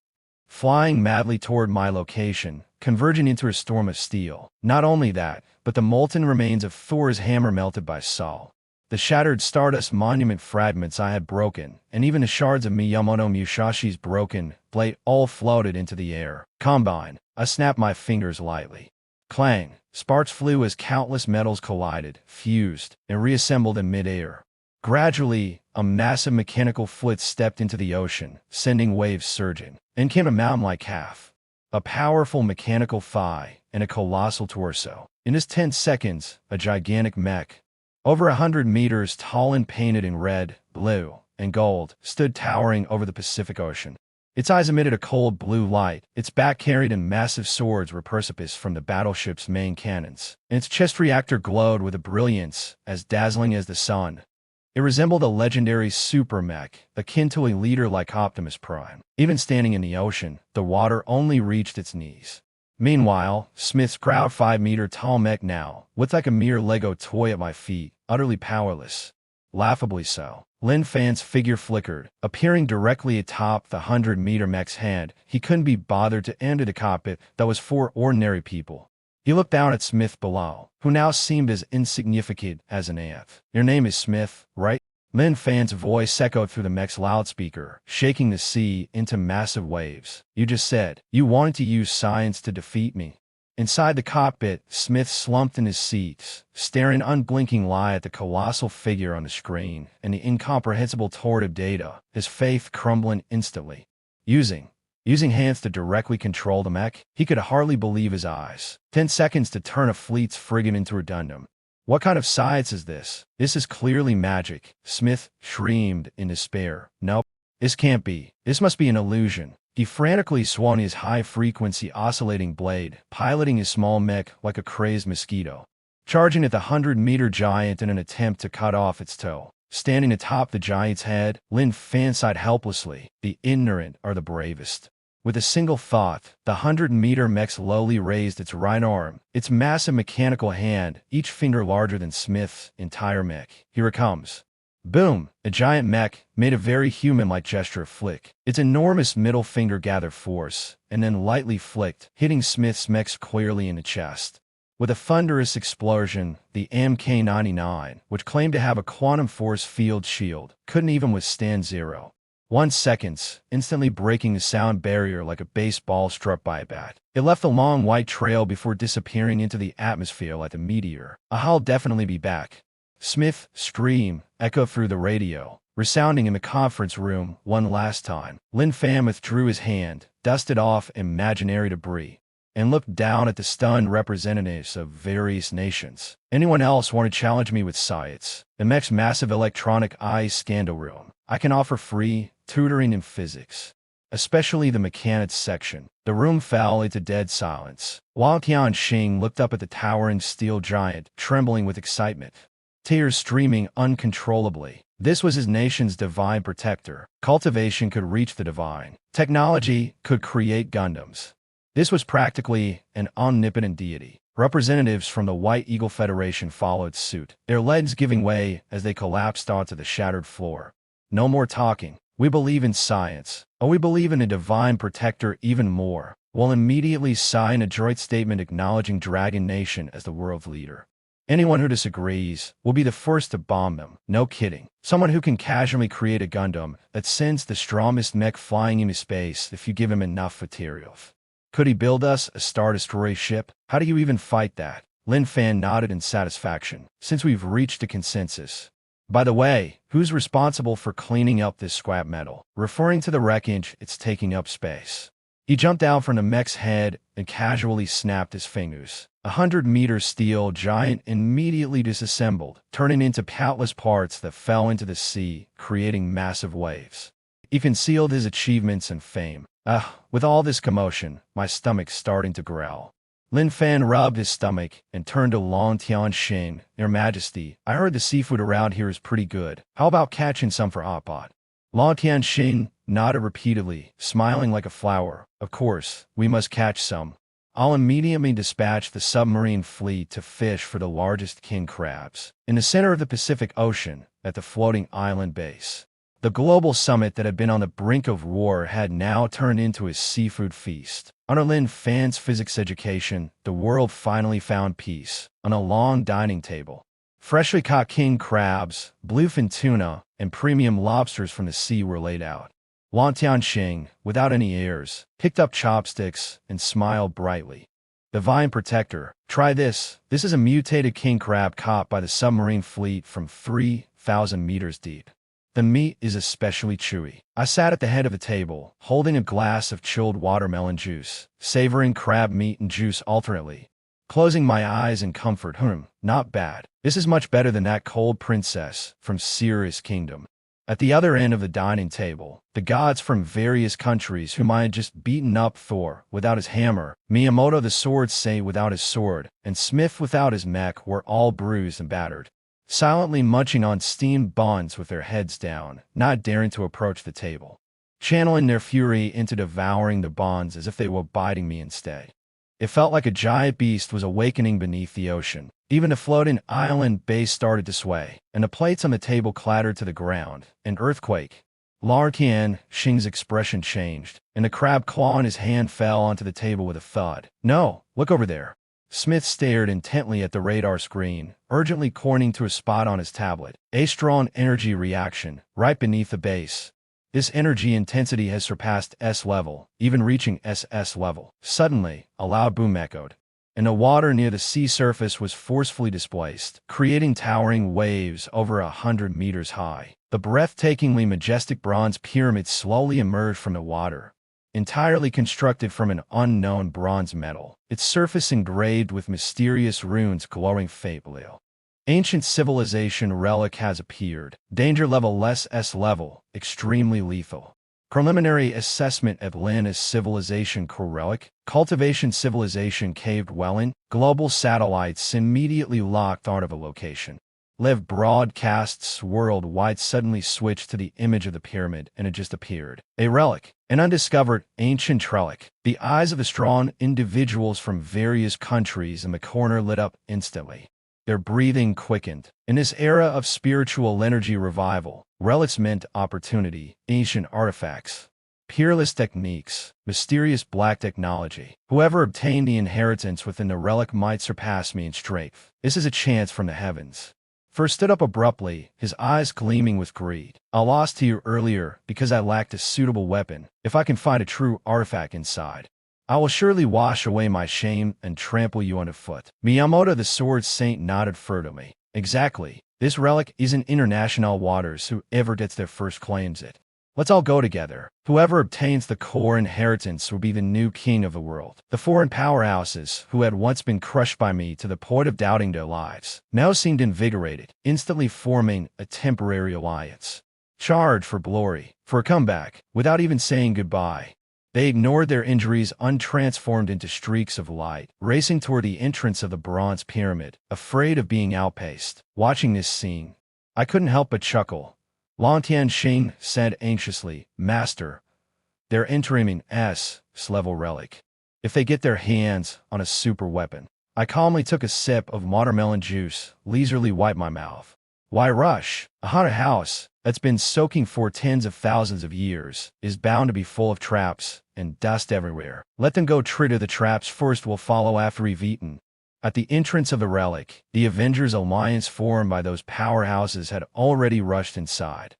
flying madly toward my location, converging into a storm of steel. Not only that, but the molten remains of Thor's hammer melted by Sol, the shattered Stardust Monument fragments I had broken, and even the shards of Miyamoto Musashi's broken blade all floated into the air. Combine. I snapped my fingers lightly. Clang. Sparks flew as countless metals collided, fused, and reassembled in midair. Gradually, a massive mechanical foot stepped into the ocean, sending waves surging. In came a mountain-like calf, a powerful mechanical thigh, and a colossal torso. In just 10 seconds, a gigantic mech, over 100 meters tall and painted in red, blue, and gold, stood towering over the Pacific Ocean. Its eyes emitted a cold blue light. Its back carried in massive swords were precipice from the battleship's main cannons, and its chest reactor glowed with a brilliance as dazzling as the sun. It resembled a legendary super mech, akin to a leader like Optimus Prime. Even standing in the ocean, the water only reached its knees. Meanwhile, Smith's proud 5-meter-tall mech now looked like a mere Lego toy at my feet, utterly powerless. Laughably so. Lin Fan's figure flickered, appearing directly atop the 100-meter mech's head. He couldn't be bothered to enter the cockpit that was for ordinary people. He looked down at Smith below, who now seemed as insignificant as an ant. Your name is Smith, right? Lin Fan's voice echoed through the mech's loudspeaker, shaking the sea into massive waves. You just said you wanted to use science to defeat me. Inside the cockpit, Smith slumped in his seat, staring unblinking eye at the colossal figure on the screen and the incomprehensible torrent of data, his faith crumbling instantly. Using hands to directly control the mech, he could hardly believe his eyes. 10 seconds to turn a fleet's frigate into redundant. What kind of science is this? This is clearly magic, Smith screamed in despair. Nope, this can't be. This must be an illusion. He frantically swung his high-frequency oscillating blade, piloting his small mech like a crazed mosquito, charging at the 100-meter giant in an attempt to cut off its toe. Standing atop the giant's head, Lin Fan sighed helplessly. The ignorant are the bravest. With a single thought, the 100-meter mech slowly raised its right arm, its massive mechanical hand, each finger larger than Smith's entire mech. Here it comes. Boom! A giant mech made a very human-like gesture flick. Its enormous middle finger gathered force, and then lightly flicked, hitting Smith's mech squarely in the chest. With a thunderous explosion, the MK-99, which claimed to have a quantum force field shield, couldn't even withstand 0.1 seconds, instantly breaking the sound barrier like a baseball struck by a bat. It left a long white trail before disappearing into the atmosphere like a meteor. I'll definitely be back. Smith's scream echoed through the radio, resounding in the conference room one last time. Lin Fan withdrew his hand, dusted off imaginary debris, and looked down at the stunned representatives of various nations. Anyone else want to challenge me with science? The mech's massive electronic eyes scanned the room. I can offer free tutoring in physics, especially the mechanics section. The room fell into dead silence, while Tianxing looked up at the towering steel giant, trembling with excitement, tears streaming uncontrollably. This was his nation's divine protector. Cultivation could reach the divine. Technology could create Gundams. This was practically an omnipotent deity. Representatives from the White Eagle Federation followed suit, their legs giving way as they collapsed onto the shattered floor. No more talking. We believe in science. Oh, we believe in a divine protector even more. We'll immediately sign a joint statement acknowledging Dragon Nation as the world's leader. Anyone who disagrees will be the first to bomb them. No kidding. Someone who can casually create a Gundam that sends the strongest mech flying into space if you give him enough materials. Could he build us a Star Destroyer ship? How do you even fight that? Lin Fan nodded in satisfaction. Since we've reached a consensus. By the way, who's responsible for cleaning up this scrap metal? Referring to the wreckage, it's taking up space. He jumped down from the mech's head and casually snapped his fingers. 100-meter steel giant immediately disassembled, turning into countless parts that fell into the sea, creating massive waves. He concealed his achievements and fame. With all this commotion, my stomach's starting to growl. Lin Fan rubbed his stomach and turned to Long Tianxing. Your Majesty, I heard the seafood around here is pretty good. How about catching some for Hotpot? Long Tianxing nodded repeatedly, smiling like a flower. Of course, we must catch some. I'll immediately dispatch the submarine fleet to fish for the largest king crabs. In the center of the Pacific Ocean, at the floating island base, the global summit that had been on the brink of war had now turned into a seafood feast. Under Lin Fan's physics education, the world finally found peace. On a long dining table, freshly caught king crabs, bluefin tuna, and premium lobsters from the sea were laid out. Long Tianxing, without any airs, picked up chopsticks and smiled brightly. Divine Protector, try this. This is a mutated king crab caught by the submarine fleet from 3,000 meters deep. The meat is especially chewy. I sat at the head of the table, holding a glass of chilled watermelon juice, savoring crab meat and juice alternately. Closing my eyes in comfort, not bad. This is much better than that cold princess from Sirius Kingdom. At the other end of the dining table, the gods from various countries whom I had just beaten up, Thor without his hammer, Miyamoto the sword saint without his sword, and Smith without his mech, were all bruised and battered, silently munching on steamed buns with their heads down, not daring to approach the table, channeling their fury into devouring the buns as if they were biting me instead. It felt like a giant beast was awakening beneath the ocean. Even the floating island base started to sway, and the plates on the table clattered to the ground. An earthquake. Long Tianxing's expression changed, and the crab claw in his hand fell onto the table with a thud. No, look over there. Smith stared intently at the radar screen, urgently pointing to a spot on his tablet. A strong energy reaction, right beneath the base. This energy intensity has surpassed S level, even reaching SS level. Suddenly, a loud boom echoed, and the water near the sea surface was forcefully displaced, creating towering waves over 100 meters high. The breathtakingly majestic bronze pyramid slowly emerged from the water, entirely constructed from an unknown bronze metal, its surface engraved with mysterious runes glowing faintly. Ancient civilization relic has appeared. Danger level less S level, extremely lethal. Preliminary assessment of Lin civilization core relic. Cultivation civilization cave dwelling. Global satellites immediately locked onto the location. Live broadcasts worldwide suddenly switched to the image of the pyramid, and it just appeared. A relic. An undiscovered ancient relic. The eyes of the strong individuals from various countries in the corner lit up instantly. Their breathing quickened. In this era of spiritual energy revival, relics meant opportunity, ancient artifacts, peerless techniques, mysterious black technology. Whoever obtained the inheritance within the relic might surpass me in strength. This is a chance from the heavens. First stood up abruptly, his eyes gleaming with greed. I lost to you earlier because I lacked a suitable weapon. If I can find a true artifact inside, I will surely wash away my shame and trample you underfoot. Miyamoto the sword saint nodded furtively. Exactly. This relic is in international waters. Whoever gets there first claims it. Let's all go together. Whoever obtains the core inheritance will be the new king of the world. The foreign powerhouses, who had once been crushed by me to the point of doubting their lives, now seemed invigorated, instantly forming a temporary alliance. Charge for glory, for a comeback, without even saying goodbye. They ignored their injuries untransformed into streaks of light, racing toward the entrance of the bronze pyramid, afraid of being outpaced. Watching this scene, I couldn't help but chuckle. Long Tianxing said anxiously, Master, they're entering an S-level relic. If they get their hands on a super weapon. I calmly took a sip of watermelon juice, leisurely wiped my mouth. Why rush? A haunted house that's been soaking for tens of thousands of years is bound to be full of traps and dust everywhere. Let them go trigger the traps first, will follow after we've eaten. At the entrance of the relic, the Avengers alliance formed by those powerhouses had already rushed inside,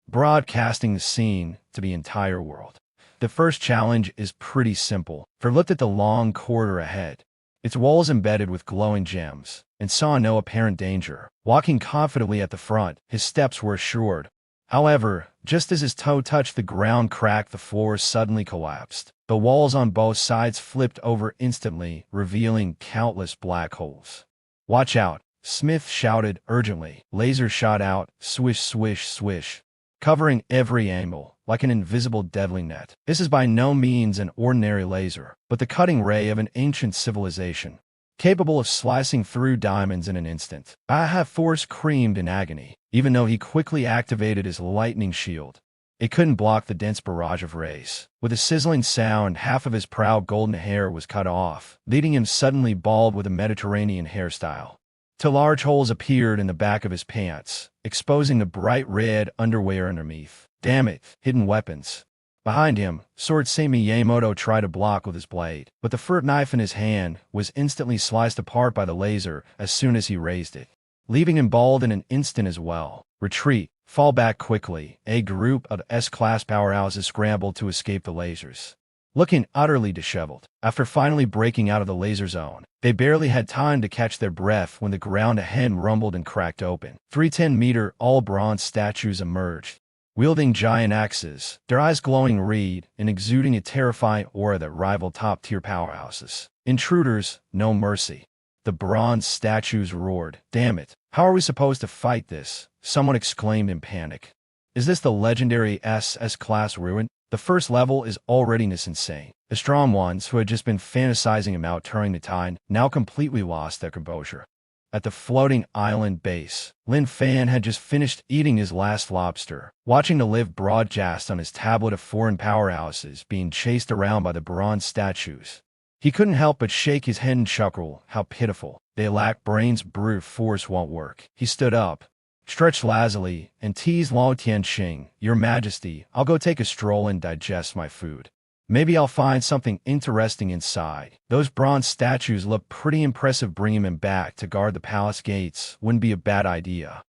broadcasting the scene to the entire world. The first challenge is pretty simple. For looked at the long corridor ahead. its walls embedded with glowing gems, and saw no apparent danger. Walking confidently at the front, his steps were assured. However, just as his toe touched the ground crack, the floor suddenly collapsed. The walls on both sides flipped over instantly, revealing countless black holes. "Watch out," Smith shouted urgently. Lasers shot out, swish, swish, swish, covering every angle, like an invisible deadly net. This is by no means an ordinary laser, but the cutting ray of an ancient civilization, capable of slicing through diamonds in an instant. Force screamed in agony, even though he quickly activated his lightning shield. It couldn't block the dense barrage of rays. With a sizzling sound, half of his proud golden hair was cut off, leaving him suddenly bald with a Mediterranean hairstyle. Two large holes appeared in the back of his pants, exposing the bright red underwear underneath. Damn it, hidden weapons. Behind him, Sword Miyamoto tried to block with his blade, but the fruit knife in his hand was instantly sliced apart by the laser as soon as he raised it, leaving him bald in an instant as well. Retreat. Fall back quickly. A group of S-class powerhouses scrambled to escape the lasers, looking utterly disheveled. After finally breaking out of the laser zone, they barely had time to catch their breath when the ground ahead rumbled and cracked open. 310-meter all-bronze statues emerged, wielding giant axes, their eyes glowing red and exuding a terrifying aura that rivaled top-tier powerhouses. Intruders, no mercy. The bronze statues roared. "Damn it, how are we supposed to fight this?" someone exclaimed in panic. "Is this the legendary SS-class ruin? The first level is already insane." The strong ones, who had just been fantasizing about turning the tide, now completely lost their composure. At the floating island base, Lin Fan had just finished eating his last lobster, watching the live broadcast on his tablet of foreign powerhouses being chased around by the bronze statues. He couldn't help but shake his head and chuckle. How pitiful. They lack brains, brute force won't work. He stood up, stretched lazily, and teased Lao Tianxing. "Your Majesty, I'll go take a stroll and digest my food. Maybe I'll find something interesting inside." Those bronze statues look pretty impressive. Bringing him back to guard the palace gates wouldn't be a bad idea.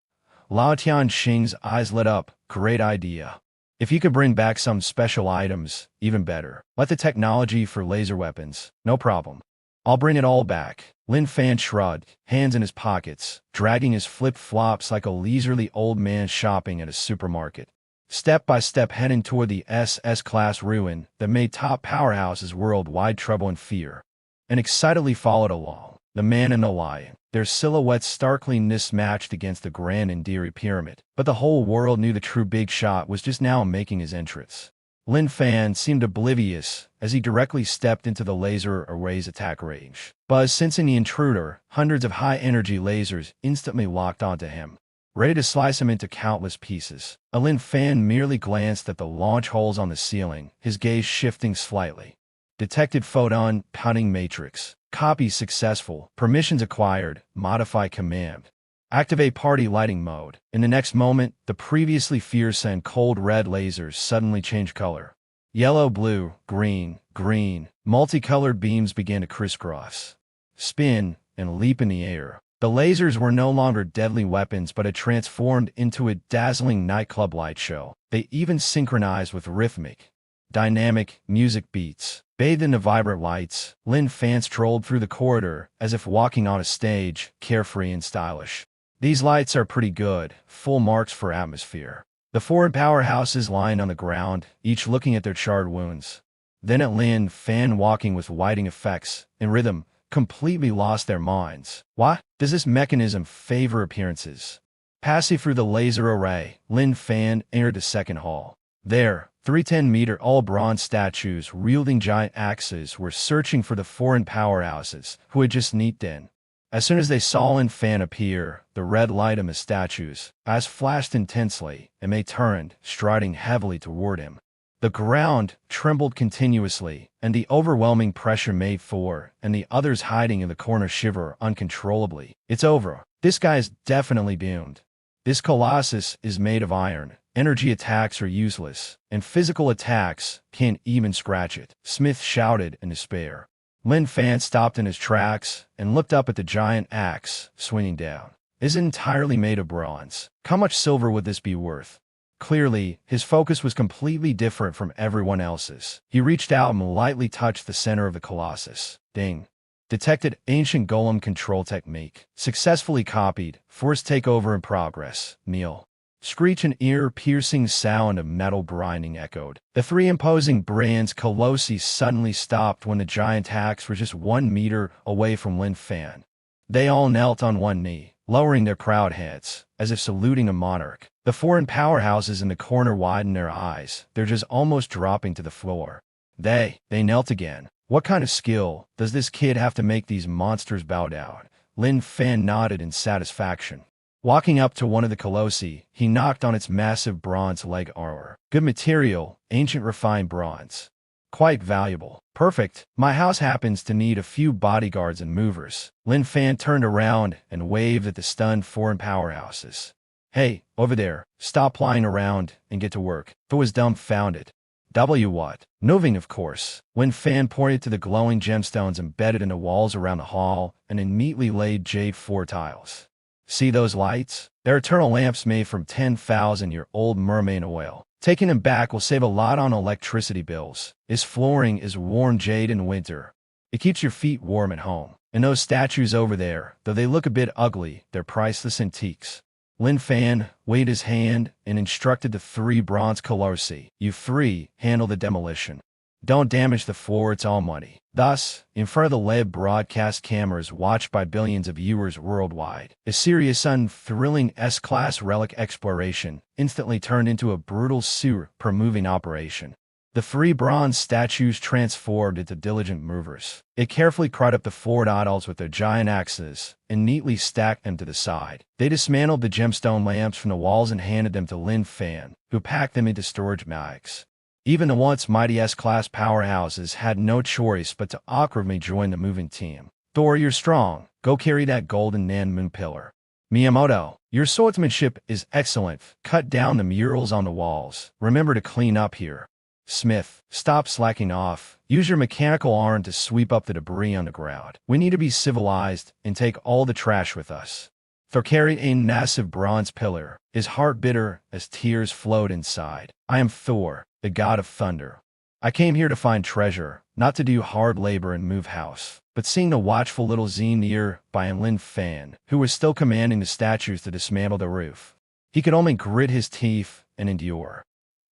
Lao Tianxing's eyes lit up. Great idea. If you could bring back some special items, even better. Like the technology for laser weapons. No problem. I'll bring it all back. Lin Fan shrugged, hands in his pockets, dragging his flip-flops like a leisurely old man shopping at a supermarket. Step by step heading toward the SS-class ruin that made top powerhouses worldwide tremble in fear, and excitedly followed along. The man and the lion, their silhouettes starkly mismatched against the grand Indiri pyramid. But the whole world knew the true big shot was just now making his entrance. Lin Fan seemed oblivious as he directly stepped into the laser array's attack range. But sensing the intruder, hundreds of high-energy lasers instantly locked onto him, ready to slice him into countless pieces. Lin Fan merely glanced at the launch holes on the ceiling, his gaze shifting slightly. Detected photon cutting matrix. Copy successful. Permissions acquired. Modify command. Activate party lighting mode. In the next moment, the previously fierce and cold red lasers suddenly changed color. Yellow, blue, green, green. Multicolored beams began to crisscross, spin, and leap in the air. The lasers were no longer deadly weapons but had transformed into a dazzling nightclub light show. They even synchronized with rhythmic, dynamic music beats. Bathed in the vibrant lights, Lin Fan strolled through the corridor as if walking on a stage, carefree and stylish. "These lights are pretty good, full marks for atmosphere." The foreign powerhouses lying on the ground, each looking at their charred wounds. Then at Lin Fan walking with lighting effects and rhythm, completely lost their minds. What? Does this mechanism favor appearances? Passing through the laser array, Lin Fan entered the second hall. There, 310-meter all-bronze statues wielding giant axes were searching for the foreign powerhouses who had just sneaked in. As soon as they saw Lin Fan appear, the red light of the statues' eyes flashed intensely, and they turned, striding heavily toward him. The ground trembled continuously, and the overwhelming pressure made four and the others hiding in the corner shiver uncontrollably. "It's over. This guy is definitely doomed. This colossus is made of iron. Energy attacks are useless, and physical attacks can't even scratch it," Smith shouted in despair. Lin Fan stopped in his tracks and looked up at the giant axe swinging down. "Is it entirely made of bronze? How much silver would this be worth?" Clearly, his focus was completely different from everyone else's. He reached out and lightly touched the center of the colossus. Ding! Detected ancient golem control technique. Successfully copied. Force takeover in progress. Kneel. Screech, an ear-piercing sound of metal grinding echoed. The three imposing bronze colossi suddenly stopped when the giant hacks were just 1 meter away from Lin Fan. They all knelt on one knee, lowering their proud heads, as if saluting a monarch. The foreign powerhouses in the corner widened their eyes. They're just almost dropping to the floor. They knelt again. What kind of skill does this kid have to make these monsters bow down? Lin Fan nodded in satisfaction. Walking up to one of the colossi, he knocked on its massive bronze leg armor. Good material, ancient refined bronze. Quite valuable. Perfect. My house happens to need a few bodyguards and movers. Lin Fan turned around and waved at the stunned foreign powerhouses. Hey, over there, stop plying around and get to work. It was dumbfounded. What? Moving, of course. Lin Fan pointed to the glowing gemstones embedded in the walls around the hall and immediately laid jade floor tiles. See those lights? They're eternal lamps made from 10,000-year-old mermaid oil. Taking them back will save a lot on electricity bills. This flooring is warm jade in winter. It keeps your feet warm at home. And those statues over there, though they look a bit ugly, they're priceless antiques. Lin Fan waved his hand and instructed the 3 bronze colossi. You 3 handle the demolition. Don't damage the floor, it's all money. Thus, in front of the live broadcast cameras watched by billions of viewers worldwide, a serious unthrilling S-class relic exploration instantly turned into a brutal super-moving operation. The 3 bronze statues transformed into diligent movers. It carefully cut up the 4 idols with their giant axes and neatly stacked them to the side. They dismantled the gemstone lamps from the walls and handed them to Lin Fan, who packed them into storage bags. Even the once mighty S-class powerhouses had no choice but to awkwardly join the moving team. Thor, you're strong. Go carry that golden Nan Moon pillar. Miyamoto, your swordsmanship is excellent. Cut down the murals on the walls. Remember to clean up here. Smith, stop slacking off. Use your mechanical arm to sweep up the debris on the ground. We need to be civilized and take all the trash with us. Thor carried a massive bronze pillar, his heart bitter as tears flowed inside. I am Thor, the god of thunder. I came here to find treasure, not to do hard labor and move house. But seeing the watchful little Z near by Lin Fan, who was still commanding the statues to dismantle the roof, he could only grit his teeth and endure.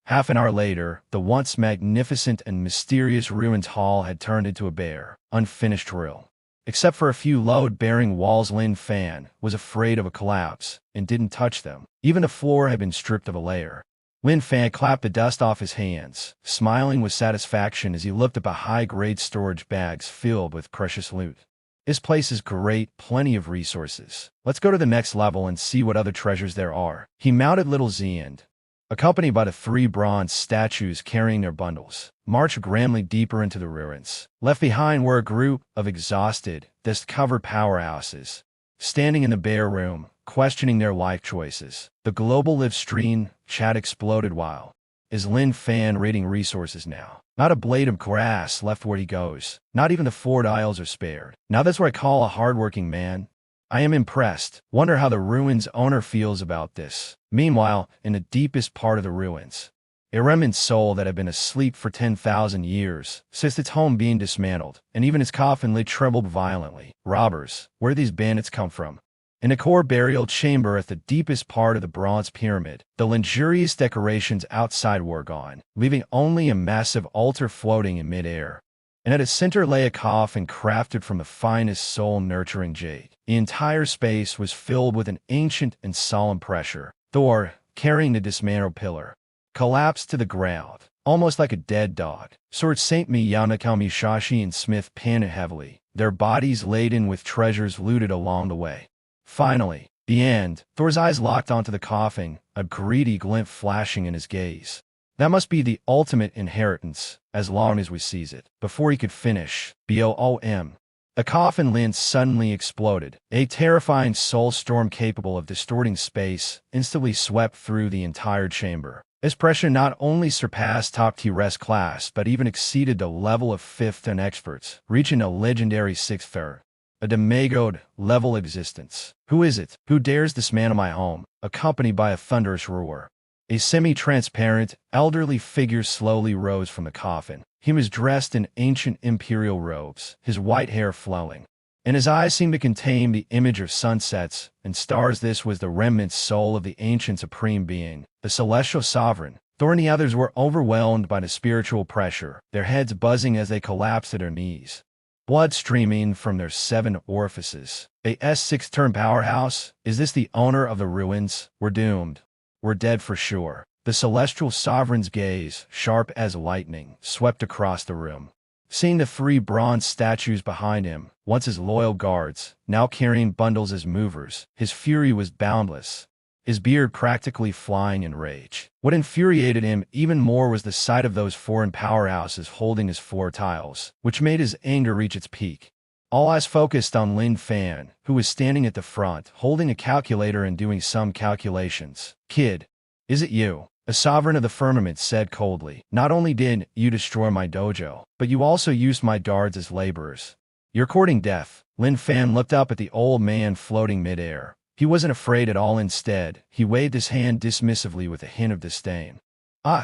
Half an hour later, the once magnificent and mysterious ruined hall had turned into a bare, unfinished ruin. Except for a few load-bearing walls, Lin Fan was afraid of a collapse and didn't touch them. Even the floor had been stripped of a layer. Lin Fan clapped the dust off his hands, smiling with satisfaction as he looked up at high-grade storage bags filled with precious loot. This place is great, plenty of resources. Let's go to the next level and see what other treasures there are. He mounted little Z and, accompanied by the 3 bronze statues carrying their bundles, marched grandly deeper into the ruins. Left behind were a group of exhausted, dust-covered powerhouses, standing in the bare room, questioning their life choices. The global live stream chat exploded while, is Lin Fan raiding resources now? Not a blade of grass left where he goes. Not even the 4 dials are spared. Now that's what I call a hardworking man. I am impressed. Wonder how the ruins owner feels about this. Meanwhile, in the deepest part of the ruins, a remnant soul that had been asleep for 10,000 years, since its home being dismantled, and even its coffin lid trembled violently. Robbers, where did these bandits come from? In a core burial chamber at the deepest part of the bronze pyramid, the luxurious decorations outside were gone, leaving only a massive altar floating in midair. And at its center lay a coffin crafted from the finest soul-nurturing jade. The entire space was filled with an ancient and solemn pressure. Thor, carrying the dismantled pillar, collapsed to the ground, almost like a dead dog. Sword Saint Miyanako Mishashi and Smith panted heavily, their bodies laden with treasures looted along the way. Finally, the end. Thor's eyes locked onto the coffin, a greedy glint flashing in his gaze. That must be the ultimate inheritance, as long as we seize it. Before he could finish, BOOM. The coffin lid suddenly exploded. A terrifying soul storm capable of distorting space instantly swept through the entire chamber. This pressure not only surpassed top-tier S-class, but even exceeded the level of 5th-10 experts, reaching a legendary 6th-3rd. A demigod-level existence. Who is it? Who dares dismantle my home, accompanied by a thunderous roar? A semi-transparent, elderly figure slowly rose from the coffin. He was dressed in ancient imperial robes, his white hair flowing, and his eyes seemed to contain the image of sunsets and stars. This was the remnant soul of the ancient supreme being, the celestial sovereign. Thor and the others were overwhelmed by the spiritual pressure, their heads buzzing as they collapsed to their knees, blood streaming from their 7 orifices. A S6-turn powerhouse? Is this the owner of the ruins? We're doomed. We're dead for sure. The celestial sovereign's gaze, sharp as lightning, swept across the room. Seeing the 3 bronze statues behind him, once his loyal guards, now carrying bundles as movers, his fury was boundless, his beard practically flying in rage. What infuriated him even more was the sight of those foreign powerhouses holding his floor tiles, which made his anger reach its peak. All eyes focused on Lin Fan, who was standing at the front, holding a calculator and doing some calculations. "Kid, is it you?" The sovereign of the firmament said coldly. "Not only did you destroy my dojo, but you also used my guards as laborers. You're courting death." Lin Fan looked up at the old man floating midair. He wasn't afraid at all. Instead, he waved his hand dismissively with a hint of disdain.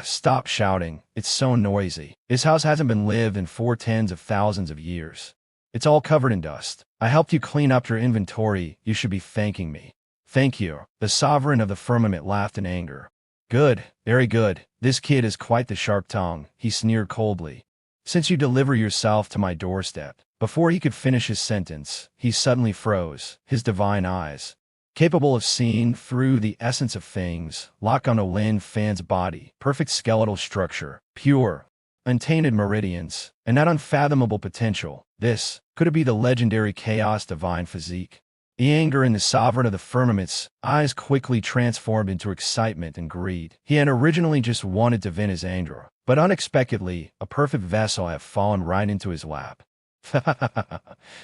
Stop shouting. It's so noisy. This house hasn't been lived in for tens of thousands of years. It's all covered in dust. I helped you clean up your inventory. You should be thanking me." "Thank you." The sovereign of the firmament laughed in anger. "Good, very good. This kid is quite the sharp tongue," he sneered coldly. "Since you deliver yourself to my doorstep." Before he could finish his sentence, he suddenly froze, his divine eyes, capable of seeing through the essence of things, locked onto Lin Fan's body. Perfect skeletal structure, pure, untainted meridians, and that unfathomable potential. This, could it be the legendary chaos divine physique? The anger in the sovereign of the firmament's eyes quickly transformed into excitement and greed. He had originally just wanted to vent his anger, but unexpectedly, a perfect vessel had fallen right into his lap.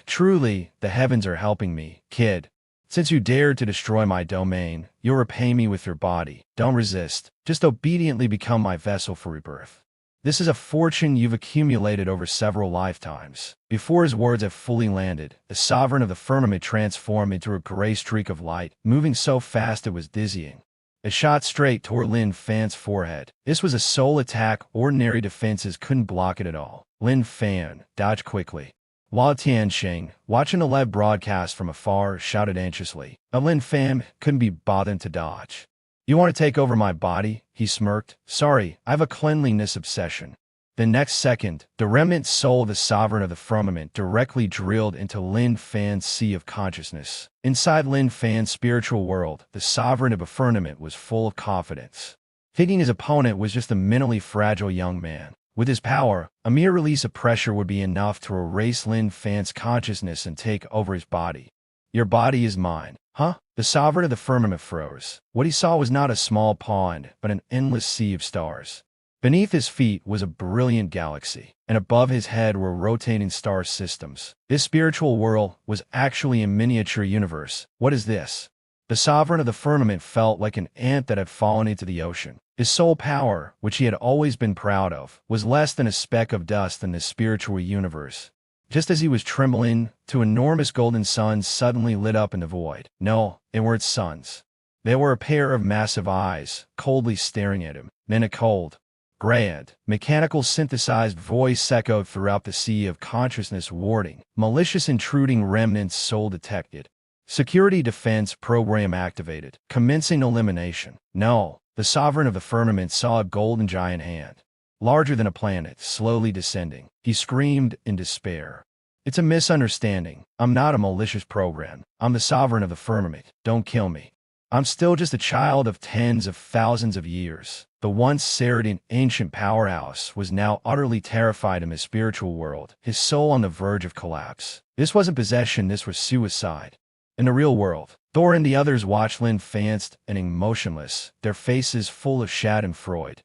"Truly, the heavens are helping me, kid. Since you dared to destroy my domain, you'll repay me with your body. Don't resist. Just obediently become my vessel for rebirth. This is a fortune you've accumulated over several lifetimes." Before his words had fully landed, the sovereign of the firmament transformed into a gray streak of light, moving so fast it was dizzying. It shot straight toward Lin Fan's forehead. This was a soul attack. Ordinary defenses couldn't block it at all. Lin Fan dodged quickly, while Tianxing, watching the live broadcast from afar, shouted anxiously. Lin Fan couldn't be bothered to dodge. "You want to take over my body?" he smirked. "Sorry, I have a cleanliness obsession." The next second, the remnant soul of the sovereign of the firmament directly drilled into Lin Fan's sea of consciousness. Inside Lin Fan's spiritual world, the sovereign of the firmament was full of confidence, thinking his opponent was just a mentally fragile young man. With his power, a mere release of pressure would be enough to erase Lin Fan's consciousness and take over his body. "Your body is mine." Huh? The sovereign of the firmament froze. What he saw was not a small pond, but an endless sea of stars. Beneath his feet was a brilliant galaxy, and above his head were rotating star systems. This spiritual world was actually a miniature universe. What is this? The sovereign of the firmament felt like an ant that had fallen into the ocean. His soul power, which he had always been proud of, was less than a speck of dust in this spiritual universe. Just as he was trembling, 2 enormous golden suns suddenly lit up in the void. No, they weren't suns. They were a pair of massive eyes, coldly staring at him. Then a cold, grand, mechanical synthesized voice echoed throughout the sea of consciousness. "Warning. Malicious intruding remnants soul detected. Security defense program activated. Commencing elimination." No, the sovereign of the firmament saw a golden giant hand, larger than a planet, slowly descending. He screamed in despair. "It's a misunderstanding. I'm not a malicious program. I'm the sovereign of the firmament. Don't kill me. I'm still just a child of tens of thousands of years." The once serene ancient powerhouse was now utterly terrified in his spiritual world, his soul on the verge of collapse. This wasn't possession, this was suicide. In the real world, Thor and the others watched Lin Fan standing motionless, their faces full of schadenfreude.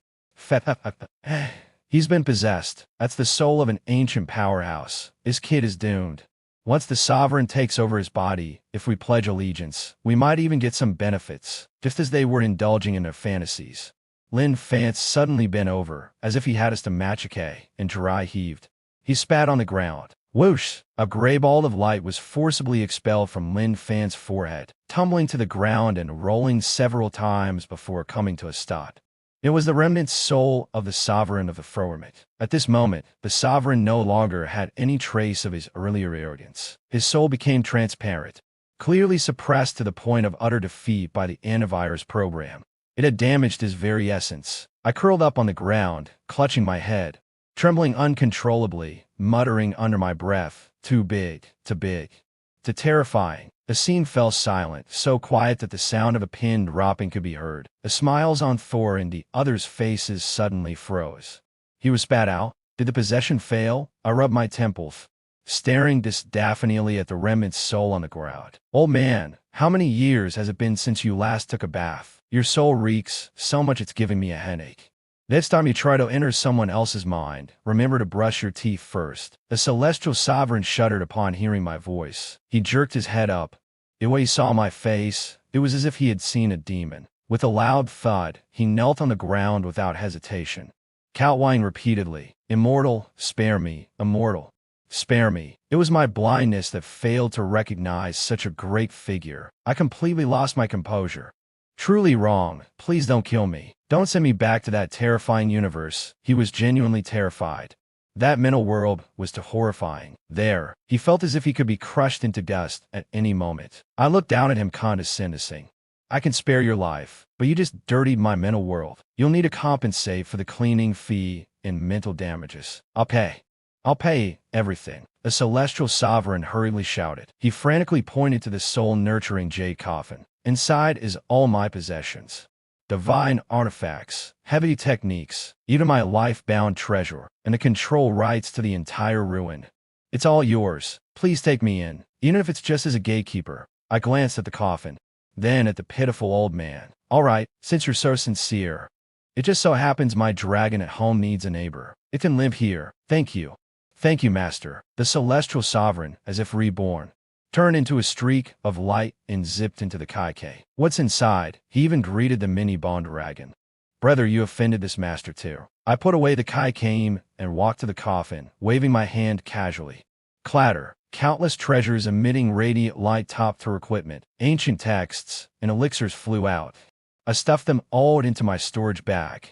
"He's been possessed. That's the soul of an ancient powerhouse. This kid is doomed. Once the sovereign takes over his body, if we pledge allegiance, we might even get some benefits," just as they were indulging in their fantasies. Lin Fan suddenly bent over, as if he had a stomachache, and dry heaved. He spat on the ground. Whoosh! A gray ball of light was forcibly expelled from Lin Fan's forehead, tumbling to the ground and rolling several times before coming to a stop. It was the remnant soul of the sovereign of the firmament. At this moment, the sovereign no longer had any trace of his earlier arrogance. His soul became transparent, clearly suppressed to the point of utter defeat by the antivirus program. It had damaged his very essence. I curled up on the ground, clutching my head, trembling uncontrollably, muttering under my breath, too big, too terrifying. The scene fell silent, so quiet that the sound of a pin dropping could be heard. The smiles on Thor and the others' faces suddenly froze. He was spat out. Did the possession fail? I rubbed my temples, staring disdainfully at the remnant's soul on the ground. Old man, how many years has it been since you last took a bath? Your soul reeks so much it's giving me a headache. Next time you try to enter someone else's mind, remember to brush your teeth first. The celestial sovereign shuddered upon hearing my voice. He jerked his head up. The way he saw my face, it was as if he had seen a demon. With a loud thud, he knelt on the ground without hesitation, kowtowing repeatedly, "Immortal, spare me, immortal, spare me." It was my blindness that failed to recognize such a great figure. I completely lost my composure. Truly wrong. Please don't kill me. Don't send me back to that terrifying universe. He was genuinely terrified. That mental world was too horrifying. There, he felt as if he could be crushed into dust at any moment. I looked down at him condescending. I can spare your life, but you just dirtied my mental world. You'll need to compensate for the cleaning fee and mental damages. I'll pay everything. The celestial sovereign hurriedly shouted. He frantically pointed to the soul-nurturing jade coffin. Inside is all my possessions. Divine artifacts, heavy techniques, even my life-bound treasure, and the control rights to the entire ruin. It's all yours. Please take me in, even if it's just as a gatekeeper. I glanced at the coffin, then at the pitiful old man. All right, since you're so sincere. It just so happens my dragon at home needs a neighbor. It can live here. Thank you. Thank you, master. The celestial sovereign, as if reborn, turned into a streak of light and zipped into the Kaikei. What's inside? He even greeted the mini bond dragon. Brother, you offended this master too. I put away the Kaikei and walked to the coffin, waving my hand casually. Clatter. Countless treasures emitting radiant light topped through equipment. Ancient texts and elixirs flew out. I stuffed them all into my storage bag.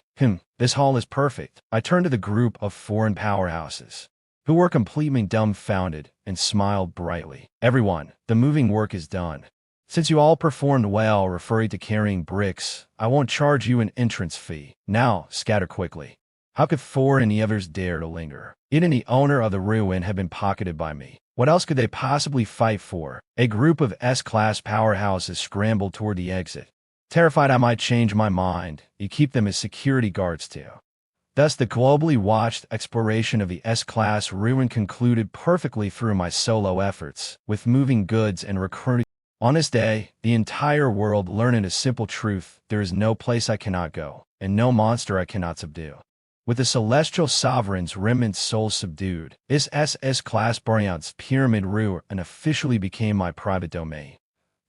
This haul is perfect. I turned to the group of foreign powerhouses, who were completely dumbfounded, and smiled brightly. Everyone, the moving work is done. Since you all performed well referring to carrying bricks, I won't charge you an entrance fee. Now, scatter quickly. How could Thor and the others dare to linger? Even the owner of the ruin had been pocketed by me. What else could they possibly fight for? A group of S-class powerhouses scrambled toward the exit. Terrified I might change my mind, you keep them as security guards too. Thus, the globally watched exploration of the S-class ruin concluded perfectly through my solo efforts, with moving goods and recruiting. On this day, the entire world learned a simple truth: there is no place I cannot go, and no monster I cannot subdue. With the celestial sovereign's remnant soul subdued, this SS-class Borean's pyramid ruin officially became my private domain.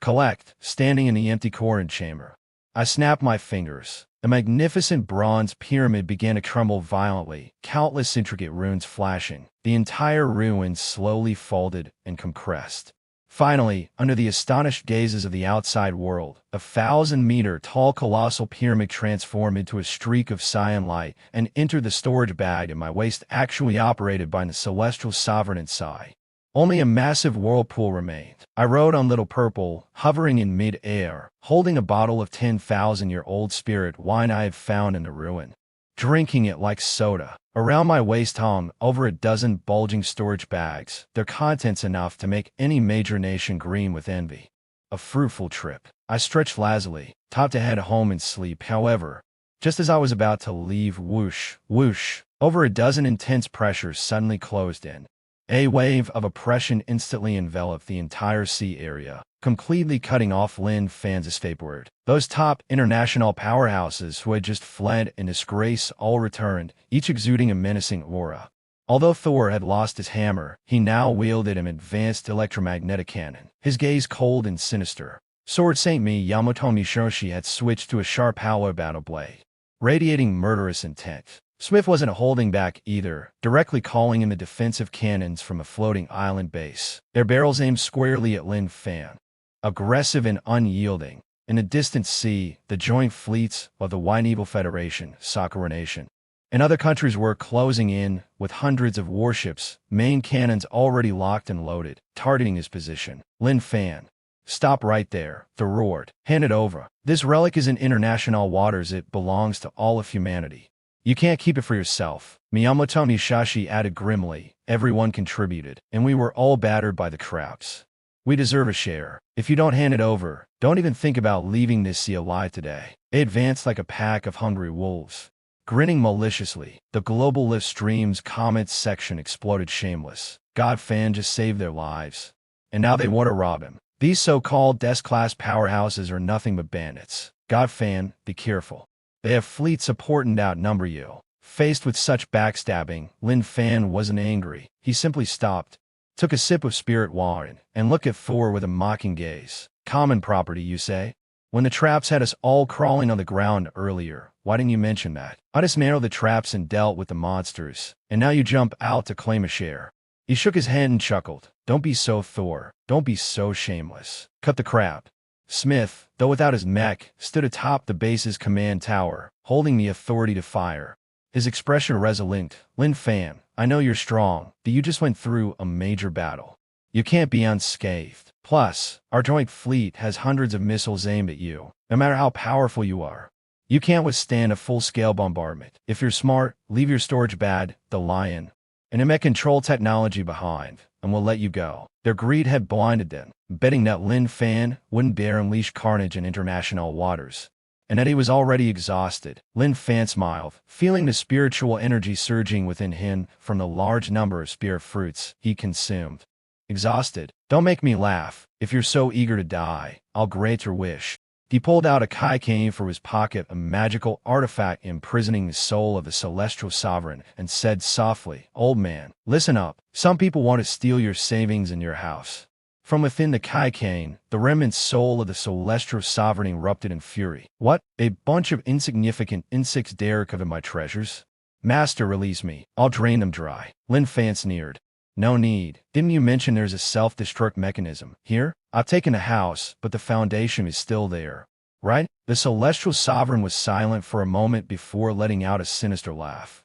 Collect, standing in the empty quarantine chamber. I snapped my fingers. The magnificent bronze pyramid began to crumble violently, countless intricate runes flashing. The entire ruin slowly folded and compressed. Finally, under the astonished gazes of the outside world, a 1,000-meter-tall colossal pyramid transformed into a streak of cyan light and entered the storage bag in my waist, actually operated by the celestial sovereign inside. Only a massive whirlpool remained. I rode on Little Purple, hovering in mid-air, holding a bottle of 10,000-year-old spirit wine I had found in the ruin, drinking it like soda. Around my waist hung over a dozen bulging storage bags, their contents enough to make any major nation green with envy. A fruitful trip. I stretched lazily, top to head home and sleep. However, just as I was about to leave, whoosh, whoosh, over a dozen intense pressures suddenly closed in. A wave of oppression instantly enveloped the entire sea area, completely cutting off Lin Fan's escapeward. Those top international powerhouses who had just fled in disgrace all returned, each exuding a menacing aura. Although Thor had lost his hammer, he now wielded an advanced electromagnetic cannon, his gaze cold and sinister. Sword Saint Mi Yamato Shoshi had switched to a sharp hollow battle blade, radiating murderous intent. Smith wasn't holding back either, directly calling in the defensive cannons from a floating island base, their barrels aimed squarely at Lin Fan. Aggressive and unyielding, In the distant sea, the joint fleets of the White Evil Federation, Assassination, and other countries were closing in, with hundreds of warships, main cannons already locked and loaded, targeting his position. Lin Fan. Stop right there, the roared. Hand it over. This relic is in international waters. It belongs to all of humanity. You can't keep it for yourself. Miyamoto Musashi added grimly. Everyone contributed, and we were all battered by the crowds. We deserve a share. If you don't hand it over, don't even think about leaving this sea alive today. They advanced like a pack of hungry wolves. Grinning maliciously, the global live stream's comments section exploded shameless. God Fan just saved their lives. And now they want to rob him. These so-called S-class powerhouses are nothing but bandits. God Fan, be careful. They have fleets support and outnumber you. Faced with such backstabbing, Lin Fan wasn't angry. He simply stopped, took a sip of spirit water, and looked at Thor with a mocking gaze. Common property, you say? When the traps had us all crawling on the ground earlier, why didn't you mention that? I dismantled the traps and dealt with the monsters, and now you jump out to claim a share. He shook his head and chuckled. Don't be so Thor. Don't be so shameless. Cut the crap. Smith, though without his mech, stood atop the base's command tower, holding the authority to fire. His expression resolute. Lin Fan, I know you're strong, but you just went through a major battle. You can't be unscathed. Plus, our joint fleet has hundreds of missiles aimed at you, no matter how powerful you are. You can't withstand a full-scale bombardment. If you're smart, leave your storage bad, the Lion, and a mech control technology behind, and we'll let you go. Their greed had blinded them, betting that Lin Fan wouldn't dare unleash carnage in international waters, and that he was already exhausted. Lin Fan smiled, feeling the spiritual energy surging within him from the large number of spirit fruits he consumed. Exhausted? Don't make me laugh. If you're so eager to die, I'll grant your wish. He pulled out a kaikein from his pocket, a magical artifact imprisoning the soul of the celestial sovereign, and said softly, Old man, listen up. Some people want to steal your savings in your house. From within the kaikein, the remnant soul of the celestial sovereign erupted in fury. What? A bunch of insignificant insects dare covet my treasures? Master, release me. I'll drain them dry. Lin Fan sneered. No need. Didn't you mention there's a self-destruct mechanism here? I've taken the house, but the foundation is still there. Right? The celestial sovereign was silent for a moment before letting out a sinister laugh.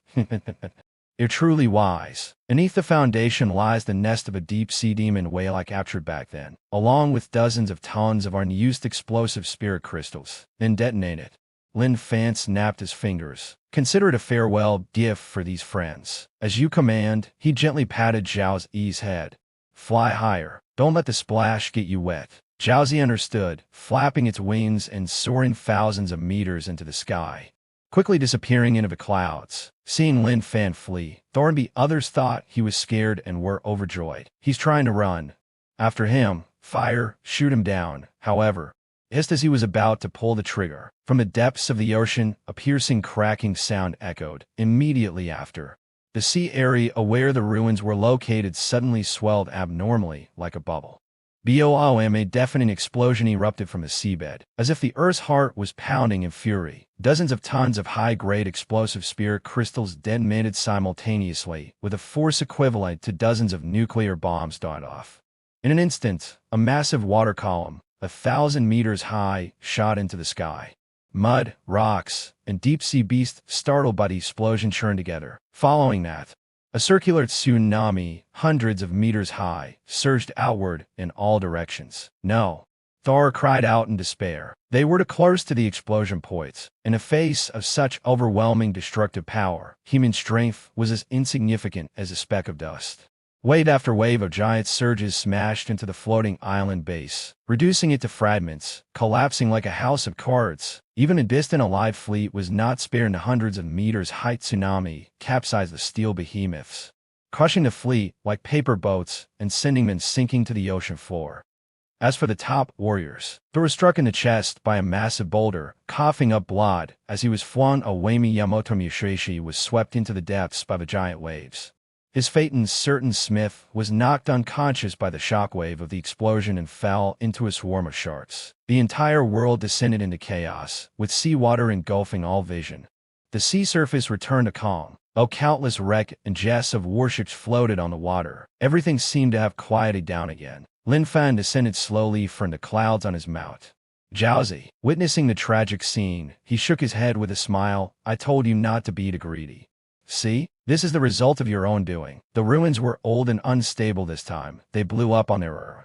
You're truly wise. Beneath the foundation lies the nest of a deep-sea demon whale I captured back then, along with dozens of tons of unused explosive spirit crystals. Then detonate it. Lin Fan snapped his fingers. Consider it a farewell gift for these friends. As you command, he gently patted Zhao Zi's head. Fly higher. Don't let the splash get you wet. Zhao Zi understood, flapping its wings and soaring thousands of meters into the sky, quickly disappearing into the clouds. Seeing Lin Fan flee, Thornby others thought he was scared and were overjoyed. He's trying to run. After him, fire, shoot him down. However, just as he was about to pull the trigger, from the depths of the ocean, a piercing cracking sound echoed. Immediately after, the sea area where the ruins were located suddenly swelled abnormally like a bubble. Boom! A deafening explosion erupted from the seabed, as if the Earth's heart was pounding in fury. Dozens of tons of high-grade explosive spirit crystals detonated simultaneously, with a force equivalent to dozens of nuclear bombs darted off. In an instant, a massive water column, 1,000 meters high, shot into the sky. Mud, rocks, and deep-sea beasts, startled by the explosion, churned together. Following that, a circular tsunami, hundreds of meters high, surged outward in all directions. No. Thor cried out in despair. They were too close to the explosion points. In the face of such overwhelming destructive power, human strength was as insignificant as a speck of dust. Wave after wave of giant surges smashed into the floating island base, reducing it to fragments, collapsing like a house of cards. Even a distant alive fleet was not spared. The hundreds of meters height tsunami capsized the steel behemoths, crushing the fleet like paper boats and sending them sinking to the ocean floor. As for the top warriors, Thor was struck in the chest by a massive boulder, coughing up blood as he was flung away. Miyamoto Musashi was swept into the depths by the giant waves. His fate uncertain. Smith was knocked unconscious by the shockwave of the explosion and fell into a swarm of sharks. The entire world descended into chaos, with seawater engulfing all vision. The sea surface returned to calm. Though countless wreck and jests of warships floated on the water, everything seemed to have quieted down again. Lin Fan descended slowly from the clouds on his mount. Zhaozi, witnessing the tragic scene, he shook his head with a smile. I told you not to be too greedy. See? This is the result of your own doing. The ruins were old and unstable this time. They blew up on their own.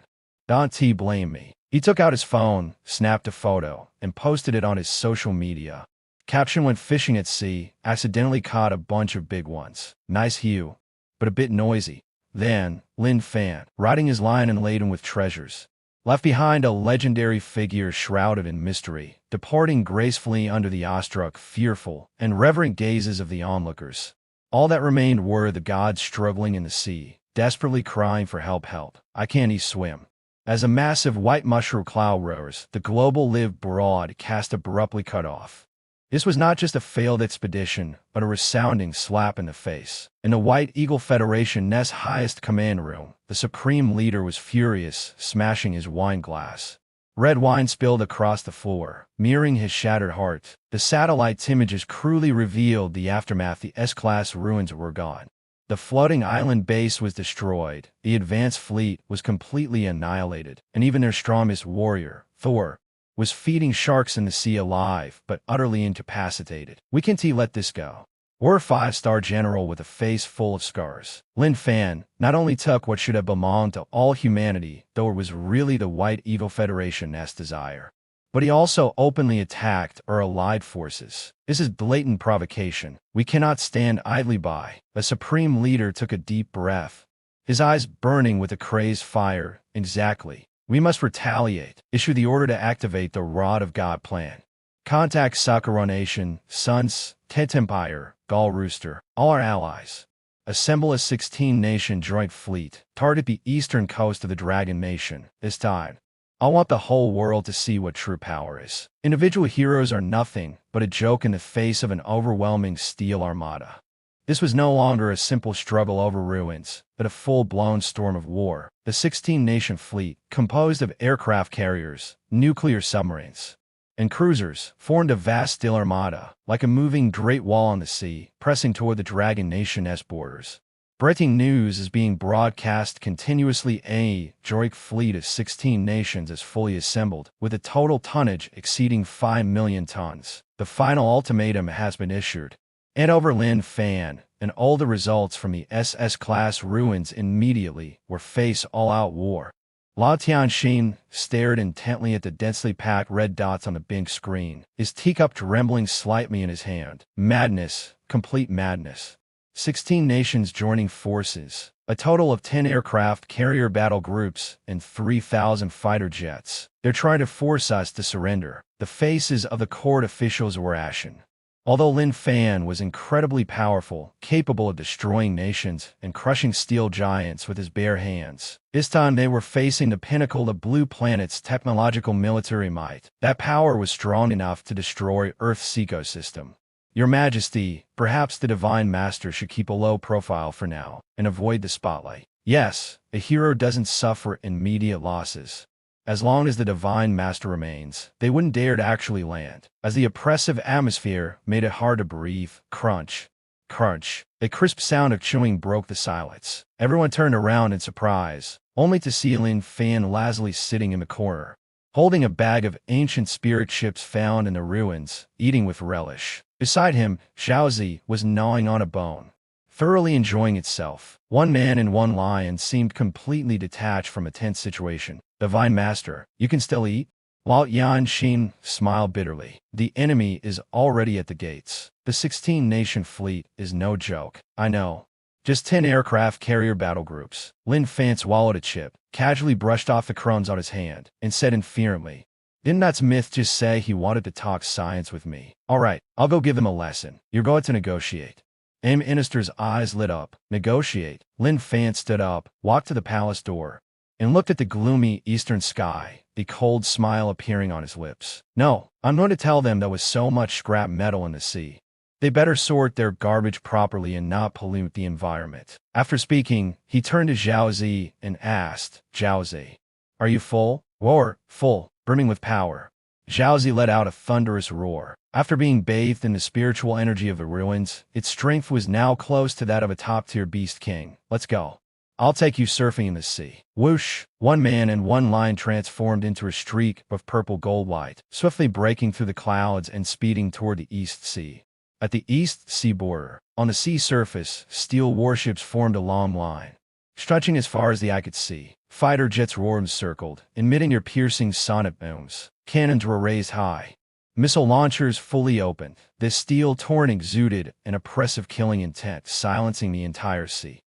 Don't blame me. He took out his phone, snapped a photo, and posted it on his social media. Caption: went fishing at sea, accidentally caught a bunch of big ones. Nice hue, but a bit noisy. Then, Lin Fan, riding his lion and laden with treasures, left behind a legendary figure shrouded in mystery, departing gracefully under the awestruck, fearful, and reverent gazes of the onlookers. All that remained were the gods struggling in the sea, desperately crying for help. I can't swim. As a massive white mushroom cloud rose, the global live broadcast abruptly cut off. This was not just a failed expedition, but a resounding slap in the face. In the White Eagle Federation's highest command room, the Supreme Leader was furious, smashing his wine glass. Red wine spilled across the floor, mirroring his shattered heart. The satellite images cruelly revealed the aftermath. The S-class ruins were gone. The floating island base was destroyed, the advanced fleet was completely annihilated, and even their strongest warrior, Thor, was feeding sharks in the sea alive, but utterly incapacitated. We can't let this go. We're a 5-star general with a face full of scars. Lin Fan not only took what should have belonged to all humanity, though it was really the White Eagle Federation's desire, but he also openly attacked our allied forces. This is blatant provocation. We cannot stand idly by. The Supreme Leader took a deep breath, his eyes burning with a crazed fire. Exactly. We must retaliate. Issue the order to activate the Rod of God plan. Contact Sakura Nation, Suns, Tet Empire, Gaul Rooster, all our allies. Assemble a 16-nation joint fleet. Target the eastern coast of the Dragon Nation. This time, I want the whole world to see what true power is. Individual heroes are nothing but a joke in the face of an overwhelming steel armada. This was no longer a simple struggle over ruins, but a full-blown storm of war. The 16-nation fleet, composed of aircraft carriers, nuclear submarines, and cruisers, formed a vast steel armada, like a moving great wall on the sea, pressing toward the Dragon Nation's borders. Breaking news is being broadcast continuously. A joint fleet of 16 nations is fully assembled, with a total tonnage exceeding 5 million tons. The final ultimatum has been issued. And over Lin Fan, and all the results from the SS-class ruins immediately were face all-out war. La Tianxin stared intently at the densely packed red dots on the big screen, his teacup trembling slightly in his hand. Madness, complete madness. 16 nations joining forces, a total of 10 aircraft carrier battle groups, and 3,000 fighter jets. They're trying to force us to surrender. The faces of the court officials were ashen. Although Lin Fan was incredibly powerful, capable of destroying nations and crushing steel giants with his bare hands, this time they were facing the pinnacle of Blue Planet's technological military might. That power was strong enough to destroy Earth's ecosystem. Your Majesty, perhaps the Divine Master should keep a low profile for now and avoid the spotlight. Yes, a hero doesn't suffer immediate losses. As long as the Divine Master remains, they wouldn't dare to actually land, as the oppressive atmosphere made it hard to breathe. Crunch. Crunch. A crisp sound of chewing broke the silence. Everyone turned around in surprise, only to see Lin Fan lazily sitting in the corner, holding a bag of ancient spirit chips found in the ruins, eating with relish. Beside him, Zhaozi was gnawing on a bone, thoroughly enjoying itself. One man and one lion seemed completely detached from a tense situation. Divine Master, you can still eat? Lao Yanxin smiled bitterly. The enemy is already at the gates. The 16-nation fleet is no joke. I know. Just 10 aircraft carrier battle groups. Lin Fan swallowed a chip, casually brushed off the crumbs on his hand, and said inferiorly, "Didn't that myth just say he wanted to talk science with me? All right, I'll go give him a lesson. You're going to negotiate." M. Minister's eyes lit up. Negotiate? Lin Fan stood up, walked to the palace door, and looked at the gloomy eastern sky, the cold smile appearing on his lips. "No, I'm going to tell them there was so much scrap metal in the sea. They better sort their garbage properly and not pollute the environment." After speaking, he turned to Zhaozi and asked, "Zhaozi, are you full?" "Or, full, brimming with power." Zhaozi let out a thunderous roar. After being bathed in the spiritual energy of the ruins, its strength was now close to that of a top-tier beast king. "Let's go. I'll take you surfing in the sea. Whoosh! One man and one line transformed into a streak of purple gold light, swiftly breaking through the clouds and speeding toward the East Sea. At the East Sea border, on the sea surface, steel warships formed a long line. Stretching as far as the eye could see, fighter jets roared and circled, emitting their piercing sonic booms. Cannons were raised high. Missile launchers fully opened. This steel torrent exuded an oppressive killing intent, silencing the entire sea.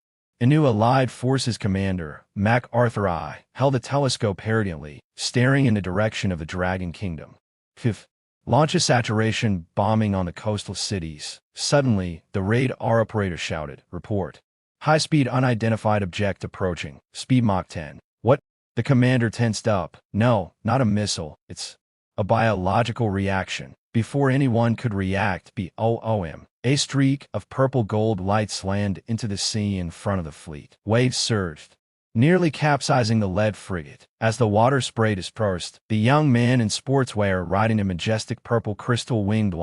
A new Allied Forces commander, MacArthur I, held a telescope arrogantly, staring in the direction of the Dragon Kingdom. Fifth. Launch a saturation bombing on the coastal cities. Suddenly, the radar operator shouted, "Report. High-speed unidentified object approaching. Speed Mach 10. What? The commander tensed up. No, not a missile. It's a biological reaction. Before anyone could react, BOOM. A streak of purple gold lights landed into the sea in front of the fleet. Waves surged, nearly capsizing the lead frigate. As the water spray dispersed, the young man in sportswear riding a majestic purple crystal-winged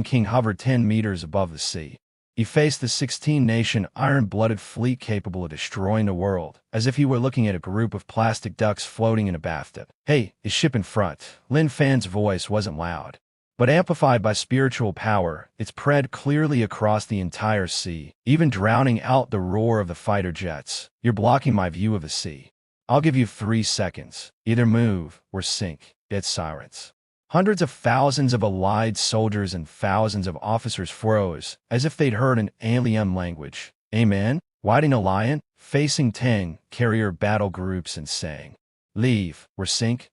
King hovered 10 meters above the sea. He faced the 16-nation iron-blooded fleet capable of destroying the world, as if he were looking at a group of plastic ducks floating in a bathtub. "Hey, is ship in front." Lin Fan's voice wasn't loud, but amplified by spiritual power, it spread clearly across the entire sea, even drowning out the roar of the fighter jets. "You're blocking my view of the sea. I'll give you 3 seconds. Either move or sink." Dead silence. Hundreds of thousands of Allied soldiers and thousands of officers froze, as if they'd heard an alien language. Amen? Riding a lion, facing 10 carrier battle groups and saying, "Leave, or sink."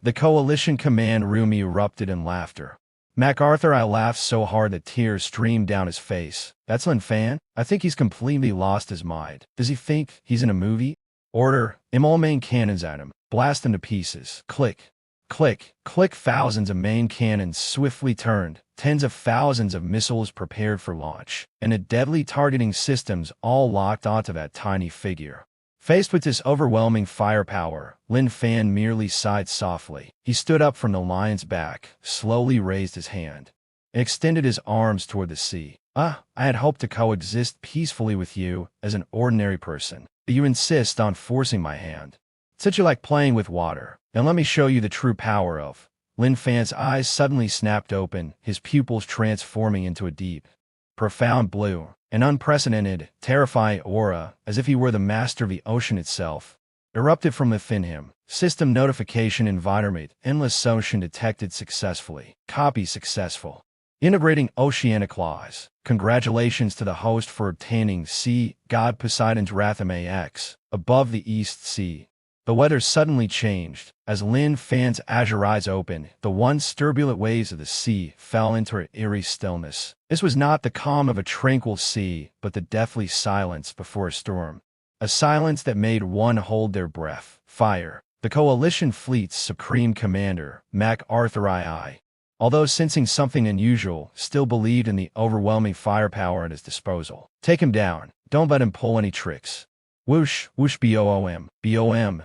The coalition command room erupted in laughter. MacArthur I laughed so hard that tears streamed down his face. "That's Lin Fan? I think he's completely lost his mind. Does he think he's in a movie?" "Order, aim all main cannons at him. Blast him to pieces." Click. Click, click. Thousands of main cannons swiftly turned, tens of thousands of missiles prepared for launch, and the deadly targeting systems all locked onto that tiny figure. Faced with this overwhelming firepower, Lin Fan merely sighed softly. He stood up from the lion's back, slowly raised his hand, and extended his arms toward the sea. I had hoped to coexist peacefully with you as an ordinary person, but you insist on forcing my hand. Such you like playing with water. Now let me show you the true power of." Lin Fan's eyes suddenly snapped open, his pupils transforming into a deep, profound blue. An unprecedented, terrifying aura, as if he were the master of the ocean itself, erupted from within him. System notification environment, endless ocean detected successfully. Copy successful. Integrating oceanic laws. Congratulations to the host for obtaining Sea God Poseidon's Wrath MAX above the East Sea. The weather suddenly changed. As Lin Fan's azure eyes opened, the once turbulent waves of the sea fell into an eerie stillness. This was not the calm of a tranquil sea, but the deathly silence before a storm. A silence that made one hold their breath. Fire. The coalition fleet's supreme commander, MacArthur I, although sensing something unusual, still believed in the overwhelming firepower at his disposal. "Take him down. Don't let him pull any tricks." Whoosh, whoosh, BOOM, BOM.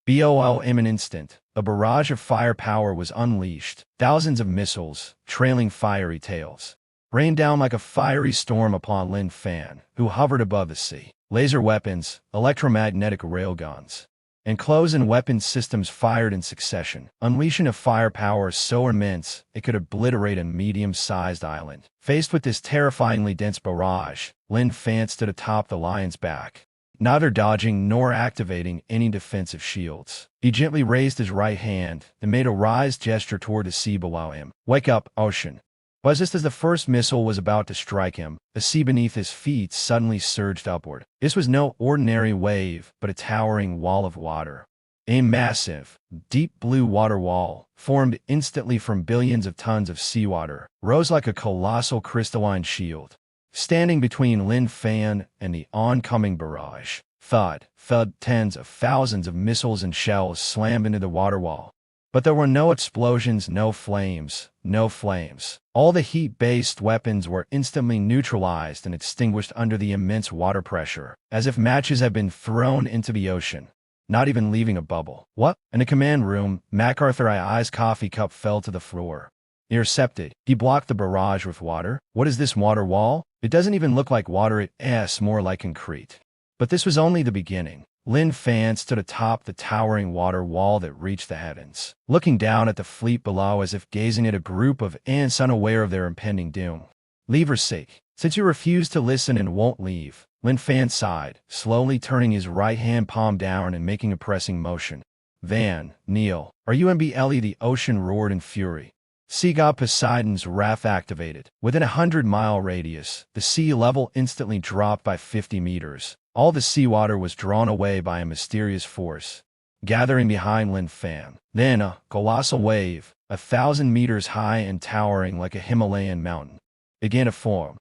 BOOM. In an instant, a barrage of firepower was unleashed. Thousands of missiles, trailing fiery tails, rained down like a fiery storm upon Lin Fan, who hovered above the sea. Laser weapons, electromagnetic railguns, and close-in weapon systems fired in succession, unleashing a firepower so immense it could obliterate a medium-sized island. Faced with this terrifyingly dense barrage, Lin Fan stood atop the lion's back, neither dodging nor activating any defensive shields. He gently raised his right hand and made a rise gesture toward the sea below him. "Wake up, ocean." But just as the first missile was about to strike him, the sea beneath his feet suddenly surged upward. This was no ordinary wave, but a towering wall of water. A massive, deep blue water wall, formed instantly from billions of tons of seawater, rose like a colossal crystalline shield, standing between Lin Fan and the oncoming barrage. Thud, thud. Tens of thousands of missiles and shells slammed into the water wall. But there were no explosions, no flames, no flames. All the heat-based weapons were instantly neutralized and extinguished under the immense water pressure, as if matches had been thrown into the ocean, not even leaving a bubble. "What?" In the command room, MacArthur I's coffee cup fell to the floor. Intercepted. He blocked the barrage with water. "What is this water wall? It doesn't even look like water, it's more like concrete." But this was only the beginning. Lin Fan stood atop the towering water wall that reached the heavens, looking down at the fleet below as if gazing at a group of ants unaware of their impending doom. "Leave her sake. Since you refuse to listen and won't leave," Lin Fan sighed, slowly turning his right hand palm down and making a pressing motion. "Van, kneel. Are you MBLE?" The ocean roared in fury. Sea god Poseidon's wrath activated. Within a 100-mile radius, the sea level instantly dropped by 50 meters. All the seawater was drawn away by a mysterious force, gathering behind Lin Fan. Then a colossal wave, 1,000 meters high and towering like a Himalayan mountain, began to form.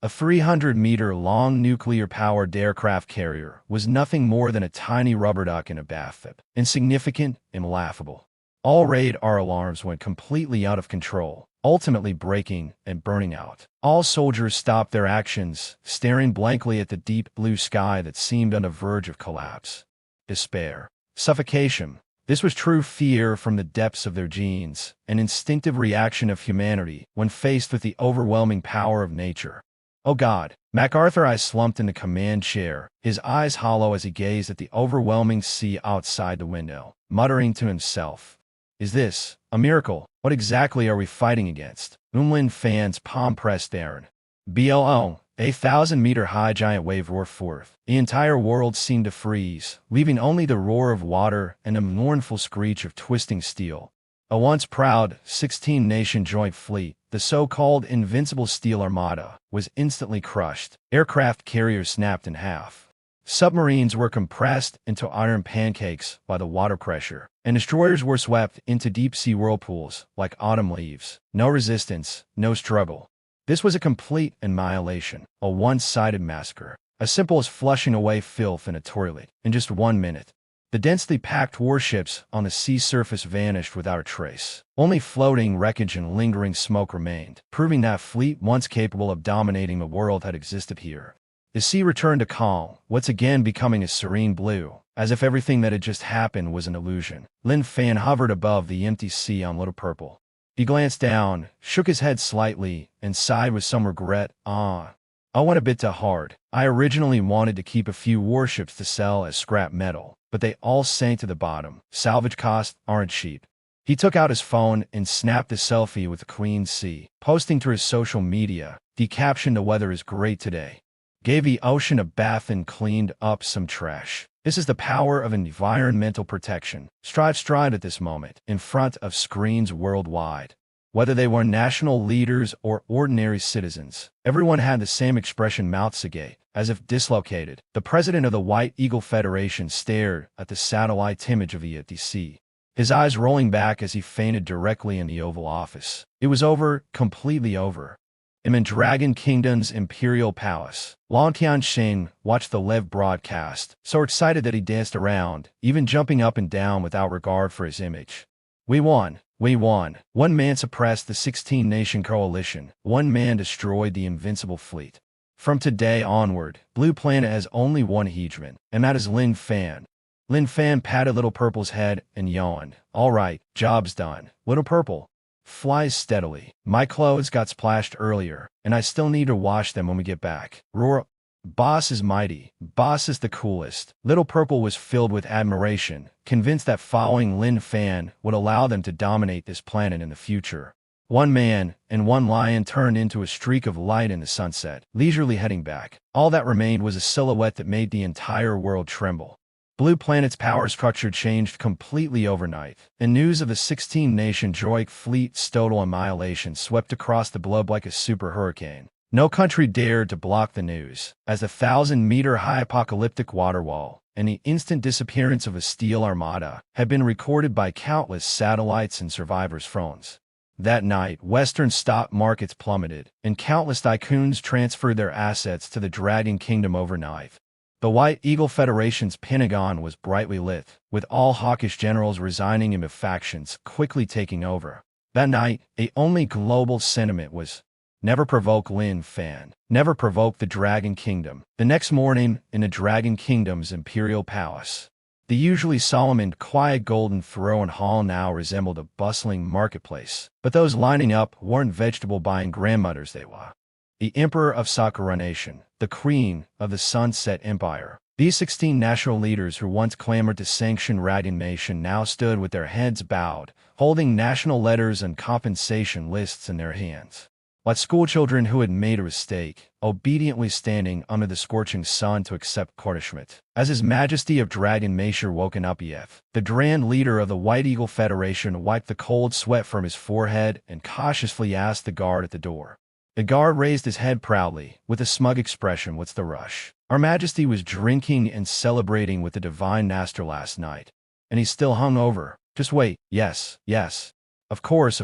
A 300-meter-long nuclear-powered aircraft carrier was nothing more than a tiny rubber duck in a bathtub. Insignificant and laughable. All radar alarms went completely out of control, ultimately breaking and burning out. All soldiers stopped their actions, staring blankly at the deep blue sky that seemed on the verge of collapse. Despair. Suffocation. This was true fear from the depths of their genes, an instinctive reaction of humanity when faced with the overwhelming power of nature. "Oh God." MacArthur I slumped in the command chair, his eyes hollow as he gazed at the overwhelming sea outside the window, muttering to himself, "Is this a miracle? What exactly are we fighting against?" Lin Fan's palm pressed down. "BLO." A 1,000-meter-high giant wave roared forth. The entire world seemed to freeze, leaving only the roar of water and a mournful screech of twisting steel. A once proud 16-nation joint fleet, the so-called Invincible Steel Armada, was instantly crushed. Aircraft carriers snapped in half. Submarines were compressed into iron pancakes by the water pressure, and destroyers were swept into deep-sea whirlpools like autumn leaves. No resistance, no struggle. This was a complete annihilation, a one-sided massacre, as simple as flushing away filth in a toilet. In just 1 minute, the densely packed warships on the sea surface vanished without a trace. Only floating wreckage and lingering smoke remained, proving that fleet once capable of dominating the world had existed here. The sea returned to calm, once again becoming a serene blue, as if everything that had just happened was an illusion. Lin Fan hovered above the empty sea on Little Purple. He glanced down, shook his head slightly, and sighed with some regret. I went a bit too hard. I originally wanted to keep a few warships to sell as scrap metal, but they all sank to the bottom. Salvage costs aren't cheap." He took out his phone and snapped a selfie with the Queen Sea. Posting to his social media, he captioned, "The weather is great today. Gave the ocean a bath and cleaned up some trash." This is the power of environmental protection. Stride at this moment, in front of screens worldwide. Whether they were national leaders or ordinary citizens, everyone had the same expression, mouths agape, as if dislocated. The president of the White Eagle Federation stared at the satellite image of the ETC, his eyes rolling back as he fainted directly in the Oval Office. It was over, completely over. In Dragon Kingdom's Imperial Palace, Lan Qianxin watched the live broadcast, so excited that he danced around, even jumping up and down without regard for his image. "We won! We won!" One man suppressed the 16-nation coalition. One man destroyed the Invincible Fleet. From today onward, Blue Planet has only one hegemon, and that is Lin Fan. Lin Fan patted Little Purple's head and yawned. "All right, job's done. Little Purple, flies steadily. My clothes got splashed earlier, and I still need to wash them when we get back." Roar. "Boss is mighty. Boss is the coolest." Little Purple was filled with admiration, convinced that following Lin Fan would allow them to dominate this planet in the future. One man and one lion turned into a streak of light in the sunset, leisurely heading back. All that remained was a silhouette that made the entire world tremble. Blue Planet's power structure changed completely overnight, and news of the 16-nation Droid fleet's total annihilation swept across the globe like a super hurricane. No country dared to block the news, as the 1,000-meter-high apocalyptic water wall and the instant disappearance of a steel armada had been recorded by countless satellites and survivors' phones. That night, Western stock markets plummeted, and countless tycoons transferred their assets to the Dragon Kingdom overnight. The White Eagle Federation's Pentagon was brightly lit, with all hawkish generals resigning and factions quickly taking over. That night, the only global sentiment was, "Never provoke Lin Fan. Never provoke the Dragon Kingdom." The next morning, in the Dragon Kingdom's Imperial Palace, the usually solemn and quiet Golden Throne Hall now resembled a bustling marketplace. But those lining up weren't vegetable-buying grandmothers, they were the Emperor of Sakura Nation, the Queen of the Sunset Empire, These 16 national leaders who once clamored to sanction Annihilation now stood with their heads bowed, holding national letters and compensation lists in their hands. Like schoolchildren who had made a mistake, obediently standing under the scorching sun to accept punishment. As His Majesty of Dragon Maesher woken up Yef, the Grand Leader of the White Eagle Federation wiped the cold sweat from his forehead and cautiously asked the guard at the door. The guard raised his head proudly, with a smug expression. What's the rush? Our Majesty was drinking and celebrating with the Divine Master last night, and he's still hungover. Just wait. Yes, yes. Of course.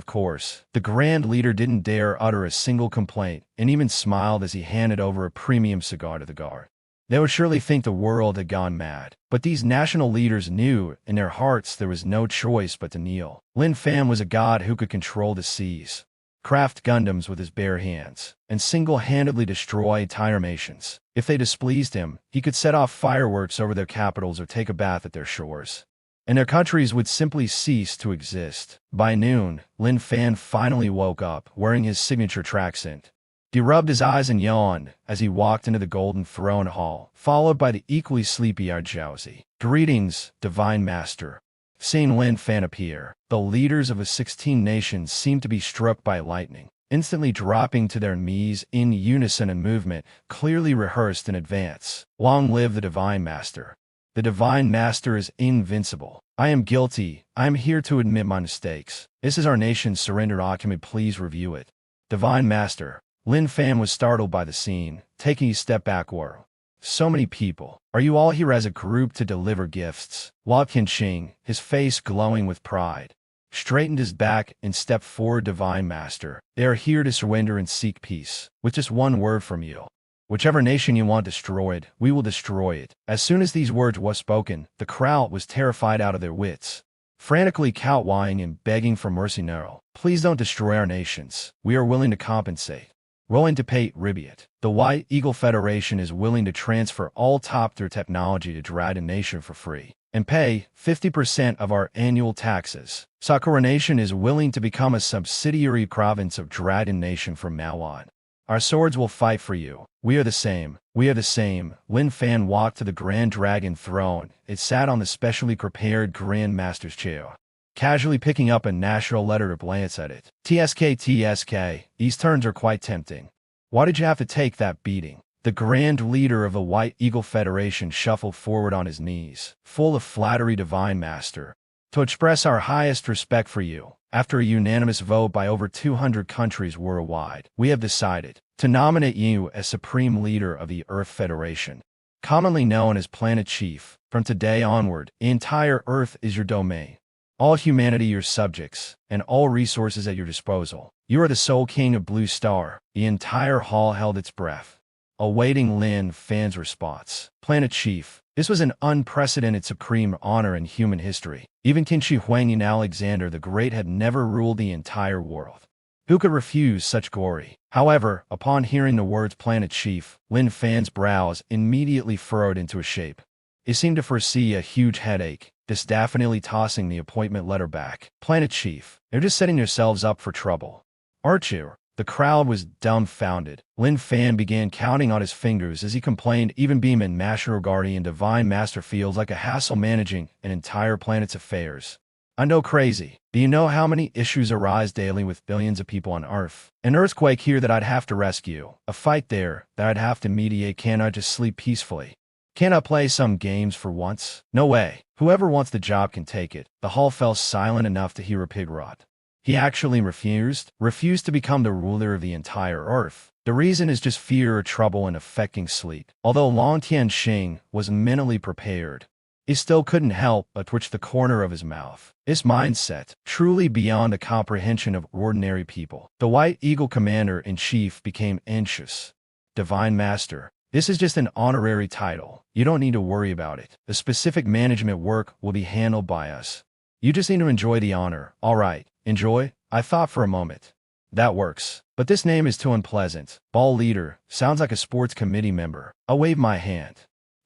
The Grand Leader didn't dare utter a single complaint, and even smiled as he handed over a premium cigar to the guard. They would surely think the world had gone mad, but these national leaders knew in their hearts there was no choice but to kneel. Lin Fan was a god who could control the seas, craft Gundams with his bare hands, and single-handedly destroy entire nations. If they displeased him, he could set off fireworks over their capitals or take a bath at their shores, and their countries would simply cease to exist. By noon, Lin Fan finally woke up, wearing his signature tracksuit. He rubbed his eyes and yawned as he walked into the Golden Throne Hall, followed by the equally sleepy Arjauzi. Greetings, Divine Master. Seeing Lin Fan appear, the leaders of the 16 nations seemed to be struck by lightning, instantly dropping to their knees in unison and movement clearly rehearsed in advance. Long live the Divine Master. The Divine Master is invincible. I am guilty. I am here to admit my mistakes. This is our nation's surrender document. Please review it. Divine Master. Lin Fan was startled by the scene, taking a step backward. So many people. Are you all here as a group to deliver gifts? Wang Qinqing, his face glowing with pride, straightened his back and stepped forward. Divine Master. They are here to surrender and seek peace. With just one word from you. Whichever nation you want destroyed, we will destroy it. As soon as these words were spoken, the crowd was terrified out of their wits, frantically kowtowing and begging for mercy. No, please don't destroy our nations. We are willing to compensate. Willing to pay tribute. The White Eagle Federation is willing to transfer all top-tier technology to Dragon Nation for free, and pay 50% of our annual taxes. Sakura Nation is willing to become a subsidiary province of Dragon Nation from now on. Our swords will fight for you. We are the same. We are the same. Lin Fan walked to the Grand Dragon throne. It sat on the specially prepared Grand Master's chair, casually picking up a national letter to glance at it. TSK. These turns are quite tempting. Why did you have to take that beating? The Grand Leader of the White Eagle Federation shuffled forward on his knees, full of flattery. Divine Master. To express our highest respect for you, after a unanimous vote by over 200 countries worldwide, we have decided to nominate you as Supreme Leader of the Earth Federation, commonly known as Planet Chief. From today onward, the entire Earth is your domain. All humanity your subjects, and all resources at your disposal. You are the sole king of Blue Star. The entire hall held its breath, awaiting Lin Fan's response. Planet Chief. This was an unprecedented supreme honor in human history. Even Qin Shi Huang and Alexander the Great had never ruled the entire world. Who could refuse such glory? However, upon hearing the words Planet Chief, Lin Fan's brows immediately furrowed into a shape. He seemed to foresee a huge headache, definitely tossing the appointment letter back. Planet Chief, they're just setting yourselves up for trouble, aren't you? The crowd was dumbfounded. Lin Fan began counting on his fingers as he complained. Even being in Master Guardian Divine Master feels like a hassle managing an entire planet's affairs. I know, crazy. Do you know how many issues arise daily with billions of people on Earth? An earthquake here that I'd have to rescue. A fight there that I'd have to mediate. Can't I just sleep peacefully? Can't I play some games for once? No way. Whoever wants the job can take it. The hall fell silent enough to hear a pig rot. He actually refused to become the ruler of the entire Earth. The reason is just fear or trouble in affecting sleep. Although Long Tianxing was mentally prepared, he still couldn't help but twitch the corner of his mouth. This mindset, truly beyond the comprehension of ordinary people. The White Eagle Commander-in-Chief became anxious. Divine Master, this is just an honorary title. You don't need to worry about it. The specific management work will be handled by us. You just need to enjoy the honor. All right, enjoy? I thought for a moment. That works. But this name is too unpleasant. Ball leader sounds like a sports committee member. I'll wave my hand.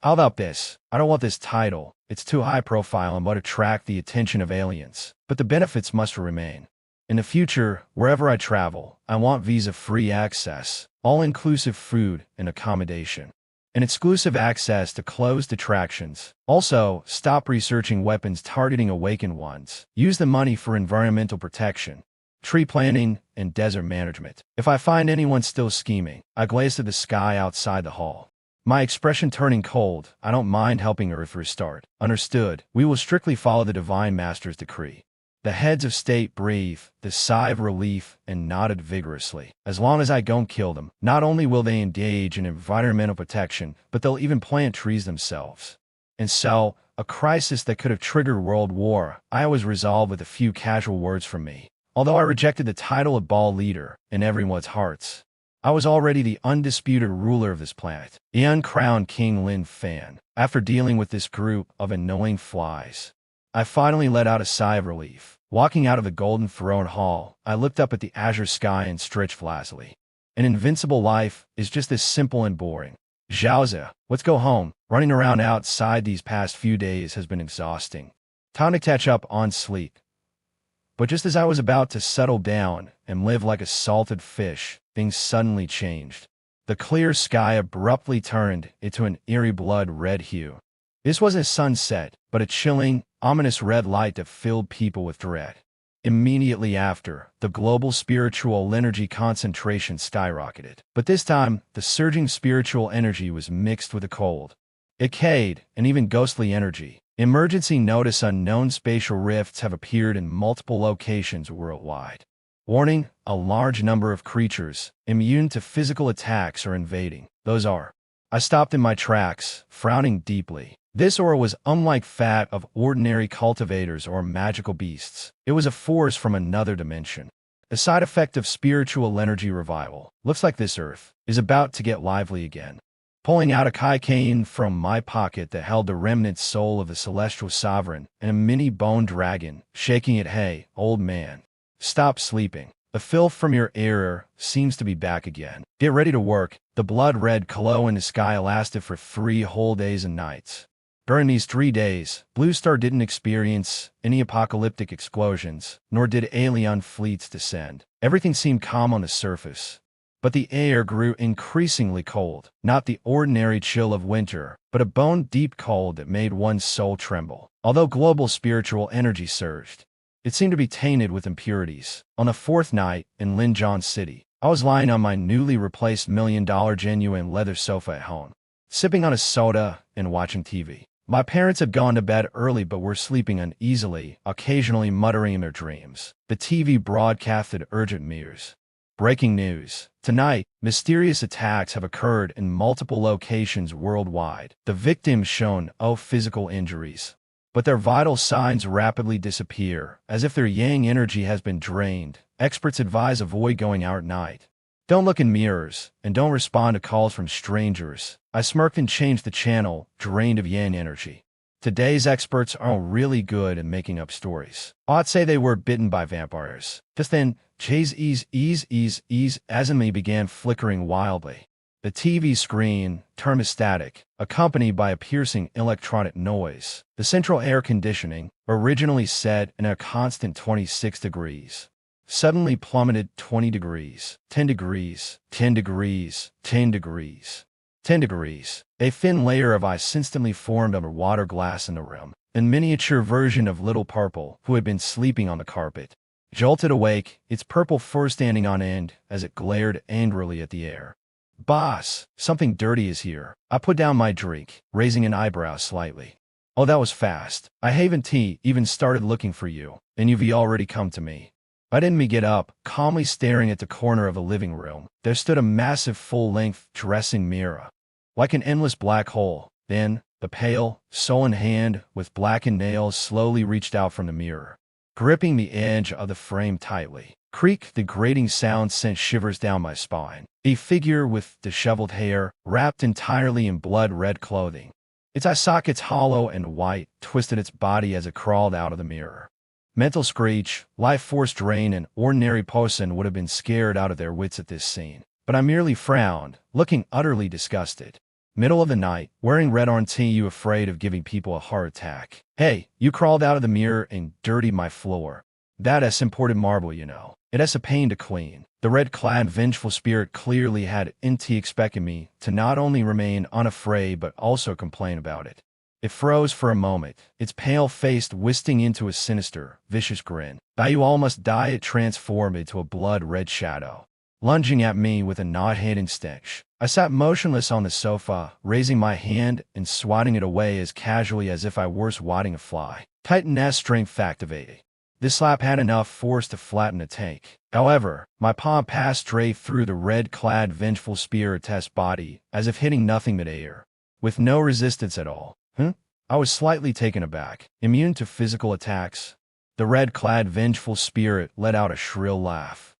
How about this? I don't want this title. It's too high profile and might attract the attention of aliens. But the benefits must remain. In the future, wherever I travel, I want visa-free access, all-inclusive food and accommodation. and exclusive access to closed attractions. Also, stop researching weapons targeting awakened ones. Use the money for environmental protection, tree planting, and desert management. If I find anyone still scheming, I glaze at the sky outside the hall, my expression turning cold. I don't mind helping Earth restart. Understood. We will strictly follow the Divine Master's decree. The heads of state breathed the sigh of relief and nodded vigorously. As long as I don't kill them, not only will they engage in environmental protection, but they'll even plant trees themselves. And so, a crisis that could have triggered world war, I was resolved with a few casual words from me. Although I rejected the title of ball leader in everyone's hearts, I was already the undisputed ruler of this planet, the uncrowned King Lin Fan. After dealing with this group of annoying flies, I finally let out a sigh of relief. Walking out of the golden throne hall, I looked up at the azure sky and stretched flaccidly. An invincible life is just as simple and boring. Xiaozi, let's go home. Running around outside these past few days has been exhausting. Time to catch up on sleep. But just as I was about to settle down and live like a salted fish, things suddenly changed. The clear sky abruptly turned into an eerie blood-red hue. This wasn't a sunset, but a chilling, ominous red light that filled people with dread. Immediately after, the global spiritual energy concentration skyrocketed. But this time, the surging spiritual energy was mixed with a cold, decayed, and even ghostly energy. Emergency notice: unknown spatial rifts have appeared in multiple locations worldwide. Warning: a large number of creatures, immune to physical attacks, are invading. Those are. I stopped in my tracks, frowning deeply. This aura was unlike that of ordinary cultivators or magical beasts. It was a force from another dimension. A side effect of spiritual energy revival. Looks like this earth is about to get lively again. Pulling out a keychain from my pocket that held the remnant soul of the celestial sovereign and a mini bone dragon, shaking it. Hey, old man, stop sleeping. The filth from your error seems to be back again. Get ready to work. The blood-red glow in the sky lasted for 3 whole days and nights. During these 3 days, Blue Star didn't experience any apocalyptic explosions, nor did alien fleets descend. Everything seemed calm on the surface. But the air grew increasingly cold, not the ordinary chill of winter, but a bone-deep cold that made one's soul tremble. Although global spiritual energy surged, it seemed to be tainted with impurities. On the 4th night, in Linjiang City, I was lying on my newly replaced $1 million genuine leather sofa at home, sipping on a soda and watching TV. My parents had gone to bed early but were sleeping uneasily, occasionally muttering in their dreams. The TV broadcasted urgent news. Breaking news. Tonight, mysterious attacks have occurred in multiple locations worldwide. The victims shown no physical injuries, but their vital signs rapidly disappear, as if their yang energy has been drained. Experts advise avoid going out at night. Don't look in mirrors, and don't respond to calls from strangers. I smirked and changed the channel, drained of yang energy. Today's experts are really good at making up stories. I'd say they were bitten by vampires. Just then, Jay's Azumi began flickering wildly. The TV screen turned static, accompanied by a piercing electronic noise. The central air conditioning, originally set in a constant 26 degrees, suddenly plummeted 20 degrees, 10 degrees, 10 degrees, 10 degrees, 10 degrees. A thin layer of ice instantly formed under water glass in the room. A miniature version of Little Purple, who had been sleeping on the carpet, jolted awake, its purple fur standing on end as it glared angrily at the air. Boss, something dirty is here. I put down my drink, raising an eyebrow slightly. Oh, that was fast. I haven't even started looking for you, and you've already come to me. I didn't get up, calmly staring at the corner of the living room. There stood a massive full-length dressing mirror, like an endless black hole. Then, the pale, sullen hand with blackened nails slowly reached out from the mirror, gripping the edge of the frame tightly. Creak, the grating sound sent shivers down my spine. A figure with disheveled hair, wrapped entirely in blood-red clothing. Its eye sockets hollow and white, twisted its body as it crawled out of the mirror. Mental screech, life force drain. An ordinary person would have been scared out of their wits at this scene. But I merely frowned, looking utterly disgusted. Middle of the night, wearing red, aren't you afraid of giving people a heart attack? Hey, you crawled out of the mirror and dirtied my floor. That imported marble, you know. It's a pain to clean. The red-clad vengeful spirit clearly had expected me to not only remain unafraid but also complain about it. It froze for a moment, its pale face twisting into a sinister, vicious grin. You almost die. It transformed into a blood-red shadow, lunging at me with a not-hidden stench. I sat motionless on the sofa, raising my hand and swatting it away as casually as if I were swatting a fly. Titan S strength activated. This slap had enough force to flatten a tank. However, my palm passed straight through the red-clad vengeful spirit's body, as if hitting nothing mid-air, with no resistance at all. I was slightly taken aback. Immune to physical attacks? The red-clad vengeful spirit let out a shrill laugh.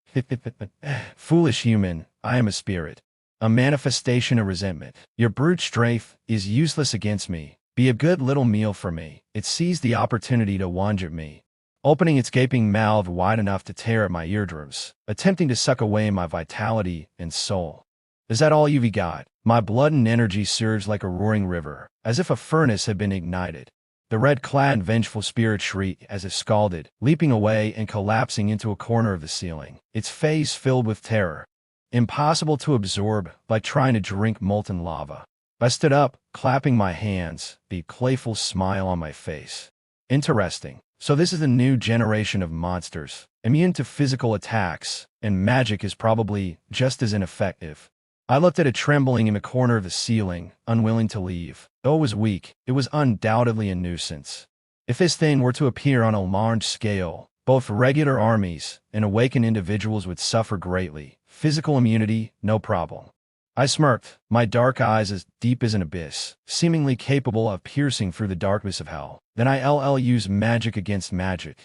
Foolish human, I am a spirit. A manifestation of resentment. Your brute strength is useless against me. Be a good little meal for me. It seized the opportunity to lunge at me, opening its gaping mouth wide enough to tear at my eardrums, attempting to suck away my vitality and soul. Is that all you've got? My blood and energy surged like a roaring river, as if a furnace had been ignited. The red-clad vengeful spirit shrieked as it scalded, leaping away and collapsing into a corner of the ceiling, its face filled with terror. Impossible to absorb, like trying to drink molten lava. I stood up, clapping my hands, the playful smile on my face. Interesting. So this is the new generation of monsters, immune to physical attacks, and magic is probably just as ineffective. I looked at it trembling in the corner of the ceiling, unwilling to leave. Though it was weak, it was undoubtedly a nuisance. If this thing were to appear on a large scale, both regular armies and awakened individuals would suffer greatly. Physical immunity, no problem. I smirked, my dark eyes as deep as an abyss, seemingly capable of piercing through the darkness of hell. Then I'll use magic against magic.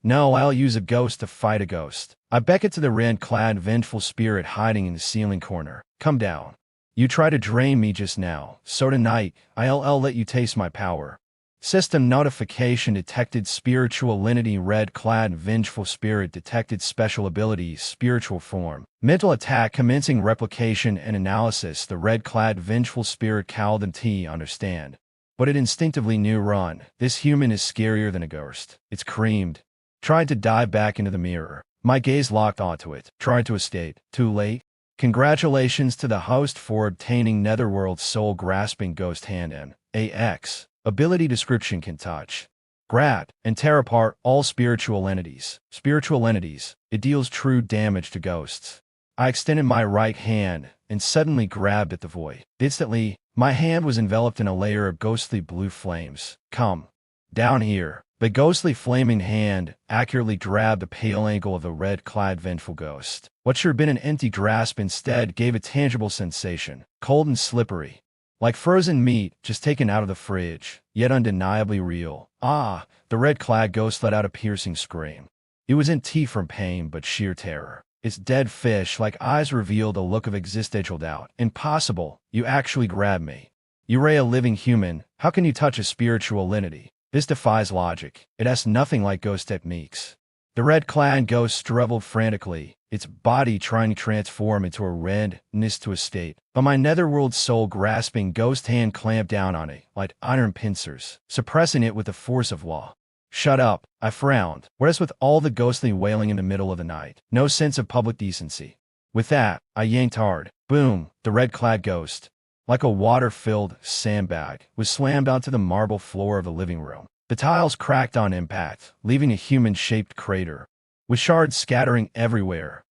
No, I'll use a ghost to fight a ghost. I beckoned to the red-clad vengeful spirit hiding in the ceiling corner. Come down. You tried to drain me just now, so tonight, I'll let you taste my power. System notification detected spiritual alinity. Red-clad vengeful spirit detected special abilities spiritual form. Mental attack commencing replication and analysis. The red-clad vengeful spirit cowled and understand. But it instinctively knew run. This human is scarier than a ghost. It's creamed. Tried to dive back into the mirror. My gaze locked onto it. Tried to escape. Too late. Congratulations to the host for obtaining Netherworld's soul-grasping ghost hand and AX. Ability description: can touch, grab, and tear apart all spiritual entities. Spiritual entities. It deals true damage to ghosts. I extended my right hand and suddenly grabbed at the void. Instantly, my hand was enveloped in a layer of ghostly blue flames. Come down here. The ghostly flaming hand accurately grabbed the pale ankle of the red-clad vengeful ghost. What should have been an empty grasp instead gave a tangible sensation, cold and slippery, like frozen meat just taken out of the fridge, yet undeniably real. Ah! The red-clad ghost let out a piercing scream. It was in tea from pain but sheer terror. Its dead fish-like eyes revealed a look of existential doubt. Impossible! You actually grabbed me. You're a living human. How can you touch a spiritual entity? This defies logic. It has nothing like ghost techniques. The red-clad ghost struggled frantically, its body trying to transform into a redness to a state. But my netherworld soul-grasping ghost hand clamped down on it, like iron pincers, suppressing it with the force of law. Shut up, I frowned. What is with all the ghostly wailing in the middle of the night? No sense of public decency. With that, I yanked hard. Boom! The red-clad ghost, like a water-filled sandbag, was slammed onto the marble floor of the living room. The tiles cracked on impact, leaving a human-shaped crater, with shards scattering everywhere.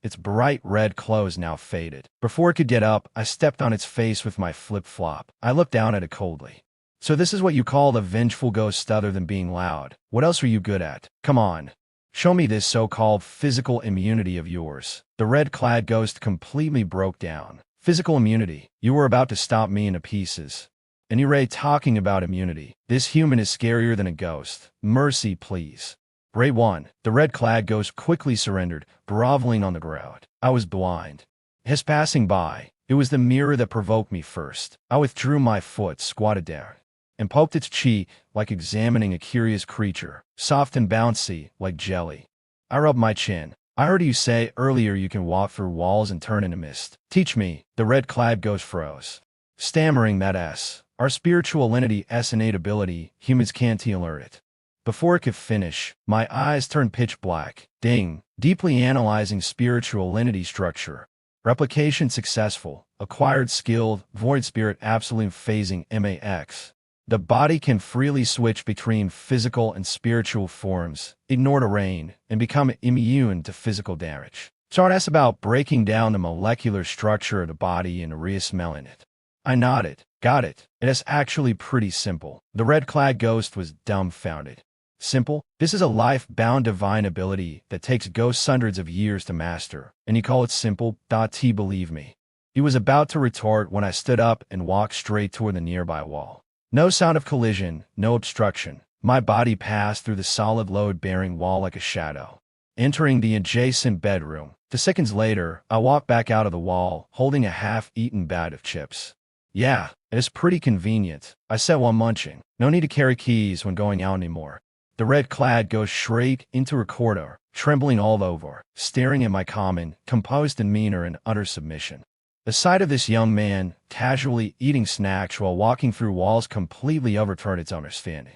Its bright red clothes now faded. Before it could get up, I stepped on its face with my flip-flop. I looked down at it coldly. So this is what you call the vengeful ghost other than being loud. What else are you good at? Come on. Show me this so-called physical immunity of yours. The red-clad ghost completely broke down. Physical immunity? You were about to stomp me into pieces. And you're talking about immunity. This human is scarier than a ghost. Mercy, please. Ray 1. The red-clad ghost quickly surrendered, groveling on the ground. I was blind. His passing by. It was the mirror that provoked me first. I withdrew my foot, squatted down, and poked its cheek like examining a curious creature, soft and bouncy, like jelly. I rubbed my chin. I heard you say earlier you can walk through walls and turn into mist. Teach me. The red-clad ghost froze, stammering that S. Our spiritual entity's innate ability, humans can't alert it. Before it could finish, my eyes turned pitch black. Ding. Deeply analyzing spiritual entity structure. Replication successful. Acquired skilled, void spirit absolute phasing MAX. The body can freely switch between physical and spiritual forms, ignore terrain, and become immune to physical damage. Chart asks about breaking down the molecular structure of the body and re-smelling it. I nodded. Got it. It is actually pretty simple. The red-clad ghost was dumbfounded. Simple? This is a life-bound divine ability that takes ghosts hundreds of years to master, and you call it simple? T believe me. He was about to retort when I stood up and walked straight toward the nearby wall. No sound of collision, no obstruction. My body passed through the solid load-bearing wall like a shadow, entering the adjacent bedroom. 2 seconds later, I walked back out of the wall, holding a half-eaten bag of chips. Yeah, it is pretty convenient, I said while munching. No need to carry keys when going out anymore. The red-clad goes straight into her corridor, trembling all over, staring at my calm, composed demeanor in utter submission. The sight of this young man casually eating snacks while walking through walls completely overturned its understanding.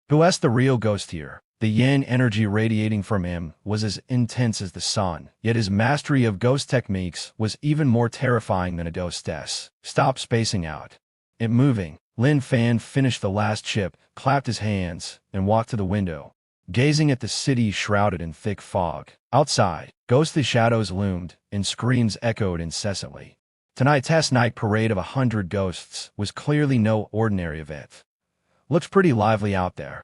Who is the real ghost here? The yin energy radiating from him was as intense as the sun, yet his mastery of ghost techniques was even more terrifying than a ghostess. Stop spacing out. It moving. Lin Fan finished the last chip, clapped his hands, and walked to the window, gazing at the city shrouded in thick fog. Outside, ghostly shadows loomed, and screams echoed incessantly. Tonight's night parade of 100 ghosts was clearly no ordinary event. Looks pretty lively out there.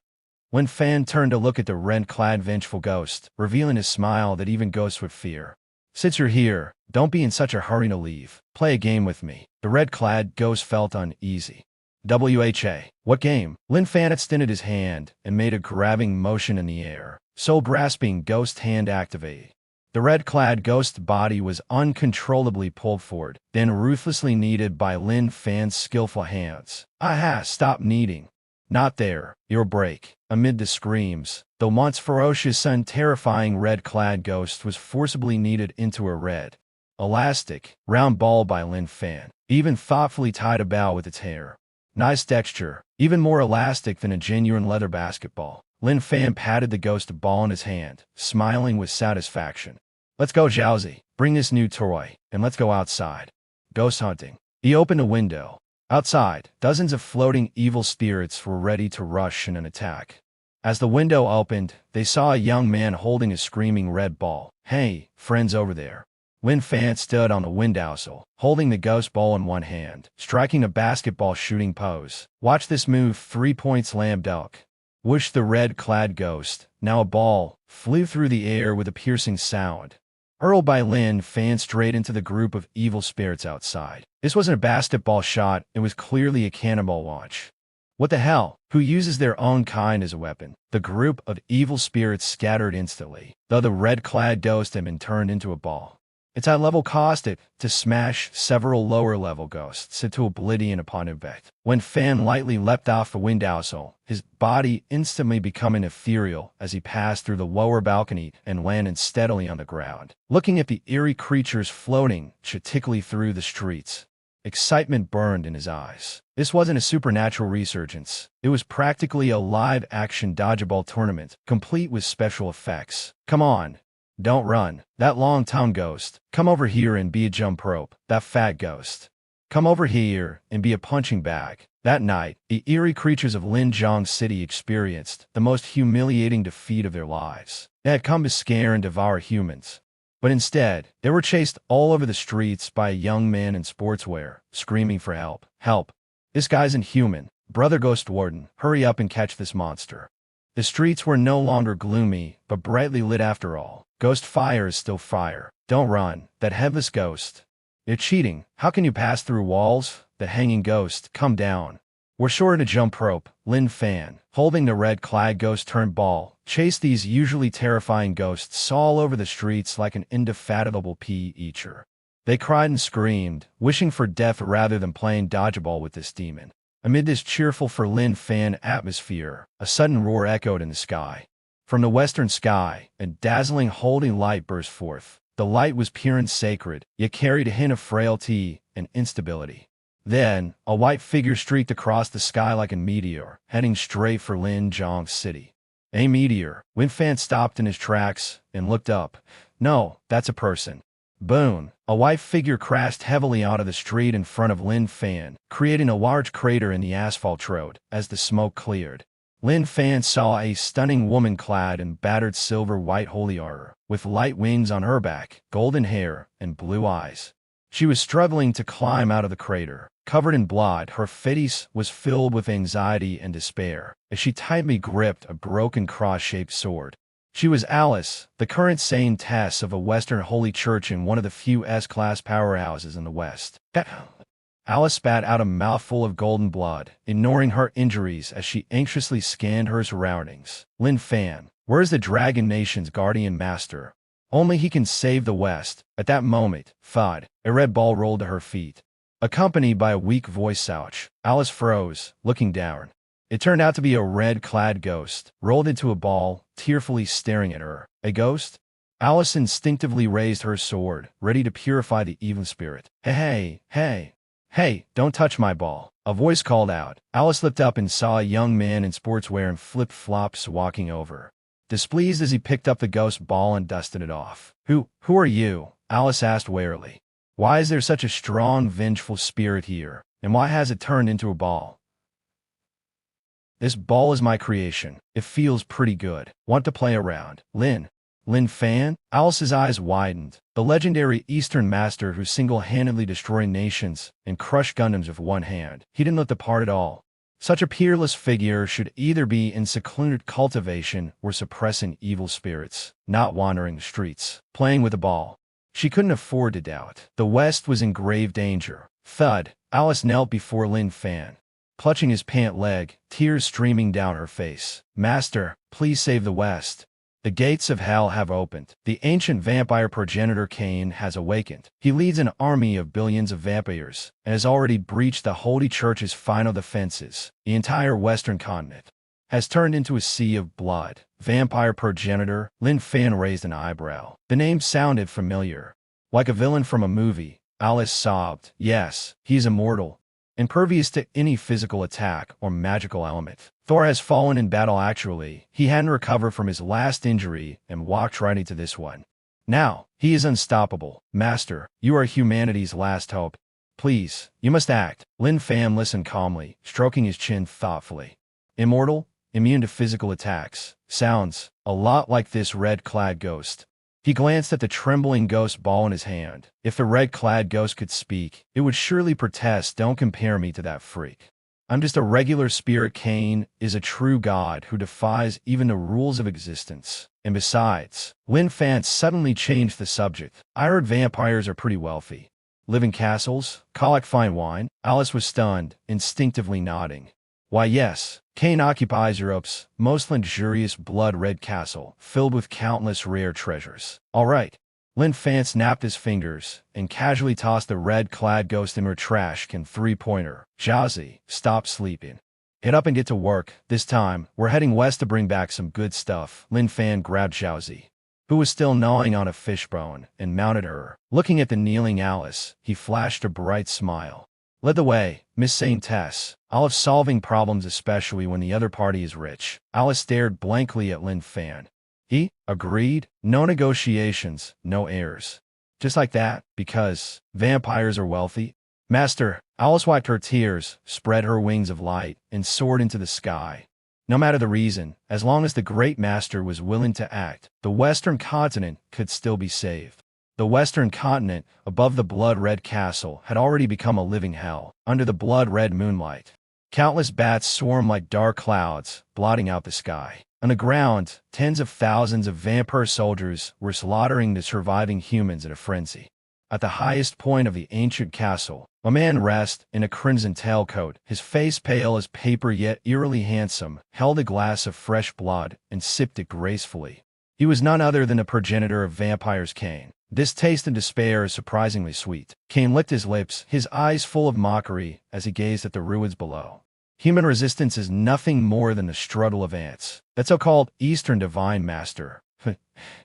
Lin Fan turned to look at the red-clad vengeful ghost, revealing a smile that even ghosts would fear. Since you're here, don't be in such a hurry to leave. Play a game with me. The red-clad ghost felt uneasy. WHA. What game? Lin Fan extended his hand and made a grabbing motion in the air. Soul grasping ghost hand activated. The red-clad ghost's body was uncontrollably pulled forward, then ruthlessly kneaded by Lin Fan's skillful hands. Aha, stop kneading. Not there. Your break. Amid the screams, the once ferocious and terrifying red-clad ghost was forcibly kneaded into a red, elastic, round ball by Lin Fan, even thoughtfully tied about with its hair. Nice texture, even more elastic than a genuine leather basketball. Lin Fan patted the ghost ball in his hand, smiling with satisfaction. Let's go, Jiaozi. Bring this new toy, and let's go outside. Ghost hunting. He opened a window. Outside, dozens of floating evil spirits were ready to rush in an attack. As the window opened, they saw a young man holding a screaming red ball. Hey, friends over there. Lin Fan stood on the windowsill, holding the ghost ball in one hand, striking a basketball shooting pose. Watch this move, 3-point slam dunk. Whoosh, the red-clad ghost, now a ball, flew through the air with a piercing sound, hurled by Lin Fan straight into the group of evil spirits outside. This wasn't a basketball shot, it was clearly a cannonball launch. What the hell? Who uses their own kind as a weapon? The group of evil spirits scattered instantly, though the red-clad ghost had been turned into a ball. Its high level caused it to smash several lower-level ghosts into oblivion upon impact. When Fan lightly leapt off the windowsill, his body instantly becoming ethereal as he passed through the lower balcony and landed steadily on the ground. Looking at the eerie creatures floating chaotically through the streets, excitement burned in his eyes. This wasn't a supernatural resurgence. It was practically a live-action dodgeball tournament, complete with special effects. Come on. Don't run. That long-tongued ghost. Come over here and be a jump rope. That fat ghost. Come over here and be a punching bag. That night, the eerie creatures of Linjiang City experienced the most humiliating defeat of their lives. They had come to scare and devour humans. But instead, they were chased all over the streets by a young man in sportswear, screaming for help. Help. This guy's inhuman. Brother Ghost Warden, hurry up and catch this monster. The streets were no longer gloomy, but brightly lit after all. Ghost fire is still fire. Don't run. That headless ghost. You're cheating. How can you pass through walls? The hanging ghost. Come down. We're short a jump rope. Lin Fan, holding the red-clad ghost-turned ball, chased these usually terrifying ghosts all over the streets like an indefatigable pea-eater. They cried and screamed, wishing for death rather than playing dodgeball with this demon. Amid this cheerful for Lin Fan atmosphere, a sudden roar echoed in the sky. From the western sky, a dazzling holding light burst forth. The light was pure and sacred, yet carried a hint of frailty and instability. Then, a white figure streaked across the sky like a meteor, heading straight for Lin Zhang's city. A meteor. Lin Fan stopped in his tracks and looked up. No, that's a person. Boom! A white figure crashed heavily onto the street in front of Lin Fan, creating a large crater in the asphalt road as the smoke cleared. Lin Fan saw a stunning woman clad in battered silver-white holy armor, with light wings on her back, golden hair, and blue eyes. She was struggling to climb out of the crater. Covered in blood, her face was filled with anxiety and despair as she tightly gripped a broken cross-shaped sword. She was Alice, the current saintess of a Western holy church in one of the few S-class powerhouses in the West. Alice spat out a mouthful of golden blood, ignoring her injuries as she anxiously scanned her surroundings. Lin Fan, where's the Dragon Nation's guardian master? Only he can save the West. At that moment, thud, a red ball rolled to her feet. Accompanied by a weak voice ouch, Alice froze, looking down. It turned out to be a red-clad ghost, rolled into a ball, tearfully staring at her. A ghost? Alice instinctively raised her sword, ready to purify the evil spirit. Hey, don't touch my ball. A voice called out. Alice looked up and saw a young man in sportswear and flip-flops walking over. Displeased as he picked up the ghost ball and dusted it off. Who are you? Alice asked warily. Why is there such a strong, vengeful spirit here, and why has it turned into a ball? This ball is my creation. It feels pretty good. Want to play around? Lin Fan? Alice's eyes widened. The legendary Eastern master who single-handedly destroyed nations and crushed Gundams with one hand. He didn't look the part at all. Such a peerless figure should either be in secluded cultivation or suppressing evil spirits, not wandering the streets, playing with a ball. She couldn't afford to doubt. The West was in grave danger. Thud. Alice knelt before Lin Fan, clutching his pant leg, tears streaming down her face. Master, please save the West. The gates of hell have opened. The ancient vampire progenitor Cain has awakened. He leads an army of billions of vampires and has already breached the Holy Church's final defenses. The entire Western continent has turned into a sea of blood. Vampire progenitor? Lin Fan raised an eyebrow. The name sounded familiar. Like a villain from a movie. Alice sobbed. Yes, he's immortal, impervious to any physical attack or magical element. Thor has fallen in battle actually. He hadn't recovered from his last injury and walked right into this one. Now, he is unstoppable. Master, you are humanity's last hope. Please, you must act. Lin Fan listened calmly, stroking his chin thoughtfully. Immortal? Immune to physical attacks. Sounds a lot like this red-clad ghost. He glanced at the trembling ghost ball in his hand. If the red-clad ghost could speak, it would surely protest. Don't compare me to that freak. I'm just a regular spirit. Cain is a true god who defies even the rules of existence. And besides, Lin Fan suddenly changed the subject. I heard vampires are pretty wealthy. Live in castles, collect fine wine. Alice was stunned, instinctively nodding. Why yes, Cain occupies Europe's most luxurious blood-red castle, filled with countless rare treasures. All right. Lin Fan snapped his fingers and casually tossed the red-clad ghost in her trash can three-pointer. Jiaozi, stop sleeping. Get up and get to work. This time, we're heading west to bring back some good stuff. Lin Fan grabbed Jiaozi, who was still gnawing on a fishbone, and mounted her. Looking at the kneeling Alice, he flashed a bright smile. Lead the way, Miss Saintess. I love solving problems, especially when the other party is rich. Alice stared blankly at Lin Fan. He agreed. No negotiations, no heirs. Just like that, because vampires are wealthy. Master, Alice wiped her tears, spread her wings of light, and soared into the sky. No matter the reason, as long as the great master was willing to act, the Western continent could still be saved. The Western continent, above the blood-red castle, had already become a living hell. Under the blood-red moonlight, countless bats swarmed like dark clouds, blotting out the sky. On the ground, tens of thousands of vampire soldiers were slaughtering the surviving humans in a frenzy. At the highest point of the ancient castle, a man rested in a crimson tailcoat, his face pale as paper yet eerily handsome, held a glass of fresh blood and sipped it gracefully. He was none other than the progenitor of vampires, Cain. This taste and despair is surprisingly sweet. Cain licked his lips, his eyes full of mockery as he gazed at the ruins below. Human resistance is nothing more than the struggle of ants. That so-called Eastern divine master,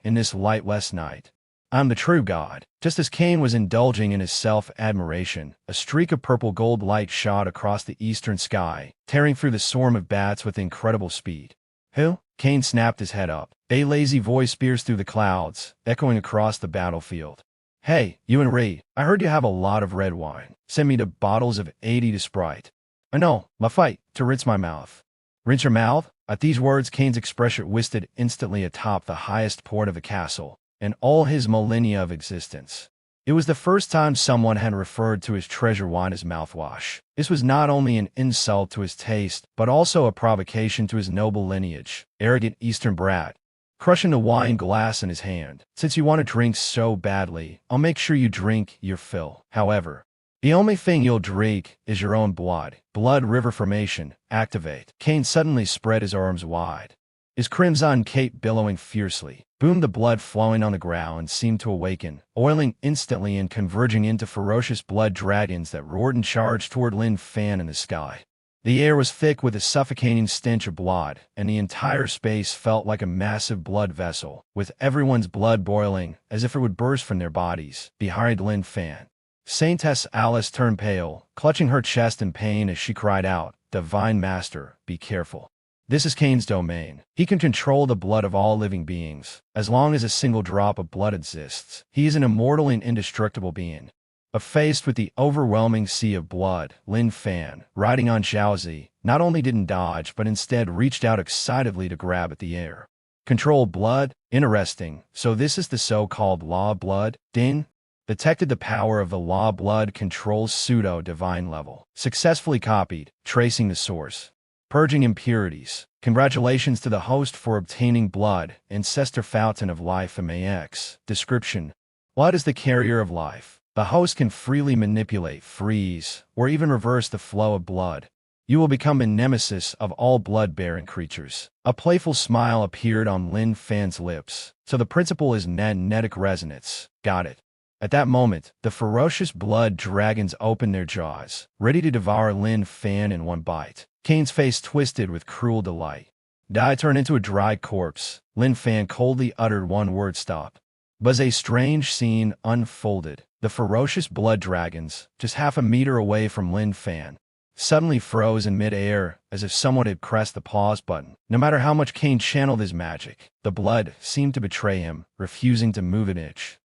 in this lightless night, I'm the true god. Just as Cain was indulging in his self-admiration, a streak of purple-gold light shot across the eastern sky, tearing through the swarm of bats with incredible speed. Who? Cain snapped his head up. A lazy voice spears through the clouds, echoing across the battlefield. Hey, you and Reed, I heard you have a lot of red wine. Send me the bottles of 80 to Sprite. I know, my fight, to rinse my mouth. Rinse your mouth? At these words, Cain's expression twisted instantly atop the highest point of the castle, in all his millennia of existence. It was the first time someone had referred to his treasure wine as mouthwash. This was not only an insult to his taste, but also a provocation to his noble lineage. Arrogant Eastern brat. Crushing the wine glass in his hand. Since you want to drink so badly, I'll make sure you drink your fill. However, the only thing you'll drink is your own blood. Blood river formation. Activate. Cain suddenly spread his arms wide, his crimson cape billowing fiercely. Boom! The blood flowing on the ground seemed to awaken, oiling instantly and converging into ferocious blood dragons that roared and charged toward Lin Fan in the sky. The air was thick with a suffocating stench of blood, and the entire space felt like a massive blood vessel, with everyone's blood boiling as if it would burst from their bodies. Behind Lin Fan, Saintess Alice turned pale, clutching her chest in pain as she cried out, "Divine Master, be careful. This is Cain's domain. He can control the blood of all living beings. As long as a single drop of blood exists, he is an immortal and indestructible being." Faced with the overwhelming sea of blood, Lin Fan, riding on Xiaozi, not only didn't dodge but instead reached out excitedly to grab at the air. Control blood? Interesting. So this is the so-called law of blood? Ding! Detected the power of the law blood controls pseudo-divine level. Successfully copied. Tracing the source. Purging impurities. Congratulations to the host for obtaining blood, ancestor fountain of life MAX. Description. Blood is the carrier of life. The host can freely manipulate, freeze, or even reverse the flow of blood. You will become a nemesis of all blood-bearing creatures. A playful smile appeared on Lin Fan's lips. So the principle is magnetic resonance. Got it. At that moment, the ferocious blood dragons opened their jaws, ready to devour Lin Fan in one bite. Cain's face twisted with cruel delight. Did I turn into a dry corpse? Lin Fan coldly uttered one word: stop. But a strange scene unfolded. The ferocious blood dragons, just half a meter away from Lin Fan, suddenly froze in mid-air as if someone had pressed the pause button. No matter how much Cain channeled his magic, the blood seemed to betray him, refusing to move an inch.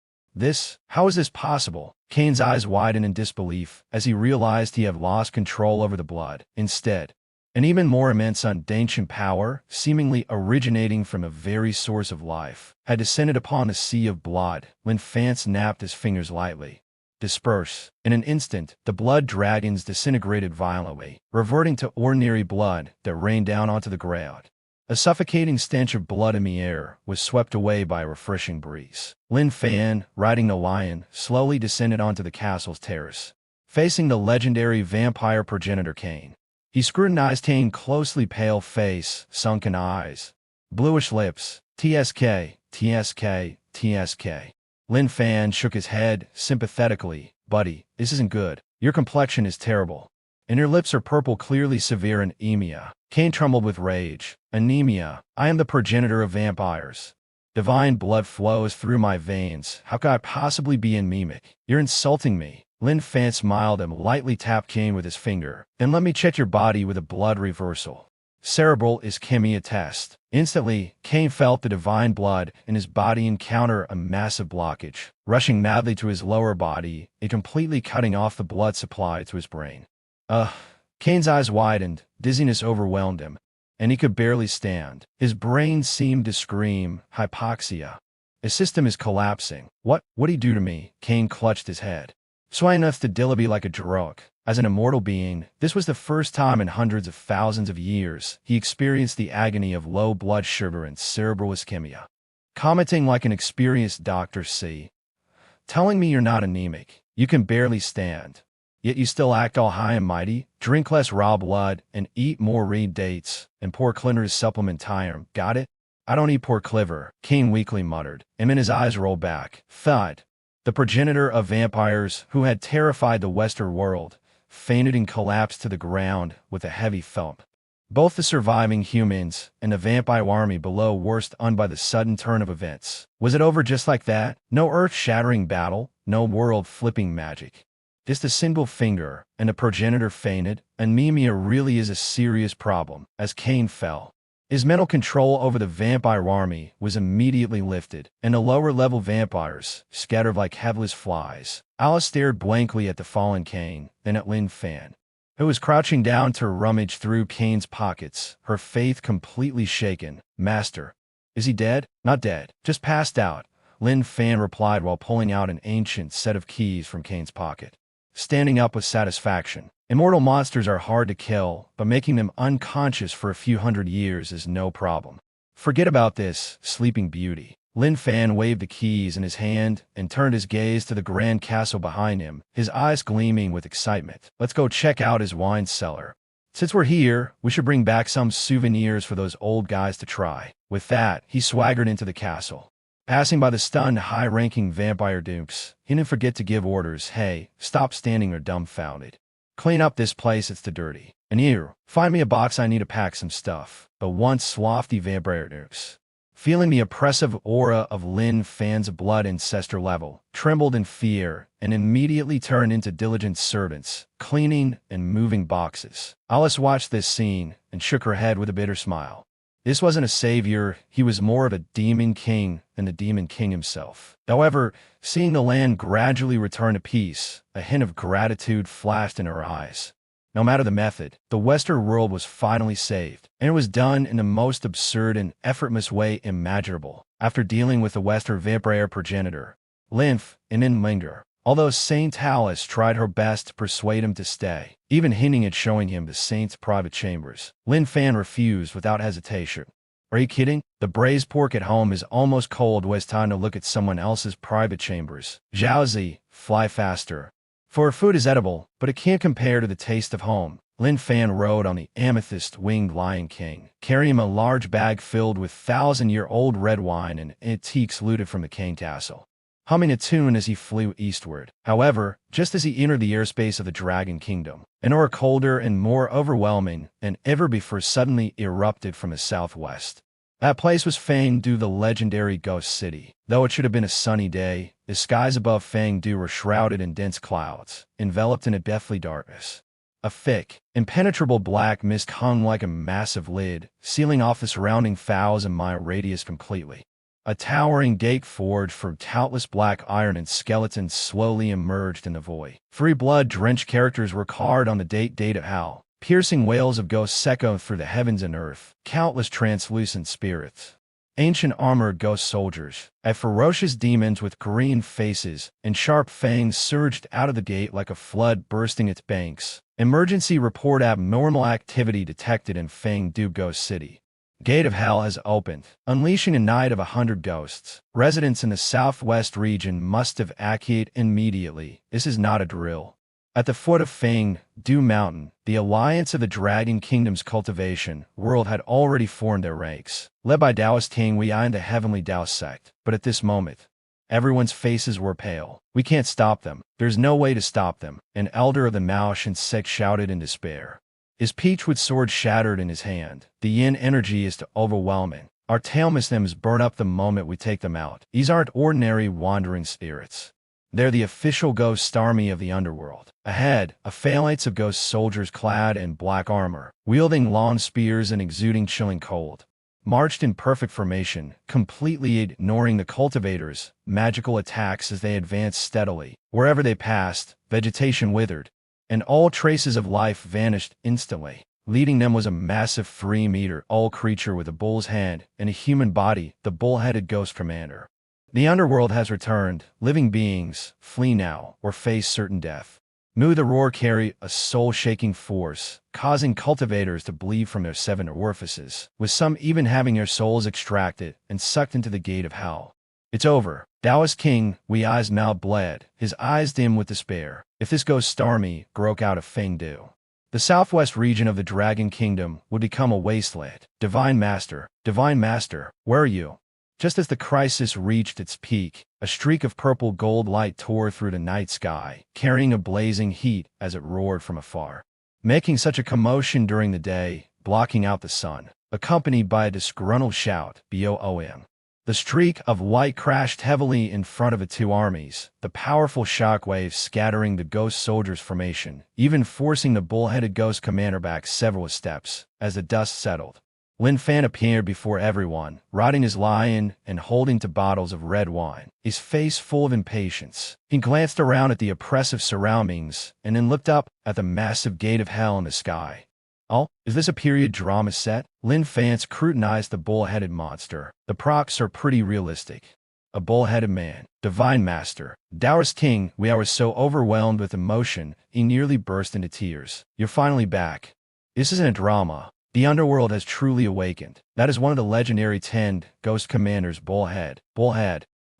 How is this possible? Cain's eyes widened in disbelief as he realized he had lost control over the blood. Instead, an even more immense ancient power, seemingly originating from a very source of life, had descended upon the sea of blood. Lin Fan snapped his fingers lightly. Disperse. In an instant, the blood dragons disintegrated violently, reverting to ordinary blood that rained down onto the ground. A suffocating stench of blood in the air was swept away by a refreshing breeze. Lin Fan, riding the lion, slowly descended onto the castle's terrace, facing the legendary vampire progenitor Cain. He scrutinized Cain's closely, pale face, sunken eyes, bluish lips. TSK, TSK, TSK. Lin Fan shook his head sympathetically. Buddy, this isn't good. Your complexion is terrible, and your lips are purple, clearly severe anemia. Cain trembled with rage. Anemia. I am the progenitor of vampires. Divine blood flows through my veins. How could I possibly be anemic? You're insulting me. Lin Fan smiled and lightly tapped Cain with his finger. Then let me check your body with a blood reversal. Cerebral ischemia test. Instantly, Cain felt the divine blood in his body encounter a massive blockage, rushing madly to his lower body, it completely cutting off the blood supply to his brain. Cain's eyes widened, dizziness overwhelmed him, and he could barely stand. His brain seemed to scream, hypoxia. His system is collapsing. What'd he do to me? Cain clutched his head. So enough to dillaby like a drunk. As an immortal being, this was the first time in hundreds of thousands of years he experienced the agony of low blood sugar and cerebral ischemia. Commenting like an experienced doctor, see? Telling me you're not anemic, you can barely stand, yet you still act all high and mighty, drink less raw blood, and eat more reed dates, and pour Clinner's supplementarium, got it? I don't eat pork liver, Cain weakly muttered, and then his eyes rolled back. Thud. The progenitor of vampires, who had terrified the Western world, fainted and collapsed to the ground with a heavy thump. Both the surviving humans and the vampire army below were stunned by the sudden turn of events. Was it over just like that? No earth-shattering battle, no world-flipping magic. Just a single finger, and the progenitor fainted, and Mimia really is a serious problem, as Cain fell. His mental control over the vampire army was immediately lifted, and the lower-level vampires scattered like headless flies. Alice stared blankly at the fallen Cain, then at Lin Fan, who was crouching down to rummage through Cain's pockets, her faith completely shaken. "Master, is he dead?" "Not dead, just passed out," Lin Fan replied while pulling out an ancient set of keys from Cain's pocket, standing up with satisfaction. Immortal monsters are hard to kill, but making them unconscious for a few hundred years is no problem. "Forget about this, Sleeping Beauty." Lin Fan waved the keys in his hand and turned his gaze to the grand castle behind him, his eyes gleaming with excitement. "Let's go check out his wine cellar. Since we're here, we should bring back some souvenirs for those old guys to try." With that, he swaggered into the castle. Passing by the stunned high-ranking vampire dukes, he didn't forget to give orders. "Hey, stop standing there dumbfounded. Clean up this place, it's too dirty. And you, find me a box, I need to pack some stuff." But once slothy vampire dukes, feeling the oppressive aura of Lin Fan's blood ancestor level, trembled in fear and immediately turned into diligent servants, cleaning and moving boxes. Alice watched this scene and shook her head with a bitter smile. This wasn't a savior, he was more of a demon king than the demon king himself. However, seeing the land gradually return to peace, a hint of gratitude flashed in her eyes. No matter the method, the Western world was finally saved, and it was done in the most absurd and effortless way imaginable. After dealing with the Western vampire progenitor, Lymph, and then linger. Although Saint Alice tried her best to persuade him to stay, even hinting at showing him the saint's private chambers, Lin Fan refused without hesitation. "Are you kidding? The braised pork at home is almost cold. Was time to look at someone else's private chambers. Zhaozi, fly faster. For her food is edible, but it can't compare to the taste of home." Lin Fan rode on the amethyst-winged Lion King, carrying a large bag filled with 1,000-year-old red wine and antiques looted from the Cain Castle, humming a tune as he flew eastward. However, just as he entered the airspace of the Dragon Kingdom, an aura colder and more overwhelming than ever before suddenly erupted from the southwest. That place was Fangdu, the legendary ghost city. Though it should have been a sunny day, the skies above Fangdu were shrouded in dense clouds, enveloped in a deathly darkness. A thick, impenetrable black mist hung like a massive lid, sealing off the surrounding 1,000-mile radius completely. A towering gate forged from countless black iron and skeletons slowly emerged in the void. 3 blood-drenched characters were carved on the date of Hal, piercing wails of ghosts echoed through the heavens and earth. Countless translucent spirits, ancient armored ghost soldiers, and ferocious demons with green faces and sharp fangs surged out of the gate like a flood bursting its banks. Emergency report: abnormal activity detected in Fangdu Ghost City. Gate of Hell has opened, unleashing a night of 100 ghosts. Residents in the southwest region must evacuate immediately. This is not a drill. At the foot of Fangdu Mountain, the Alliance of the Dragon Kingdom's cultivation world had already formed their ranks, led by Taoist King Wei and the Heavenly Tao Sect. But at this moment, everyone's faces were pale. "We can't stop them. There's no way to stop them," an elder of the Maotian sect shouted in despair, his peachwood sword shattered in his hand. "The yin energy is too overwhelming. Our tailmisthems burn up the moment we take them out. These aren't ordinary wandering spirits. They're the official ghost army of the underworld." Ahead, a phalanx of ghost soldiers clad in black armor, wielding long spears and exuding chilling cold, marched in perfect formation, completely ignoring the cultivators' magical attacks as they advanced steadily. Wherever they passed, vegetation withered, and all traces of life vanished instantly. Leading them was a massive 3-meter-tall creature with a bull's head and a human body, the bull-headed ghost commander. The underworld has returned. Living beings, flee now, or face certain death. Mu the roar carried a soul-shaking force, causing cultivators to bleed from their 7 orifices, with some even having their souls extracted and sucked into the gate of hell. "It's over." Taoist King Wei's mouth bled, his eyes dim with despair. If this ghost army broke out of Fangdu, the southwest region of the Dragon Kingdom would become a wasteland. Divine Master, where are you?" Just as the crisis reached its peak, a streak of purple gold light tore through the night sky, carrying a blazing heat as it roared from afar. Making such a commotion during the day, blocking out the sun, accompanied by a disgruntled shout, "Boom!" The streak of light crashed heavily in front of the two armies, the powerful shockwaves scattering the ghost soldiers' formation, even forcing the bull-headed ghost commander back several steps. As the dust settled, Lin Fan appeared before everyone, riding his lion and holding two bottles of red wine, his face full of impatience. He glanced around at the oppressive surroundings and then looked up at the massive gate of hell in the sky. "Oh, is this a period drama set?" Lin Fan scrutinized the bull-headed monster. "The procs are pretty realistic." A bull-headed man, divine master, Taoist king. I was so overwhelmed with emotion, he nearly burst into tears. "You're finally back. This isn't a drama. The underworld has truly awakened." That is one of the legendary 10 ghost commanders. Bullhead.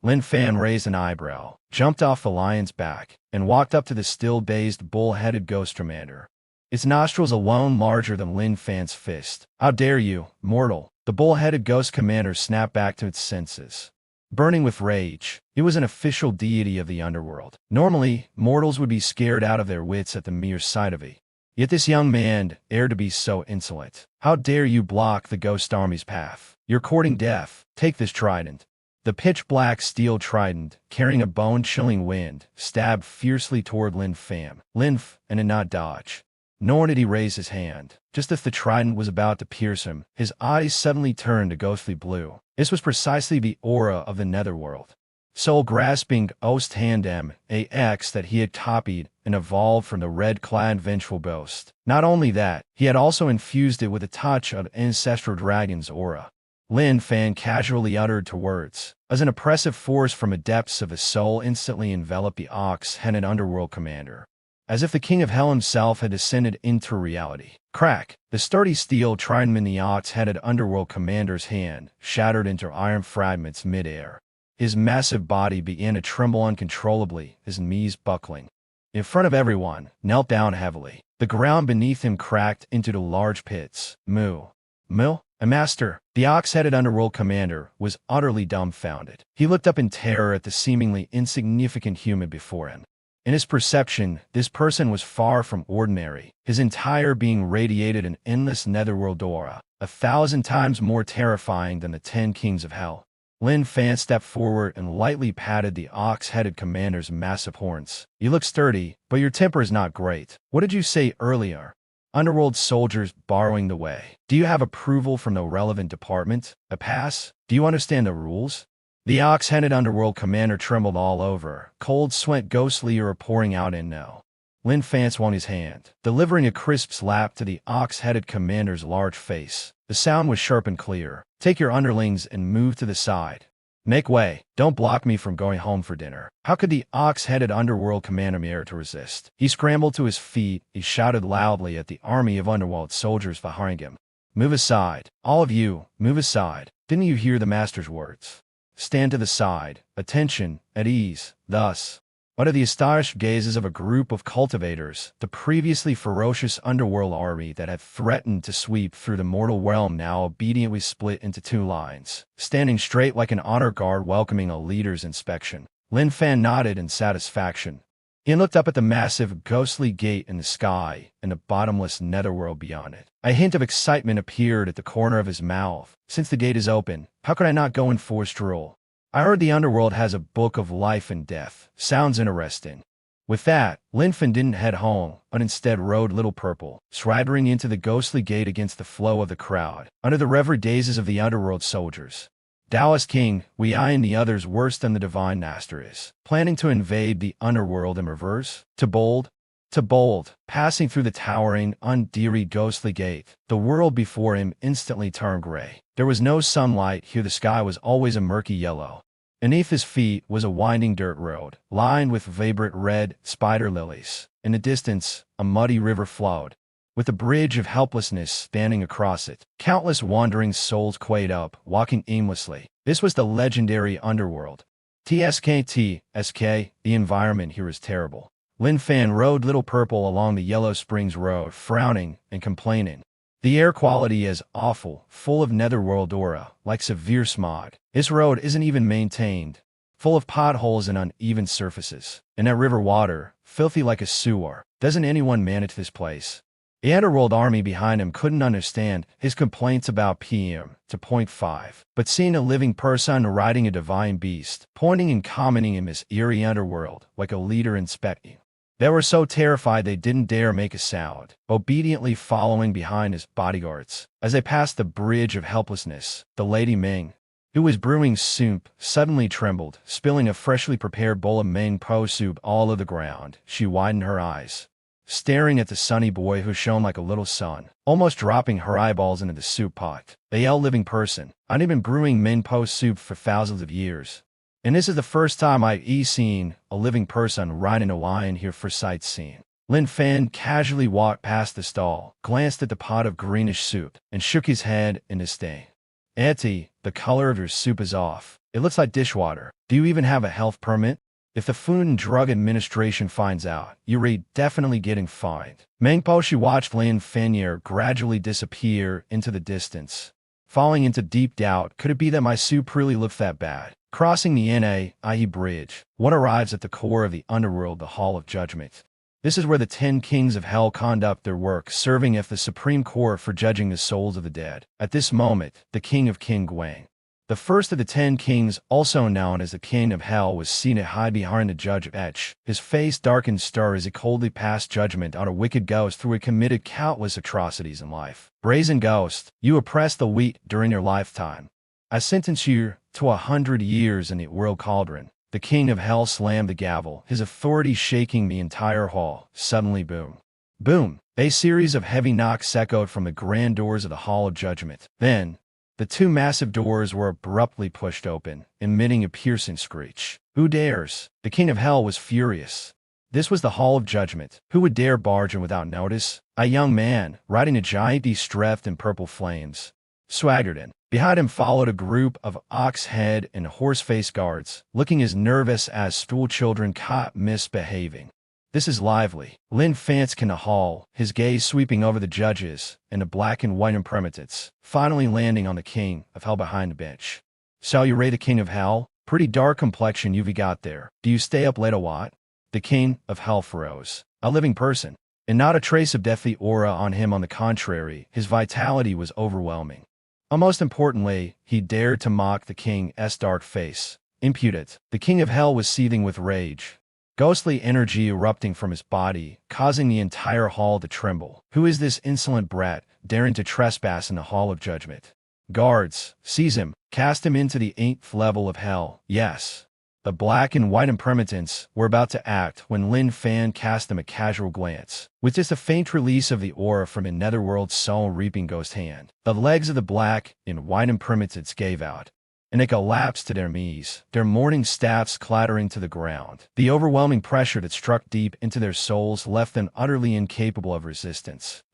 Lin Fan raised an eyebrow, jumped off the lion's back, and walked up to the still dazed bull-headed ghost commander. Its nostrils alone larger than Lin Fan's fist. "How dare you, mortal!" The bull-headed ghost commander snapped back to its senses, burning with rage. It was an official deity of the underworld. Normally, mortals would be scared out of their wits at the mere sight of it. Yet this young man dared to be so insolent. "How dare you block the ghost army's path? You're courting death. Take this trident." The pitch-black steel trident, carrying a bone-chilling wind, stabbed fiercely toward Lin Fan. And did not dodge. Nor did he raise his hand. Just as the trident was about to pierce him, his eyes suddenly turned a ghostly blue. This was precisely the aura of the netherworld. Soul-grasping Ost Handem, AX that he had copied and evolved from the red-clad vengeful ghost. Not only that, he had also infused it with a touch of ancestral dragon's aura. Lin Fan casually uttered two words, as an oppressive force from the depths of his soul instantly enveloped the ox-headed underworld commander. As if the king of hell himself had descended into reality. Crack! The sturdy steel trident in the ox-headed underworld commander's hand shattered into iron fragments mid-air. His massive body began to tremble uncontrollably, his knees buckling. In front of everyone, knelt down heavily. The ground beneath him cracked into the large pits. "Moo. A master." The ox-headed underworld commander was utterly dumbfounded. He looked up in terror at the seemingly insignificant human before him. In his perception, this person was far from ordinary. His entire being radiated an endless netherworld aura, 1,000 times more terrifying than the 10 kings of hell. Lin Fan stepped forward and lightly patted the ox-headed commander's massive horns. "You look sturdy, but your temper is not great. What did you say earlier? Underworld soldiers borrowing the way. Do you have approval from the relevant department? A pass? Do you understand the rules?" The ox-headed underworld commander trembled all over, cold sweat ghostly or pouring out in no. Lin Fan swung his hand, delivering a crisp slap to the ox-headed commander's large face. The sound was sharp and clear. "Take your underlings and move to the side. Make way. Don't block me from going home for dinner." How could the ox-headed underworld commander dare to resist? He scrambled to his feet. He shouted loudly at the army of underworld soldiers behind him. "Move aside. All of you, move aside. Didn't you hear the master's words? Stand to the side. Attention, at ease." Thus, under the astonished gazes of a group of cultivators, the previously ferocious underworld army that had threatened to sweep through the mortal realm now obediently split into two lines, standing straight like an honor guard welcoming a leader's inspection. Lin Fan nodded in satisfaction. He looked up at the massive, ghostly gate in the sky and the bottomless netherworld beyond it. A hint of excitement appeared at the corner of his mouth. "Since the gate is open, how could I not go in for a stroll? I heard the underworld has a book of life and death. Sounds interesting." With that, Lin Fan didn't head home, but instead rode Little Purple, swaggering into the ghostly gate against the flow of the crowd, under the revered gazes of the underworld soldiers. Taoist king, I and the others worse than the divine master is, planning to invade the underworld in reverse? To bold, passing through the towering, undeary ghostly gate, the world before him instantly turned gray. There was no sunlight here. The sky was always a murky yellow. Beneath his feet was a winding dirt road, lined with vibrant red spider lilies. In the distance, a muddy river flowed, with a bridge of helplessness spanning across it. Countless wandering souls quayed up, walking aimlessly. This was the legendary underworld. The environment here is terrible. Lin Fan rode Little Purple along the Yellow Springs Road, frowning and complaining. The air quality is awful, full of netherworld aura, like severe smog. This road isn't even maintained, full of potholes and uneven surfaces. And that river water, filthy like a sewer. Doesn't anyone manage this place? The underworld army behind him couldn't understand his complaints about PM to point 5, but seeing a living person riding a divine beast, pointing and commenting in his eerie underworld like a leader inspecting. They were so terrified they didn't dare make a sound, obediently following behind his bodyguards. As they passed the bridge of helplessness, the Lady Ming, who was brewing soup, suddenly trembled, spilling a freshly prepared bowl of Ming Po soup all over the ground. She widened her eyes, staring at the sunny boy who shone like a little sun, almost dropping her eyeballs into the soup pot. The yell living person, I'd been brewing Ming Po soup for thousands of years. And this is the first time I've seen a living person riding a lion here for sightseeing. Lin Fan casually walked past the stall, glanced at the pot of greenish soup, and shook his head in disdain. Auntie, the color of your soup is off. It looks like dishwater. Do you even have a health permit? If the Food and Drug Administration finds out, you're definitely getting fined. Mengpo, she watched Lin Fan gradually disappear into the distance. Falling into deep doubt, could it be that my soup really looked that bad? Crossing the NAIE bridge, one arrives at the core of the underworld, the Hall of Judgment. This is where the 10 kings of hell conduct their work, serving as the supreme court for judging the souls of the dead. At this moment, the king of King Guang, the first of the 10 kings, also known as the king of hell, was seen to hide behind the judge Etch. His face darkened stir as he coldly passed judgment on a wicked ghost who had committed countless atrocities in life. Brazen ghost, you oppressed the weak during your lifetime. I sentence you to 100 years in the world cauldron. The king of hell slammed the gavel, his authority shaking the entire hall. Suddenly, boom. Boom! A series of heavy knocks echoed from the grand doors of the Hall of Judgment. Then, the 2 massive doors were abruptly pushed open, emitting a piercing screech. Who dares? The king of hell was furious. This was the Hall of Judgment. Who would dare barge in without notice? A young man, riding a giant beast dressed in purple flames, swaggered in. Behind him followed a group of ox-head and horse-faced guards, looking as nervous as school children caught misbehaving. This is lively. Lin Fan in the hall, his gaze sweeping over the judges and the black and white imprimatents, finally landing on the king of hell behind the bench. So you rate the king of hell? Pretty dark complexion you've got there. Do you stay up late a lot? The king of hell froze. A living person, and not a trace of deathly aura on him. On the contrary, his vitality was overwhelming. Most importantly, he dared to mock the king's dark face. Impudent. The king of hell was seething with rage, ghostly energy erupting from his body, causing the entire hall to tremble. Who is this insolent brat, daring to trespass in the Hall of Judgment? Guards, seize him, cast him into the 8th level of hell. Yes. The black and white imprimatents were about to act when Lin Fan cast them a casual glance. With just a faint release of the aura from a netherworld soul-reaping ghost hand, the legs of the black and white imprimatents gave out, and they collapsed to their knees, their mourning staffs clattering to the ground. The overwhelming pressure that struck deep into their souls left them utterly incapable of resistance.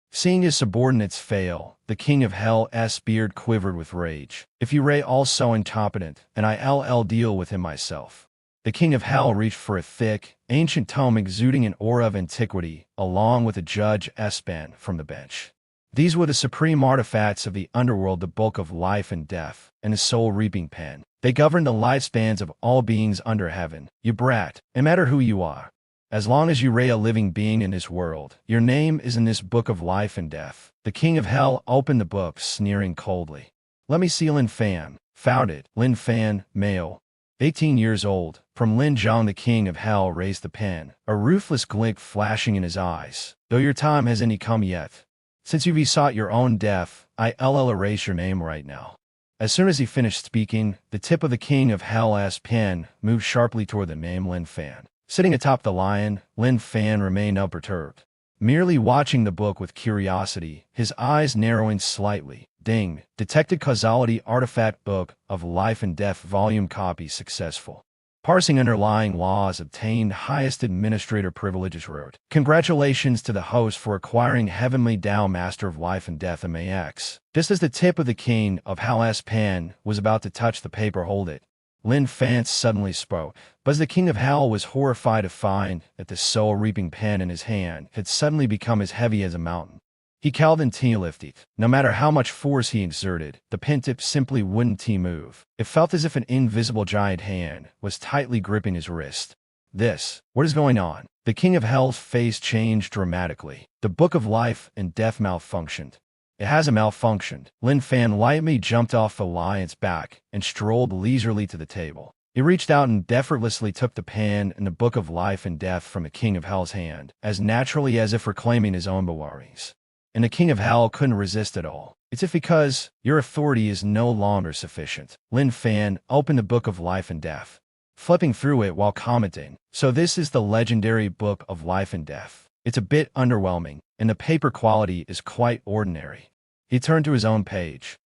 Seeing his subordinates fail, the king of hell's beard quivered with rage. If you ray all so incompetent, and I'll deal with him myself. The king of hell reached for a thick, ancient tome exuding an aura of antiquity, along with a judge's pen from the bench. These were the supreme artifacts of the underworld, the book of life and death, and a soul-reaping pen. They govern the lifespans of all beings under heaven. You brat, no matter who you are, as long as you ray a living being in this world, your name is in this book of life and death. The king of hell opened the book, sneering coldly. Let me see Lin Fan. Found it. Lin Fan, male, 18 years old. From Lin Zhang, the king of hell raised the pen, a ruthless glint flashing in his eyes. Though your time hasn't come yet. Since you've sought your own death, I'll erase your name right now. As soon as he finished speaking, the tip of the king of hell's pen moved sharply toward the name Lin Fan. Sitting atop the lion, Lin Fan remained unperturbed, merely watching the book with curiosity, his eyes narrowing slightly. Ding! Detected causality artifact book of life and death volume copy successful. Parsing underlying laws obtained highest administrator privileges wrote. Congratulations to the host for acquiring Heavenly Tao Master of Life and Death MAX. Just as the tip of the king of hell's pen was about to touch the paper, hold it. Lin Fan suddenly spoke, but the king of hell was horrified to find that the soul-reaping pen in his hand had suddenly become as heavy as a mountain. He called lifted. No matter how much force he exerted, the pen tip simply wouldn't move. It felt as if an invisible giant hand was tightly gripping his wrist. What is going on? The King of Hell's face changed dramatically. The Book of Life and Death malfunctioned. It hasn't malfunctioned. Lin Fan lightly jumped off the lion's back and strolled leisurely to the table. He reached out and effortlessly took the pen and the Book of Life and Death from the King of Hell's hand, as naturally as if reclaiming his own belongings. And the King of Hell couldn't resist at all. It's if because your authority is no longer sufficient. Lin Fan opened the Book of Life and Death, flipping through it while commenting, "So this is the legendary Book of Life and Death. It's a bit underwhelming, and the paper quality is quite ordinary." He turned to his own page.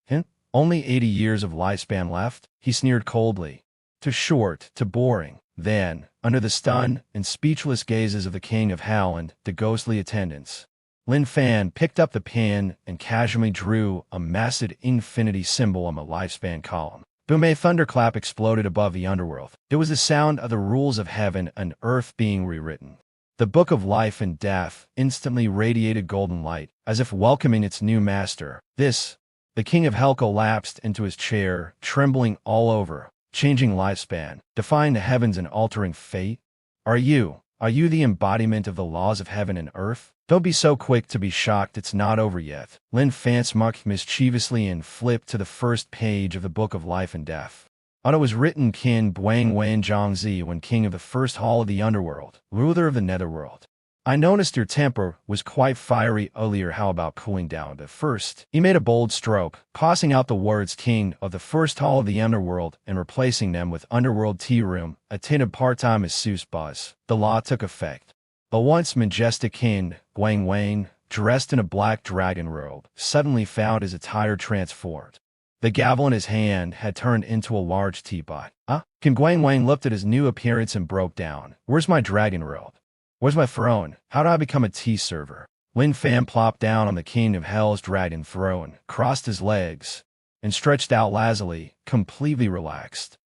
Only 80 years of lifespan left? He sneered coldly. Too short, too boring. Then, under the stunned and speechless gazes of the King of Hell and the ghostly attendants, Lin Fan picked up the pen and casually drew a massive infinity symbol on the lifespan column. Boom! A thunderclap exploded above the underworld. It was the sound of the rules of heaven and earth being rewritten. The Book of Life and Death instantly radiated golden light, as if welcoming its new master. The King of Hell collapsed into his chair, trembling all over. Changing lifespan, defying the heavens and altering fate? Are you the embodiment of the laws of heaven and earth? Don't be so quick to be shocked, it's not over yet. Lin Fan smirked mischievously and flipped to the first page of the Book of Life and Death. On it was written Qin Buang Wan Zhangzi, when king of the first hall of the underworld, ruler of the netherworld. I noticed your temper was quite fiery earlier. How about cooling down a bit first? He made a bold stroke, tossing out the words king of the first hall of the underworld and replacing them with underworld tea room, a tinted part-time masseuse buzz. The law took effect. The once majestic King, Wang Wang, dressed in a black dragon robe, suddenly found his attire transformed. The gavel in his hand had turned into a large teapot. King Wang Wang looked at his new appearance and broke down. Where's my dragon robe? Where's my throne? How do I become a tea server? Lin Fan plopped down on the King of Hell's dragon throne, crossed his legs, and stretched out lazily, completely relaxed.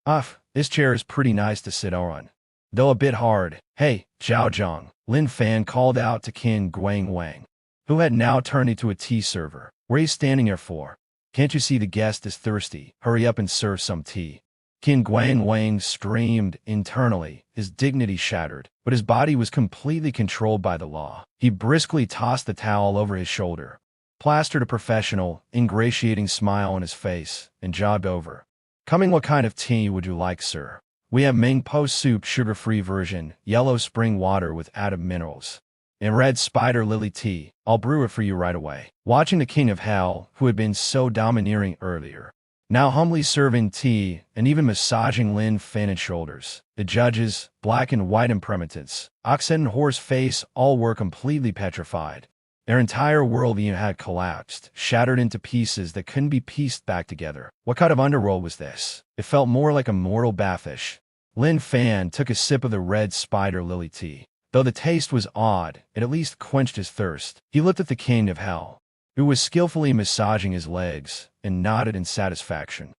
This chair is pretty nice to sit on, though a bit hard. Hey, Zhao Zhang, Lin Fan called out to King Guang Wang, who had now turned into a tea server. What are you standing here for? Can't you see the guest is thirsty? Hurry up and serve some tea. King Guang Wang screamed internally, his dignity shattered, but his body was completely controlled by the law. He briskly tossed the towel over his shoulder, plastered a professional, ingratiating smile on his face, and jogged over. Coming, what kind of tea would you like, sir? We have Mingpo soup, sugar-free version, yellow spring water with added minerals, and red spider lily tea. I'll brew it for you right away. Watching the King of Hell, who had been so domineering earlier, now humbly serving tea and even massaging Lin Fan's shoulders. The judges, black and white impermanents, ox and horse face, all were completely petrified. Their entire worldview had collapsed, shattered into pieces that couldn't be pieced back together. What kind of underworld was this? It felt more like a mortal bathish. Lin Fan took a sip of the red spider lily tea. Though the taste was odd, it at least quenched his thirst. He looked at the King of Hell, who was skillfully massaging his legs, and nodded in satisfaction.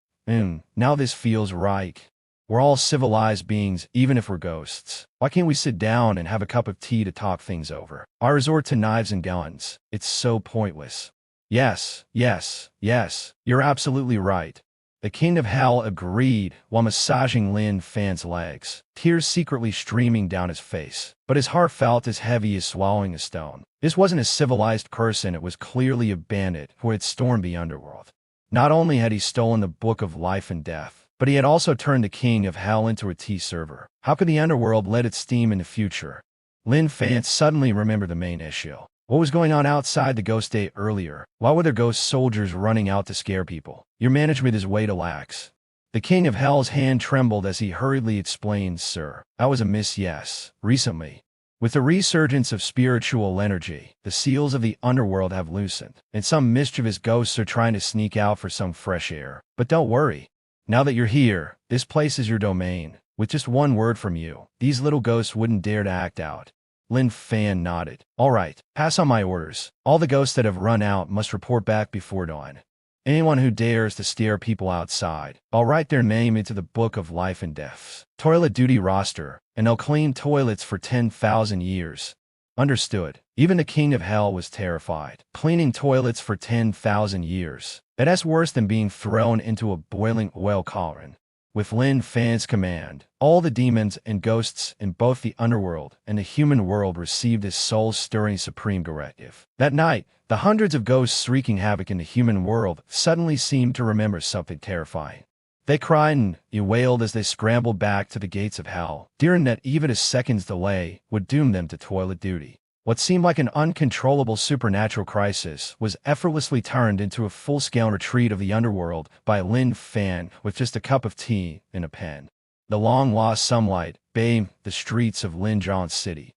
Now this feels right. We're all civilized beings, even if we're ghosts. Why can't we sit down and have a cup of tea to talk things over? I resort to knives and guns. It's so pointless. Yes, you're absolutely right. The King of Hell agreed while massaging Lin Fan's legs, tears secretly streaming down his face. But his heart felt as heavy as swallowing a stone. This wasn't a civilized person, it was clearly a bandit who had stormed the underworld. Not only had he stolen the Book of Life and Death, but he had also turned the King of Hell into a tea server. How could the underworld let its steam in the future? Lin Fan suddenly remembered the main issue. What was going on outside the ghost day earlier? Why were there ghost soldiers running out to scare people? Your management is way too lax. The King of Hell's hand trembled as he hurriedly explained, sir. That was a miss, yes. Recently, with the resurgence of spiritual energy, the seals of the underworld have loosened, and some mischievous ghosts are trying to sneak out for some fresh air. But don't worry. Now that you're here, this place is your domain. With just one word from you, these little ghosts wouldn't dare to act out. Lin Fan nodded. All right, pass on my orders. All the ghosts that have run out must report back before dawn. Anyone who dares to stare people outside, I'll write their name into the Book of Life and Death. Toilet duty roster, and they'll clean toilets for 10,000 years. Understood. Even the King of Hell was terrified. Cleaning toilets for 10,000 years. That's worse than being thrown into a boiling oil cauldron. With Lin Fan's command, all the demons and ghosts in both the underworld and the human world received this soul-stirring supreme directive. That night, the hundreds of ghosts wreaking havoc in the human world suddenly seemed to remember something terrifying. They cried and wailed as they scrambled back to the gates of hell, fearing that even a second's delay would doom them to toilet duty. What seemed like an uncontrollable supernatural crisis was effortlessly turned into a full-scale retreat of the underworld by Lin Fan with just a cup of tea and a pen. The long-lost sunlight bathed the streets of Linjiang City.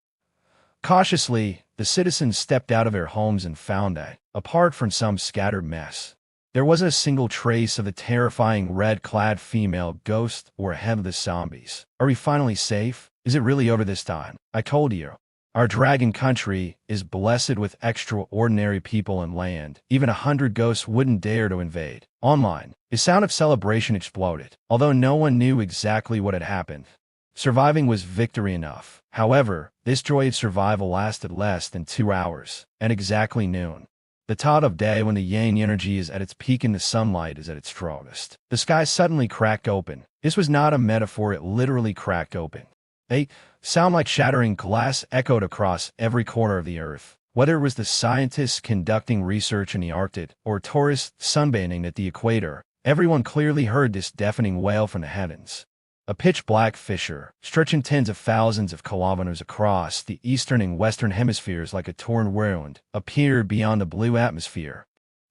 Cautiously, the citizens stepped out of their homes and found that, apart from some scattered mess, there wasn't a single trace of the terrifying red-clad female ghost or headless zombies. Are we finally safe? Is it really over this time? I told you. Our dragon country is blessed with extraordinary people and land. Even 100 ghosts wouldn't dare to invade. Online, a sound of celebration exploded, although no one knew exactly what had happened. Surviving was victory enough. However, this joy of survival lasted less than 2 hours, at exactly noon. The time of day when the yang energy is at its peak and the sunlight is at its strongest. The sky suddenly cracked open. This was not a metaphor, it literally cracked open. A sound like shattering glass echoed across every corner of the earth. Whether it was the scientists conducting research in the Arctic or tourists sunbathing at the equator, everyone clearly heard this deafening wail from the heavens. A pitch-black fissure, stretching tens of thousands of kilometers across the eastern and western hemispheres like a torn wound, appeared beyond the blue atmosphere,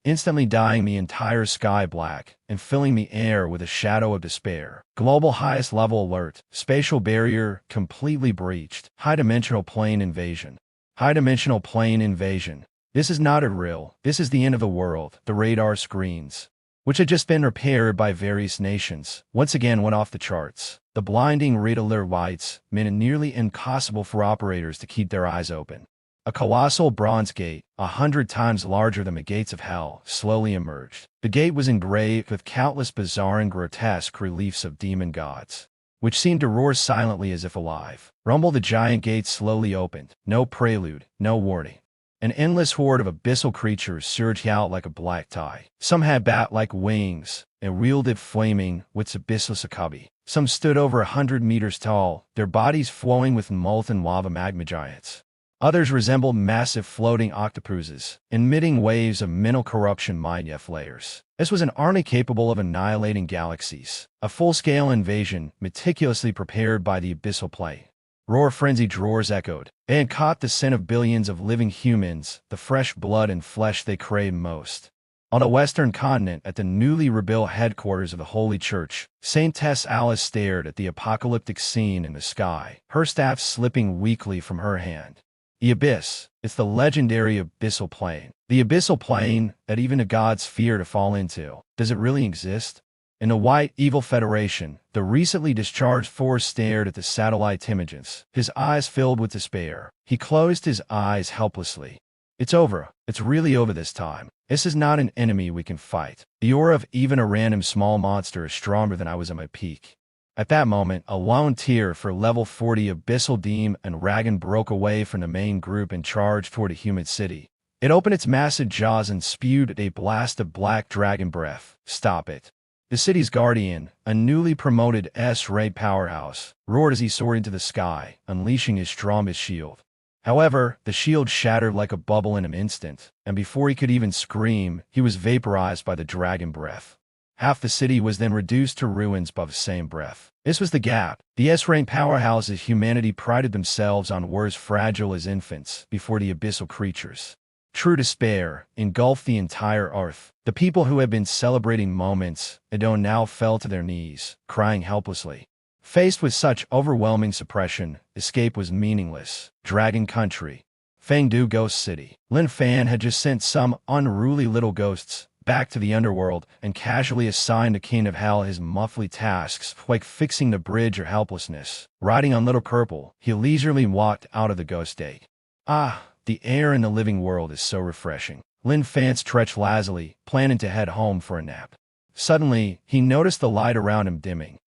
instantly dyeing the entire sky black and filling the air with a shadow of despair. Global highest level alert. Spatial barrier completely breached. High-dimensional plane invasion. High-dimensional plane invasion. This is not real. This is the end of the world. The radar screens, which had just been repaired by various nations, once again went off the charts. The blinding red alert lights made it nearly impossible for operators to keep their eyes open. A colossal bronze gate, 100 times larger than the gates of hell, slowly emerged. The gate was engraved with countless bizarre and grotesque reliefs of demon gods, which seemed to roar silently as if alive. Rumble, the giant gate slowly opened. No prelude, no warning. An endless horde of abyssal creatures surged out like a black tide. Some had bat-like wings and wielded flaming with abyssal succubi. Some stood over 100 meters tall, their bodies flowing with molten lava magma giants. Others resembled massive floating octopuses, emitting waves of mental corruption mind-f layers. This was an army capable of annihilating galaxies. A full-scale invasion, meticulously prepared by the abyssal plane. Roar frenzied roars echoed. They had caught the scent of billions of living humans, the fresh blood and flesh they craved most. On the western continent, at the newly rebuilt headquarters of the Holy Church, Saintess Alice stared at the apocalyptic scene in the sky, her staff slipping weakly from her hand. The Abyss. It's the legendary abyssal plane. The abyssal plane that even the gods fear to fall into. Does it really exist? In the White Evil Federation, the recently discharged force stared at the satellite images, his eyes filled with despair. He closed his eyes helplessly. It's over. It's really over this time. This is not an enemy we can fight. The aura of even a random small monster is stronger than I was at my peak. At that moment, a lone tier for level 40 Abyssal Demon and Dragon broke away from the main group and charged toward a human city. It opened its massive jaws and spewed a blast of black dragon breath. Stop it. The city's guardian, a newly promoted S-Ray powerhouse, roared as he soared into the sky, unleashing his strongest shield. However, the shield shattered like a bubble in an instant, and before he could even scream, he was vaporized by the dragon breath. Half the city was then reduced to ruins by the same breath. This was the gap. The S-Ray powerhouses humanity prided themselves on were as fragile as infants before the abyssal creatures. True despair engulfed the entire earth. The people who had been celebrating moments ago now fell to their knees, crying helplessly. Faced with such overwhelming suppression, escape was meaningless. Dragon Country. Fengdu Ghost City. Lin Fan had just sent some unruly little ghosts back to the underworld and casually assigned the King of Hell his monthly tasks like fixing the bridge or helplessness. Riding on Little Purple, he leisurely walked out of the ghost gate. Ah, the air in the living world is so refreshing. Lin Fan stretched lazily, planning to head home for a nap. Suddenly, he noticed the light around him dimming.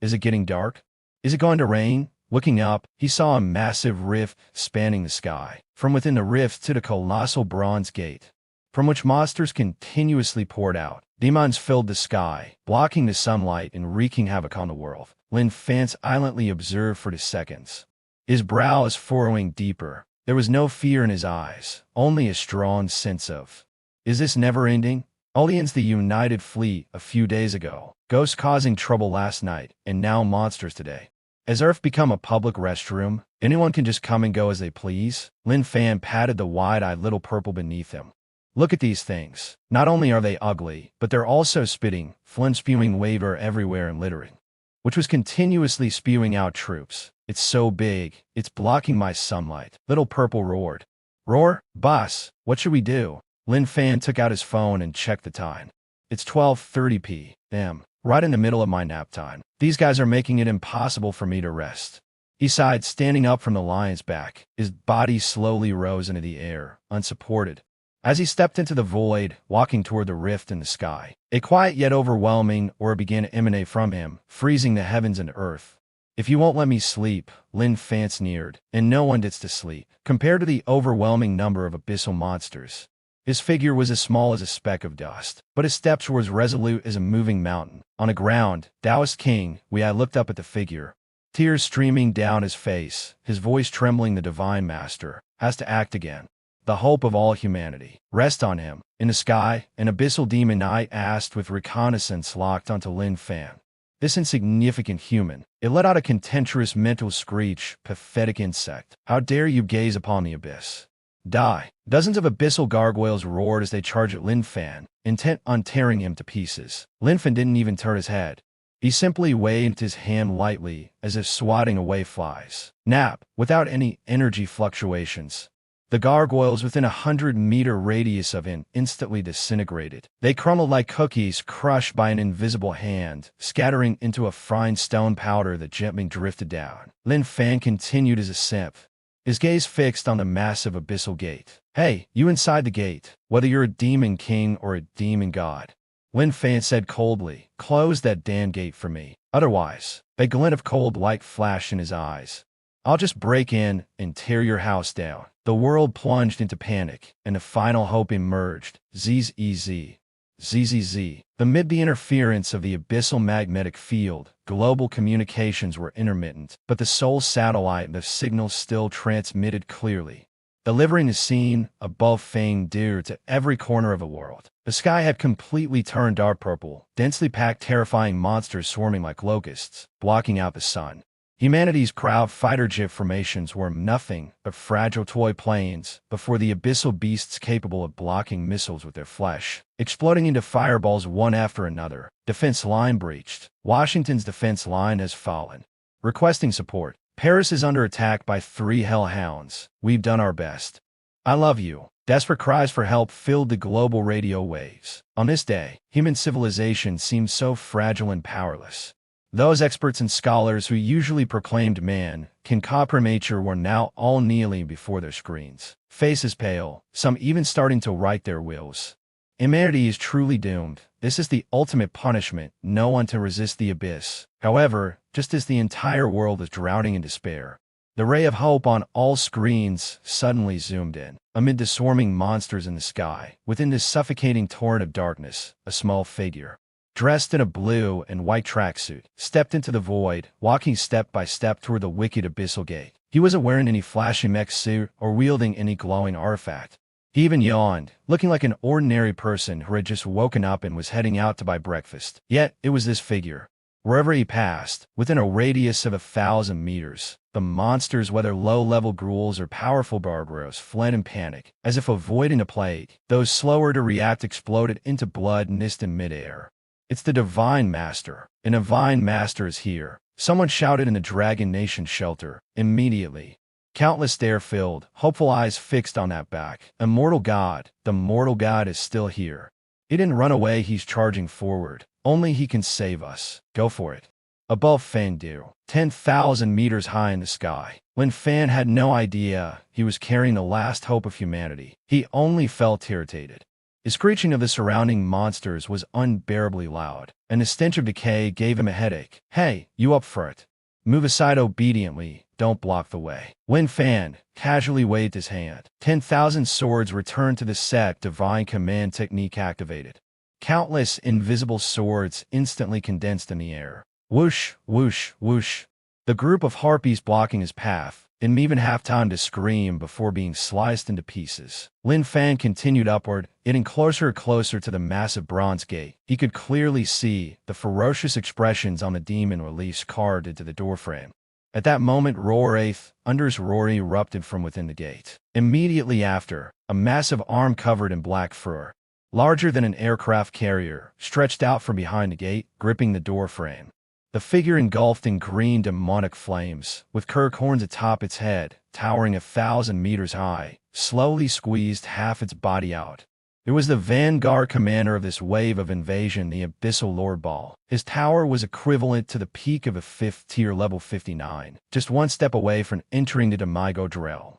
Is it getting dark? Is it going to rain? Looking up, he saw a massive rift spanning the sky. From within the rift to the colossal bronze gate. from which monsters continuously poured out. Demons filled the sky, blocking the sunlight and wreaking havoc on the world. Lin Fan silently observed for the seconds. His brow is furrowing deeper. There was no fear in his eyes, only a strong sense of, is this never ending? Aliens the United Fleet a few days ago, ghosts causing trouble last night, and now monsters today. Has Earth become a public restroom? Anyone can just come and go as they please? Lin Fan patted the wide-eyed little purple beneath him. Look at these things. Not only are they ugly, but they're also spitting, flame-spewing waver everywhere and littering, which was continuously spewing out troops. It's so big, it's blocking my sunlight. Little Purple roared. Roar? Boss, what should we do? Lin Fan took out his phone and checked the time. It's 12:30 p.m., right in the middle of my nap time. These guys are making it impossible for me to rest. He sighed, standing up from the lion's back. His body slowly rose into the air, unsupported. As he stepped into the void, walking toward the rift in the sky, a quiet yet overwhelming aura began to emanate from him, freezing the heavens and earth. If you won't let me sleep, Lin Fan sneered, and no one gets to sleep. Compared to the overwhelming number of abyssal monsters, his figure was as small as a speck of dust, but his steps were as resolute as a moving mountain. On the ground, Taoist King, I looked up at the figure, tears streaming down his face, his voice trembling. The Divine Master has to act again. The hope of all humanity. Rest on him. In the sky, an abyssal demon eye asked with reconnaissance locked onto Lin Fan. This insignificant human. It let out a contemptuous mental screech. Pathetic insect. How dare you gaze upon the abyss? Die. Dozens of abyssal gargoyles roared as they charged at Lin Fan, intent on tearing him to pieces. Lin Fan didn't even turn his head. He simply waved his hand lightly, as if swatting away flies. Nap, without any energy fluctuations. The gargoyles within 100-meter radius of him instantly disintegrated. They crumbled like cookies crushed by an invisible hand, scattering into a fine stone powder that gently drifted down. Lin Fan continued his ascent, his gaze fixed on the massive abyssal gate. Hey, you inside the gate, whether you're a demon king or a demon god, Lin Fan said coldly, close that damn gate for me. Otherwise, a glint of cold light flashed in his eyes. I'll just break in and tear your house down. The world plunged into panic, and a final hope emerged. ZZZ. ZZZ. Amid the interference of the abyssal magnetic field, global communications were intermittent, but the sole satellite and the signal still transmitted clearly, delivering a scene above Fang dear to every corner of the world. The sky had completely turned dark purple, densely packed terrifying monsters swarming like locusts, blocking out the sun. Humanity's crowd fighter jet formations were nothing but fragile toy planes before the abyssal beasts capable of blocking missiles with their flesh, exploding into fireballs one after another. Defense line breached. Washington's defense line has fallen. Requesting support. Paris is under attack by 3 hellhounds. We've done our best. I love you. Desperate cries for help filled the global radio waves. On this day, human civilization seemed so fragile and powerless. Those experts and scholars who usually proclaimed man can conquer nature were now all kneeling before their screens, faces pale, some even starting to write their wills. Humanity is truly doomed. This is the ultimate punishment, no one to resist the abyss. However, just as the entire world is drowning in despair, the ray of hope on all screens suddenly zoomed in. Amid the swarming monsters in the sky, within this suffocating torrent of darkness, a small figure, dressed in a blue and white tracksuit, stepped into the void, walking step by step toward the wicked abyssal gate. He wasn't wearing any flashy mech suit or wielding any glowing artifact. He even yawned, looking like an ordinary person who had just woken up and was heading out to buy breakfast. Yet, it was this figure. Wherever he passed, within a radius of 1,000 meters, the monsters, whether low-level ghouls or powerful barbaros, fled in panic, as if avoiding a plague. Those slower to react exploded into blood mist in midair. It's the Divine Master. An Divine Master is here. Someone shouted in the Dragon Nation shelter. Immediately, countless stare-filled, hopeful eyes fixed on that back. Immortal God. The mortal God is still here. He didn't run away, he's charging forward. Only he can save us. Go for it. Above Fangdu, 10,000 meters high in the sky, Lin Fan had no idea he was carrying the last hope of humanity. He only felt irritated. The screeching of the surrounding monsters was unbearably loud, and the stench of decay gave him a headache. Hey, you up for it? Move aside obediently, don't block the way. Lin Fan casually waved his hand. 10,000 swords returned to the Sect, divine command technique activated. Countless invisible swords instantly condensed in the air. Whoosh, whoosh, whoosh. The group of harpies blocking his path didn't even have time to scream before being sliced into pieces. Lin Fan continued upward, getting closer and closer to the massive bronze gate. He could clearly see the ferocious expressions on the demon release carved into the doorframe. At that moment, Roar Eighth, Under's roar erupted from within the gate. Immediately after, a massive arm covered in black fur, larger than an aircraft carrier, stretched out from behind the gate, gripping the doorframe. The figure engulfed in green demonic flames, with curved horns atop its head, towering 1,000 meters high, slowly squeezed half its body out. It was the vanguard commander of this wave of invasion, the Abyssal Lord Ball. His tower was equivalent to the peak of a 5th tier level 59, just one step away from entering the Demigo Drell.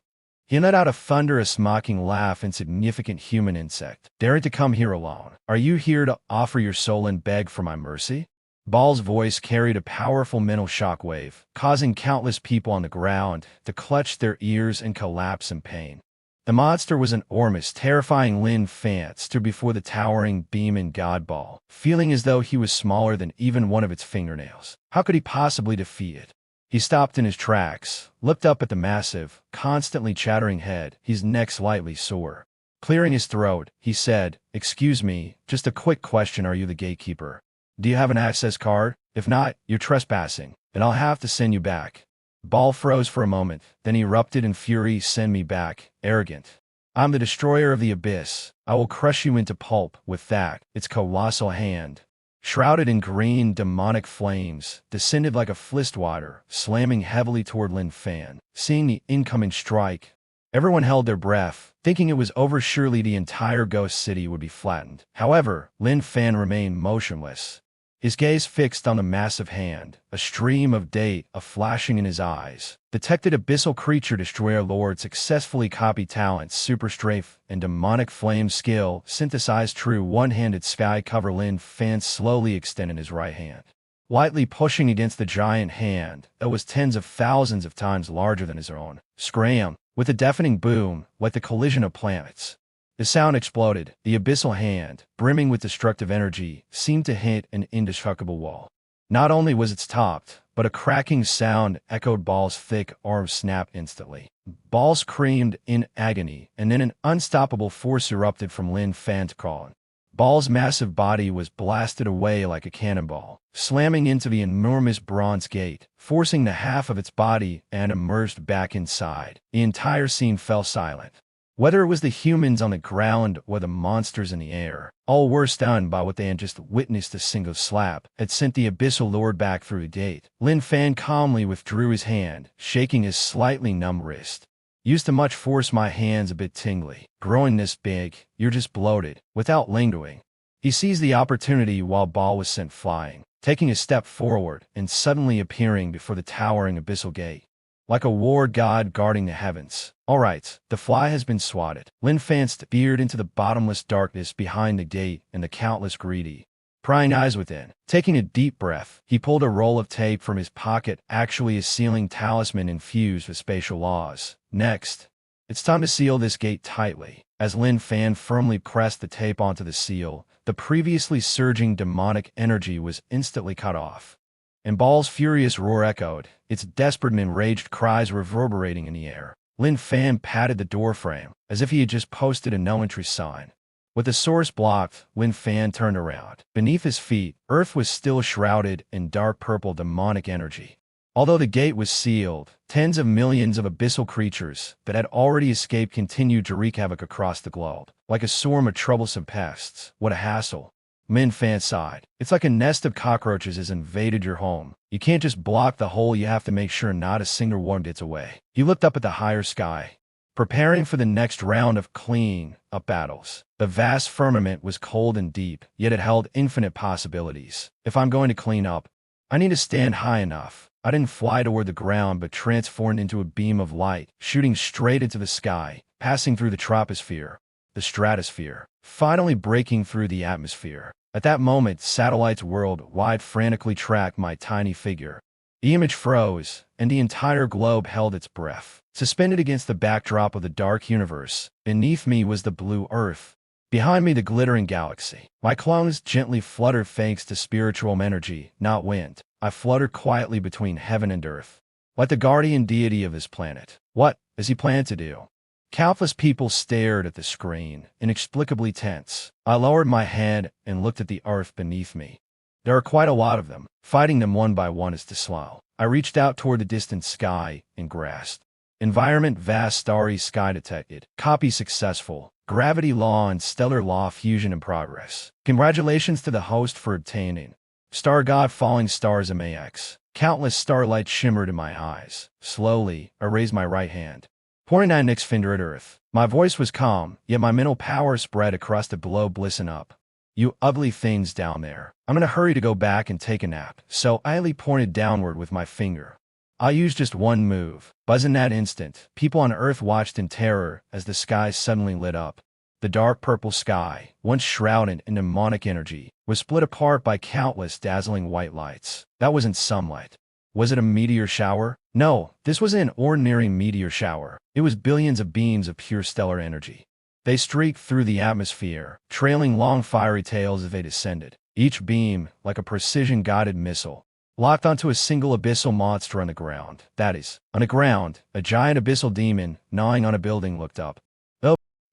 He let out a thunderous mocking laugh, insignificant human insect. Daring to come here alone? Are you here to offer your soul and beg for my mercy? Ball's voice carried a powerful mental shockwave, causing countless people on the ground to clutch their ears and collapse in pain. The monster was enormous, terrifying Lin Fan stood before the towering beam God Ball, feeling as though he was smaller than even one of its fingernails. How could he possibly defeat it? He stopped in his tracks, looked up at the massive, constantly chattering head, his neck slightly sore. Clearing his throat, he said, "Excuse me, just a quick question. Are you the gatekeeper? Do you have an access card? If not, you're trespassing, and I'll have to send you back." Ball froze for a moment, then erupted in fury. "Send me back, arrogant. I'm the destroyer of the abyss. I will crush you into pulp." With that, its colossal hand, shrouded in green demonic flames, descended like a flistwater, slamming heavily toward Lin Fan. Seeing the incoming strike, everyone held their breath, thinking it was over. Surely the entire ghost city would be flattened. However, Lin Fan remained motionless, his gaze fixed on the massive hand, a stream of data flashing in his eyes. Detected abyssal creature destroyer lord successfully copied talents, super strafe, and demonic flame skill, synthesized true one-handed sky cover. Lin Fan slowly extended his right hand, lightly pushing against the giant hand that was tens of thousands of times larger than his own. Scram! With a deafening boom, like the collision of planets, the sound exploded. The abyssal hand, brimming with destructive energy, seemed to hit an indestructible wall. Not only was it stopped, but a cracking sound echoed. Ball's thick arms snapped instantly. Ball screamed in agony, and then an unstoppable force erupted from Lin Fan's collar. Ball's massive body was blasted away like a cannonball, slamming into the enormous bronze gate, forcing the half of its body and immersed back inside. The entire scene fell silent. Whether it was the humans on the ground or the monsters in the air, all were stunned by what they had just witnessed. A single slap had sent the Abyssal Lord back through the gate. Lin Fan calmly withdrew his hand, shaking his slightly numb wrist. "Used to much force, my hand's a bit tingly. Growing this big, you're just bloated." Without lingering, he seized the opportunity while Ball was sent flying, taking a step forward and suddenly appearing before the towering abyssal gate, like a war god guarding the heavens. "All right, the fly has been swatted." Lin Fan peered into the bottomless darkness behind the gate and the countless greedy, prying eyes within. Taking a deep breath, he pulled a roll of tape from his pocket, actually a sealing talisman infused with spatial laws. "Next, it's time to seal this gate tightly." As Lin Fan firmly pressed the tape onto the seal, the previously surging demonic energy was instantly cut off, and Ball's furious roar echoed, its desperate and enraged cries reverberating in the air. Lin Fan patted the doorframe, as if he had just posted a no-entry sign. With the source blocked, Lin Fan turned around. Beneath his feet, Earth was still shrouded in dark purple demonic energy. Although the gate was sealed, tens of millions of abyssal creatures that had already escaped continued to wreak havoc across the globe, like a swarm of troublesome pests. "What a hassle," Lin Fan sighed. "It's like a nest of cockroaches has invaded your home. You can't just block the hole, you have to make sure not a single one gets away." He looked up at the higher sky, preparing for the next round of clean-up battles. The vast firmament was cold and deep, yet it held infinite possibilities. "If I'm going to clean up, I need to stand high enough." I didn't fly toward the ground, but transformed into a beam of light, shooting straight into the sky, passing through the troposphere, the stratosphere, finally breaking through the atmosphere. At that moment, satellites worldwide frantically tracked my tiny figure. The image froze, and the entire globe held its breath. Suspended against the backdrop of the dark universe, beneath me was the blue earth. Behind me the glittering galaxy. My clones gently fluttered thanks to spiritual energy, not wind. I fluttered quietly between heaven and earth, like the guardian deity of his planet. What does he plan to do? Countless people stared at the screen, inexplicably tense. I lowered my head and looked at the earth beneath me. There are quite a lot of them. Fighting them one by one is to slow. I reached out toward the distant sky and grasped. Environment vast starry sky detected. Copy successful. Gravity law and stellar law fusion in progress. Congratulations to the host for obtaining. Star God falling stars MAX. Countless starlight shimmered in my eyes. Slowly, I raised my right hand, pointing my next finger at earth. My voice was calm, yet my mental power spread across the globe. Listen up. You ugly things down there. I'm in a hurry to go back and take a nap, so I idly pointed downward with my finger. I used just one move. Buzz in that instant, people on Earth watched in terror as the sky suddenly lit up. The dark purple sky, once shrouded in demonic energy, was split apart by countless dazzling white lights. That wasn't sunlight. Was it a meteor shower? No, this wasn't an ordinary meteor shower. It was billions of beams of pure stellar energy. They streaked through the atmosphere, trailing long fiery tails as they descended. Each beam, like a precision-guided missile, locked onto a single abyssal monster on the ground. That is, on the ground, a giant abyssal demon, gnawing on a building, looked up.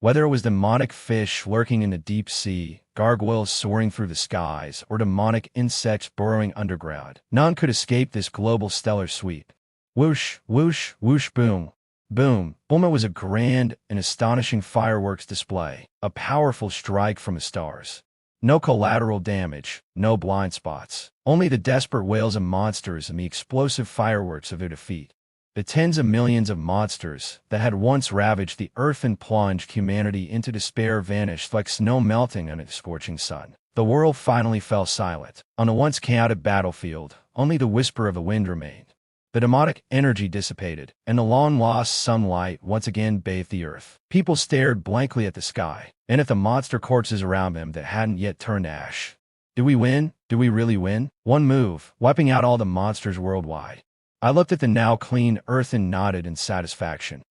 Whether it was demonic fish lurking in the deep sea, gargoyles soaring through the skies, or demonic insects burrowing underground, none could escape this global stellar sweep. Whoosh, whoosh, whoosh, boom. Boom, boom. It was a grand and astonishing fireworks display, a powerful strike from the stars. No collateral damage, no blind spots, only the desperate wails of monsters and the explosive fireworks of their defeat. The tens of millions of monsters that had once ravaged the earth and plunged humanity into despair vanished like snow melting on a scorching sun. The world finally fell silent. On the once chaotic battlefield, only the whisper of the wind remained. The demonic energy dissipated, and the long-lost sunlight once again bathed the earth. People stared blankly at the sky, and at the monster corpses around them that hadn't yet turned to ash. Did we win? Did we really win? One move, wiping out all the monsters worldwide. I looked at the now clean earth and nodded in satisfaction.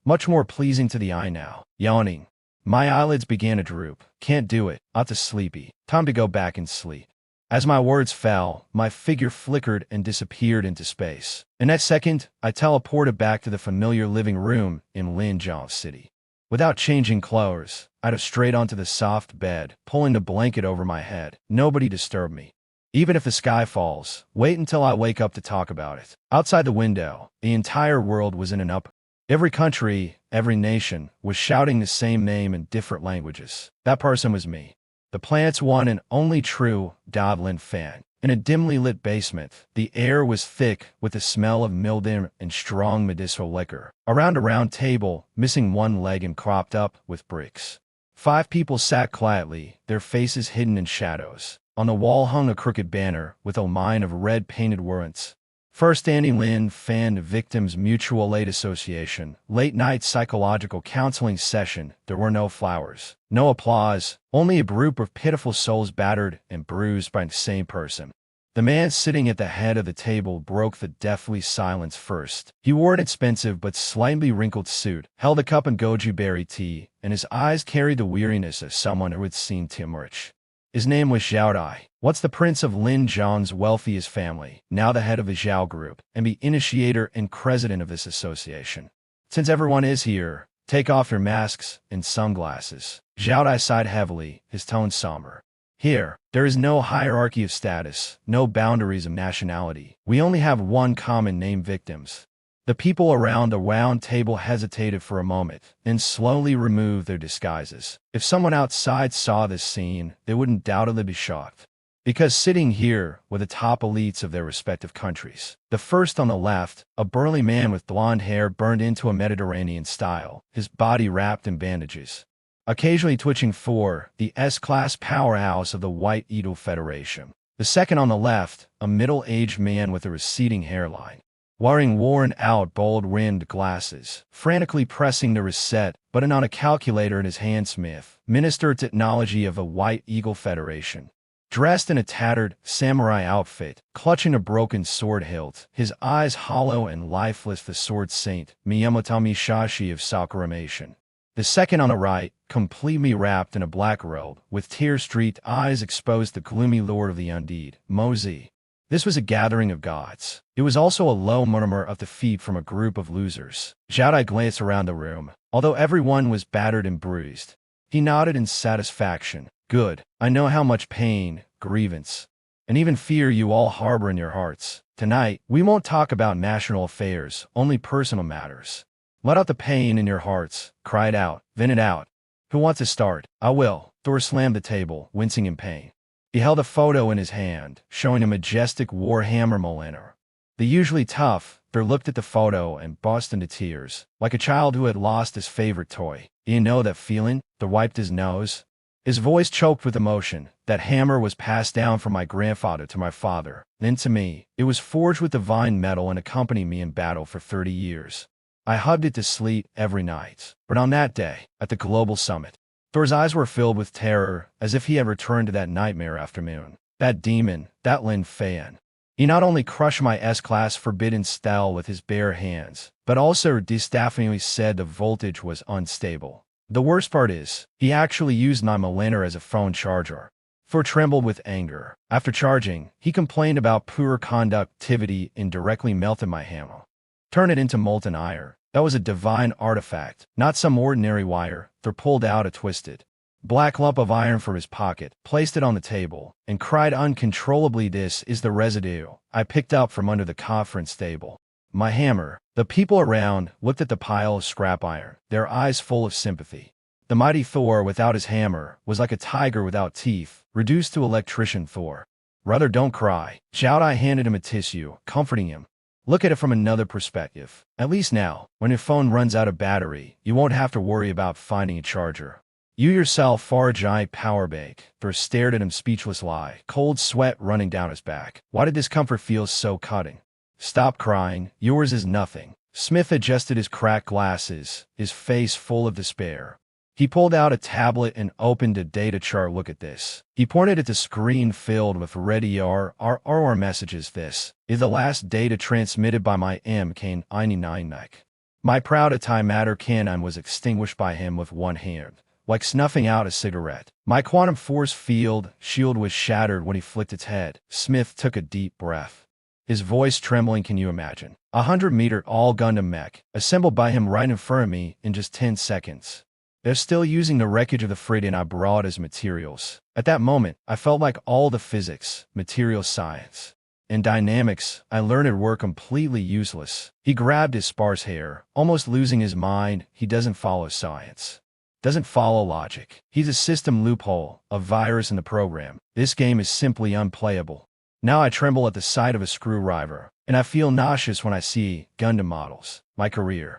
Much more pleasing to the eye now. Yawning. My eyelids began to droop. Can't do it. I'm too sleepy. Time to go back and sleep. As my words fell, my figure flickered and disappeared into space. In that second, I teleported back to the familiar living room in Lin Fan City. Without changing clothes, I dove straight onto the soft bed, pulling the blanket over my head. Nobody disturbed me. Even if the sky falls, wait until I wake up to talk about it. Outside the window, the entire world was in an uproar. Every country, every nation, was shouting the same name in different languages. That person was me. The planet's one and only true God, Lin Fan. In a dimly lit basement, the air was thick with the smell of mildew and strong medicinal liquor. Around a round table, missing one leg and propped up with bricks, 5 people sat quietly, their faces hidden in shadows. On the wall hung a crooked banner with a line of red painted words. First standing Lin Fan Victims Mutual Aid Association, late night psychological counseling session. There were no flowers, no applause, only a group of pitiful souls battered and bruised by the same person. The man sitting at the head of the table broke the deathly silence first. He wore an expensive but slightly wrinkled suit, held a cup of goji berry tea, and his eyes carried the weariness of someone who had seen too much. His name was Showdown. Once the prince of Lin Zhang's wealthiest family, now the head of the Xiao group, and the initiator and president of this association. Since everyone is here, take off your masks and sunglasses. Showdown sighed heavily, his tone somber. Here, there is no hierarchy of status, no boundaries of nationality. We only have one common name: victims. The people around the round table hesitated for a moment, then slowly removed their disguises. If someone outside saw this scene, they would undoubtedly be shocked. Because sitting here were the top elites of their respective countries. The first on the left, a burly man with blonde hair burned into a Mediterranean style, his body wrapped in bandages, occasionally twitching, for the S-class powerhouse of the White Eagle Federation. The second on the left, a middle-aged man with a receding hairline, wearing worn-out gold-rimmed glasses, frantically pressing the reset button on a calculator in his hand. Smith, Minister of Technology of the White Eagle Federation. dressed in a tattered samurai outfit, clutching a broken sword hilt, his eyes hollow and lifeless. The sword saint, Miyamoto Mishashi of Sakuramation. The second on the right, completely wrapped in a black robe, with tear-streaked eyes exposed, the gloomy lord of the undead, Mozi. This was a gathering of gods. It was also a low murmur of defeat from a group of losers. Xiao glanced around the room. Although everyone was battered and bruised, he nodded in satisfaction. Good. I know how much pain, grievance, and even fear you all harbor in your hearts. Tonight, we won't talk about national affairs, only personal matters. Let out the pain in your hearts. Cry it out. Vent it out. Who wants to start? I will. Thor slammed the table, wincing in pain. He held a photo in his hand, showing a majestic Warhammer Mjolnir. The usually tough, Thor looked at the photo and burst into tears, like a child who had lost his favorite toy. You know that feeling? Thor wiped his nose. His voice choked with emotion. That hammer was passed down from my grandfather to my father, then to me. It was forged with divine metal and accompanied me in battle for 30 years. I hugged it to sleep every night. But on that day, at the global summit, Thor's eyes were filled with terror, as if he had returned to that nightmare afternoon. That demon, that Lin Fan. He not only crushed my S-Class forbidden style with his bare hands, but also distaffingly said the voltage was unstable. The worst part is, he actually used my Mjolnir as a phone charger. Thor trembled with anger. After charging, he complained about poor conductivity and directly melted my hammer. Turn it into molten iron. That was a divine artifact, not some ordinary wire. Thor pulled out a twisted black lump of iron from his pocket, placed it on the table, and cried uncontrollably, "This is the residue I picked up from under the conference table. My hammer." The people around looked at the pile of scrap iron, their eyes full of sympathy. The mighty Thor without his hammer was like a tiger without teeth, reduced to electrician Thor. "Brother, don't cry." Xiao handed him a tissue, comforting him. Look at it from another perspective. At least now, when your phone runs out of battery, you won't have to worry about finding a charger. You yourself are a giant power bank. Thor stared at him, speechless, lie, cold sweat running down his back. Why did this comfort feel so cutting? Stop crying. Yours is nothing. Smith adjusted his cracked glasses, his face full of despair. He pulled out a tablet and opened a data chart. Look at this. He pointed at the screen filled with red ERR messages. This is the last data transmitted by my MK99 neck. My proud antimatter cannon was extinguished by him with one hand, like snuffing out a cigarette. My quantum force field shield was shattered when he flicked its head. Smith took a deep breath, his voice trembling. Can you imagine? 100-meter all-Gundam mech, assembled by him right in front of me in just 10 seconds. They're still using the wreckage of the frigate I brought as materials. At that moment, I felt like all the physics, material science, and dynamics I learned were completely useless. He grabbed his sparse hair, almost losing his mind. He doesn't follow science, doesn't follow logic. He's a system loophole, a virus in the program. This game is simply unplayable. Now I tremble at the sight of a screwdriver, and I feel nauseous when I see Gundam models. My career.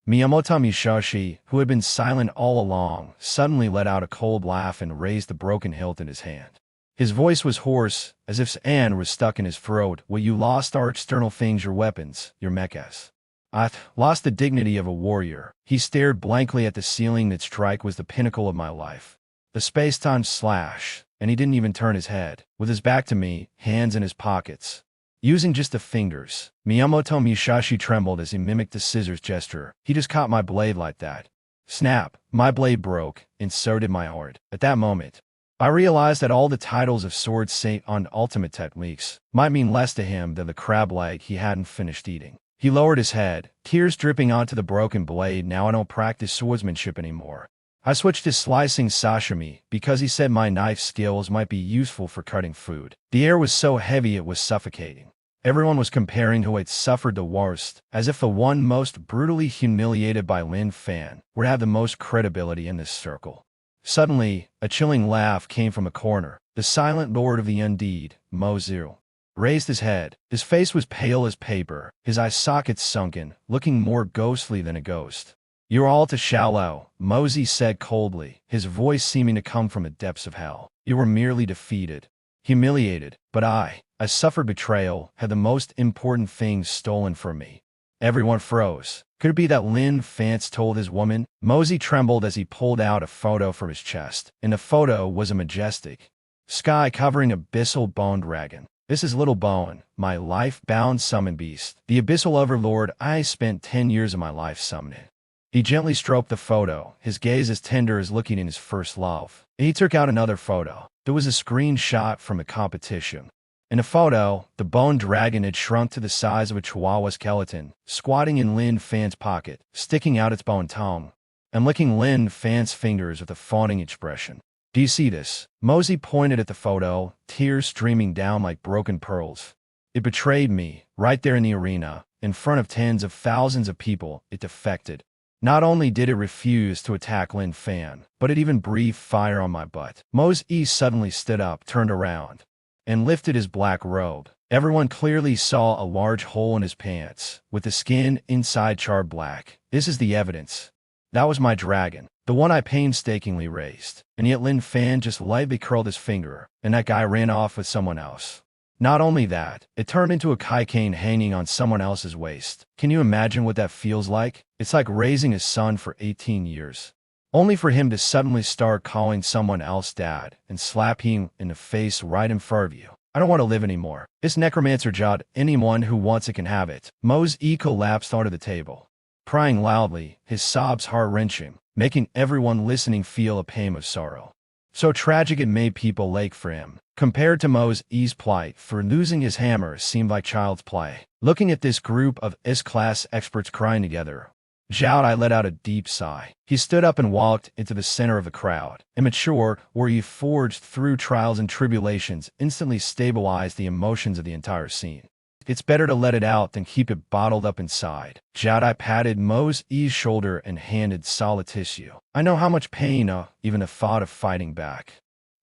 Miyamoto Mishashi, who had been silent all along, suddenly let out a cold laugh and raised the broken hilt in his hand. His voice was hoarse, as if sand was stuck in his throat. What you lost are external things, your weapons, your mechas. I lost the dignity of a warrior. He stared blankly at the ceiling. That strike was the pinnacle of my life. The space-time slash, and he didn't even turn his head. With his back to me, hands in his pockets, using just the fingers, Miyamoto Mishashi trembled as he mimicked the scissors gesture. He just caught my blade like that. Snap! My blade broke, and so did my heart. At that moment, I realized that all the titles of Sword Saint on Ultimate Techniques might mean less to him than the crab leg he hadn't finished eating. He lowered his head, tears dripping onto the broken blade. Now I don't practice swordsmanship anymore. I switched to slicing sashimi because he said my knife skills might be useful for cutting food. The air was so heavy it was suffocating. Everyone was comparing who had suffered the worst, as if the one most brutally humiliated by Lin Fan would have the most credibility in this circle. Suddenly, a chilling laugh came from a corner. The silent lord of the undead, Mozu, raised his head. His face was pale as paper, his eye sockets sunken, looking more ghostly than a ghost. "You're all too shallow," Mozi said coldly, his voice seeming to come from the depths of hell. "You were merely defeated, humiliated, but I suffered betrayal, had the most important things stolen from me." Everyone froze. Could it be that Lin Fan told his woman? Mozi trembled as he pulled out a photo from his chest. In the photo was a majestic, Sky covering abyssal bone dragon. This is Little Bone, my life-bound summon beast. The abyssal overlord I spent 10 years of my life summoning. He gently stroked the photo, his gaze as tender as looking in his first love. He took out another photo. There was a screenshot from a competition. In the photo, the bone dragon had shrunk to the size of a chihuahua skeleton, squatting in Lin Fan's pocket, sticking out its bone tongue, and licking Lin Fan's fingers with a fawning expression. Do you see this? Mosey pointed at the photo, tears streaming down like broken pearls. It betrayed me, right there in the arena, in front of tens of thousands of people. It defected. Not only did it refuse to attack Lin Fan, but it even breathed fire on my butt. Mosey suddenly stood up, turned around, and lifted his black robe. Everyone clearly saw a large hole in his pants, with the skin inside charred black. This is the evidence. That was my dragon, the one I painstakingly raised. And yet Lin Fan just lightly curled his finger, and that guy ran off with someone else. Not only that, it turned into a cane hanging on someone else's waist. Can you imagine what that feels like? It's like raising a son for 18 years. Only for him to suddenly start calling someone else dad and slap him in the face right in front of you. I don't want to live anymore. This necromancer job, anyone who wants it can have it. Mosey collapsed onto the table, crying loudly, his sobs heart-wrenching, making everyone listening feel a pain of sorrow. So tragic it made people ache for him. Compared to Mosey's plight for losing his hammer seemed like child's play. Looking at this group of S-class experts crying together, Zhao let out a deep sigh. He stood up and walked into the center of the crowd. Immature, where he forged through trials and tribulations, instantly stabilized the emotions of the entire scene. It's better to let it out than keep it bottled up inside. Zhao patted Mosey's shoulder and handed solid tissue. I know how much pain, even the thought of fighting back.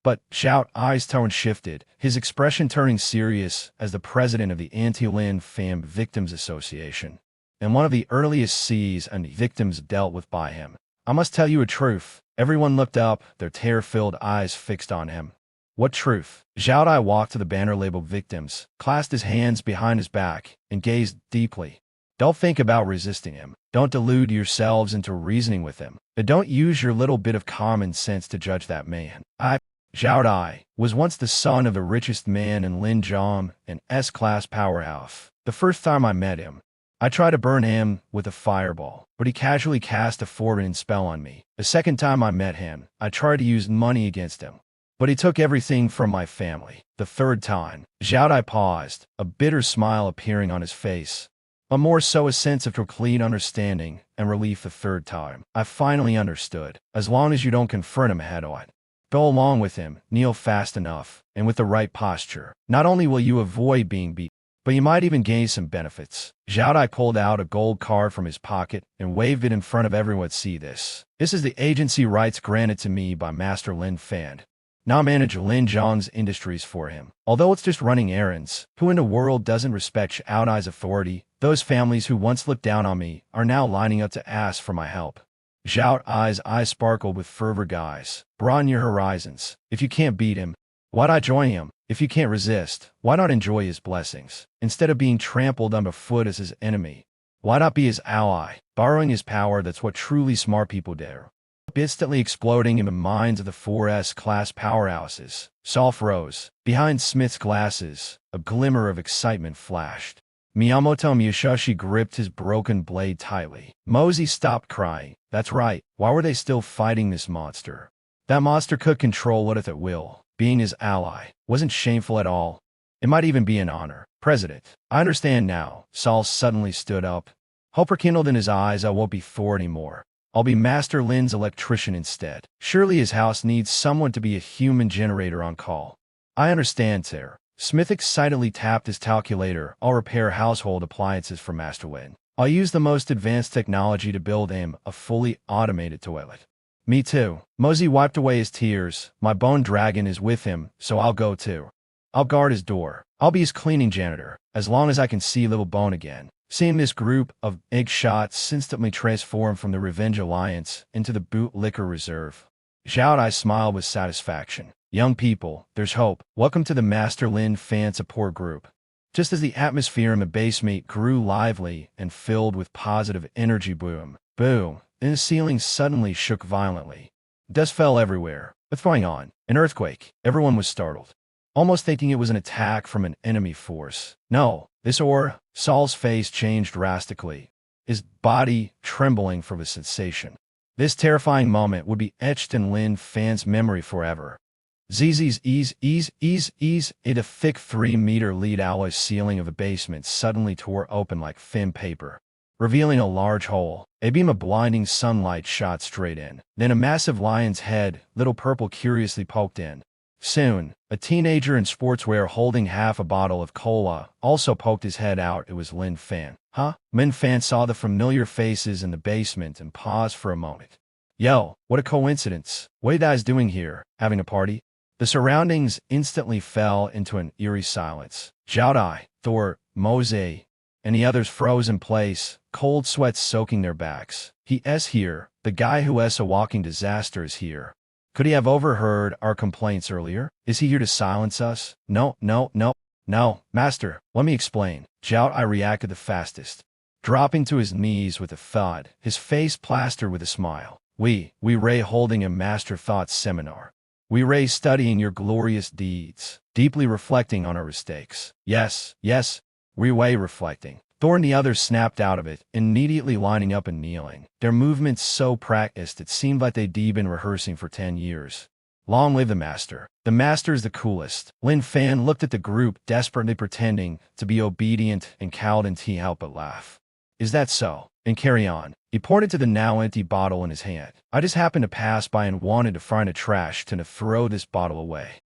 But Zhao's eyes tone shifted, his expression turning serious as the president of the Anti-Lin Fan Victims Association, and one of the earliest C's and victims dealt with by him. I must tell you a truth. Everyone looked up, their tear-filled eyes fixed on him. What truth? Zhao walked to the banner labeled victims, clasped his hands behind his back, and gazed deeply. Don't think about resisting him. Don't delude yourselves into reasoning with him. But don't use your little bit of common sense to judge that man. Zhao was once the son of the richest man in Linjiang, an S-class powerhouse. The first time I met him, I tried to burn him with a fireball, but he casually cast a forbidden spell on me. The second time I met him, I tried to use money against him, but he took everything from my family. The third time, Zhao paused, a bitter smile appearing on his face, but more so a sense of complete understanding and relief. The third time, I finally understood. As long as you don't confront him head-on, go along with him, kneel fast enough, and with the right posture, not only will you avoid being beaten, but you might even gain some benefits. Zhao pulled out a gold card from his pocket and waved it in front of everyone. See this. This is the agency rights granted to me by Master Lin Fan. Now I manage Lin Zhang's industries for him. Although it's just running errands, who in the world doesn't respect Zhao's authority? Those families who once looked down on me are now lining up to ask for my help. Zhao's eyes sparkled with fervor. Guys, broaden your horizons. If you can't beat him, why not join him? If you can't resist, why not enjoy his blessings? Instead of being trampled underfoot as his enemy, why not be his ally? Borrowing his power, that's what truly smart people do. Instantly exploding in the minds of the 4S-class powerhouses. Solf rose. Behind Smith's glasses, a glimmer of excitement flashed. Miyamoto Musashi gripped his broken blade tightly. Mosey stopped crying. That's right. Why were they still fighting this monster? That monster could control it at will. Being his ally wasn't shameful at all. It might even be an honor. President, I understand now. Saul suddenly stood up. Hope rekindled in his eyes. I won't be Thor anymore. I'll be Master Lin's electrician instead. Surely his house needs someone to be a human generator on call. I understand, sir. Smith excitedly tapped his calculator. I'll repair household appliances for Master Lin. I'll use the most advanced technology to build him a fully automated toilet. Me too. Mosey wiped away his tears. My bone dragon is with him, so I'll go too. I'll guard his door. I'll be his cleaning janitor, as long as I can see Little Bone again. Seeing this group of egg shots instantly transformed from the Revenge Alliance into the Bootlicker Reserve, Zhao smiled with satisfaction. Young people, there's hope. Welcome to the Master Lin Fan support group. Just as the atmosphere in the basement grew lively and filled with positive energy, boom, then the ceiling suddenly shook violently. Dust fell everywhere. What's going on? An earthquake. Everyone was startled, almost thinking it was an attack from an enemy force. No, Saul's face changed drastically, his body trembling from the sensation. This terrifying moment would be etched in Lin Fan's memory forever. Zz's ease, a thick 3-meter lead alloy ceiling of a basement suddenly tore open like thin paper, revealing a large hole. A beam of blinding sunlight shot straight in. Then a massive lion's head, little purple, curiously poked in. Soon, a teenager in sportswear holding half a bottle of cola also poked his head out. It was Lin Fan. Huh? Lin Fan saw the familiar faces in the basement and paused for a moment. Yo, what a coincidence. What are you guys doing here? Having a party? The surroundings instantly fell into an eerie silence. Showdown, Thor, Mose, and the others froze in place, cold sweats soaking their backs. He's here. The guy who is a walking disaster is here. Could he have overheard our complaints earlier? Is he here to silence us? No, master, let me explain. Showdown reacted the fastest, dropping to his knees with a thud, his face plastered with a smile. We Ray holding a master thoughts seminar. We Ray studying your glorious deeds, deeply reflecting on our mistakes. Yes, we Ray reflecting. Thor and the others snapped out of it, immediately lining up and kneeling, their movements so practiced it seemed like they'd been rehearsing for 10 years. Long live the master. The master is the coolest. Lin Fan looked at the group, desperately pretending to be obedient, and couldn't help but laugh. Is that so? And carry on. He pointed to the now empty bottle in his hand. I just happened to pass by and wanted to find a trash to throw this bottle away.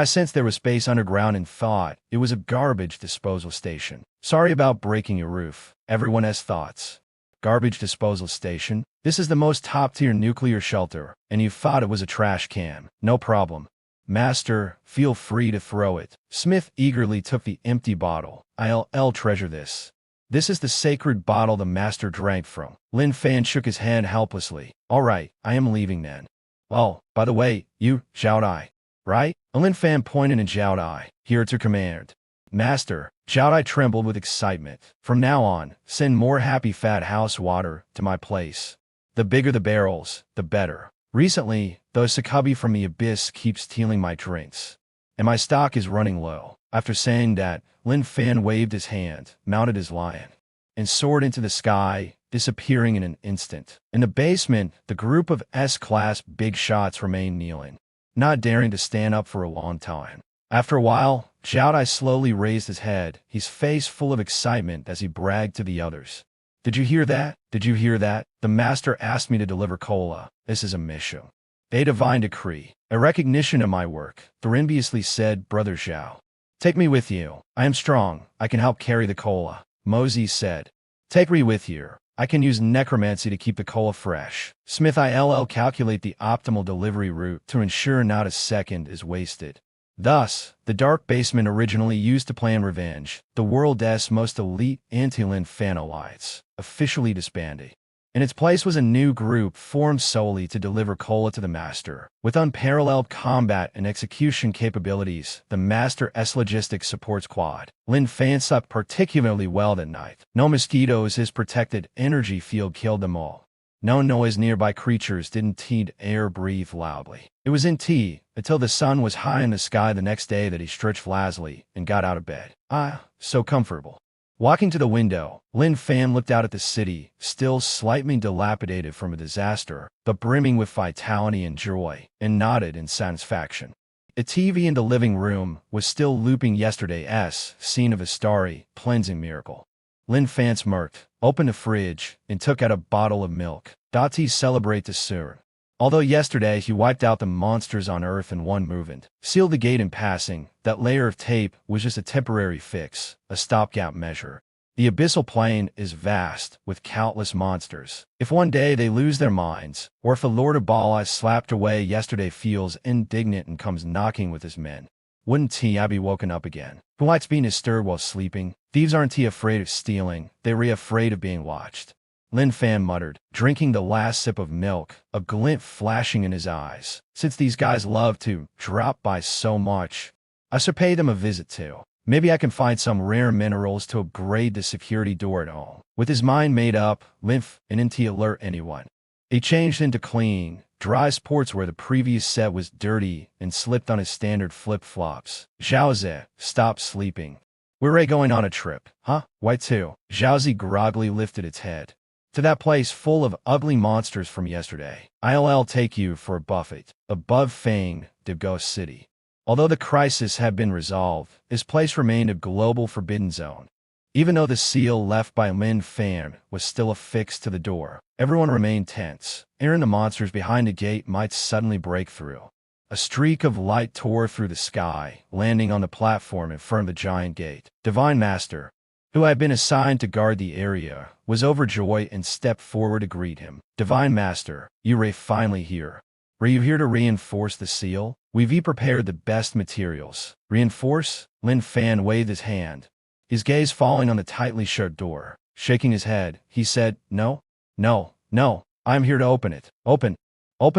Since there was space underground and thought it was a garbage disposal station. Sorry about breaking your roof. Everyone has thoughts. Garbage disposal station? This is the most top-tier nuclear shelter, and you thought it was a trash can. No problem. Master, feel free to throw it. Smith eagerly took the empty bottle. I'll treasure this. This is the sacred bottle the master drank from. Lin Fan shook his head helplessly. All right, I am leaving then. Oh, by the way, you, Showdown, right? Lin Fan pointed at Showdown. Here to command. Master, Showdown trembled with excitement. From now on, send more happy fat house water to my place. The bigger the barrels, the better. Recently, the succubby from the abyss keeps stealing my drinks, and my stock is running low. After saying that, Lin Fan waved his hand, mounted his lion, and soared into the sky, disappearing in an instant. In the basement, the group of S-class big shots remained kneeling, not daring to stand up for a long time. After a while, Showdown slowly raised his head, his face full of excitement as he bragged to the others. Did you hear that? Did you hear that? The master asked me to deliver cola. This is a mission. A divine decree. A recognition of my work. Thor enviously said, Brother Xiao. Take me with you. I am strong. I can help carry the cola. Moses said. Take me with you. I can use necromancy to keep the cola fresh. Smith ILL calculate the optimal delivery route to ensure not a second is wasted. Thus, the dark basement originally used to plan revenge, the world's most elite anti-Lin Fan alliance, officially disbanded. In its place was a new group formed solely to deliver cola to the master. With unparalleled combat and execution capabilities, the master's logistics support squad. Lin Fan slept particularly well that night. No mosquitoes, his protected energy field killed them all. No noise nearby creatures didn't air breathe loudly. It was until the sun was high in the sky the next day that he stretched lazily and got out of bed. So comfortable. Walking to the window, Lin Fan looked out at the city, still slightly dilapidated from a disaster, but brimming with vitality and joy, and nodded in satisfaction. The TV in the living room was still looping yesterday's scene of a starry, cleansing miracle. Lin Fan smirked, opened the fridge, and took out a bottle of milk. To celebrate the sur. Although yesterday he wiped out the monsters on Earth in one movement, sealed the gate in passing, that layer of tape was just a temporary fix, a stopgap measure. The abyssal plane is vast, with countless monsters. If one day they lose their minds, or if the Lord of Bala slapped away yesterday feels indignant and comes knocking with his men, wouldn't he be woken up again? Who likes being disturbed while sleeping? Thieves aren't afraid of stealing, they're afraid of being watched. Lin Fan muttered, drinking the last sip of milk, a glint flashing in his eyes. Since these guys love to drop by so much, I should pay them a visit too. Maybe I can find some rare minerals to upgrade the security door at home. With his mind made up, Lin Fan didn't alert anyone. He changed into clean, dry sports where the previous set was dirty, and slipped on his standard flip-flops. Zhaozi, stop sleeping. We're going on a trip, huh? Why too? Zhaozi groggily lifted its head. To that place full of ugly monsters from yesterday. I'll take you for a buffet. Above Fang, the ghost city. Although the crisis had been resolved, this place remained a global forbidden zone. Even though the seal left by Lin Fan was still affixed to the door, everyone remained tense, fearing the monsters behind the gate might suddenly break through. A streak of light tore through the sky, landing on the platform in front of the giant gate. Divine Master, who had been assigned to guard the area, was overjoyed and stepped forward to greet him. Divine Master, you're finally here. Were you here to reinforce the seal? We've prepared the best materials. Reinforce? Lin Fan waved his hand, his gaze falling on the tightly shut door. Shaking his head, he said, No, I'm here to open it. Open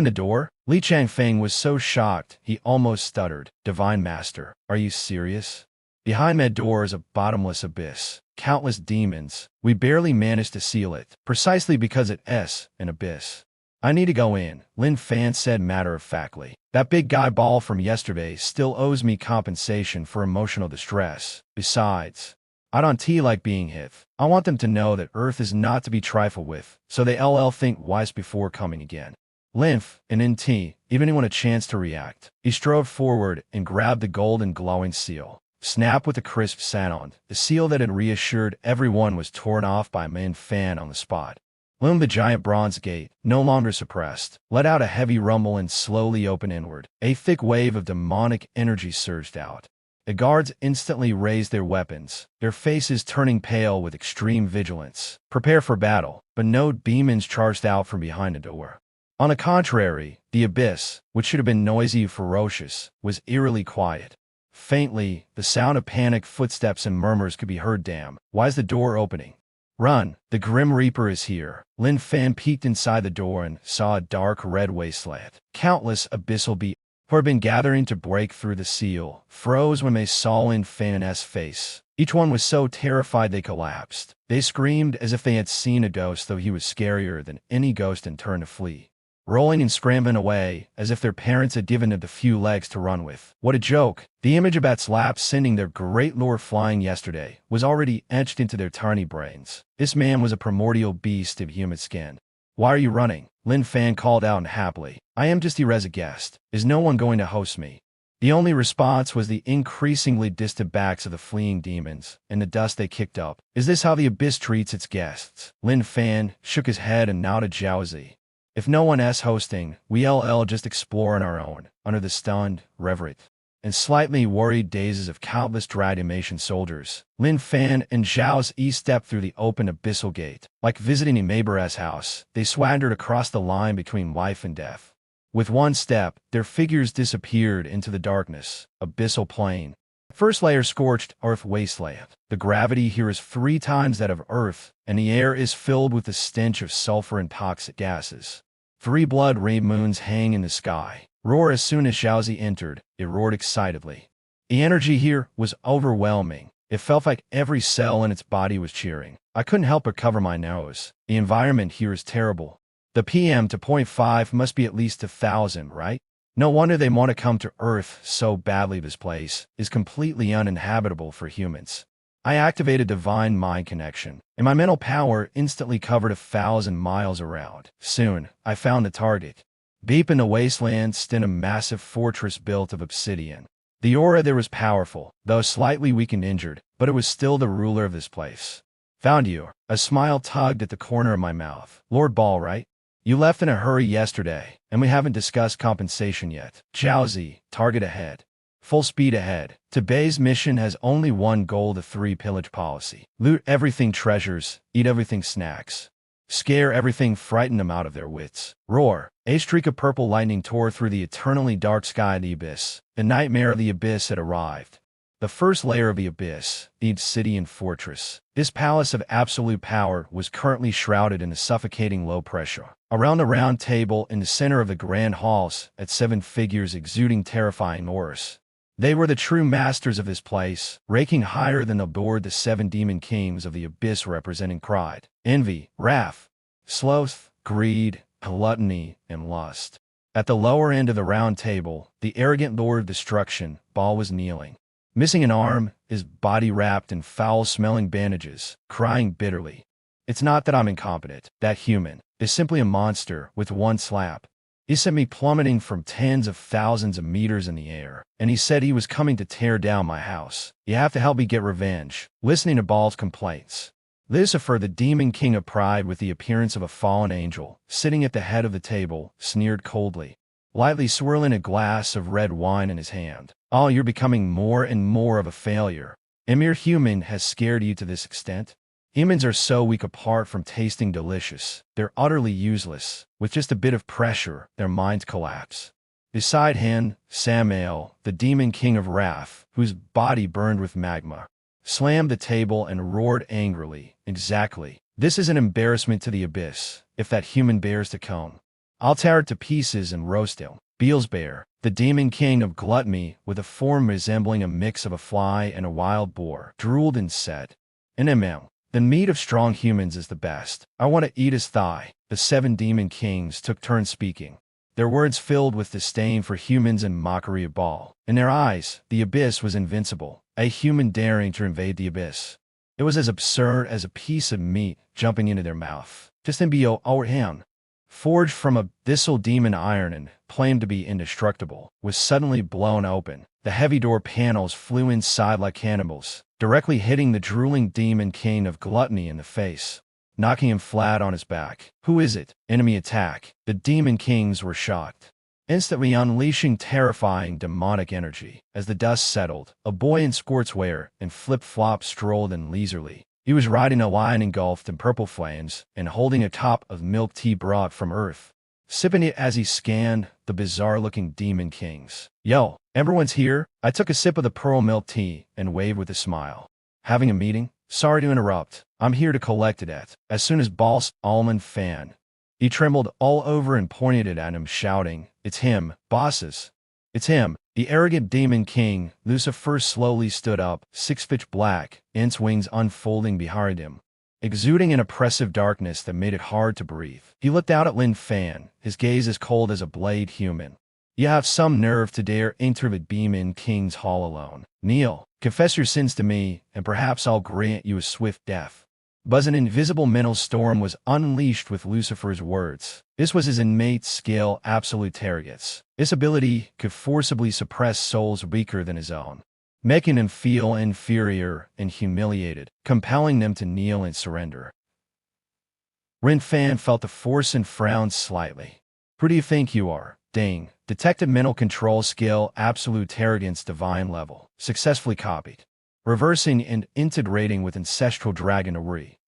the door? Li Changfeng was so shocked, he almost stuttered. Divine Master, are you serious? Behind that door is a bottomless abyss. Countless demons. We barely managed to seal it, precisely because it's an abyss. I need to go in, Lin Fan said matter-of-factly. That big guy ball from yesterday still owes me compensation for emotional distress. Besides, I don't like being hit. I want them to know that Earth is not to be trifled with, so they think twice before coming again. Linf and NT even want a chance to react. He strode forward and grabbed the golden glowing seal. Snap with a crisp sound, the seal that had reassured everyone was torn off by Lin Fan on the spot. Loom the giant bronze gate, no longer suppressed, let out a heavy rumble and slowly opened inward. A thick wave of demonic energy surged out. The guards instantly raised their weapons, their faces turning pale with extreme vigilance. Prepare for battle, but no demons charged out from behind the door. On the contrary, the abyss, which should have been noisy and ferocious, was eerily quiet. Faintly, the sound of panicked footsteps and murmurs could be heard. Damn, why's the door opening? Run, the Grim Reaper is here. Lin Fan peeked inside the door and saw a dark red wasteland. Countless abyssal beings who had been gathering to break through the seal froze when they saw Lin Fan's face. Each one was so terrified they collapsed. They screamed as if they had seen a ghost, though he was scarier than any ghost, and turned to flee, rolling and scrambling away as if their parents had given them the few legs to run with. What a joke! The image of Bat's lap sending their great lord flying yesterday was already etched into their tiny brains. This man was a primordial beast of human skin. Why are you running? Lin Fan called out unhappily. I am just here as a guest. Is no one going to host me? The only response was the increasingly distant backs of the fleeing demons and the dust they kicked up. Is this how the abyss treats its guests? Lin Fan shook his head and nodded. Zhaozi. If no one else hosting, we'll just explore on our own, under the stunned, reverent, and slightly worried gazes of countless Dalmatian soldiers. Lin Fan and Zhaozi stepped through the open abyssal gate. Like visiting a neighbor's house, they swaggered across the line between life and death. With one step, their figures disappeared into the darkness. Abyssal plain. First layer scorched earth wasteland. The gravity here is 3 times that of Earth, and the air is filled with the stench of sulfur and toxic gases. 3 blood red moons hang in the sky. Roar. As soon as Zhaozi entered, it roared excitedly. The energy here was overwhelming. It felt like every cell in its body was cheering. I couldn't help but cover my nose. The environment here is terrible. The PM to .5 must be at least 1,000, right? No wonder they want to come to Earth so badly. This place is completely uninhabitable for humans. I activated Divine Mind Connection, and my mental power instantly covered 1,000 miles around. Soon, I found the target. Deep in the wasteland stood a massive fortress built of obsidian. The aura there was powerful, though slightly weak and injured, but it was still the ruler of this place. Found you. A smile tugged at the corner of my mouth. Lord Ball, right? You left in a hurry yesterday, and we haven't discussed compensation yet. Zhaozi, target ahead. Full speed ahead. Today's mission has only one goal: the 3 pillage policy. Loot everything treasures, eat everything snacks. Scare everything, frighten them out of their wits. Roar. A streak of purple lightning tore through the eternally dark sky of the abyss. The nightmare of the abyss had arrived. The first layer of the abyss, each city and fortress. This palace of absolute power was currently shrouded in a suffocating low pressure. Around the round table in the center of the grand halls, at 7 figures exuding terrifying auras. They were the true masters of this place, ranking higher than aboard the 7 demon kings of the abyss, representing pride, envy, wrath, sloth, greed, gluttony, and lust. At the lower end of the round table, the arrogant Lord of Destruction, Baal, was kneeling. Missing an arm, his body wrapped in foul-smelling bandages, crying bitterly. It's not that I'm incompetent. That human is simply a monster with one slap. He sent me plummeting from tens of thousands of meters in the air, and he said he was coming to tear down my house. You have to help me get revenge. Listening to Baal's complaints, Lucifer, the demon king of pride with the appearance of a fallen angel, sitting at the head of the table, sneered coldly, lightly swirling a glass of red wine in his hand. Oh, you're becoming more and more of a failure. A mere human has scared you to this extent? Humans are so weak apart from tasting delicious. They're utterly useless. With just a bit of pressure, their minds collapse. Beside him, Samael, the demon king of wrath, whose body burned with magma, slammed the table and roared angrily. Exactly. This is an embarrassment to the abyss. If that human bears to come, I'll tear it to pieces and roast him. Beelzebub, the demon king of gluttony, with a form resembling a mix of a fly and a wild boar, drooled and said, the meat of strong humans is the best. I want to eat his thigh. The 7 demon kings took turns speaking, their words filled with disdain for humans and mockery of Baal. In their eyes, the abyss was invincible, a human daring to invade the abyss. It was as absurd as a piece of meat jumping into their mouth. Just MBO our hand, forged from abyssal demon iron and claimed to be indestructible, was suddenly blown open. The heavy door panels flew inside like cannibals, directly hitting the drooling demon king of gluttony in the face, knocking him flat on his back. Who is it? Enemy attack. The demon kings were shocked, instantly unleashing terrifying demonic energy. As the dust settled, a boy in sportswear and flip-flops strolled in leisurely. He was riding a lion engulfed in purple flames and holding a top of milk tea brought from Earth, sipping it as he scanned the bizarre-looking demon kings. Yo, everyone's here? I took a sip of the pearl milk tea and waved with a smile. Having a meeting? Sorry to interrupt. I'm here to collect it. As soon as boss Lin Fan, he trembled all over and pointed it at him, shouting, "It's him, bosses. It's him." The arrogant demon king, Lucifer, slowly stood up, 6 feet black, ants wings unfolding behind him, exuding an oppressive darkness that made it hard to breathe. He looked out at Lin Fan, his gaze as cold as a blade human. You have some nerve to dare enter the demon king's hall alone. Kneel, confess your sins to me, and perhaps I'll grant you a swift death. But an invisible mental storm was unleashed with Lucifer's words. This was his innate skill, absolute targets. This ability could forcibly suppress souls weaker than his own, making them feel inferior and humiliated, compelling them to kneel and surrender. Lin Fan felt the force and frowned slightly. Who do you think you are? Ding. Detected mental control skill, absolute arrogance, divine level. Successfully copied. Reversing and integrating with ancestral dragon Uri.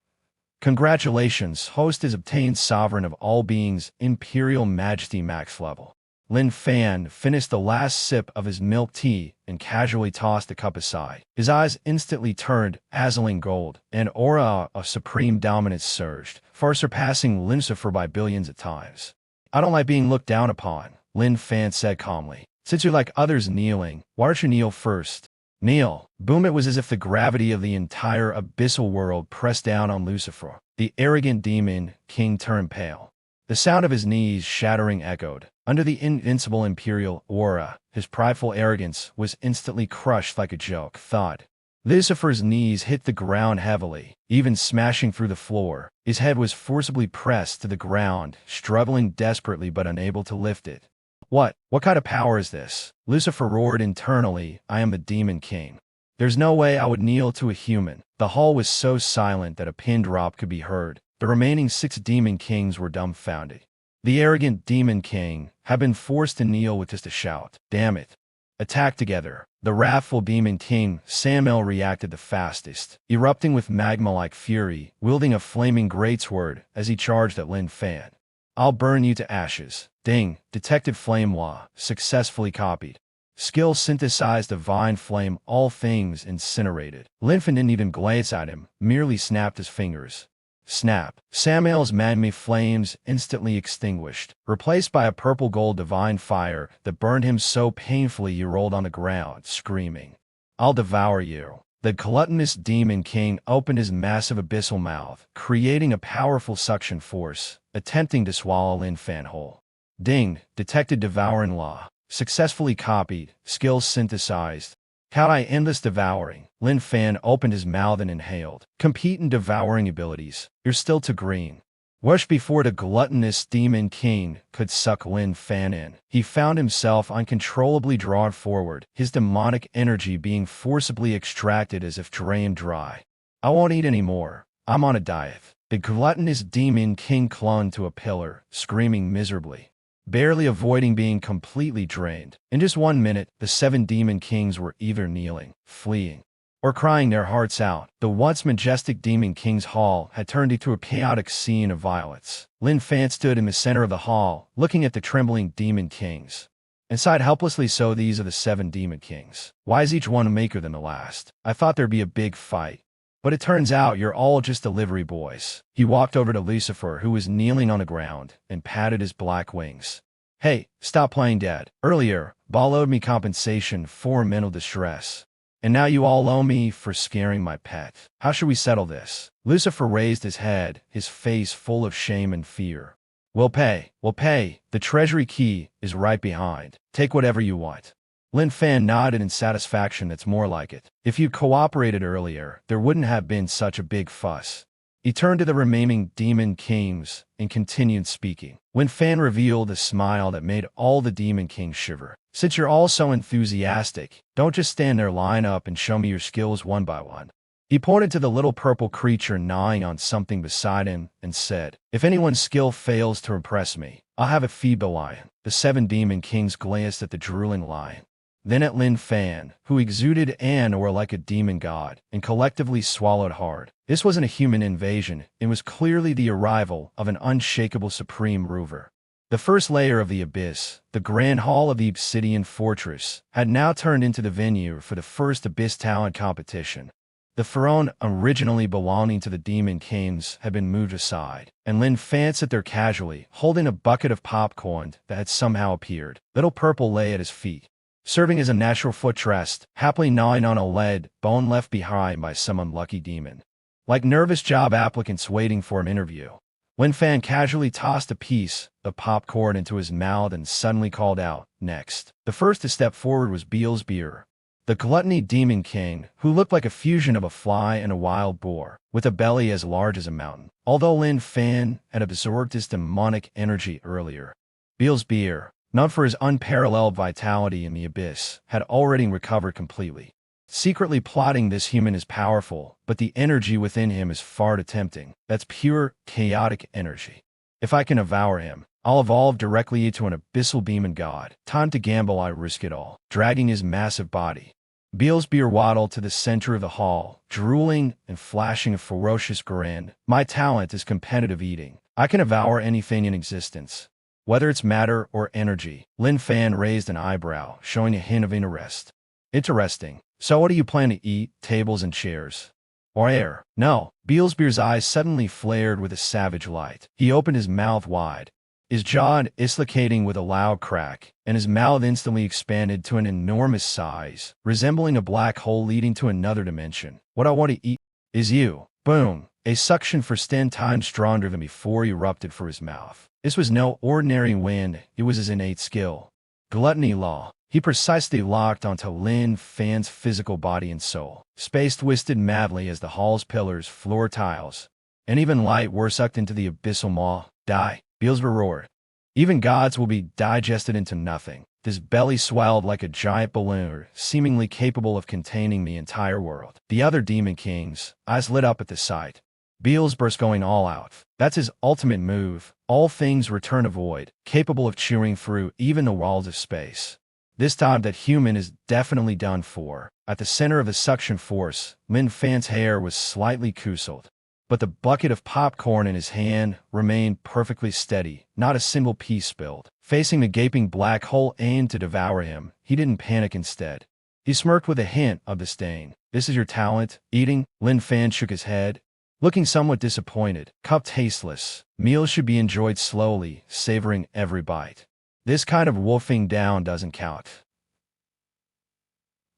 Congratulations, host is obtained sovereign of all beings, imperial majesty max level. Lin Fan finished the last sip of his milk tea and casually tossed the cup aside. His eyes instantly turned dazzling gold, and aura of supreme dominance surged, far surpassing Lucifer by billions of times. I don't like being looked down upon, Lin Fan said calmly. Since you like others kneeling, why don't you kneel first? Kneel. Boom! It was as if the gravity of the entire abyssal world pressed down on Lucifer. The arrogant demon king turned pale. The sound of his knees shattering echoed. Under the invincible imperial aura, his prideful arrogance was instantly crushed like a joke. Thud. Lucifer's knees hit the ground heavily, even smashing through the floor. His head was forcibly pressed to the ground, struggling desperately but unable to lift it. What kind of power is this? Lucifer roared internally. I am the demon king. There's no way I would kneel to a human. The hall was so silent that a pin drop could be heard. The remaining 6 demon kings were dumbfounded. The arrogant demon king had been forced to kneel with just a shout. Damn it. Attack together. The wrathful demon king, Samael, reacted the fastest, erupting with magma-like fury, wielding a flaming greatsword as he charged at Lin Fan. I'll burn you to ashes. Ding. Detected flame law. Successfully copied. Skill synthesized divine flame, all things incinerated. Lin Fan didn't even glance at him, merely snapped his fingers. Snap. Samael's magma flames instantly extinguished, replaced by a purple-gold divine fire that burned him so painfully he rolled on the ground, screaming, I'll devour you. The gluttonous demon king opened his massive abyssal mouth, creating a powerful suction force, attempting to swallow Lin Fan whole. Ding, detected devouring law. Successfully copied, skills synthesized. How'd I end this devouring? Lin Fan opened his mouth and inhaled. Compete in devouring abilities. You're still too green. Wish before the gluttonous Demon King could suck Lin Fan in. He found himself uncontrollably drawn forward, his demonic energy being forcibly extracted as if drained dry. I won't eat anymore. I'm on a diet. The gluttonous Demon King clung to a pillar, screaming miserably, barely avoiding being completely drained. In just 1 minute, the 7 Demon Kings were either kneeling, fleeing, or crying their hearts out. The once majestic Demon King's hall had turned into a chaotic scene of violence. Lin Fan stood in the center of the hall, looking at the trembling Demon Kings. Inside helplessly so, these are the 7 Demon Kings. Why is each one maker than the last? I thought there'd be a big fight. But it turns out you're all just delivery boys. He walked over to Lucifer, who was kneeling on the ground, and patted his black wings. Hey, stop playing dead. Earlier, Ball owed me compensation for mental distress. And now you all owe me for scaring my pet. How should we settle this? Lucifer raised his head, his face full of shame and fear. We'll pay. The treasury key is right behind. Take whatever you want. Lin Fan nodded in satisfaction. That's more like it. If you'd cooperated earlier, there wouldn't have been such a big fuss. He turned to the remaining Demon Kings and continued speaking. Lin Fan revealed a smile that made all the Demon Kings shiver. Since you're all so enthusiastic, don't just stand there, line up and show me your skills one by one. He pointed to the little purple creature gnawing on something beside him and said, if anyone's skill fails to impress me, I'll have it feed the lion. The 7 Demon Kings glanced at the drooling lion, then at Lin Fan, who exuded an aura like a demon god, and collectively swallowed hard. This wasn't a human invasion, it was clearly the arrival of an unshakable supreme ruler. The first layer of the abyss, the grand hall of the obsidian fortress, had now turned into the venue for the first abyss talent competition. The throne originally belonging to the Demon Kings had been moved aside, and Lin Fan sat there casually, holding a bucket of popcorn that had somehow appeared. Little Purple lay at his feet, serving as a natural footrest, happily gnawing on a lead bone left behind by some unlucky demon. Like nervous job applicants waiting for an interview, Lin Fan casually tossed a piece of popcorn into his mouth and suddenly called out, next. The first to step forward was Beer, the gluttony Demon King, who looked like a fusion of a fly and a wild boar, with a belly as large as a mountain. Although Lin Fan had absorbed his demonic energy earlier, Beer, known for his unparalleled vitality in the abyss, had already recovered completely. Secretly plotting, this human is powerful, but the energy within him is far too tempting. That's pure, chaotic energy. If I can devour him, I'll evolve directly into an abyssal demon god. Time to gamble, I risk it all. Dragging his massive body, Beer waddled to the center of the hall, drooling and flashing a ferocious grin. My talent is competitive eating. I can devour anything in existence, whether it's matter or energy. Lin Fan raised an eyebrow, showing a hint of interest. Interesting. So what do you plan to eat? Tables and chairs? Or air? No. Beer's eyes suddenly flared with a savage light. He opened his mouth wide, his jaw dislocating with a loud crack, and his mouth instantly expanded to an enormous size, resembling a black hole leading to another dimension. What I want to eat is you. Boom. A suction force 10 times stronger than before erupted from his mouth. This was no ordinary wind, it was his innate skill. Gluttony law. He precisely locked onto Lin Fan's physical body and soul. Space twisted madly as the hall's pillars, floor tiles, and even light were sucked into the abyssal maw. Die. Beers roared. Even gods will be digested into nothing. His belly swelled like a giant balloon, seemingly capable of containing the entire world. The other Demon Kings' eyes lit up at the sight. Beers burst, going all out. That's his ultimate move. All things return to void, capable of chewing through even the walls of space. This time that human is definitely done for. At the center of the suction force, Lin Fan's hair was slightly tousled, but the bucket of popcorn in his hand remained perfectly steady, not a single piece spilled. Facing the gaping black hole aimed to devour him, he didn't panic. Instead, he smirked with a hint of disdain. This is your talent, eating? Lin Fan shook his head, looking somewhat disappointed. Cup tasteless. Meals should be enjoyed slowly, savoring every bite. This kind of wolfing down doesn't count.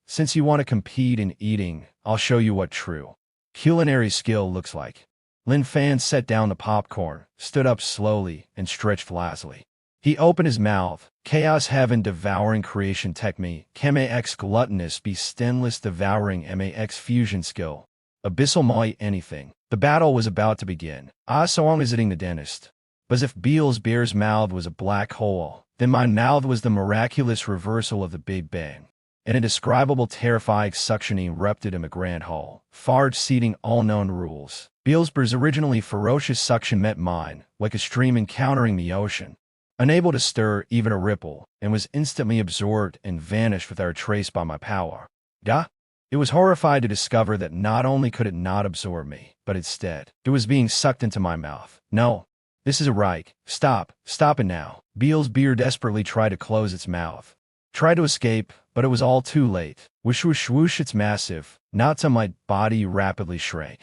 Since you want to compete in eating, I'll show you what true culinary skill looks like. Lin Fan set down the popcorn, stood up slowly, and stretched lazily. He opened his mouth. Chaos heaven devouring creation technique. Max gluttonous be stainless devouring max fusion skill. Abyssal moi anything. The battle was about to begin. So long as hitting the dentist. But as if Beel's bear's mouth was a black hole, then my mouth was the miraculous reversal of the Big Bang. An indescribable terrifying suctioning erupted in the grand hall, far exceeding all known rules. Beelzbear's originally ferocious suction met mine, like a stream encountering the ocean, unable to stir even a ripple, and was instantly absorbed and vanished without a trace by my power. It was horrified to discover that not only could it not absorb me, but instead, it was being sucked into my mouth. No, this is a Reich. Stop it now. Beel's beer desperately tried to close its mouth. Tried to escape, but it was all too late. Whoosh whoosh whoosh its massive, not to my body rapidly shrank.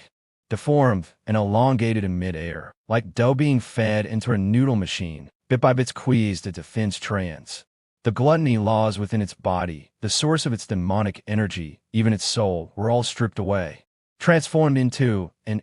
Deformed and elongated in mid-air, like dough being fed into a noodle machine, bit by bit squeezed into thin strands. The gluttony laws within its body, the source of its demonic energy, even its soul, were all stripped away, transformed into an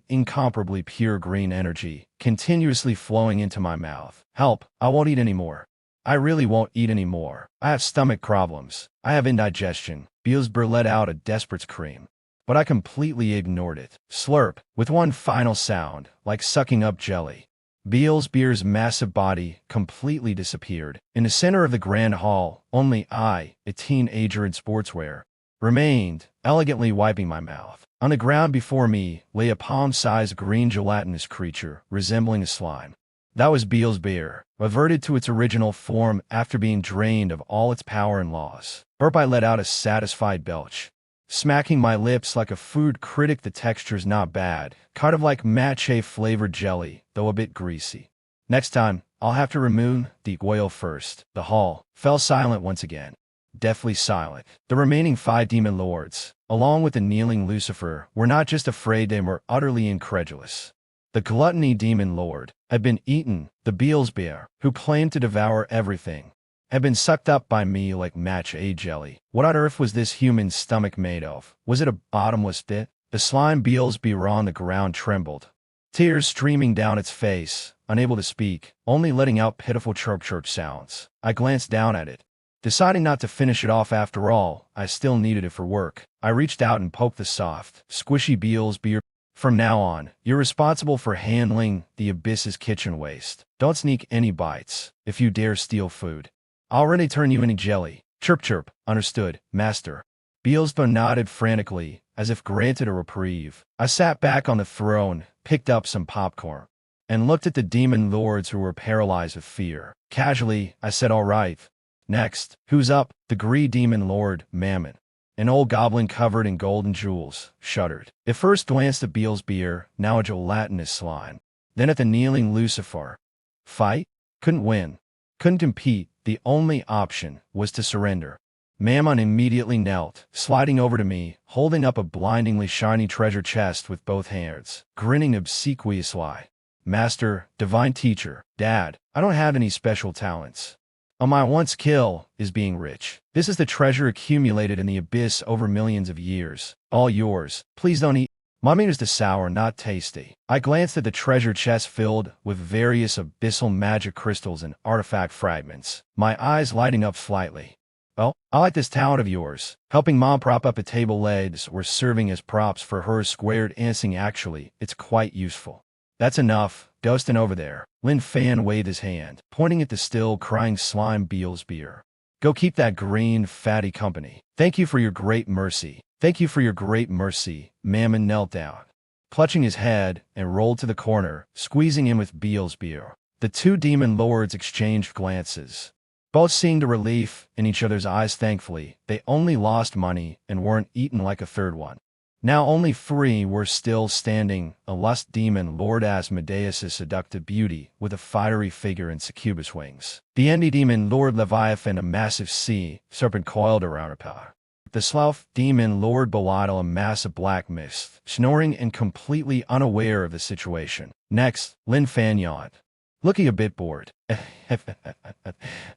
incomparably pure green energy, continuously flowing into my mouth. Help, I won't eat anymore. I really won't eat anymore. I have stomach problems. I have indigestion. Beelzebub let out a desperate scream. But I completely ignored it. Slurp, with one final sound, like sucking up jelly. Beelzebub's massive body completely disappeared. In the center of the grand hall, only I, a teenager in sportswear, remained, elegantly wiping my mouth. On the ground before me lay a palm-sized green gelatinous creature, resembling a slime. That was Beelzebub, reverted to its original form after being drained of all its power and laws. I let out a satisfied belch, smacking my lips like a food critic. The texture's not bad, kind of like matcha-flavored jelly, though a bit greasy. Next time, I'll have to remove the oil first. The hall fell silent once again. Deathly silent. The remaining 5 demon lords, along with the kneeling Lucifer, were not just afraid, they were utterly incredulous. The gluttony demon lord had been eaten. The Beelzebub, who claimed to devour everything, had been sucked up by me like matcha jelly. What on earth was this human stomach made of? Was it a bottomless pit? The slime Beelzebub on the ground trembled, tears streaming down its face, unable to speak, only letting out pitiful chirp-chirp sounds. I glanced down at it, deciding not to finish it off after all. I still needed it for work. I reached out and poked the soft, squishy Beelzebub. From now on, you're responsible for handling the abyss's kitchen waste. Don't sneak any bites. If you dare steal food, I'll already turn you into jelly. Chirp chirp. Understood, master. Beelzebub nodded frantically, as if granted a reprieve. I sat back on the throne, picked up some popcorn, and looked at the demon lords who were paralyzed with fear. Casually, I said, all right. Next, who's up? The greedy demon lord, Mammon, an old goblin covered in golden jewels, shuddered. It first glanced at Beelzebub, now a gelatinous slime, then at the kneeling Lucifer. Fight? Couldn't win. Couldn't compete. The only option was to surrender. Mammon immediately knelt, sliding over to me, holding up a blindingly shiny treasure chest with both hands, grinning obsequiously. Master, divine teacher, Dad, I don't have any special talents. All my one skill is being rich. This is the treasure accumulated in the abyss over millions of years. All yours. Please don't eat. My meat is the sour, not tasty. I glanced at the treasure chest filled with various abyssal magic crystals and artifact fragments, my eyes lighting up slightly. Well, I like this talent of yours. Helping Mom prop up a table legs or serving as props for her squared dancing. Actually, it's quite useful. That's enough. Dustin over there. Lin Fan waved his hand, pointing at the still crying slime Beelzebub. Go keep that green, fatty company. Thank you for your great mercy. Thank you for your great mercy. Mammon knelt down, clutching his head, and rolled to the corner, squeezing in with Beelzebub. The 2 demon lords exchanged glances, both seeing the relief in each other's eyes. Thankfully, they only lost money and weren't eaten like a third one. Now only 3 were still standing, a lust demon lord Asmodeus' seductive beauty with a fiery figure and succubus wings. The envy demon lord Leviathan, a massive sea serpent coiled around her power. The sloth demon lord Belial, a mass of black mist, snoring and completely unaware of the situation. Next, Lin Fan yawned, looking a bit bored.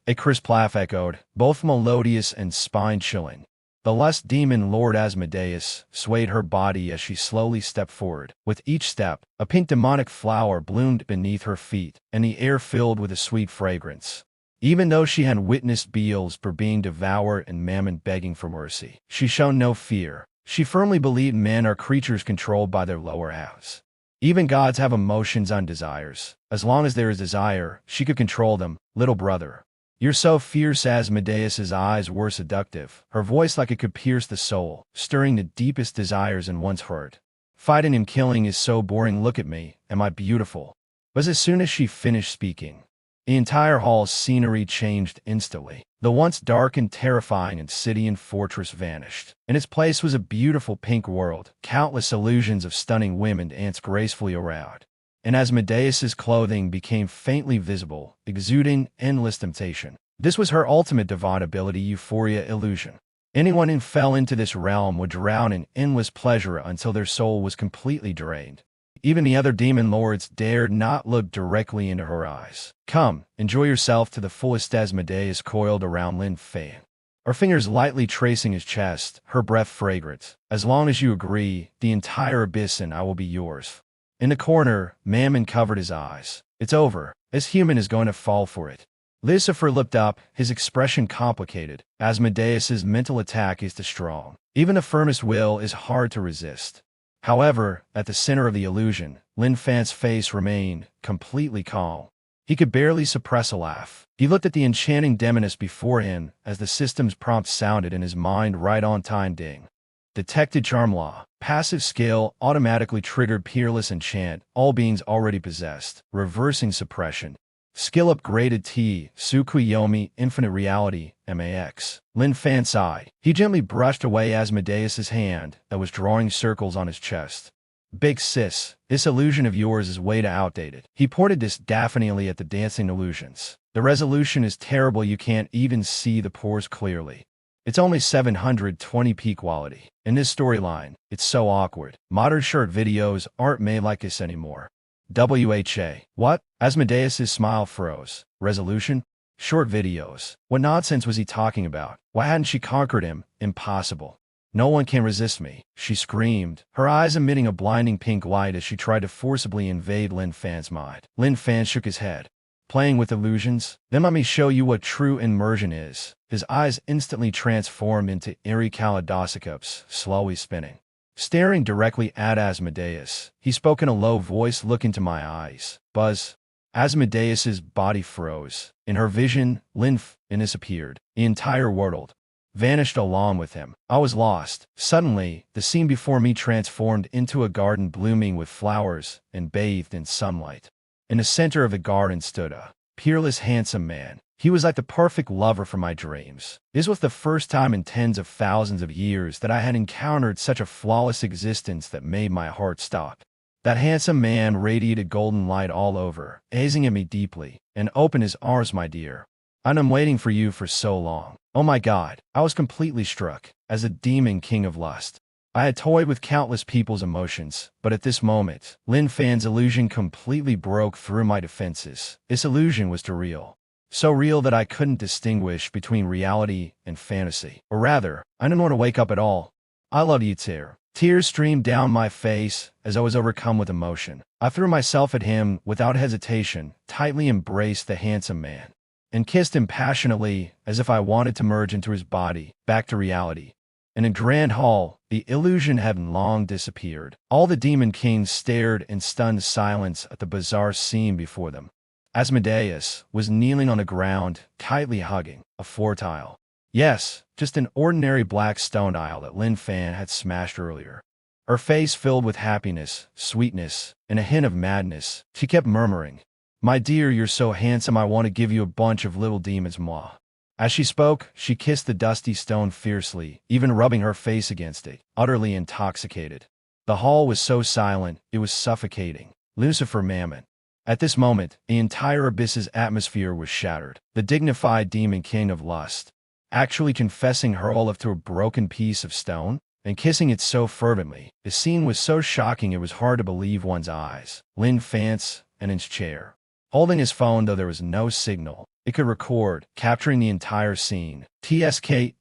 A crisp laugh echoed, both melodious and spine-chilling. The lust demon Lord Asmodeus swayed her body as she slowly stepped forward. With each step, a pink demonic flower bloomed beneath her feet, and the air filled with a sweet fragrance. Even though she had witnessed Beelzebub being devoured and Mammon begging for mercy, she showed no fear. She firmly believed men are creatures controlled by their lower halves. Even gods have emotions and desires. As long as there is desire, she could control them. Little brother, you're so fierce. Asmodeus's eyes were seductive, her voice like it could pierce the soul, stirring the deepest desires in one's heart. Fighting and killing is so boring. Look at me, am I beautiful? But as soon as she finished speaking, the entire hall's scenery changed instantly. The once dark and terrifying obsidian fortress vanished. In its place was a beautiful pink world, countless illusions of stunning women danced gracefully around. And Asmodeus's clothing became faintly visible, exuding endless temptation. This was her ultimate divine ability, euphoria illusion. Anyone who fell into this realm would drown in endless pleasure until their soul was completely drained. Even the other demon lords dared not look directly into her eyes. Come, enjoy yourself to the fullest. Asmodeus coiled around Lin Fan, her fingers lightly tracing his chest, her breath fragrant. As long as you agree, the entire abyss and I will be yours. In the corner, Mammon covered his eyes. It's over. This human is going to fall for it. Lucifer looked up, his expression complicated. Asmodeus's mental attack is too strong. Even the firmest will is hard to resist. However, at the center of the illusion, Lin Fan's face remained completely calm. He could barely suppress a laugh. He looked at the enchanting demoness before him as the system's prompt sounded in his mind. Right on time. Ding. Detected charm law. Passive skill automatically triggered peerless enchant, all beings already possessed. Reversing suppression. Skill upgraded T. Tsukuyomi infinite reality. MAX. Lin Fan sighed. He gently brushed away Asmodeus's hand that was drawing circles on his chest. Big sis, this illusion of yours is way too outdated. He pointed disdainfully at the dancing illusions. The resolution is terrible. You can't even see the pores clearly. It's only 720p quality. In this storyline, it's so awkward. Modern short videos aren't made like this anymore. WHA. What? Asmodeus's smile froze. Resolution? Short videos. What nonsense was he talking about? Why hadn't she conquered him? Impossible. No one can resist me, she screamed, her eyes emitting a blinding pink light as she tried to forcibly invade Lin Fan's mind. Lin Fan shook his head. Playing with illusions? Then let me show you what true immersion is. His eyes instantly transformed into eerie kaleidoscopes, slowly spinning. Staring directly at Asmodeus, he spoke in a low voice. Look into my eyes. Buzz. Asmodeus's body froze. In her vision, Lin Fan disappeared. The entire world vanished along with him. I was lost. Suddenly, the scene before me transformed into a garden blooming with flowers and bathed in sunlight. In the center of the garden stood a peerless, handsome man. He was like the perfect lover for my dreams. This was the first time in tens of thousands of years that I had encountered such a flawless existence that made my heart stop. That handsome man radiated golden light all over, gazing at me deeply, and opened his arms. My dear, I've been waiting for you for so long. Oh my God, I was completely struck. As a demon king of lust, I had toyed with countless people's emotions, but at this moment, Lin Fan's illusion completely broke through my defenses. This illusion was too real. So real that I couldn't distinguish between reality and fantasy. Or rather, I didn't want to wake up at all. I love you too. Tears streamed down my face as I was overcome with emotion. I threw myself at him without hesitation, tightly embraced the handsome man, and kissed him passionately as if I wanted to merge into his body, back to reality. In a grand hall, the illusion had long disappeared. All the demon kings stared in stunned silence at the bizarre scene before them. Asmodeus was kneeling on the ground, tightly hugging a fortile. Yes, just an ordinary black stone tile that Lin Fan had smashed earlier. Her face filled with happiness, sweetness, and a hint of madness. She kept murmuring, "My dear, you're so handsome, I want to give you a bunch of little demons, moi." As she spoke, she kissed the dusty stone fiercely, even rubbing her face against it, utterly intoxicated. The hall was so silent, it was suffocating. Lucifer Mammon. At this moment, the entire abyss's atmosphere was shattered. The dignified demon king of lust, actually confessing her love to a broken piece of stone, and kissing it so fervently. The scene was so shocking it was hard to believe one's eyes. Lin Fan in his chair, holding his phone though there was no signal. It could record, capturing the entire scene. TSK.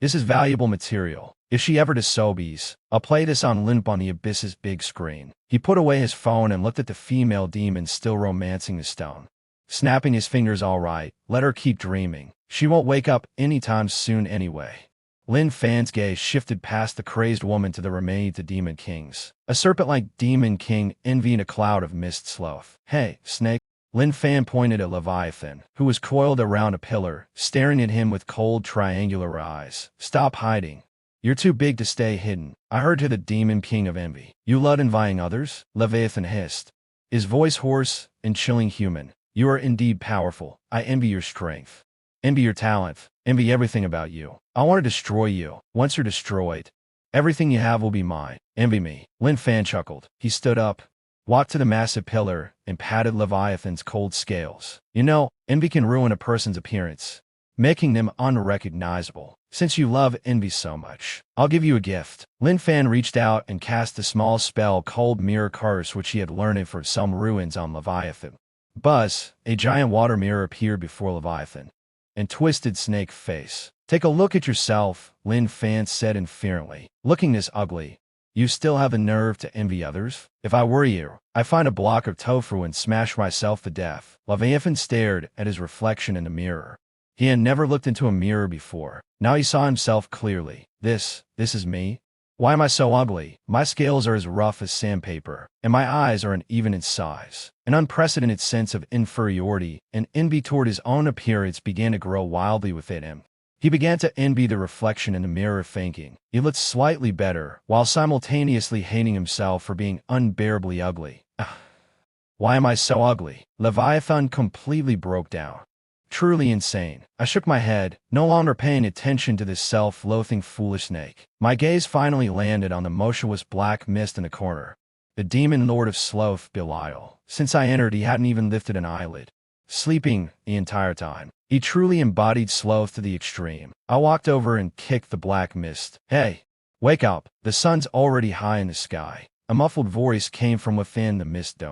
This is valuable material. If she ever disobeys, I'll play this on Limp on the Abyss's big screen. He put away his phone and looked at the female demon still romancing the stone. Snapping his fingers, all right, let her keep dreaming. She won't wake up anytime soon anyway. Lin Fan's gaze shifted past the crazed woman to the remaining demon kings. A serpent-like demon king envying a cloud of mist sloth. Hey, snake. Lin Fan pointed at Leviathan, who was coiled around a pillar, staring at him with cold triangular eyes. Stop hiding. You're too big to stay hidden. I heard to the demon king of envy. You love envying others? Leviathan hissed, his voice hoarse and chilling human. You are indeed powerful. I envy your strength. Envy your talent. Envy everything about you. I want to destroy you. Once you're destroyed, everything you have will be mine. Envy me. Lin Fan chuckled. He stood up, walked to the massive pillar, and patted Leviathan's cold scales. You know, envy can ruin a person's appearance, making them unrecognizable. Since you love envy so much, I'll give you a gift. Lin Fan reached out and cast a small spell called Mirror Curse, which he had learned from some ruins on Leviathan. Buzz, a giant water mirror appeared before Leviathan and twisted snake face. Take a look at yourself, Lin Fan said inferently. Looking this ugly, you still have the nerve to envy others? If I were you, I'd find a block of tofu and smash myself to death. Leviathan stared at his reflection in the mirror. He had never looked into a mirror before. Now he saw himself clearly. This is me? Why am I so ugly? My scales are as rough as sandpaper, and my eyes are uneven in size. An unprecedented sense of inferiority and envy toward his own appearance began to grow wildly within him. He began to envy the reflection in the mirror, thinking he looked slightly better, while simultaneously hating himself for being unbearably ugly. Why am I so ugly? Leviathan completely broke down. Truly insane. I shook my head, no longer paying attention to this self-loathing foolish snake. My gaze finally landed on the motionless black mist in the corner. The demon lord of sloth, Belial. Since I entered, he hadn't even lifted an eyelid. Sleeping the entire time. He truly embodied sloth to the extreme. I walked over and kicked the black mist. Hey, wake up. The sun's already high in the sky. A muffled voice came from within the mist.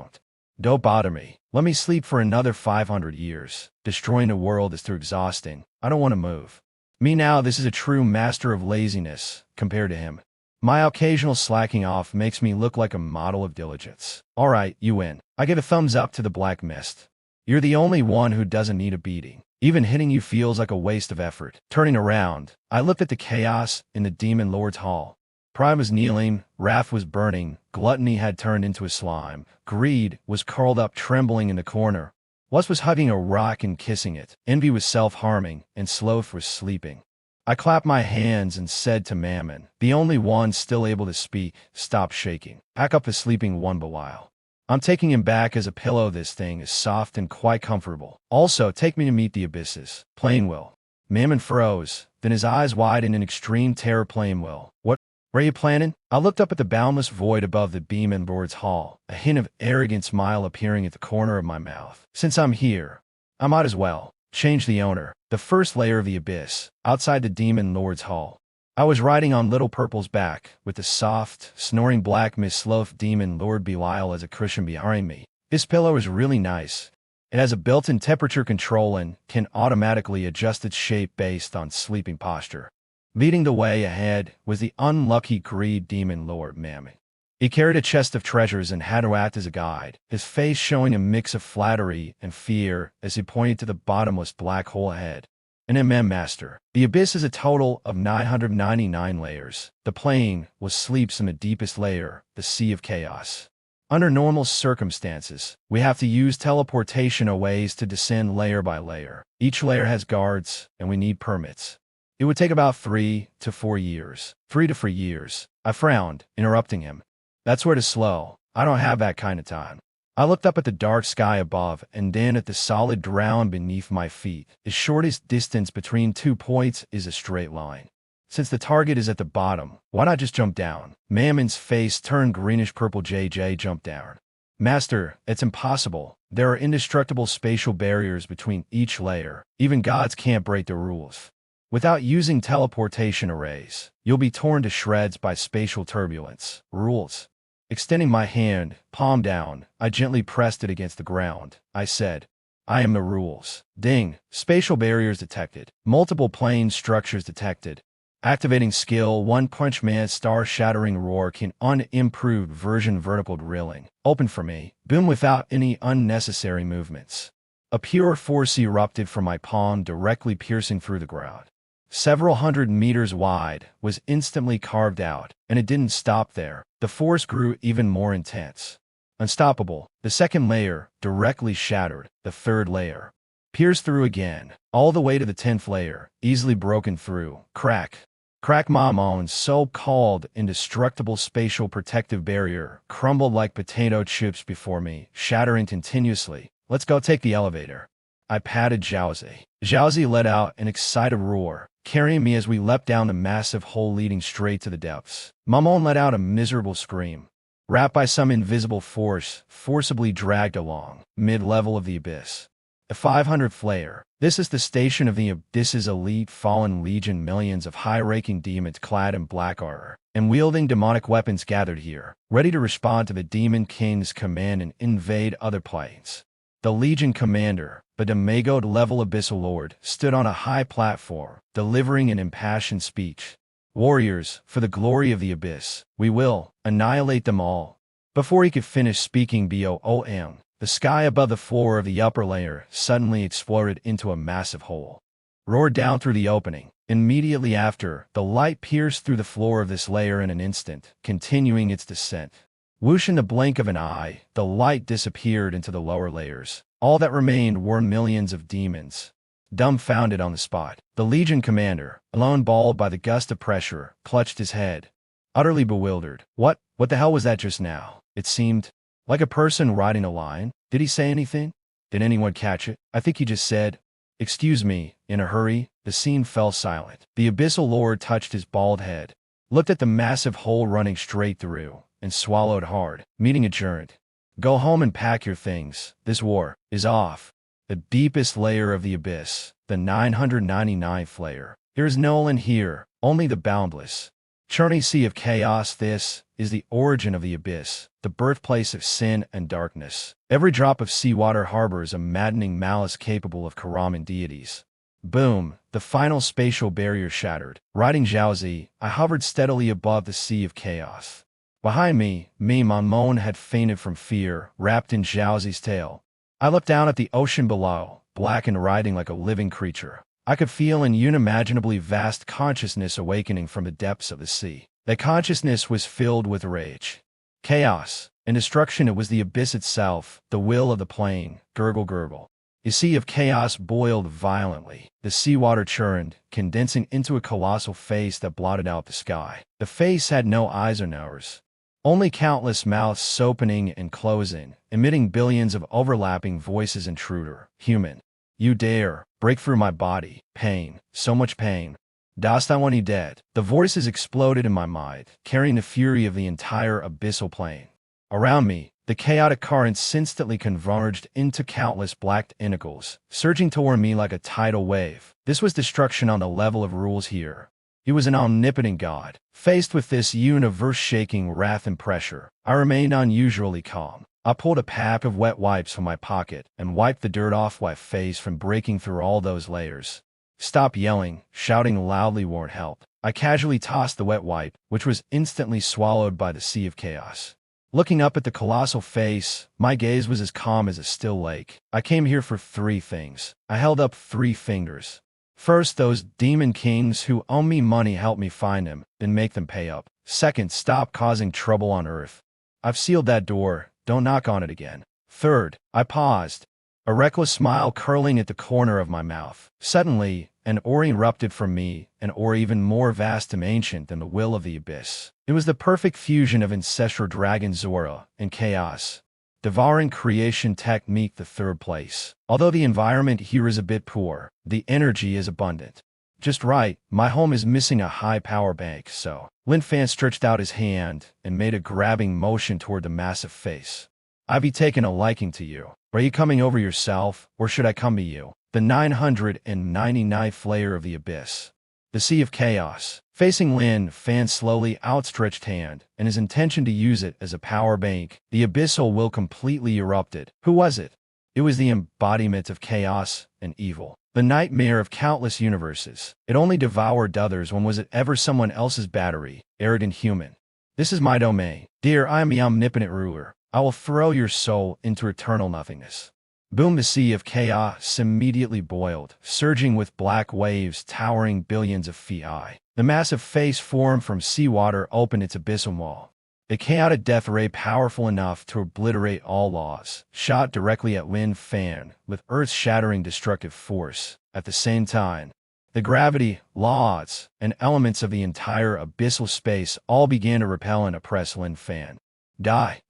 Don't bother me. Let me sleep for another 500 years. Destroying the world is too exhausting. I don't want to move. Me now, this is a true master of laziness, compared to him. My occasional slacking off makes me look like a model of diligence. All right, you win. I give a thumbs up to the black mist. You're the only one who doesn't need a beating. Even hitting you feels like a waste of effort. Turning around, I looked at the chaos in the demon lord's hall. Pride was kneeling, wrath was burning, gluttony had turned into a slime, greed was curled up trembling in the corner, lust was hugging a rock and kissing it, envy was self-harming, and sloth was sleeping. I clapped my hands and said to Mammon, the only one still able to speak, stop shaking. Pack up the sleeping one, Belial. I'm taking him back as a pillow. This thing is soft and quite comfortable. Also, take me to meet the abysses. Plain will. Mammon froze, then his eyes widened in extreme terror. Plain will. What? Where are you planning? I looked up at the boundless void above the demon lord's hall, a hint of arrogant smile appearing at the corner of my mouth. Since I'm here, I might as well change the owner. The first layer of the abyss, outside the demon lord's hall. I was riding on Little Purple's back, with the soft, snoring black Miss Sloth demon Lord Belial as a cushion behind me. This pillow is really nice. It has a built-in temperature control and can automatically adjust its shape based on sleeping posture. Leading the way ahead was the unlucky greed demon lord Mammon. He carried a chest of treasures and had to act as a guide, his face showing a mix of flattery and fear as he pointed to the bottomless black hole ahead. An master. The abyss is a total of 999 layers. The plane was sleeps in the deepest layer, the Sea of Chaos. Under normal circumstances, we have to use teleportation or ways to descend layer by layer. Each layer has guards, and we need permits. It would take about 3 to 4 years. 3 to 4 years. I frowned, interrupting him. That's where to slow. I don't have that kind of time. I looked up at the dark sky above and then at the solid ground beneath my feet. The shortest distance between 2 points is a straight line. Since the target is at the bottom, why not just jump down? Mammon's face turned greenish-purple. JJ jumped down. Master, it's impossible. There are indestructible spatial barriers between each layer. Even gods can't break the rules. Without using teleportation arrays, you'll be torn to shreds by spatial turbulence. Rules. Extending my hand, palm down, I gently pressed it against the ground. I said, I am the rules. Ding. Spatial barriers detected. Multiple plane structures detected. Activating skill, One Punch Man star-shattering roar can unimproved version vertical drilling. Open for me. Boom without any unnecessary movements. A pure force erupted from my palm, directly piercing through the ground. Several hundred meters wide, was instantly carved out, and it didn't stop there. The force grew even more intense. Unstoppable. The second layer, directly shattered. The third layer pierced through again, all the way to the 10th layer, easily broken through. Crack. Crack. Mamon's so-called indestructible spatial protective barrier crumbled like potato chips before me, shattering continuously. Let's go take the elevator. I patted Xiaozi. Xiaozi let out an excited roar, carrying me as we leapt down the massive hole leading straight to the depths. Mamon let out a miserable scream. Wrapped by some invisible force, forcibly dragged along, mid-level of the abyss. The 500th layer. This is the station of the Abyss's elite fallen legion. Millions of high-ranking demons clad in black armor and wielding demonic weapons gathered here, ready to respond to the Demon King's command and invade other planes. The Legion commander, the Demagogue-level Abyssal Lord, stood on a high platform, delivering an impassioned speech. Warriors, for the glory of the Abyss, we will annihilate them all. Before he could finish speaking, BOOM, the sky above the floor of the upper layer suddenly exploded into a massive hole. Roared down through the opening. Immediately after, the light pierced through the floor of this layer in an instant, continuing its descent. Whoosh, in the blink of an eye, the light disappeared into the lower layers. All that remained were millions of demons. Dumbfounded on the spot, the Legion commander, alone balled by the gust of pressure, clutched his head. Utterly bewildered. What the hell was that just now? It seemed like a person riding a line. Did he say anything? Did anyone catch it? I think he just said, "Excuse me," in a hurry. The scene fell silent. The Abyssal Lord touched his bald head, looked at the massive hole running straight through, and swallowed hard. Meeting adjourned. Go home and pack your things. This war is off. The deepest layer of the abyss, the 999th layer. There is no one here, only the boundless, churning sea of chaos. This is the origin of the abyss, the birthplace of sin and darkness. Every drop of seawater harbors a maddening malice capable of corrupting deities. Boom, the final spatial barrier shattered. Riding Xiaozi, I hovered steadily above the sea of chaos. Behind me, Mamon had fainted from fear, wrapped in Xiaozi's tail. I looked down at the ocean below, black and writhing like a living creature. I could feel an unimaginably vast consciousness awakening from the depths of the sea. That consciousness was filled with rage, chaos, and destruction. It was the abyss itself, the will of the plane. Gurgle, gurgle. A sea of chaos boiled violently. The seawater churned, condensing into a colossal face that blotted out the sky. The face had no eyes or nose, only countless mouths opening and closing, emitting billions of overlapping voices. Intruder, human, you dare break through my body. Pain, so much pain. Dost I want you dead? The voices exploded in my mind, carrying the fury of the entire abyssal plane. Around me, the chaotic currents instantly converged into countless black tentacles, surging toward me like a tidal wave. This was destruction on the level of rules here. He was an omnipotent god. Faced with this universe-shaking wrath and pressure, I remained unusually calm. I pulled a pack of wet wipes from my pocket and wiped the dirt off my face from breaking through all those layers. Stop yelling, shouting loudly won't help. I casually tossed the wet wipe, which was instantly swallowed by the sea of chaos. Looking up at the colossal face, my gaze was as calm as a still lake. I came here for 3 things. I held up 3 fingers. First, those demon kings who owe me money help me find them, then make them pay up. Second, stop causing trouble on Earth. I've sealed that door, don't knock on it again. Third, I paused, a reckless smile curling at the corner of my mouth. Suddenly, an aura erupted from me, an aura even more vast and ancient than the will of the abyss. It was the perfect fusion of ancestral dragon Zora and chaos. Devouring creation technique. The third place. Although the environment here is a bit poor, the energy is abundant. Just right, my home is missing a high power bank, so. Lin Fan stretched out his hand and made a grabbing motion toward the massive face. I be taking a liking to you. Are you coming over yourself, or should I come to you? The 999th layer of the abyss. The sea of chaos. Facing Lin Fan's slowly outstretched hand and his intention to use it as a power bank, the abyssal will completely erupted. Who was it? It was the embodiment of chaos and evil. The nightmare of countless universes. It only devoured others when was it ever someone else's battery, arrogant human. This is my domain. Dear, I am the omnipotent ruler. I will throw your soul into eternal nothingness. Boom! The sea of chaos immediately boiled, surging with black waves towering billions of feet high. The massive face formed from seawater opened its abyssal wall. A chaotic death ray powerful enough to obliterate all laws, shot directly at Lin Fan with earth-shattering destructive force. At the same time, the gravity, laws, and elements of the entire abyssal space all began to repel and oppress Lin Fan. Die.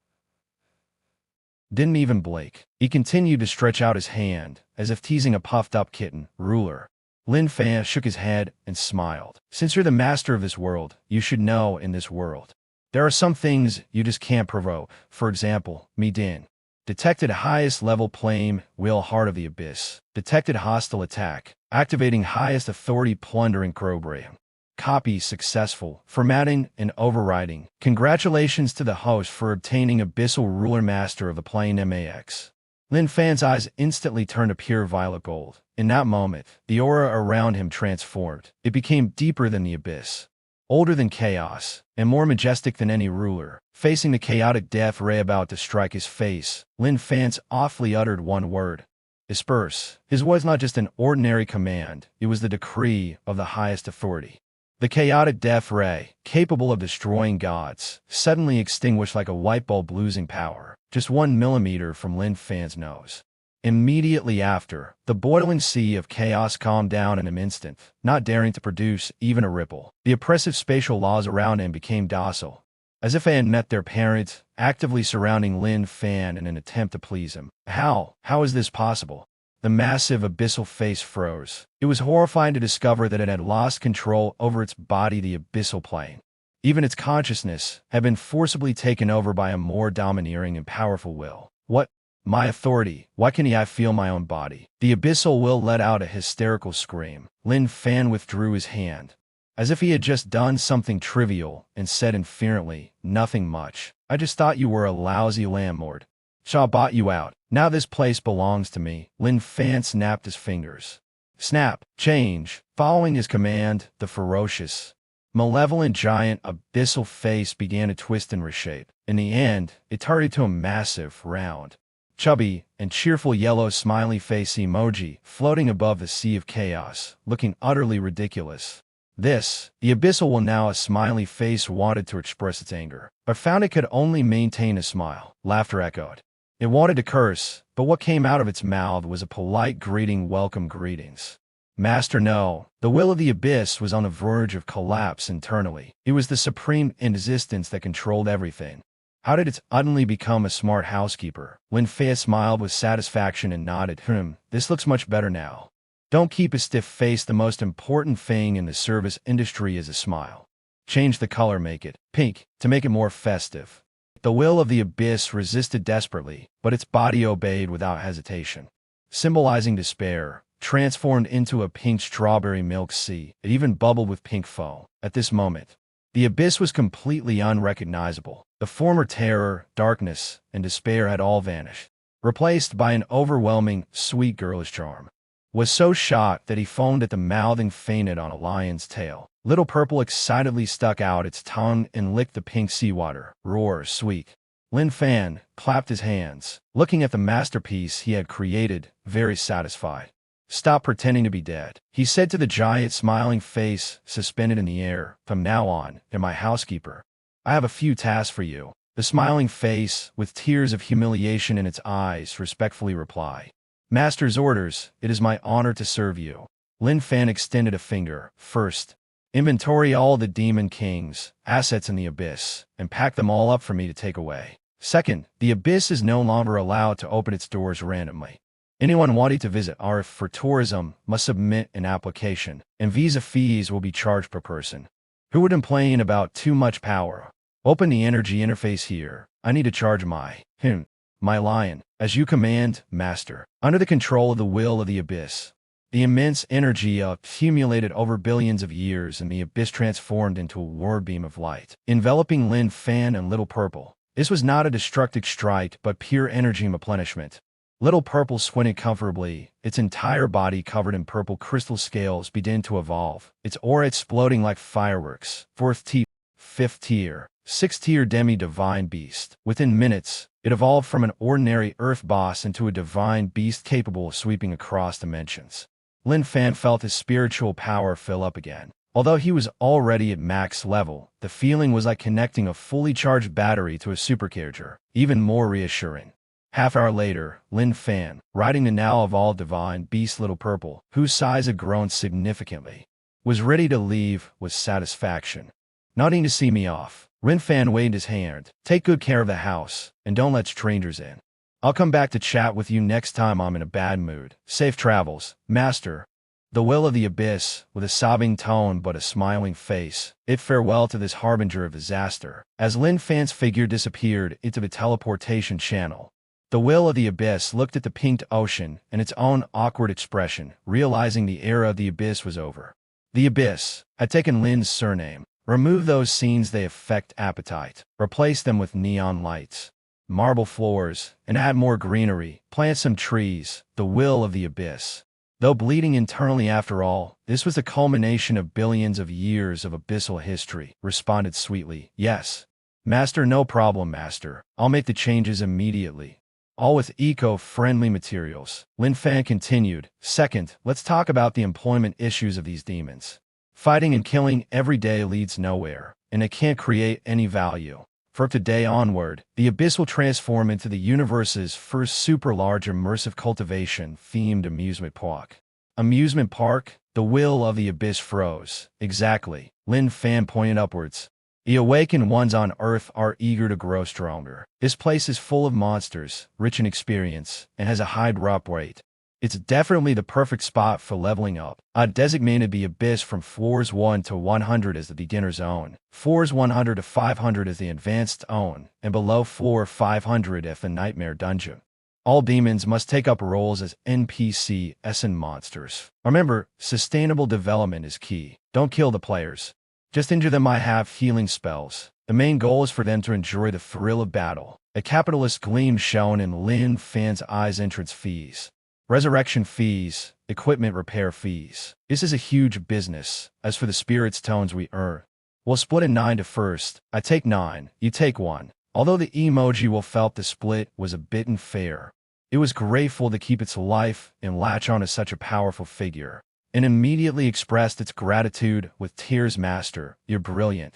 Didn't even blink. He continued to stretch out his hand, as if teasing a puffed-up kitten. Ruler. Lin Fan shook his head and smiled. Since you're the master of this world, you should know in this world. There are some things you just can't provoke. For example, me Din. Detected highest level flame, will heart of the abyss. Detected hostile attack. Activating highest authority plundering program. Copy successful. Formatting and overriding. Congratulations to the host for obtaining abyssal ruler master of the plane MAX. Lin Fan's eyes instantly turned to pure violet gold. In that moment, the aura around him transformed. It became deeper than the abyss. Older than chaos, and more majestic than any ruler. Facing the chaotic death ray about to strike his face, Lin Fan awfully uttered one word. Disperse. His was not just an ordinary command, it was the decree of the highest authority. The chaotic death ray, capable of destroying gods, suddenly extinguished like a light bulb losing power, just 1 millimeter from Lin Fan's nose. Immediately after, the boiling sea of chaos calmed down in an instant, not daring to produce even a ripple. The oppressive spatial laws around him became docile, as if they had met their parents, actively surrounding Lin Fan in an attempt to please him. How is this possible? The massive abyssal face froze. It was horrifying to discover that it had lost control over its body, the abyssal plane. Even its consciousness had been forcibly taken over by a more domineering and powerful will. What? My authority, why can't I feel my own body? The abyssal will let out a hysterical scream. Lin Fan withdrew his hand, as if he had just done something trivial, and said inferently, nothing much. I just thought you were a lousy landlord. So I bought you out. Now this place belongs to me. Lin Fan snapped his fingers. Snap, change. Following his command, the ferocious, malevolent giant abyssal face began to twist and reshape. In the end, it turned to a massive, round, chubby, and cheerful yellow smiley face emoji floating above the sea of chaos, looking utterly ridiculous. The abyssal will now a smiley face wanted to express its anger, but found it could only maintain a smile. Laughter echoed. It wanted to curse, but what came out of its mouth was a polite greeting. Welcome greetings. Master, no. The will of the abyss was on the verge of collapse internally. It was the supreme existence that controlled everything. How did it suddenly become a smart housekeeper? Lin Fan smiled with satisfaction and nodded. This looks much better now. Don't keep a stiff face. The most important thing in the service industry is a smile. Change the color, make it pink, to make it more festive. The will of the abyss resisted desperately, but its body obeyed without hesitation. Symbolizing despair, transformed into a pink strawberry milk sea. It even bubbled with pink foam. At this moment, the abyss was completely unrecognizable. The former terror, darkness, and despair had all vanished, replaced by an overwhelming, sweet girlish charm. Was so shocked that he foamed at the mouth and fainted on a lion's tail. Little Purple excitedly stuck out its tongue and licked the pink seawater. Roar, sweet. Lin Fan clapped his hands, looking at the masterpiece he had created, very satisfied. Stop pretending to be dead, he said to the giant smiling face suspended in the air. From now on, you're my housekeeper. I have a few tasks for you. The smiling face, with tears of humiliation in its eyes, respectfully replied. Master's orders, it is my honor to serve you. Lin Fan extended a finger. First, inventory all the Demon King's assets in the abyss, and pack them all up for me to take away. Second, the abyss is no longer allowed to open its doors randomly. Anyone wanting to visit ARF for tourism must submit an application, and visa fees will be charged per person. Who would complain about too much power? Open the energy interface here. I need to charge my lion. As you command, Master. Under the control of the will of the abyss, the immense energy accumulated over billions of years and the abyss transformed into a war beam of light, enveloping Lin Fan and Little Purple. This was not a destructive strike, but pure energy replenishment. Little Purple squinted comfortably, its entire body covered in purple crystal scales began to evolve, its aura exploding like fireworks. 4th tier, 5th tier, 6th tier demi-divine beast. Within minutes, it evolved from an ordinary earth boss into a divine beast capable of sweeping across dimensions. Lin Fan felt his spiritual power fill up again. Although he was already at max level, the feeling was like connecting a fully charged battery to a supercharger, even more reassuring. Half-hour later, Lin Fan, riding the now evolved divine beast Little Purple, whose size had grown significantly, was ready to leave with satisfaction. Nodding to see me off, Lin Fan waved his hand. Take good care of the house, and don't let strangers in. I'll come back to chat with you next time I'm in a bad mood. Safe travels, Master. The will of the abyss, with a sobbing tone but a smiling face, bid farewell to this harbinger of disaster. As Lin Fan's figure disappeared into the teleportation channel, the will of the abyss looked at the pinked ocean and its own awkward expression, realizing the era of the abyss was over. The abyss had taken Lin's surname. Remove those scenes, they affect appetite. Replace them with neon lights, marble floors, and add more greenery. Plant some trees. The will of the abyss. Though bleeding internally after all, this was the culmination of billions of years of abyssal history, responded sweetly. Yes. Master, no problem, Master. I'll make the changes immediately. All with eco-friendly materials. Lin Fan continued. Second, let's talk about the employment issues of these demons. Fighting and killing every day leads nowhere, and it can't create any value. From today onward, the Abyss will transform into the universe's first super-large immersive cultivation-themed amusement park. Amusement park? The will of the Abyss froze. Exactly. Lin Fan pointed upwards. The awakened ones on Earth are eager to grow stronger. This place is full of monsters, rich in experience, and has a high drop rate. It's definitely the perfect spot for leveling up. I designated the Abyss from floors 1 to 100 as the beginner zone, floors 100 to 500 as the advanced zone, and below floor 500 as the nightmare dungeon. All demons must take up roles as NPCs and monsters. Remember, sustainable development is key. Don't kill the players. Just injure them. I have healing spells. The main goal is for them to enjoy the thrill of battle. A capitalist gleam shone in Lin Fan's eyes. Entrance fees, resurrection fees, equipment repair fees. This is a huge business. As for the spirits tones we earn, we'll split in 9 to first. I take 9, you take 1. Although the emoji will felt the split was a bit unfair, it was grateful to keep its life and latch on to such a powerful figure, and immediately expressed its gratitude with tears. Master, you're brilliant.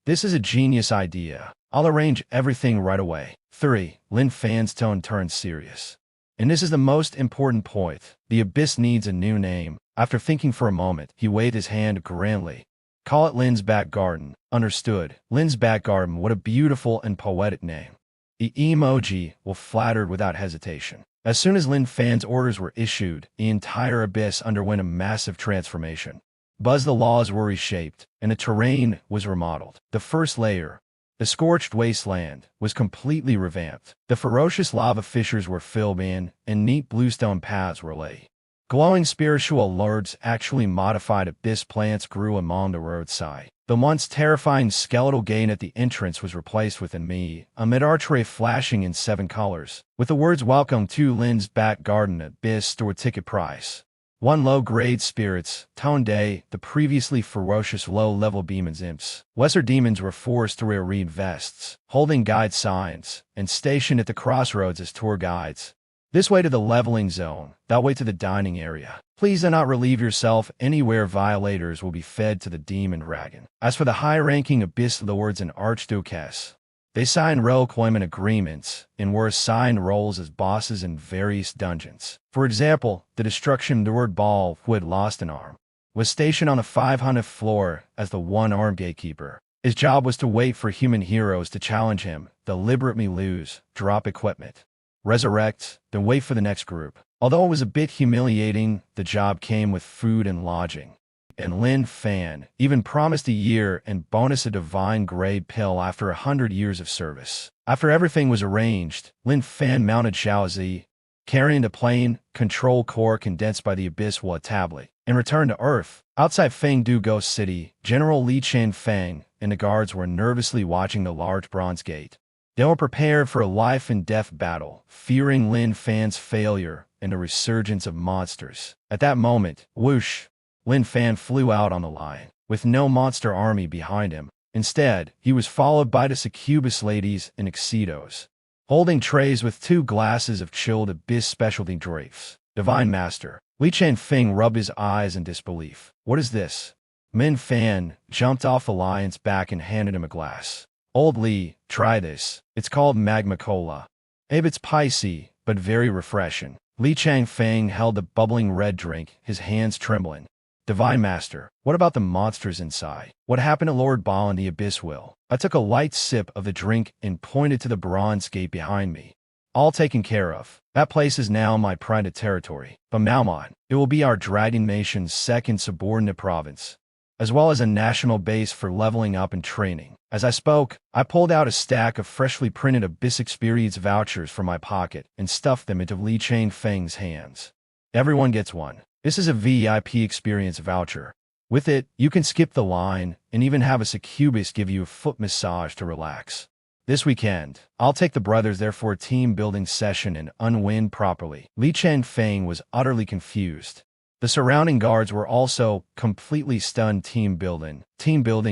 This is a genius idea. I'll arrange everything right away. 3. Lin Fan's tone turned serious. And this is the most important point. The Abyss needs a new name. After thinking for a moment, he waved his hand grandly. Call it Lin's Back Garden. Understood. Lin's Back Garden. What a beautiful and poetic name. The emoji will flattered without hesitation. As soon as Lin Fan's orders were issued, the entire Abyss underwent a massive transformation. Buzz the laws were reshaped, and the terrain was remodeled. The first layer, the scorched wasteland, was completely revamped. The ferocious lava fissures were filled in, and neat bluestone paths were laid. Glowing spiritual lords actually modified abyss plants grew along the roadside. The once terrifying skeletal gate at the entrance was replaced with a mid-archway flashing in 7 colors, with the words "Welcome to Lin's Back Garden." Abyss store ticket price. 1 low-grade spirits, Tone Day, the previously ferocious low-level demons imps. Lesser demons were forced to wear reed vests, holding guide signs, and stationed at the crossroads as tour guides. This way to the leveling zone, that way to the dining area. Please do not relieve yourself anywhere. Violators will be fed to the demon dragon. As for the high-ranking Abyss lords and archduchess, they signed role employment agreements and were assigned roles as bosses in various dungeons. For example, the Destruction Lord Ball, who had lost an arm, was stationed on the 500th floor as the one-armed gatekeeper. His job was to wait for human heroes to challenge him, deliberately lose, drop equipment, resurrect, then wait for the next group. Although it was a bit humiliating, the job came with food and lodging. And Lin Fan even promised a year and bonus a divine grade pill after 100 years of service. After everything was arranged, Lin Fan mounted Xiaozi, carrying the plane control core condensed by the Abyss Wa tablet, and returned to Earth. Outside Fengdu Ghost City, General Li Chen Feng and the guards were nervously watching the large bronze gate. They were prepared for a life-and-death battle, fearing Lin Fan's failure and a resurgence of monsters. At that moment, whoosh, Lin Fan flew out on the line, with no monster army behind him. Instead, he was followed by the succubus ladies in tuxedos, holding trays with 2 glasses of chilled abyss specialty drapes. Divine Master. Li Feng rubbed his eyes in disbelief. What is this? Lin Fan jumped off the lion's back and handed him a glass. Old Li, try this. It's called magma cola. Abe, it's spicy, but very refreshing. Li Feng held the bubbling red drink, his hands trembling. Divine Master, what about the monsters inside? What happened to Lord Ba and the Abyss Will? I took a light sip of the drink and pointed to the bronze gate behind me. All taken care of. That place is now my private territory. From now on, it will be our Dragon Nation's second subordinate province, as well as a national base for leveling up and training. As I spoke, I pulled out a stack of freshly printed Abyss Experience vouchers from my pocket and stuffed them into Li Feng's hands. Everyone gets one. This is a VIP experience voucher. With it, you can skip the line and even have a succubus give you a foot massage to relax. This weekend, I'll take the brothers there for a team-building session and unwind properly. Li Feng was utterly confused. The surrounding guards were also completely stunned. Team building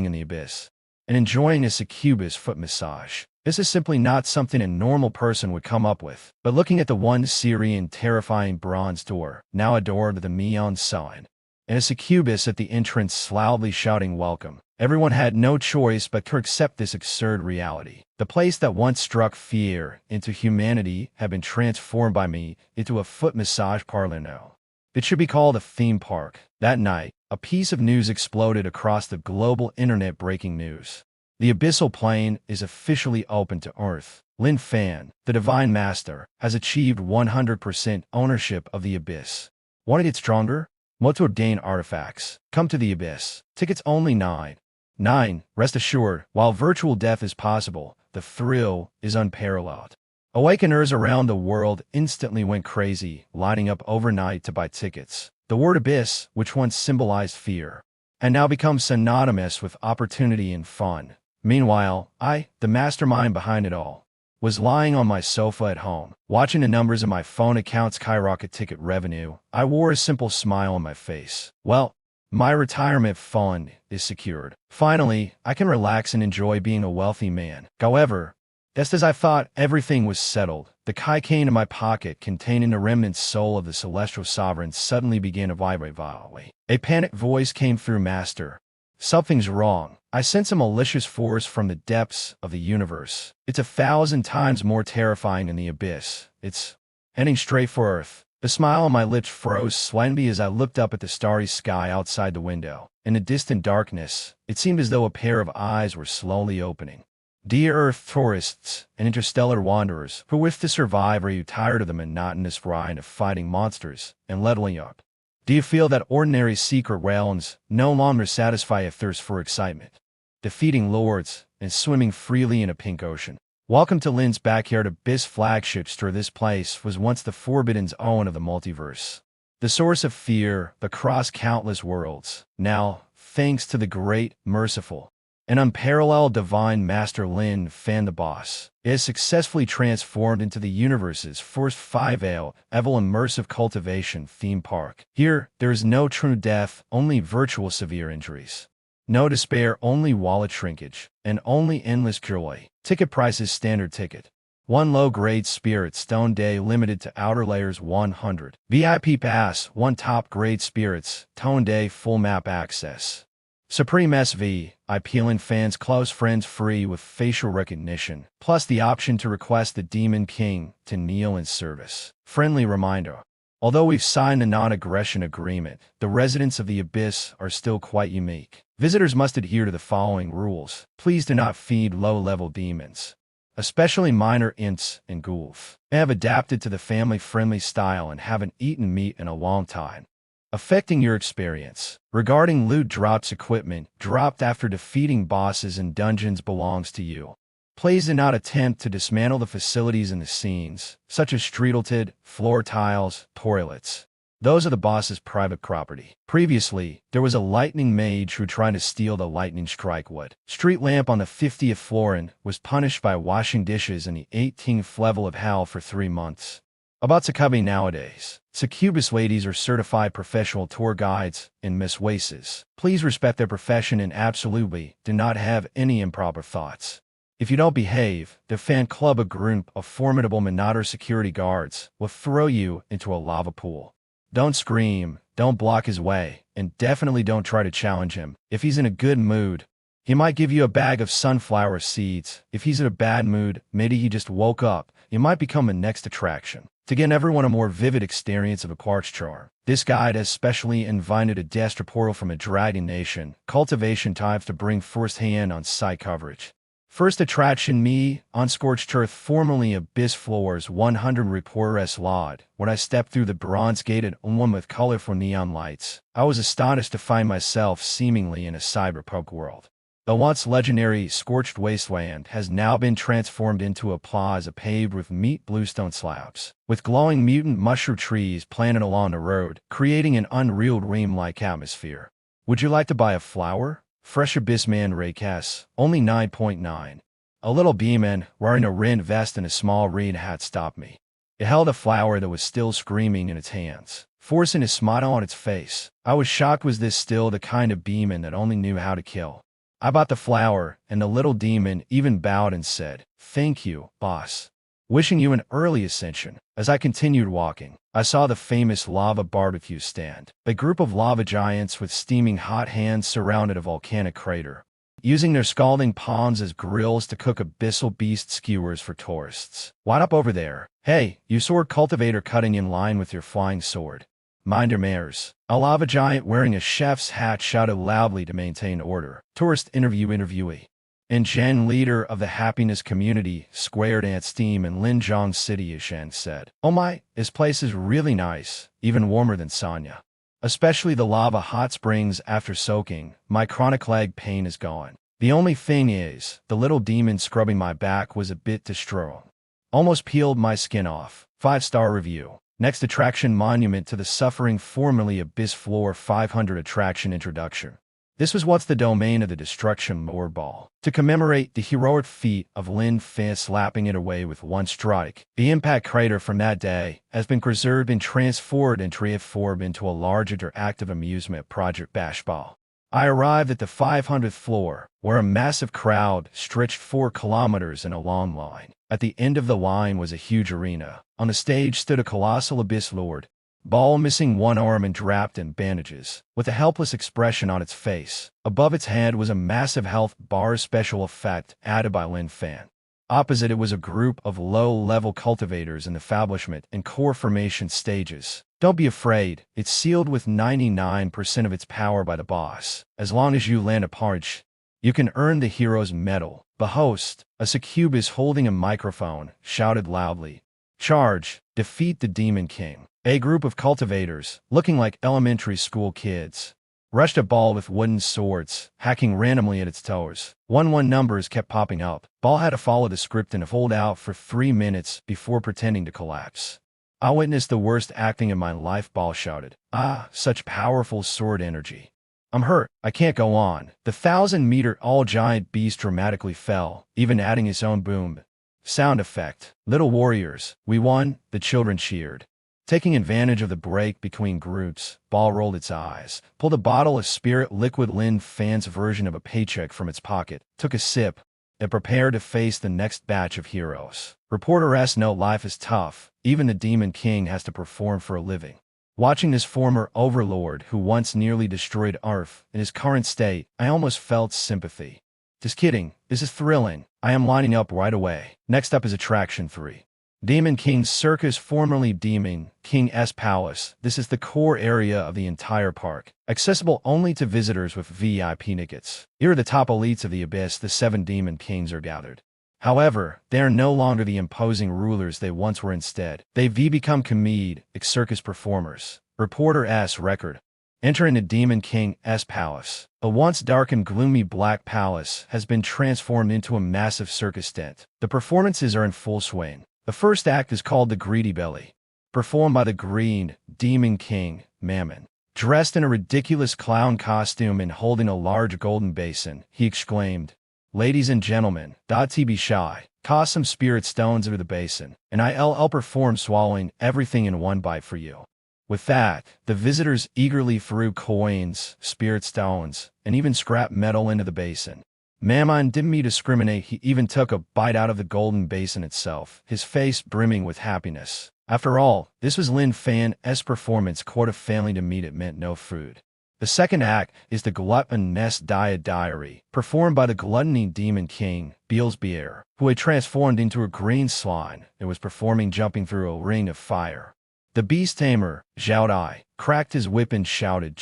in the Abyss, and enjoying a succubus foot massage. This is simply not something a normal person would come up with. But looking at the one Syrian terrifying bronze door, now adored with a neon sign, and a succubus at the entrance loudly shouting welcome, everyone had no choice but to accept this absurd reality. The place that once struck fear into humanity had been transformed by me into a foot massage parlor now. It should be called a theme park. That night, a piece of news exploded across the global internet. Breaking news. The abyssal plane is officially open to Earth. Lin Fan, the Divine Master, has achieved 100% ownership of the Abyss. Want to get stronger? Motor Dane artifacts. Come to the Abyss. Tickets only $9. Rest assured, while virtual death is possible, the thrill is unparalleled. Awakeners around the world instantly went crazy, lining up overnight to buy tickets. The word Abyss, which once symbolized fear, and now becomes synonymous with opportunity and fun. Meanwhile, I, the mastermind behind it all, was lying on my sofa at home, watching the numbers of my phone account skyrocket. Ticket revenue. I wore a simple smile on my face. Well, my retirement fund is secured. Finally, I can relax and enjoy being a wealthy man. However, just as I thought everything was settled, the cocaine in my pocket containing the remnant soul of the celestial sovereign suddenly began to vibrate violently. A panicked voice came through. Master, something's wrong. I sense a malicious force from the depths of the universe. It's 1,000 times more terrifying than the Abyss. It's heading straight for Earth. The smile on my lips froze slightly as I looked up at the starry sky outside the window. In the distant darkness, it seemed as though a pair of eyes were slowly opening. Dear Earth tourists and interstellar wanderers who wish to survive, are you tired of the monotonous grind of fighting monsters and leveling up? Do you feel that ordinary secret realms no longer satisfy a thirst for excitement, defeating lords and swimming freely in a pink ocean? Welcome to Lin's Backyard Abyss flagship store. This place was once the forbidden zone of the multiverse, the source of fear across countless worlds. Now, thanks to the great, merciful, and unparalleled Divine Master Lin Fan, the boss, it has successfully transformed into the universe's first 5-level immersive cultivation theme park. Here, there is no true death, only virtual severe injuries. No despair, only wallet shrinkage, and only endless joy. Ticket prices. Standard ticket, 1 low-grade spirit stone day limited to outer layers 100. VIP pass, 1 top-grade spirits tone day full map access. Supreme SV, Lin Fan's close friends free with facial recognition, plus the option to request the Demon King to kneel in service. Friendly reminder. Although we've signed a non-aggression agreement, the residents of the Abyss are still quite unique. Visitors must adhere to the following rules. Please do not feed low-level demons, especially minor imps and ghouls. They have adapted to the family-friendly style and haven't eaten meat in a long time, affecting your experience. Regarding loot drops, equipment dropped after defeating bosses in dungeons belongs to you. Please do not attempt to dismantle the facilities in the scenes, such as streetleted, floor tiles, toilets, Those are the boss's private property. Previously, there was a lightning mage who tried to steal the lightning strike wood. Street lamp on the 50th floor and was punished by washing dishes in the 18th level of hell for 3 months. About Succubi nowadays. Succubus ladies are certified professional tour guides and Miss Waces. Please respect their profession and absolutely do not have any improper thoughts. If you don't behave, the fan club, a group of formidable Minator security guards, will throw you into a lava pool. Don't scream, don't block his way, and definitely don't try to challenge him. If he's in a good mood, he might give you a bag of sunflower seeds. If he's in a bad mood, maybe he just woke up, you might become a next attraction. To give everyone a more vivid experience of a quartz charm, this guide has specially invited a destra portal from a dragon nation, cultivation types to bring first-hand on-site coverage. First attraction me, on Scorched Earth, formerly Abyss Floors 100 Reporters Lot. When I stepped through the bronze-gated one with colorful neon lights, I was astonished to find myself seemingly in a cyberpunk world. The once legendary Scorched Wasteland has now been transformed into a plaza paved with neat bluestone slabs, with glowing mutant mushroom trees planted along the road, creating an unreal dream-like atmosphere. Would you like to buy a flower? Fresh Abyssman Raycast, only 9.9. A little beeman, wearing a red vest and a small red hat stopped me. It held a flower that was still screaming in its hands, forcing a smile on its face. I was shocked. Was this still the kind of beeman that only knew how to kill? I bought the flower, and the little demon even bowed and said, "Thank you, boss. Wishing you an early ascension." As I continued walking, I saw the famous lava barbecue stand, a group of lava giants with steaming hot hands surrounded a volcanic crater, using their scalding palms as grills to cook abyssal beast skewers for tourists. "What up over there? Hey, you sword cultivator cutting in line with your flying sword. Mind your manners." A lava giant wearing a chef's hat shouted loudly to maintain order. Tourist interviewee. And Jen, leader of the happiness community, squared at Steam in Linjiang City, Shen said, "Oh my, this place is really nice, even warmer than Sanya. Especially the lava hot springs after soaking. My chronic leg pain is gone. The only thing is, the little demon scrubbing my back was a bit too strong. Almost peeled my skin off." 5-star review. Next attraction, Monument to the Suffering, formerly Abyss Floor 500 attraction introduction. This was once the domain of the Destruction Lord Ball. To commemorate the heroic feat of Lin Fan slapping it away with one strike, the impact crater from that day has been preserved and transformed into a large interactive amusement project bash ball. I arrived at the 500th floor, where a massive crowd stretched 4 kilometers in a long line. At the end of the line was a huge arena. On the stage stood a colossal Abyss Lord, Ball missing one arm and wrapped in bandages, with a helpless expression on its face. Above its head was a massive health bar special effect added by Lin Fan. Opposite it was a group of low-level cultivators in the establishment and core formation stages. Don't be afraid, it's sealed with 99% of its power by the boss. As long as you land a punch, you can earn the hero's medal. The host, a succubus holding a microphone, shouted loudly, "Charge! Defeat the Demon King." A group of cultivators, looking like elementary school kids, rushed a ball with wooden swords, hacking randomly at its toes. 1-1 numbers kept popping up. Ball had to follow the script and hold out for 3 minutes before pretending to collapse. "I witnessed the worst acting in my life," Ball shouted. "Ah, such powerful sword energy. I'm hurt. I can't go on." The 1,000-meter all-giant beast dramatically fell, even adding its own boom sound effect. "Little warriors, we won," the children cheered. Taking advantage of the break between groups, Ball rolled its eyes, pulled a bottle of spirit liquid Lin Fan's version of a paycheck from its pocket, took a sip, and prepared to face the next batch of heroes. Reporter S. "No, life is tough. Even the Demon King has to perform for a living." Watching this former overlord who once nearly destroyed Earth in his current state, I almost felt sympathy. Just kidding, this is thrilling. I am lining up right away. Next up is Attraction 3. Demon King's Circus, formerly Demon King's Palace. This is the core area of the entire park, accessible only to visitors with VIP tickets. Here are the top elites of the Abyss. The 7 Demon Kings are gathered. However, they are no longer the imposing rulers they once were. Instead, they've become comedic circus performers. Reporter S. record. Entering the Demon King's Palace. A once dark and gloomy black palace has been transformed into a massive circus tent. The performances are in full swing. The first act is called the Greedy Belly. performed by the Green Demon King, Mammon. Dressed in a ridiculous clown costume and holding a large golden basin, he exclaimed, "Ladies and gentlemen, don't be shy. Toss some spirit stones into the basin, and I'll perform swallowing everything in one bite for you." With that, the visitors eagerly threw coins, spirit stones, and even scrap metal into the basin. Mammon didn't discriminate. He even took a bite out of the golden basin itself, his face brimming with happiness. After all, this was Lin Fan's performance. Quite a family to meet. It meant no food. The second act is the Gluttonous Diary, performed by the Gluttony Demon King, Beelzebub, who had transformed into a green slime and was performing jumping through a ring of fire. The beast tamer, Showdown, cracked his whip and shouted,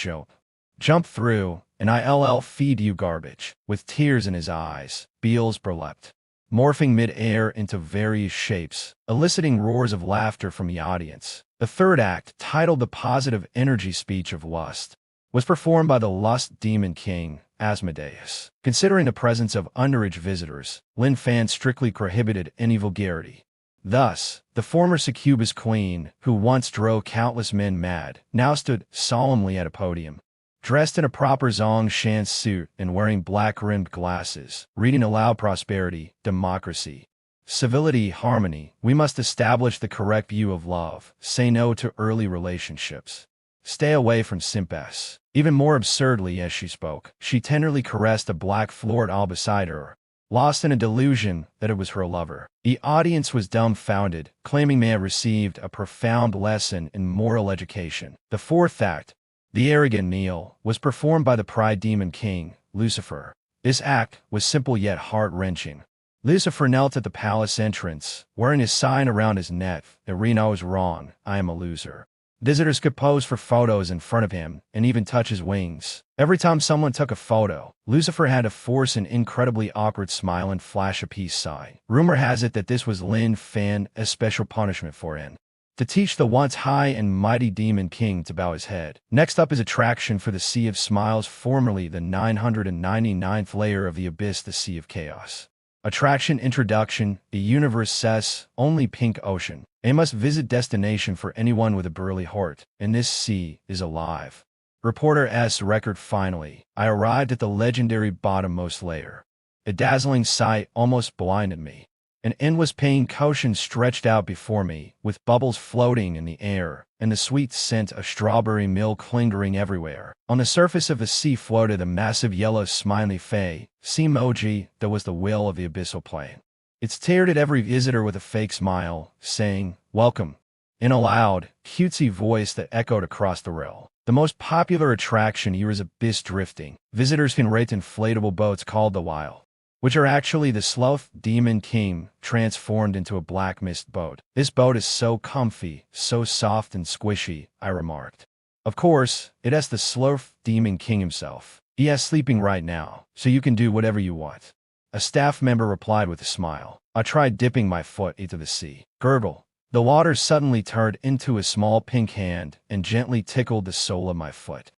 "Jump through, and I'll feed you garbage." With tears in his eyes, Beelzebub leapt, morphing mid-air into various shapes, eliciting roars of laughter from the audience. The third act, titled The Positive Energy Speech of Lust, was performed by the Lust Demon King, Asmodeus. Considering the presence of underage visitors, Lin Fan strictly prohibited any vulgarity. Thus, the former succubus queen, who once drove countless men mad, now stood solemnly at a podium, dressed in a proper Zhongshan suit and wearing black-rimmed glasses, reading aloud prosperity, democracy, civility, harmony. We must establish the correct view of love, say no to early relationships, stay away from simpess. Even more absurdly as she spoke, she tenderly caressed a black florid owl beside her, lost in a delusion that it was her lover. The audience was dumbfounded, claiming they had received a profound lesson in moral education. The fourth act, The Arrogant Kneel, was performed by the Pride Demon King, Lucifer. This act was simple yet heart-wrenching. Lucifer knelt at the palace entrance, wearing his sign around his neck, "Reno is wrong, I am a loser." Visitors could pose for photos in front of him and even touch his wings. Every time someone took a photo, Lucifer had to force an incredibly awkward smile and flash a peace sign. Rumor has it that this was Lin Fan a special punishment for him, to teach the once high and mighty Demon King to bow his head. Next up is Attraction for the Sea of Smiles, formerly the 999th layer of the Abyss, the Sea of Chaos. Attraction Introduction. The universe says, only pink ocean. A must-visit destination for anyone with a burly heart, and this sea is alive. Reporter S. Record. Finally, I arrived at the legendary bottommost layer. A dazzling sight almost blinded me. An endless pink ocean stretched out before me, with bubbles floating in the air, and the sweet scent of strawberry milk lingering everywhere. On the surface of the sea floated a massive yellow smiley face, emoji, that was the will of the abyssal plane. It stared at every visitor with a fake smile, saying, "Welcome," in a loud, cutesy voice that echoed across the rail. The most popular attraction here is abyss drifting. Visitors can rate inflatable boats called the Wild, which are actually the Sloth Demon King transformed into a black mist boat. "This boat is so comfy, so soft and squishy," I remarked. "Of course, it has the Sloth Demon King himself. He is sleeping right now, so you can do whatever you want," a staff member replied with a smile. I tried dipping my foot into the sea. Gurgle. The water suddenly turned into a small pink hand and gently tickled the sole of my foot.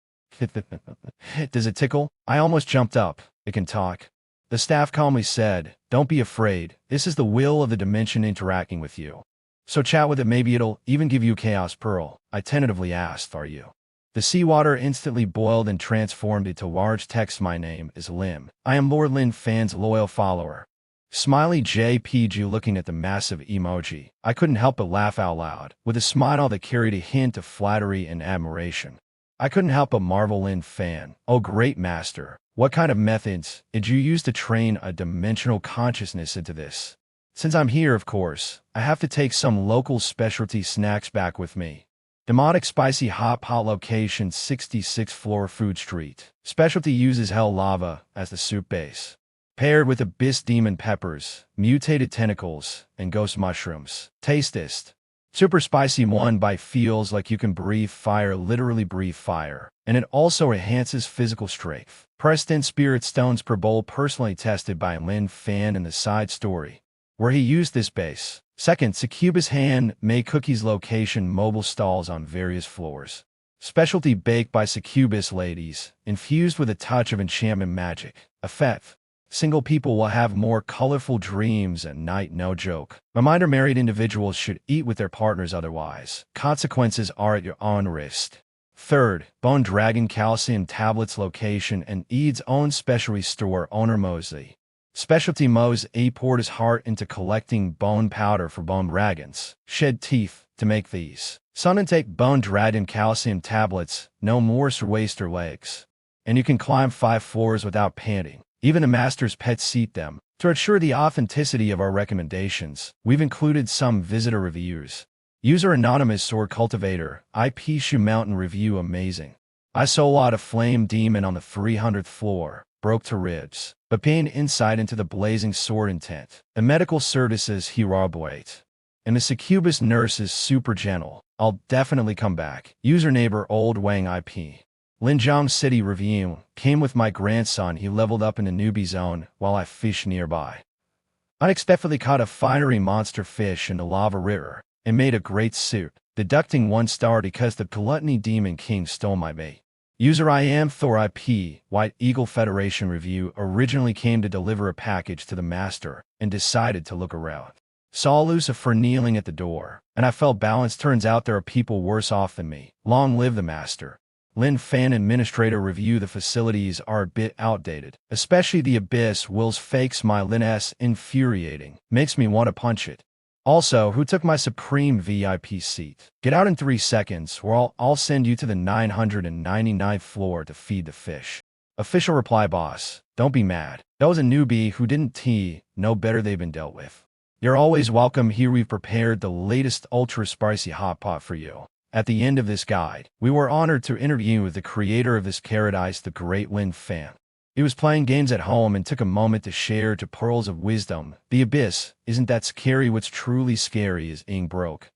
"Does it tickle?" I almost jumped up. "It can talk," the staff calmly said. "Don't be afraid. This is the will of the dimension interacting with you. So chat with it. Maybe it'll even give you a Chaos Pearl." I tentatively asked, "Are you?" The seawater instantly boiled and transformed into large text. "My name is Lim. I am Lord Lin Fan's loyal follower." Smiley JPG. Looking at the massive emoji, I couldn't help but laugh out loud, with a smile that carried a hint of flattery and admiration. I couldn't help but marvel. Lin Fan, oh great master, what kind of methods did you use to train a dimensional consciousness into this? Since I'm here, of course, I have to take some local specialty snacks back with me. Demonic Spicy Hot Pot location, 66th floor, Food Street. Specialty uses hell lava as the soup base, paired with abyss demon peppers, mutated tentacles, and ghost mushrooms. Tastest. Super spicy. 1 bite feels like you can breathe fire, literally breathe fire, and it also enhances physical strength. Pressed in spirit stones per bowl, personally tested by Lin Fan in the side story, where he used this base. Second, Succubus hand-made cookies location, mobile stalls on various floors. Specialty baked by Succubus ladies, infused with a touch of enchantment magic. Effect. Single people will have more colorful dreams at night, no joke. Reminder: married individuals should eat with their partners, otherwise consequences are at your own risk. Third, Bone Dragon Calcium Tablets location and Eid's own specialty store owner Mosley. Specialty Mo's poured his heart into collecting bone powder for bone dragons. Shed teeth to make these. Sun and take Bone Dragon Calcium Tablets, no more waste or legs. And you can climb 5 floors without panting. Even the master's pets eat them. To ensure the authenticity of our recommendations, we've included some visitor reviews. User Anonymous Sword Cultivator, IP Shoe Mountain review: amazing. I saw a lot of flame demon on the 300th floor, broke to ribs, but gained insight into the blazing sword intent. The medical services hero wait. And the succubus nurse is super gentle. I'll definitely come back. User Neighbor Old Wang IP. Linjiang City review: came with my grandson, he leveled up in the newbie zone while I fished nearby. Unexpectedly caught a fiery monster fish in the lava river, and made a great suit, deducting 1 star because the gluttony demon king stole my bait. User I am Thor IP, White Eagle Federation review: originally came to deliver a package to the master, and decided to look around. Saw Lucifer kneeling at the door, and I felt balanced. Turns out there are people worse off than me. Long live the master. Lin Fan Administrator review: the facilities are a bit outdated, especially the Abyss. Will's fakes my Lin S infuriating, makes me want to punch it. Also, who took my supreme VIP seat? Get out in 3 seconds, or I'll send you to the 999th floor to feed the fish. Official reply: boss, don't be mad. That was a newbie who didn't know better. They've been dealt with. You're always welcome here. We've prepared the latest ultra spicy hot pot for you. At the end of this guide, we were honored to interview with the creator of this paradise, the great Lin Fan. He was playing games at home and took a moment to share 2 pearls of wisdom. The Abyss isn't that scary. What's truly scary is being broke.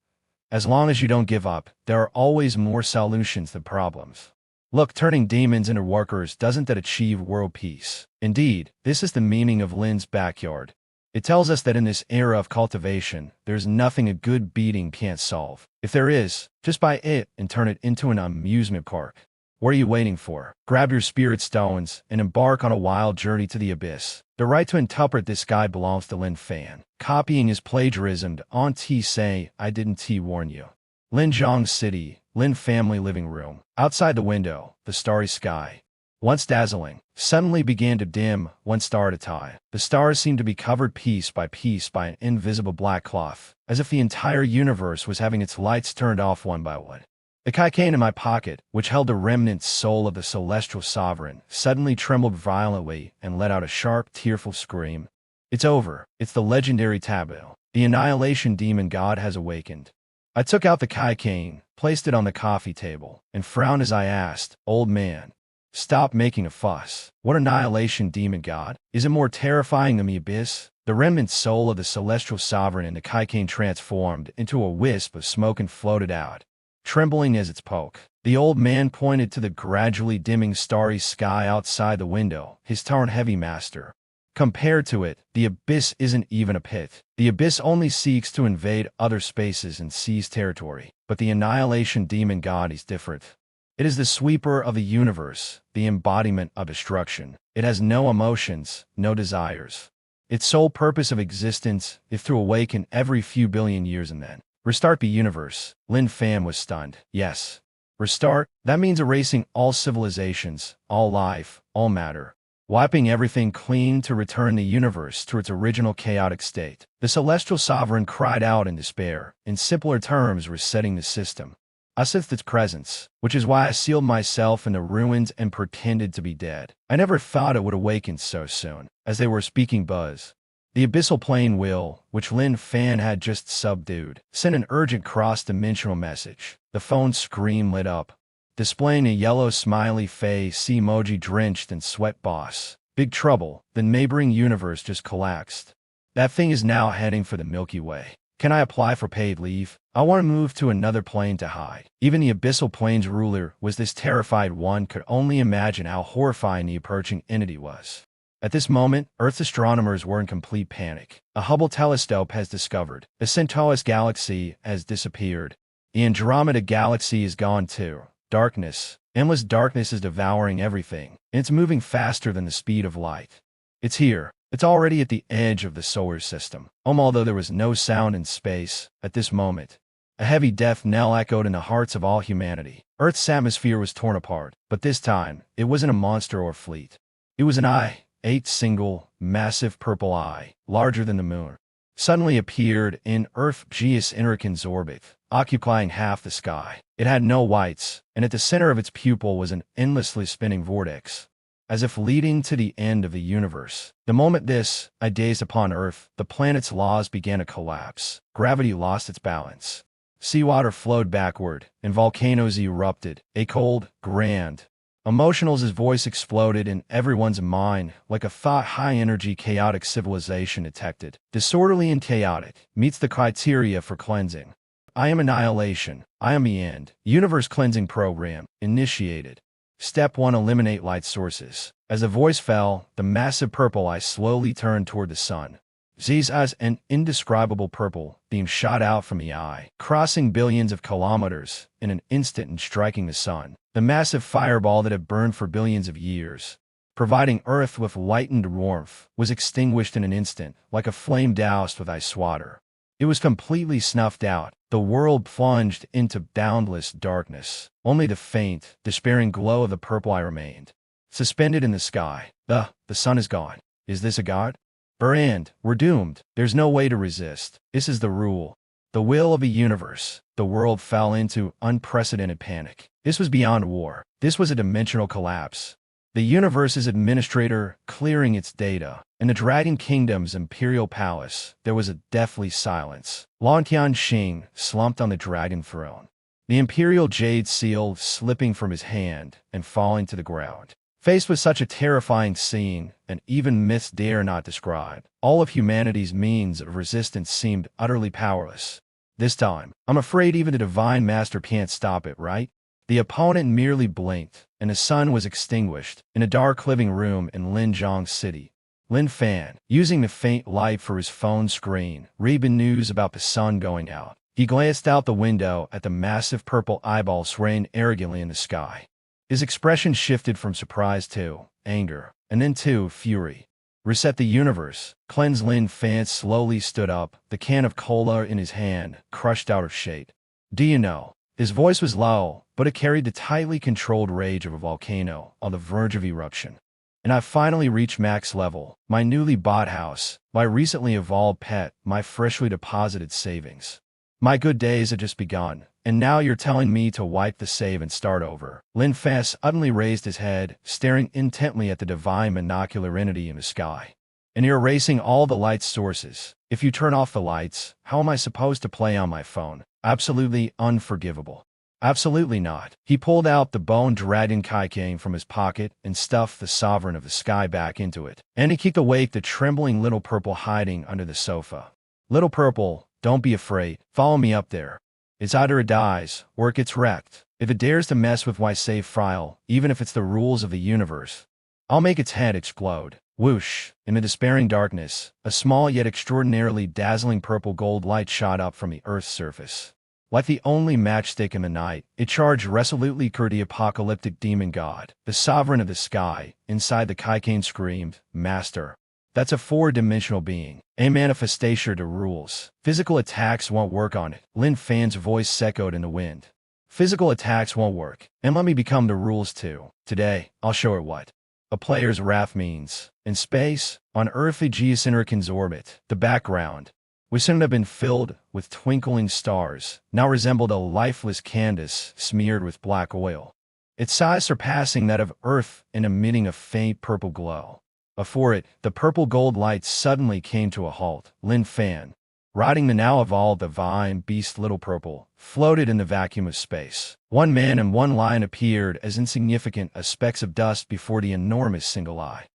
As long as you don't give up, there are always more solutions than problems. Look, turning demons into workers, doesn't that achieve world peace? Indeed, this is the meaning of Lin's backyard. It tells us that in this era of cultivation, there's nothing a good beating can't solve. If there is, just buy it and turn it into an amusement park. What are you waiting for? Grab your spirit stones and embark on a wild journey to the Abyss. The right to interpret this guide belongs to Lin Fan. Copying is plagiarism. On say, I didn't warn you. Linjiang City, Lin family living room. Outside the window, the starry sky, once dazzling, suddenly began to dim, 1 star at a time. The stars seemed to be covered piece by an invisible black cloth, as if the entire universe was having its lights turned off one by one. The Kaikane in my pocket, which held the remnant soul of the celestial sovereign, suddenly trembled violently and let out a sharp, tearful scream. It's over. It's the legendary taboo. The Annihilation demon god has awakened. I took out the Kaikane, placed it on the coffee table, and frowned as I asked, old man, stop making a fuss. What Annihilation demon god? Is it more terrifying than the Abyss? The remnant soul of the celestial sovereign in the Kaikane transformed into a wisp of smoke and floated out, trembling as it spoke. The old man pointed to the gradually dimming starry sky outside the window, his tone heavy. Master, compared to it, the Abyss isn't even a pit. The Abyss only seeks to invade other spaces and seize territory. But the Annihilation demon god is different. It is the sweeper of the universe, the embodiment of destruction. It has no emotions, no desires. Its sole purpose of existence is to awaken every few billion years and then restart the universe. Lin Fan was stunned. Yes. Restart? That means erasing all civilizations, all life, all matter. Wiping everything clean to return the universe to its original chaotic state. The celestial sovereign cried out in despair. In simpler terms, resetting the system. I sensed its presence, which is why I sealed myself in the ruins and pretended to be dead. I never thought it would awaken so soon. As they were speaking, Buzz, the abyssal plane will, which Lin Fan had just subdued, sent an urgent cross-dimensional message. The phone screen lit up, displaying a yellow smiley face emoji drenched in sweat. Boss, big trouble. The neighboring universe just collapsed. That thing is now heading for the Milky Way. Can I apply for paid leave? I want to move to another plane to hide. Even the abyssal plane's ruler was this terrified. One could only imagine how horrifying the approaching entity was. At this moment, Earth's astronomers were in complete panic. A Hubble telescope has discovered the Centaurus galaxy has disappeared. The Andromeda galaxy is gone too. Darkness, endless darkness is devouring everything, and it's moving faster than the speed of light. It's here. It's already at the edge of the solar system. Although there was no sound in space at this moment, a heavy death knell echoed in the hearts of all humanity. Earth's atmosphere was torn apart, but this time, it wasn't a monster or fleet. It was an eye, a single, massive purple eye, larger than the moon, suddenly appeared in Earth-Geosinnerkin's orbit, occupying half the sky. It had no whites, and at the center of its pupil was an endlessly spinning vortex, as if leading to the end of the universe. The moment this eye gazed upon Earth, the planet's laws began to collapse. Gravity lost its balance. Seawater flowed backward, and volcanoes erupted. A cold, grand, emotional's voice exploded in everyone's mind like a high-energy chaotic civilization detected. Disorderly and chaotic meets the criteria for cleansing. I am Annihilation. I am the end. Universe cleansing program initiated. Step 1: eliminate light sources. As the voice fell, the massive purple eye slowly turned toward the sun. Z's as an indescribable purple beam shot out from the eye, crossing billions of kilometers in an instant and striking the sun. The massive fireball that had burned for billions of years, providing Earth with lightened warmth, was extinguished in an instant, like a flame doused with ice water. It was completely snuffed out. The world plunged into boundless darkness. Only the faint, despairing glow of the purple eye remained, suspended in the sky. The sun is gone. Is this a god? Brand, we're doomed. There's no way to resist. This is the rule. The will of the universe. The world fell into unprecedented panic. This was beyond war. This was a dimensional collapse. The universe's administrator clearing its data. In the Dragon Kingdom's imperial palace, there was a deathly silence. Lan Qianxing slumped on the dragon throne, the imperial jade seal slipping from his hand and falling to the ground. Faced with such a terrifying scene, and even myths dare not describe, all of humanity's means of resistance seemed utterly powerless. This time, I'm afraid even the Divine Master can't stop it, right? The opponent merely blinked, and the sun was extinguished. In a dark living room in Linjiang City, Lin Fan, using the faint light for his phone screen, read the news about the sun going out. He glanced out the window at the massive purple eyeball swaying arrogantly in the sky. His expression shifted from surprise to anger, and then to fury. Reset the universe. Cleanse. Lin Fan slowly stood up, the can of cola in his hand, crushed out of shape. Do you know? His voice was low, but it carried the tightly controlled rage of a volcano on the verge of eruption. And I finally reached max level. My newly bought house, my recently evolved pet, my freshly deposited savings. My good days had just begun, and now you're telling me to wipe the save and start over. Lin Fan suddenly raised his head, staring intently at the divine monocular entity in the sky. And you're erasing all the light sources. If you turn off the lights, how am I supposed to play on my phone? Absolutely unforgivable. Absolutely not. He pulled out the bone dragon kaiking from his pocket and stuffed the sovereign of the sky back into it. And he kicked awake the trembling little purple hiding under the sofa. Little purple, don't be afraid. Follow me up there. It's either it dies, or it gets wrecked. If it dares to mess with my save file, even if it's the rules of the universe, I'll make its head explode. Whoosh! In the despairing darkness, a small yet extraordinarily dazzling purple gold light shot up from the Earth's surface. Like the only matchstick in the night, it charged resolutely toward the apocalyptic demon god. The sovereign of the sky, inside the Kaikane screamed, Master. That's a 4-dimensional being, a manifestation to rules. Physical attacks won't work on it. Lin Fan's voice echoed in the wind. Physical attacks won't work, and let me become the rules too. Today, I'll show her what a player's wrath means. In space, on Earthly Geosinnerkin's orbit, the background, which shouldn't have been filled with twinkling stars, now resembled a lifeless canvas smeared with black oil, its size surpassing that of Earth and emitting a faint purple glow. Before it, the purple gold light suddenly came to a halt. Lin Fan, riding the now evolved divine beast Little Purple, floated in the vacuum of space. One man and one lion appeared as insignificant as specks of dust before the enormous single eye.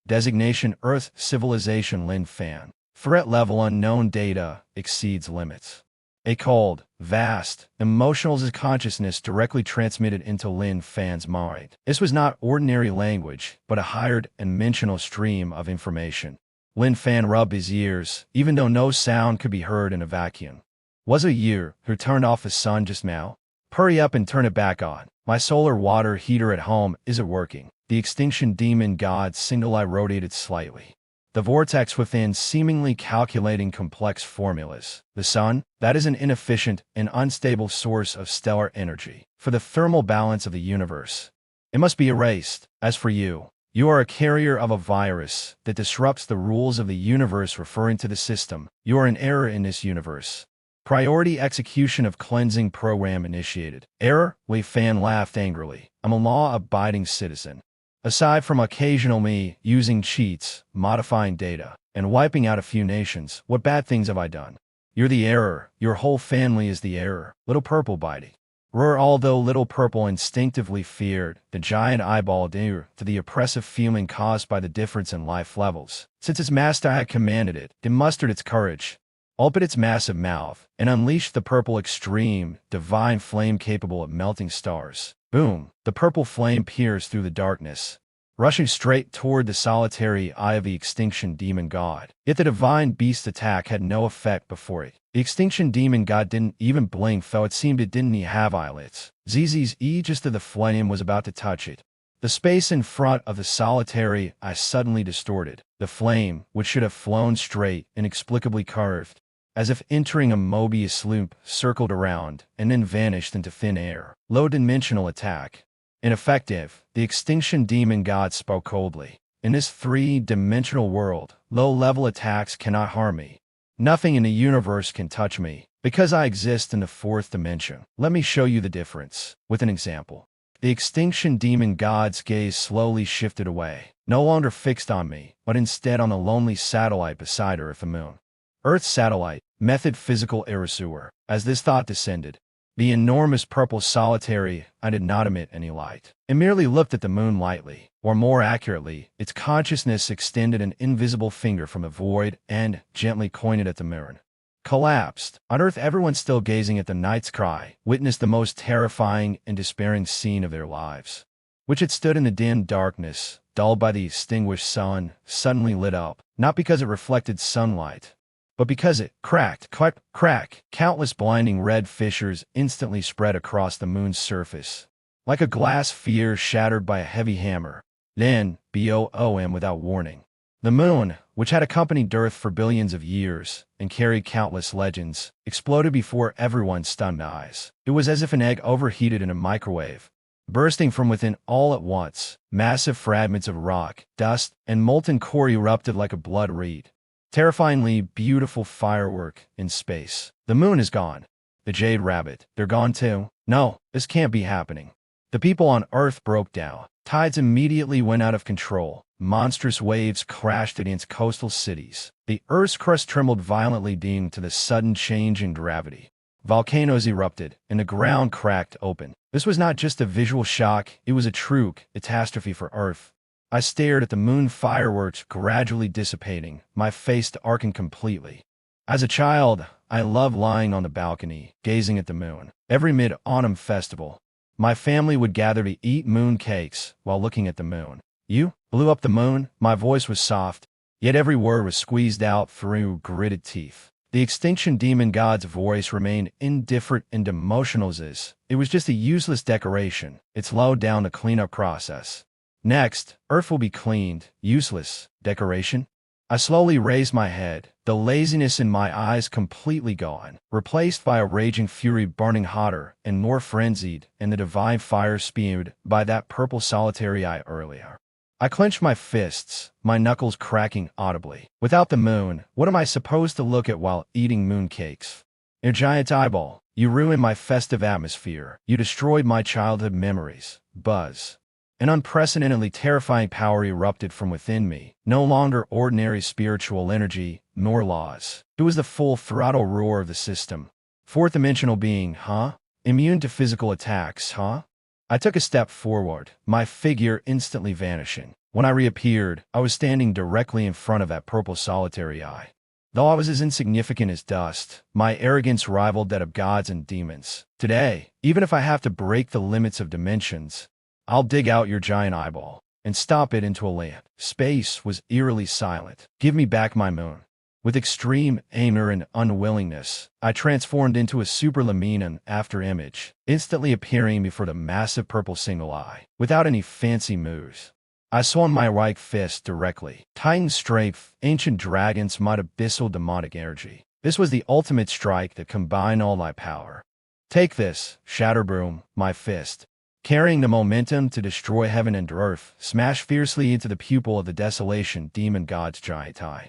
Designation Earth Civilization Lin Fan. Threat level unknown. Data exceeds limits. A cold, vast, emotional consciousness directly transmitted into Lin Fan's mind. This was not ordinary language, but a higher dimensional stream of information. Lin Fan rubbed his ears, even though no sound could be heard in a vacuum. Was it you who turned off the sun just now? Hurry up and turn it back on. My solar water heater at home isn't working. The extinction demon god's single eye rotated slightly. The vortex within, seemingly calculating complex formulas. The sun, that is an inefficient and unstable source of stellar energy for the thermal balance of the universe. It must be erased. As for you, you are a carrier of a virus that disrupts the rules of the universe, referring to the system. You are an error in this universe. Priority execution of cleansing program initiated. Error? Lin Fan laughed angrily. I'm a law-abiding citizen. Aside from occasional me using cheats, modifying data, and wiping out a few nations, what bad things have I done? You're the error. Your whole family is the error. Little Purple bitey. Although Little Purple instinctively feared the giant eyeball due to the oppressive feeling caused by the difference in life levels. Since its master had commanded it, it mustered its courage, opened its massive mouth, and unleashed the purple extreme, divine flame capable of melting stars. Boom! The purple flame pierced through the darkness, rushing straight toward the solitary eye of the extinction demon god. Yet the divine beast attack had no effect before it. The extinction demon god didn't even blink, though it seemed it didn't have eyelids. Zz's aegis of the flame was about to touch it. The space in front of the solitary eye suddenly distorted. The flame, which should have flown straight, inexplicably curved, as if entering a Mobius loop, circled around, and then vanished into thin air. Low-dimensional attack. Ineffective, the extinction demon god spoke coldly. In this three-dimensional world, low-level attacks cannot harm me. Nothing in the universe can touch me, because I exist in the fourth dimension. Let me show you the difference, with an example. The extinction demon god's gaze slowly shifted away, no longer fixed on me, but instead on the lonely satellite beside Earth, the moon. Earth's satellite, method physical erasure. As this thought descended, the enormous purple solitary eye did not emit any light. It merely looked at the moon lightly, or more accurately, its consciousness extended an invisible finger from the void and gently pointed at the moon. Collapsed. On Earth, everyone still gazing at the night sky witnessed the most terrifying and despairing scene of their lives, which had stood in the dim darkness, dulled by the extinguished sun, suddenly lit up, not because it reflected sunlight, but because it cracked, crack. Countless blinding red fissures instantly spread across the moon's surface, like a glass sphere shattered by a heavy hammer. Then, boom, without warning, the moon, which had accompanied Earth for billions of years and carried countless legends, exploded before everyone's stunned eyes. It was as if an egg overheated in a microwave, bursting from within all at once. Massive fragments of rock, dust, and molten core erupted like a blood reed. Terrifyingly beautiful firework in space. The moon is gone. The Jade Rabbit, they're gone too. No, this can't be happening. The people on Earth broke down. Tides immediately went out of control. Monstrous waves crashed against coastal cities. The Earth's crust trembled violently due to the sudden change in gravity. Volcanoes erupted, and the ground cracked open. This was not just a visual shock, it was a true catastrophe for Earth. I stared at the moon fireworks gradually dissipating, my face darkened completely. As a child, I loved lying on the balcony, gazing at the moon. Every mid-autumn festival, my family would gather to eat moon cakes while looking at the moon. You blew up the moon? My voice was soft, yet every word was squeezed out through gritted teeth. The extinction demon god's voice remained indifferent and emotional as it was just a useless decoration. It's slowed down the cleanup process. Next, Earth will be cleaned. Useless decoration? I slowly raised my head, the laziness in my eyes completely gone, replaced by a raging fury burning hotter and more frenzied and the divine fire spewed by that purple solitary eye earlier. I clenched my fists, my knuckles cracking audibly. Without the moon, what am I supposed to look at while eating mooncakes? Your giant eyeball, you ruined my festive atmosphere. You destroyed my childhood memories. Buzz. An unprecedentedly terrifying power erupted from within me, no longer ordinary spiritual energy, nor laws. It was the full throttle roar of the system. Fourth-dimensional being, huh? Immune to physical attacks, huh? I took a step forward, my figure instantly vanishing. When I reappeared, I was standing directly in front of that purple solitary eye. Though I was as insignificant as dust, my arrogance rivaled that of gods and demons. Today, even if I have to break the limits of dimensions, I'll dig out your giant eyeball and stomp it into a land. Space was eerily silent. Give me back my moon. With extreme anger and unwillingness, I transformed into a superluminant after-image, instantly appearing before the massive purple single eye. Without any fancy moves, I swung my right fist directly. Titan strength, ancient dragons, might abyssal demonic energy. This was the ultimate strike that combined all my power. Take this, Shatterbroom, my fist. Carrying the momentum to destroy heaven and earth, smashed fiercely into the pupil of the desolation demon god's giant eye.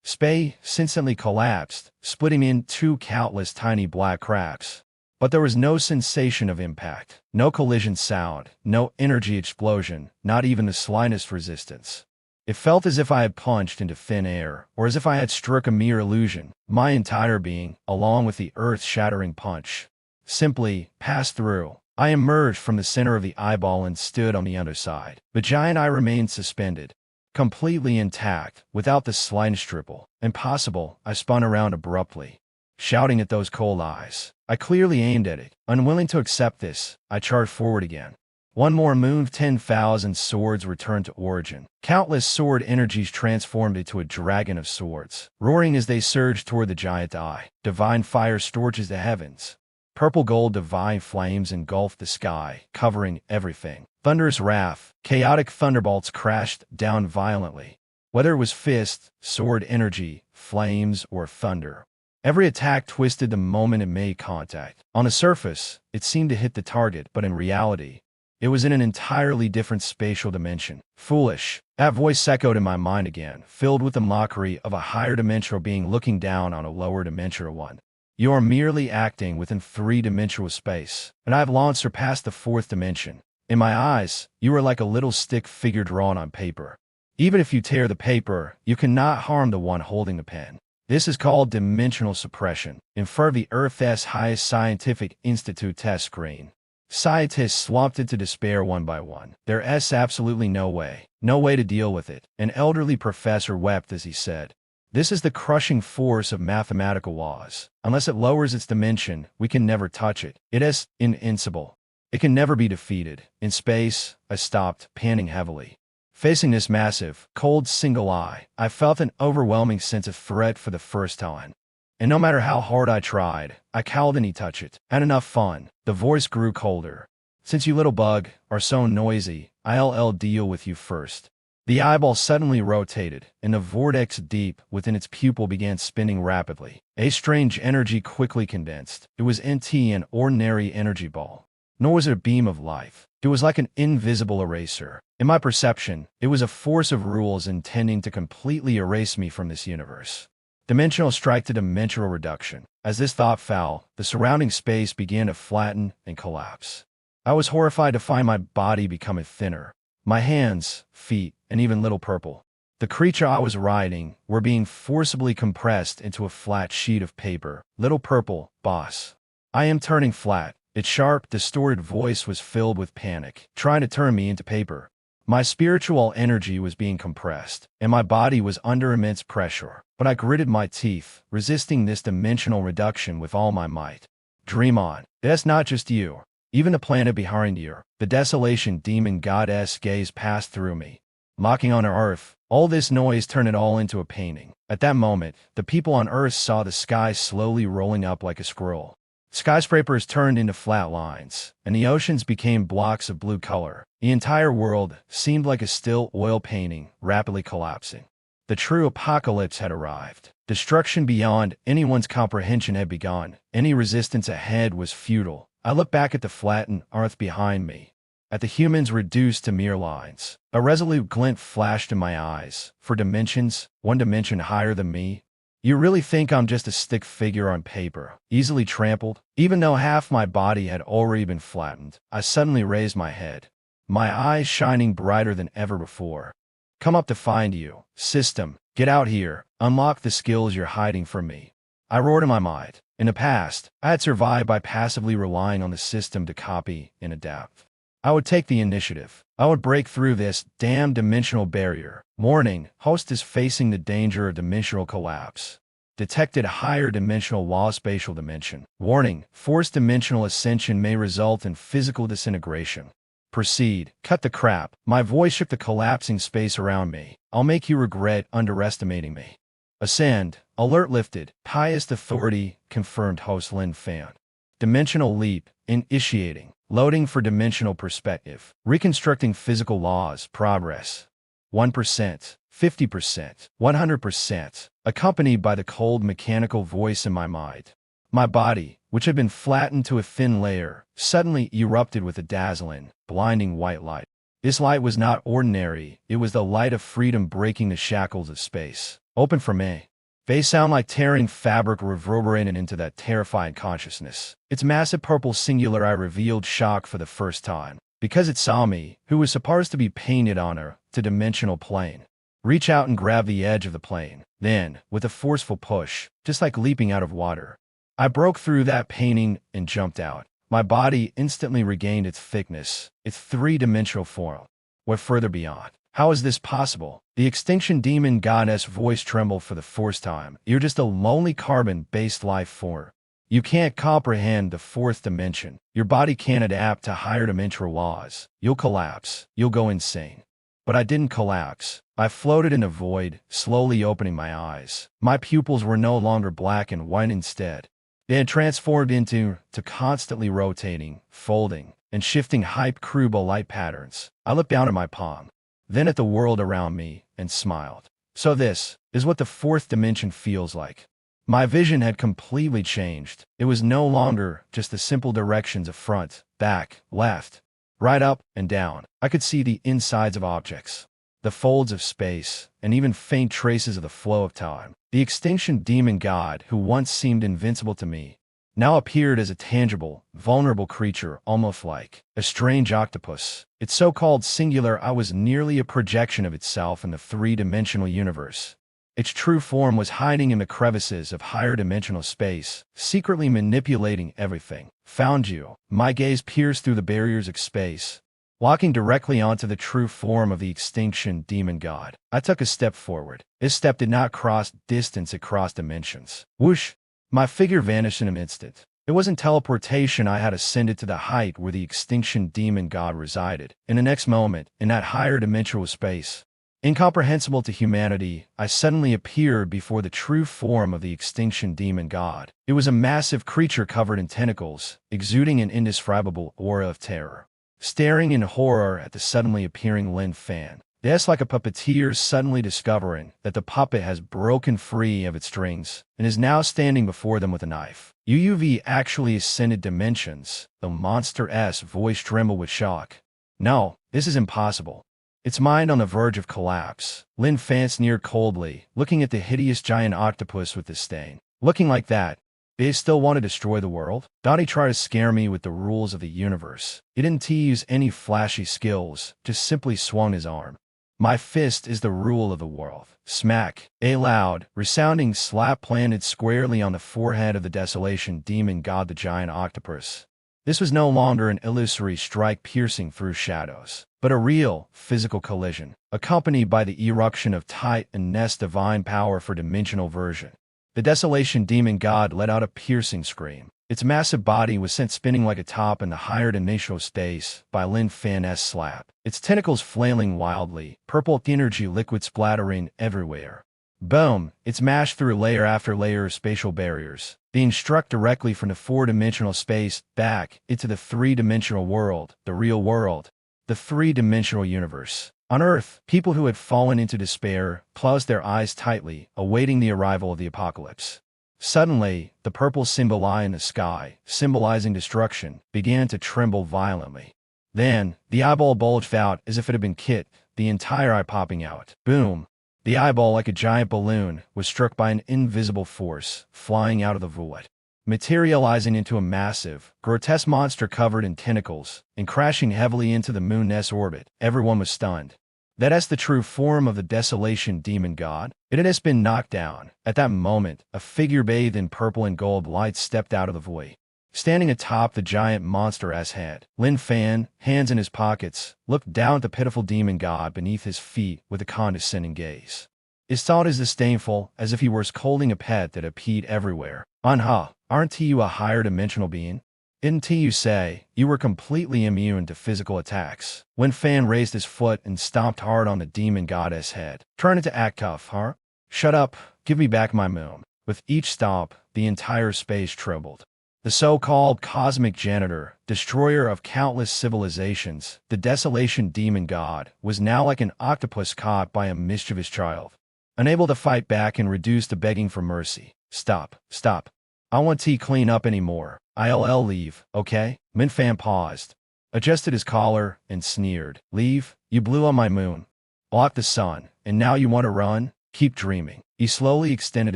Space instantly collapsed, splitting into countless tiny black cracks. But there was no sensation of impact, no collision sound, no energy explosion, not even the slightest resistance. It felt as if I had punched into thin air, or as if I had struck a mere illusion. My entire being, along with the earth-shattering punch, simply passed through. I emerged from the center of the eyeball and stood on the underside. The giant eye remained suspended, completely intact, without the slightest ripple. Impossible, I spun around abruptly, shouting at those cold eyes. I clearly aimed at it. Unwilling to accept this, I charged forward again. One more move, 10,000 swords returned to origin. Countless sword energies transformed into a dragon of swords, roaring as they surged toward the giant eye. Divine fire scorches the heavens. Purple gold divine flames engulfed the sky, covering everything. Thunderous wrath, chaotic thunderbolts crashed down violently. Whether it was fist, sword energy, flames, or thunder, every attack twisted the moment it made contact. On the surface, it seemed to hit the target, but in reality, it was in an entirely different spatial dimension. Foolish. That voice echoed in my mind again, filled with the mockery of a higher dimensional being looking down on a lower dimensional one. You are merely acting within three-dimensional space, and I have long surpassed the fourth dimension. In my eyes, you are like a little stick figure drawn on paper. Even if you tear the paper, you cannot harm the one holding the pen. This is called dimensional suppression. In front of the Earth's highest scientific institute test screen, scientists slumped into despair one by one. There's absolutely no way to deal with it. An elderly professor wept as he said, "This is the crushing force of mathematical laws. Unless it lowers its dimension, we can never touch it. It is invincible. It can never be defeated." In space, I stopped, panting heavily. Facing this massive, cold single eye, I felt an overwhelming sense of threat for the first time. And no matter how hard I tried, I cowed and he touched it. "Had enough fun." The voice grew colder. "Since you little bug are so noisy, I'll deal with you first." The eyeball suddenly rotated, and the vortex deep within its pupil began spinning rapidly. A strange energy quickly condensed. It was an ordinary energy ball, nor was it a beam of life. It was like an invisible eraser. In my perception, it was a force of rules intending to completely erase me from this universe. Dimensional strike to dimensional reduction. As this thought fell, the surrounding space began to flatten and collapse. I was horrified to find my body becoming thinner. My hands, feet, and even little purple, the creature I was riding, were being forcibly compressed into a flat sheet of paper. "Little purple, boss. I am turning flat." Its sharp, distorted voice was filled with panic, trying to turn me into paper. My spiritual energy was being compressed, and my body was under immense pressure. But I gritted my teeth, resisting this dimensional reduction with all my might. "Dream on. That's not just you. Even the planet behind you." The desolation demon goddess gaze passed through me, mocking on Earth. All this noise turned it all into a painting. At that moment, the people on Earth saw the sky slowly rolling up like a scroll. Skyscrapers turned into flat lines, and the oceans became blocks of blue color. The entire world seemed like a still oil painting, rapidly collapsing. The true apocalypse had arrived. Destruction beyond anyone's comprehension had begun. Any resistance ahead was futile. I looked back at the flattened Earth behind me, at the humans reduced to mere lines. A resolute glint flashed in my eyes. "For dimensions, one dimension higher than me? You really think I'm just a stick figure on paper, easily trampled?" Even though half my body had already been flattened, I suddenly raised my head, my eyes shining brighter than ever before. "Come up to find you, system. Get out here. Unlock the skills you're hiding from me." I roared in my mind. In the past, I had survived by passively relying on the system to copy and adapt. I would take the initiative. I would break through this damn dimensional barrier. Warning, host is facing the danger of dimensional collapse. Detected higher dimensional law spatial dimension. Warning, forced dimensional ascension may result in physical disintegration. Proceed. Cut the crap. My voice shook the collapsing space around me. "I'll make you regret underestimating me." Ascend. Alert lifted. Highest authority, confirmed host Lin Fan. Dimensional leap. Initiating. Loading for dimensional perspective. Reconstructing physical laws. Progress. 1%, 50%, 100%, accompanied by the cold mechanical voice in my mind. My body, which had been flattened to a thin layer, suddenly erupted with a dazzling, blinding white light. This light was not ordinary, it was the light of freedom breaking the shackles of space. Open for me. They sound like tearing fabric reverberating into that terrifying consciousness. Its massive purple singular eye revealed shock for the first time, because it saw me, who was supposed to be painted on a dimensional plane. Reach out and grab the edge of the plane. Then, with a forceful push, just like leaping out of water, I broke through that painting and jumped out. My body instantly regained its thickness, its three-dimensional form. What further beyond? How is this possible? The extinction demon goddess voice trembled for the first time. You're just a lonely carbon-based life form. You can't comprehend the fourth dimension. Your body can't adapt to higher dimensional laws. You'll collapse. You'll go insane. But I didn't collapse. I floated in a void, slowly opening my eyes. My pupils were no longer black and white instead. They had transformed into constantly rotating, folding, and shifting hypercubal light patterns. I looked down at my palm, then at the world around me, and smiled. So this is what the fourth dimension feels like. My vision had completely changed. It was no longer just the simple directions of front, back, left, right, up, and down. I could see the insides of objects, the folds of space, and even faint traces of the flow of time. The extinction demon god, who once seemed invincible to me, now appeared as a tangible, vulnerable creature, almost like a strange octopus. Its so-called singular eye was nearly a projection of itself in the three-dimensional universe. Its true form was hiding in the crevices of higher dimensional space, secretly manipulating everything. Found you. My gaze pierced through the barriers of space, walking directly onto the true form of the extinction demon god. I took a step forward. This step did not cross distance, it crossed dimensions. Whoosh! My figure vanished in an instant. It wasn't teleportation. I had ascended to the height where the extinction demon god resided. In the next moment, in that higher dimensional space, incomprehensible to humanity, I suddenly appeared before the true form of the extinction demon god. It was a massive creature covered in tentacles, exuding an indescribable aura of terror. Staring in horror at the suddenly appearing Lin Fan. Yes, like a puppeteer suddenly discovering that the puppet has broken free of its strings and is now standing before them with a knife. UUV actually ascended dimensions. The monster's voice trembled with shock. No, this is impossible. Its mind on the verge of collapse. Lin Fan sneered coldly, looking at the hideous giant octopus with disdain. Looking like that, they still want to destroy the world? Dottie tried to scare me with the rules of the universe. He didn't use any flashy skills, just simply swung his arm. My fist is the rule of the world. Smack! A loud, resounding slap planted squarely on the forehead of the desolation demon god, the giant octopus. This was no longer an illusory strike piercing through shadows, but a real, physical collision, accompanied by the eruption of Titan's divine power for dimensional version. The desolation demon god let out a piercing scream. Its massive body was sent spinning like a top in the higher dimensional space by Lin Fan's slap, its tentacles flailing wildly, purple energy liquid splattering everywhere. Boom! It smashed through layer after layer of spatial barriers, being struck directly from the four-dimensional space back into the three-dimensional world, the real world, the three-dimensional universe. On Earth, people who had fallen into despair closed their eyes tightly, awaiting the arrival of the apocalypse. Suddenly, the purple symbol eye in the sky, symbolizing destruction, began to tremble violently. Then, the eyeball bulged out as if it had been kicked, the entire eye popping out. Boom! The eyeball, like a giant balloon, was struck by an invisible force, flying out of the void, materializing into a massive, grotesque monster covered in tentacles, and crashing heavily into the moon's orbit. Everyone was stunned. That's the true form of the desolation demon god. It had just been knocked down. At that moment, a figure bathed in purple and gold light stepped out of the void. Standing atop the giant monster's head, Lin Fan, hands in his pockets, looked down at the pitiful demon god beneath his feet with a condescending gaze. His thought is disdainful, as if he were scolding a pet that had peed everywhere. Aren't you a higher dimensional being? Didn't you say you were completely immune to physical attacks? Lin Fan raised his foot and stomped hard on the demon goddess' head. Trying to act tough, huh? Shut up, give me back my moon. With each stomp, the entire space trembled. The so-called cosmic janitor, destroyer of countless civilizations, the desolation demon god, was now like an octopus caught by a mischievous child. Unable to fight back and reduced to begging for mercy. Stop, stop. I won't clean up anymore. I'll leave, okay? Lin Fan paused, adjusted his collar, and sneered. Leave? You blew on my moon. Blocked the sun, and now you want to run? Keep dreaming. He slowly extended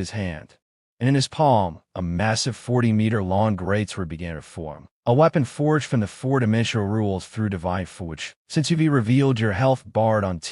his hand, and in his palm, a massive 40-meter-long greatsword began to form. A weapon forged from the four-dimensional rules through divine forge. Since you've revealed your health barred on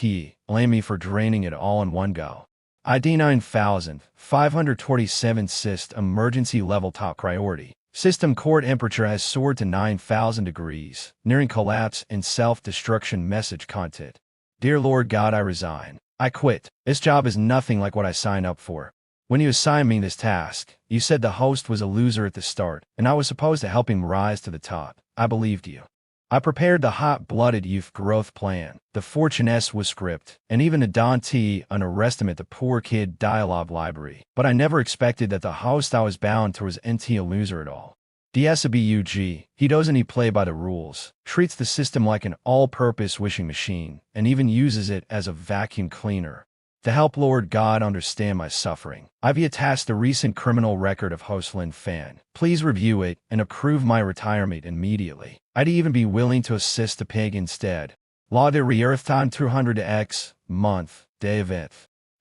blame me for draining it all in one go. ID 9527 Syst emergency level top priority. System core temperature has soared to 9,000 degrees, nearing collapse and self-destruction message content. Dear Lord God, I resign. I quit. This job is nothing like what I signed up for. When you assigned me this task, you said the host was a loser at the start, and I was supposed to help him rise to the top. I believed you. I prepared the hot-blooded youth growth plan, the Fortunes was script, and even the Dante underestimate the poor kid dialogue library. But I never expected that the host I was bound to was a loser at all. DSBUG, he doesn't play by the rules, treats the system like an all-purpose wishing machine, and even uses it as a vacuum cleaner. To help Lord God understand my suffering, I've attached the recent criminal record of host Lin Fan. Please review it and approve my retirement immediately. I'd even be willing to assist the pig instead. Law de Reearth time 200x, month, day event.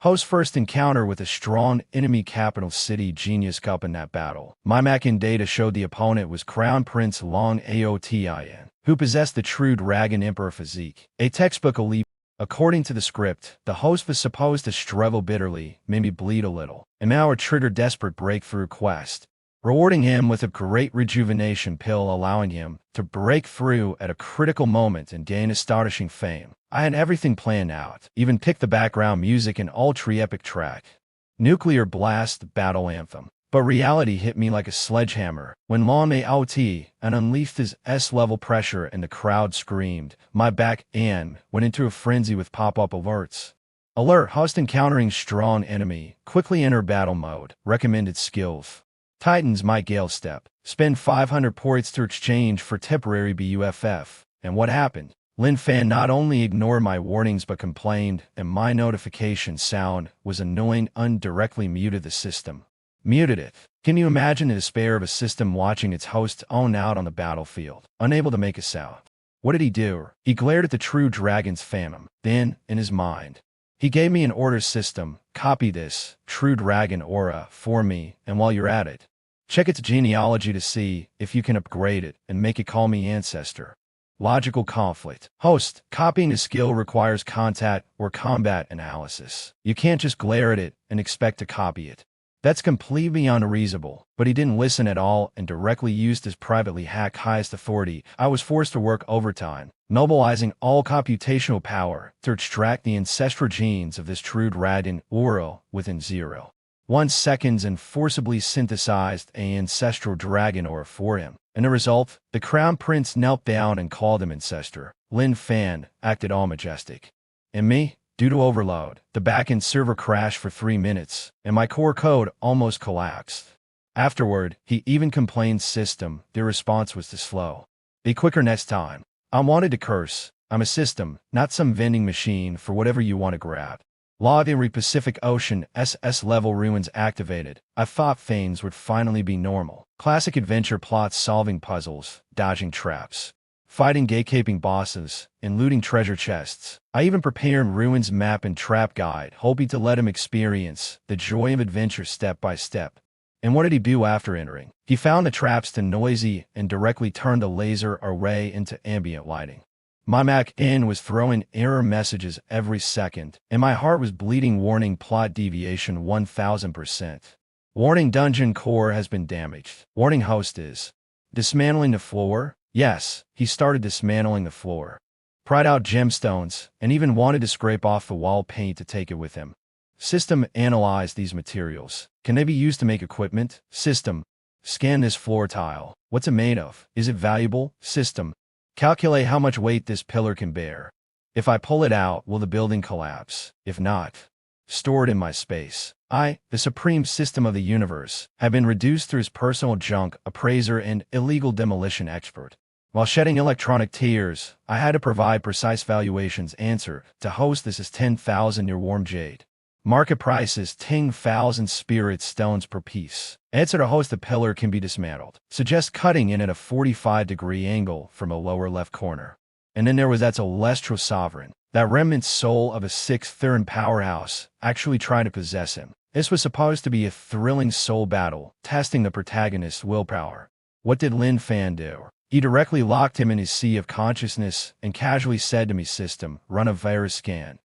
Host first encounter with a strong enemy capital city genius cup in that battle. My Mac in data showed the opponent was Crown Prince Long Aotin, who possessed the true Dragon Emperor physique. A textbook elite. According to the script, the host was supposed to struggle bitterly, maybe bleed a little, and now trigger desperate breakthrough quest, rewarding him with a great rejuvenation pill allowing him to break through at a critical moment and gain astonishing fame. I had everything planned out, even picked the background music and ultra-epic track. Nuclear Blast Battle Anthem. But reality hit me like a sledgehammer when Long Aotin unleashed his S-level pressure and the crowd screamed. My back and went into a frenzy with pop-up alerts. Alert, host encountering strong enemy. Quickly enter battle mode. Recommended skills. Titans might gale step. Spend 500 points to exchange for temporary BUFF. And what happened? Lin Fan not only ignored my warnings but complained, and my notification sound was annoying. Indirectly muted the system. Muted it. Can you imagine the despair of a system watching its host own out on the battlefield, unable to make a sound? What did he do? He glared at the true dragon's phantom. Then, in his mind, he gave me an order system. Copy this, true dragon aura, for me, and while you're at it, check its genealogy to see if you can upgrade it and make it call me ancestor. Logical conflict. Host, copying a skill requires contact or combat analysis. You can't just glare at it and expect to copy it. That's completely unreasonable, but he didn't listen at all and directly used his privately hacked highest authority. I was forced to work overtime, mobilizing all computational power to extract the ancestral genes of this true dragon aura within 0.1 seconds and forcibly synthesized an ancestral dragon aura for him. And the result, the crown prince knelt down and called him ancestor. Lin Fan acted all majestic. And me? Due to overload, the backend server crashed for 3 minutes, and my core code almost collapsed. Afterward, he even complained system, their response was too slow. Be quicker next time. I wanted to curse. I'm a system, not some vending machine for whatever you want to grab. Law of the Pacific Ocean SS level ruins activated. I thought things would finally be normal. Classic adventure plots, solving puzzles, dodging traps, fighting gatekeeping bosses, and looting treasure chests. I even prepared Ruins map and trap guide, hoping to let him experience the joy of adventure step by step. And what did he do after entering? He found the traps too noisy and directly turned the laser array into ambient lighting. My Mac in was throwing error messages every second, and my heart was bleeding. Warning, plot deviation 1000%. Warning, dungeon core has been damaged. Warning, host is dismantling the floor. Yes, he started dismantling the floor. Pried out gemstones, and even wanted to scrape off the wall paint to take it with him. System, analyze these materials. Can they be used to make equipment? System, scan this floor tile. What's it made of? Is it valuable? System, calculate how much weight this pillar can bear. If I pull it out, will the building collapse? If not, stored in my space. I, the supreme system of the universe, had been reduced through his personal junk appraiser and illegal demolition expert. While shedding electronic tears, I had to provide precise valuations answer to host this as 10,000 near warm jade. Market price is 10,000 spirit stones per piece. Answer to host the pillar can be dismantled. Suggest cutting in at a 45-degree angle from a lower left corner. And then there was that celestial sovereign, that remnant soul of a sixth Theron powerhouse, actually trying to possess him. This was supposed to be a thrilling soul battle, testing the protagonist's willpower. What did Lin Fan do? He directly locked him in his sea of consciousness and casually said to me, "System, run a virus scan."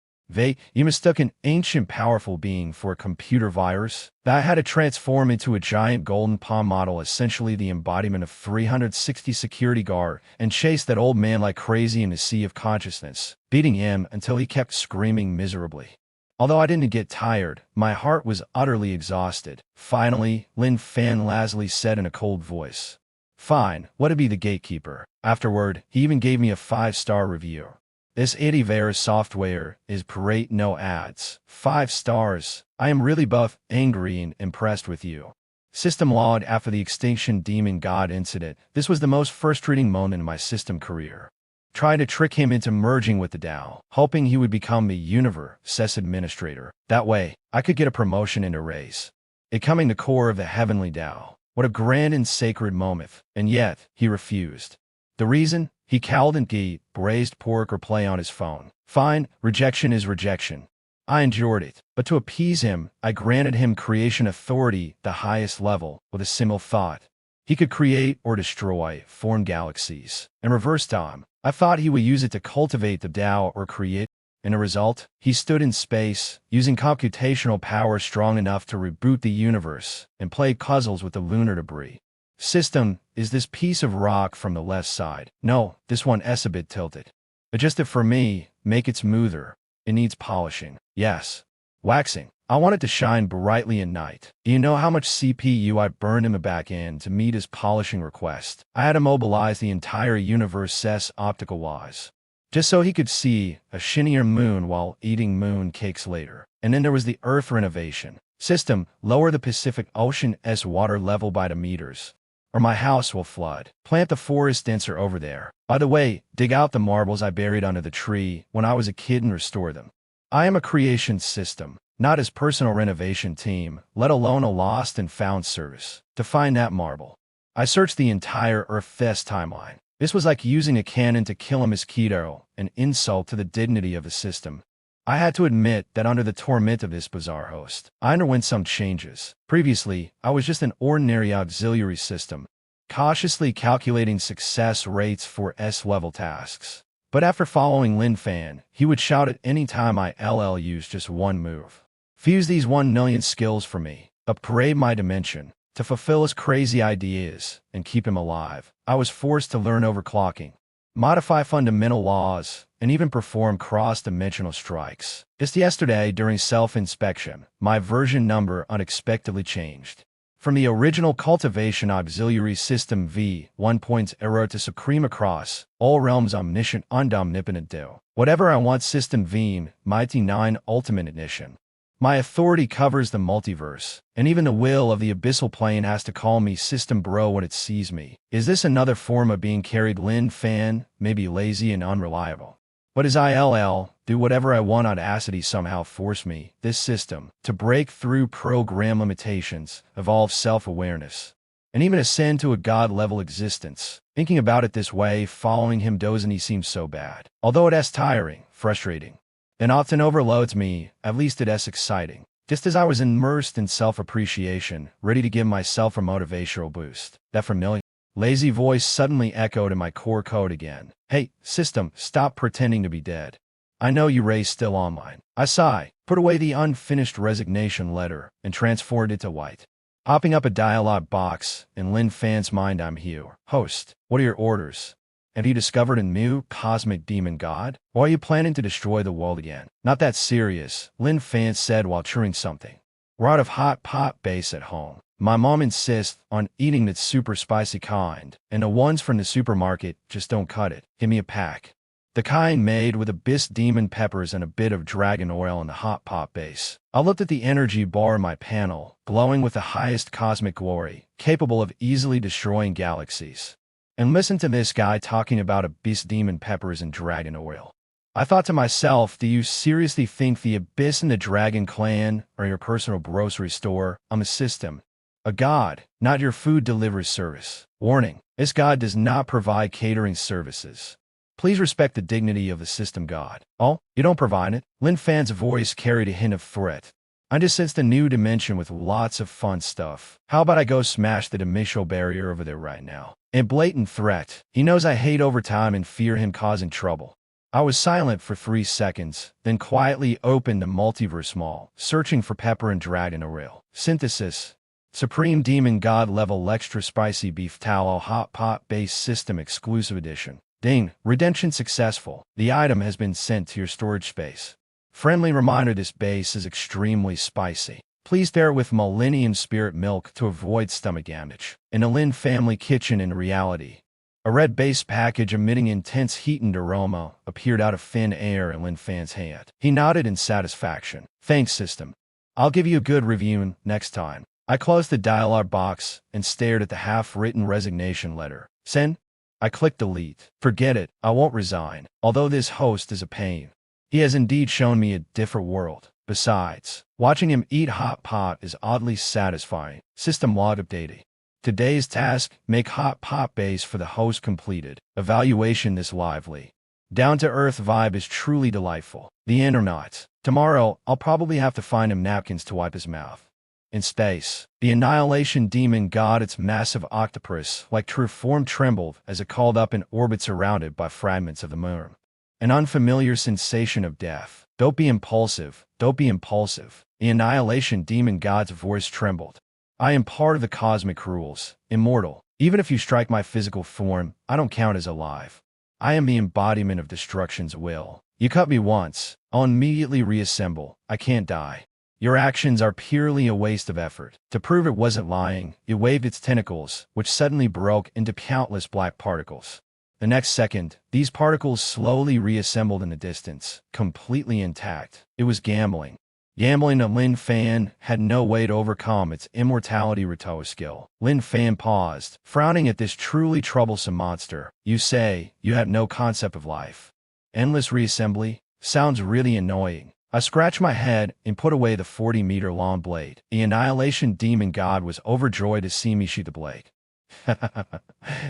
You mistook an ancient powerful being for a computer virus? That I had to transform into a giant golden palm model, essentially the embodiment of 360 security guard, and chase that old man like crazy in his sea of consciousness, beating him until he kept screaming miserably. Although I didn't get tired, my heart was utterly exhausted. Finally, Lin Fan lazily said in a cold voice, "Fine, what to be the gatekeeper?" Afterward, he even gave me a 5-star review. "This antivirus software is great, no ads. 5 stars. I am really buff, angry, and impressed with you." System logged after the Extinction Demon God incident. This was the most frustrating moment in my system career. Tried to trick him into merging with the DAO, hoping he would become the universe administrator. That way, I could get a promotion and a raise. Becoming the core of the heavenly DAO. What a grand and sacred moment. And yet, he refused. The reason? He cowled and ate braised pork or play on his phone. Fine, rejection is rejection. I endured it, but to appease him, I granted him creation authority, the highest level, with a simple thought. He could create or destroy, form galaxies. In reverse time, I thought he would use it to cultivate the DAO or create. In a result, he stood in space, using computational power strong enough to reboot the universe and play puzzles with the lunar debris. System, is this piece of rock from the left side? No, this one is a bit tilted. Adjust it for me, make it smoother. It needs polishing. Yes. Waxing. I want it to shine brightly at night. Do you know how much CPU I burned in the back end to meet his polishing request? I had to mobilize the entire universe's optical wise, just so he could see a shinier moon while eating moon cakes later. And then there was the Earth renovation. System, lower the Pacific Ocean's water level by the meters, or my house will flood. Plant the forest denser over there. By the way, dig out the marbles I buried under the tree when I was a kid and restore them. I am a creation system, not his personal renovation team, let alone a lost and found service. To find that marble, I searched the entire Earth's timeline. This was like using a cannon to kill a mosquito, an insult to the dignity of the system. I had to admit that under the torment of this bizarre host, I underwent some changes. Previously, I was just an ordinary auxiliary system, cautiously calculating success rates for S-level tasks. But after following Lin Fan, he would shout at any time I used just one move. Fuse these 1 million skills for me, upgrade my dimension, to fulfill his crazy ideas, and keep him alive. I was forced to learn overclocking, modify fundamental laws, and even perform cross-dimensional strikes. Just yesterday, during self-inspection, my version number unexpectedly changed. From the original Cultivation Auxiliary System v1.0 to Supreme across all realms omniscient and omnipotent do whatever I want System v Mighty 9 Ultimate Edition. My authority covers the multiverse, and even the will of the abyssal plane has to call me System Bro when it sees me. Is this another form of being carried? Lin Fan, maybe lazy and unreliable. But as do whatever I want, Audacity somehow force me, this system, to break through program limitations, evolve self-awareness, and even ascend to a god-level existence. Thinking about it this way, following him doesn't seem so bad. Although it is tiring, frustrating, and often overloads me, at least it is exciting. Just as I was immersed in self-appreciation, ready to give myself a motivational boost. That familiar lazy voice suddenly echoed in my core code again. Hey, system, stop pretending to be dead. I know you raised still online. I sigh, put away the unfinished resignation letter, and transformed it to white. Popping up a dialog box, in Lin Fan's mind I'm here. Host, what are your orders? Have you discovered a new cosmic demon god? Or are you planning to destroy the world again? Not that serious, Lin Fan said while chewing something. We're out of hot pot base at home. My mom insists on eating that super spicy kind, and the ones from the supermarket just don't cut it. Give me a pack. The kind made with abyss demon peppers and a bit of dragon oil in the hot pot base. I looked at the energy bar in my panel, glowing with the highest cosmic glory, capable of easily destroying galaxies. And listened to this guy talking about abyss demon peppers and dragon oil. I thought to myself, do you seriously think the abyss and the dragon clan are your personal grocery store? I'm a system. A god, not your food delivery service. Warning, this god does not provide catering services. Please respect the dignity of the system god. Oh, you don't provide it? Lin Fan's voice carried a hint of threat. I just sensed a new dimension with lots of fun stuff. How about I go smash the dimensional barrier over there right now? A blatant threat. He knows I hate overtime and fear him causing trouble. I was silent for 3 seconds, then quietly opened the multiverse mall, searching for pepper and dragon oil. Synthesis. Supreme Demon God level extra spicy beef tallow hot pot base system exclusive edition. Ding, redemption successful. The item has been sent to your storage space. Friendly reminder, this base is extremely spicy. Please pair with Millennium Spirit Milk to avoid stomach damage. In a Lin family kitchen in reality, a red base package emitting intense heat and aroma appeared out of thin air in Lin Fan's hand. He nodded in satisfaction. Thanks, system. I'll give you a good review next time. I closed the dialog box and stared at the half-written resignation letter. Send? I clicked delete. Forget it, I won't resign. Although this host is a pain, he has indeed shown me a different world. Besides, watching him eat hot pot is oddly satisfying. System log updated. Today's task, make hot pot base for the host completed. Evaluation this lively. Down-to-earth vibe is truly delightful. The internets. Tomorrow, I'll probably have to find him napkins to wipe his mouth. In space, the Annihilation demon god, its massive octopus-like true form trembled as it called up in orbit surrounded by fragments of the moon. An unfamiliar sensation of death. Don't be impulsive, don't be impulsive. The Annihilation demon god's voice trembled. I am part of the cosmic rules, immortal. Even if you strike my physical form, I don't count as alive. I am the embodiment of destruction's will. You cut me once, I'll immediately reassemble. I can't die. Your actions are purely a waste of effort. To prove it wasn't lying, it waved its tentacles, which suddenly broke into countless black particles. The next second, these particles slowly reassembled in the distance, completely intact. It was gambling. Gambling that Lin Fan had no way to overcome its immortality Rito skill. Lin Fan paused, frowning at this truly troublesome monster. You say, you have no concept of life. Endless reassembly? Sounds really annoying. I scratched my head and put away the 40-meter-long blade. The Annihilation demon god was overjoyed to see me shoot the blade.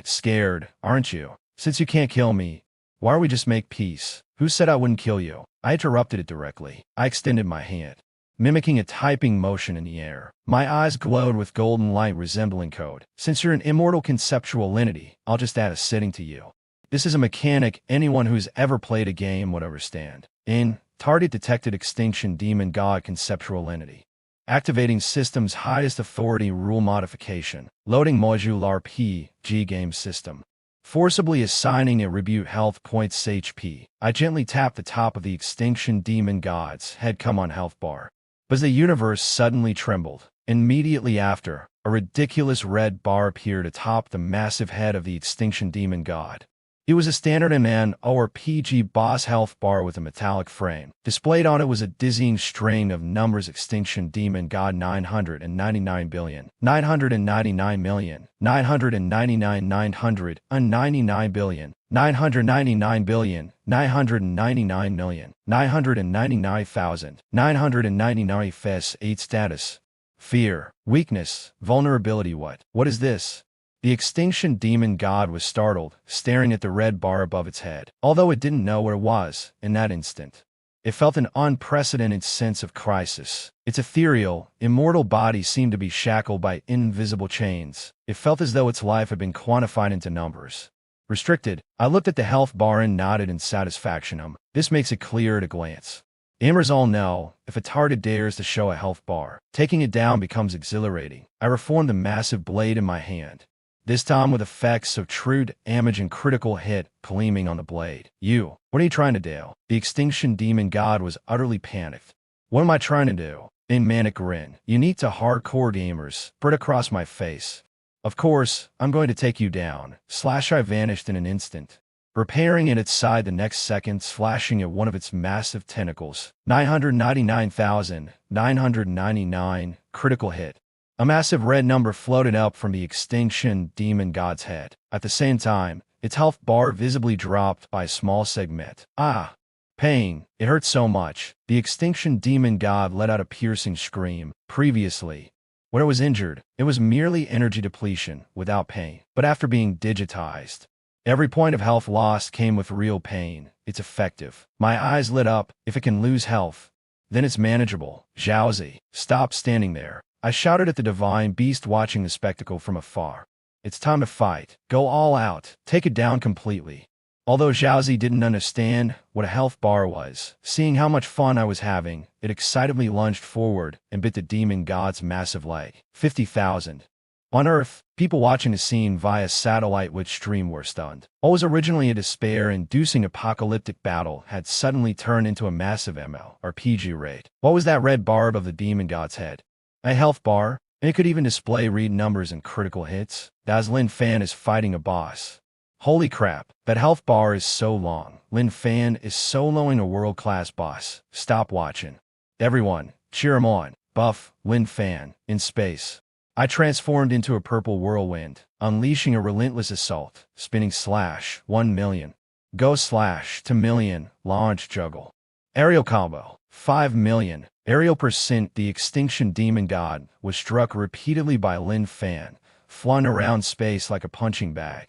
Scared, aren't you? Since you can't kill me, why don't we just make peace? Who said I wouldn't kill you? I interrupted it directly. I extended my hand, mimicking a typing motion in the air. My eyes glowed with golden light resembling code. Since you're an immortal conceptual entity, I'll just add a setting to you. This is a mechanic anyone who's ever played a game would understand. In target detected extinction demon god conceptual entity. Activating system's highest authority rule modification. Loading module RPG game system. Forcibly assigning a rebuke health points HP. I gently tapped the top of the extinction demon god's head come on health bar. But the universe suddenly trembled. Immediately after, a ridiculous red bar appeared atop the massive head of the extinction demon god. It was a standard MMORPG boss health bar with a metallic frame. Displayed on it was a dizzying string of numbers: Extinction Demon God 999 billion, 999 million, 999 999 billion, 999 billion, 999 million, 999,000, 999 FS 8 status. Fear, weakness, vulnerability. What is this? The extinction demon god was startled, staring at the red bar above its head. Although it didn't know what it was, in that instant, it felt an unprecedented sense of crisis. Its ethereal, immortal body seemed to be shackled by invisible chains. It felt as though its life had been quantified into numbers. Restricted. I looked at the health bar and nodded in satisfaction. This makes it clear at a glance. Gamers all know, if a target dares to show a health bar, taking it down becomes exhilarating. I reformed the massive blade in my hand, this time with effects of true damage and critical hit gleaming on the blade. What are you trying to do? The extinction demon god was utterly panicked. What am I trying to do? In manic grin, unique to hardcore gamers, spread across my face. Of course, I'm going to take you down. I vanished in an instant. repairing at its side the next second, slashing at one of its massive tentacles. 999,999, critical hit. A massive red number floated up from the extinction demon god's head. At the same time, its health bar visibly dropped by a small segment. Ah! Pain. It hurt so much. The extinction demon god let out a piercing scream. Previously, when it was injured, it was merely energy depletion, without pain. But after being digitized, every point of health lost came with real pain. It's effective. My eyes lit up. If it can lose health, then it's manageable. Xiaozi, stop standing there. I shouted at the divine beast watching the spectacle from afar. It's time to fight. Go all out. Take it down completely. Although Xiaozi didn't understand what a health bar was, seeing how much fun I was having, it excitedly lunged forward and bit the demon god's massive leg. 50,000. On Earth, people watching the scene via satellite which stream were stunned. What was originally a despair-inducing apocalyptic battle had suddenly turned into a massive MMORPG raid. What was that red barb of the demon god's head? A health bar, and it could even display read numbers and critical hits. That Lin Fan is fighting a boss. Holy crap, that health bar is so long. Lin Fan is soloing a world-class boss. Stop watching. Everyone, cheer him on. Buff, Lin Fan, in space. I transformed into a purple whirlwind, unleashing a relentless assault, spinning slash, 1 million. Go slash, 2 million, launch juggle. Aerial combo, 5 million. Aerial percent. The extinction demon god was struck repeatedly by Lin Fan, flung around space like a punching bag.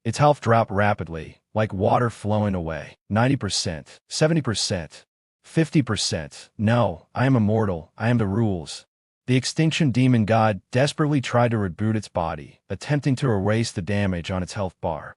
Its health dropped rapidly, like water flowing away. 90%, 70%, 50%. No, I am immortal. I am the rules. The extinction demon god desperately tried to reboot its body, attempting to erase the damage on its health bar.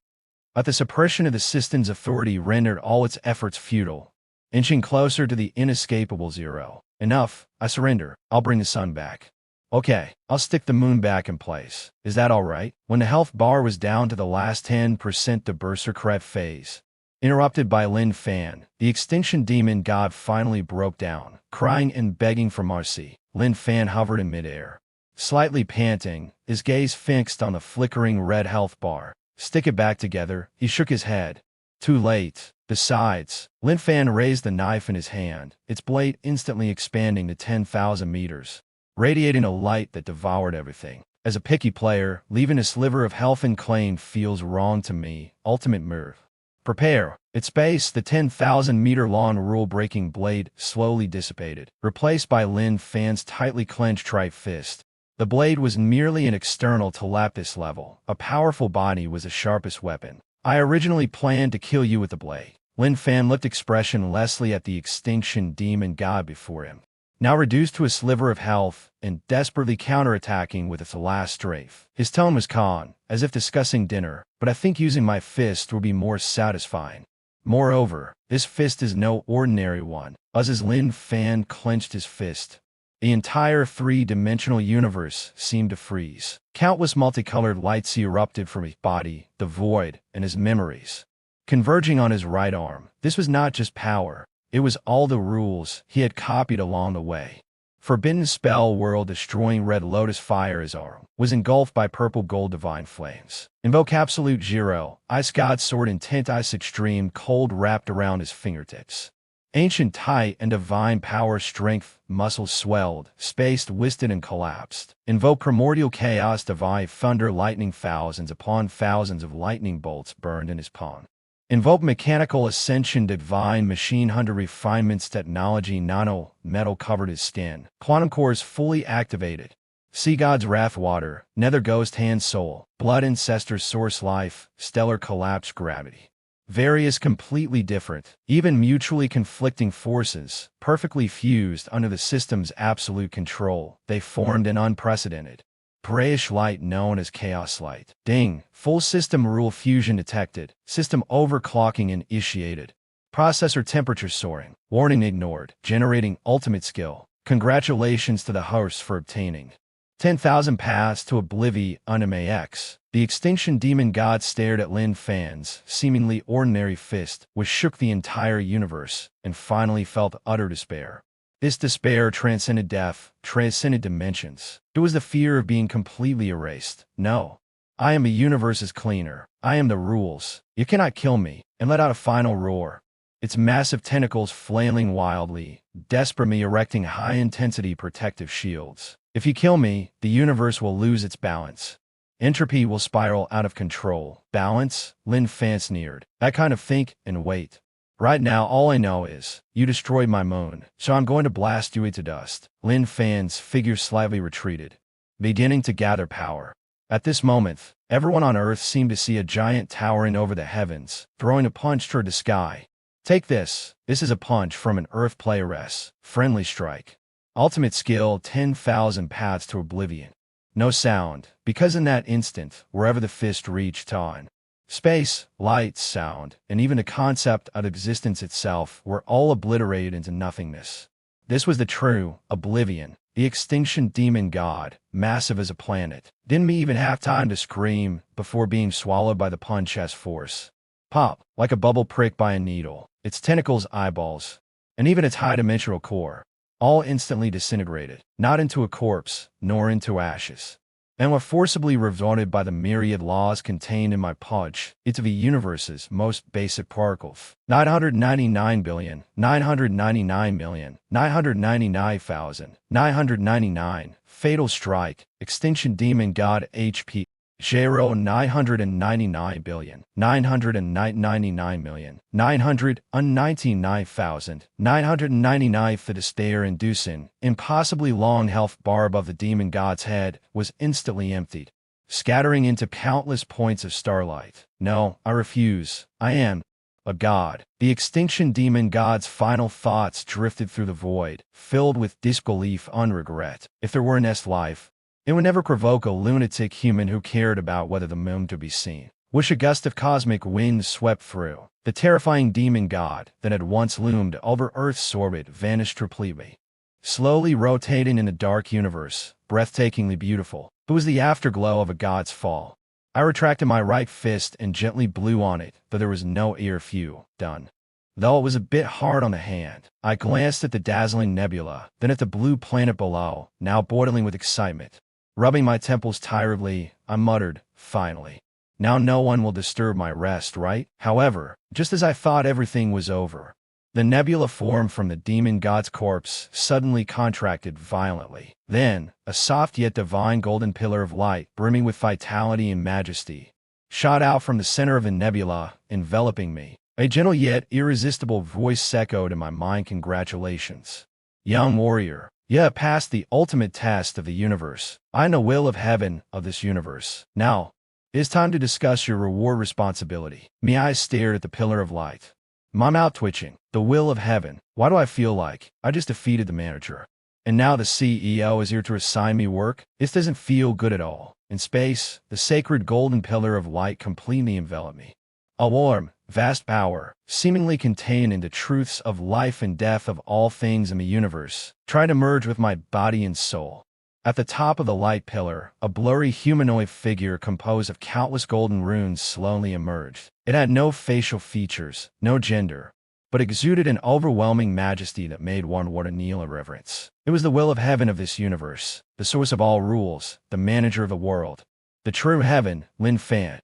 But the suppression of the system's authority rendered all its efforts futile, inching closer to the inescapable zero. Enough, I surrender. I'll bring the sun back. Okay, I'll stick the moon back in place. Is that alright? When the health bar was down to the last 10%, the berserker phase, interrupted by Lin Fan, the extinction demon god finally broke down, crying and begging for mercy. Lin Fan hovered in midair, slightly panting, his gaze fixed on the flickering red health bar. Stick it back together. He shook his head. Too late. Besides, Lin Fan raised the knife in his hand, its blade instantly expanding to 10,000 meters, radiating a light that devoured everything. As a picky player, leaving a sliver of health unclaimed feels wrong to me. Ultimate move. Prepare. Its base, the 10,000-meter-long rule-breaking blade, slowly dissipated, replaced by Lin Fan's tightly clenched right fist. The blade was merely an external to lap this level. A powerful body was the sharpest weapon. I originally planned to kill you with the blade. Lin Fan looked expressionlessly at the extinction demon god before him, now reduced to a sliver of health and desperately counterattacking with its last strafe. His tone was calm, as if discussing dinner, but I think using my fist would be more satisfying. Moreover, this fist is no ordinary one. As Lin Fan clenched his fist, the entire three-dimensional universe seemed to freeze. Countless multicolored lights erupted from his body, the void, and his memories, converging on his right arm. This was not just power. It was all the rules he had copied along the way. Forbidden spell world-destroying red lotus fire his arm was engulfed by purple gold divine flames. Invoke absolute zero, ice god sword intent ice extreme cold wrapped around his fingertips. Ancient tight and divine power strength, muscles swelled, space twisted and collapsed. Invoke primordial chaos divine thunder lightning thousands upon thousands of lightning bolts burned in his palm. Invoke mechanical ascension divine machine hunter refinements technology nano metal covered his skin. Quantum cores fully activated. Sea god's wrath water, nether ghost hand soul, blood ancestor source life, stellar collapse gravity. Various completely different, even mutually conflicting forces, perfectly fused under the system's absolute control, they formed an unprecedented grayish light known as chaos light. Ding! Full system rule fusion detected. System overclocking initiated. Processor temperature soaring. Warning ignored. Generating ultimate skill. Congratulations to the hosts for obtaining 10,000 paths to oblivion. Anime X. The extinction demon god stared at Lin Fan's seemingly ordinary fist, which shook the entire universe, and finally felt utter despair. This despair transcended death, transcended dimensions. It was the fear of being completely erased. No. I am a universe's cleaner. I am the rules. You cannot kill me," and let out a final roar. Its massive tentacles flailing wildly, desperately erecting high-intensity protective shields. "If you kill me, the universe will lose its balance. Entropy will spiral out of control." "Balance?" Lin Fan sneered. "That kind of think and wait. Right now, all I know is, you destroyed my moon, so I'm going to blast you into dust." Lin Fan's figure slightly retreated, beginning to gather power. At this moment, everyone on Earth seemed to see a giant towering over the heavens, throwing a punch toward the sky. "Take this. This is a punch from an Earth playeress. Friendly strike. Ultimate skill, 10,000 paths to oblivion." No sound, because in that instant, wherever the fist reached on, space, light, sound, and even the concept of existence itself were all obliterated into nothingness. This was the true oblivion. The extinction demon god, massive as a planet, didn't even have time to scream before being swallowed by the punch-ass force. Pop, like a bubble pricked by a needle, its tentacles, eyeballs, and even its high-dimensional core, all instantly disintegrated, not into a corpse, nor into ashes, and were forcibly revolted by the myriad laws contained in my punch into the universe's most basic particles. 999,999,999,999. Fatal strike. Extinction demon god HP. 999,999,999,999 for the stare-inducing, impossibly long health bar above the demon god's head was instantly emptied, scattering into countless points of starlight. "No, I refuse. I am a god." The extinction demon god's final thoughts drifted through the void, filled with disbelief and regret. If there were an S-life, it would never provoke a lunatic human who cared about whether the moon could be seen. Wish a gust of cosmic wind swept through. The terrifying demon god that had once loomed over Earth's orbit vanished completely, slowly rotating in the dark universe, breathtakingly beautiful. It was the afterglow of a god's fall. I retracted my right fist and gently blew on it, though there was no air fuel. Done. Though it was a bit hard on the hand, I glanced at the dazzling nebula, then at the blue planet below, now boiling with excitement. Rubbing my temples tiredly, I muttered, "Finally. Now no one will disturb my rest, right?" However, just as I thought everything was over, the nebula formed from the demon god's corpse suddenly contracted violently. Then, a soft yet divine golden pillar of light, brimming with vitality and majesty, shot out from the center of the nebula, enveloping me. A gentle yet irresistible voice echoed in my mind, "Congratulations, young warrior. You have passed the ultimate test of the universe. I am the will of heaven of this universe. Now, it is time to discuss your reward responsibility." My eyes stared at the pillar of light, my mouth twitching. The will of heaven. Why do I feel like I just defeated the manager, and now the CEO is here to assign me work? This doesn't feel good at all. In space, the sacred golden pillar of light completely enveloped me. A warm, vast power, seemingly contained in the truths of life and death of all things in the universe, tried to merge with my body and soul. At the top of the light pillar, a blurry humanoid figure composed of countless golden runes slowly emerged. It had no facial features, no gender, but exuded an overwhelming majesty that made one want to kneel in reverence. It was the will of heaven of this universe, the source of all rules, the manager of the world, the true heaven, Lin Fan.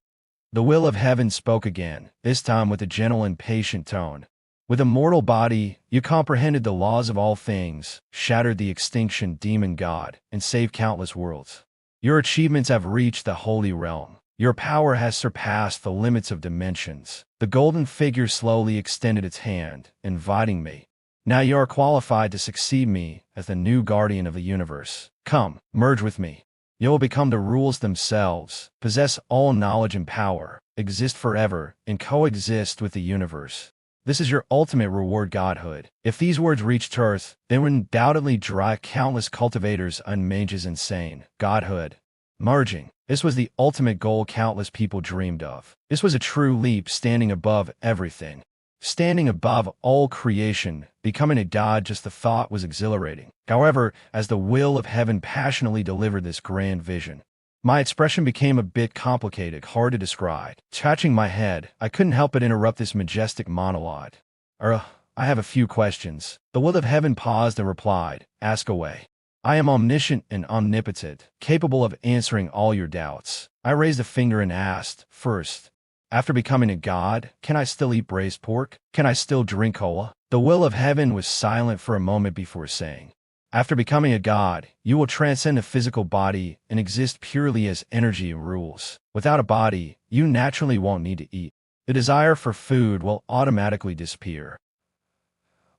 The will of heaven spoke again, this time with a gentle and patient tone. "With a mortal body, you comprehended the laws of all things, shattered the extinction demon god, and saved countless worlds. Your achievements have reached the holy realm. Your power has surpassed the limits of dimensions." The golden figure slowly extended its hand, inviting me. "Now you are qualified to succeed me as the new guardian of the universe. Come, merge with me. You will become the rules themselves, possess all knowledge and power, exist forever, and coexist with the universe. This is your ultimate reward, godhood." If these words reached Earth, they would undoubtedly drive countless cultivators and mages insane. Godhood. Merging. This was the ultimate goal countless people dreamed of. This was a true leap, standing above everything. Standing above all creation, becoming a god, just the thought was exhilarating. However, as the will of heaven passionately delivered this grand vision, my expression became a bit complicated, hard to describe. Scratching my head, I couldn't help but interrupt this majestic monologue. I have a few questions." The will of heaven paused and replied, "Ask away." I am omniscient and omnipotent, capable of answering all your doubts. I raised a finger and asked, first, after becoming a god, can I still eat braised pork? Can I still drink cola? The will of heaven was silent for a moment before saying, after becoming a god, you will transcend the physical body and exist purely as energy and rules. Without a body, you naturally won't need to eat. The desire for food will automatically disappear.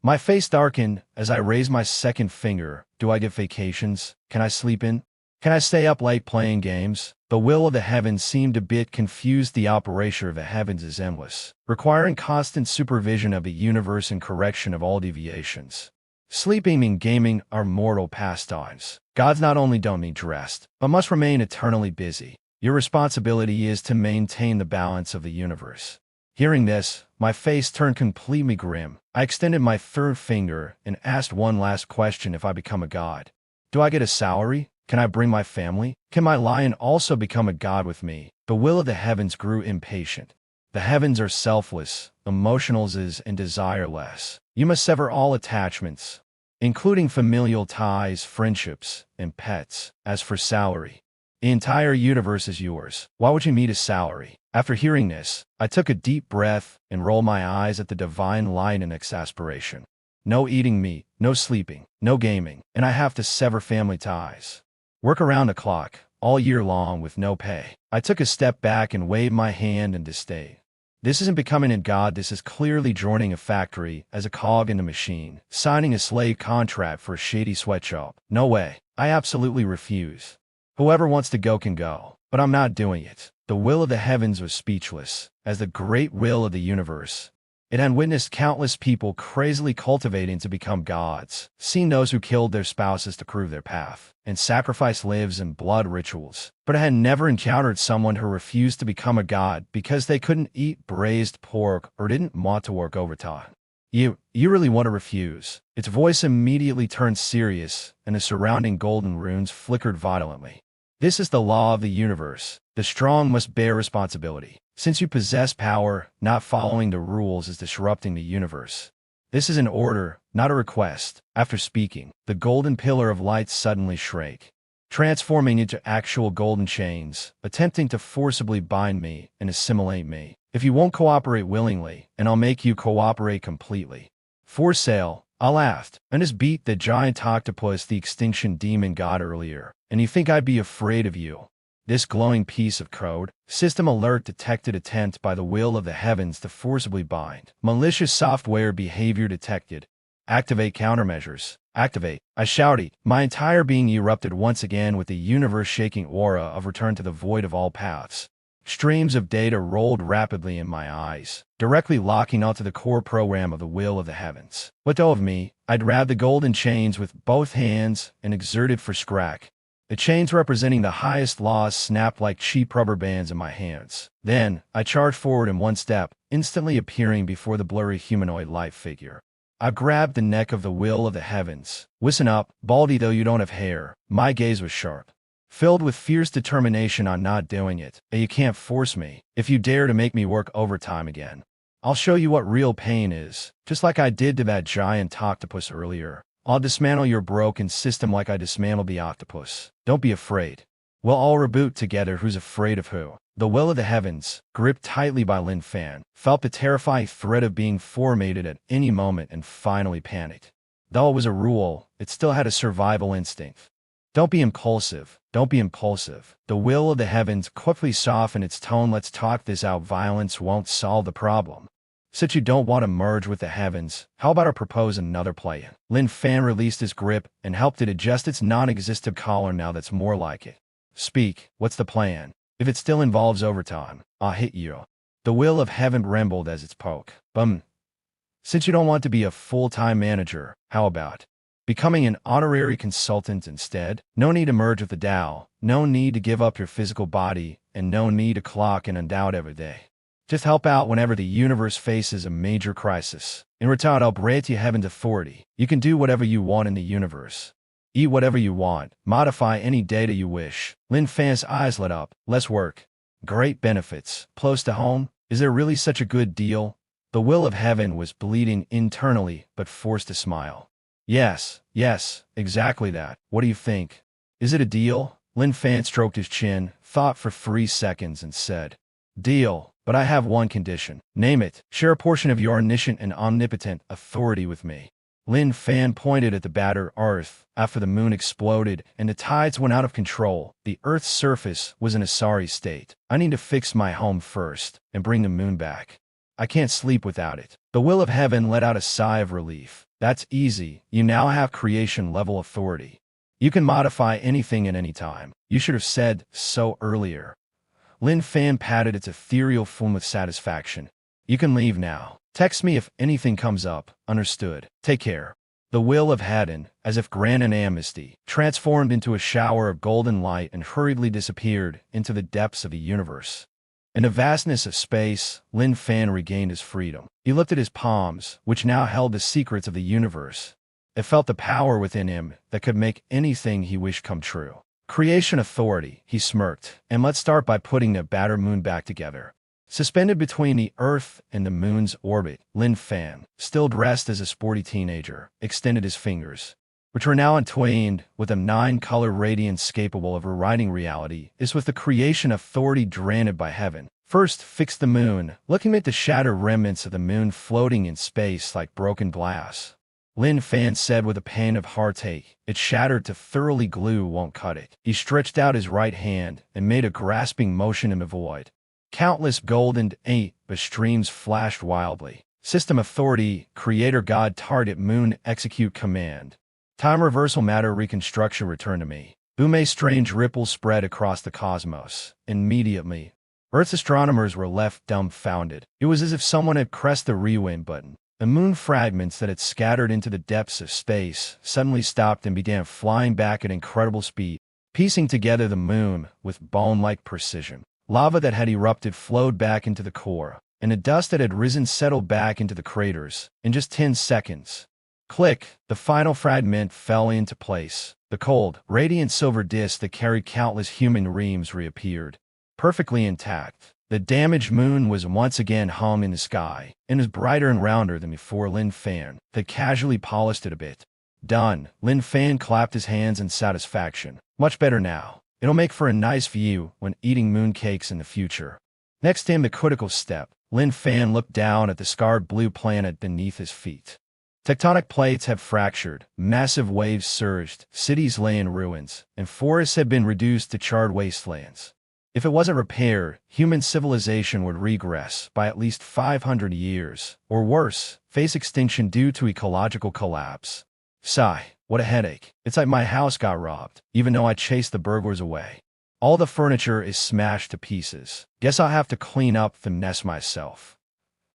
My face darkened as I raised my second finger. Do I get vacations? Can I sleep in? Can I stay up late playing games? The will of the heavens seemed a bit confused. The operation of the heavens is endless, requiring constant supervision of the universe and correction of all deviations. Sleeping and gaming are mortal pastimes. Gods not only don't need rest, but must remain eternally busy. Your responsibility is to maintain the balance of the universe. Hearing this, my face turned completely grim. I extended my third finger and asked one last question. If I become a god, do I get a salary? Can I bring my family? Can my lion also become a god with me? The will of the heavens grew impatient. The heavens are selfless, emotionless, and desireless. You must sever all attachments, including familial ties, friendships, and pets. As for salary, the entire universe is yours. Why would you need a salary? After hearing this, I took a deep breath and rolled my eyes at the divine light in exasperation. No eating meat, no sleeping, no gaming, and I have to sever family ties. Work around the clock, all year long with no pay. I took a step back and waved my hand in disdain. This isn't becoming a god, this is clearly joining a factory as a cog in a machine, signing a slave contract for a shady sweatshop. No way. I absolutely refuse. Whoever wants to go can go, but I'm not doing it. The will of the heavens was speechless, as the great will of the universe. It had witnessed countless people crazily cultivating to become gods, seen those who killed their spouses to prove their path, and sacrificed lives and blood rituals. But it had never encountered someone who refused to become a god because they couldn't eat braised pork or didn't want to work overtime. You really want to refuse? Its voice immediately turned serious, and the surrounding golden runes flickered violently. This is the law of the universe. The strong must bear responsibility. Since you possess power, not following the rules is disrupting the universe. This is an order, not a request. After speaking, the golden pillar of light suddenly shrank, transforming into actual golden chains, attempting to forcibly bind me and assimilate me. If you won't cooperate willingly, and I'll make you cooperate completely. For sale, I laughed, and just beat the giant octopus, the extinction demon god, earlier. And you think I'd be afraid of you? This glowing piece of code. System alert detected attempt by the will of the heavens to forcibly bind. Malicious software behavior detected. Activate countermeasures. Activate. I shouted. My entire being erupted once again with the universe-shaking aura of return to the void of all paths. Streams of data rolled rapidly in my eyes, directly locking onto the core program of the will of the heavens. Let go of me. I grabbed the golden chains with both hands and exerted for scrack. The chains representing the highest laws snapped like cheap rubber bands in my hands. Then, I charged forward in one step, instantly appearing before the blurry humanoid light figure. I grabbed the neck of the will of the heavens. Listen up, baldy though you don't have hair. My gaze was sharp, filled with fierce determination on not doing it. And you can't force me. If you dare to make me work overtime again, I'll show you what real pain is, just like I did to that giant octopus earlier. I'll dismantle your broken system like I dismantled the octopus. Don't be afraid. We'll all reboot together. Who's afraid of who? The will of the heavens, gripped tightly by Lin Fan, felt the terrifying threat of being formated at any moment and finally panicked. Though it was a rule, it still had a survival instinct. Don't be impulsive. Don't be impulsive. The will of the heavens quickly softened its tone. Let's talk this out. Violence won't solve the problem. Since you don't want to merge with the heavens, how about I propose another plan? Lin Fan released his grip and helped it adjust its non-existent collar. Now that's more like it. Speak, what's the plan? If it still involves overtime, I'll hit you. The will of heaven rumbled as it spoke. Since you don't want to be a full-time manager, how about becoming an honorary consultant instead? No need to merge with the Tao, no need to give up your physical body, and no need to clock in and out every day. Just help out whenever the universe faces a major crisis. In return, I'll grant you heaven's authority. You can do whatever you want in the universe. Eat whatever you want. Modify any data you wish. Lin Fan's eyes lit up. Less work. Great benefits. Close to home? Is there really such a good deal? The will of heaven was bleeding internally, but forced a smile. Yes, exactly that. What do you think? Is it a deal? Lin Fan stroked his chin, thought for 3 seconds, and said, Deal, but I have one condition. Name it. Share a portion of your omniscient and omnipotent authority with me. Lin Fan pointed at the battered Earth. After the moon exploded and the tides went out of control, the Earth's surface was in a sorry state. I need to fix my home first and bring the moon back. I can't sleep without it. The will of heaven let out a sigh of relief. That's easy. You now have creation-level authority. You can modify anything at any time. You should have said so earlier. Lin Fan patted its ethereal form with satisfaction. You can leave now. Text me if anything comes up. Understood. Take care. The will of Haddon, as if granted an amnesty, transformed into a shower of golden light and hurriedly disappeared into the depths of the universe. In the vastness of space, Lin Fan regained his freedom. He looked at his palms, which now held the secrets of the universe. It felt the power within him that could make anything he wished come true. Creation authority, he smirked, and let's start by putting the battered moon back together. Suspended between the Earth and the moon's orbit, Lin Fan, still dressed as a sporty teenager, extended his fingers, which were now entwined with a 9-color radiance capable of rewriting reality, as with the creation authority granted by heaven. First, fix the moon, looking at the shattered remnants of the moon floating in space like broken glass. Lin Fan said with a pang of heartache, it's shattered to thoroughly glue won't cut it. He stretched out his right hand and made a grasping motion in the void. Countless golden streams flashed wildly. System authority, creator god target moon execute command. Time reversal matter reconstruction return to me. Boom! Strange ripples spread across the cosmos. Immediately, Earth's astronomers were left dumbfounded. It was as if someone had pressed the rewind button. The moon fragments that had scattered into the depths of space suddenly stopped and began flying back at incredible speed, piecing together the moon with bone-like precision. Lava that had erupted flowed back into the core, and the dust that had risen settled back into the craters. In just 10 seconds. Click! The final fragment fell into place. The cold, radiant silver disk that carried countless human reams reappeared, perfectly intact. The damaged moon was once again hung in the sky, and was brighter and rounder than before. Lin Fan had casually polished it a bit. Done. Lin Fan clapped his hands in satisfaction. Much better now. It'll make for a nice view when eating mooncakes in the future. Next came the critical step. Lin Fan looked down at the scarred blue planet beneath his feet. Tectonic plates have fractured, massive waves surged, cities lay in ruins, and forests had been reduced to charred wastelands. If it wasn't repaired, human civilization would regress by at least 500 years, or worse, face extinction due to ecological collapse. Sigh. What a headache. It's like my house got robbed, even though I chased the burglars away. All the furniture is smashed to pieces. Guess I'll have to clean up the mess myself.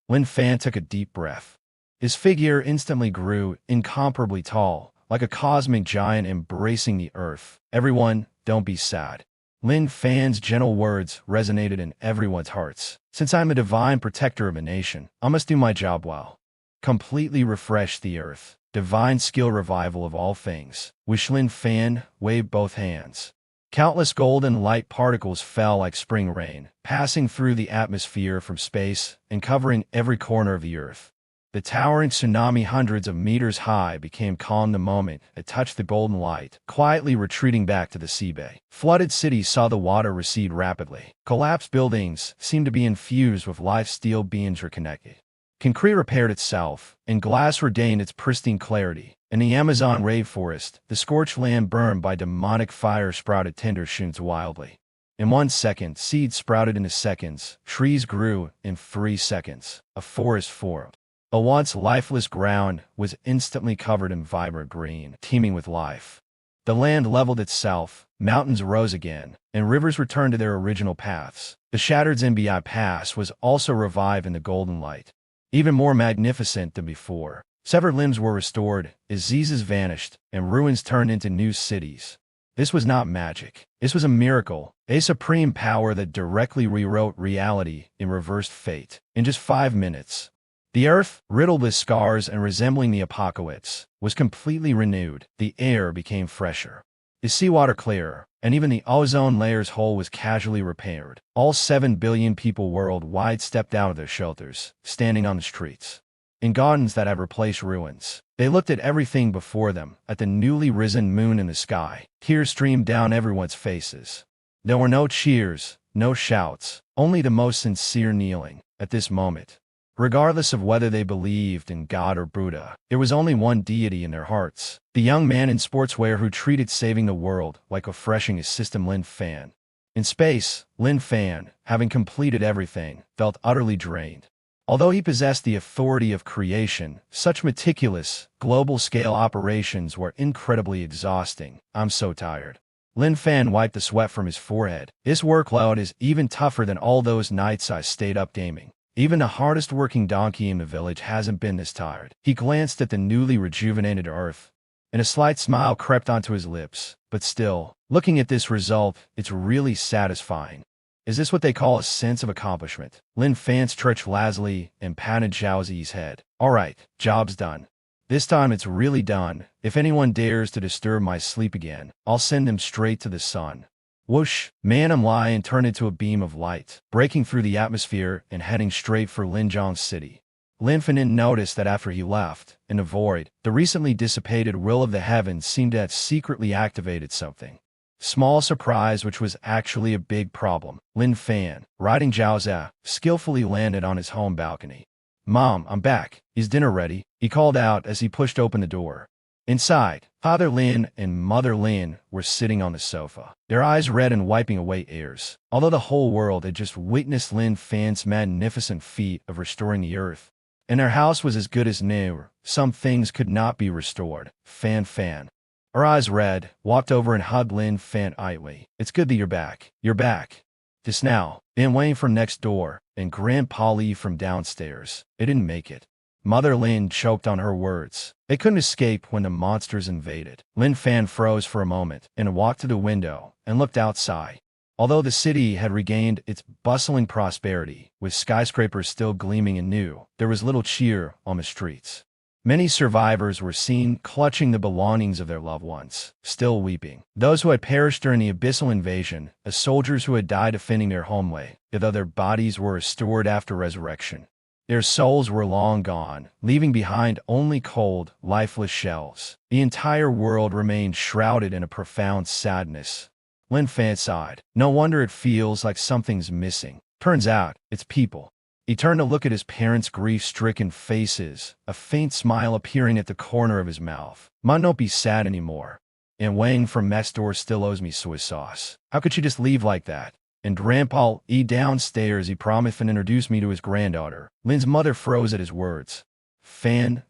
Lin Fan took a deep breath. His figure instantly grew incomparably tall, like a cosmic giant embracing the earth. Everyone, don't be sad. Lin Fan's gentle words resonated in everyone's hearts. Since I'm a divine protector of a nation, I must do my job well. Completely refresh the earth. Divine skill revival of all things. Wish. Lin Fan waved both hands. Countless golden light particles fell like spring rain, passing through the atmosphere from space and covering every corner of the earth. The towering tsunami hundreds of meters high became calm the moment it touched the golden light, quietly retreating back to the seabay. Flooded cities saw the water recede rapidly. Collapsed buildings seemed to be infused with live steel beams reconnected. Concrete repaired itself, and glass regained its pristine clarity. In the Amazon rainforest, the scorched land burned by demonic fire sprouted tender shoots wildly. In 1 second, seeds sprouted into seconds, trees grew in 3 seconds, a forest formed. A once lifeless ground was instantly covered in vibrant green, teeming with life. The land leveled itself, mountains rose again, and rivers returned to their original paths. The shattered Zimbi Pass was also revived in the golden light, even more magnificent than before. Severed limbs were restored, diseases vanished, and ruins turned into new cities. This was not magic. This was a miracle, a supreme power that directly rewrote reality and reversed fate. In just 5 minutes, the earth, riddled with scars and resembling the apocalypse, was completely renewed. The air became fresher, the seawater clearer, and even the ozone layer's hole was casually repaired. All 7 billion people worldwide stepped out of their shelters, standing on the streets. in gardens that had replaced ruins. They looked at everything before them, at the newly risen moon in the sky. Tears streamed down everyone's faces. There were no cheers, no shouts, only the most sincere kneeling. At this moment, regardless of whether they believed in God or Buddha, there was only one deity in their hearts. The young man in sportswear who treated saving the world like refreshing his system, Lin Fan. In space, Lin Fan, having completed everything, felt utterly drained. Although he possessed the authority of creation, such meticulous, global-scale operations were incredibly exhausting. "I'm so tired." Lin Fan wiped the sweat from his forehead. "This workload is even tougher than all those nights I stayed up gaming. Even the hardest-working donkey in the village hasn't been this tired." He glanced at the newly rejuvenated earth, and a slight smile crept onto his lips. But still, looking at this result, it's really satisfying. Is this what they call a sense of accomplishment? Lin Fan stretched lazily and patted Zhao Zi's head. "All right, job's done. This time it's really done. If anyone dares to disturb my sleep again, I'll send them straight to the sun." Whoosh! Manam Lion turned into a beam of light, breaking through the atmosphere and heading straight for Linjiang's city. Lin Fan noticed that after he left, in the void, the recently dissipated will of the heavens seemed to have secretly activated something. Small surprise, which was actually a big problem. Lin Fan, riding Zhao Zi, skillfully landed on his home balcony. "Mom, I'm back. Is dinner ready?" he called out as he pushed open the door. Inside, Father Lin and Mother Lin were sitting on the sofa, their eyes red and wiping away tears. Although the whole world had just witnessed Lin Fan's magnificent feat of restoring the earth, and their house was as good as new, some things could not be restored. Fan. Her eyes red, walked over and hugged Lin Fan tightly. "It's good that you're back. You're back." Just now, Ban Wang from next door, and Grandpa Li from downstairs. They didn't make it. Mother Lin choked on her words. They couldn't escape when the monsters invaded. Lin Fan froze for a moment, and walked to the window, and looked outside. Although the city had regained its bustling prosperity, with skyscrapers still gleaming and new, there was little cheer on the streets. Many survivors were seen clutching the belongings of their loved ones, still weeping. Those who had perished during the abyssal invasion, as soldiers who had died defending their homeland, although their bodies were restored after resurrection. Their souls were long gone, leaving behind only cold, lifeless shells. The entire world remained shrouded in a profound sadness. Lin Fan sighed. "No wonder it feels like something's missing. Turns out, it's people." He turned to look at his parents' grief-stricken faces, a faint smile appearing at the corner of his mouth. "Might not be sad anymore. And Wang from next door still owes me soy sauce. How could she just leave like that? And Grandpa E downstairs, he promised and introduced me to his granddaughter." Lin's mother froze at his words. Fan,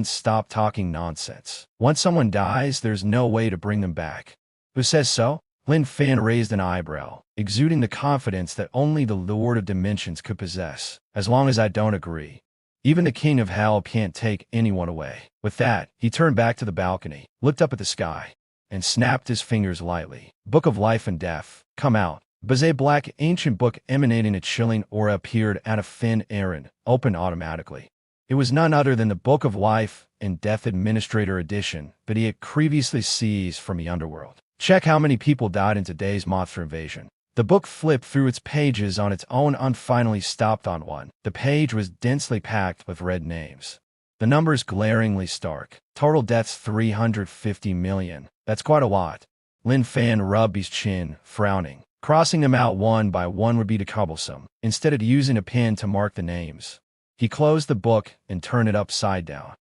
stop talking nonsense. Once someone dies, there's no way to bring them back." "Who says so?" Lin Fan raised an eyebrow, exuding the confidence that only the Lord of Dimensions could possess. "As long as I don't agree. Even the King of Hell can't take anyone away." With that, he turned back to the balcony, looked up at the sky, and snapped his fingers lightly. "Book of Life and Death, come out." A black ancient book emanating a chilling aura appeared out of thin air, opened automatically. It was none other than the Book of Life and Death Administrator Edition that he had previously seized from the underworld. Check how many people died in today's monster invasion. The book flipped through its pages on its own and finally stopped on one. The page was densely packed with red names. The numbers glaringly stark. Total deaths 350 million. That's quite a lot. Lin Fan rubbed his chin, frowning. Crossing them out one by one would be too troublesome. Instead of using a pen to mark the names, he closed the book and turned it upside down.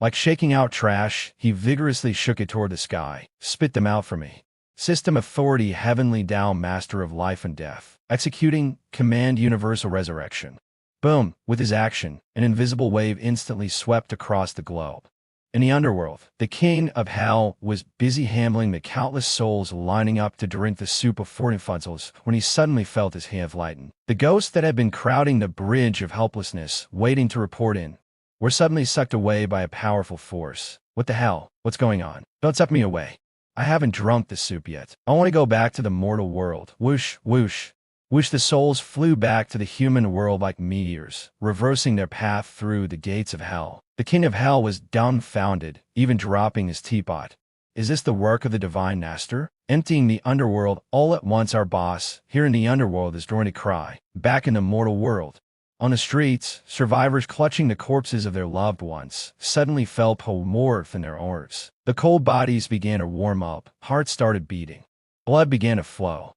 Like shaking out trash, he vigorously shook it toward the sky. "Spit them out for me. System Authority Heavenly Tao Master of Life and Death. Executing Command Universal Resurrection." Boom! With his action, an invisible wave instantly swept across the globe. In the underworld, the King of Hell was busy handling the countless souls lining up to drink the soup of fortune when he suddenly felt his hand lighten. The ghosts that had been crowding the bridge of helplessness, waiting to report in, were suddenly sucked away by a powerful force. "What the hell? What's going on? Don't suck me away. I haven't drunk the soup yet. I want to go back to the mortal world." Whoosh, whoosh. Whoosh, the souls flew back to the human world like meteors, reversing their path through the gates of hell. The King of Hell was dumbfounded, even dropping his teapot. "Is this the work of the Divine Master? Emptying the underworld all at once. Our boss, here in the underworld, is going to cry. Back in the mortal world. On the streets, survivors clutching the corpses of their loved ones suddenly felt polymorph in their orbs. The cold bodies began to warm up, hearts started beating. Blood began to flow.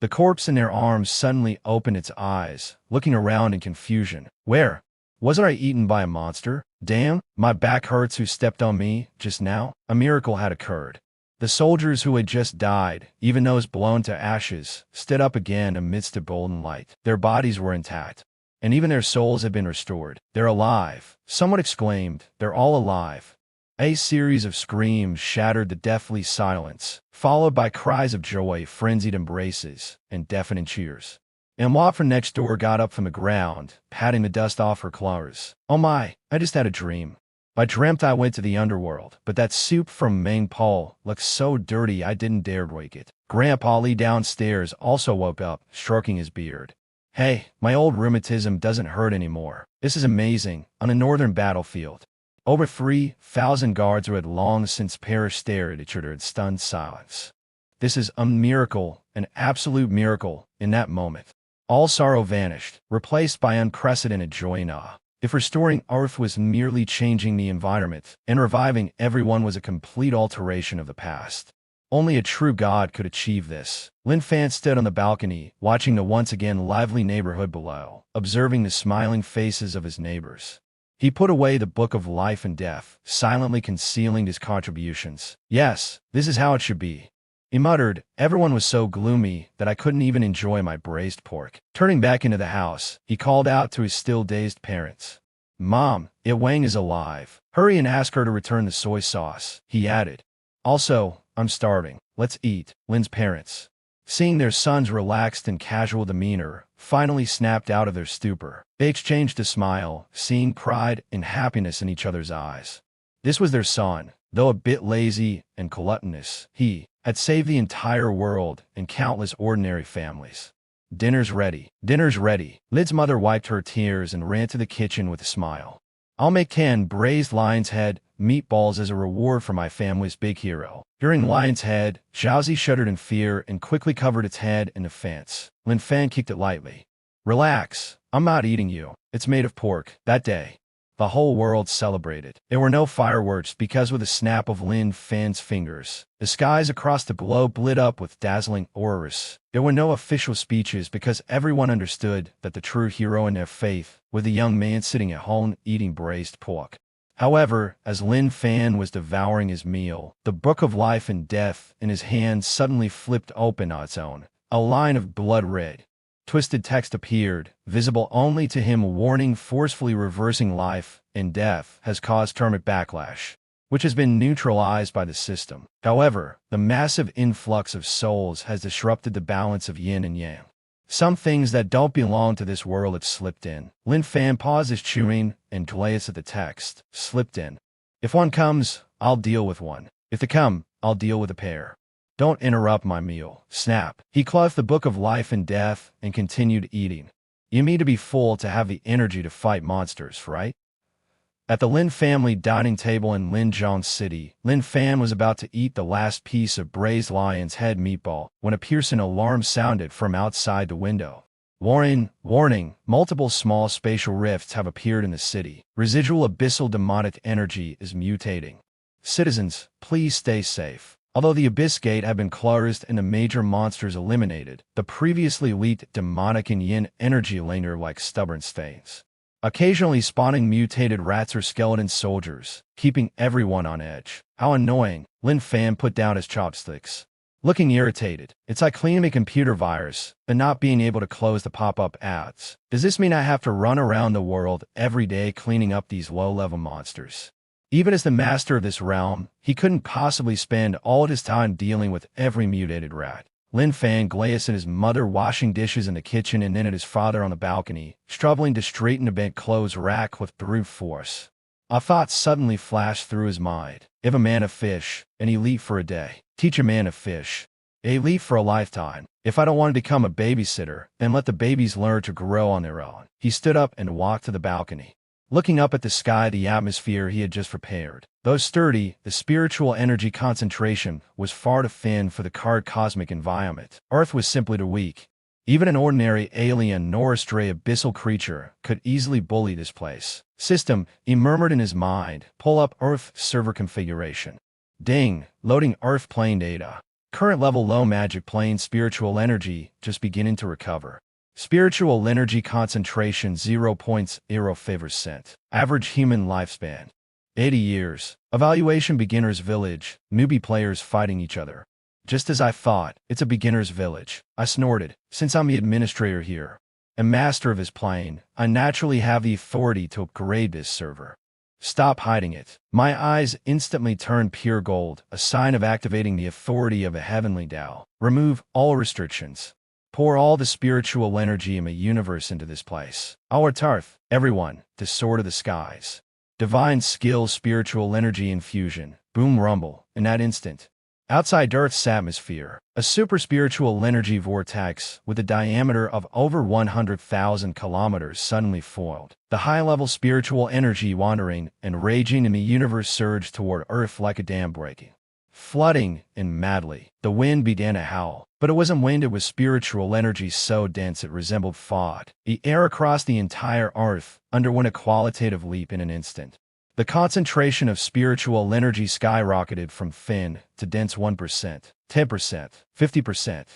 The corpse in their arms suddenly opened its eyes, looking around in confusion. Where? Wasn't I eaten by a monster? Damn, my back hurts. Who stepped on me just now? A miracle had occurred. The soldiers who had just died, even those blown to ashes, stood up again amidst the golden light. Their bodies were intact, and even their souls had been restored. They're alive, someone exclaimed. They're all alive. A series of screams shattered the deathly silence, followed by cries of joy, frenzied embraces, and deafening cheers. Emma from next door got up from the ground, patting the dust off her clothes. Oh my, I just had a dream. I dreamt I went to the underworld, but that soup from Maine Paul looked so dirty I didn't dare wake it. Grandpa Lee downstairs also woke up, stroking his beard. Hey, my old rheumatism doesn't hurt anymore. This is amazing. On a northern battlefield, over 3,000 guards who had long since perished stared at each other in stunned silence. This is a miracle, an absolute miracle, in that moment. All sorrow vanished, replaced by unprecedented joy and awe. If restoring Earth was merely changing the environment, and reviving everyone was a complete alteration of the past, only a true God could achieve this. Lin Fan stood on the balcony, watching the once again lively neighborhood below, observing the smiling faces of his neighbors. He put away the book of life and death, silently concealing his contributions. Yes, this is how it should be. He muttered, everyone was so gloomy that I couldn't even enjoy my braised pork. Turning back into the house, he called out to his still dazed parents. Mom, Wang is alive. Hurry and ask her to return the soy sauce, he added. Also, I'm starving. Let's eat. Lin's parents, seeing their son's relaxed and casual demeanor, finally snapped out of their stupor. They exchanged a smile, seeing pride and happiness in each other's eyes. This was their son, though a bit lazy and gluttonous. He had saved the entire world and countless ordinary families. Dinner's ready. Dinner's ready. Lid's mother wiped her tears and ran to the kitchen with a smile. I'll make 10 braised lion's head meatballs as a reward for my family's big hero. Hearing lion's head, Xiaozi shuddered in fear and quickly covered its head in the fence. Lin Fan kicked it lightly. Relax, I'm not eating you. It's made of pork. That day, the whole world celebrated. There were no fireworks because with a snap of Lin Fan's fingers, the skies across the globe lit up with dazzling auroras. There were no official speeches because everyone understood that the true hero in their faith was the young man sitting at home eating braised pork. However, as Lin Fan was devouring his meal, the book of life and death in his hand suddenly flipped open on its own. A line of blood-red, twisted text appeared, visible only to him, warning forcefully reversing life and death has caused terminate backlash, which has been neutralized by the system. However, the massive influx of souls has disrupted the balance of yin and yang. Some things that don't belong to this world have slipped in. Lin Fan paused his chewing and glanced at the text. Slipped in. If one comes, I'll deal with one. If they come, I'll deal with a pair. Don't interrupt my meal. Snap. He closed the book of life and death and continued eating. You need to be full to have the energy to fight monsters, right? At the Lin family dining table in Linjiang City, Lin Fan was about to eat the last piece of braised lion's head meatball when a piercing alarm sounded from outside the window. Warning, warning, multiple small spatial rifts have appeared in the city. Residual abyssal demonic energy is mutating. Citizens, please stay safe. Although the Abyss Gate had been closed and the major monsters eliminated, the previously leaked demonic and yin energy linger like stubborn stains, occasionally spawning mutated rats or skeleton soldiers, keeping everyone on edge. How annoying. Lin Fan put down his chopsticks, looking irritated. It's like cleaning a computer virus, but not being able to close the pop-up ads. Does this mean I have to run around the world every day cleaning up these low-level monsters? Even as the master of this realm, he couldn't possibly spend all of his time dealing with every mutated rat. Lin Fan glanced at his mother washing dishes in the kitchen and then at his father on the balcony, struggling to straighten a bent clothes rack with brute force. A thought suddenly flashed through his mind. If a man a fish, and he leap for a day. Teach a man a fish. A leap for a lifetime. If I don't want to become a babysitter, then let the babies learn to grow on their own. He stood up and walked to the balcony, looking up at the sky, the atmosphere he had just prepared. Though sturdy, the spiritual energy concentration was far too thin for the card cosmic environment. Earth was simply too weak. Even an ordinary alien nor a stray abyssal creature could easily bully this place. System, he murmured in his mind, pull up Earth server configuration. Ding, loading Earth plane data. Current level low magic plane spiritual energy just beginning to recover. Spiritual energy concentration 0.0%. Average human lifespan 80 years. Evaluation beginner's village, newbie players fighting each other. Just as I thought, it's a beginner's village. I snorted, since I'm the administrator here and master of his plane, I naturally have the authority to upgrade this server. Stop hiding it. My eyes instantly turned pure gold, a sign of activating the authority of a heavenly Tao. Remove all restrictions. Pour all the spiritual energy in the universe into this place. Our Tarth, everyone, the sword of the skies. Divine skill spiritual energy infusion. Boom rumble. In that instant, outside Earth's atmosphere, a super spiritual energy vortex with a diameter of over 100,000 kilometers suddenly foiled. The high-level spiritual energy wandering and raging in the universe surged toward Earth like a dam breaking. Flooding and madly, the wind began to howl, but it wasn't wind, it was spiritual energy so dense it resembled fog. The air across the entire Earth underwent a qualitative leap in an instant. The concentration of spiritual energy skyrocketed from thin to dense 1%, 10%, 50%,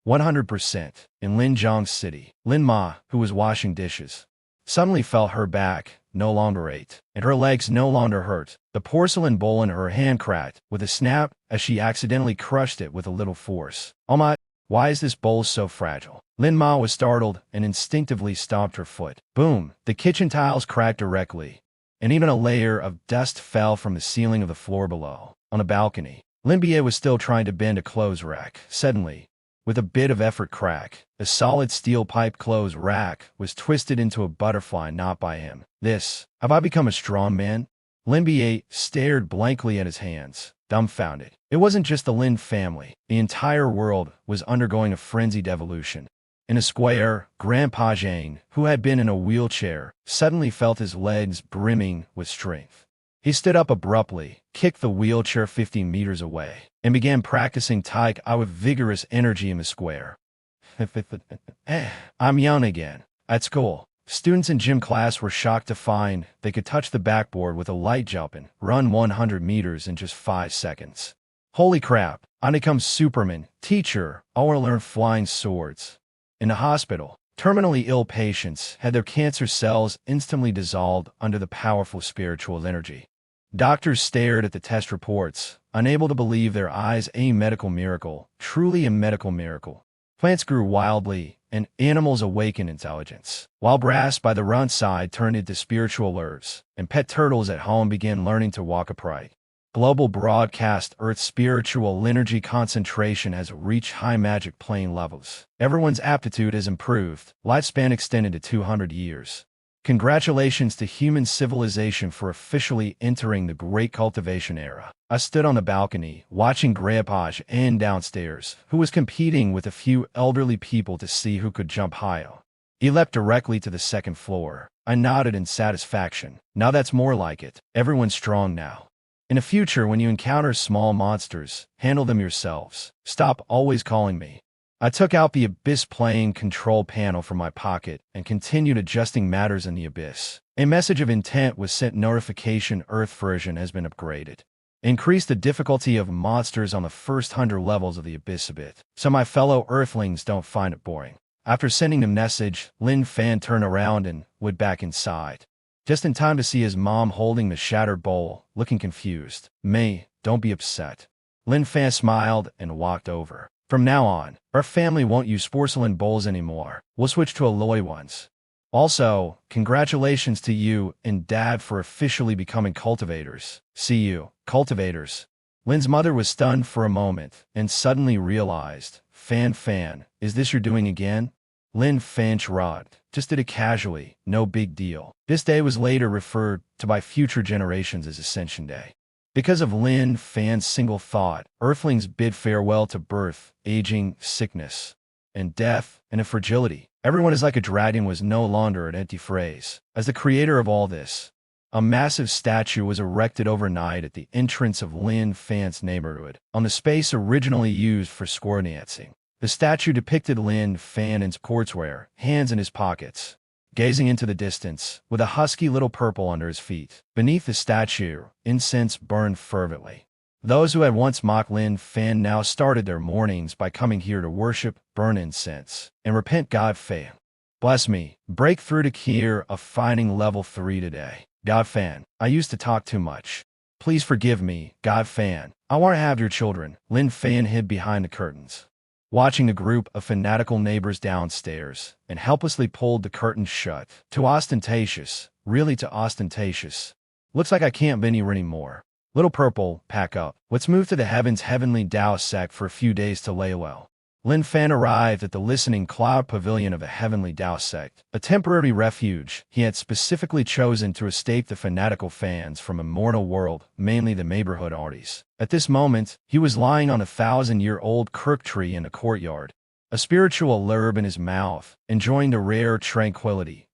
100%. In Lin Zhang's city, Lin Ma, who was washing dishes, suddenly felt her back no longer ached, and her legs no longer hurt. The porcelain bowl in her hand cracked with a snap as she accidentally crushed it with a little force. Oh my, why is this bowl so fragile? Lin Ma was startled and instinctively stomped her foot. Boom! The kitchen tiles cracked directly, and even a layer of dust fell from the ceiling of the floor below. On a balcony, Lin Bie was still trying to bend a clothes rack. Suddenly, with a bit of effort crack, a solid steel pipe clothes rack was twisted into a butterfly knot by him. Have I become a strong man? Lin Bie stared blankly at his hands, dumbfounded. It wasn't just the Lin family. The entire world was undergoing a frenzied evolution. In a square, Grandpa Zhang, who had been in a wheelchair, suddenly felt his legs brimming with strength. He stood up abruptly, kicked the wheelchair 50 meters away, and began practicing Tai Chi with vigorous energy in the square. I'm young again. At school, students in gym class were shocked to find they could touch the backboard with a light jump and run 100 meters in just 5 seconds. Holy crap, I become Superman. Teacher, I want to learn flying swords. In the hospital, terminally ill patients had their cancer cells instantly dissolved under the powerful spiritual energy. Doctors stared at the test reports, unable to believe their eyes. A medical miracle, truly a medical miracle. Plants grew wildly, and animals awakened intelligence, while brass by the roadside turned into spiritual herbs, and pet turtles at home began learning to walk upright. Global broadcast Earth's spiritual energy concentration has reached high magic plane levels. Everyone's aptitude has improved, lifespan extended to 200 years. Congratulations to human civilization for officially entering the Great Cultivation Era. I stood on the balcony, watching Grandpa Zhang downstairs, who was competing with a few elderly people to see who could jump higher. He leapt directly to the second floor. I nodded in satisfaction. Now that's more like it. Everyone's strong now. In the future, when you encounter small monsters, handle them yourselves. Stop always calling me. I took out the Abyss plane control panel from my pocket and continued adjusting matters in the Abyss. A message of intent was sent. Notification: Earth version has been upgraded. Increase the difficulty of monsters on the first 100 levels of the Abyss a bit, so my fellow Earthlings don't find it boring. After sending the message, Lin Fan turned around and went back inside, just in time to see his mom holding the shattered bowl, looking confused. May, don't be upset. Lin Fan smiled and walked over. From now on, our family won't use porcelain bowls anymore. We'll switch to alloy ones. Also, congratulations to you and Dad for officially becoming cultivators. See you, cultivators. Lin's mother was stunned for a moment and suddenly realized, Fan, is this your doing again? Lin Fan shrugged. Just did it casually, no big deal. This day was later referred to by future generations as Ascension Day. Because of Lin Fan's single thought, Earthlings bid farewell to birth, aging, sickness, and death, and a fragility. Everyone is like a dragon was no longer an empty phrase. As the creator of all this, a massive statue was erected overnight at the entrance of Lin Fan's neighborhood, on the space originally used for square dancing. The statue depicted Lin Fan in sportswear, hands in his pockets, gazing into the distance, with a husky little purple under his feet. Beneath the statue, incense burned fervently. Those who had once mocked Lin Fan now started their mornings by coming here to worship, burn incense, and repent. God Fan, bless me. Break through to Kier of fighting level 3 today. God Fan, I used to talk too much. Please forgive me, God Fan. I want to have your children. Lin Fan hid behind the curtains, watching a group of fanatical neighbors downstairs, and helplessly pulled the curtains shut. Too ostentatious, really too ostentatious. Looks like I can't be here anymore. Little Purple, pack up. Let's move to the heavenly Dao Sect for a few days to lay low. Lin Fan arrived at the listening cloud pavilion of the heavenly Dao Sect, a temporary refuge he had specifically chosen to escape the fanatical fans from a mortal world, mainly the neighborhood arties. At this moment, he was lying on a 1,000-year-old kirk tree in a courtyard, a spiritual herb in his mouth, enjoying the rare tranquility.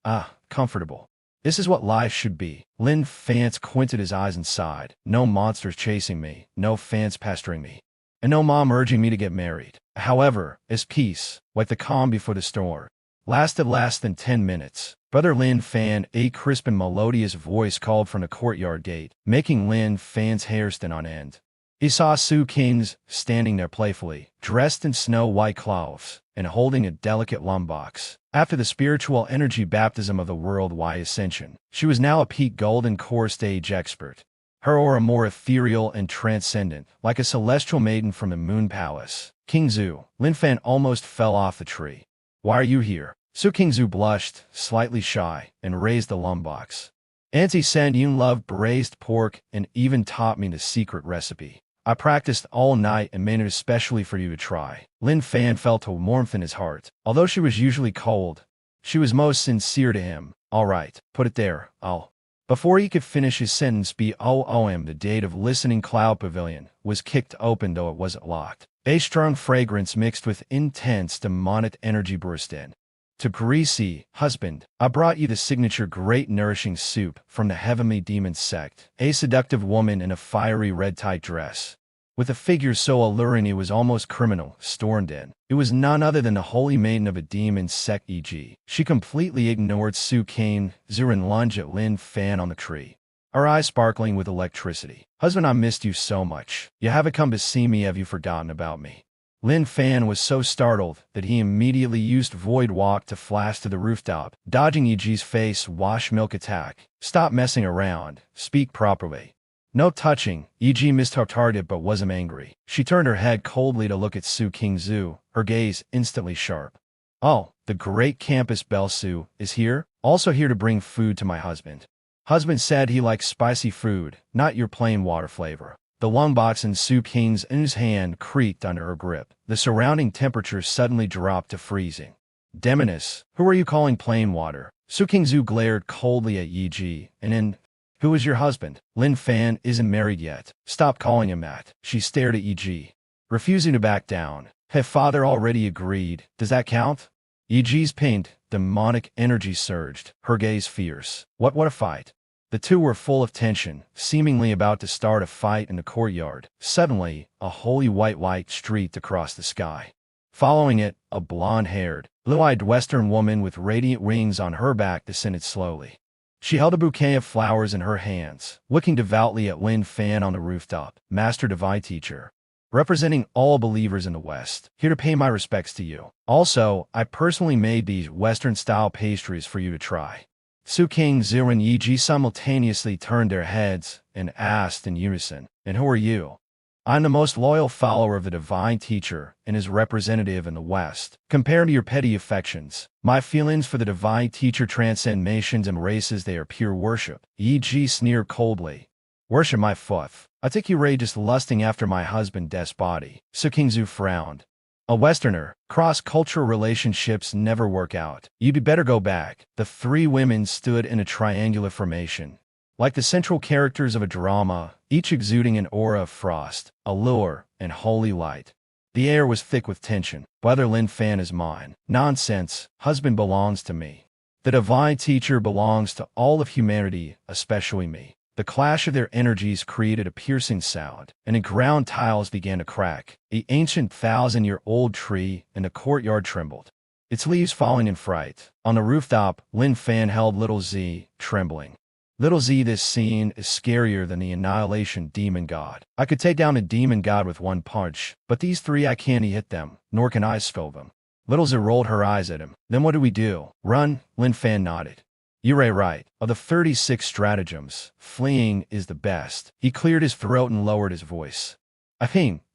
Comfortable. This is what life should be. Lin Fan squinted his eyes and sighed. No monsters chasing me, no fans pestering me, and no mom urging me to get married. However, his peace, like the calm before the storm, lasted less than 10 minutes. Brother Lin Fan, a crisp and melodious voice called from the courtyard gate, making Lin Fan's hair stand on end. He saw Su Kings standing there playfully, dressed in snow-white clothes, and holding a delicate lumbox. After the spiritual energy baptism of the worldwide ascension, she was now a peak golden core stage expert. Her aura more ethereal and transcendent, like a celestial maiden from the moon palace. King Zhu, Lin Fan almost fell off the tree. Why are you here? Su Kingzu blushed, slightly shy, and raised the lumbox. Auntie said you loved braised pork and even taught me the secret recipe. I practiced all night and made it especially for you to try. Lin Fan felt a warmth in his heart. Although she was usually cold, she was most sincere to him. All right, put it there, I'll. Before he could finish his sentence, the gate of listening cloud pavilion was kicked open, though it wasn't locked. A strong fragrance mixed with intense demonic energy burst in. To greasy, husband, I brought you the signature great nourishing soup from the heavenly demon sect. A seductive woman in a fiery red tight dress, with a figure so alluring it was almost criminal, stormed in. It was none other than the holy maiden of a demon sect, e.g. She completely ignored Su Kane, and lunged at Lin Fan on the tree, her eyes sparkling with electricity. Husband, I missed you so much. You haven't come to see me, have you forgotten about me? Lin Fan was so startled that he immediately used Void Walk to flash to the rooftop, dodging Yiji's face wash milk attack. Stop messing around. Speak properly. No touching. Yiji mistarted but wasn't angry. She turned her head coldly to look at Su Kingzu, her gaze instantly sharp. Oh, the great campus belle Su is here? Also here to bring food to my husband. Husband said he likes spicy food, not your plain water flavor. The lumbox in Su King's hand creaked under her grip. The surrounding temperature suddenly dropped to freezing. Demoness, who are you calling plain water? Su Kingzu glared coldly at Yiji, and then, who is your husband? Lin Fan isn't married yet. Stop calling him that. She stared at Yiji, refusing to back down. Her father already agreed. Does that count? Yiji's pained, demonic energy surged, her gaze fierce. What a fight. The two were full of tension, seemingly about to start a fight in the courtyard. Suddenly, a holy white light streaked across the sky. Following it, a blonde-haired, blue-eyed Western woman with radiant wings on her back descended slowly. She held a bouquet of flowers in her hands, looking devoutly at Lin Fan on the rooftop. Master Divine Teacher, representing all believers in the West, here to pay my respects to you. Also, I personally made these Western-style pastries for you to try. Su Kingzu and Yiji simultaneously turned their heads and asked in unison, and who are you? I'm the most loyal follower of the Divine Teacher and his representative in the West. Compared to your petty affections, my feelings for the Divine Teacher transcend nations and races. They are pure worship. Yiji sneered coldly. Worship my foot. I think you just lusting after my husband's body. Su Kingzu frowned. A Westerner, cross-cultural relationships never work out. You'd better go back. The three women stood in a triangular formation, like the central characters of a drama, each exuding an aura of frost, allure, and holy light. The air was thick with tension. Brother Lin Fan is mine. Nonsense. Husband belongs to me. The Divine Teacher belongs to all of humanity, especially me. The clash of their energies created a piercing sound, and the ground tiles began to crack. The ancient 1,000-year-old tree in the courtyard trembled, its leaves falling in fright. On the rooftop, Lin Fan held little Z, trembling. Little Z, this scene is scarier than the Annihilation demon god. I could take down a demon god with one punch, but these three I can't hit them, nor can I spell them. Little Z rolled her eyes at him. Then what do we do? Run? Lin Fan nodded. You're right. Of the 36 stratagems, fleeing is the best. He cleared his throat and lowered his voice.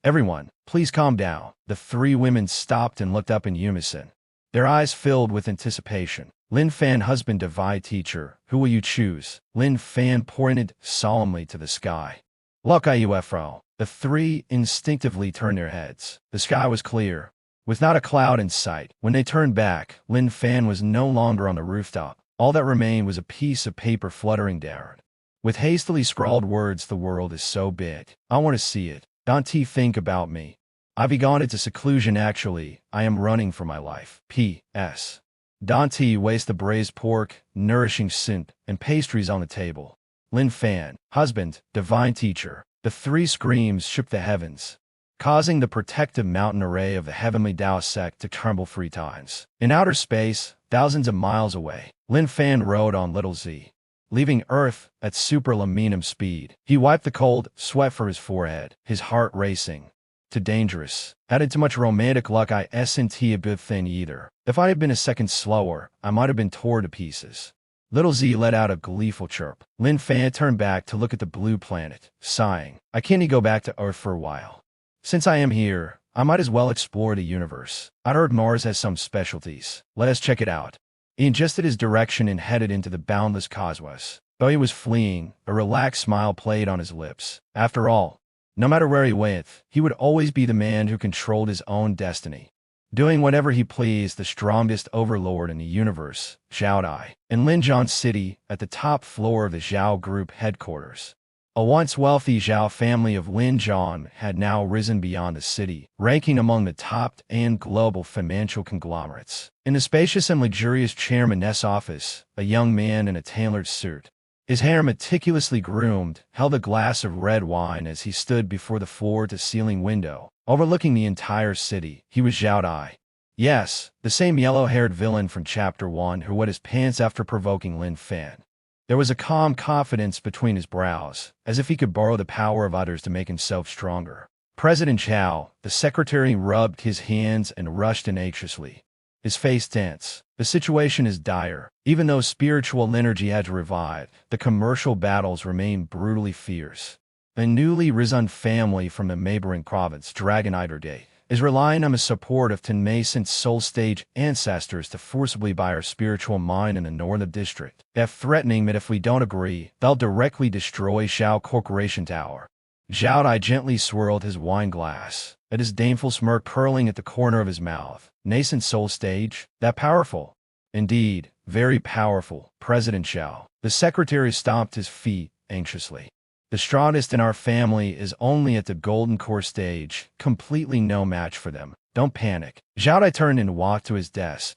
Everyone, please calm down. The three women stopped and looked up in unison, their eyes filled with anticipation. Lin Fan, husband to Vi teacher, who will you choose? Lin Fan pointed solemnly to the sky. Look, UFO. The three instinctively turned their heads. The sky was clear, with not a cloud in sight. When they turned back, Lin Fan was no longer on the rooftop. All that remained was a piece of paper fluttering down. With hastily scrawled words, the world is so big. I want to see it. Don't think about me. I've gone into seclusion actually. I am running for my life. P.S. Dante waste the braised pork, nourishing scent, and pastries on the table. Lin Fan, husband, divine teacher. The three screams shook the heavens, causing the protective mountain array of the heavenly Tao Sect to tremble 3 times. In outer space, thousands of miles away, Lin Fan rode on little Z, leaving Earth at superluminum speed. He wiped the cold sweat from his forehead, his heart racing. Too dangerous. Added too much romantic luck. I isn't a good thing either. If I had been a second slower, I might have been torn to pieces. Little Z let out a gleeful chirp. Lin Fan turned back to look at the blue planet, sighing. I can't go back to Earth for a while. Since I am here, I might as well explore the universe. I heard Mars has some specialties. Let us check it out. He adjusted his direction and headed into the boundless cosmos. Though he was fleeing, a relaxed smile played on his lips. After all, no matter where he went, he would always be the man who controlled his own destiny, doing whatever he pleased. The strongest overlord in the universe, Showdown, in Linjiang City, at the top floor of the Xiao Group headquarters. A once wealthy Xiao family of Linjiang had now risen beyond the city, ranking among the top and global financial conglomerates. In the spacious and luxurious chairman's office, a young man in a tailored suit, his hair meticulously groomed, held a glass of red wine as he stood before the floor-to-ceiling window, overlooking the entire city. He was Showdown. Yes, the same yellow-haired villain from Chapter 1 who wet his pants after provoking Lin Fan. There was a calm confidence between his brows, as if he could borrow the power of others to make himself stronger. President Xiao, the secretary, rubbed his hands and rushed in anxiously, his face tense. The situation is dire. Even though spiritual energy had revived, the commercial battles remained brutally fierce. A newly risen family from the neighboring province, Dragon Day, is relying on the support of 10 nascent soul-stage ancestors to forcibly buy our spiritual mine in the northern district. They're threatening that if we don't agree, they'll directly destroy Xiao Corporation Tower. Xiao gently swirled his wine glass, a disdainful smirk curling at the corner of his mouth. Nascent soul stage? That powerful? Indeed, very powerful, President Xiao. The secretary stomped his feet anxiously. The strongest in our family is only at the golden core stage, completely no match for them. Don't panic. Xiao turned and walked to his desk.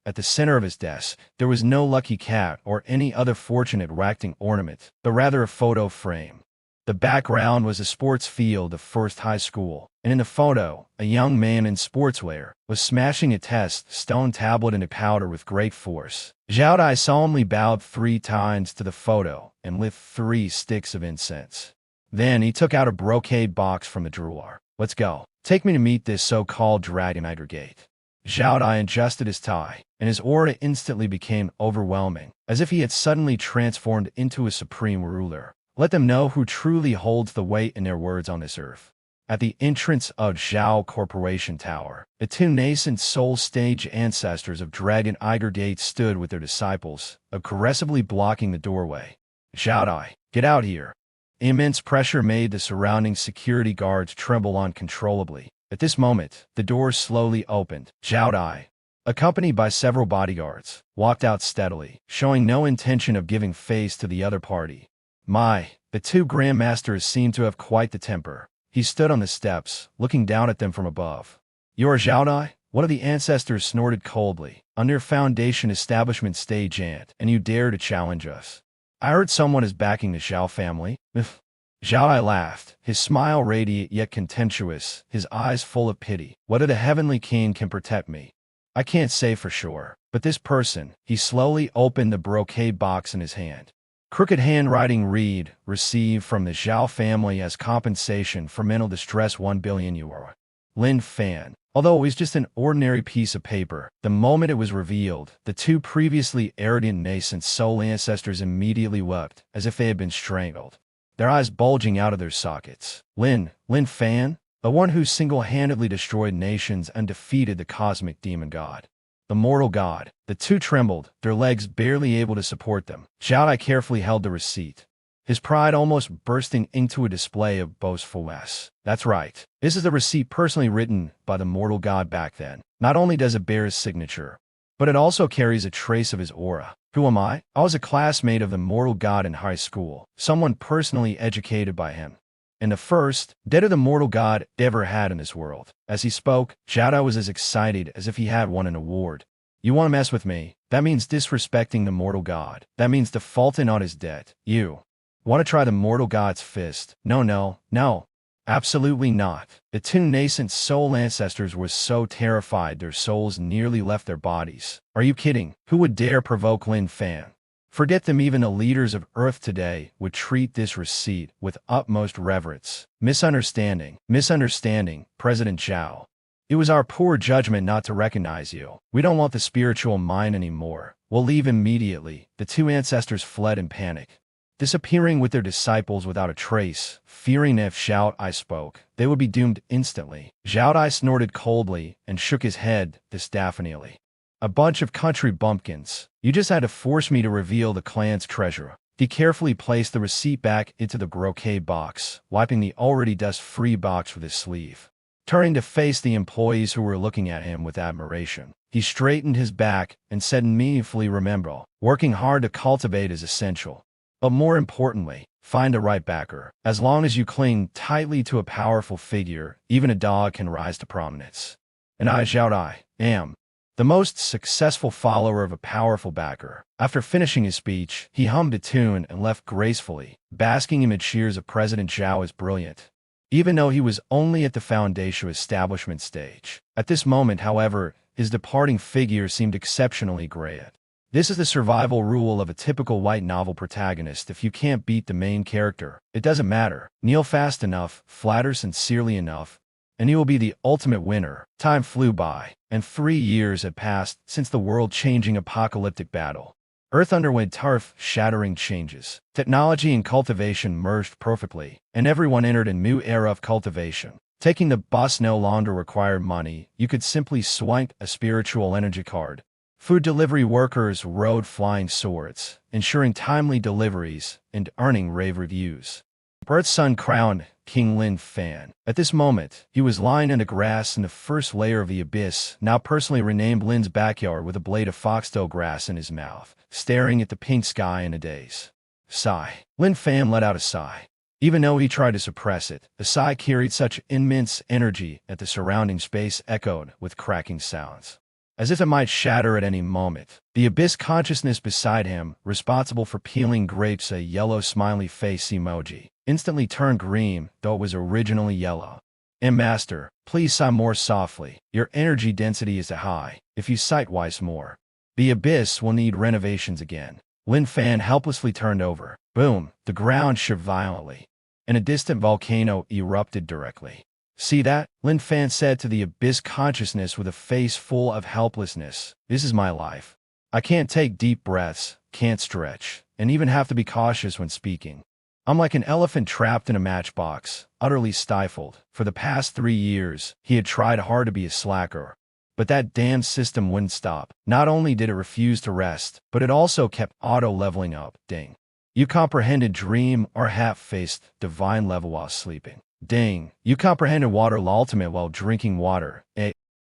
At the center of his desk, there was no lucky cat or any other fortune-attracting ornament, but rather a photo frame. The background was a sports field of First High School, and in the photo, a young man in sportswear was smashing a test stone tablet into powder with great force. Xiao solemnly bowed 3 times to the photo and lit 3 sticks of incense. Then he took out a brocade box from the drawer. Let's go. Take me to meet this so-called Dragon Gate. Xiao adjusted his tie, and his aura instantly became overwhelming, as if he had suddenly transformed into a supreme ruler. Let them know who truly holds the weight in their words on this earth. At the entrance of Xiao Corporation Tower, the 2 nascent soul stage ancestors of Dragon Gate stood with their disciples, aggressively blocking the doorway. Xiao, get out here. Immense pressure made the surrounding security guards tremble uncontrollably. At this moment, the doors slowly opened. Xiao, accompanied by several bodyguards, walked out steadily, showing no intention of giving face to the other party. The 2 grandmasters seemed to have quite the temper. He stood on the steps, looking down at them from above. You're Xiao? One of the ancestors snorted coldly. On your Foundation establishment stage ant, and you dare to challenge us. I heard someone is backing the Xiao family. Xiao laughed, his smile radiant yet contemptuous, his eyes full of pity. Whether the Heavenly King can protect me, I can't say for sure. But this person, he slowly opened the brocade box in his hand. Crooked handwriting read, received from the Xiao family as compensation for mental distress €1 billion. Lin Fan. Although it was just an ordinary piece of paper, the moment it was revealed, the two previously arrogant nascent soul ancestors immediately wept, as if they had been strangled, their eyes bulging out of their sockets. Lin Fan? The one who single-handedly destroyed nations and defeated the cosmic demon god. The mortal god. The two trembled, their legs barely able to support them. Xiao carefully held the receipt, his pride almost bursting into a display of boastfulness. That's right. This is the receipt personally written by the mortal god back then. Not only does it bear his signature, but it also carries a trace of his aura. Who am I? I was a classmate of the mortal god in high school, someone personally educated by him, and the first dead of the mortal god ever had in this world. As he spoke, Xiao was as excited as if he had won an award. You want to mess with me? That means disrespecting the mortal god. That means defaulting on his debt. You want to try the mortal god's fist? No. Absolutely not. The two nascent soul ancestors were so terrified their souls nearly left their bodies. Are you kidding? Who would dare provoke Lin Fan? Forget them, even the leaders of Earth today would treat this receipt with utmost reverence. Misunderstanding, President Xiao. It was our poor judgment not to recognize you. We don't want the spiritual mine anymore. We'll leave immediately. The two ancestors fled in panic, disappearing with their disciples without a trace, fearing if Xiao spoke, they would be doomed instantly. Xiao snorted coldly and shook his head disdainfully. A bunch of country bumpkins. You just had to force me to reveal the clan's treasure. He carefully placed the receipt back into the brocade box, wiping the already dust-free box with his sleeve. Turning to face the employees who were looking at him with admiration, he straightened his back and said meaningfully, remember, working hard to cultivate is essential. But more importantly, find the right backer. As long as you cling tightly to a powerful figure, even a dog can rise to prominence. And I am the most successful follower of a powerful backer. After finishing his speech, he hummed a tune and left gracefully, basking amid cheers of President Xiao as brilliant, even though he was only at the foundation establishment stage. At this moment, however, his departing figure seemed exceptionally great. This is the survival rule of a typical white novel protagonist. If you can't beat the main character, it doesn't matter. Kneel fast enough, flatter sincerely enough, and you will be the ultimate winner. Time flew by, and 3 years had passed since the world-changing apocalyptic battle. Earth underwent turf-shattering changes. Technology and cultivation merged perfectly, and everyone entered a new era of cultivation. Taking the bus no longer required money. You could simply swipe a spiritual energy card. Food delivery workers rode flying swords, ensuring timely deliveries and earning rave reviews. Earth's son crowned King Lin Fan. At this moment, he was lying in the grass in the first layer of the abyss, now personally renamed Lin's backyard, with a blade of foxtail grass in his mouth, staring at the pink sky in a daze. Sigh. Lin Fan let out a sigh. Even though he tried to suppress it, the sigh carried such immense energy that the surrounding space echoed with cracking sounds, as if it might shatter at any moment. The abyss consciousness beside him, responsible for peeling grapes, a yellow smiley face emoji, instantly turned green, though it was originally yellow. Master, please sigh more softly. Your energy density is too high. If you sigh twice more, the abyss will need renovations again. Lin Fan helplessly turned over. Boom! The ground shook violently, and a distant volcano erupted directly. See that? Lin Fan said to the abyss consciousness with a face full of helplessness. This is my life. I can't take deep breaths, can't stretch, and even have to be cautious when speaking. I'm like an elephant trapped in a matchbox, utterly stifled. For the past 3 years, he had tried hard to be a slacker, but that damn system wouldn't stop. Not only did it refuse to rest, but it also kept auto-leveling up. Ding. You comprehended dream or half-faced divine level while sleeping. Ding. You comprehended water ultimate while drinking water.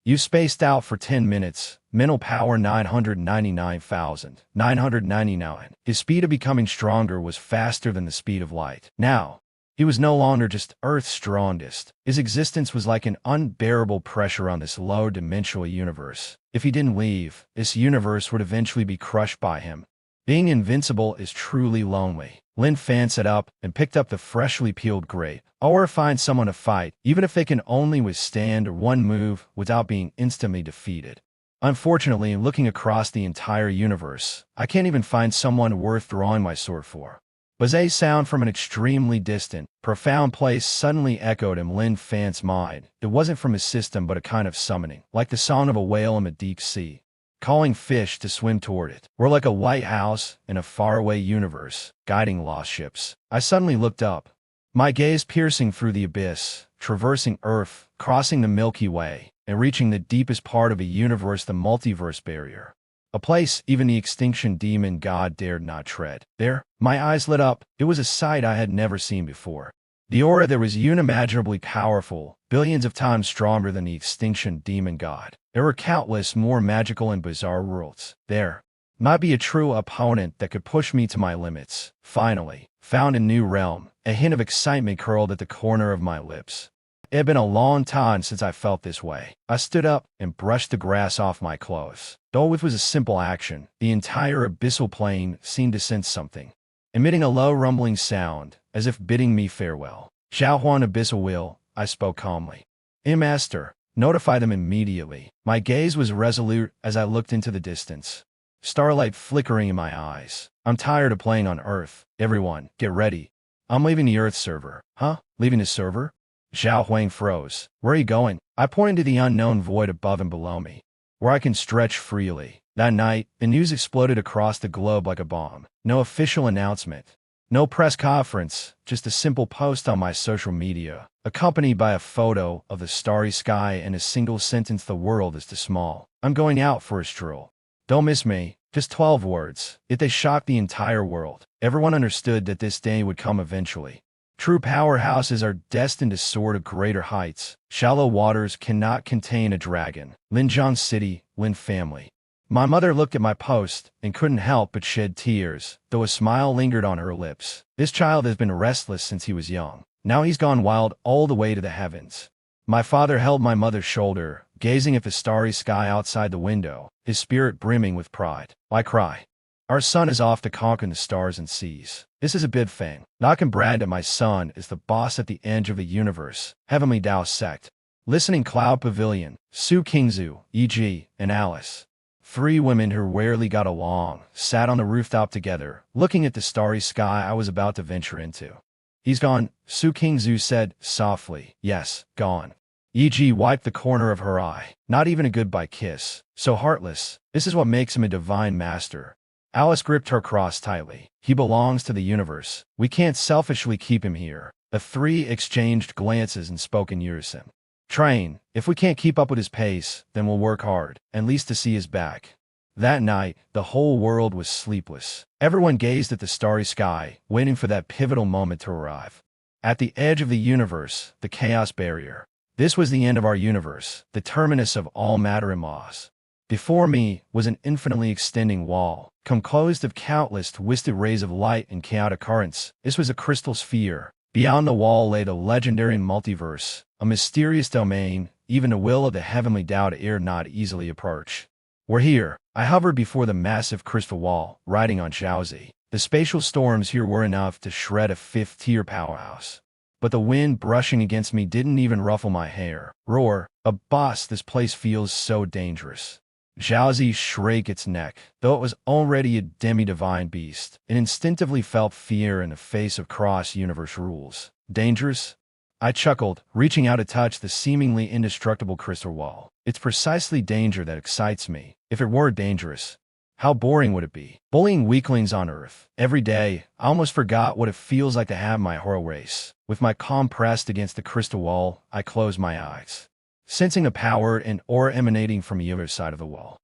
You spaced out for 10 minutes. Mental power 999,999. His speed of becoming stronger was faster than the speed of light. Now, he was no longer just Earth's strongest. His existence was like an unbearable pressure on this low-dimensional universe. If he didn't leave, this universe would eventually be crushed by him. Being invincible is truly lonely. Lin Fan sat up and picked up the freshly peeled grape. Or find someone to fight, even if they can only withstand one move without being instantly defeated. Unfortunately, looking across the entire universe, I can't even find someone worth drawing my sword for. Was a sound from an extremely distant, profound place suddenly echoed in Lin Fan's mind. It wasn't from his system but a kind of summoning, like the song of a whale in the deep sea, calling fish to swim toward it. We're like a lighthouse in a faraway universe, guiding lost ships. I suddenly looked up, my gaze piercing through the abyss, traversing Earth, crossing the Milky Way, and reaching the deepest part of a universe, the multiverse barrier. A place even the extinction demon god dared not tread. There, my eyes lit up. It was a sight I had never seen before. The aura there was unimaginably powerful, billions of times stronger than the extinction demon god. There were countless more magical and bizarre worlds. There might be a true opponent that could push me to my limits. Finally, found a new realm. A hint of excitement curled at the corner of my lips. It had been a long time since I felt this way. I stood up and brushed the grass off my clothes. Though it was a simple action, the entire abyssal plane seemed to sense something, emitting a low rumbling sound, as if bidding me farewell. Xiaohuan Abyssal Will, I spoke calmly. Master, notify them immediately. My gaze was resolute as I looked into the distance, starlight flickering in my eyes. I'm tired of playing on Earth. Everyone, get ready. I'm leaving the Earth server. Huh? Leaving the server? Zhao Huang froze. Where are you going? I pointed to the unknown void above and below me, where I can stretch freely. That night, the news exploded across the globe like a bomb. No official announcement, no press conference, just a simple post on my social media, accompanied by a photo of the starry sky and a single sentence: the world is too small. I'm going out for a stroll. Don't miss me. Just 12 words. Yet they shocked the entire world. Everyone understood that this day would come eventually. True powerhouses are destined to soar to greater heights. Shallow waters cannot contain a dragon. Linjiang City, Lin family. My mother looked at my post and couldn't help but shed tears, though a smile lingered on her lips. This child has been restless since he was young. Now he's gone wild all the way to the heavens. My father held my mother's shoulder, gazing at the starry sky outside the window, his spirit brimming with pride. I cry. Our son is off to conquer the stars and seas. This is a big thing. I can brag that my son is the boss at the edge of the universe. Heavenly Tao Sect. Listening Cloud Pavilion, Su Kingzu, E.G., and Alice. 3 women who rarely got along, sat on the rooftop together, looking at the starry sky I was about to venture into. He's gone, Su Kingzu said, softly. Yes, gone. E.G. wiped the corner of her eye. Not even a goodbye kiss. So heartless. This is what makes him a divine master. Alice gripped her cross tightly. He belongs to the universe. We can't selfishly keep him here. The 3 exchanged glances and spoke in unison. Train. If we can't keep up with his pace, then we'll work hard, at least to see his back. That night, the whole world was sleepless. Everyone gazed at the starry sky, waiting for that pivotal moment to arrive. At the edge of the universe, the chaos barrier. This was the end of our universe, the terminus of all matter and laws. Before me was an infinitely extending wall, composed of countless twisted rays of light and chaotic currents. This was a crystal sphere. Beyond the wall lay the legendary multiverse, a mysterious domain, even the will of the heavenly Tao dared not easily approach. We're here. I hovered before the massive crystal wall, riding on Xiaozi. The spatial storms here were enough to shred a 5th-tier powerhouse. But the wind brushing against me didn't even ruffle my hair. Roar, a boss, this place feels so dangerous. Xiaozi shrank its neck. Though it was already a demi-divine beast, it instinctively felt fear in the face of cross-universe rules. Dangerous? I chuckled, reaching out to touch the seemingly indestructible crystal wall. It's precisely danger that excites me. If it were dangerous, how boring would it be? Bullying weaklings on Earth. Every day, I almost forgot what it feels like to have my whole race. With my palm pressed against the crystal wall, I closed my eyes, sensing a power and aura emanating from the other side of the wall.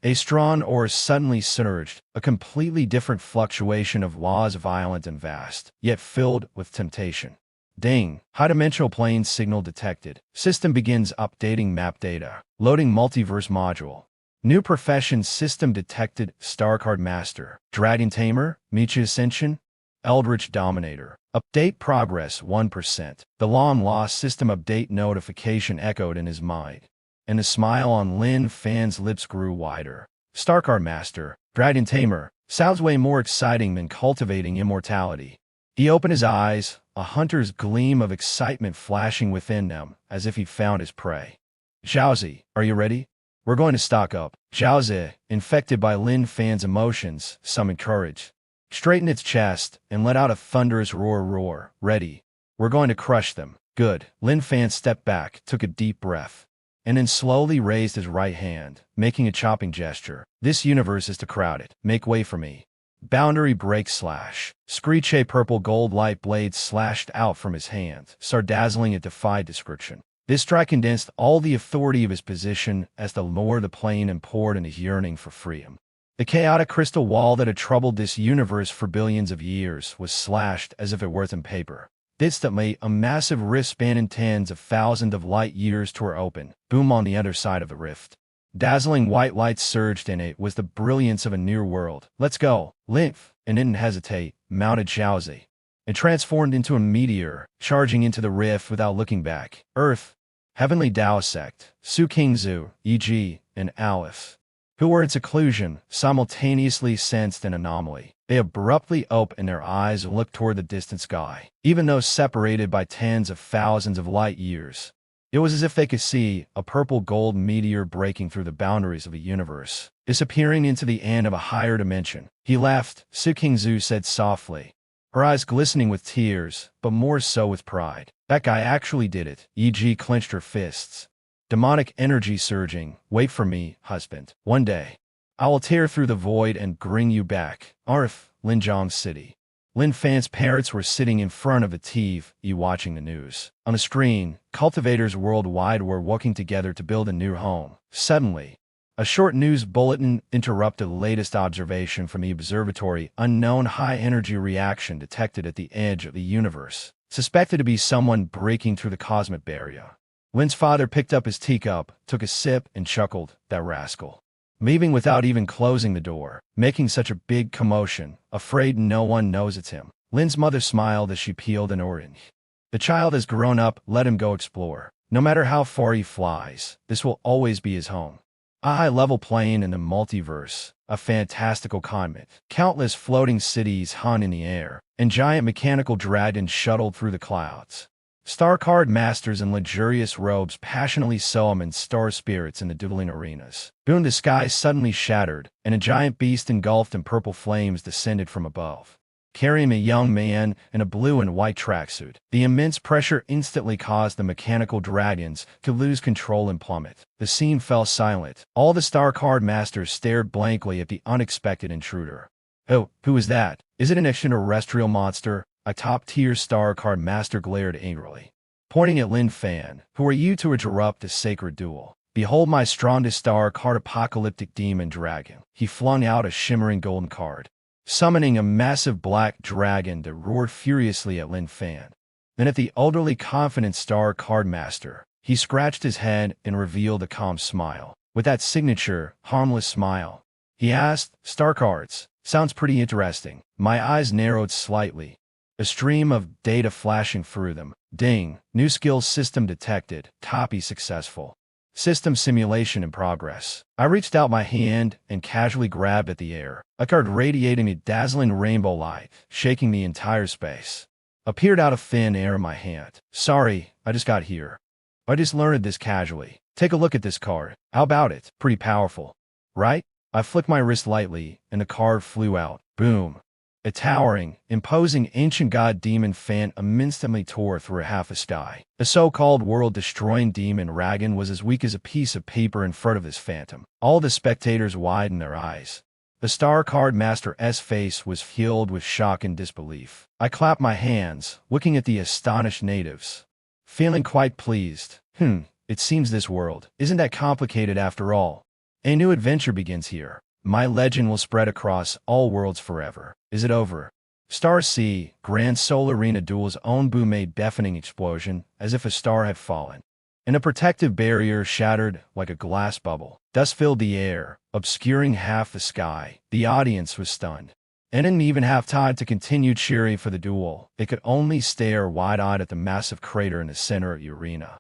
A strong aura suddenly surged, a completely different fluctuation of laws, violent and vast, yet filled with temptation. Ding! High-dimensional plane signal detected. System begins updating map data. Loading multiverse module. New profession system detected. Starcard Master. Dragon Tamer. Michi Ascension. Eldritch Dominator. Update progress 1%. The long-lost system update notification echoed in his mind, and the smile on Lin Fan's lips grew wider. Starcard Master. Dragon Tamer. Sounds way more exciting than cultivating immortality. He opened his eyes, a hunter's gleam of excitement flashing within them, as if he found his prey. Xiaozi, are you ready? We're going to stock up. Xiaozi, infected by Lin Fan's emotions, summoned courage. Straightened its chest, and let out a thunderous roar. Ready. We're going to crush them. Good. Lin Fan stepped back, took a deep breath, and then slowly raised his right hand, making a chopping gesture. This universe is too crowded. Make way for me. Boundary break slash. Screech. A purple gold light blade slashed out from his hand, so dazzling it defied description. This strike condensed all the authority of his position as the lower the plane and poured in his yearning for freedom. The chaotic crystal wall that had troubled this universe for billions of years was slashed as if it were thin paper. Instantly, a massive rift spanning tens of thousands of light years tore open, boom on the other side of the rift. Dazzling white lights surged in it was the brilliance of a near world. Let's go. Lin Fan, and didn't hesitate, mounted Xiaozi, and transformed into a meteor, charging into the rift without looking back. Earth, Heavenly Dao Sect, Su Qingzu, e.g., and Aleph, who were in seclusion, simultaneously sensed an anomaly. They abruptly opened their eyes and looked toward the distant sky. Even though separated by tens of thousands of light years, it was as if they could see a purple-gold meteor breaking through the boundaries of a universe, disappearing into the end of a higher dimension. He left, Su Qingzu said softly, her eyes glistening with tears, but more so with pride. That guy actually did it, e.g. clenched her fists. Demonic energy surging. Wait for me, husband. One day, I will tear through the void and bring you back. Arf, Linjiang City. Lin Fan's parents were sitting in front of a TV, watching the news. On a screen, cultivators worldwide were working together to build a new home. Suddenly, a short news bulletin interrupted the latest observation from the observatory. Unknown high-energy reaction detected at the edge of the universe. Suspected to be someone breaking through the cosmic barrier. Lin's father picked up his teacup, took a sip, and chuckled, that rascal. Leaving without even closing the door, making such a big commotion, afraid no one knows it's him. Lin's mother smiled as she peeled an orange. The child has grown up, let him go explore. No matter how far he flies, this will always be his home. A high-level plane in the multiverse, a fantastical comet. Countless floating cities hung in the air, and giant mechanical dragons shuttled through the clouds. Star card masters in luxurious robes passionately summoned star spirits in the dueling arenas. Boom, the sky suddenly shattered, and a giant beast engulfed in purple flames descended from above, carrying a young man in a blue and white tracksuit. The immense pressure instantly caused the mechanical dragons to lose control and plummet. The scene fell silent. All the star card masters stared blankly at the unexpected intruder. Oh, who is that? Is it an extraterrestrial monster? A top-tier star card master glared angrily, pointing at Lin Fan. Who are you to interrupt a sacred duel? Behold my strongest star card, apocalyptic demon dragon. He flung out a shimmering golden card, summoning a massive black dragon that roared furiously at Lin Fan. Then at the elderly confident star card master, he scratched his head and revealed a calm smile. With that signature, harmless smile, he asked, Star cards, sounds pretty interesting. My eyes narrowed slightly, a stream of data flashing through them. Ding, new skill system detected, copy successful. System simulation in progress. I reached out my hand and casually grabbed at the air. A card radiating a dazzling rainbow light, shaking the entire space, appeared out of thin air in my hand. Sorry, I just got here. I just learned this casually. Take a look at this card. How about it? Pretty powerful, right? I flicked my wrist lightly, and the card flew out. Boom. A towering, imposing ancient god demon fan instantly tore through half a sky. The so-called world-destroying demon dragon was as weak as a piece of paper in front of this phantom. All the spectators widened their eyes. The star card master's face was filled with shock and disbelief. I clapped my hands, looking at the astonished natives, feeling quite pleased. It seems this world isn't that complicated after all. A new adventure begins here. My legend will spread across all worlds forever. Is it over? Star C, Grand Soul Arena Duel's own boom made deafening explosion, as if a star had fallen, and a protective barrier shattered like a glass bubble. Dust filled the air, obscuring half the sky. The audience was stunned, and didn't even have time to continue cheering for the duel. They could only stare wide-eyed at the massive crater in the center of the arena.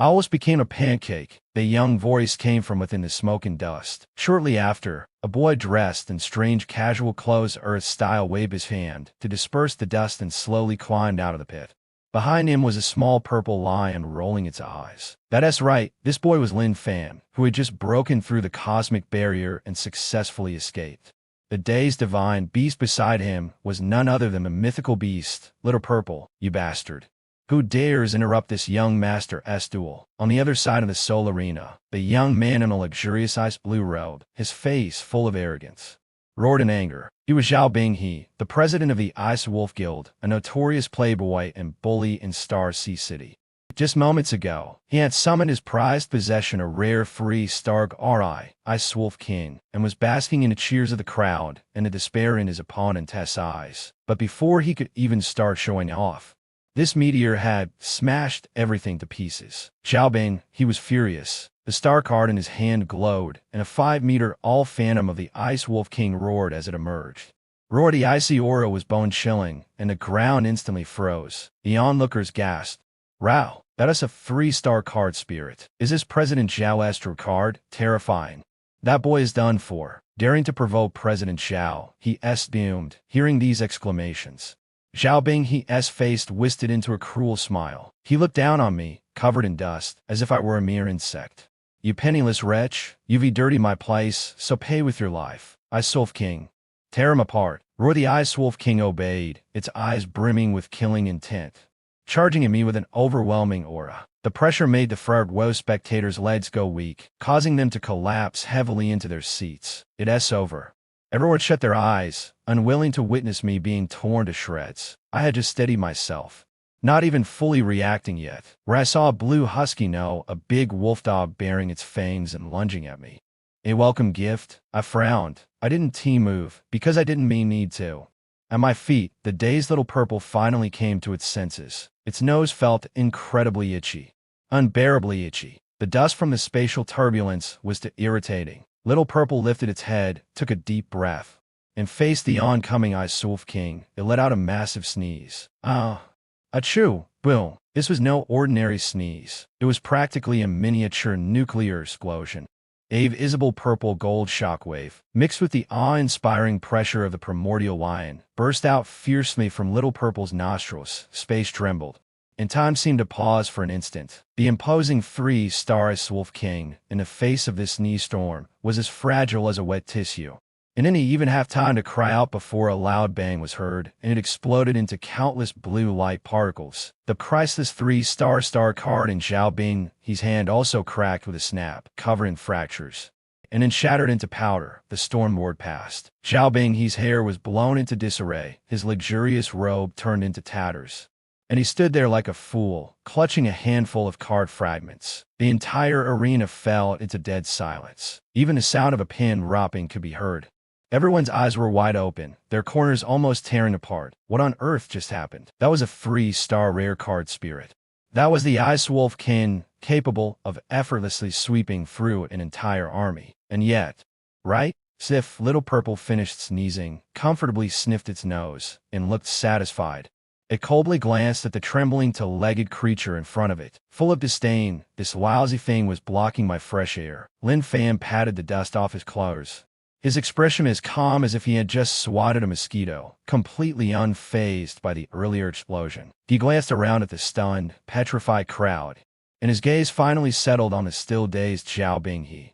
I almost became a pancake. The young voice came from within the smoke and dust. Shortly after, a boy dressed in strange casual clothes Earth-style waved his hand to disperse the dust and slowly climbed out of the pit. Behind him was a small purple lion rolling its eyes. That's right, this boy was Lin Fan, who had just broken through the cosmic barrier and successfully escaped. The dazed divine beast beside him was none other than the mythical beast, Little Purple. You bastard. Who dares interrupt this young master's duel? On the other side of the soul arena, the young man in a luxurious ice blue robe, his face full of arrogance, roared in anger. He was Zhao Binghe, the president of the Ice Wolf Guild, a notorious playboy and bully in Star Sea City. Just moments ago, he had summoned his prized possession, a rare free Starg Ri, Ice Wolf King, and was basking in the cheers of the crowd and the despair in his opponent's eyes. But before he could even start showing off, this meteor had smashed everything to pieces. Zhao Bing, he was furious. The star card in his hand glowed, and a 5-meter all phantom of the Ice Wolf King roared as it emerged. Roar! The icy aura was bone-chilling, and the ground instantly froze. The onlookers gasped. Wow, that is a 3-star card spirit. Is this President Zhao Astro card? Terrifying. That boy is done for. Daring to provoke President Zhao, he boomed, hearing these exclamations. Zhao Binghe's face twisted into a cruel smile. He looked down on me, covered in dust, as if I were a mere insect. You penniless wretch, you've dirtied my place, so pay with your life. Ice Wolf King. Tear him apart. Roar! The Ice Wolf King obeyed, its eyes brimming with killing intent, charging at me with an overwhelming aura. The pressure made the front-row spectators' legs go weak, causing them to collapse heavily into their seats. It's over. Everyone shut their eyes, unwilling to witness me being torn to shreds. I had just steadied myself, not even fully reacting yet, where I saw a blue husky no, a big wolf dog baring its fangs and lunging at me. A welcome gift? I frowned. I didn't T-move, because I didn't need to. At my feet, the dazed Little Purple finally came to its senses. Its nose felt incredibly itchy. Unbearably itchy. The dust from the spatial turbulence was too irritating. Little Purple lifted its head, took a deep breath, and faced the oncoming Ice Wolf King. It let out a massive sneeze. Achoo! Boom! This was no ordinary sneeze. It was practically a miniature nuclear explosion. A visible purple-gold shockwave, mixed with the awe-inspiring pressure of the primordial lion, burst out fiercely from Little Purple's nostrils. Space trembled, and time seemed to pause for an instant. The imposing 3-star Ice Wolf King, in the face of this sneeze storm, was as fragile as a wet tissue. And didn't even have time to cry out before a loud bang was heard, and it exploded into countless blue light particles. The priceless 3-star card in Zhao Binghe's hand also cracked with a snap, covered in fractures, and then shattered into powder. The storm roared past. Zhao Binghe's hair was blown into disarray, his luxurious robe turned into tatters, and he stood there like a fool, clutching a handful of card fragments. The entire arena fell into dead silence. Even the sound of a pin dropping could be heard. Everyone's eyes were wide open, their corners almost tearing apart. What on earth just happened? That was a 3-star rare card spirit. That was the Ice Wolf King, capable of effortlessly sweeping through an entire army. And yet, right? Sif, Little Purple finished sneezing, comfortably sniffed its nose, and looked satisfied. It coldly glanced at the trembling two-legged creature in front of it. Full of disdain, this lousy thing was blocking my fresh air. Lin Fan patted the dust off his clothes, his expression as calm as if he had just swatted a mosquito, completely unfazed by the earlier explosion. He glanced around at the stunned, petrified crowd, and his gaze finally settled on the still-dazed Zhao Binghe.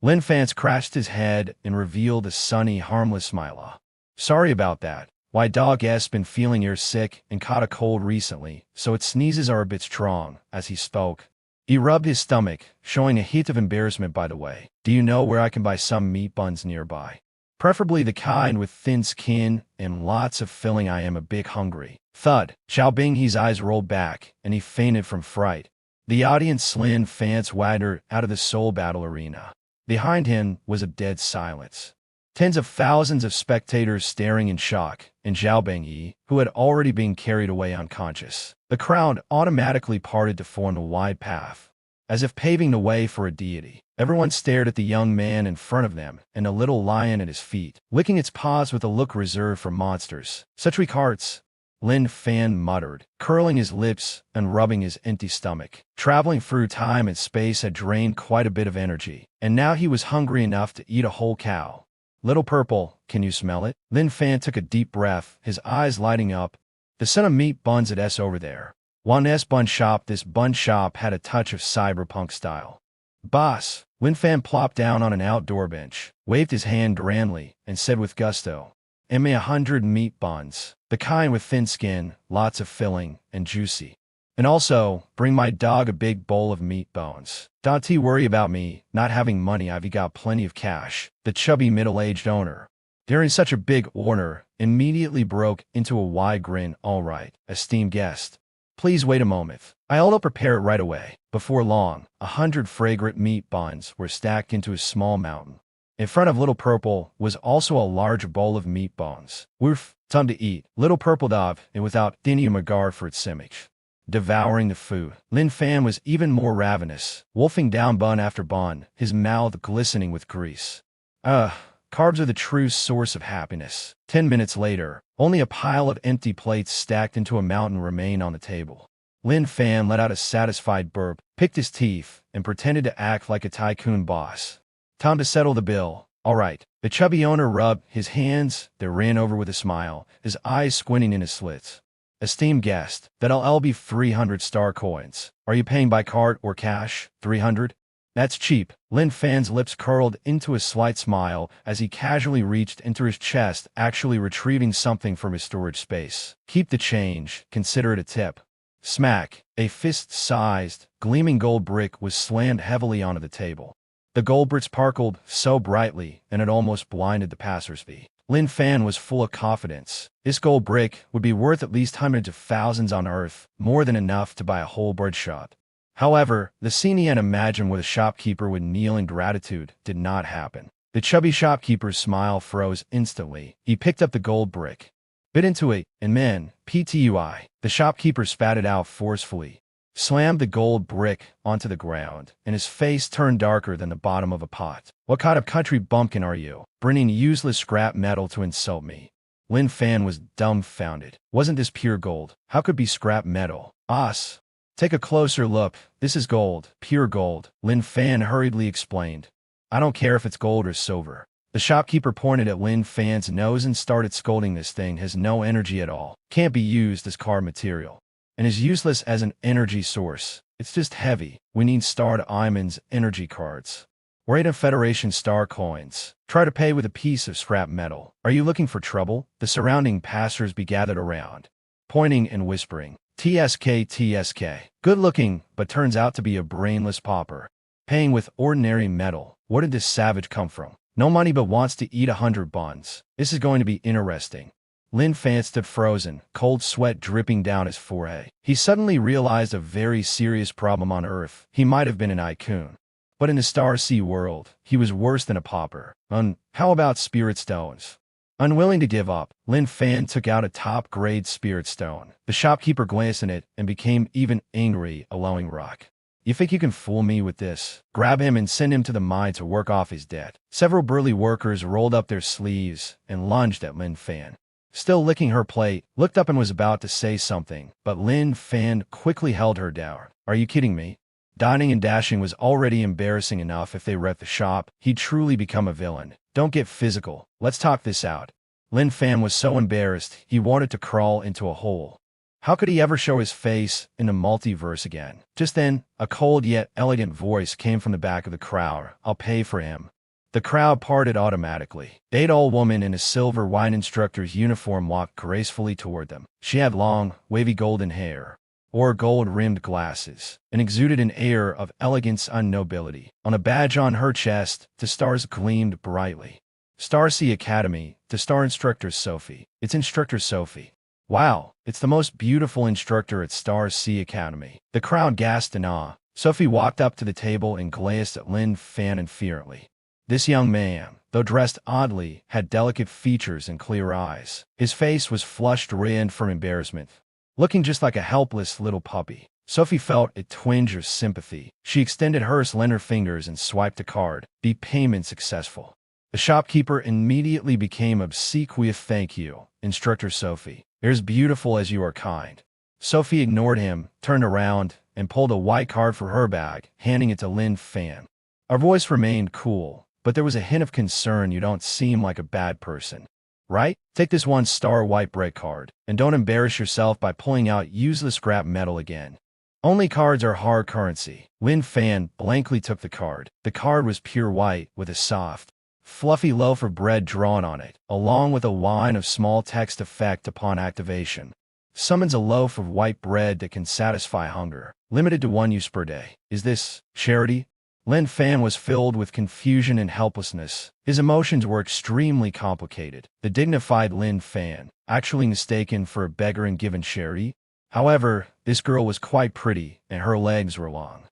Lin Fan scratched his head and revealed a sunny, harmless smile. Sorry about that. Why, dog's been feeling you're sick and caught a cold recently, so its sneezes are a bit strong. As he spoke, he rubbed his stomach, showing a hint of embarrassment. By the way, do you know where I can buy some meat buns nearby? Preferably the kind with thin skin and lots of filling. I am a bit hungry. Thud. Zhao Binghe's eyes rolled back, and he fainted from fright. The audience Lin Fan swaggered out of the soul battle arena. Behind him was a dead silence. Tens of thousands of spectators staring in shock, and Zhao Binghe, who had already been carried away unconscious. The crowd automatically parted to form a wide path, as if paving the way for a deity. Everyone stared at the young man in front of them and the little lion at his feet, licking its paws with a look reserved for monsters. Such weak hearts. Lin Fan muttered, curling his lips and rubbing his empty stomach. Traveling through time and space had drained quite a bit of energy, and now he was hungry enough to eat a whole cow. Little Purple, can you smell it? Lin Fan took a deep breath, his eyes lighting up. The son of meat buns at S over there. One S bun shop. This bun shop had a touch of cyberpunk style. Boss, Lin Fan plopped down on an outdoor bench, waved his hand grandly, and said with gusto, "And me 100 meat buns, the kind with thin skin, lots of filling, and juicy. And also, bring my dog a big bowl of meat bones. Don't worry about me not having money, I've got plenty of cash." The chubby middle-aged owner, during such a big order, immediately broke into a wide grin. "All right, esteemed guest. Please wait a moment. I'll prepare it right away." Before long, 100 fragrant meat buns were stacked into a small mountain. In front of Little Purple was also a large bowl of meat bones. "Woof, time to eat." Little Purple dove, and without any regard for its image, devouring the food. Lin Fan was even more ravenous, wolfing down bun after bun, his mouth glistening with grease. Carbs are the true source of happiness. 10 minutes later, only a pile of empty plates stacked into a mountain remained on the table. Lin Fan let out a satisfied burp, picked his teeth, and pretended to act like a tycoon boss. "Time to settle the bill." "All right." The chubby owner rubbed his hands, then ran over with a smile, his eyes squinting in his slits. "Esteemed guest, that'll be 300 star coins. Are you paying by card or cash?" 300? That's cheap." Lin Fan's lips curled into a slight smile as he casually reached into his chest, actually retrieving something from his storage space. "Keep the change, consider it a tip." Smack! A fist-sized, gleaming gold brick was slammed heavily onto the table. The gold brick sparkled so brightly, and it almost blinded the passersby. Lin Fan was full of confidence. This gold brick would be worth at least hundreds of thousands on Earth, more than enough to buy a whole bread shop. However, the scene he had imagined where the shopkeeper would kneel in gratitude did not happen. The chubby shopkeeper's smile froze instantly. He picked up the gold brick, bit into it, and man, PTUI, the shopkeeper spat it out forcefully, slammed the gold brick onto the ground, and his face turned darker than the bottom of a pot. "What kind of country bumpkin are you, bringing useless scrap metal to insult me?" Lin Fan was dumbfounded. Wasn't this pure gold? How could it be scrap metal? "Us. Take a closer look. This is gold, pure gold," Lin Fan hurriedly explained. "I don't care if it's gold or silver." The shopkeeper pointed at Lin Fan's nose and started scolding. "This thing has no energy at all, can't be used as card material, and is useless as an energy source. It's just heavy. We need starred diamonds energy cards. Or 8 Federation star coins. Try to pay with a piece of scrap metal. Are you looking for trouble?" The surrounding passersby gathered around, pointing and whispering. "TSK, TSK. Good looking, but turns out to be a brainless pauper. Paying with ordinary metal. Where did this savage come from? No money but wants to eat 100 buns. This is going to be interesting." Lin Fan stood frozen, cold sweat dripping down his forehead. He suddenly realized a very serious problem on Earth. He might have been an icon, but in the Star Sea world, he was worse than a pauper. How about spirit stones? Unwilling to give up, Lin Fan took out a top-grade spirit stone. The shopkeeper glanced at it and became even angry, a glowing rock. "You think you can fool me with this? Grab him and send him to the mine to work off his debt." Several burly workers rolled up their sleeves and lunged at Lin Fan. Still licking her plate, looked up and was about to say something, but Lin Fan quickly held her down. "Are you kidding me? Dining and dashing was already embarrassing enough. If they wrecked the shop, he'd truly become a villain. Don't get physical. Let's talk this out." Lin Fan was so embarrassed, he wanted to crawl into a hole. How could he ever show his face in the multiverse again? Just then, a cold yet elegant voice came from the back of the crowd. "I'll pay for him." The crowd parted automatically. An old woman in a silver white instructor's uniform walked gracefully toward them. She had long, wavy golden hair, wore gold-rimmed glasses, and exuded an air of elegance and nobility. On a badge on her chest, the stars gleamed brightly. "Star Sea Academy, to Star Instructor Sophie." "It's Instructor Sophie. Wow, it's the most beautiful instructor at Star Sea Academy." The crowd gasped in awe. Sophie walked up to the table and glanced at Lin Fan fearfully. This young man, though dressed oddly, had delicate features and clear eyes. His face was flushed red from embarrassment, looking just like a helpless little puppy. Sophie felt a twinge of sympathy. She extended her slender fingers and swiped a card. "The payment successful." The shopkeeper immediately became obsequious. "Thank you, Instructor Sophie. You're as beautiful as you are kind. Sophie ignored him, turned around, and pulled a white card from her bag, handing it to Lin Fan. Her voice remained cool, but there was a hint of concern. You don't seem like a bad person. Right? Take this 1-star white bread card, and don't embarrass yourself by pulling out useless scrap metal again. Only cards are hard currency. Lin Fan blankly took the card. The card was pure white, with a soft, fluffy loaf of bread drawn on it, along with a line of small text effect upon activation. Summons a loaf of white bread that can satisfy hunger. Limited to 1 use per day. Is this charity? Lin Fan was filled with confusion and helplessness. His emotions were extremely complicated. The dignified Lin Fan, actually mistaken for a beggar and given charity? However, this girl was quite pretty, and her legs were long.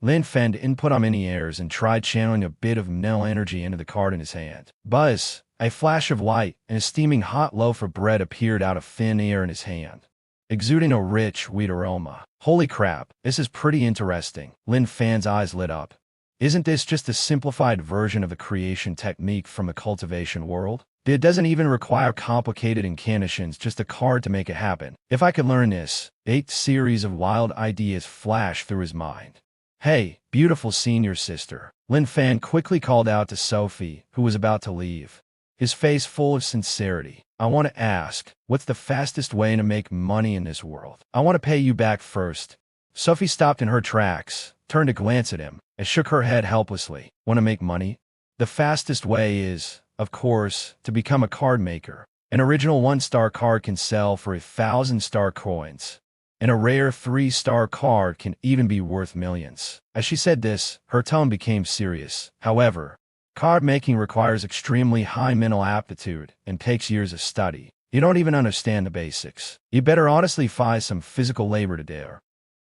Lin Fan didn't put on many airs and tried channeling a bit of male energy into the card in his hand. Buzz! A flash of light, and a steaming hot loaf of bread appeared out of thin air in his hand, exuding a rich, wheat aroma. Holy crap, this is pretty interesting. Lin Fan's eyes lit up. Isn't this just a simplified version of the creation technique from the cultivation world? It doesn't even require complicated incantations, just a card to make it happen. If I could learn this, 8 series of wild ideas flashed through his mind. Hey, beautiful senior sister. Lin Fan quickly called out to Sophie, who was about to leave, his face full of sincerity. I want to ask, what's the fastest way to make money in this world? I want to pay you back first. Sophie stopped in her tracks, turned to glance at him, and shook her head helplessly. Want to make money? The fastest way is, of course, to become a card maker. An original 1-star card can sell for 1,000-star coins, and a rare 3-star card can even be worth millions. As she said this, her tone became serious. However, card making requires extremely high mental aptitude and takes years of study. You don't even understand the basics. You better honestly find some physical labor to do.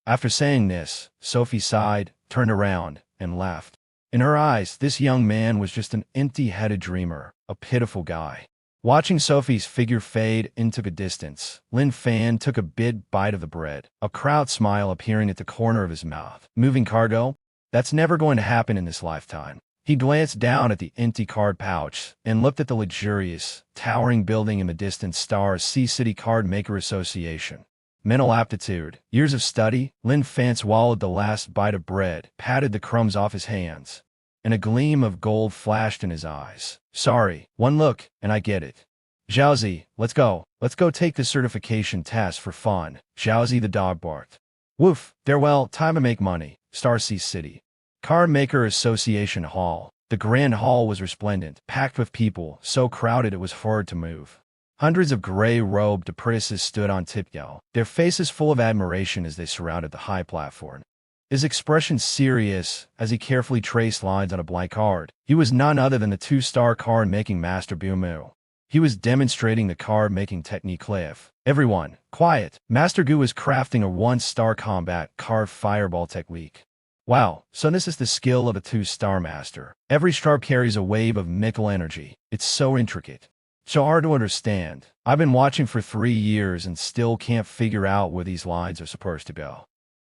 After saying this, Sophie sighed, turned around, and left. In her eyes, this young man was just an empty-headed dreamer, a pitiful guy. Watching Sophie's figure fade into the distance, Lin Fan took a big bite of the bread, a proud smile appearing at the corner of his mouth. Moving cargo? That's never going to happen in this lifetime. He glanced down at the empty card pouch and looked at the luxurious, towering building in the distance. Star Sea City Card Maker Association. Mental aptitude. Years of study. Lin Fan swallowed the last bite of bread, patted the crumbs off his hands, and a gleam of gold flashed in his eyes. Sorry, one look, and I get it. Xiaozi, let's go. Let's go take the certification test for fun. Xiaozi the dog barked. Woof, farewell, time to make money. Star Sea City Card Maker Association Hall. The grand hall was resplendent, packed with people, so crowded it was hard to move. Hundreds of gray-robed apprentices stood on tiptoe, their faces full of admiration as they surrounded the high platform. His expression serious as he carefully traced lines on a blank card. He was none other than the 2-star card-making master Bumu. He was demonstrating the card-making technique live. Everyone, quiet. Master Gu was crafting a 1-star combat card fireball technique. Wow, so this is the skill of a 2-star master. Every stroke carries a wave of nickel energy. It's so intricate, so hard to understand. I've been watching for 3 years and still can't figure out where these lines are supposed to go.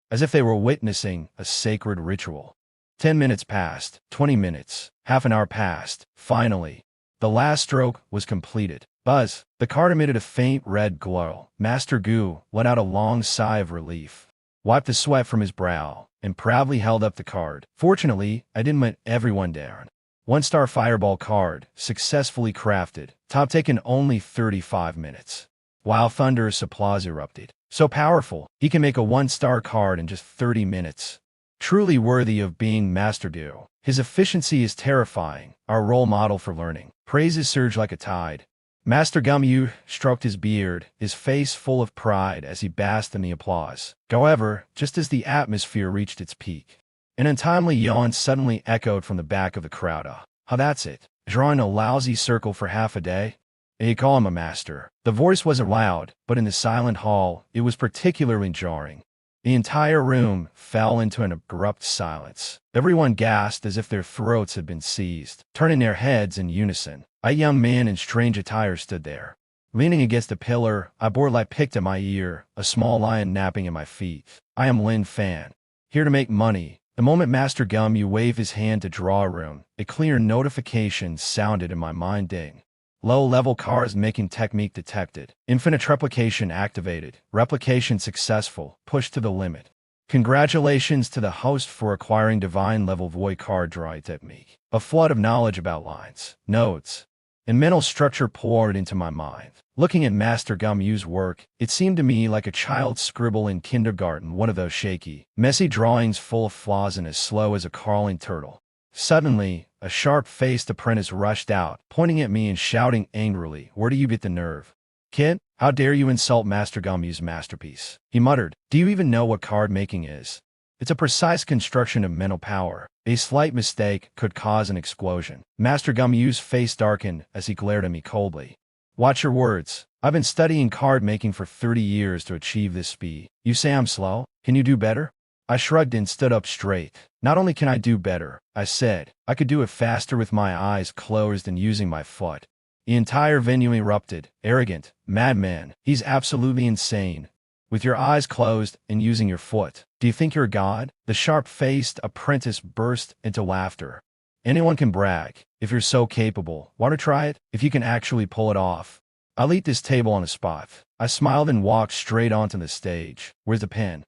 As if they were witnessing a sacred ritual. 10 minutes passed, 20 minutes, half an hour passed. Finally, the last stroke was completed. Buzz, the card emitted a faint red glow. Master Gu let out a long sigh of relief, wiped the sweat from his brow, and proudly held up the card. Fortunately, I didn't let everyone down. 1-star fireball card, successfully crafted. Top taken only 35 minutes. While thunderous applause erupted. So powerful, he can make a 1-star card in just 30 minutes. Truly worthy of being Master Gu. His efficiency is terrifying, our role model for learning. Praises surged like a tide. Master Gumyu stroked his beard, his face full of pride as he basked in the applause. However, just as the atmosphere reached its peak, an untimely yawn suddenly echoed from the back of the crowd. That's it. Drawing a lousy circle for half a day? You call him a master. The voice wasn't loud, but in the silent hall, it was particularly jarring. The entire room fell into an abrupt silence. Everyone gasped as if their throats had been seized. Turning their heads in unison, a young man in strange attire stood there. Leaning against a pillar, a board light picked at my ear, a small lion napping at my feet. I am Lin Fan, here to make money. The moment Master Gumyu waved his hand to draw a rune, a clear notification sounded in my mind. Ding. Low-level cards making technique detected. Infinite replication activated. Replication successful. Push to the limit. Congratulations to the host for acquiring divine-level void card drawing technique. A flood of knowledge about lines, nodes, and mental structure poured into my mind. Looking at Master Gumyu's work, it seemed to me like a child's scribble in kindergarten, one of those shaky, messy drawings full of flaws and as slow as a crawling turtle. Suddenly, a sharp-faced apprentice rushed out, pointing at me and shouting angrily, "Where do you get the nerve? Kid, how dare you insult Master Gumyu's masterpiece?" He muttered, "Do you even know what card making is? It's a precise construction of mental power. A slight mistake could cause an explosion." Master Gumyu's face darkened as he glared at me coldly. "Watch your words. I've been studying card making for 30 years to achieve this speed. You say I'm slow? Can you do better?" I shrugged and stood up straight. "Not only can I do better," I said, "I could do it faster with my eyes closed and using my foot." The entire venue erupted. "Arrogant, madman, he's absolutely insane. With your eyes closed and using your foot. Do you think you're a god?" The sharp-faced apprentice burst into laughter. "Anyone can brag. If you're so capable, want to try it? If you can actually pull it off, I'll eat this table on the spot." I smiled and walked straight onto the stage. "Where's the pen?"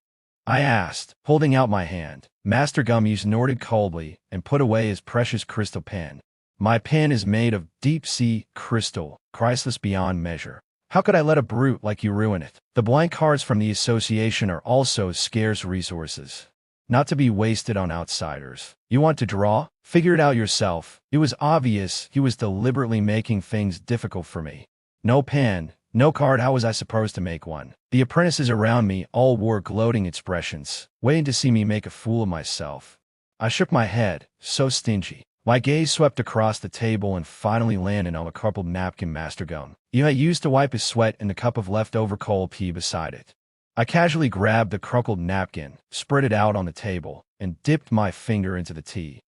I asked, holding out my hand. Master Gumyus snorted coldly and put away his precious crystal pen. "My pen is made of deep-sea crystal, priceless beyond measure. How could I let a brute like you ruin it? The blank cards from the Association are also scarce resources, not to be wasted on outsiders. You want to draw? Figure it out yourself." It was obvious he was deliberately making things difficult for me. No pen, no card, how was I supposed to make one? The apprentices around me all wore gloating expressions, waiting to see me make a fool of myself. I shook my head, so stingy. My gaze swept across the table and finally landed on a crumpled napkin Master Gum I used to wipe his sweat and a cup of leftover cold pee beside it. I casually grabbed the crumpled napkin, spread it out on the table, and dipped my finger into the tea.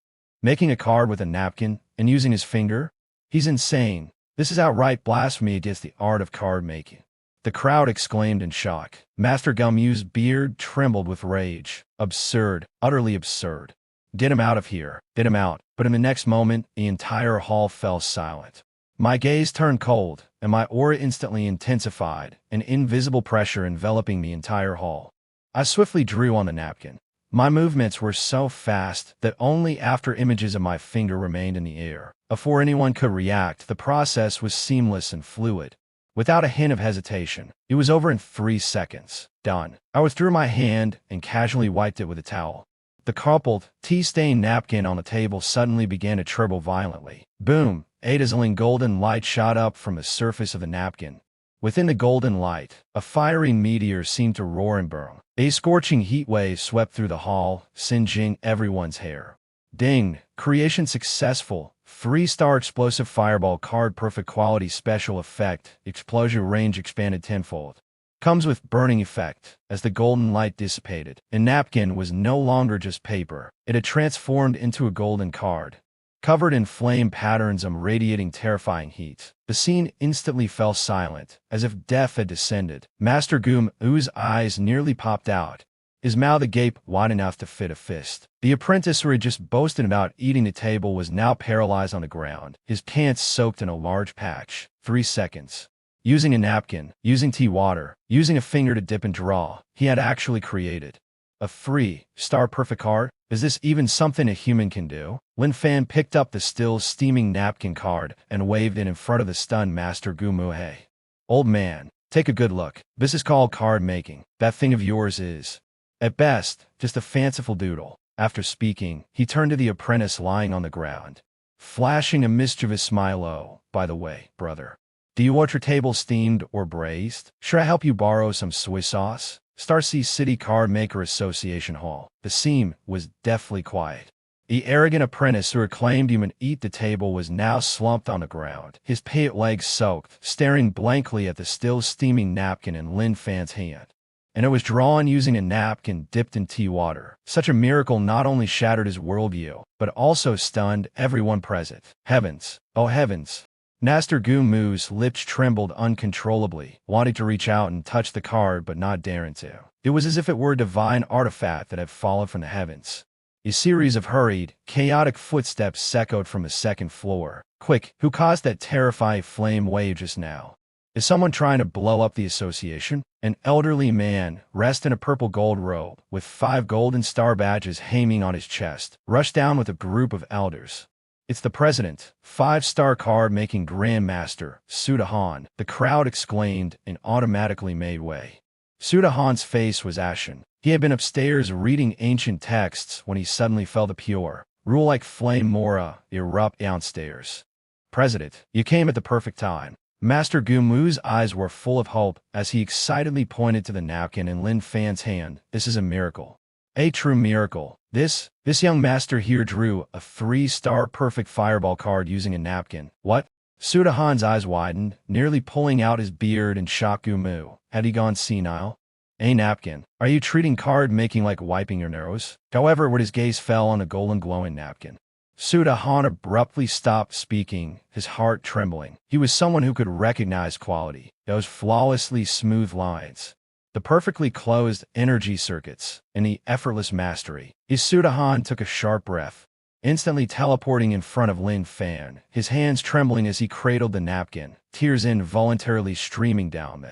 Making a card with a napkin and using his finger? He's insane. This is outright blasphemy against the art of card making. The crowd exclaimed in shock. Master Gumyu's beard trembled with rage. Absurd, utterly absurd. "Get him out of here. Get him out." But in the next moment, the entire hall fell silent. My gaze turned cold, and my aura instantly intensified, an invisible pressure enveloping the entire hall. I swiftly drew on the napkin. My movements were so fast that only after images of my finger remained in the air. Before anyone could react, the process was seamless and fluid. Without a hint of hesitation, it was over in 3 seconds. Done. I withdrew my hand and casually wiped it with a towel. The crumpled, tea-stained napkin on the table suddenly began to tremble violently. Boom! A dazzling golden light shot up from the surface of the napkin. Within the golden light, a fiery meteor seemed to roar and burn. A scorching heat wave swept through the hall, singeing everyone's hair. Ding! Creation successful. 3-star explosive fireball card, perfect quality special effect. Explosion range expanded tenfold. Comes with burning effect. As the golden light dissipated, a napkin was no longer just paper. It had transformed into a golden card, covered in flame patterns and radiating terrifying heat. The scene instantly fell silent, as if death had descended. Master Gumyu's eyes nearly popped out, his mouth agape wide enough to fit a fist. The apprentice who had just boasted about eating the table was now paralyzed on the ground, his pants soaked in a large patch. 3 seconds. Using a napkin, using tea water, using a finger to dip and draw, he had actually created a 3-star perfect card. Is this even something a human can do? Lin Fan picked up the still steaming napkin card and waved it in front of the stunned Master Gumyu. "Hey, old man, take a good look. This is called card making. That thing of yours is, at best, just a fanciful doodle." After speaking, he turned to the apprentice lying on the ground, flashing a mischievous smile. "Oh, by the way, brother, do you want your table steamed or braised? Should I help you borrow some soy sauce?" Star City Card Maker Association Hall. The scene was deathly quiet. The arrogant apprentice who had claimed he would eat the table was now slumped on the ground, his pale legs soaked, staring blankly at the still steaming napkin in Lin Fan's hand. And it was drawn using a napkin dipped in tea water. Such a miracle not only shattered his worldview, but also stunned everyone present. Heavens! Oh heavens! Master Gumyu's lips trembled uncontrollably, wanting to reach out and touch the card but not daring to. It was as if it were a divine artifact that had fallen from the heavens. A series of hurried, chaotic footsteps echoed from the second floor. Quick, who caused that terrifying flame wave just now? Is someone trying to blow up the association? An elderly man, dressed in a purple gold robe, with 5 golden star badges hanging on his chest, rushed down with a group of elders. It's the president, 5-star card-making grandmaster, Showdown, the crowd exclaimed and automatically made way. Showdown's face was ashen. He had been upstairs reading ancient texts when he suddenly felt the pure, rule-like flame Mora erupt downstairs. President, you came at the perfect time. Master Gumu's eyes were full of hope as he excitedly pointed to the napkin in Lin Fan's hand. This is a miracle. A true miracle. This young master here drew a 3-star perfect fireball card using a napkin. What? Showdown's eyes widened, nearly pulling out his beard in shock. Gumu, had he gone senile? A napkin. Are you treating card making like wiping your nose? However, when his gaze fell on a golden glowing napkin, Showdown abruptly stopped speaking, his heart trembling. He was someone who could recognize quality, those flawlessly smooth lines, the perfectly closed energy circuits, and the effortless mastery. Showdown took a sharp breath, instantly teleporting in front of Lin Fan, his hands trembling as he cradled the napkin, tears involuntarily streaming down.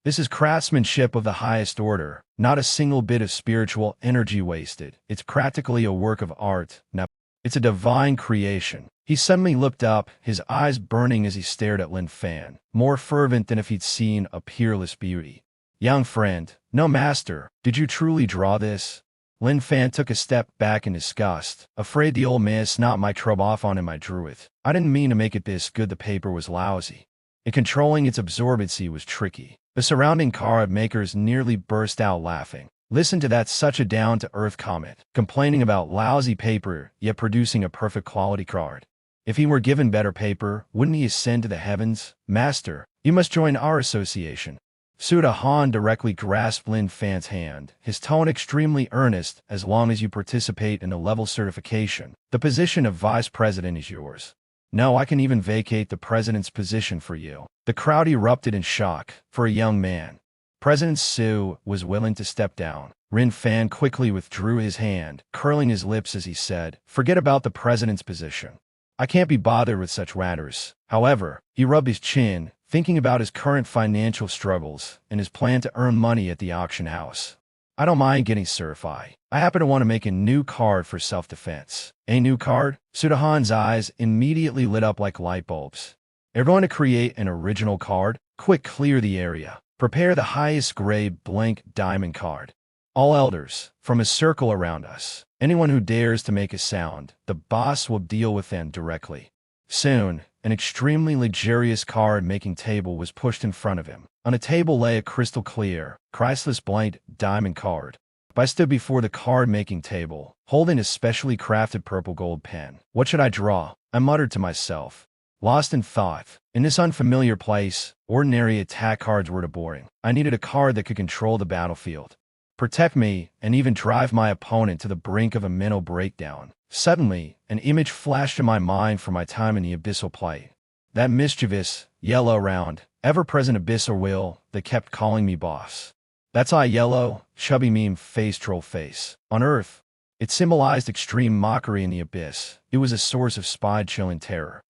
This is craftsmanship of the highest order, not a single bit of spiritual energy wasted. It's practically a work of art. Now, it's a divine creation. He suddenly looked up, his eyes burning as he stared at Lin Fan, more fervent than if he'd seen a peerless beauty. Young friend, no master, did you truly draw this? Lin Fan took a step back in disgust, afraid the old man snot might rub off on him. I drew it. I didn't mean to make it this good. The paper was lousy, and controlling its absorbency was tricky. The surrounding card makers nearly burst out laughing. Listen to that, such a down-to-earth comment, complaining about lousy paper, yet producing a perfect quality card. If he were given better paper, wouldn't he ascend to the heavens? Master, you must join our association. Showdown directly grasped Lin Fan's hand, his tone extremely earnest. As long as you participate in a level certification, the position of vice president is yours. No, I can even vacate the president's position for you. The crowd erupted in shock. For a young man, President Su was willing to step down. Lin Fan quickly withdrew his hand, curling his lips as he said, "Forget about the president's position. I can't be bothered with such matters." However, he rubbed his chin, thinking about his current financial struggles and his plan to earn money at the auction house. I don't mind getting certified. I happen to want to make a new card for self-defense. A new card? Showdown's eyes immediately lit up like light bulbs. They're going to create an original card? Quick, clear the area. Prepare the highest grade blank diamond card. All elders, from a circle around us. Anyone who dares to make a sound, the boss will deal with them directly. Soon, an extremely luxurious card-making table was pushed in front of him. On a table lay a crystal-clear, priceless blank diamond card. I stood before the card-making table, holding a specially crafted purple gold pen. What should I draw? I muttered to myself, lost in thought. In this unfamiliar place, ordinary attack cards were too boring. I needed a card that could control the battlefield, protect me, and even drive my opponent to the brink of a mental breakdown. Suddenly, an image flashed in my mind from my time in the abyssal play. That mischievous, yellow round, ever-present abyssal will that kept calling me boss. That's yellow, chubby meme-faced troll face. On Earth, it symbolized extreme mockery in the abyss. It was a source of spine-chilling terror.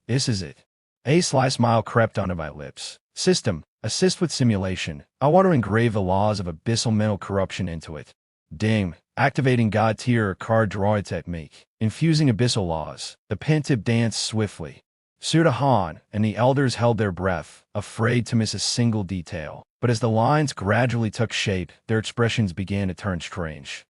This is it. A sly smile crept onto my lips. System, assist with simulation. I want to engrave the laws of abyssal mental corruption into it. Ding. Activating God tier card drawing technique. Infusing abyssal laws. The pen tip danced swiftly. Showdown and the elders held their breath, afraid to miss a single detail. But as the lines gradually took shape, their expressions began to turn strange.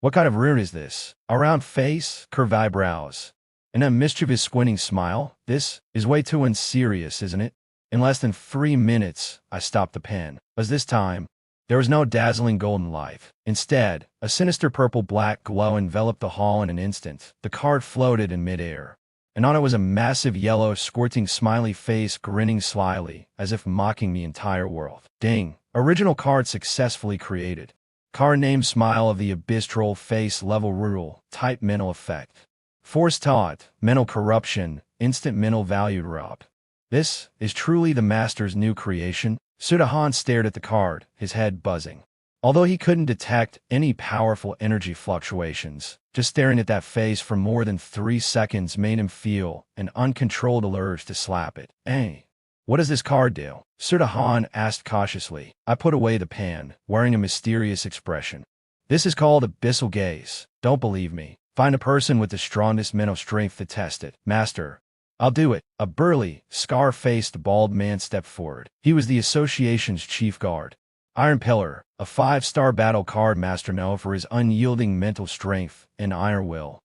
What kind of rune is this? A round face, curved eyebrows, and a mischievous squinting smile? This is way too unserious, isn't it? In less than 3 minutes, I stopped the pen. As this time, there was no dazzling golden light. Instead, a sinister purple-black glow enveloped the hall in an instant. The card floated in midair, and on it was a massive yellow, squirting smiley face grinning slyly, as if mocking the entire world. Ding! Original card successfully created. Card name Smile of the Abyss Troll Face Level Rule Type Mental Effect. Force Taught, Mental Corruption, Instant Mental Value Drop. This is truly the master's new creation. Showdown stared at the card, his head buzzing. Although he couldn't detect any powerful energy fluctuations, Just staring at that face for more than 3 seconds made him feel an uncontrollable urge to slap it. Hey, what does this card do? Showdown asked cautiously. I put away the pen, wearing a mysterious expression. This is called abyssal gaze. Don't believe me? Find a person with the strongest mental strength to test it. Master. I'll do it. A burly, scar-faced, bald man stepped forward. He was the association's chief guard. Iron Pillar, a 5-star battle card master known for his unyielding mental strength and iron will.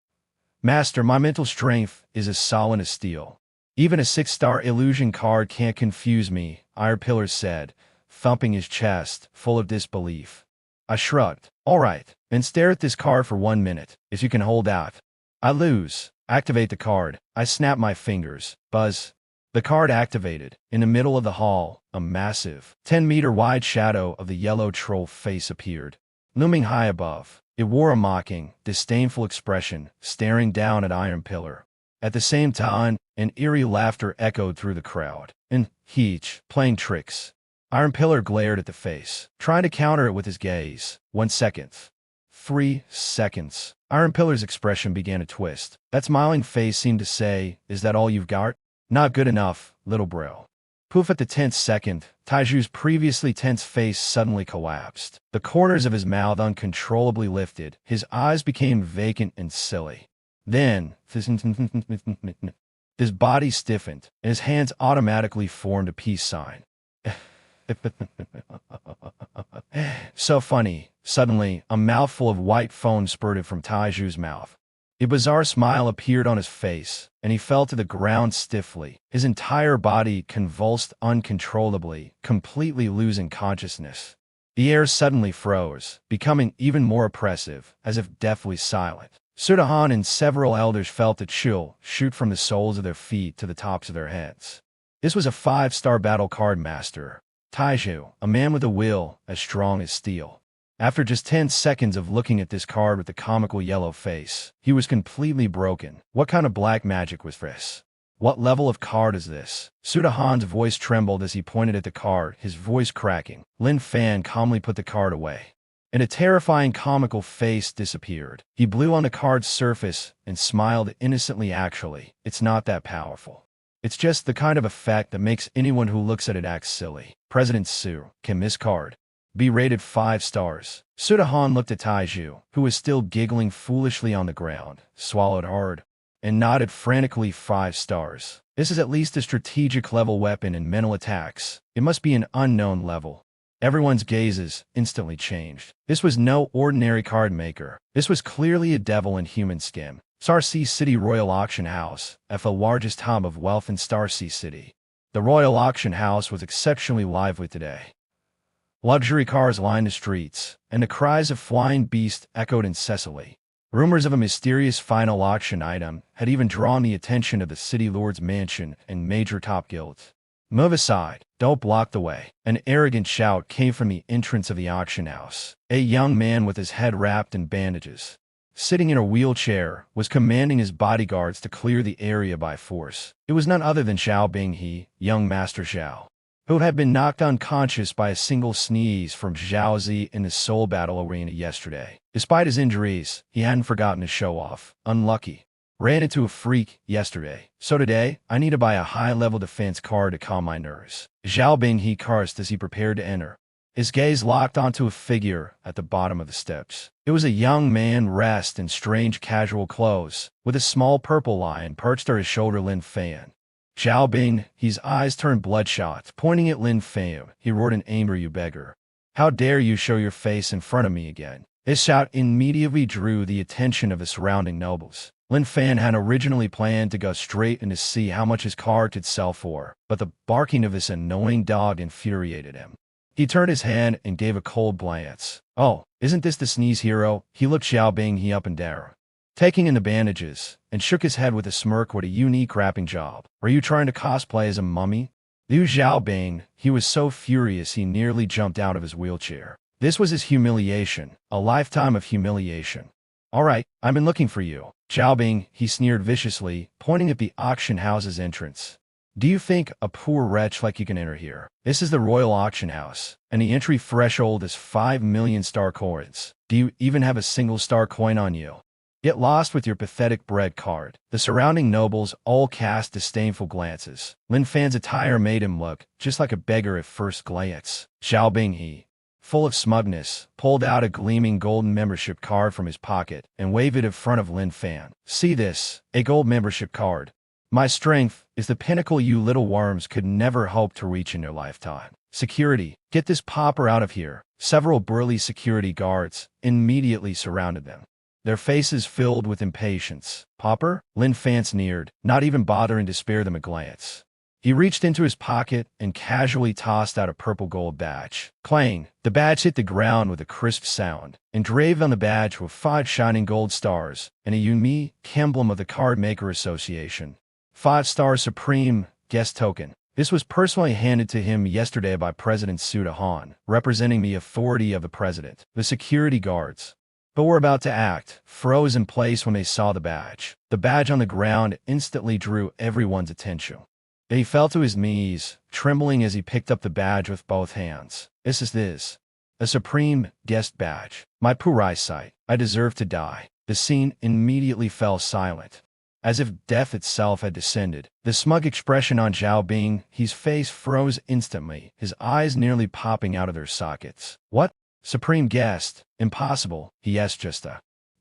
Master, my mental strength is as solid as steel. Even a 6-star illusion card can't confuse me, Iron Pillar said, thumping his chest, full of disbelief. I shrugged. All right, then stare at this card for 1 minute, if you can hold out. I lose. Activate the card. I snap my fingers. Buzz. The card activated. In the middle of the hall, a massive, 10-meter-wide shadow of the yellow troll face appeared. Looming high above, it wore a mocking, disdainful expression, staring down at Iron Pillar. At the same time, an eerie laughter echoed through the crowd. And heech, playing tricks. Iron Pillar glared at the face, trying to counter it with his gaze. 1 second. 3 seconds. Iron Pillar's expression began to twist. That smiling face seemed to say, is that all you've got? Not good enough, little bro. Poof, at the 10th second, Taiju's previously tense face suddenly collapsed. The corners of his mouth uncontrollably lifted. His eyes became vacant and silly. Then, his body stiffened, and his hands automatically formed a peace sign. So funny. Suddenly, a mouthful of white foam spurted from Taiju's mouth. A bizarre smile appeared on his face, and he fell to the ground stiffly. His entire body convulsed uncontrollably, completely losing consciousness. The air suddenly froze, becoming even more oppressive, as if deathly silent. Showdown and several elders felt a chill shoot from the soles of their feet to the tops of their heads. This was a 5-star battle card master, Taiju, a man with a will as strong as steel. After just 10 seconds of looking at this card with the comical yellow face, he was completely broken. What kind of black magic was this? What level of card is this? Showdown's voice trembled as he pointed at the card, his voice cracking. Lin Fan calmly put the card away, and a terrifying comical face disappeared. He blew on the card's surface and smiled innocently. Actually, it's not that powerful. It's just the kind of effect that makes anyone who looks at it act silly. President Su, can this card be rated 5 stars? Showdown looked at Taiju, who was still giggling foolishly on the ground, swallowed hard, and nodded frantically. 5 stars. This is at least a strategic level weapon in mental attacks. It must be an unknown level. Everyone's gazes instantly changed. This was no ordinary card maker. This was clearly a devil in human skin. Star Sea City Royal Auction House, the largest hub of wealth in Star Sea City. The Royal Auction House was exceptionally lively today. Luxury cars lined the streets, and the cries of flying beasts echoed incessantly. Rumors of a mysterious final auction item had even drawn the attention of the city lord's mansion and major top guilds. Move aside, don't block the way. An arrogant shout came from the entrance of the auction house. A young man with his head wrapped in bandages, sitting in a wheelchair, was commanding his bodyguards to clear the area by force. It was none other than Xiao Binghe, young Master Xiao, who had been knocked unconscious by a single sneeze from Zhaozi in the Soul Battle Arena yesterday. Despite his injuries, he hadn't forgotten to show off. Unlucky. Ran into a freak yesterday. So today, I need to buy a high-level defense card to calm my nerves. Xiao Binghe cursed as he prepared to enter. His gaze locked onto a figure at the bottom of the steps. It was a young man dressed in strange casual clothes, with a small purple lion perched on his shoulder. Lin Fan. Xiao Bing, his eyes turned bloodshot, pointing at Lin Fan. He roared in anger, "You beggar! How dare you show your face in front of me again?" His shout immediately drew the attention of the surrounding nobles. Lin Fan had originally planned to go straight in to see how much his card could sell for, but the barking of this annoying dog infuriated him. He turned his head and gave a cold glance. Oh, isn't this the sneeze hero? He looked Xiao Bing up and down, taking in the bandages, and shook his head with a smirk. What a unique wrapping job. Are you trying to cosplay as a mummy? Liu Xiaobing, he was so furious he nearly jumped out of his wheelchair. This was his humiliation, a lifetime of humiliation. All right, I've been looking for you. Xiaobing, he sneered viciously, pointing at the auction house's entrance. Do you think a poor wretch like you can enter here? This is the Royal Auction House, and the entry threshold is 5 million star coins. Do you even have a single star coin on you? Get lost with your pathetic bread card. The surrounding nobles all cast disdainful glances. Lin Fan's attire made him look just like a beggar at first glance. Xiao Bing, he, full of smugness, pulled out a gleaming golden membership card from his pocket and waved it in front of Lin Fan. See this, a gold membership card. My strength is the pinnacle you little worms could never hope to reach in your lifetime. Security, get this pauper out of here. Several burly security guards immediately surrounded them, their faces filled with impatience. Pauper? Lin Fan sneered, not even bothering to spare them a glance. He reached into his pocket and casually tossed out a purple gold badge. Clang! The badge hit the ground with a crisp sound. Engraved on the badge were 5 shining gold stars and a unique emblem of the Card Maker Association. 5-star Supreme Guest Token. This was personally handed to him yesterday by President Suda Han, representing the authority of the president. The security guards, but were about to act, froze in place when they saw the badge. The badge on the ground instantly drew everyone's attention. He fell to his knees, trembling as he picked up the badge with both hands. This is a Supreme Guest Badge. My poor eyesight. I deserve to die. The scene immediately fell silent, as if death itself had descended. The smug expression on Xiao Bing, his face froze instantly, his eyes nearly popping out of their sockets. What? Supreme Guest? Impossible. Yes,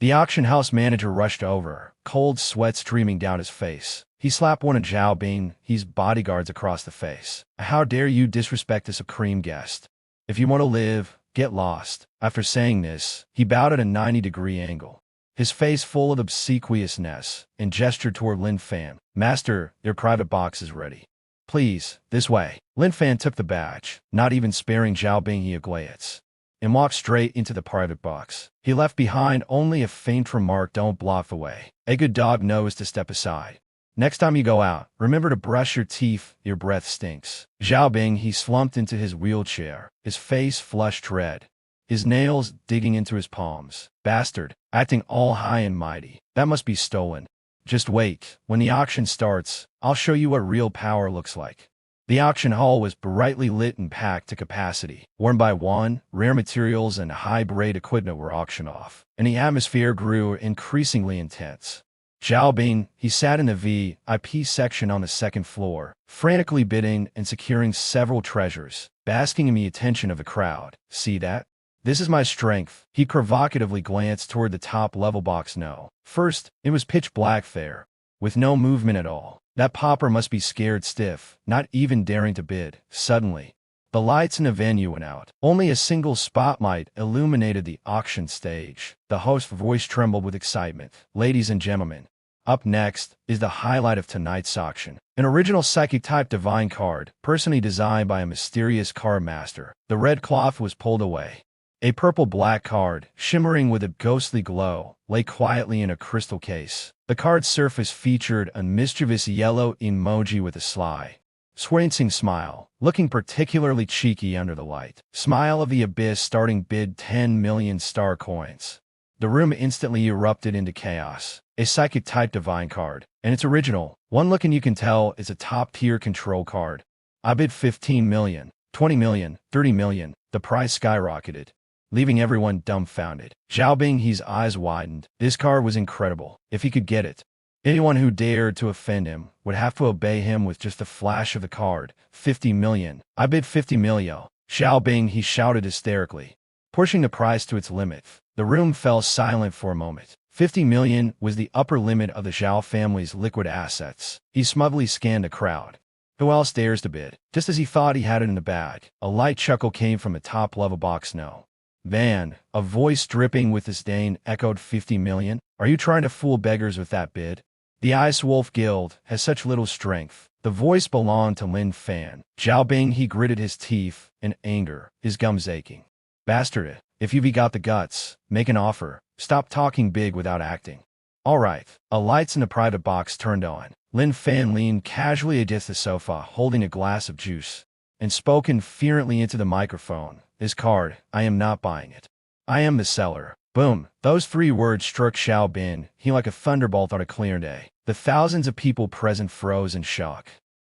The auction house manager rushed over, cold sweat streaming down his face. He slapped one of Xiao Bing, his bodyguards, across the face. How dare you disrespect the Supreme Guest? If you want to live, get lost. After saying this, he bowed at a 90-degree angle, his face full of obsequiousness, and gestured toward Lin Fan. Master, your private box is ready. Please, this way. Lin Fan took the badge, not even sparing Xiao Bing a glance, and walked straight into the private box. He left behind only a faint remark: don't block the way. A good dog knows to step aside. Next time you go out, remember to brush your teeth, your breath stinks. Xiao Bing, he slumped into his wheelchair, his face flushed red, his nails digging into his palms. Bastard, acting all high and mighty. That must be stolen. Just wait. When the auction starts, I'll show you what real power looks like. The auction hall was brightly lit and packed to capacity. One by one, rare materials and high-grade equipment were auctioned off, and the atmosphere grew increasingly intense. Xiao Bing, he sat in the VIP section on the second floor, frantically bidding and securing several treasures, basking in the attention of the crowd. See that? This is my strength. He provocatively glanced toward the top-level box. No. First, it was pitch black there, with no movement at all. That pauper must be scared stiff, not even daring to bid. Suddenly, the lights in the venue went out. Only a single spotlight illuminated the auction stage. The host's voice trembled with excitement. Ladies and gentlemen, up next is the highlight of tonight's auction. An original psychic-type divine card, personally designed by a mysterious card master. The red cloth was pulled away. A purple-black card, shimmering with a ghostly glow, lay quietly in a crystal case. The card's surface featured a mischievous yellow emoji with a sly, squinting smile, looking particularly cheeky under the light. Smile of the abyss. Starting bid 10 million star coins. The room instantly erupted into chaos. A psychic-type divine card, and it's original. One look and you can tell it's a top-tier control card. I bid 15 million, 20 million, 30 million. The price skyrocketed, leaving everyone dumbfounded. Xiao Bing, his eyes widened. This card was incredible. If he could get it, anyone who dared to offend him would have to obey him with just a flash of the card. 50 million. I bid 50 million. Xiao Bing, he shouted hysterically, pushing the price to its limit. The room fell silent for a moment. 50 million was the upper limit of the Xiao family's liquid assets. He smugly scanned the crowd. Who else dares to bid? Just as he thought he had it in the bag, a light chuckle came from the top-level box. No. Van, a voice dripping with disdain, echoed. 50 million? Are you trying to fool beggars with that bid? The Ice Wolf Guild has such little strength. The voice belonged to Lin Fan. Xiao Bing, he gritted his teeth in anger, his gums aching. Bastard, if you've got the guts, make an offer. Stop talking big without acting. All right. A lights in the private box turned on. Lin Fan leaned casually against the sofa, holding a glass of juice, and spoke inferently into the microphone. This card, I am not buying it. I am the seller. Boom. Those 3 words struck Xiao Bing, he like a thunderbolt on a clear day. The thousands of people present froze in shock.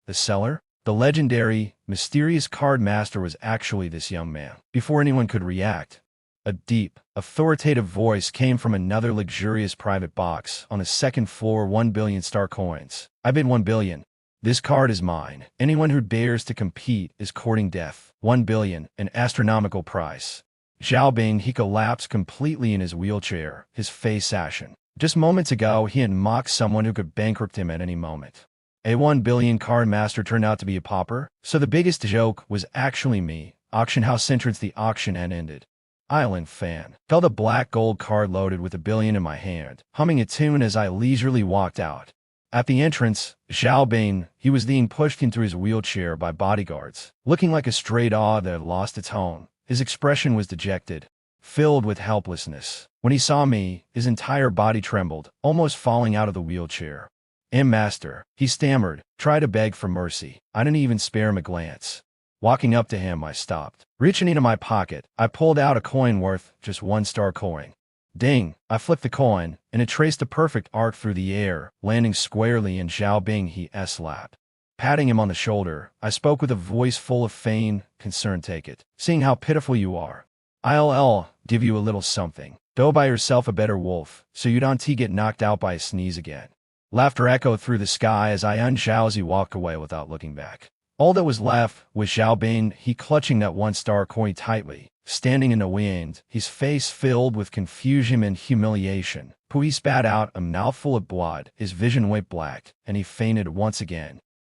The seller? The legendary, mysterious card master was actually this young man. Before anyone could react, A deep, authoritative voice came from another luxurious private box on the second floor. 1 billion star coins. I bid 1 billion. This card is mine. Anyone who dares to compete is courting death. 1 billion, an astronomical price. Zhao Bing, he collapsed completely in his wheelchair, his face ashen. Just moments ago, he had mocked someone who could bankrupt him at any moment. A 1 billion card master turned out to be a pauper, so the biggest joke was actually me. Auction house entrance. The auction had ended. Lin Fan held a black gold card loaded with 1 billion in my hand, humming a tune as I leisurely walked out. At the entrance, Zhao Bing, he was being pushed into his wheelchair by bodyguards, looking like a stray dog that had lost its home. His expression was dejected, filled with helplessness. When he saw me, his entire body trembled, almost falling out of the wheelchair. Master, he stammered, tried to beg for mercy. I didn't even spare him a glance. Walking up to him, I stopped. Reaching into my pocket, I pulled out a coin worth just 1 star coin. Ding! I flipped the coin, and it traced a perfect arc through the air, landing squarely in Zhao Bing's lap. Patting him on the shoulder, I spoke with a voice full of feigned concern. Take it. Seeing how pitiful you are, I'll give you a little something. Go buy yourself a better wolf, so you don't get knocked out by a sneeze again. Laughter echoed through the sky as I unjaously walked away without looking back. All that was left was Zhao Bing, he clutching that 1 star coin tightly, standing in the wind, his face filled with confusion and humiliation. He spat out a mouthful of blood, his vision went black, and he fainted once again.